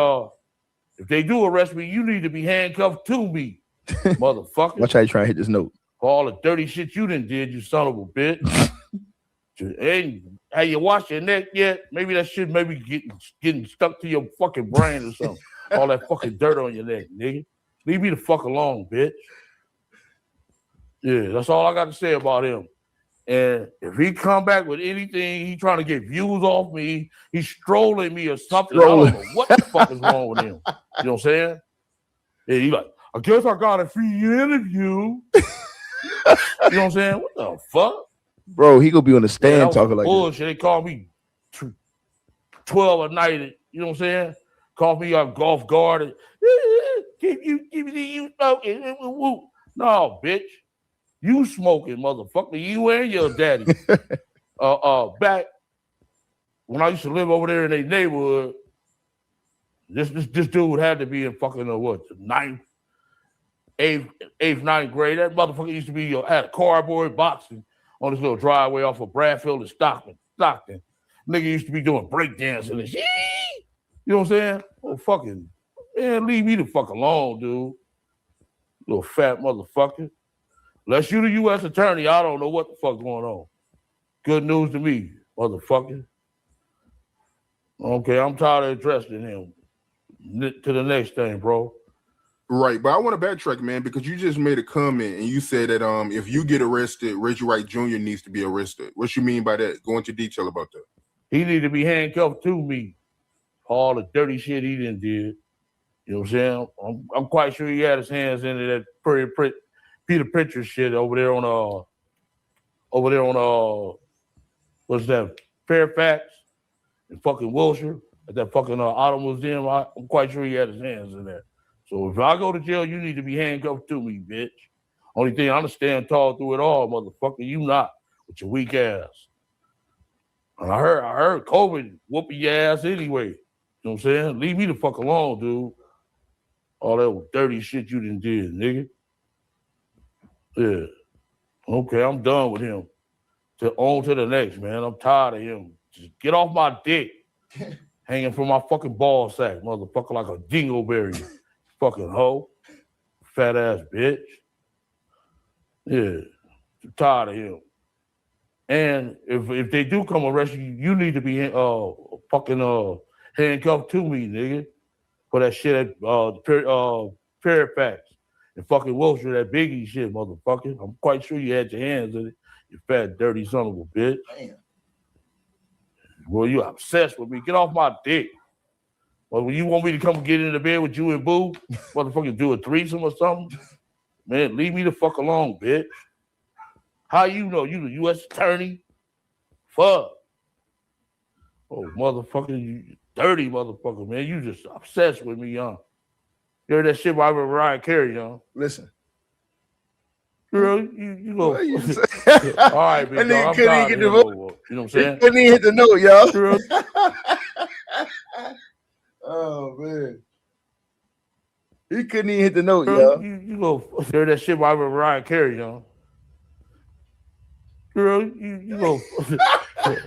[SPEAKER 6] if they do arrest me, you need to be handcuffed to me, motherfucker.
[SPEAKER 1] Watch how you try to hit this note.
[SPEAKER 6] For all the dirty shit you done did, you son of a bitch. Hey, have you washed your neck yet? Maybe that shit maybe getting stuck to your fucking brain or something. All that fucking dirt on your neck, nigga. Leave me the fuck alone, bitch. Yeah, that's all I got to say about him. And if he come back with anything, he trying to get views off me, he's strolling me or something. I don't know what the fuck is wrong with him. You know what I'm saying? Yeah, he like, I guess I got a free interview. You know what I'm saying? What the fuck?
[SPEAKER 1] Bro, he gonna be on the stand talking like
[SPEAKER 6] bullshit. They call me 12 a night. You know what I'm saying? Call me on golf guard. Give you smoking. No, bitch. You smoking, motherfucker. You and your daddy. Back when I used to live over there in their neighborhood, this dude had to be in fucking ninth, eighth, ninth grade. That motherfucker used to be had a cardboard boxing on this little driveway off of Bradfield and Stockton. Nigga used to be doing breakdancing and shit. You know what I'm saying? Oh, fucking, man, leave me the fuck alone, dude. Little fat motherfucker. Unless you the U.S. attorney, I don't know what the fuck's going on. Good news to me, motherfucker. Okay, I'm tired of addressing him. To the next thing, bro.
[SPEAKER 18] Right, but I want to backtrack, man, because you just made a comment and you said that if you get arrested, Reggie Wright Jr. needs to be arrested. What you mean by that? Go into detail about that.
[SPEAKER 6] He need to be handcuffed to me. All the dirty shit he done did. You know what I'm saying? I'm quite sure he had his hands into that Peter Pritchard shit over there on what's that, Fairfax and fucking Wilshire at that fucking auto museum. I'm quite sure he had his hands in there. So if I go to jail, you need to be handcuffed to me, bitch. Only thing I understand tall through it all, motherfucker. You not with your weak ass. And I heard COVID whooping your ass anyway. You know what I'm saying? Leave me the fuck alone, dude. All that dirty shit you done did, nigga. Yeah. Okay, I'm done with him. On to the next, man. I'm tired of him. Just get off my dick. Hanging from my fucking ball sack, motherfucker, like a dingleberry. Fucking hoe. Fat ass bitch. Yeah. I'm tired of him. And if they do come arrest you, you need to be fucking handcuffed to me, nigga. For that shit at Fairfax. And fucking Wilshire, that Biggie shit, motherfucker. I'm quite sure you had your hands in it. You fat, dirty son of a bitch. Damn. Well, you obsessed with me. Get off my dick. Well, when you want me to come get into bed with you and Boo, motherfucker, do a threesome or something? Man, leave me the fuck alone, bitch. How you know? You the U.S. attorney? Fuck. Oh, motherfucker, you dirty motherfucker, man. You just obsessed with me, young. You heard that shit by Mariah Carey, young.
[SPEAKER 1] Listen.
[SPEAKER 6] Girl, you go. All right, big dog. I'm tired of him. You know what I'm saying?
[SPEAKER 1] He couldn't even hit the note, y'all. Oh, man. He couldn't even hit the note, y'all.
[SPEAKER 6] You go. You heard that shit by Mariah Carey, young. Girl, you know.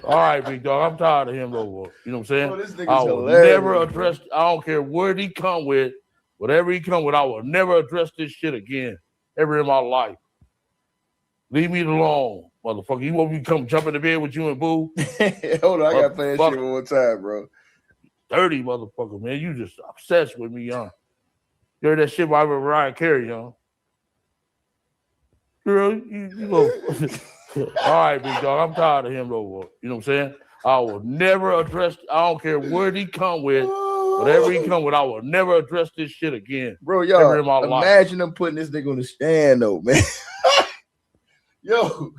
[SPEAKER 6] All right, big dog. I'm tired of him though. You know what I'm saying?
[SPEAKER 1] Bro, this nigga's
[SPEAKER 6] I will
[SPEAKER 1] hilarious,
[SPEAKER 6] never address. I don't care what he come with, whatever he come with. I will never address this shit again ever in my life. Leave me alone, motherfucker. You want me to come jump in the bed with you and Boo?
[SPEAKER 1] Hold on, I gotta play that shit one more time, bro.
[SPEAKER 6] Dirty motherfucker, man. You just obsessed with me, young. You heard that shit by Mariah Carey, young. Girl, you know. All right, big dog. I'm tired of him though. You know what I'm saying? I will never address. I don't care what he come with, whatever he come with. I will never address this shit again,
[SPEAKER 1] bro.
[SPEAKER 6] Ever in my
[SPEAKER 1] Y'all,
[SPEAKER 6] life.
[SPEAKER 1] imagine them putting this nigga on the stand, though, man. yo,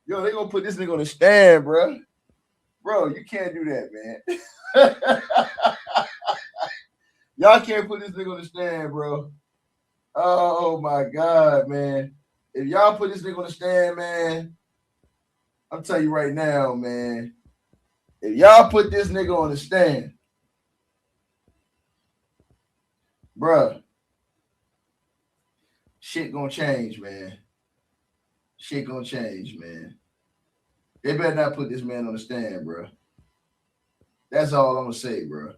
[SPEAKER 1] they gonna put this nigga on the stand, bro. Bro, you can't do that, man. Y'all can't put this nigga on the stand, bro. Oh my God, man. If y'all put this nigga on the stand, man, I'm telling you right now, man. If y'all put this nigga on the stand, bruh, shit gonna change, man. Shit gonna change, man. They better not put this man on the stand, bro. That's all I'm gonna say, bro.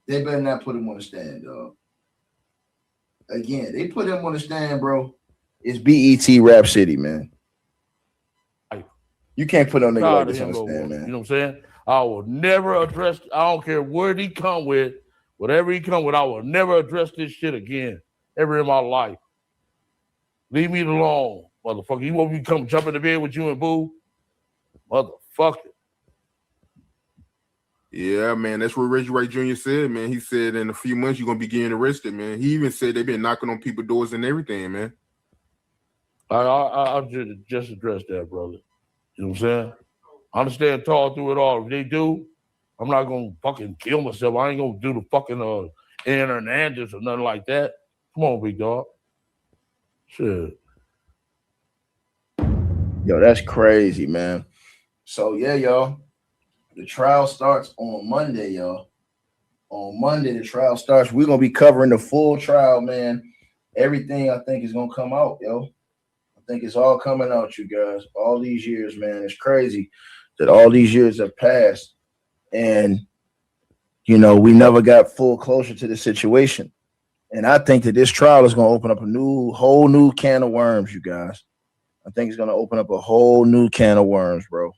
[SPEAKER 1] They better not put him on the stand, dog. Again, they put him on the stand, bro. It's BET Rap City, man. You can't put on nigga like this on the stand, man.
[SPEAKER 6] You know what I'm saying? I will never address. I don't care what he come with, whatever he come with. I will never address this shit again ever in my life. Leave me alone, motherfucker. You want me to come jump in the bed with you and Boo? Motherfucker.
[SPEAKER 18] Yeah, man, that's what Reggie Wright Jr. said, man. He said in a few months you're gonna be getting arrested, man. He even said they've been knocking on people's doors and everything, man.
[SPEAKER 6] I'll just address that, brother. You know what I'm saying? I understand talk through it all. If they do, I'm not gonna fucking kill myself. I ain't gonna do the fucking Hernandez or nothing like that. Come on, big dog. Shit.
[SPEAKER 1] Yo, that's crazy, man. So yeah, y'all. The trial starts on Monday, y'all. On Monday, the trial starts. We're gonna be covering the full trial, man. Everything I think is gonna come out, yo. I think it's all coming out, you guys. All these years, man. It's crazy that all these years have passed, and you know, we never got full closure to the situation. And I think that this trial is gonna open up a whole new can of worms, you guys. I think it's gonna open up a whole new can of worms, bro.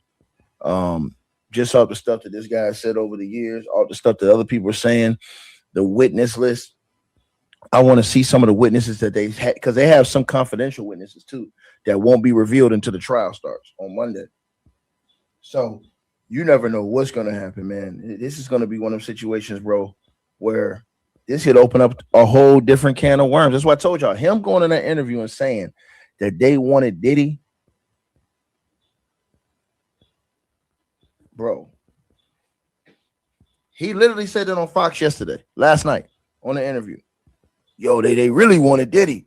[SPEAKER 1] Just all the stuff that this guy said over the years, all the stuff that other people are saying, the witness list. I want to see some of the witnesses that they had, because they have some confidential witnesses too that won't be revealed until the trial starts on Monday. So you never know what's going to happen, man. This is going to be one of them situations, bro, where this could open up a whole different can of worms. That's why I told y'all, him going in that interview and saying that they wanted Diddy. Bro, he literally said that on Fox last night on the interview. Yo, they really wanted Diddy.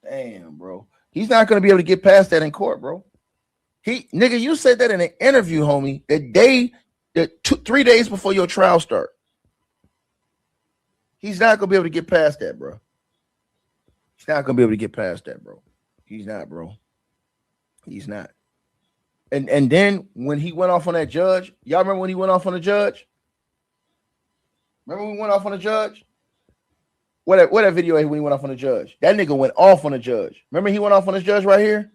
[SPEAKER 1] Damn, bro. He's not going to be able to get past that in court, bro. Nigga, you said that in an interview, homie, that 3 days before your trial start. He's not going to be able to get past that, bro. He's not going to be able to get past that, bro. He's not, bro. He's not. And then when he went off on that judge, y'all remember when he went off on the judge? Remember when he went off on the judge? What that video when he went off on the judge? That nigga went off on the judge. Remember he went off on this judge right here?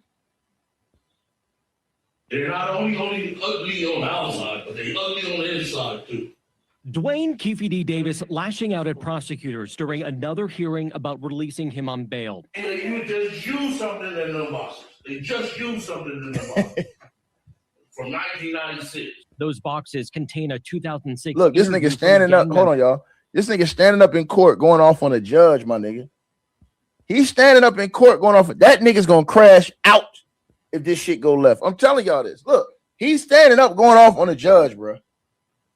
[SPEAKER 2] They're not only ugly on the outside, but they're ugly on the inside too.
[SPEAKER 14] Duane Keefe D. Davis lashing out at prosecutors during another hearing about releasing him on bail.
[SPEAKER 2] And you just use something in the boxes. They just use something in the boxes. From 1996.
[SPEAKER 14] Those boxes contain a 2006.
[SPEAKER 1] Look, this nigga standing up. Hold on, y'all. This nigga standing up in court going off on a judge, my nigga. He's standing up in court going off. That nigga's gonna crash out if this shit go left. I'm telling y'all this. Look, he's standing up going off on a judge, bro.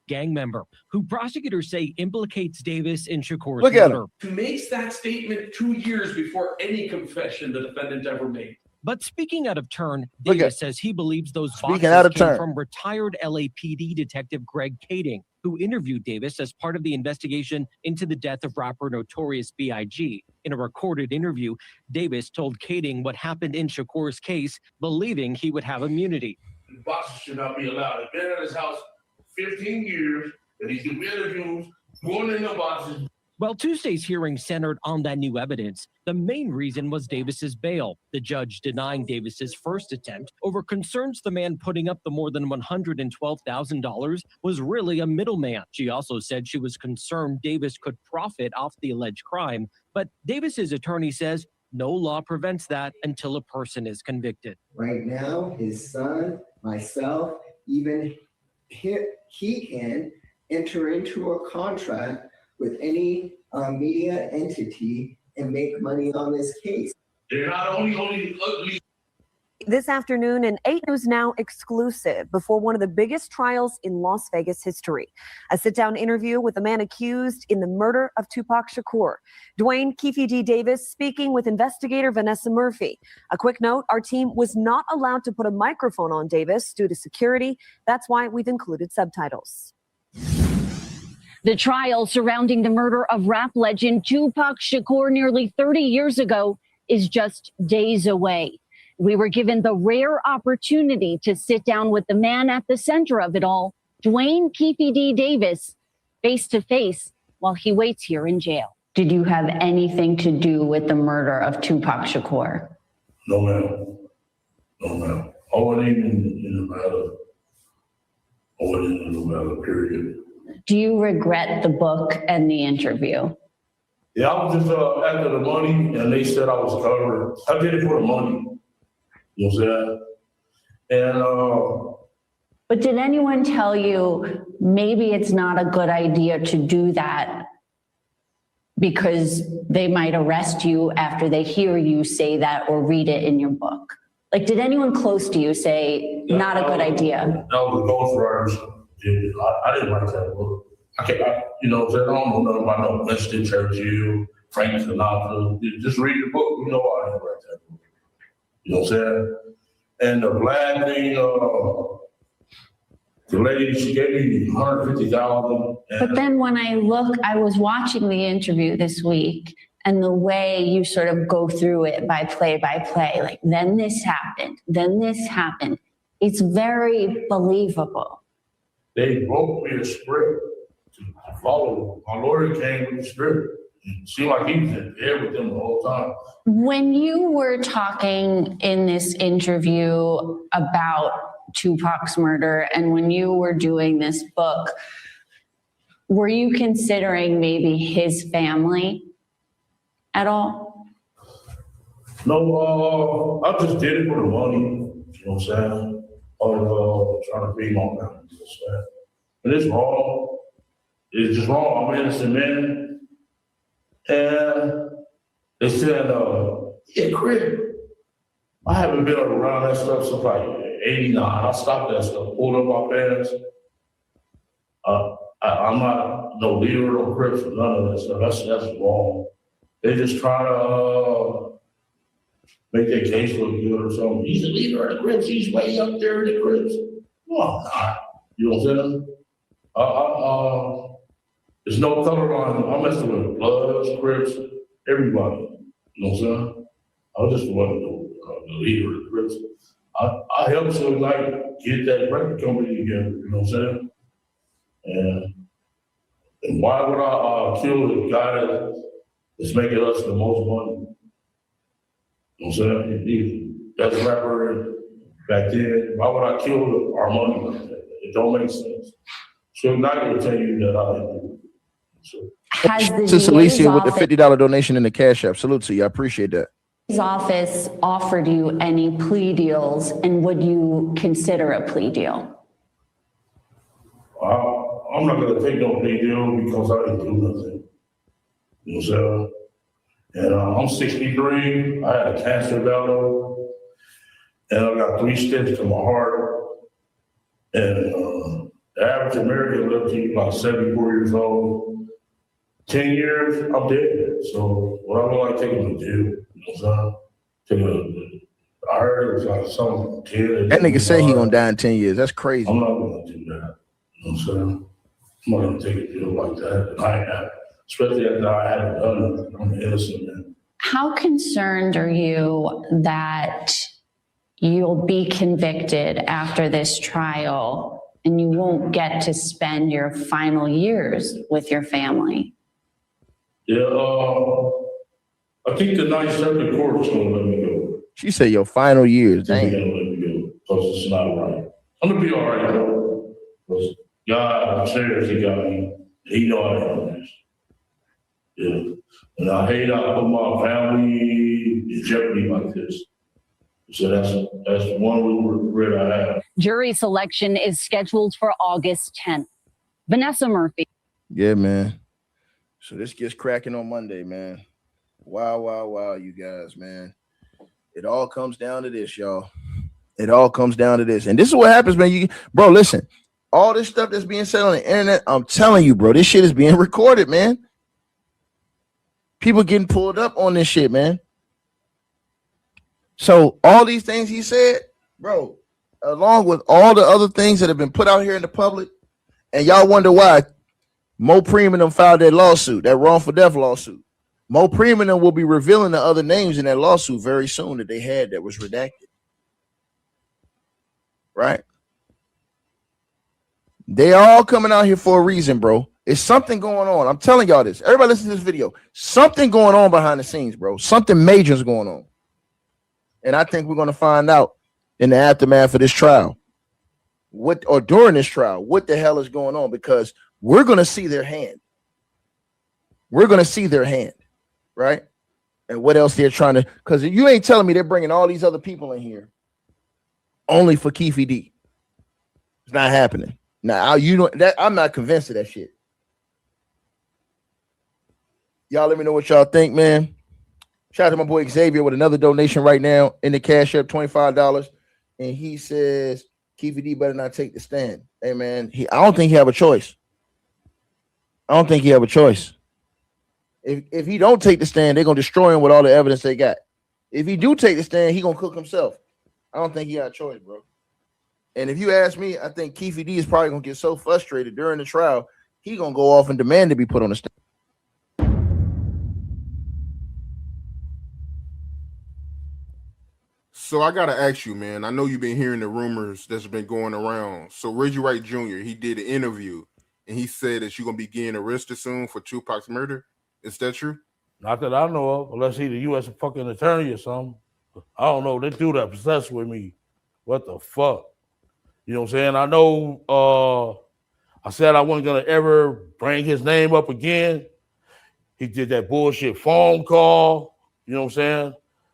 [SPEAKER 14] Gang member who prosecutors say implicates Davis in Shakur's
[SPEAKER 1] Look at
[SPEAKER 14] murder.
[SPEAKER 1] him.
[SPEAKER 2] Who makes that statement 2 years before any confession the defendant ever made.
[SPEAKER 14] But speaking out of turn,
[SPEAKER 1] Look
[SPEAKER 14] Davis
[SPEAKER 1] at-
[SPEAKER 14] says he believes those
[SPEAKER 1] Speaking
[SPEAKER 14] boxes
[SPEAKER 1] out of
[SPEAKER 14] came
[SPEAKER 1] turn.
[SPEAKER 14] from retired LAPD detective Greg Kading, who interviewed Davis as part of the investigation into the death of rapper Notorious B.I.G. In a recorded interview, Davis told Kading what happened in Shakur's case, believing he would have immunity.
[SPEAKER 2] The boxes should not be allowed. They've been at his house 15 years, and he's doing interviews, going in the boxes.
[SPEAKER 14] While Tuesday's hearing centered on that new evidence, the main reason was Davis's bail, the judge denying Davis's first attempt over concerns the man putting up the more than $112,000 was really a middleman. She also said she was concerned Davis could profit off the alleged crime, but Davis's attorney says no law prevents that until a person is convicted.
[SPEAKER 10] Right now, his son, myself, even he can enter into a contract with any media entity and make money on this case.
[SPEAKER 2] They're not only ugly.
[SPEAKER 15] This afternoon, an 8 News Now exclusive before one of the biggest trials in Las Vegas history. A sit-down interview with the man accused in the murder of Tupac Shakur. Duane Keefe D. Davis speaking with investigator Vanessa Murphy. A quick note, our team was not allowed to put a microphone on Davis due to security. That's why we've included subtitles.
[SPEAKER 8] The trial surrounding the murder of rap legend Tupac Shakur nearly 30 years ago is just days away. We were given the rare opportunity to sit down with the man at the center of it all, Duane Keefe D. Davis, face to face while he waits here in jail.
[SPEAKER 9] Did you have anything to do with the murder of Tupac Shakur?
[SPEAKER 2] No, ma'am. No, ma'am. I wasn't even in the matter. I wasn't in the matter, period.
[SPEAKER 9] Do you regret the book and the interview?
[SPEAKER 2] Yeah, I was just after the money, and they said I was covered. I did it for the money. You know what I'm saying? And
[SPEAKER 9] But did anyone tell you maybe it's not a good idea to do that because they might arrest you after they hear you say that or read it in your book? Like, did anyone close to you say, not a good idea?
[SPEAKER 2] That was the ghostwriters. I didn't write that book. You know what I'm saying? I don't know nothing about no Winston Churchill, Frank Sinatra. Just read the book. You know I didn't write that book. You know what I'm saying? And the black thing, the lady, she gave me $150,000.
[SPEAKER 9] But then when I was watching the interview this week, and the way you sort of go through it by play, like then this happened, it's very believable.
[SPEAKER 2] They wrote me a script to follow. My lawyer came with the script. It seemed like he was there with them the whole time.
[SPEAKER 9] When you were talking in this interview about Tupac's murder and when you were doing this book, were you considering maybe his family at all?
[SPEAKER 2] No, I just did it for the money. You know what I'm saying? I was trying to feed my family. And it's wrong. It's just wrong. I'm an innocent man. And they said, yeah, Crip. I haven't been around that stuff since like 89. I stopped that stuff, pulled up my pants. I'm not no leader or Crips or none of that stuff. That's wrong. They just try to make their case look good or something. He's the leader of the Crips. He's way up there in the Crips. No, I'm not. You know what I'm saying? There's no color line. I'm messing with Bloods, Crips, everybody. You know what I'm saying? I just wasn't the leader of the Crips. I helped to like get that record company together. You know what I'm saying? And why would I kill the guy that's making us the most money? You know what I'm saying? That's a rapper back then. Why would I kill our money like that? It don't make sense. So I'm not going to tell you that I didn't do it.
[SPEAKER 9] Has
[SPEAKER 1] Sis
[SPEAKER 9] the
[SPEAKER 1] Alicia
[SPEAKER 9] DA's
[SPEAKER 1] with the
[SPEAKER 9] office,
[SPEAKER 1] $50 donation in the Cash App. Salute to you. I appreciate that.
[SPEAKER 9] office offered you any plea deals, and would you consider a plea deal?
[SPEAKER 2] I'm not going to take no plea deal because I didn't do nothing. You know what I'm saying? And I'm 63. I had a cancer battle, and I got 3 stents to my heart. And the average American lives to like 74 years old. 10 years, I'm dead. So what I would like taking to jail, you know what I'm saying? I heard it was like some kid.
[SPEAKER 1] That nigga say he gonna die in 10 years. That's crazy.
[SPEAKER 2] I'm not gonna do that. You know what I'm saying? I'm not gonna take a deal like that. And I have, especially after I haven't done it. I'm innocent, man.
[SPEAKER 9] How concerned are you that you'll be convicted after this trial and you won't get to spend your final years with your family?
[SPEAKER 2] Yeah, I think the Ninth Circuit Court is gonna let me go.
[SPEAKER 1] She said your final years.
[SPEAKER 2] They're
[SPEAKER 1] Damn.
[SPEAKER 2] gonna let me go because it's not right. I'm gonna be all right though. Because God upstairs, he got me. He know I am this. Yeah. And I hate I put my family in jeopardy like this. So that's one regret I have.
[SPEAKER 8] Jury selection is scheduled for August 10th. Vanessa Murphy.
[SPEAKER 1] Yeah, man. So this gets cracking on Monday, man. Wow, you guys, man. It all comes down to this, y'all. It all comes down to this. And this is what happens, man. Bro, listen. All this stuff that's being said on the internet, I'm telling you, bro, this shit is being recorded, man. People getting pulled up on this shit, man. So all these things he said, bro, along with all the other things that have been put out here in the public, and y'all wonder why Mo Preem and them filed that lawsuit, that wrongful death lawsuit. Mo Preem and them will be revealing the other names in that lawsuit very soon that they had that was redacted. Right? They all coming out here for a reason, bro. It's something going on. I'm telling y'all this. Everybody listen to this video. Something going on behind the scenes, bro. Something major is going on. And I think we're going to find out in the aftermath of this trial. During this trial, what the hell is going on? Because we're going to see their hand. We're going to see their hand, right? And what else they're trying to, because you ain't telling me they're bringing all these other people in here only for Keefe D. It's not happening. Now, you know that I'm not convinced of that shit. Y'all let me know what y'all think, man. Shout out to my boy Xavier with another donation right now in the Cash App, $25. And he says, Keefe D better not take the stand. Hey, man, I don't think he have a choice. I don't think he have a choice. If he don't take the stand, they're going to destroy him with all the evidence they got. If he do take the stand, he going to cook himself. I don't think he got a choice, bro. And if you ask me, I think Keefe D is probably going to get so frustrated during the trial, he going to go off and demand to be put on the stand.
[SPEAKER 18] So I gotta ask you, man. I know you've been hearing the rumors that's been going around. So Reggie Wright Jr., he did an interview and he said that you're gonna be getting arrested soon for Tupac's murder. Is that true?
[SPEAKER 6] Not that I know of, unless he's the U.S. fucking attorney or something. I don't know. They dude that obsessed with me. What the fuck? You know what I'm saying? I know I said I wasn't gonna ever bring his name up again. He did that bullshit phone call, you know what I'm saying?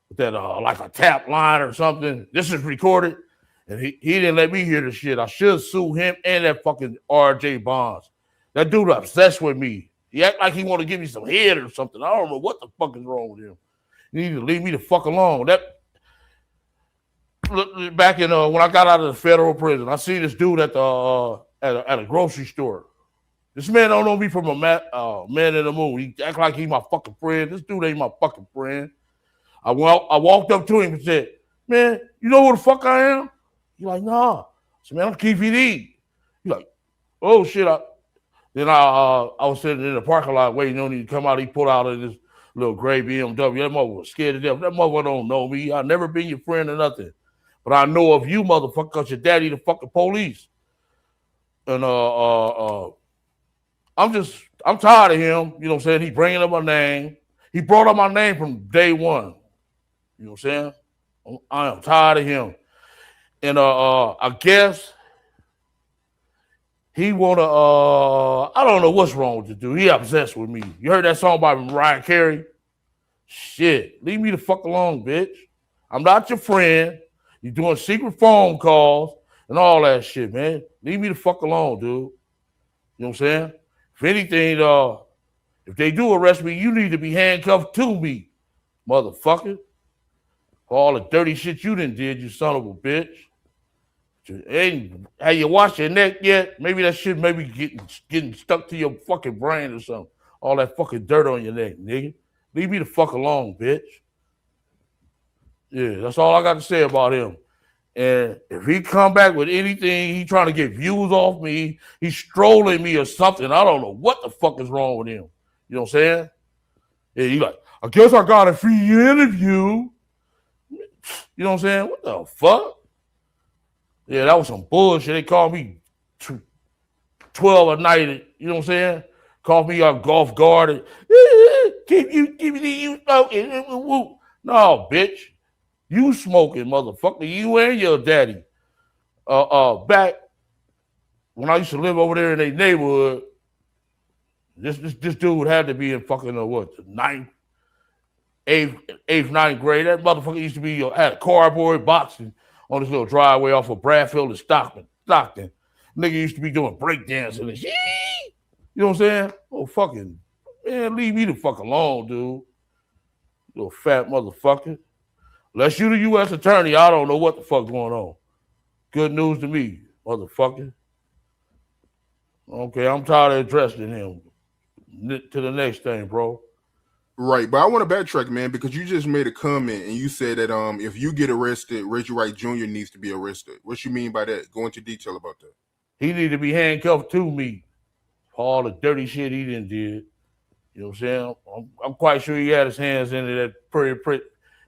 [SPEAKER 6] With that like a tap line or something. This is recorded. And he didn't let me hear the shit. I should sue him and that fucking RJ Bonds. That dude obsessed with me. He act like he want to give me some head or something. I don't know what the fuck is wrong with him. You need to leave me the fuck alone. That back in when I got out of the federal prison, I see this dude at a grocery store. This man don't know me from a man in the moon. He act like he my fucking friend. This dude ain't my fucking friend. I walked up to him and said, "Man, you know who the fuck I am?" He like, "Nah." I said, "Man, I'm Keefe D." He like, "Oh shit." Then I was sitting in the parking lot waiting on him to come out. He pulled out of this little gray BMW. That mother was scared to death. That mother don't know me. I never been your friend or nothing. But I know of you, motherfucker, because your daddy the fucking police. And I'm tired of him. You know what I'm saying? He bringing up my name. He brought up my name from day one. You know what I'm saying? I am tired of him. And I guess he wanna I don't know what's wrong with the dude. He obsessed with me. You heard that song by Mariah Carey? Shit, leave me the fuck alone, bitch. I'm not your friend. You're doing secret phone calls and all that shit, man. Leave me the fuck alone, dude. You know what I'm saying? If anything, if they do arrest me, you need to be handcuffed to me, motherfucker. For all the dirty shit you done did, you son of a bitch. Ain't have you washed your neck yet? Maybe that shit maybe getting stuck to your fucking brain or something. All that fucking dirt on your neck, nigga. Leave me the fuck alone, bitch. Yeah, that's all I got to say about him. And if he come back with anything, he trying to get views off me, he's strolling me or something. I don't know what the fuck is wrong with him. You know what I'm saying? Yeah, he like, I guess I got a free interview. You know what I'm saying? What the fuck? Yeah, that was some bullshit. They called me 12 a night. You know what I'm saying? Called me off guard. And, keep you smoking. No, bitch. You smoking, motherfucker. You and your daddy. Back when I used to live over there in their neighborhood, this dude had to be in fucking the ninth, eighth, ninth grade. That motherfucker used to be had a cardboard boxing on this little driveway off of Bradfield and Stockton. Nigga used to be doing breakdancing and shit. You know what I'm saying? Oh, fucking, man, leave me the fuck alone, dude. Little fat motherfucker. Unless you the U.S. attorney, I don't know what the fuck's going on. Good news to me, motherfucker. Okay, I'm tired of addressing him. To the next thing, bro.
[SPEAKER 18] Right, but I want to backtrack, man, because you just made a comment and you said that if you get arrested, Reggie Wright Jr. needs to be arrested. What you mean by that? Go into detail about that.
[SPEAKER 6] He need to be handcuffed to me for all the dirty shit he done did. You know what I'm saying? I'm quite sure he had his hands into that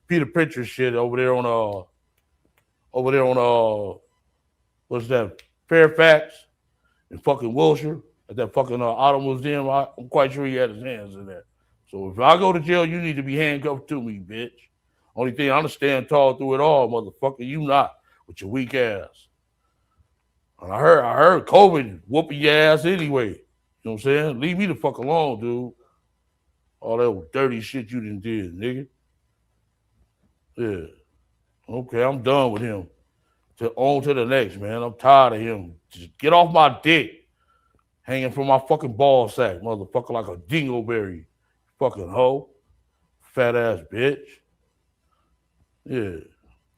[SPEAKER 6] Peter Pritchard shit over there on what's that, Fairfax and fucking Wilshire at that fucking auto museum. I'm quite sure he had his hands in there. So if I go to jail, you need to be handcuffed to me, bitch. Only thing I understand tall through it all, motherfucker. You not with your weak ass. And I heard COVID whooping your ass anyway. You know what I'm saying? Leave me the fuck alone, dude. All that dirty shit you done did, nigga. Yeah. Okay, I'm done with him. On to the next, man. I'm tired of him. Just get off my dick. Hanging from my fucking ball sack, motherfucker, like a dingleberry. Fucking hoe. Fat ass bitch. Yeah.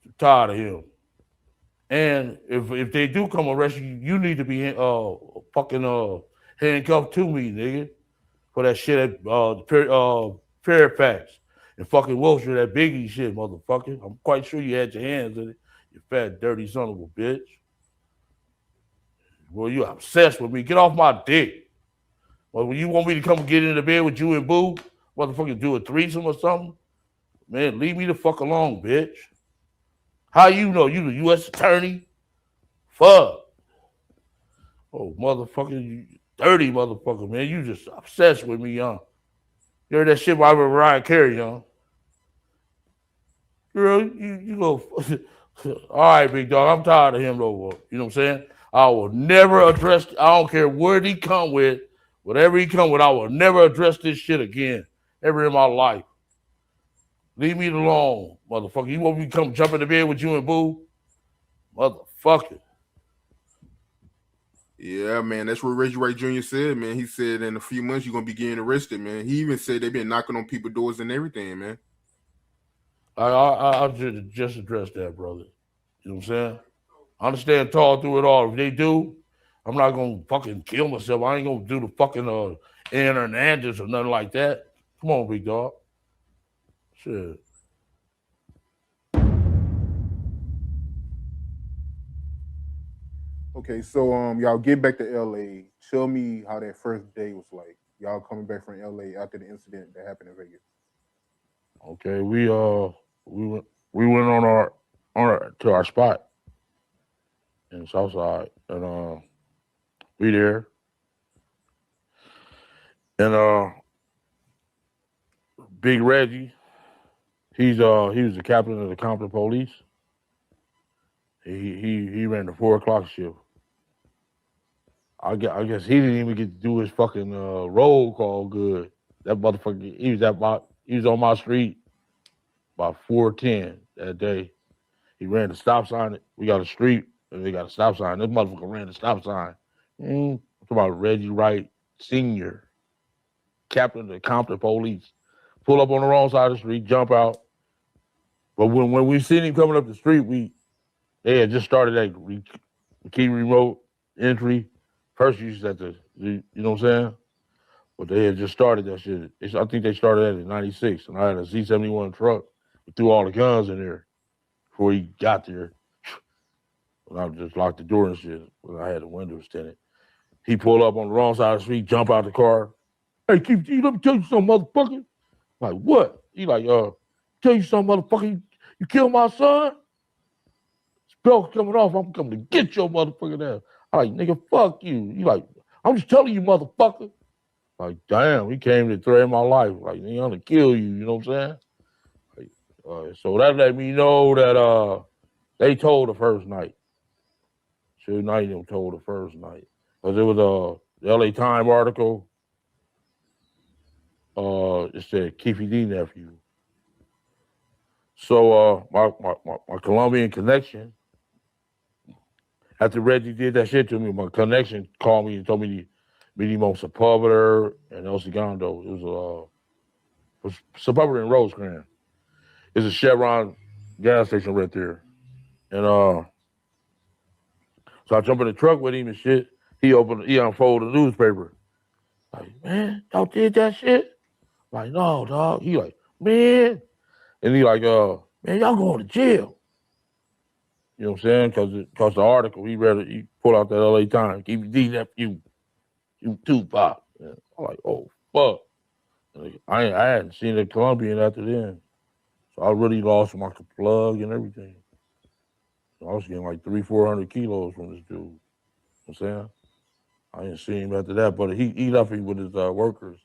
[SPEAKER 6] I'm tired of him. And if they do come arrest you, you need to be fucking handcuffed to me, nigga. For that shit at Fairfax and fucking Wilshire, that Biggie shit, motherfucker. I'm quite sure you had your hands in it, you fat, dirty son of a bitch. Well, you obsessed with me. Get off my dick. Well, when you want me to come get into bed with you and Boo, motherfucker, do a threesome or something, man, leave me the fuck alone, bitch. How you know? You the U.S. attorney? Fuck. Oh, motherfucker, you dirty motherfucker, man. You just obsessed with me, young. You heard that shit by Mariah Carey, young. Girl, you go. All right, big dog. I'm tired of him, though. You know what I'm saying? I will never address. I don't care what he come with, whatever he come with. I will never address this shit again, ever in my life. Leave me alone, motherfucker. You want me to come jump in the bed with you and Boo, motherfucker?
[SPEAKER 18] Yeah, man, that's what Reggie Wright Jr. said, man. He said in a few months you're gonna be getting arrested, man. He even said they've been knocking on people's doors and everything, man.
[SPEAKER 6] I'll just address that, brother. You know what I'm saying? I understand tall through it all. If they do, I'm not gonna fucking kill myself. I ain't gonna do the fucking Ann Hernandez or nothing like that. Come on, big dog. Shit.
[SPEAKER 17] Okay, so y'all get back to LA. Tell me how that first day was like. Y'all coming back from LA after the incident that happened in Vegas.
[SPEAKER 6] Okay, we went on our to our spot in South Side, and we there, and Big Reggie, he was the captain of the Compton Police. He ran the 4 o'clock shift. I guess he didn't even get to do his fucking roll call good. That motherfucker, he was on my street by 4:10 that day. He ran the stop sign. We got a street and they got a stop sign. This motherfucker ran the stop sign. I'm talking about Reggie Wright Sr., captain of the Compton Police. Pull up on the wrong side of the street, jump out. But when we seen him coming up the street, they had just started that key remote entry. First, you said you know what I'm saying? But they had just started that shit. I think they started that in '96, and I had a Z71 truck. We threw all the guns in there. before he got there. When I just locked the door and shit, when I had the windows tinted. He pulled up on the wrong side of the street, jump out the car. Hey, Keefe D, let me tell you something, motherfucker. Like, what? He like, tell you something, motherfucker. You killed my son? Spell's coming off. I'm coming to get your motherfucker ass. I like, nigga, fuck you. You like, I'm just telling you, motherfucker. Like, damn, he came to threaten my life. Like, nigga, I'm gonna kill you. You know what I'm saying? Like, so that let me know that they told the first night. Suge Knight them told the first night. Because it was the LA Times article. It said Keefe D nephew. So my Colombian connection, after Reggie did that shit to me, my connection called me and told me Minimum Sepulveda and El Segundo. It was Sepulveda and Rosecrans. It's a Chevron gas station right there. And so I jump in the truck with him and shit. He unfolded the newspaper. Like, man, y'all did that shit? Like, no, dog. He like, man. And he like, man, y'all going to jail. You know what I'm saying? Because the article, he pulled out that LA Times. Keefe D nephew, you Tupac. And I'm like, oh, fuck. And I hadn't seen the Colombian after then. So I really lost my plug and everything. So I was getting like 300-400 kilos from this dude. You know what I'm saying? I didn't see him after that, but he left me with his workers.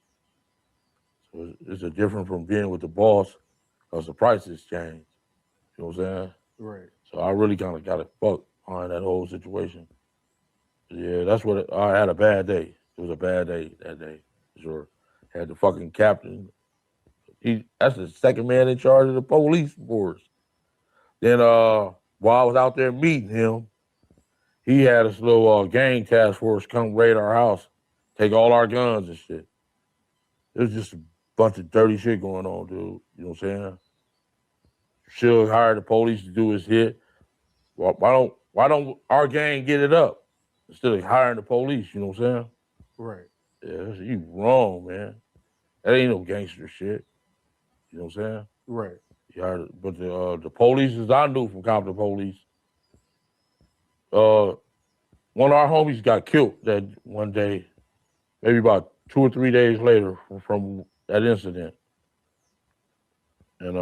[SPEAKER 6] So it's a different from being with the boss because the prices changed. You know what I'm saying?
[SPEAKER 17] Right.
[SPEAKER 6] So I really kind of got it fucked behind that whole situation. Yeah, that's what I had a bad day. It was a bad day that day. Sure. Had the fucking captain. That's the second man in charge of the police force. Then while I was out there meeting him, he had this little gang task force come raid our house, take all our guns and shit. It was just a bunch of dirty shit going on, dude. You know what I'm saying? Should hire the police to do his hit. Why don't our gang get it up instead of hiring the police? You know what I'm saying?
[SPEAKER 17] Right.
[SPEAKER 6] Yeah, you wrong, man. That ain't no gangster shit. You know what I'm saying?
[SPEAKER 17] Right.
[SPEAKER 6] Yeah, but the police, as I knew from Compton Police, one of our homies got killed that one day, maybe about 2 or 3 days later from that incident. And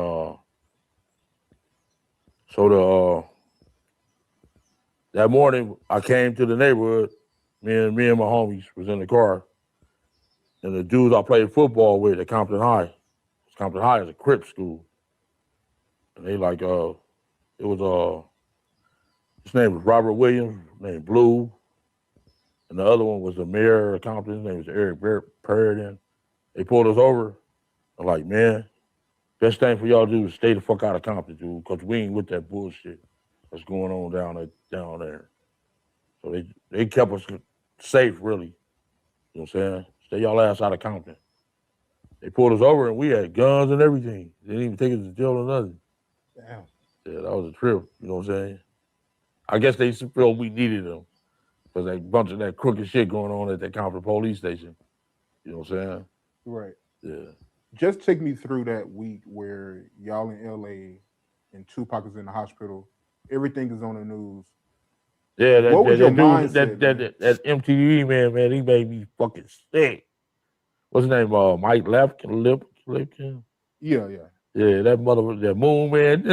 [SPEAKER 6] so that morning I came to the neighborhood, me and my homies was in the car, and the dudes I played football with at Compton High. Compton High is a Crips school. And they like, it was, his name was Robert Williams, named Blue. And the other one was the mayor of Compton, his name was Eric Perridan. They pulled us over. I'm like, man, best thing for y'all to do is stay the fuck out of Compton, dude, because we ain't with that bullshit that's going on down there. So they kept us safe, really. You know what I'm saying? Stay y'all ass out of Compton. They pulled us over and we had guns and everything. They didn't even take us to jail or nothing.
[SPEAKER 17] Damn.
[SPEAKER 6] Yeah, that was a trip. You know what I'm saying? I guess they felt we needed them because a bunch of that crooked shit going on at that Compton police station. You know what I'm saying?
[SPEAKER 17] Right.
[SPEAKER 6] Yeah.
[SPEAKER 17] Just take me through that week where y'all in LA and Tupac is in the hospital. Everything is on the news.
[SPEAKER 6] Yeah,
[SPEAKER 17] What was your mindset?
[SPEAKER 6] That MTV man, he made me fucking sick. What's his name? Mike Lipkin?
[SPEAKER 17] Yeah.
[SPEAKER 6] Yeah, that motherfucker, that Moon Man.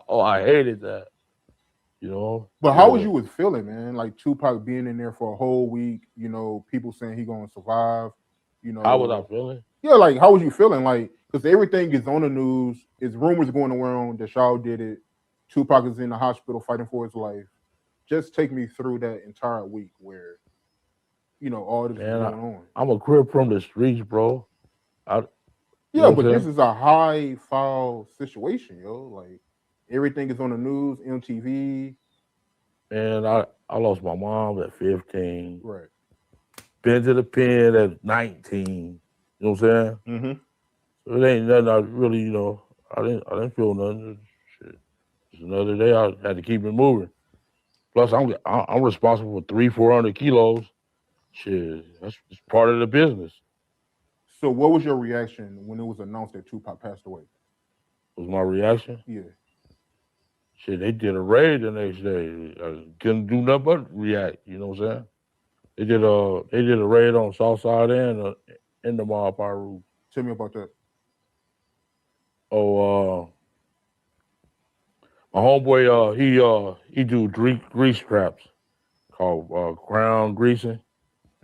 [SPEAKER 6] Oh, I hated that. You know?
[SPEAKER 17] But how was you feeling, man? Like Tupac being in there for a whole week, you know, people saying he gonna survive, you know.
[SPEAKER 6] How was I feeling?
[SPEAKER 17] Yeah, like how was you feeling? Like, because everything is on the news, it's rumors going around that y'all did it. Tupac is in the hospital fighting for his life. Just take me through that entire week where, you know, all this is going on.
[SPEAKER 6] I'm a Crip from the streets, bro.
[SPEAKER 17] Yeah, but this is a high file situation, yo. Like everything is on the news, MTV.
[SPEAKER 6] Man, I lost my mom at 15.
[SPEAKER 17] Right.
[SPEAKER 6] Been to the pen at 19. You know what I'm saying?
[SPEAKER 17] Mm-hmm.
[SPEAKER 6] So it ain't nothing I really, you know, I didn't feel nothing. Shit. Just another day I had to keep it moving. Plus I'm responsible for 300-400 kilos. Shit, that's part of the business.
[SPEAKER 17] So what was your reaction when it was announced that Tupac passed away?
[SPEAKER 6] Was my reaction?
[SPEAKER 17] Yeah.
[SPEAKER 6] Shit, they did a raid the next day. Couldn't do nothing but react. You know what I'm saying? They did a raid on South Side and in the Mall Pyru.
[SPEAKER 17] Tell me about that.
[SPEAKER 6] Oh, my homeboy, he do grease traps called crown greasing.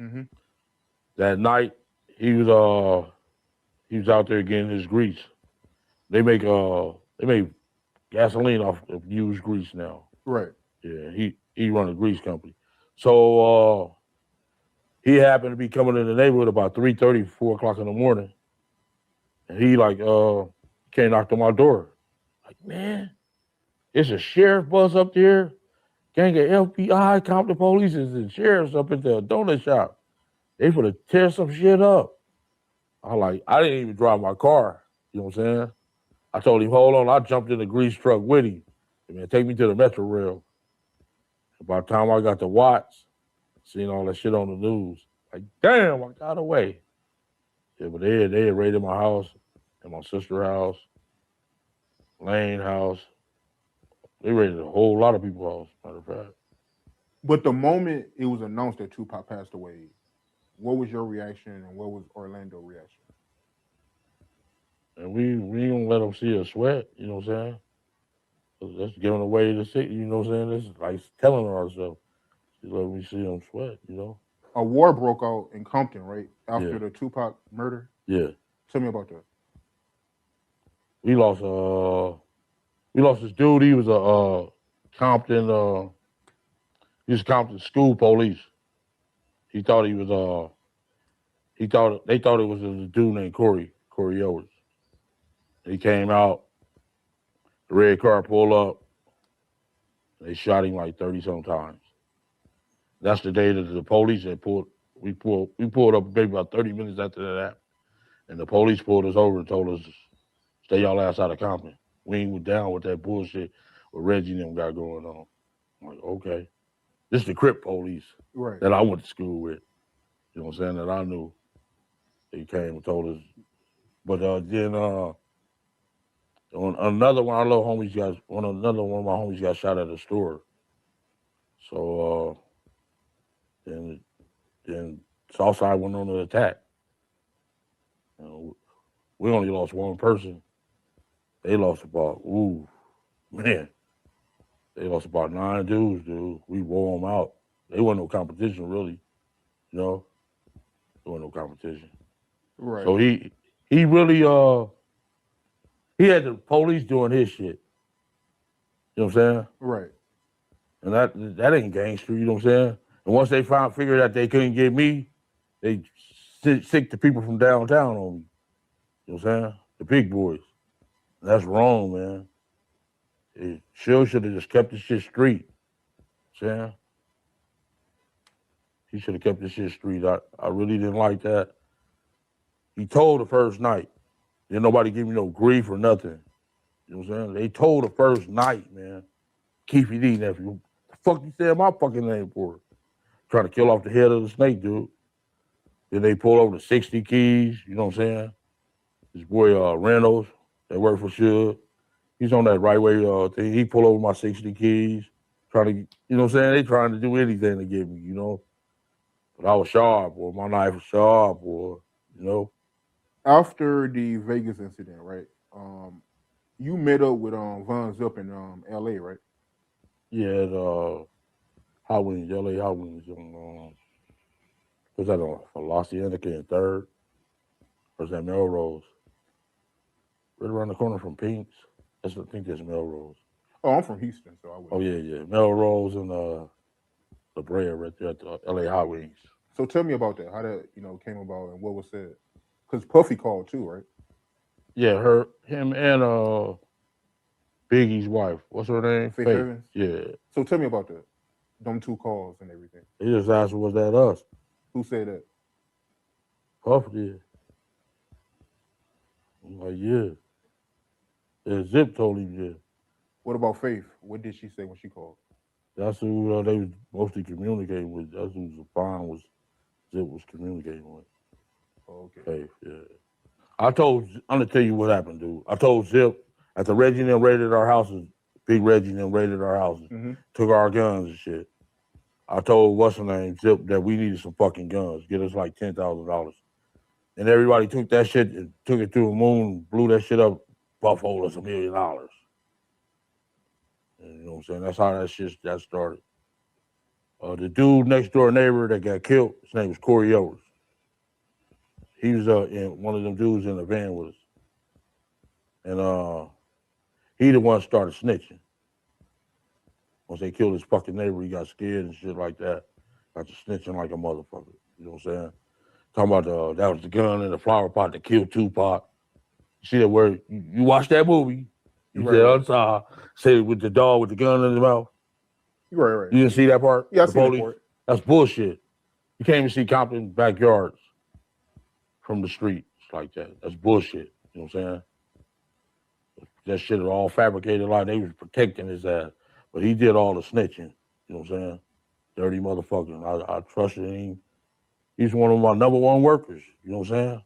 [SPEAKER 17] Mm-hmm.
[SPEAKER 6] That night, he was out there getting his grease. They make gasoline off of used grease now.
[SPEAKER 17] Right.
[SPEAKER 6] Yeah, he run a grease company. So he happened to be coming in the neighborhood about 3:30, 4 o'clock in the morning. And he came knocked on my door. Like, man, it's a sheriff bus up there. Gang of FBI, Compton police, and sheriffs up at the donut shop. They finna tear some shit up. I didn't even drive my car. You know what I'm saying? I told him, hold on. I jumped in the grease truck with him. Hey, man, take me to the Metro Rail. By the time I got to Watts, seeing all that shit on the news, like, damn, I got away. Yeah, but they had raided my house and my sister's house, Lane house. They raided a whole lot of people's house, matter of fact.
[SPEAKER 17] But the moment it was announced that Tupac passed away, what was your reaction and what was Orlando's reaction?
[SPEAKER 6] And we ain't gonna let them see us sweat, you know what I'm saying? That's giving away the city, you know what I'm saying? That's like telling ourselves. Just let me see them sweat, you know?
[SPEAKER 17] A war broke out in Compton, right? After
[SPEAKER 6] Yeah.
[SPEAKER 17] the Tupac murder?
[SPEAKER 6] Yeah.
[SPEAKER 17] Tell me about that.
[SPEAKER 6] We lost this dude. He was a Compton school police. He thought he was they thought it was a dude named Corey Owens. He came out, the red car pulled up, they shot him like 30-some times. That's the day that the police had we pulled up maybe about 30 minutes after that happened. And the police pulled us over and told us, stay y'all ass out of Compton. We ain't down with that bullshit what Reggie and them got going on. I'm like, okay. This is the Crip police
[SPEAKER 17] Right.
[SPEAKER 6] that I went to school with. You know what I'm saying? That I knew. They came and told us. But then another one of my homies got shot at a store. So then Southside went on an attack. You know, we only lost one person. They lost about, they lost about 9 dudes, dude. We wore them out. They wasn't no competition, really. You know? There wasn't no competition.
[SPEAKER 17] Right.
[SPEAKER 6] So he really, he had the police doing his shit. You know what I'm saying?
[SPEAKER 17] Right.
[SPEAKER 6] And that ain't gangster, you know what I'm saying? And once they figured out they couldn't get me, they sick the people from downtown on me. You know what I'm saying? The big boys. That's wrong, man. Should have just kept this shit street. You know what I'm saying? He should have kept this shit street. I really didn't like that. He told the first night. Didn't nobody give me no grief or nothing. You know what I'm saying? They told the first night, man. Keefe D, nephew. What the fuck you said my fucking name for? Trying to kill off the head of the snake, dude. Then they pull over the 60 keys, you know what I'm saying? This boy Reynolds, that worked for Suge. He's on that right way thing. He pulled over my 60 keys, trying to, you know what I'm saying? They trying to do anything to get me, you know? But I was sharp, or my knife was sharp, or, you know?
[SPEAKER 17] After the Vegas incident, right? You met up with Von Zupp in LA, right?
[SPEAKER 6] Yeah, the Hot Wings, LA Hot Wings. Was that on Hacienda and 3rd? Or was that Melrose? Right around the corner from Pink's. I think that's Melrose.
[SPEAKER 17] Oh, I'm from Houston, so I would.
[SPEAKER 6] Oh, yeah. Melrose and La Brea right there at the LA Hot Wings.
[SPEAKER 17] So tell me about that, how that, came about and what was said. Because Puffy called too, right?
[SPEAKER 6] Yeah, him and Biggie's wife. What's her name?
[SPEAKER 17] Faith Evans?
[SPEAKER 6] Yeah.
[SPEAKER 17] So tell me about that. Them 2 calls and everything.
[SPEAKER 6] They just asked, was that us?
[SPEAKER 17] Who said that?
[SPEAKER 6] Puff did. I'm like, yeah. Yeah, Zip told him, yeah.
[SPEAKER 17] What about Faith? What did she say when she called?
[SPEAKER 6] That's who they was mostly communicating with. That's who Zip was communicating with.
[SPEAKER 17] Okay.
[SPEAKER 6] Faith, yeah. I'm gonna tell you what happened, dude. I told Zip, after Reggie and them raided our houses, Big Reggie and them raided our houses,
[SPEAKER 17] Mhm.
[SPEAKER 6] took our guns and shit. I told what's her name, Zip, that we needed some fucking guns. Get us like $10,000. And everybody took that shit and took it through the moon, blew that shit up, buffaloed us $1 million. And you know what I'm saying? That's how that started. The dude next door neighbor that got killed, his name was Corey Owers. He was in one of them dudes in the van with us. And he the one started snitching. Once they killed his fucking neighbor, he got scared and shit like that. Got to snitching like a motherfucker. You know what I'm saying? Talking about that was the gun in the flower pot that killed Tupac. You see that word? You watched that movie? You said, say with the dog with the gun in his mouth.
[SPEAKER 17] Right.
[SPEAKER 6] You didn't see that part?
[SPEAKER 17] Yeah, I
[SPEAKER 6] The
[SPEAKER 17] seen that
[SPEAKER 6] police?
[SPEAKER 17] part.
[SPEAKER 6] That's bullshit. You can't even see Compton backyards from the streets like that. That's bullshit. You know what I'm saying? That shit is all fabricated like they was protecting his ass. But he did all the snitching. You know what I'm saying? Dirty motherfucker. I trusted him. He's one of my #1 workers. You know what I'm saying?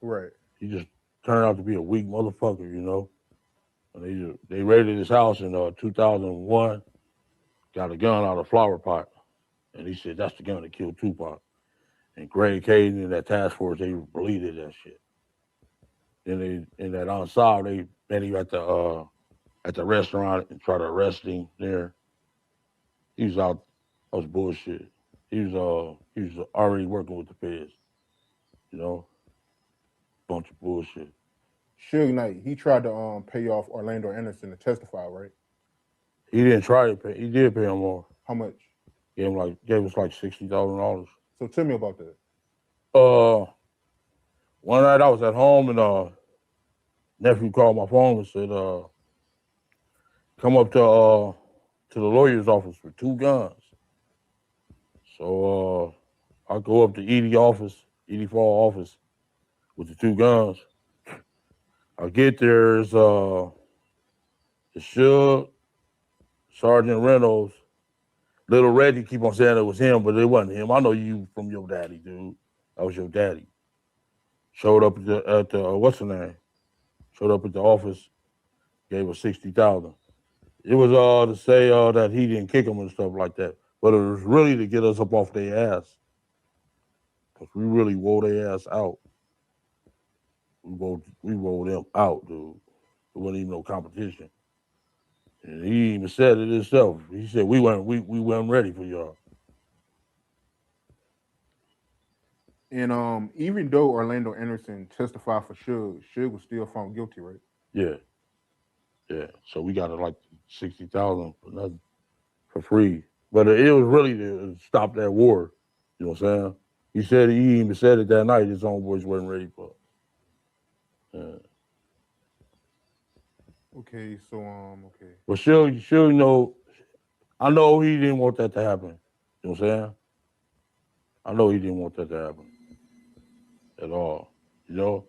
[SPEAKER 17] Right.
[SPEAKER 6] He just turned out to be a weak motherfucker, you know? And they raided his house in 2001, got a gun out of a flower pot. And he said, that's the gun that killed Tupac. And Greg Caden and that task force, they believed that shit. Then in that ensemble, they met him at the restaurant and tried to arrest him there. He was out. That was bullshit. He was already working with the feds. You know, bunch of bullshit.
[SPEAKER 17] Suge Knight, he tried to pay off Orlando Anderson to testify, right?
[SPEAKER 6] He didn't try to pay. He did pay him more.
[SPEAKER 17] How much?
[SPEAKER 6] Gave us like $60,000.
[SPEAKER 17] So tell me about that.
[SPEAKER 6] One night I was at home and nephew called my phone and said, come up to the lawyer's office for 2 guns. So I go up to Edie Fall office with the 2 guns. I get there, it's the Suge, Sergeant Reynolds, Little Reggie keep on saying it was him, but it wasn't him. I know you from your daddy, dude. That was your daddy. Showed up at the what's the name? Showed up at the office, gave us $60,000. It was to say that he didn't kick him and stuff like that, but it was really to get us up off their ass. Cause we really wore their ass out. We rolled them out, dude. There wasn't even no competition. And he even said it himself. He said we weren't ready for y'all.
[SPEAKER 17] And even though Orlando Anderson testified for Suge was still found guilty, right?
[SPEAKER 6] Yeah. So we got like $60,000 for nothing, for free. But it was really to stop that war. You know what I'm saying? He even said it that night. His own boys weren't ready for it.
[SPEAKER 17] Okay, so okay.
[SPEAKER 6] But Suge, know, I know he didn't want that to happen. You know what I'm saying? I know he didn't want that to happen at all. You know,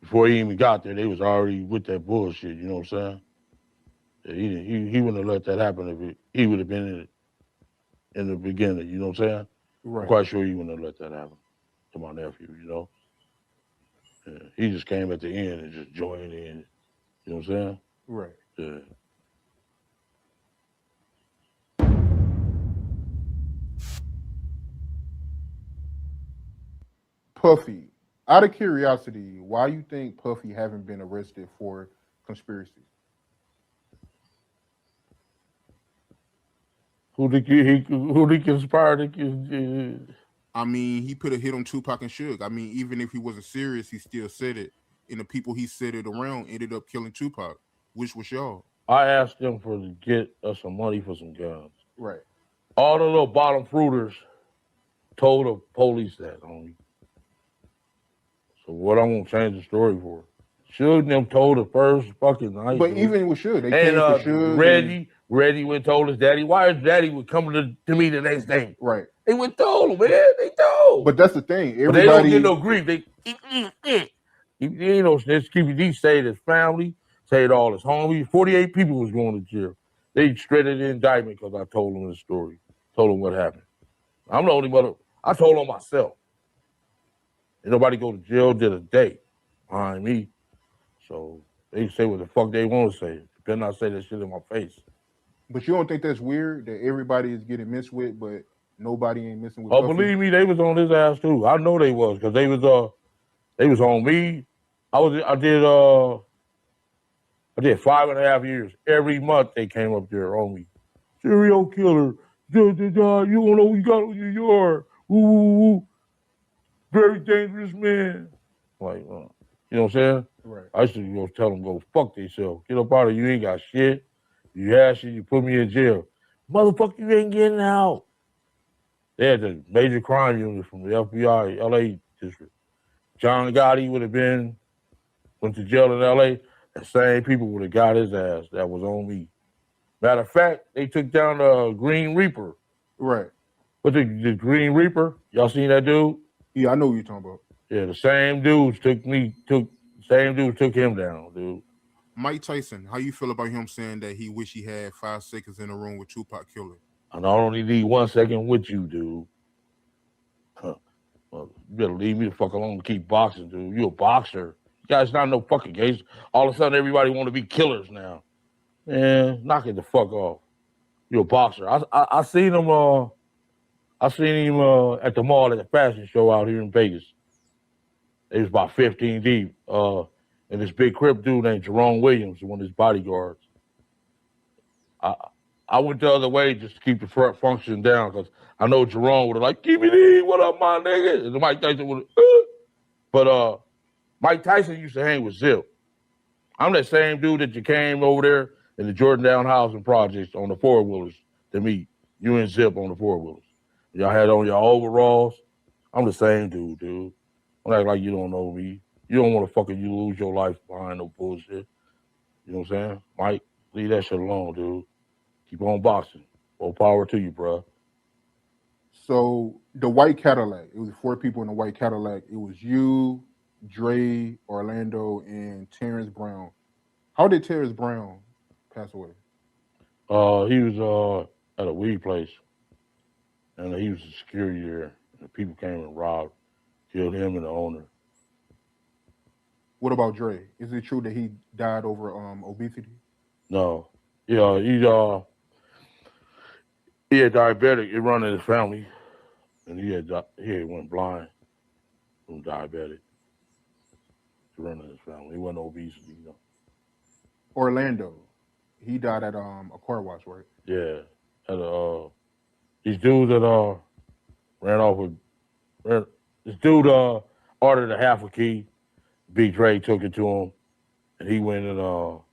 [SPEAKER 6] before he even got there, they was already with that bullshit. You know what I'm saying? He wouldn't have let that happen if he would have been in the beginning. You know what I'm saying?
[SPEAKER 17] Right.
[SPEAKER 6] I'm quite sure he wouldn't have let that happen to my nephew. You know, he just came at the end and just joined in. You know what I'm saying?
[SPEAKER 17] Right.
[SPEAKER 6] Yeah.
[SPEAKER 17] Puffy, out of curiosity, why you think Puffy haven't been arrested for conspiracy?
[SPEAKER 6] Who did he conspire to?
[SPEAKER 18] I mean, he put a hit on Tupac and Suge. I mean, even if he wasn't serious, he still said it. And the people he said it around ended up killing Tupac. Which was y'all?
[SPEAKER 6] I asked them to get us some money for some guns.
[SPEAKER 17] Right.
[SPEAKER 6] All the little bottom fruiters told the police that on me. So what I'm gonna change the story for? Suge and them told the first fucking night.
[SPEAKER 17] But even with Suge, they came for Suge.
[SPEAKER 6] Reggie went told his daddy. Why his daddy would come to me the next day?
[SPEAKER 17] Right.
[SPEAKER 6] They went told him, man. They told.
[SPEAKER 17] But that's the thing.
[SPEAKER 6] But they don't get no grief. You know, Keefe D saved his family, saved all his homies. 48 people was going to jail. They shredded the indictment because I told them the story. Told them what happened. I'm the only mother. I told on myself. Ain't nobody go to jail did a day behind me. So they say what the fuck they want to say. better not say that shit in my face.
[SPEAKER 17] But you don't think that's weird that everybody is getting messed with, but nobody ain't messing with
[SPEAKER 6] Oh,
[SPEAKER 17] Puffy?
[SPEAKER 6] believe me, they was on his ass too. I know they was, because they was on me. I did 5.5 years. Every month they came up there on me. Serial killer. You don't know who you got on your yard. Ooh, very dangerous man. Like, you know what I'm saying?
[SPEAKER 17] Right.
[SPEAKER 6] I used to go tell them, go fuck themselves. Get up out of here. You ain't got shit. You had shit, you put me in jail. Motherfucker, you ain't getting out. They had the major crime unit from the FBI, LA district. John Gotti would have went to jail in LA. The same people would have got his ass that was on me. Matter of fact, they took down the Green Reaper.
[SPEAKER 17] Right.
[SPEAKER 6] But the Green Reaper, y'all seen that dude?
[SPEAKER 17] Yeah, I know what you're talking about.
[SPEAKER 6] Yeah, the same dudes took him down, dude.
[SPEAKER 18] Mike Tyson, how you feel about him saying that he wish he had 5 seconds in a room with Tupac killer?
[SPEAKER 6] And I only need 1 second with you, dude. Well, you better leave me the fuck alone and keep boxing, dude. You a boxer. You guys not no fucking gays. All of a sudden, everybody want to be killers now. Man, knock it the fuck off. You a boxer. I seen him. I seen him at the mall at the fashion show out here in Vegas. It was about 15 deep. And this big Crip dude named Jerome Williams, one of his bodyguards. I went the other way just to keep the front function down because I know Jerome would have like, Keefe D, what up, my nigga? And Mike Tyson would have, But Mike Tyson used to hang with Zip. I'm that same dude that you came over there in the Jordan Down Housing Projects on the four-wheelers to meet. You and Zip on the four-wheelers. Y'all had on your overalls. I'm the same dude. Don't act like you don't know me. You don't want to fucking you lose your life behind no bullshit. You know what I'm saying? Mike, leave that shit alone, dude. Keep on boxing. More power to you, bro.
[SPEAKER 17] So the white Cadillac, it was 4 people in the white Cadillac. It was you, Dre, Orlando, and Terrence Brown. How did Terrence Brown pass away?
[SPEAKER 6] He was at a weed place, and he was a security there. And people came and robbed, killed him and the owner.
[SPEAKER 17] What about Dre? Is it true that he died over obesity?
[SPEAKER 6] No. Yeah, he had diabetic. It run in his family, and he had went blind from diabetic. It run in his family. He wasn't obesity, you know.
[SPEAKER 17] Orlando, he died at a car wash, right?
[SPEAKER 6] Yeah, these dudes that ran off with this dude ordered a half a key. Big Dre took it to him, and he went in the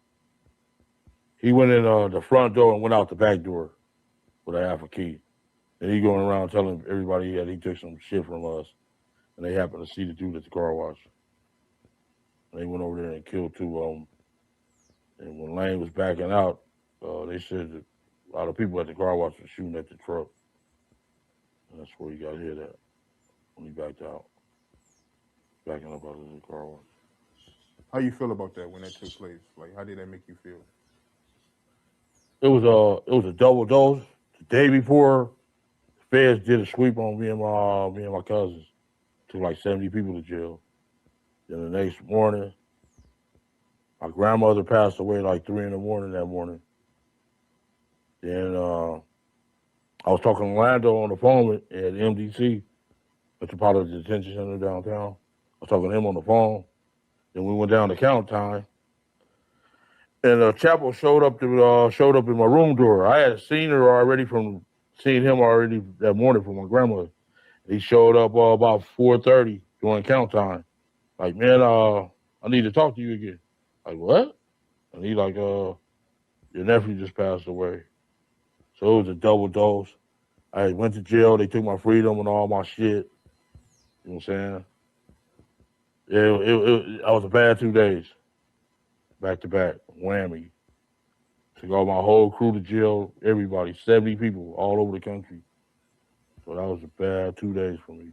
[SPEAKER 6] front door and went out the back door with a half a key. And he going around telling everybody that he took some shit from us, and they happened to see the dude at the car wash. And they went over there and killed 2 of them. And when Lane was backing out, they said that a lot of people at the car wash were shooting at the truck. And that's where he got hit at when he backed out. Backing up out of the car wash.
[SPEAKER 17] How you feel about that when that took place? Like, how did that make you feel?
[SPEAKER 6] It was a double dose. The day before, the feds did a sweep on me and my cousins. Took like 70 people to jail. Then the next morning, my grandmother passed away like 3 in the morning that morning. Then I was talking to Orlando on the phone at MDC, Metropolitan Detention Center downtown. I was talking to him on the phone. Then we went down to count time. And Chapo showed up in my room door. I had seen him already that morning from my grandmother. He showed up about 4:30 during count time. Like, man, I need to talk to you again. Like, what? And he like, your nephew just passed away. So it was a double dose. I went to jail. They took my freedom and all my shit. You know what I'm saying? Yeah, I was a bad 2 days. Back to back, whammy. Took all my whole crew to jail, everybody, 70 people all over the country. So that was a bad 2 days for me.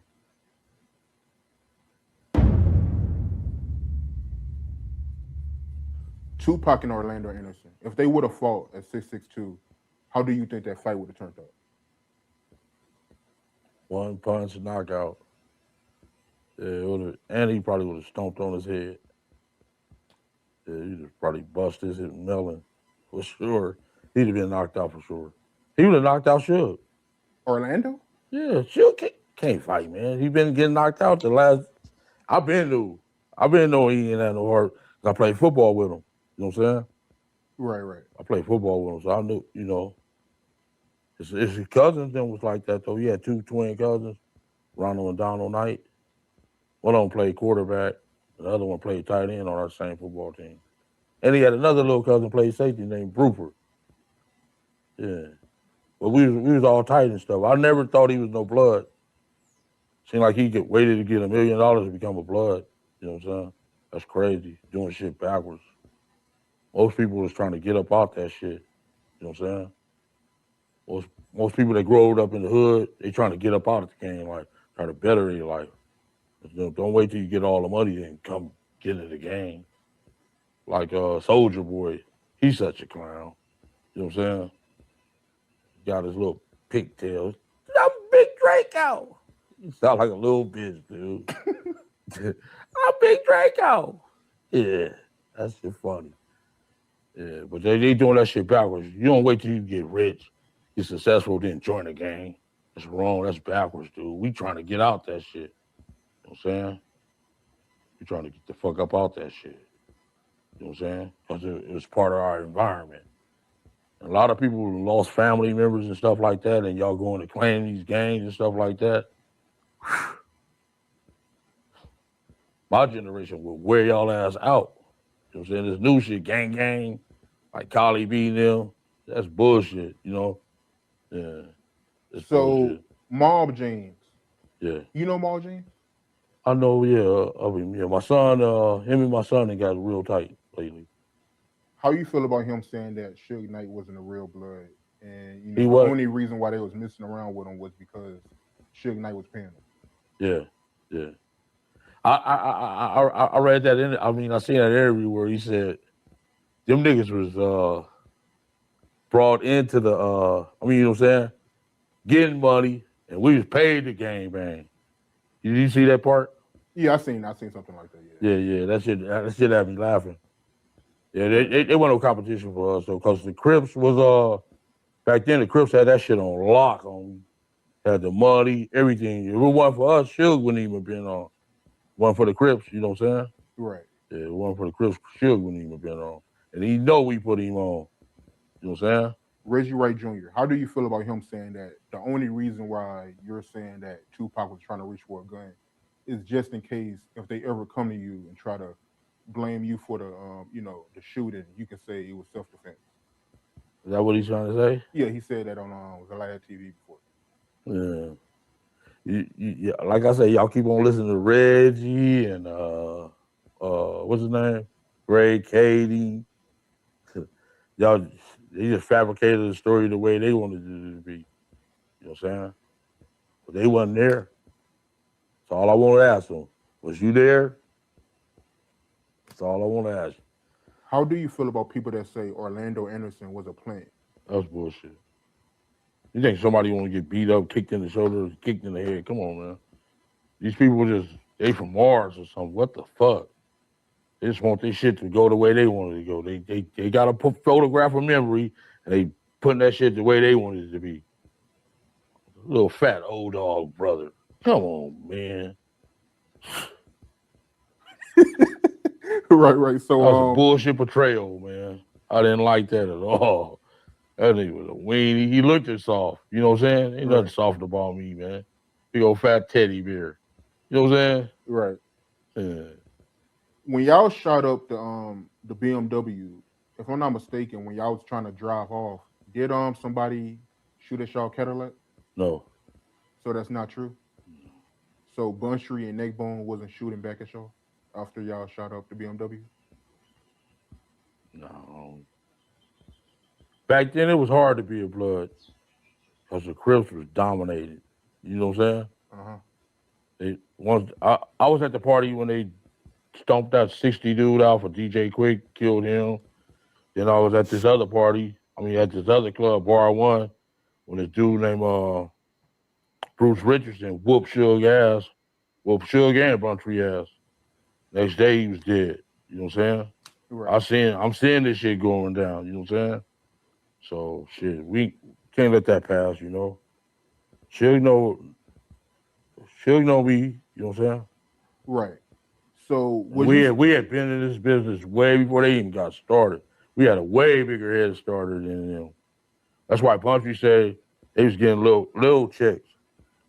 [SPEAKER 17] Tupac and Orlando are innocent. If they would have fought at 662, how do you think that fight would have turned out?
[SPEAKER 6] 1 punch knockout. Yeah, and he probably would have stomped on his head. Yeah, he just probably bust his melon. for sure. He'd have been knocked out for sure. He would have knocked out Suge.
[SPEAKER 17] Orlando?
[SPEAKER 6] Yeah, Suge can't fight, man. He been getting knocked out the last. I've been knowing he ain't had no heart. I played football with him. You know what I'm saying?
[SPEAKER 17] Right.
[SPEAKER 6] I played football with him, so I knew, you know. His cousins then was like that though. He had 2 twin cousins, Ronald and Donald Knight. One of them played quarterback, the other one played tight end on our same football team. And he had another little cousin played safety named Bruford. Yeah. But we was all tight and stuff. I never thought he was no blood. Seemed like he waited to get $1 million to become a blood. You know what I'm saying? That's crazy. Doing shit backwards. Most people was trying to get up out that shit. You know what I'm saying? Most people that growed up in the hood, they trying to get up out of the game, like try to better their life. Don't wait till you get all the money and come get in the game. Like Soldier Boy, he's such a clown. You know what I'm saying? Got his little pigtails. I'm Big Draco. You sound like a little bitch, dude. I'm Big Draco. Yeah, that's shit funny. Yeah, but they doing that shit backwards. You don't wait till you get rich, get successful, then join the gang. That's wrong. That's backwards, dude. We trying to get out that shit. You know what I'm saying? We trying to get the fuck up out that shit. You know what I'm saying? Because it was part of our environment. And a lot of people lost family members and stuff like that, and y'all going to claim these gangs and stuff like that. My generation will wear y'all ass out. You know what I'm saying? This new shit, gang, like Collie B and them, that's bullshit, you know? Yeah. It's bullshit.
[SPEAKER 17] Mob James.
[SPEAKER 6] Yeah.
[SPEAKER 17] You know Mob James?
[SPEAKER 6] I know, yeah, of him. Yeah, my son, him and my son, they got real tight lately.
[SPEAKER 17] How you feel about him saying that Suge Knight wasn't a real blood, and you know
[SPEAKER 6] He
[SPEAKER 17] the only reason why they was messing around with him was because Suge Knight was paying him?
[SPEAKER 6] Yeah. I read that I seen that interview where he said them niggas was brought into the you know what I'm saying, getting money, and we was paid to gang bang. Did you see that part?
[SPEAKER 17] Yeah, I seen something like that.
[SPEAKER 6] Yeah. That shit had me laughing. Yeah, they wasn't no competition for us though, because the Crips was back then the Crips had that shit on lock, had the money, everything. If it wasn't for us, Suge wouldn't even been on. One for the Crips, you know what I'm saying?
[SPEAKER 17] Right.
[SPEAKER 6] Yeah, one for the Crips, Suge wouldn't even been on. And he know we put him on. You know what I'm saying?
[SPEAKER 17] Reggie Wright Jr., how do you feel about him saying that the only reason why you're saying that Tupac was trying to reach for a gun is just in case if they ever come to you and try to blame you for the the shooting, you can say it was self-defense.
[SPEAKER 6] Is that what he's trying to say?
[SPEAKER 17] Yeah, he said that on Goliath TV before.
[SPEAKER 6] Yeah. Yeah, like I said, y'all keep on listening to Reggie and what's his name? Ray Katie. Y'all, they just fabricated the story the way they wanted it to be. You know what I'm saying? But they wasn't there. That's all I want to ask them. Was you there? That's all I want to ask you.
[SPEAKER 17] How do you feel about people that say Orlando Anderson was a plant?
[SPEAKER 6] That's bullshit. You think somebody want to get beat up, kicked in the shoulder, kicked in the head? Come on, man. These people they from Mars or something. What the fuck? They just want this shit to go the way they wanted it to go. They got a photograph of memory, and they putting that shit the way they wanted it to be. Little fat old dog brother. Come on, man.
[SPEAKER 17] Right. So
[SPEAKER 6] that was a bullshit portrayal, man. I didn't like that at all. That nigga was a weenie. He looked it soft. You know what I'm saying? Ain't nothing soft about me, man. Big old fat teddy bear. You know what I'm saying?
[SPEAKER 17] Right.
[SPEAKER 6] Yeah.
[SPEAKER 17] When y'all shot up the BMW, if I'm not mistaken, when y'all was trying to drive off, did somebody shoot at y'all Cadillac?
[SPEAKER 6] No.
[SPEAKER 17] So that's not true? So Bun Street and Neckbone wasn't shooting back at y'all after y'all shot up the BMW?
[SPEAKER 6] No. Back then, it was hard to be a blood because the Crips was dominated. You know what I'm saying? I was at the party when they stomped that 60 dude out for DJ Quick, killed him. Then I was at this other party, at this other club, Bar One, when this dude named Bruce Richardson whooped Suge and Bun Tree ass. Next day, he was dead. You know what I'm saying? Right. I'm seeing this shit going down. You know what I'm saying? So shit, we can't let that pass. You know, she'll know me. You know what I'm saying?
[SPEAKER 17] Right. So
[SPEAKER 6] we had been in this business way before they even got started. We had a way bigger head start than them. That's why Punchy said they was getting little checks.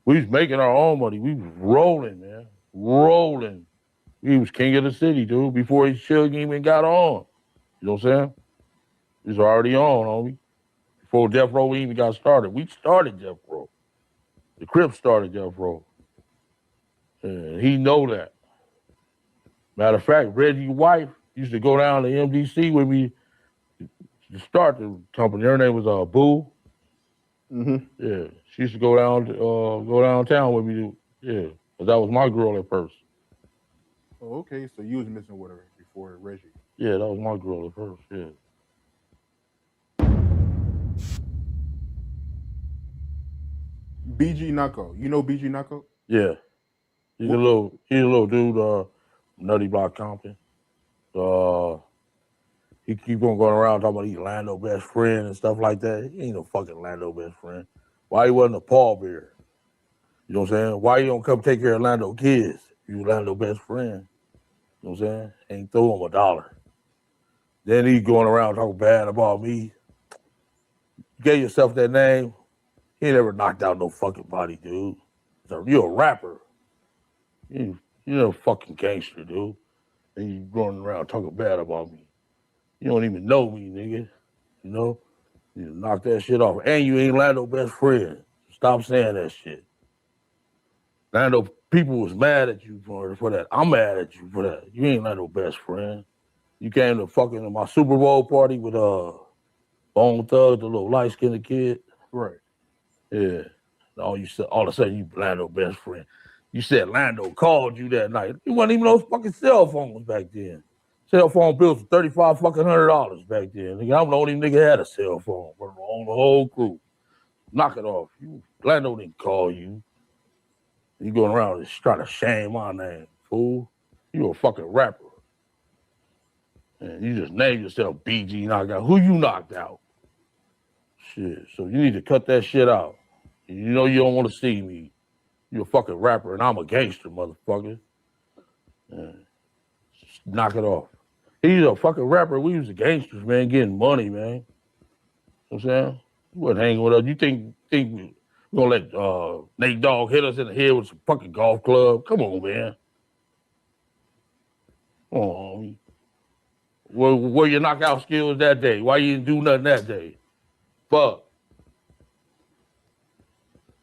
[SPEAKER 6] We was making our own money. We was rolling, man. Rolling. He was king of the city, dude, before he Suge even got on. You know what I'm saying? He was already on, homie. Before Death Row even got started. We started Death Row. The Crips started Death Row. And he know that. Matter of fact, Reggie's wife used to go down to MDC with me to start the company. Her name was Boo.
[SPEAKER 17] Mm-hmm.
[SPEAKER 6] Yeah, she used to go downtown with me. Yeah, but that was my girl at first.
[SPEAKER 17] Oh, okay. So you was messing with her before Reggie.
[SPEAKER 6] Yeah, that was my girl at first. Yeah.
[SPEAKER 17] BG Knockout. You know BG Knockout?
[SPEAKER 6] Yeah. He's a little dude, Nutty Block Compton. He keep on going around talking about he's Lando best friend and stuff like that. He ain't no fucking Lando best friend. Why he wasn't a pallbearer? You know what I'm saying? Why you don't come take care of Lando kids? You Lando best friend. You know what I'm saying? Ain't throw him $1. Then he going around talking bad about me. You gave yourself that name. He ain't ever knocked out no fucking body, dude. So you're a rapper. You're a fucking gangster, dude. And you going around talking bad about me. You don't even know me, nigga. You know? You knock that shit off. And you ain't Lando best friend. Stop saying that shit. Lando, people was mad at you for that. I'm mad at you for that. You ain't Lando best friend. You came to fucking my Super Bowl party with Bone Thug, the little light-skinned kid.
[SPEAKER 17] Right.
[SPEAKER 6] Yeah. All of a sudden you Lando best friend. You said Lando called you that night. It wasn't even those fucking cell phones back then. Cell phone bills for $3,500 back then. Nigga, I'm the only nigga had a cell phone on the whole crew. Knock it off. Lando didn't call you. You going around and trying to shame my name, fool. You a fucking rapper. And you just named yourself BG Knockout. Who you knocked out? Shit. So you need to cut that shit out. You know you don't want to see me. You a fucking rapper and I'm a gangster, motherfucker. Just knock it off. He's a fucking rapper. We was the gangsters, man, getting money, man. You know what I'm saying? You wasn't hanging with us. You think we're gonna let Nate Dogg hit us in the head with some fucking golf club? Come on, man. Come on, homie. Where your knockout skills that day? Why you didn't do nothing that day? Fuck.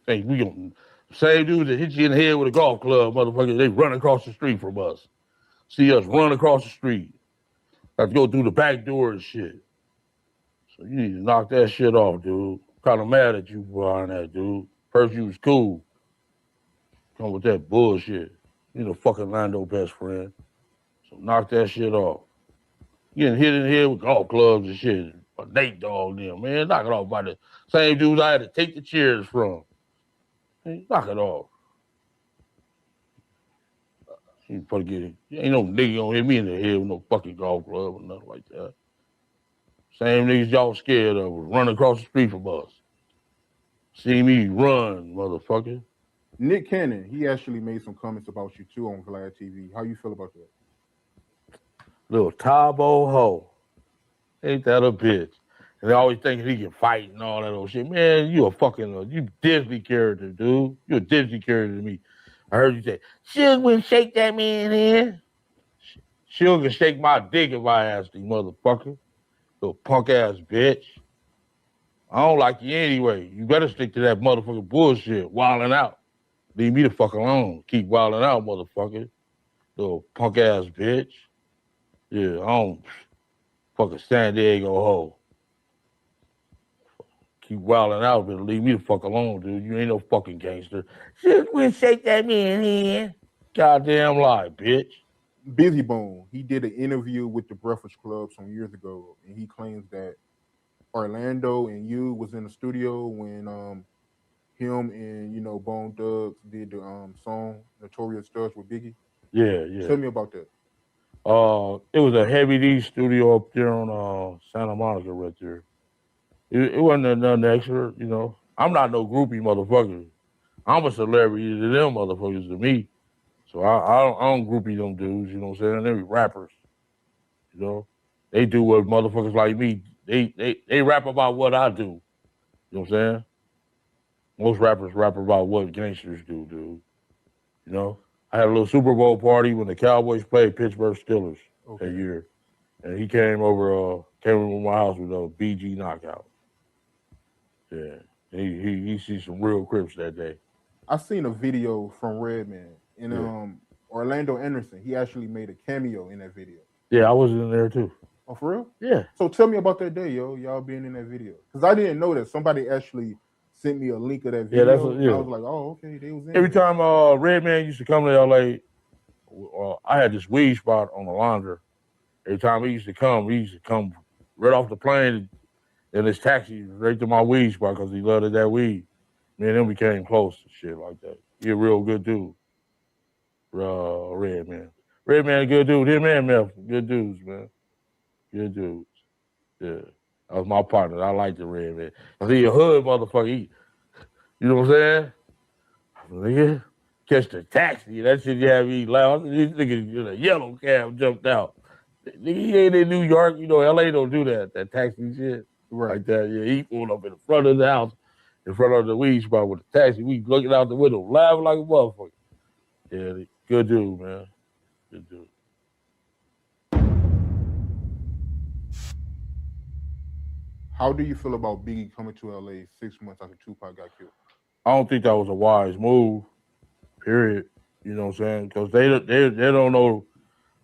[SPEAKER 6] Hey, we gonna same dudes that hit you in the head with a golf club, motherfucker. They run across the street from us. See us run across the street. Have to go through the back door and shit. So you need to knock that shit off, dude. Kind of mad at you for buying that, dude. First you was cool. Come with that bullshit. You the fucking Lando best friend. So knock that shit off. Getting hit in the head with golf clubs and shit. Nate Dogg them, man. Knock it off by the same dudes I had to take the chairs from. Man, knock it off. You fucking get it. Ain't no nigga gonna hit me in the head with no fucking golf club or nothing like that. Same niggas y'all scared of was running across the street from us. See me run, motherfucker.
[SPEAKER 17] Nick Cannon, he actually made some comments about you too on Vlad TV. How you feel about that?
[SPEAKER 6] Little Tabo hoe. Ain't that a bitch? And they always thinking he can fight and all that old shit. Man, you a fucking, you Disney character, dude. You a Disney character to me. I heard you say, Suge wouldn't shake that man in. Suge can shake my dick if I asked him, motherfucker. Little punk ass bitch. I don't like you anyway. You better stick to that motherfucking bullshit, wilding out. Leave me the fuck alone. Keep wilding out, motherfucker. Little punk ass bitch. Yeah, I don't fucking San Diego hoe. Keep wilding out, but leave me the fuck alone, dude. You ain't no fucking gangster. Just will shake that man in. Goddamn lie, bitch.
[SPEAKER 17] Busy Bone, he did an interview with the Breakfast Club some years ago, and he claims that Orlando and you was in the studio when him and Bone Thugs did the song Notorious Thugs with Biggie.
[SPEAKER 6] Yeah.
[SPEAKER 17] Tell me about that.
[SPEAKER 6] It was a Heavy D studio up there on Santa Monica right there. It wasn't nothing extra, you know. I'm not no groupie motherfucker. I'm a celebrity to them motherfuckers to me. So I don't groupie them dudes, you know what I'm saying? They rappers, you know. They do what motherfuckers like me, they rap about what I do. You know what I'm saying? Most rappers rap about what gangsters do, dude. You know? I had a little Super Bowl party when the Cowboys played Pittsburgh Steelers that year. And he came over my house with a BG knockout. Yeah. He see some real Crips that day.
[SPEAKER 17] I seen a video from Redman and Orlando Anderson. He actually made a cameo in that video.
[SPEAKER 6] Yeah, I was in there too.
[SPEAKER 17] Oh, for real?
[SPEAKER 6] Yeah.
[SPEAKER 17] So tell me about that day, yo. Y'all being in that video, because I didn't know that. Somebody actually sent me a link of that video.
[SPEAKER 6] Yeah,
[SPEAKER 17] And I was like, oh, okay, they was in
[SPEAKER 6] Every
[SPEAKER 17] there.
[SPEAKER 6] time Redman used to come to LA, I had this weed spot on the laundry. Every time he used to come right off the plane in his taxi right to my weed spot because he loved that weed. Me and him became close and shit like that. He a real good dude. Redman. Redman a good dude. Him and Meth, good dudes, man. Good dudes. Yeah. That was my partner. I liked the Redman. Cause he a hood motherfucker. You know what I'm saying? Nigga, catch the taxi. That shit you have me loud. These niggas in a yellow cab jumped out. Nigga, he ain't in New York. You know, LA don't do that taxi shit.
[SPEAKER 17] Right.
[SPEAKER 6] Like that. Yeah, he pulled up in the front of the house, in front of the weed spot with the taxi. We looking out the window, laughing like a motherfucker. Yeah, good dude, man. Good dude.
[SPEAKER 17] How do you feel about Biggie coming to LA 6 months after Tupac got killed?
[SPEAKER 6] I don't think that was a wise move, period. You know what I'm saying? Because they don't know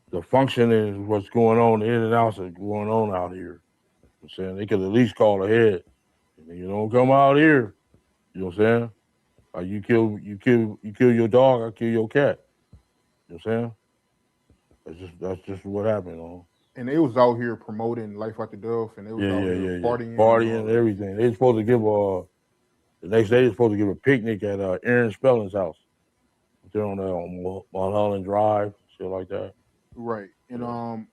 [SPEAKER 6] the functioning of what's going on, the in and outs that's going on out here. You know what I'm saying? They could at least call ahead. You don't come out here. You know what I'm saying? Like you kill your dog, I kill your cat. You know what I'm saying? That's just what happened.
[SPEAKER 17] And they was out here promoting Life After Death, and they was out here partying.
[SPEAKER 6] And everything. They were supposed to give the next day they were supposed to give a picnic at Aaron Spelling's house. They're on Mulholland Drive, shit like that.
[SPEAKER 17] Right. And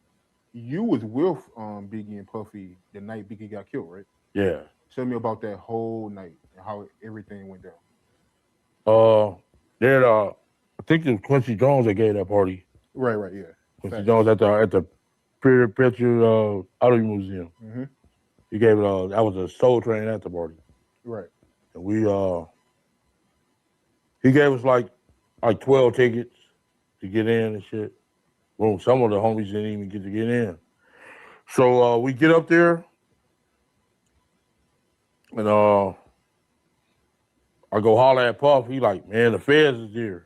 [SPEAKER 17] you was with Biggie and Puffy the night Biggie got killed, right?
[SPEAKER 6] Yeah.
[SPEAKER 17] Tell me about that whole night and how everything went down.
[SPEAKER 6] I think it was Quincy Jones that gave that party.
[SPEAKER 17] Right, yeah.
[SPEAKER 6] Quincy Jones at the Period Picture Auto Museum.
[SPEAKER 17] Mm-hmm.
[SPEAKER 6] He gave it that was a Soul Train at the party.
[SPEAKER 17] Right.
[SPEAKER 6] And we he gave us like 12 tickets to get in and shit. Well, some of the homies didn't even get to get in. So we get up there and I go holler at Puff. He like, man, the feds is here.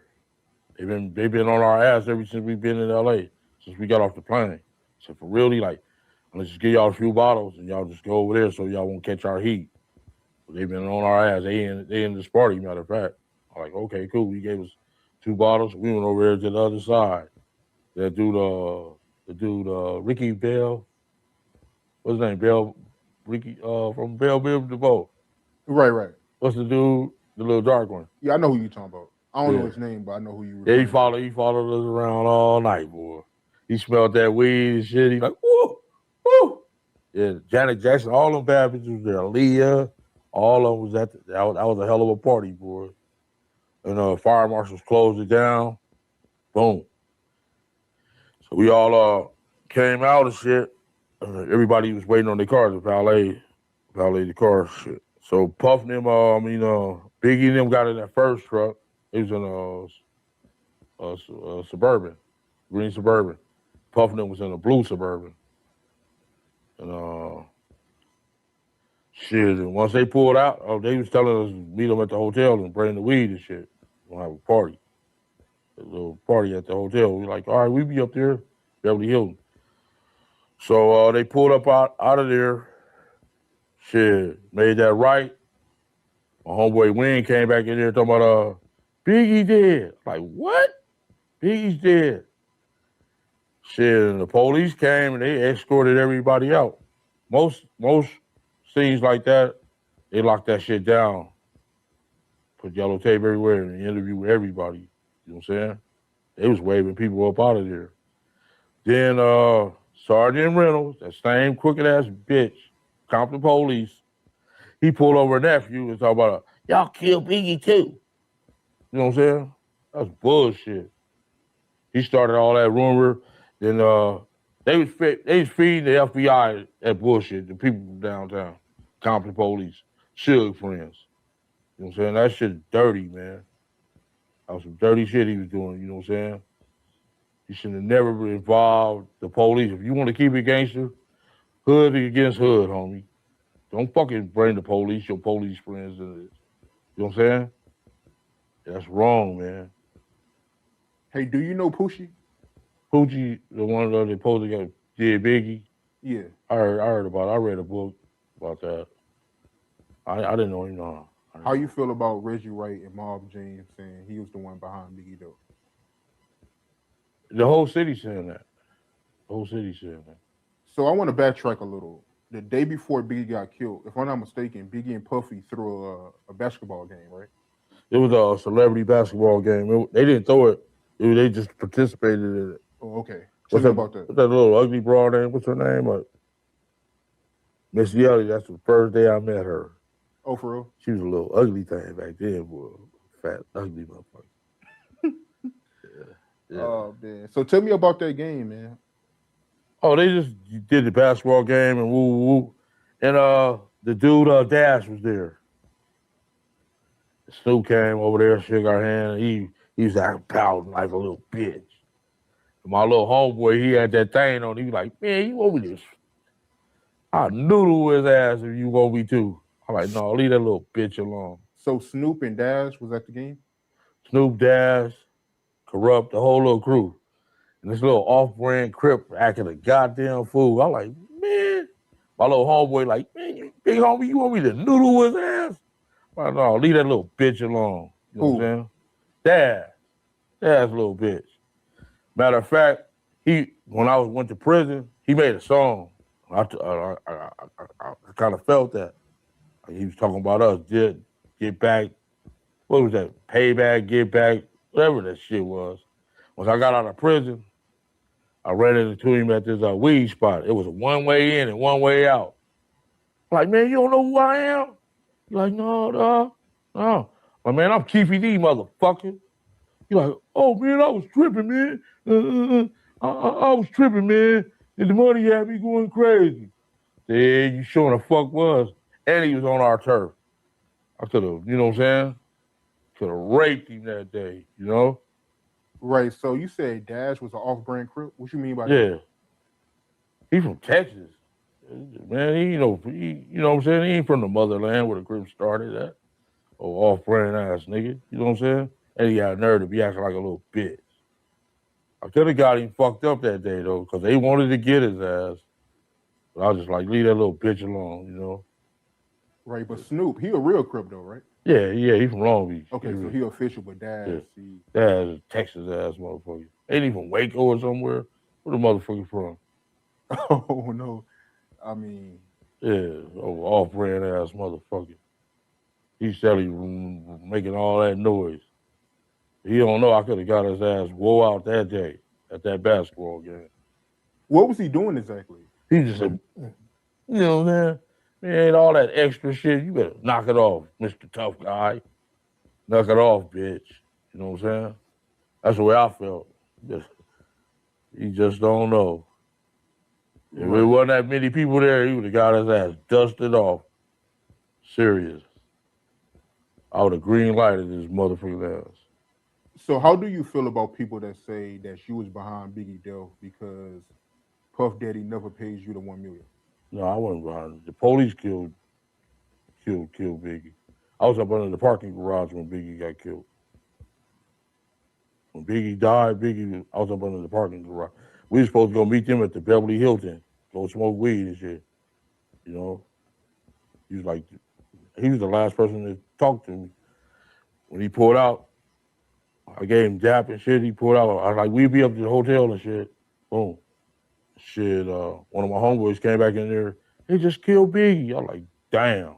[SPEAKER 6] They've been on our ass ever since we've been in LA, since we got off the plane. So for real, he like, let's just give y'all a few bottles and y'all just go over there so y'all won't catch our heat. But they've been on our ass. They in this party, matter of fact. I'm like, okay, cool. He gave us 2 bottles. We went over there to the other side. That dude, Ricky Bell. What's his name? Bell, Ricky, from Bell Biv DeVoe.
[SPEAKER 17] Right.
[SPEAKER 6] What's the dude? The little dark one.
[SPEAKER 17] Yeah, I know who you're talking about. I don't know his name, but I know who you were.
[SPEAKER 6] Yeah, he followed us around all night, boy. He smelled that weed and shit. He like, woo, woo. Yeah, Janet Jackson, all them bad bitches was there. Leah, all of them was at that was a hell of a party, boy. And fire marshals closed it down. Boom. So we all came out and shit. Everybody was waiting on their cars to valet the cars, shit. So Puff and them, Biggie and them got in that first truck. It was in a Suburban, green Suburban. Puff and them was in a blue Suburban. And shit, and once they pulled out, they was telling us to meet them at the hotel and bring the weed and shit. We're gonna have a party. A little party at the hotel. We like, all right, we be up there, Beverly Hilton. So they pulled up out of there. Shit, made that right. My homeboy Wayne came back in there talking about Biggie dead. Like, what? Biggie's dead. Shit, and the police came and they escorted everybody out. Most scenes like that, they lock that shit down. Put yellow tape everywhere and interview with everybody. You know what I'm saying? They was waving people up out of there. Then Sergeant Reynolds, that same crooked ass bitch, Compton police, he pulled over a nephew and talked about, y'all killed Biggie too. You know what I'm saying? That's bullshit. He started all that rumor. Then they was feeding the FBI that bullshit, the people from downtown, Compton police, Suge friends. You know what I'm saying? That shit's dirty, man. That was some dirty shit he was doing, you know what I'm saying? He should have never involved the police. If you want to keep it gangster, hood against hood, homie. Don't fucking bring the police, your police friends into this. You know what I'm saying? That's wrong, man.
[SPEAKER 17] Hey, do you know Poochie?
[SPEAKER 6] Poochie, the one that supposed to did Biggie.
[SPEAKER 17] Yeah.
[SPEAKER 6] I heard about it. I read a book about that. I didn't know him. No.
[SPEAKER 17] How you feel about Reggie Wright and Mob James saying he was the one behind Biggie though?
[SPEAKER 6] The whole city saying that. The whole city saying that.
[SPEAKER 17] So I want to backtrack a little. The day before Biggie got killed, if I'm not mistaken, Biggie and Puffy threw a basketball game, right?
[SPEAKER 6] It was a celebrity basketball game. They didn't throw it. They just participated in it.
[SPEAKER 17] Oh, okay.
[SPEAKER 6] What's
[SPEAKER 17] Tell me about that.
[SPEAKER 6] What's that little ugly broad name? What's her name? Miss Yelly. That's the first day I met her.
[SPEAKER 17] Oh, for real?
[SPEAKER 6] She was a little ugly thing back then, boy. Fat, ugly motherfucker. Yeah.
[SPEAKER 17] Oh, man. So tell me about that game, man.
[SPEAKER 6] Oh, they just did the basketball game and woo woo. And the dude Dash was there. Snoop came over there, shook our hand, and he was acting pouting like a little bitch. And my little homeboy, he had that thing on. He was like, man, you want me to? I'll noodle his ass if you want me to. I'm like, no, leave that little bitch alone.
[SPEAKER 17] So Snoop and Dash was at the game?
[SPEAKER 6] Snoop, Dash, Corrupt, the whole little crew. And this little off-brand Crip acting a goddamn fool. I'm like, man. My little homeboy like, man, you big homie, you want me to noodle his ass? I'm like, no, leave that little bitch alone. You know what I'm saying? Dash, little bitch. Matter of fact, when I went to prison, he made a song. I kind of felt that. He was talking about us, get back. What was that? Payback, get back, whatever that shit was. Once I got out of prison, I ran into him at this weed spot. It was a one way in and one way out. I'm like, man, you don't know who I am? He's like, no. Like, man, I'm Keefe D, motherfucker. He's like, oh, man, I was tripping, man. I was tripping, man. And the money had me going crazy. Yeah, you sure the fuck was. And he was on our turf. I could have, you know what I'm saying? Could have raped him that day, you know?
[SPEAKER 17] Right. So you said Dash was an off-brand Crip. What you mean by
[SPEAKER 6] Yeah.
[SPEAKER 17] that?
[SPEAKER 6] He from Texas. Man, he you know what I'm saying? He ain't from the motherland where the Crips started at. Oh, off-brand ass nigga. You know what I'm saying? And he got a nerve to be acting like a little bitch. I could have got him fucked up that day, though, because they wanted to get his ass. But I was just like, leave that little bitch alone, you know?
[SPEAKER 17] Right, but Snoop, he a real Crip, though, right?
[SPEAKER 6] Yeah, he from Long Beach.
[SPEAKER 17] Okay, so he official, but Dash, he...
[SPEAKER 6] Dash is a Texas-ass motherfucker. Ain't he from Waco or somewhere? Where the motherfucker from?
[SPEAKER 17] Oh, no. I mean...
[SPEAKER 6] Yeah, off-brand ass motherfucker. He's selling, making all that noise. He don't know I could have got his ass wore out that day at that basketball game.
[SPEAKER 17] What was he doing exactly?
[SPEAKER 6] He just said, you know, man, all that extra shit, you better knock it off, Mr. Tough Guy. Knock it off, bitch. You know what I'm saying? That's the way I felt. He just don't know. If it wasn't that many people there, he would have got his ass dusted off. Serious. I would have green lighted this motherfucking ass.
[SPEAKER 17] So how do you feel about people that say that you was behind Biggie death because Puff Daddy never pays you the $1 million?
[SPEAKER 6] No, I wasn't behind it. The police killed Biggie. I was up under the parking garage when Biggie got killed. When Biggie died, I was up under the parking garage. We were supposed to go meet them at the Beverly Hilton, go smoke weed and shit. You know? He was the last person to talk to me. When he pulled out, I gave him dap and shit. He pulled out. I was like, we'd be up to the hotel and shit. Boom. Shit, one of my homeboys came back in there. They just killed Biggie. I was like, damn.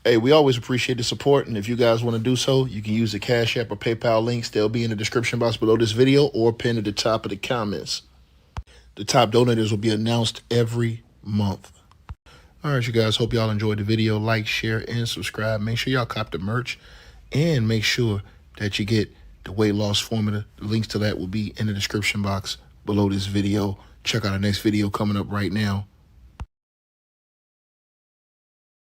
[SPEAKER 1] Hey, we always appreciate the support, and if you guys want to do so, you can use the Cash App or PayPal links. They'll be in the description box below this video or pinned at the top of the comments. The top donators will be announced every month. All right, you guys, hope y'all enjoyed the video. Like, share, and subscribe. Make sure y'all cop the merch, and make sure that you get the weight loss formula. The links to that will be in the description box below this video. Check out our next video coming up right now.